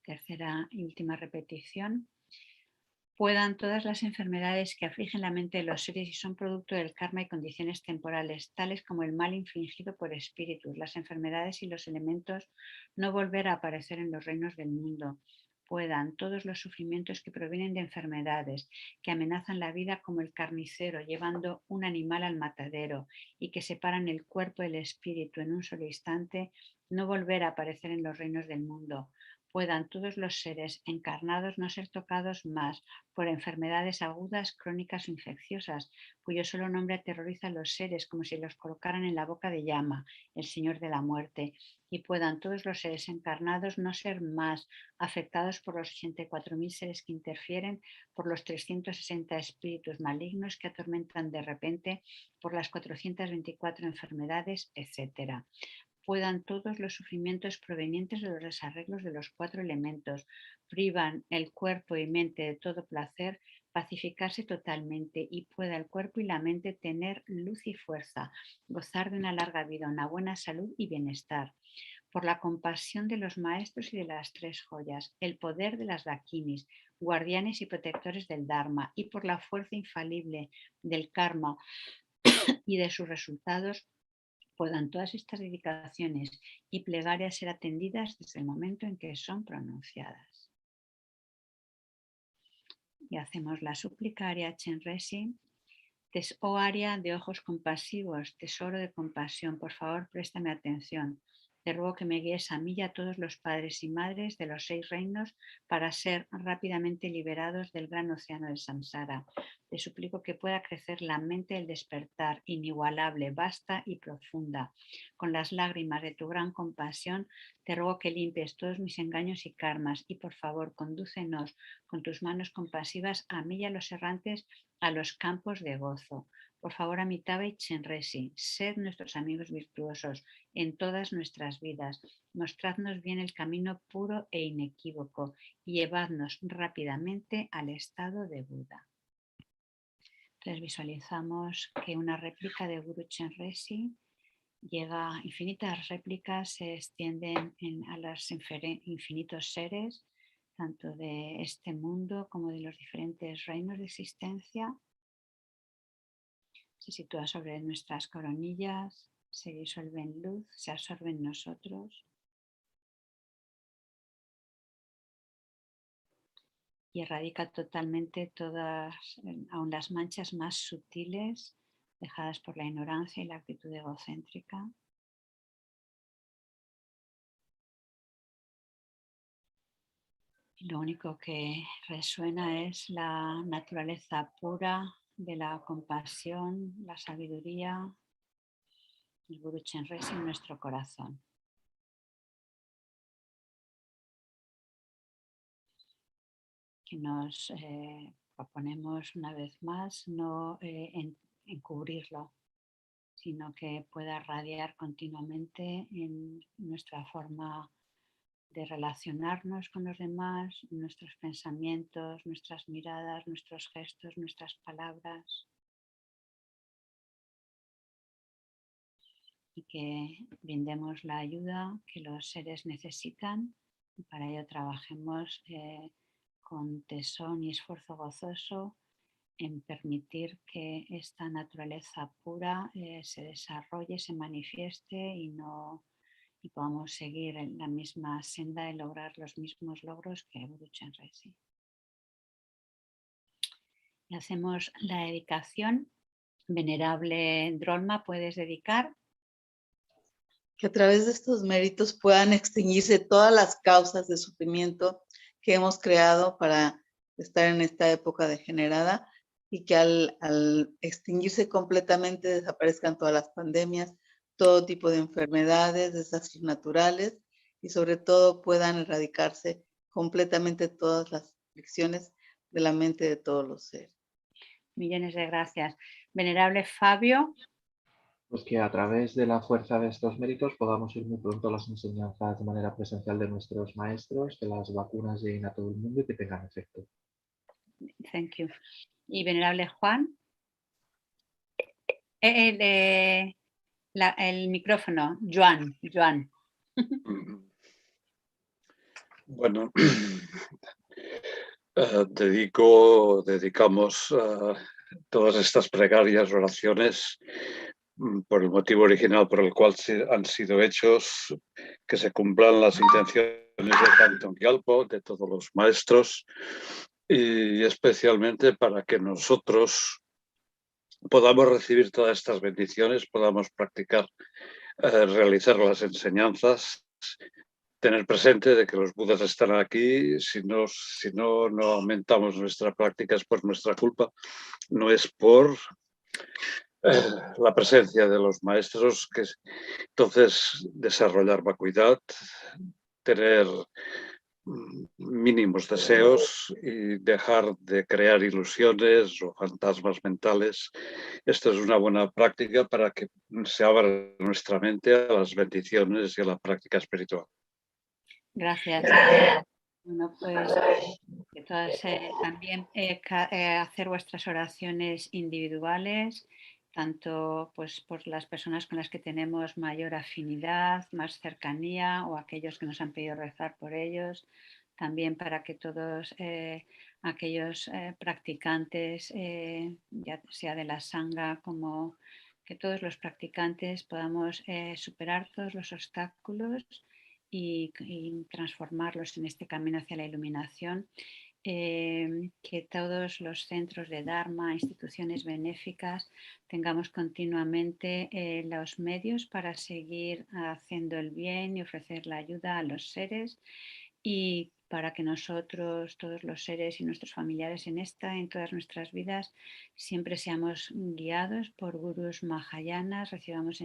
S19: Tercera y última repetición. Puedan todas las enfermedades que afligen la mente de los seres y son producto del karma y condiciones temporales, tales como el mal infligido por espíritus, las enfermedades y los elementos, no volver a aparecer en los reinos del mundo. Puedan todos los sufrimientos que provienen de enfermedades, que amenazan la vida como el carnicero llevando un animal al matadero y que separan el cuerpo del espíritu en un solo instante, no volver a aparecer en los reinos del mundo. Puedan todos los seres encarnados no ser tocados más por enfermedades agudas, crónicas o infecciosas, cuyo solo nombre aterroriza a los seres como si los colocaran en la boca de llama, el Señor de la muerte, y puedan todos los seres encarnados no ser más afectados por los 84.000 seres que interfieren, por los 360 espíritus malignos que atormentan de repente, por las 424 enfermedades, etc. Puedan todos los sufrimientos provenientes de los desarreglos de los 4 elementos, privan el cuerpo y mente de todo placer, pacificarse totalmente y pueda el cuerpo y la mente tener luz y fuerza, gozar de una larga vida, una buena salud y bienestar. Por la compasión de los maestros y de las 3 joyas, el poder de las dakinis, guardianes y protectores del Dharma, y por la fuerza infalible del karma y de sus resultados, puedan todas estas dedicaciones y plegarias ser atendidas desde el momento en que son pronunciadas. Y hacemos la suplicaria Chenrezig. Oh Aria de ojos compasivos, tesoro de compasión, por favor préstame atención. Te ruego que me guíes a mí y a todos los padres y madres de los 6 reinos para ser rápidamente liberados del gran océano del samsara. Te suplico que pueda crecer la mente del despertar, inigualable, vasta y profunda. Con las lágrimas de tu gran compasión, te ruego que limpies todos mis engaños y karmas y por favor condúcenos con tus manos compasivas a mí y a los errantes a los campos de gozo. Por favor, Amitabha y Chenrezig, sed nuestros amigos virtuosos en todas nuestras vidas. Mostradnos bien el camino puro e inequívoco y llevadnos rápidamente al estado de Buda. Entonces visualizamos que una réplica de Guru Chenrezig llega, infinitas réplicas se extienden a los infinitos seres, tanto de este mundo como de los diferentes reinos de existencia. Se sitúa sobre nuestras coronillas, se disuelve en luz, se absorbe en nosotros y erradica totalmente todas, aun las manchas más sutiles dejadas por la ignorancia y la actitud egocéntrica. Y lo único que resuena es la naturaleza pura de la compasión, la sabiduría, el Guru Chenrezig en nuestro corazón. Que nos proponemos una vez más no encubrirlo, sino que pueda radiar continuamente en nuestra forma de relacionarnos con los demás, nuestros pensamientos, nuestras miradas, nuestros gestos, nuestras palabras. Y que brindemos la ayuda que los seres necesitan y para ello trabajemos con tesón y esfuerzo gozoso en permitir que esta naturaleza pura se desarrolle, se manifieste y podamos seguir en la misma senda y lograr los mismos logros que Guru Chenrezig. Y hacemos la dedicación. Venerable Drolma, ¿puedes dedicar?
S20: Que a través de estos méritos puedan extinguirse todas las causas de sufrimiento que hemos creado para estar en esta época degenerada y que al extinguirse completamente desaparezcan todas las pandemias, todo tipo de enfermedades, desastres naturales y sobre todo puedan erradicarse completamente todas las aflicciones de la mente de todos los seres.
S19: Millones de gracias. Venerable Fabio.
S10: Pues que a través de la fuerza de estos méritos podamos ir muy pronto a las enseñanzas de manera presencial de nuestros maestros, que las vacunas lleguen a todo el mundo y que tengan efecto.
S19: Thank you. Y venerable Juan. El micrófono, Joan.
S21: Bueno, dedicamos todas estas plegarias, oraciones, por el motivo original por el cual han sido hechos, que se cumplan las intenciones de Thangtong Gyalpo, de todos los maestros, y especialmente para que nosotros podamos recibir todas estas bendiciones, podamos practicar, realizar las enseñanzas, tener presente de que los budas están aquí. Si no aumentamos nuestra práctica es por nuestra culpa, no es por la presencia de los maestros. Entonces, desarrollar vacuidad, tener mínimos deseos y dejar de crear ilusiones o fantasmas mentales. Esto es una buena práctica para que se abra nuestra mente a las bendiciones y a la práctica espiritual.
S19: Gracias. Bueno, pues que todas, también hacer vuestras oraciones individuales, tanto pues por las personas con las que tenemos mayor afinidad, más cercanía, o aquellos que nos han pedido rezar por ellos, también para que todos aquellos practicantes, ya sea de la Sangha como que todos los practicantes podamos superar todos los obstáculos y transformarlos en este camino hacia la iluminación, que todos los centros de Dharma, instituciones benéficas, tengamos continuamente los medios para seguir haciendo el bien y ofrecer la ayuda a los seres, y para que nosotros, todos los seres y nuestros familiares en todas nuestras vidas, siempre seamos guiados por gurús mahayanas, recibamos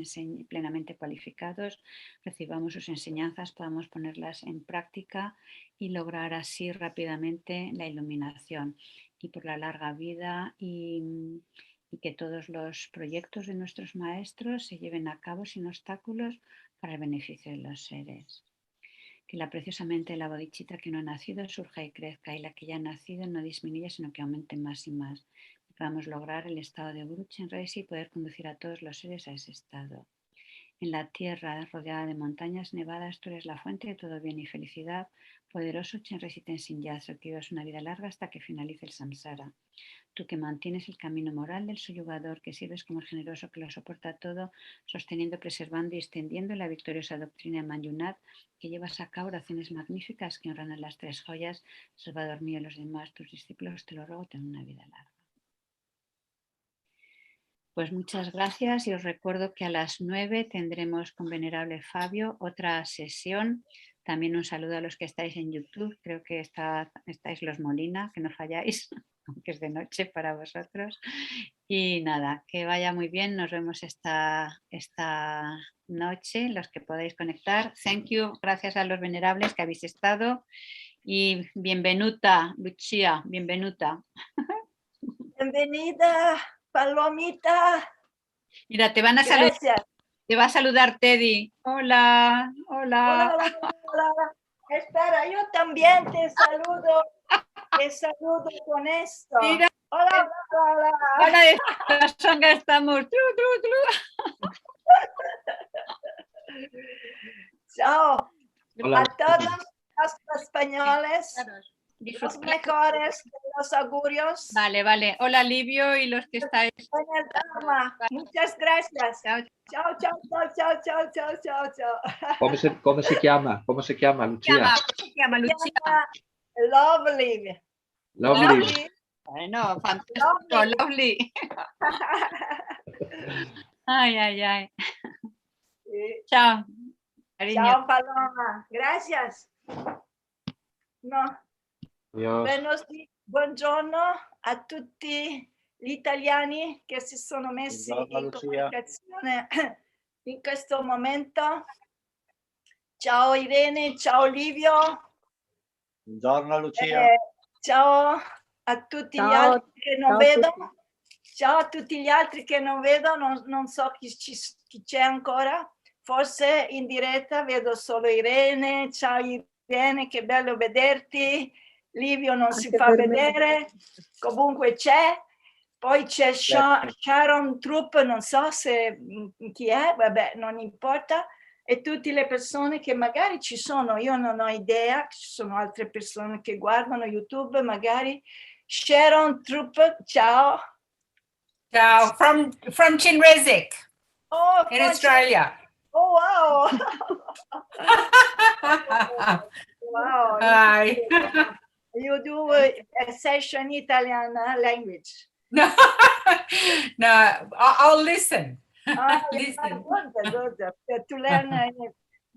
S19: plenamente cualificados, recibamos sus enseñanzas, podamos ponerlas en práctica y lograr así rápidamente la iluminación, y por la larga vida y que todos los proyectos de nuestros maestros se lleven a cabo sin obstáculos para el beneficio de los seres. Que la preciosamente la bodhicitta que no ha nacido surja y crezca, y la que ya ha nacido no disminuya, sino que aumente más y más. Y podamos lograr el estado de Guru Chenrezig y poder conducir a todos los seres a ese estado. En la tierra rodeada de montañas nevadas, tú eres la fuente de todo bien y felicidad. Poderoso Chenrezig Tenzin Gyatso, que vivas una vida larga hasta que finalice el samsara. Tú que mantienes el camino moral del suyugador, que sirves como el generoso que lo soporta todo, sosteniendo, preservando y extendiendo la victoriosa doctrina Manjunat, que llevas a cabo oraciones magníficas que honran a las tres joyas. Salvador mío y los demás, tus discípulos, te lo ruego, ten una vida larga. Pues muchas gracias, y os recuerdo que a las 9 tendremos con Venerable Fabio otra sesión. También un saludo a los que estáis en YouTube, creo que estáis los Molina, que no falláis, aunque es de noche para vosotros. Y nada, que vaya muy bien, nos vemos esta noche, los que podáis conectar. Thank you, gracias a los venerables que habéis estado, y bienvenuta, Lucia, bienvenuta.
S22: Bienvenida, Palomita.
S19: Mira, te van a saludar. Te va a saludar Teddy. Hola, hola.
S22: Hola, hola, hola. Espera, yo también te saludo con esto.
S19: Mira,
S22: Hola, hola, hola.
S19: van a decir, la sangha estamos.
S22: Chao
S1: Hola.
S22: a todos los españoles, los mejores de los augurios.
S19: Vale, vale. Hola, Livio y los que estáis.
S22: En el Dharma. Muchas gracias. Chao, chao, chao, chao, chao, chao, chao, chao.
S1: Come si chiama? Come si chiama, Lucia?
S19: ¿Cómo se llama, Lucia?
S22: Lovely.
S1: Lovely.
S19: Bueno, fantástico, lovely. Ay, ay, ay.
S22: Sí.
S19: Chao. Cariño.
S22: Ciao Paloma, gracias. No. Buongiorno a tutti gli italiani che si sono messi in comunicazione in questo momento. Ciao Irene, ciao Livio.
S1: Buongiorno Lucia.
S22: Ciao a tutti gli altri che non vedo. Ciao a tutti gli altri che non vedo, non so chi c'è ancora. Forse in diretta vedo solo Irene. Ciao Irene, che bello vederti. Livio non si fa vedere, comunque c'è. Poi c'è Sharon Troop, non so se chi è, vabbè, non importa. E tutte le persone che magari ci sono, io non ho idea, ci sono altre persone che guardano YouTube, magari. Sharon Troop, ciao.
S5: Ciao, from Chenrezig in Australia.
S22: Oh, wow. Wow.
S5: Hi.
S22: You do a session Italian language.
S5: No, I'll listen.
S22: Listen. Good. To learn,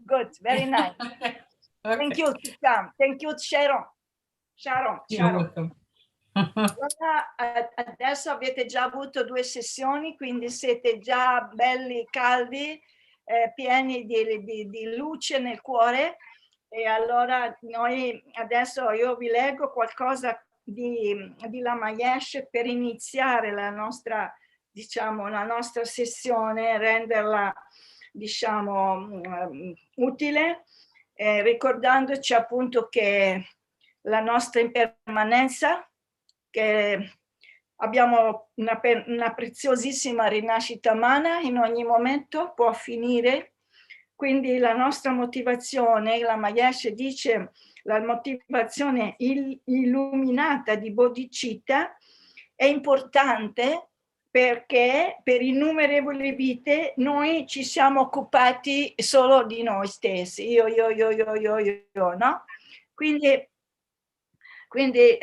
S22: good, very nice.
S5: Okay.
S22: Thank you, Sam. Thank you, Sharon.
S5: You're welcome.
S22: Allora, adesso avete già avuto 2 sessioni, quindi siete già belli caldi, pieni di luce nel cuore. E allora noi adesso io vi leggo qualcosa di Lama Yeshe per iniziare la nostra, diciamo, la nostra sessione, renderla, diciamo, utile, ricordandoci appunto che la nostra impermanenza, che abbiamo una preziosissima rinascita umana, in ogni momento può finire. Quindi la nostra motivazione, la Mahayana dice, la motivazione illuminata di Bodhicitta è importante perché per innumerevoli vite noi ci siamo occupati solo di noi stessi, io, no? Quindi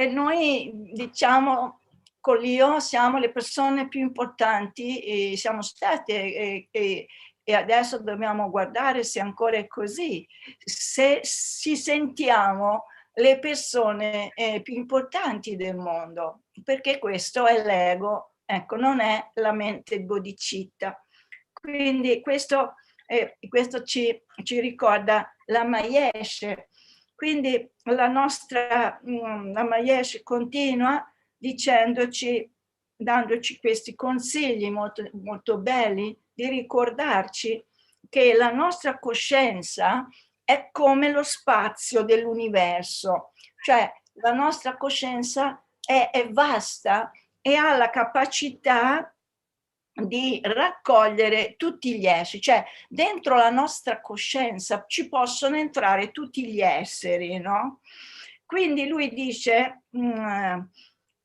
S22: noi diciamo con l'io siamo le persone più importanti, siamo state e adesso dobbiamo guardare se ancora è così, se ci sentiamo le persone più importanti del mondo, perché questo è l'ego, ecco, non è la mente bodhicitta. Quindi questo ci ricorda la Mahayana. Quindi la Mahayana continua dicendoci, dandoci questi consigli molto, molto belli, di ricordarci che la nostra coscienza è come lo spazio dell'universo, cioè la nostra coscienza è vasta e ha la capacità di raccogliere tutti gli esseri, cioè dentro la nostra coscienza ci possono entrare tutti gli esseri, no? Quindi lui dice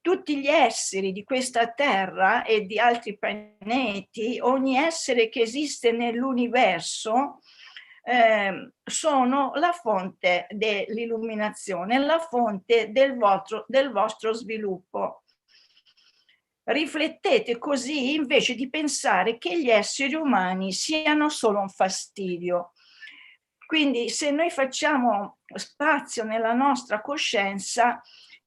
S22: tutti gli esseri di questa terra e di altri pianeti, ogni essere che esiste nell'universo sono la fonte dell'illuminazione, la fonte del vostro sviluppo. Riflettete così invece di pensare che gli esseri umani siano solo un fastidio. Quindi se noi facciamo spazio nella nostra coscienza,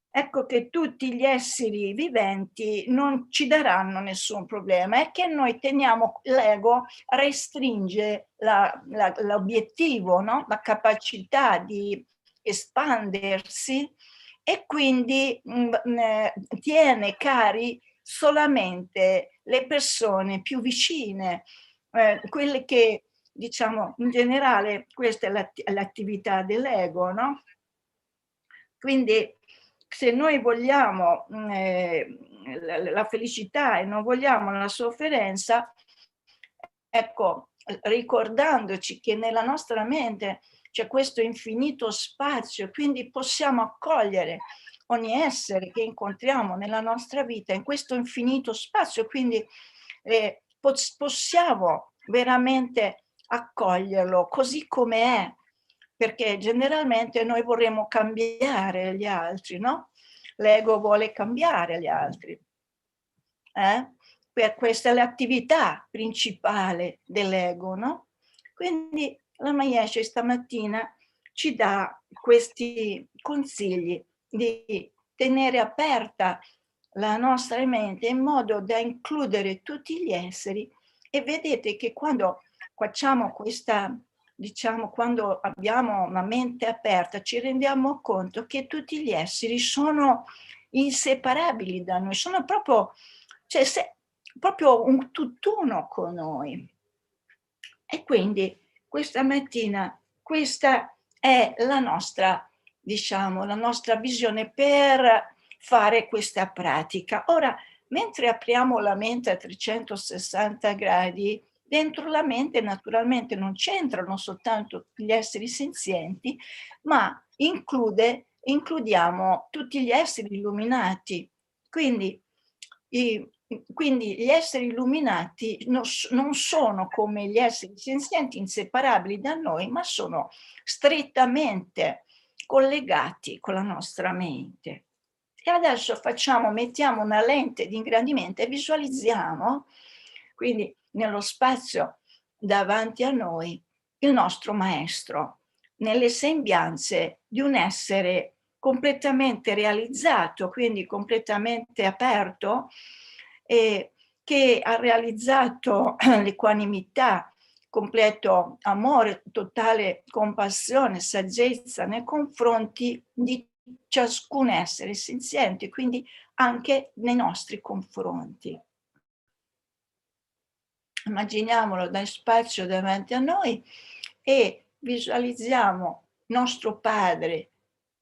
S22: ecco che tutti gli esseri viventi non ci daranno nessun problema. È che noi teniamo, l'ego restringe l'obiettivo, no? La capacità di espandersi e quindi tiene cari solamente le persone più vicine, quelle che diciamo, in generale questa è l'attività dell'ego, no? Quindi se noi vogliamo la felicità e non vogliamo la sofferenza, ecco, ricordandoci che nella nostra mente c'è questo infinito spazio, quindi possiamo accogliere ogni essere che incontriamo nella nostra vita in questo infinito spazio, quindi possiamo veramente accoglierlo così come è, perché generalmente noi vorremmo cambiare gli altri, no? L'ego vuole cambiare gli altri. Questa è l'attività principale dell'ego, no? Quindi la Maestra stamattina ci dà questi consigli di tenere aperta la nostra mente in modo da includere tutti gli esseri, e vedete che quando facciamo questa, diciamo, quando abbiamo una mente aperta, ci rendiamo conto che tutti gli esseri sono inseparabili da noi, sono proprio, cioè, proprio un tutt'uno con noi. E quindi questa mattina questa è la nostra, diciamo, la nostra visione per fare questa pratica. Ora, mentre apriamo la mente a 360 gradi, dentro la mente naturalmente non c'entrano soltanto gli esseri senzienti, ma includiamo tutti gli esseri illuminati. Quindi gli esseri illuminati non sono come gli esseri senzienti inseparabili da noi, ma sono strettamente collegati con la nostra mente. E adesso mettiamo una lente di ingrandimento e visualizziamo, quindi nello spazio davanti a noi, il nostro maestro, nelle sembianze di un essere completamente realizzato, quindi completamente aperto, che ha realizzato l'equanimità, completo amore, totale compassione, saggezza nei confronti di ciascun essere senziente, quindi anche nei nostri confronti. Immaginiamolo dal spazio davanti a noi e visualizziamo nostro padre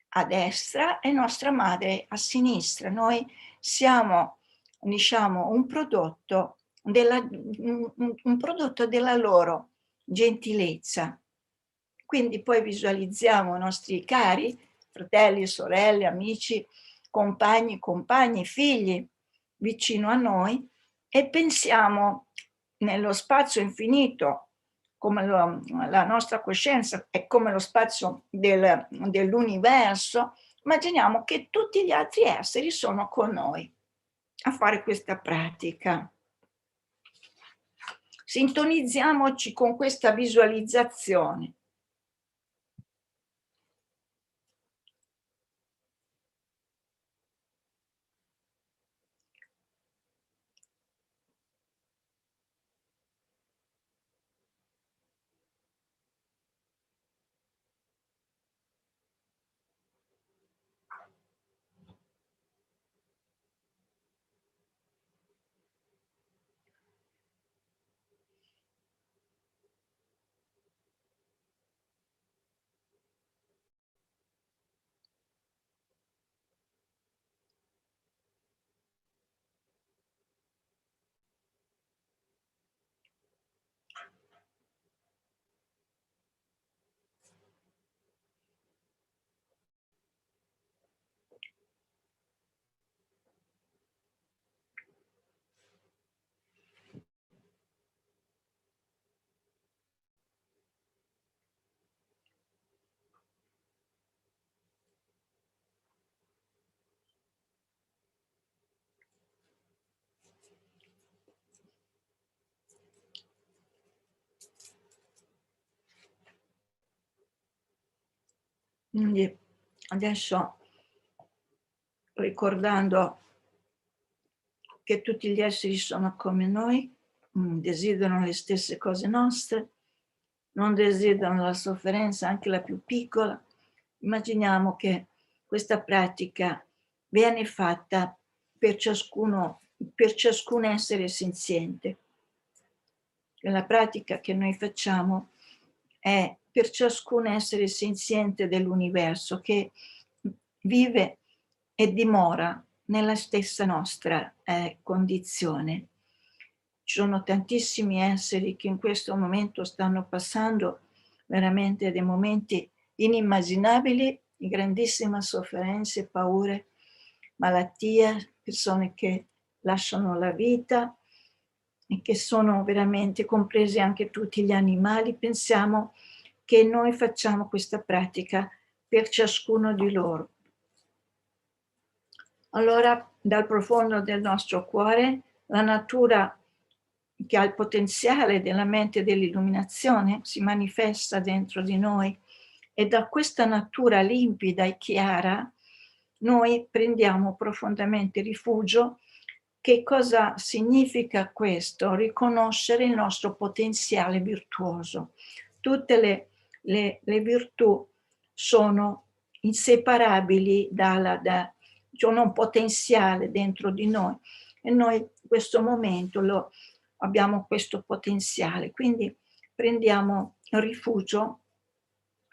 S22: a destra e nostra madre a sinistra. Noi siamo, diciamo, un prodotto della loro gentilezza. Quindi poi visualizziamo i nostri cari, fratelli, sorelle, amici, compagni, figli vicino a noi e pensiamo nello spazio infinito, come la nostra coscienza è come lo spazio dell'universo. Immaginiamo che tutti gli altri esseri sono con noi a fare questa pratica. Sintonizziamoci con questa visualizzazione. Quindi adesso, ricordando che tutti gli esseri sono come noi, desiderano le stesse cose nostre, non desiderano la sofferenza, anche la più piccola, immaginiamo che questa pratica viene fatta per ciascun essere senziente. che la pratica che noi facciamo è per ciascun essere senziente dell'universo che vive e dimora nella stessa nostra condizione. Ci sono tantissimi esseri che in questo momento stanno passando veramente dei momenti inimmaginabili di grandissima sofferenza e paure, malattie, persone che lasciano la vita e che sono veramente compresi anche tutti gli animali. Pensiamo che noi facciamo questa pratica per ciascuno di loro. Allora, dal profondo del nostro cuore, la natura che ha il potenziale della mente dell'illuminazione si manifesta dentro di noi e da questa natura limpida e chiara noi prendiamo profondamente rifugio. Che cosa significa questo? Riconoscere il nostro potenziale virtuoso. Tutte le virtù sono inseparabili sono un potenziale dentro di noi e noi in questo momento abbiamo questo potenziale, quindi prendiamo rifugio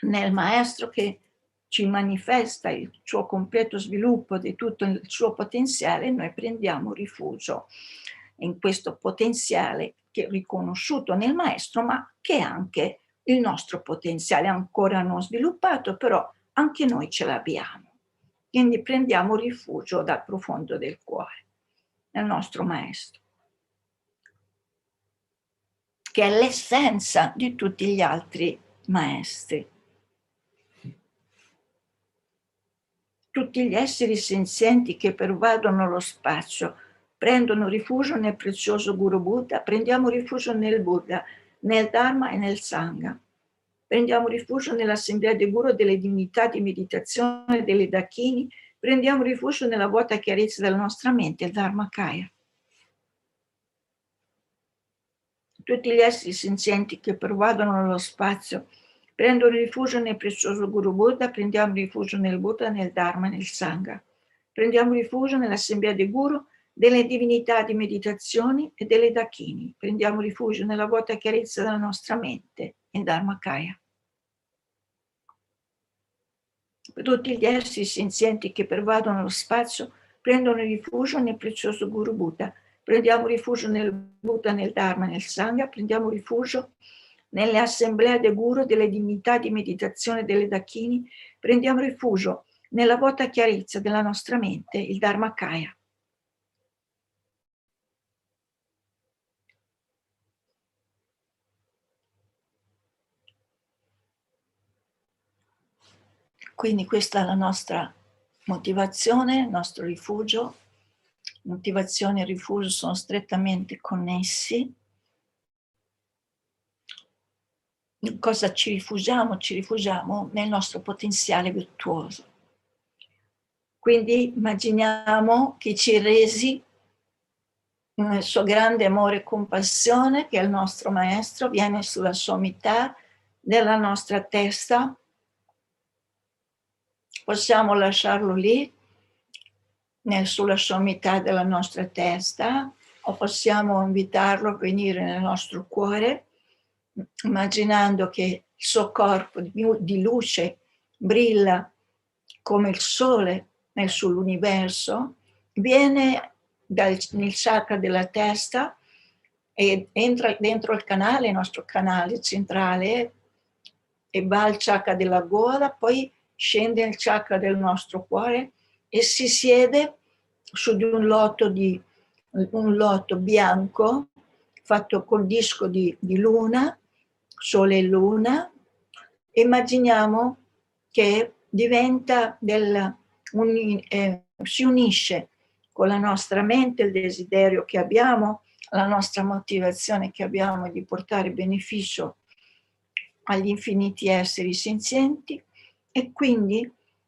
S22: nel maestro che ci manifesta il suo completo sviluppo di tutto il suo potenziale e noi prendiamo rifugio in questo potenziale che è riconosciuto nel maestro, ma che è anche il nostro potenziale ancora non sviluppato, però anche noi ce l'abbiamo. Quindi prendiamo rifugio dal profondo del cuore, nel nostro maestro, che è l'essenza di tutti gli altri maestri. Tutti gli esseri senzienti che pervadono lo spazio prendono rifugio nel prezioso Guru Buddha, prendiamo rifugio nel Buddha, nel Dharma e nel Sangha. Prendiamo rifugio nell'assemblea dei Guru, delle divinità di meditazione, delle Dakini, prendiamo rifugio nella vuota chiarezza della nostra mente, il Dharmakaya. Tutti gli esseri senzienti che pervadono lo spazio prendono rifugio nel prezioso Guru Buddha, prendiamo rifugio nel Buddha, nel Dharma e nel Sangha. Prendiamo rifugio nell'assemblea dei Guru, delle divinità di meditazioni e delle Dakini. Prendiamo rifugio nella vuota chiarezza della nostra mente, il Dharmakaya. Tutti gli esseri senzienti che pervadono lo spazio prendono rifugio nel prezioso Guru Buddha. Prendiamo rifugio nel Buddha, nel Dharma, nel Sangha. Prendiamo rifugio nelle assemblee dei Guru, delle divinità di meditazione delle Dakini. Prendiamo rifugio nella vuota chiarezza della nostra mente, il Dharmakaya. Quindi questa è la nostra motivazione, il nostro rifugio. Motivazione e rifugio sono strettamente connessi. In cosa ci rifugiamo? Ci rifugiamo nel nostro potenziale virtuoso. Quindi immaginiamo che Chenrezig, nel suo grande amore e compassione, che è il nostro maestro, viene sulla sommità della nostra testa. Possiamo lasciarlo lì, sulla sommità della nostra testa, o possiamo invitarlo a venire nel nostro cuore, immaginando che il suo corpo di luce brilla come il sole sull'universo, viene nel chakra della testa e entra dentro il nostro canale centrale, e va al chakra della gola, poi scende nel chakra del nostro cuore e si siede su di un loto bianco fatto col disco di luna, sole e luna. Immaginiamo che diventa si unisce con la nostra mente, il desiderio che abbiamo, la nostra motivazione che abbiamo di portare beneficio agli infiniti esseri senzienti, e quindi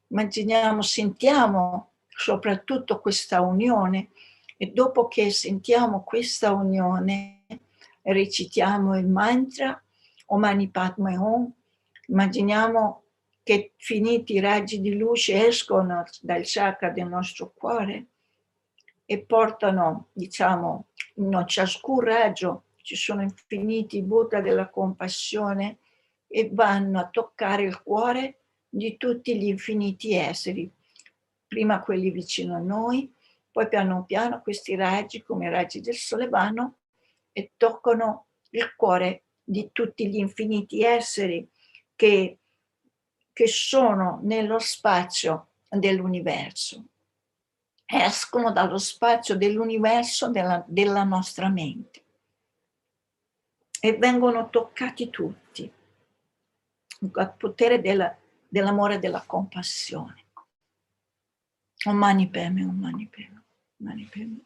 S22: immaginiamo, sentiamo soprattutto questa unione, e dopo che sentiamo questa unione recitiamo il mantra Om Mani Padme Hum. Immaginiamo che finiti i raggi di luce escono dal chakra del nostro cuore e portano, ciascun raggio ci sono infiniti Buddha della compassione e vanno a toccare il cuore di tutti gli infiniti esseri, prima quelli vicino a noi, poi piano piano questi raggi, come i raggi del sole, vanno e toccano il cuore di tutti gli infiniti esseri che sono nello spazio dell'universo. Escono dallo spazio dell'universo della nostra mente e vengono toccati tutti al potere dell'amore e della compassione. Om Mani Padme, Om Mani Padme, Om Mani Padme.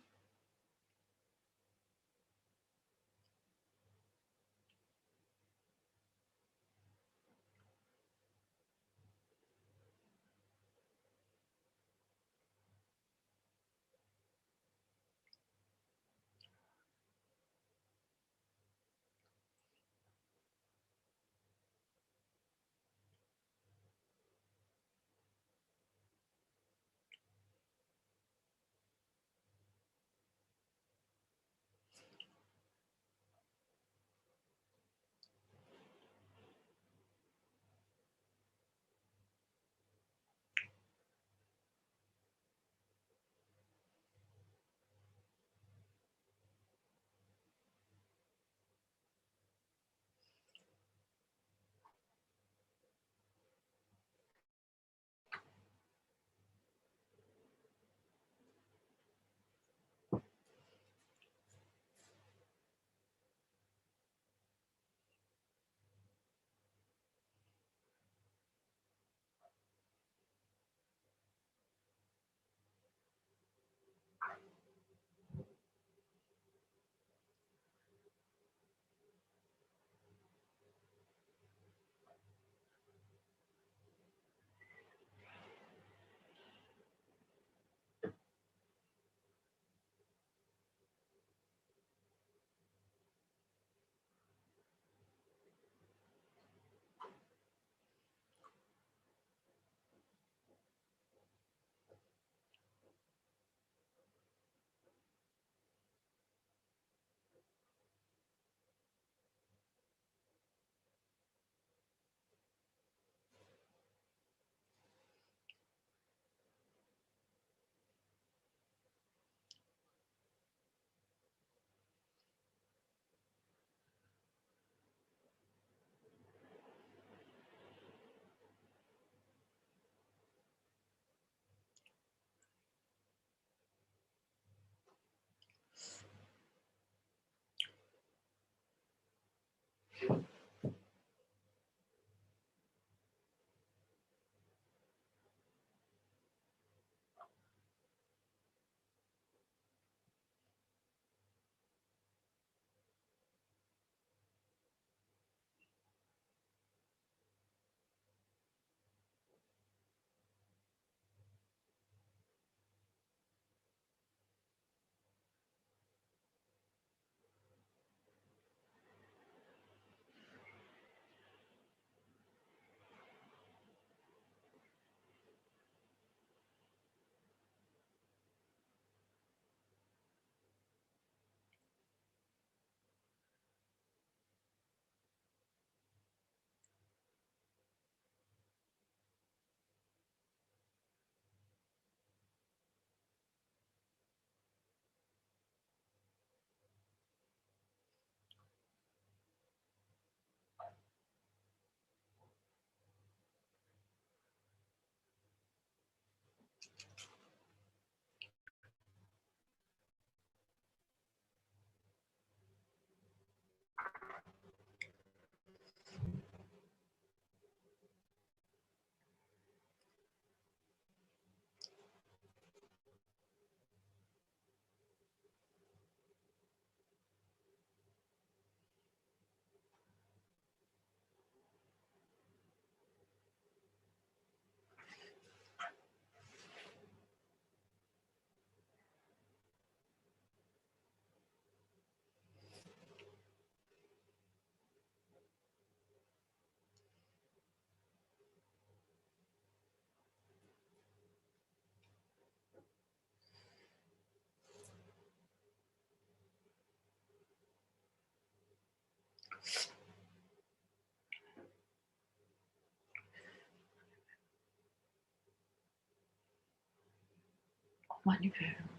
S22: Mani Padme.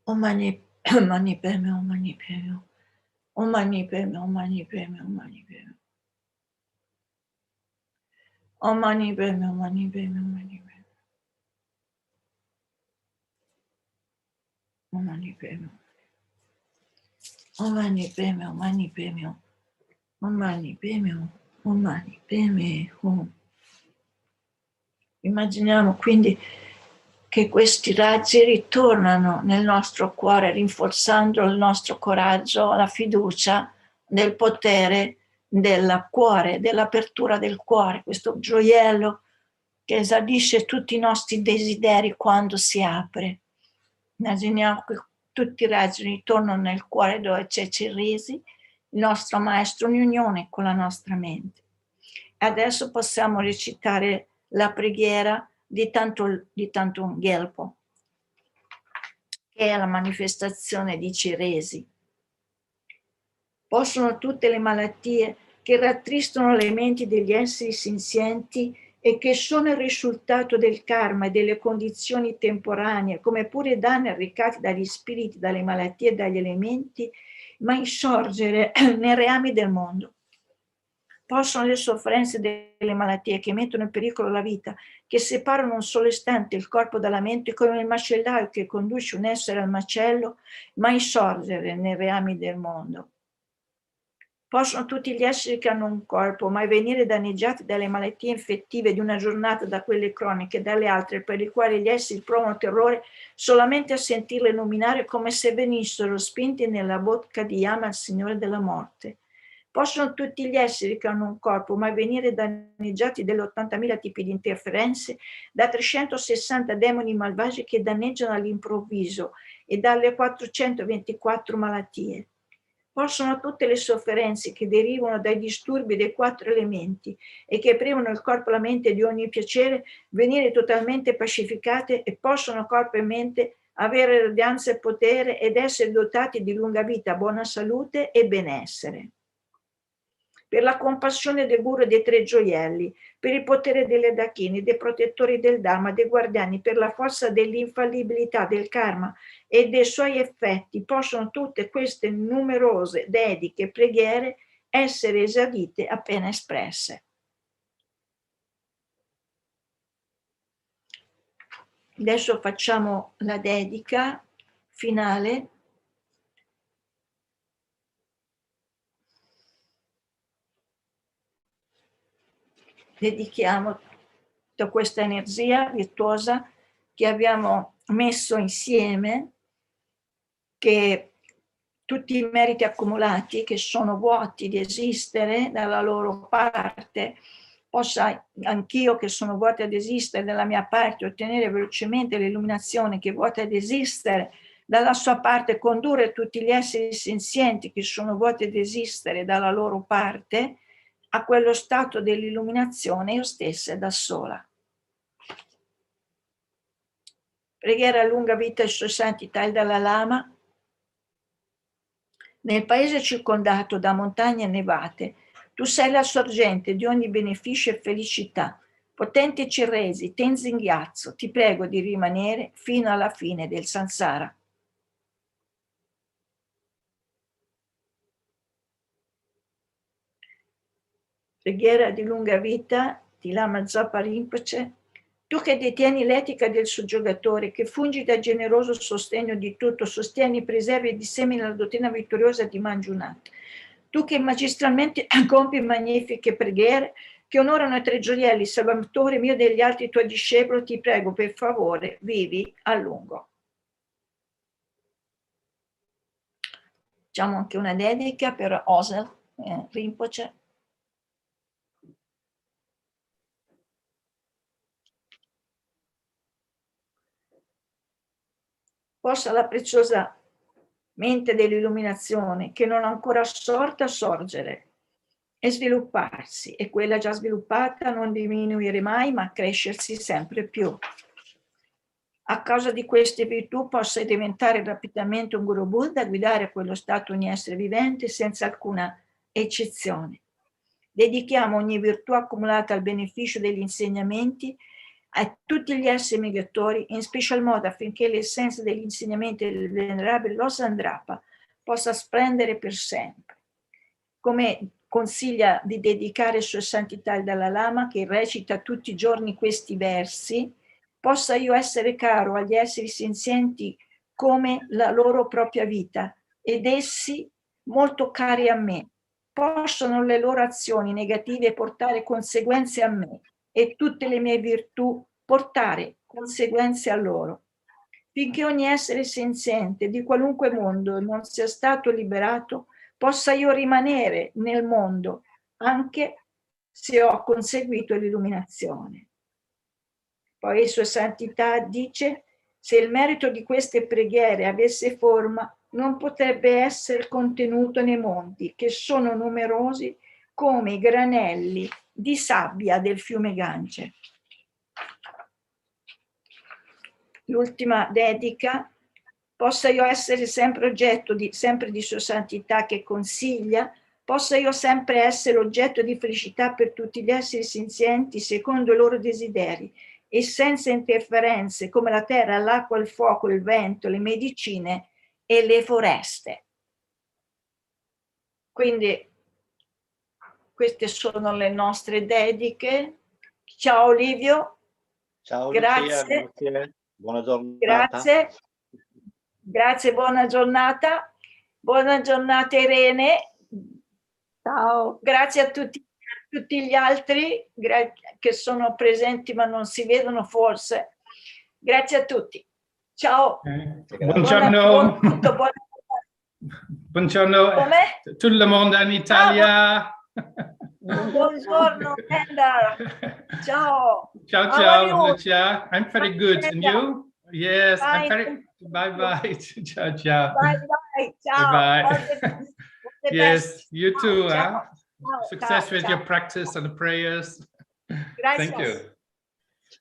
S22: Om Mani Mani Padme, Om Mani Padme, Om Mani Padme, Om Mani Padme, Om Mani Padme. Om Mani Padme, Om Mani Padme, Om Mani Padme. Om Mani Padme. Om Mani Padme, Om Mani Padme, Om Mani Padme, Om Mani Padme, Om. Immaginiamo quindi che questi raggi ritornano nel nostro cuore, rinforzando il nostro coraggio, la fiducia nel potere del cuore, dell'apertura del cuore, questo gioiello che esaudisce tutti i nostri desideri quando si apre. Immaginiamo che tutti i raggi ritornano nel cuore dove c'è Chenrezig, il nostro maestro, in unione con la nostra mente. Adesso possiamo recitare la preghiera di Thangtong Gyalpo, che è la manifestazione di Chenrezig. Possono tutte le malattie che rattristano le menti degli esseri senzienti e che sono il risultato del karma e delle condizioni temporanee, come pure i danni arrecati dagli spiriti, dalle malattie e dagli elementi, mai sorgere nei reami del mondo. Possono le sofferenze delle malattie che mettono in pericolo la vita, che separano un solo istante il corpo dalla mente, come il macellaio che conduce un essere al macello, mai sorgere nei reami del mondo. Possono tutti gli esseri che hanno un corpo mai venire danneggiati dalle malattie infettive di una giornata, da quelle croniche, dalle altre, per le quali gli esseri provano terrore solamente a sentirle nominare, come se venissero spinti nella bocca di Yama, il Signore della morte. Possono tutti gli esseri che hanno un corpo mai venire danneggiati dalle 80.000 tipi di interferenze, da 360 demoni malvagi che danneggiano all'improvviso e dalle 424 malattie. Possono tutte le sofferenze che derivano dai disturbi dei 4 elementi e che privano il corpo e la mente di ogni piacere venire totalmente pacificate, e possono corpo e mente avere radianza e potere ed essere dotati di lunga vita, buona salute e benessere. Per la compassione del guru e dei 3 gioielli, per il potere delle dachini, dei protettori del Dharma, dei guardiani, per la forza dell'infallibilità del karma e dei suoi effetti, possono tutte queste numerose dediche e preghiere essere esaudite appena espresse. Adesso facciamo la dedica finale. Dedichiamo tutta questa energia virtuosa che abbiamo messo insieme, che tutti i meriti accumulati che sono vuoti di esistere dalla loro parte, possa anch'io che sono vuota ad esistere dalla mia parte ottenere velocemente l'illuminazione che è vuota ad esistere dalla sua parte, condurre tutti gli esseri senzienti che sono vuoti ad esistere dalla loro parte a quello stato dell'illuminazione io stessa da sola. Preghiera a lunga vita e sua santità il Dalai Lama. Nel paese circondato da montagne nevate, tu sei la sorgente di ogni beneficio e felicità. Potente Chenrezig, Thangtong Gyalpo, ti prego di rimanere fino alla fine del samsara. Preghiera di lunga vita di Lama Zopa Rinpoche, tu che detieni l'etica del soggiogatore, che fungi da generoso sostegno di tutto, sostieni, preservi e dissemini la dottrina vittoriosa di Manjunat. Tu che magistralmente compi magnifiche preghiere che onorano i tre gioielli, salvatore mio e degli altri tuoi discepoli, ti prego per favore, vivi a lungo. Facciamo anche una dedica per Osel Rinpoche. Possa la preziosa mente dell'illuminazione che non ha ancora sorta sorgere e svilupparsi, e quella già sviluppata non diminuire mai ma crescersi sempre più. A causa di queste virtù possa diventare rapidamente un Guru Buddha, guidare quello stato ogni essere vivente senza alcuna eccezione. Dedichiamo ogni virtù accumulata al beneficio degli insegnamenti a tutti gli esseri migratori, in special modo affinché l'essenza degli insegnamenti del venerabile Losandrapa possa splendere per sempre. Come consiglia di dedicare Sua Santità il Dalai Lama, che recita tutti i giorni questi versi, possa io essere caro agli esseri senzienti come la loro propria vita, ed essi molto cari a me. Possono le loro azioni negative portare conseguenze a me, e tutte le mie virtù portare conseguenze a loro. Finché ogni essere senziente di qualunque mondo non sia stato liberato, possa io rimanere nel mondo, anche se ho conseguito l'illuminazione. Poi Sua Santità dice: se il merito di queste preghiere avesse forma, non potrebbe essere contenuto nei monti, che sono numerosi come i granelli di sabbia del fiume Gange. L'ultima dedica: possa io essere sempre oggetto di Sua Santità che consiglia, possa io sempre essere oggetto di felicità per tutti gli esseri senzienti secondo i loro desideri e senza interferenze come la terra, l'acqua, il fuoco, il vento, le medicine e le foreste. Quindi queste sono le nostre dediche. Ciao Livio.
S1: Ciao
S22: Grazie.
S1: Lucia, grazie. Buona giornata.
S22: Grazie. Grazie, buona giornata. Buona giornata Irene. Ciao. Grazie a tutti gli altri che sono presenti ma non si vedono forse. Grazie a tutti. Ciao.
S2: Buongiorno. Buongiorno tutto il mondo in Italia.
S22: Buongiorno Enda. Ciao.
S2: Ciao, ciao, Lucia. I'm very good. And you? Yes, I'm very. Bye. Ciao, ciao.
S22: Bye. Ciao.
S2: Bye. Yes, you too.
S22: Ciao.
S2: Success with
S22: ciao.
S2: your practice and the prayers.
S22: Gracias.
S2: Thank you.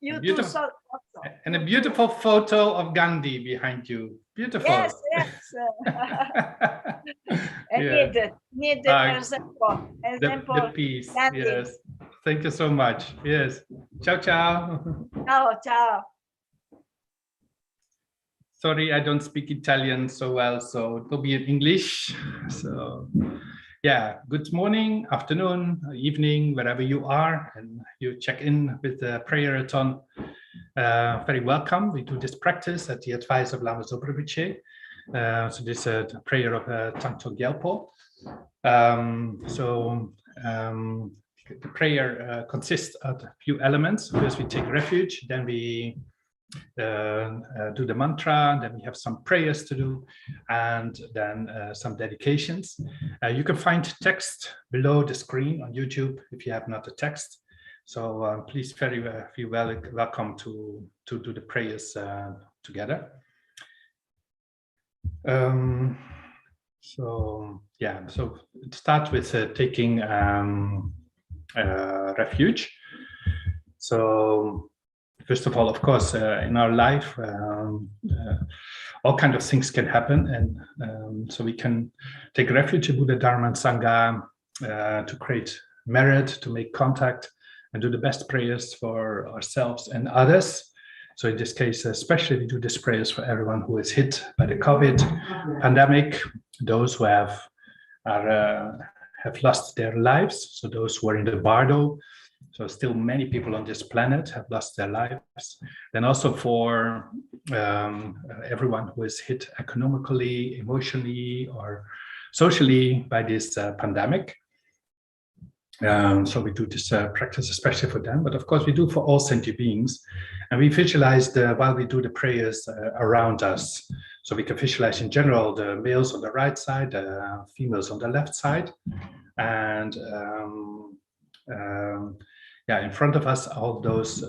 S22: You
S2: Beautiful.
S22: too.
S2: And a beautiful photo of Gandhi behind you. Beautiful.
S22: Yes. Need
S2: the peace.
S22: Gandhi.
S2: Yes. Thank you so much. Yes. Ciao, ciao.
S22: Ciao.
S2: Sorry, I don't speak Italian so well, so it will be in English. So, yeah, good morning, afternoon, evening, wherever you are, and you check in with the prayerathon. Very welcome. We do this practice at the advice of Lama Zopa Rinpoche. So this is the prayer of Thangtong Gyalpo. The prayer consists of a few elements. First, we take refuge, then we do the mantra, then we have some prayers to do, and then some dedications. You can find text below the screen on YouTube if you have not the text. So please feel welcome to do the prayers together. So start with taking refuge. So first of all, of course, in our life, all kinds of things can happen, and so we can take refuge in Buddha, Dharma, and Sangha to create merit, to make contact, and do the best prayers for ourselves and others. So in this case, especially we do these prayers for everyone who is hit by the COVID pandemic, those who have lost their lives, so those who are in the bardo. So still many people on this planet have lost their lives. Then also for everyone who is hit economically, emotionally, or socially by this pandemic. So we do this practice especially for them, but of course we do for all sentient beings. And we visualize while we do the prayers around us. So we can visualize in general the males on the right side, the females on the left side. And yeah, in front of us, all those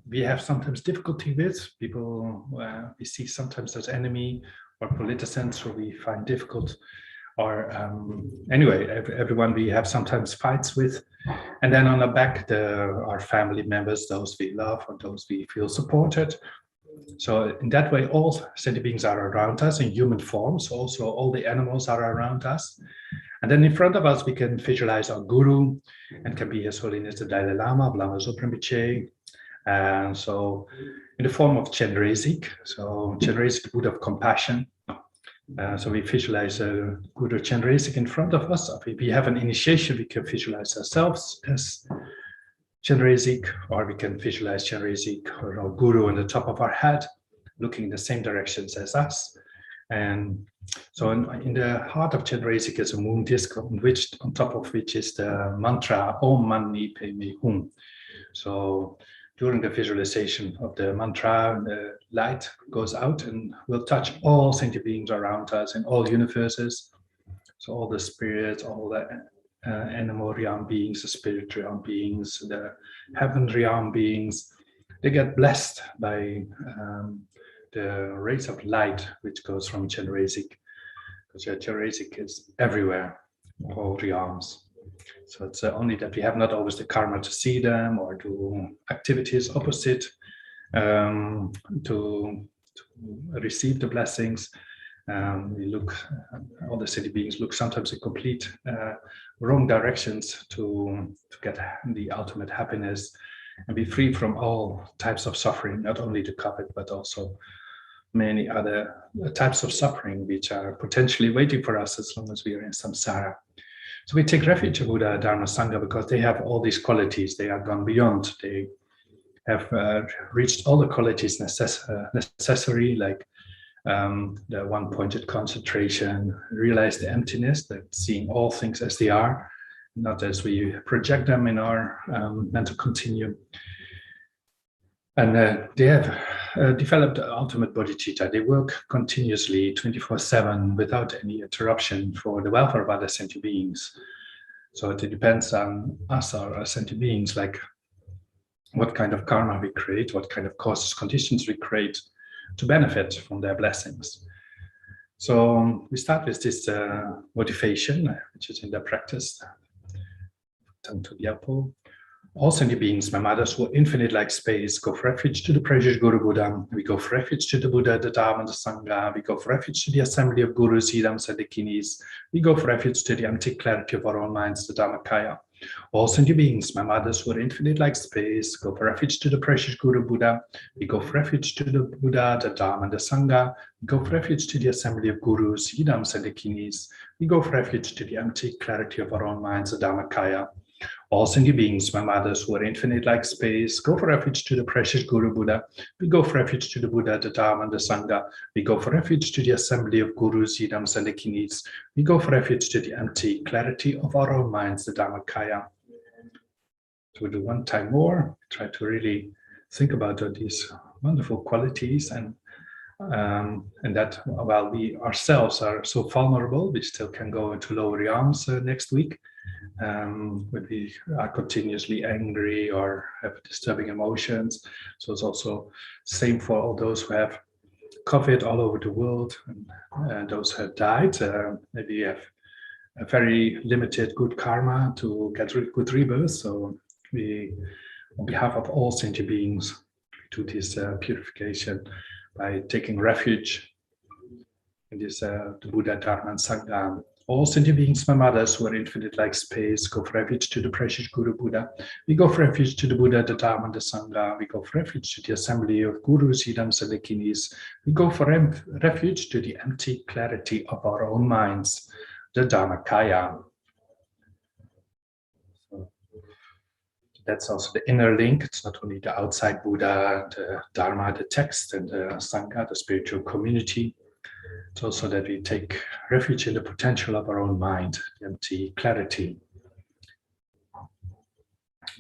S2: we have sometimes difficulty with, people we see sometimes as enemy or politicians who we find difficult, or anyway, everyone we have sometimes fights with. And then on the back, our family members, those we love or those we feel supported. So in that way, all sentient beings are around us in human forms. Also, all the animals are around us. And then in front of us, we can visualize our guru, and can be His Holiness the Dalai Lama, Lama Zopa Rinpoche. And so in the form of Chenrezig. So Chenrezig, the Buddha of compassion. So we visualize Guru Chenrezig in front of us. If we have an initiation, we can visualize ourselves as Chenrezig, or we can visualize Chenrezig or our Guru on the top of our head, looking in the same directions as us. And so in the heart of Chenrezig is a moon disc, on top of which is the mantra Om Mani Padme Hum. So during the visualization of the mantra, the light goes out and will touch all sentient beings around us in all universes. So all the spirits, all the animal realm beings, the spirit realm beings, the heaven realm beings, they get blessed by the rays of light which goes from Chenrezig, because Chenrezig is everywhere, all realms. So it's only that we have not always the karma to see them or do activities opposite to receive the blessings. We look, all the sentient beings look sometimes in complete wrong directions to get the ultimate happiness and be free from all types of suffering, not only the COVID, but also many other types of suffering which are potentially waiting for us as long as we are in samsara. So we take refuge in Buddha, Dharma, Sangha because they have all these qualities. They are gone beyond. They have reached all the qualities necessary, like the one-pointed concentration, realize the emptiness, that seeing all things as they are, not as we project them in our mental continuum. And they have developed the ultimate bodhicitta. They work continuously 24/7 without any interruption for the welfare of other sentient beings. So it depends on us, our sentient beings, like what kind of karma we create, what kind of causes, conditions we create to benefit from their blessings. So we start with this motivation, which is in the practice, Thangtong Gyalpo. All sentient beings, my mothers who are infinite like space, go for refuge to the precious Guru Buddha. We go for refuge to the Buddha, the Dharma, and the Sangha. We go for refuge to the assembly of Gurus, Siddhams, and the Kinis. We go for refuge to the empty clarity of our own minds, the Dharmakaya. All sentient beings, my mothers who are infinite like space, go for refuge to the precious Guru Buddha. We go for refuge to the Buddha, the Dharma, and the Sangha. We go for refuge to the assembly of Gurus, Siddhams, and the Kinis. We go for refuge to the empty clarity of our own minds, the Dharmakaya. All sentient beings, my mothers who are infinite like space, go for refuge to the precious Guru Buddha. We go for refuge to the Buddha, the Dharma, and the Sangha. We go for refuge to the assembly of Gurus, Siddhams, and the Kinis. We go for refuge to the empty clarity of our own minds, the Dharmakaya. So we'll do one time more. Try to really think about these wonderful qualities, and that while we ourselves are so vulnerable, we still can go into lower realms next week. When we are continuously angry or have disturbing emotions. So it's also same for all those who have COVID all over the world, and those who have died. Maybe you have a very limited good karma to get good rebirth. So we, on behalf of all sentient beings, do this purification by taking refuge in this the Buddha, Dharma, and Sangha, All sentient beings, my mothers who are infinite like space, go for refuge to the precious Guru Buddha. We go for refuge to the Buddha, the Dharma, the Sangha. We go for refuge to the assembly of Gurus, Idams, and Dakinis. We go for refuge to the empty clarity of our own minds, the Dharmakaya. So that's also the inner link. It's not only the outside Buddha, the Dharma, the text, and the Sangha, the spiritual community. It's also that we take refuge in the potential of our own mind, the empty clarity.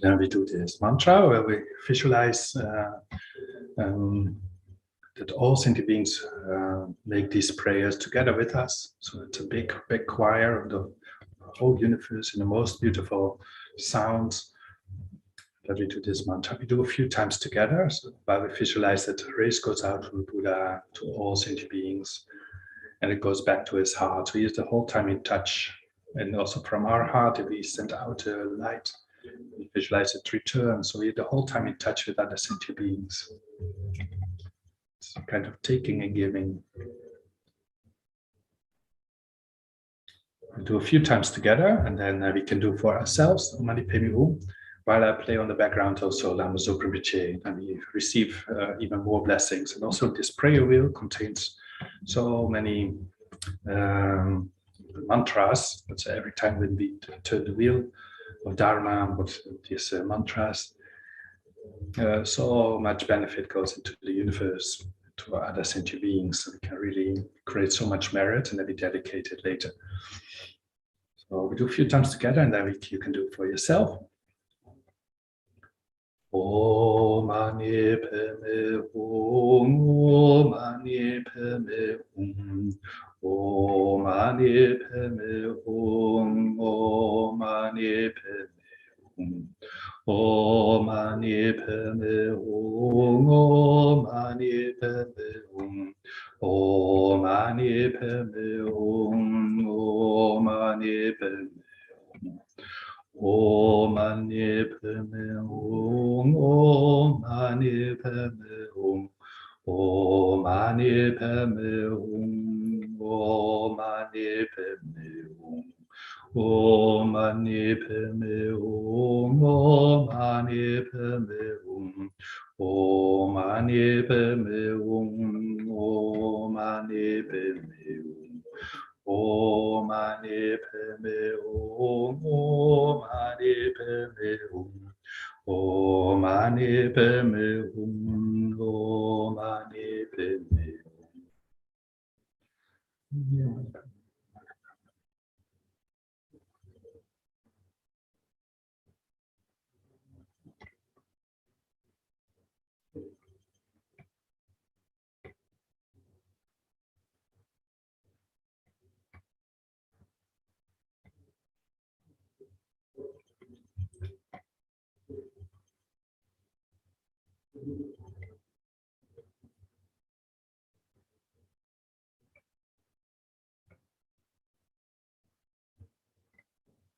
S2: Then we do this mantra where we visualize that all sentient beings make these prayers together with us. So it's a big choir of the whole universe in the most beautiful sounds. That we do this mantra. We do a few times together, so while we visualize that the rays goes out from Buddha to all sentient beings, and it goes back to his heart. We use the whole time in touch, and also from our heart, we send out a light. We visualize it return, so we're the whole time in touch with other sentient beings. It's kind of taking and giving. We do a few times together, and then we can do for ourselves. Mani Padme Hum. While I play on the background also Lama Zopa Rinpoche, and we receive even more blessings. And also this prayer wheel contains so many mantras. But every time when we turn the wheel of Dharma with these mantras, so much benefit goes into the universe, to other sentient beings. So we can really create so much merit, and then we dedicate it later. So we do a few times together, and then you can do it for yourself. Om Mani Padme Hum, Om Mani Padme Hum, Om Mani Padme Hum, Om Mani Padme Hum, Om Mani Padme Hum, Om Mani Padme Hum, Om Mani Padme Hum, Om Mani Padme Hum. Om Mani Padme Hum, Om Mani Padme Hum, Om Mani Padme Hum, Om Mani Padme Hum, Om Mani Padme Hum, Om Mani Padme Hum, Om Mani Padme Hum, Om Mani Padme Hum. Om Mani Padme Hum, Om Mani Padme Hum, Om Mani Padme Hum, Om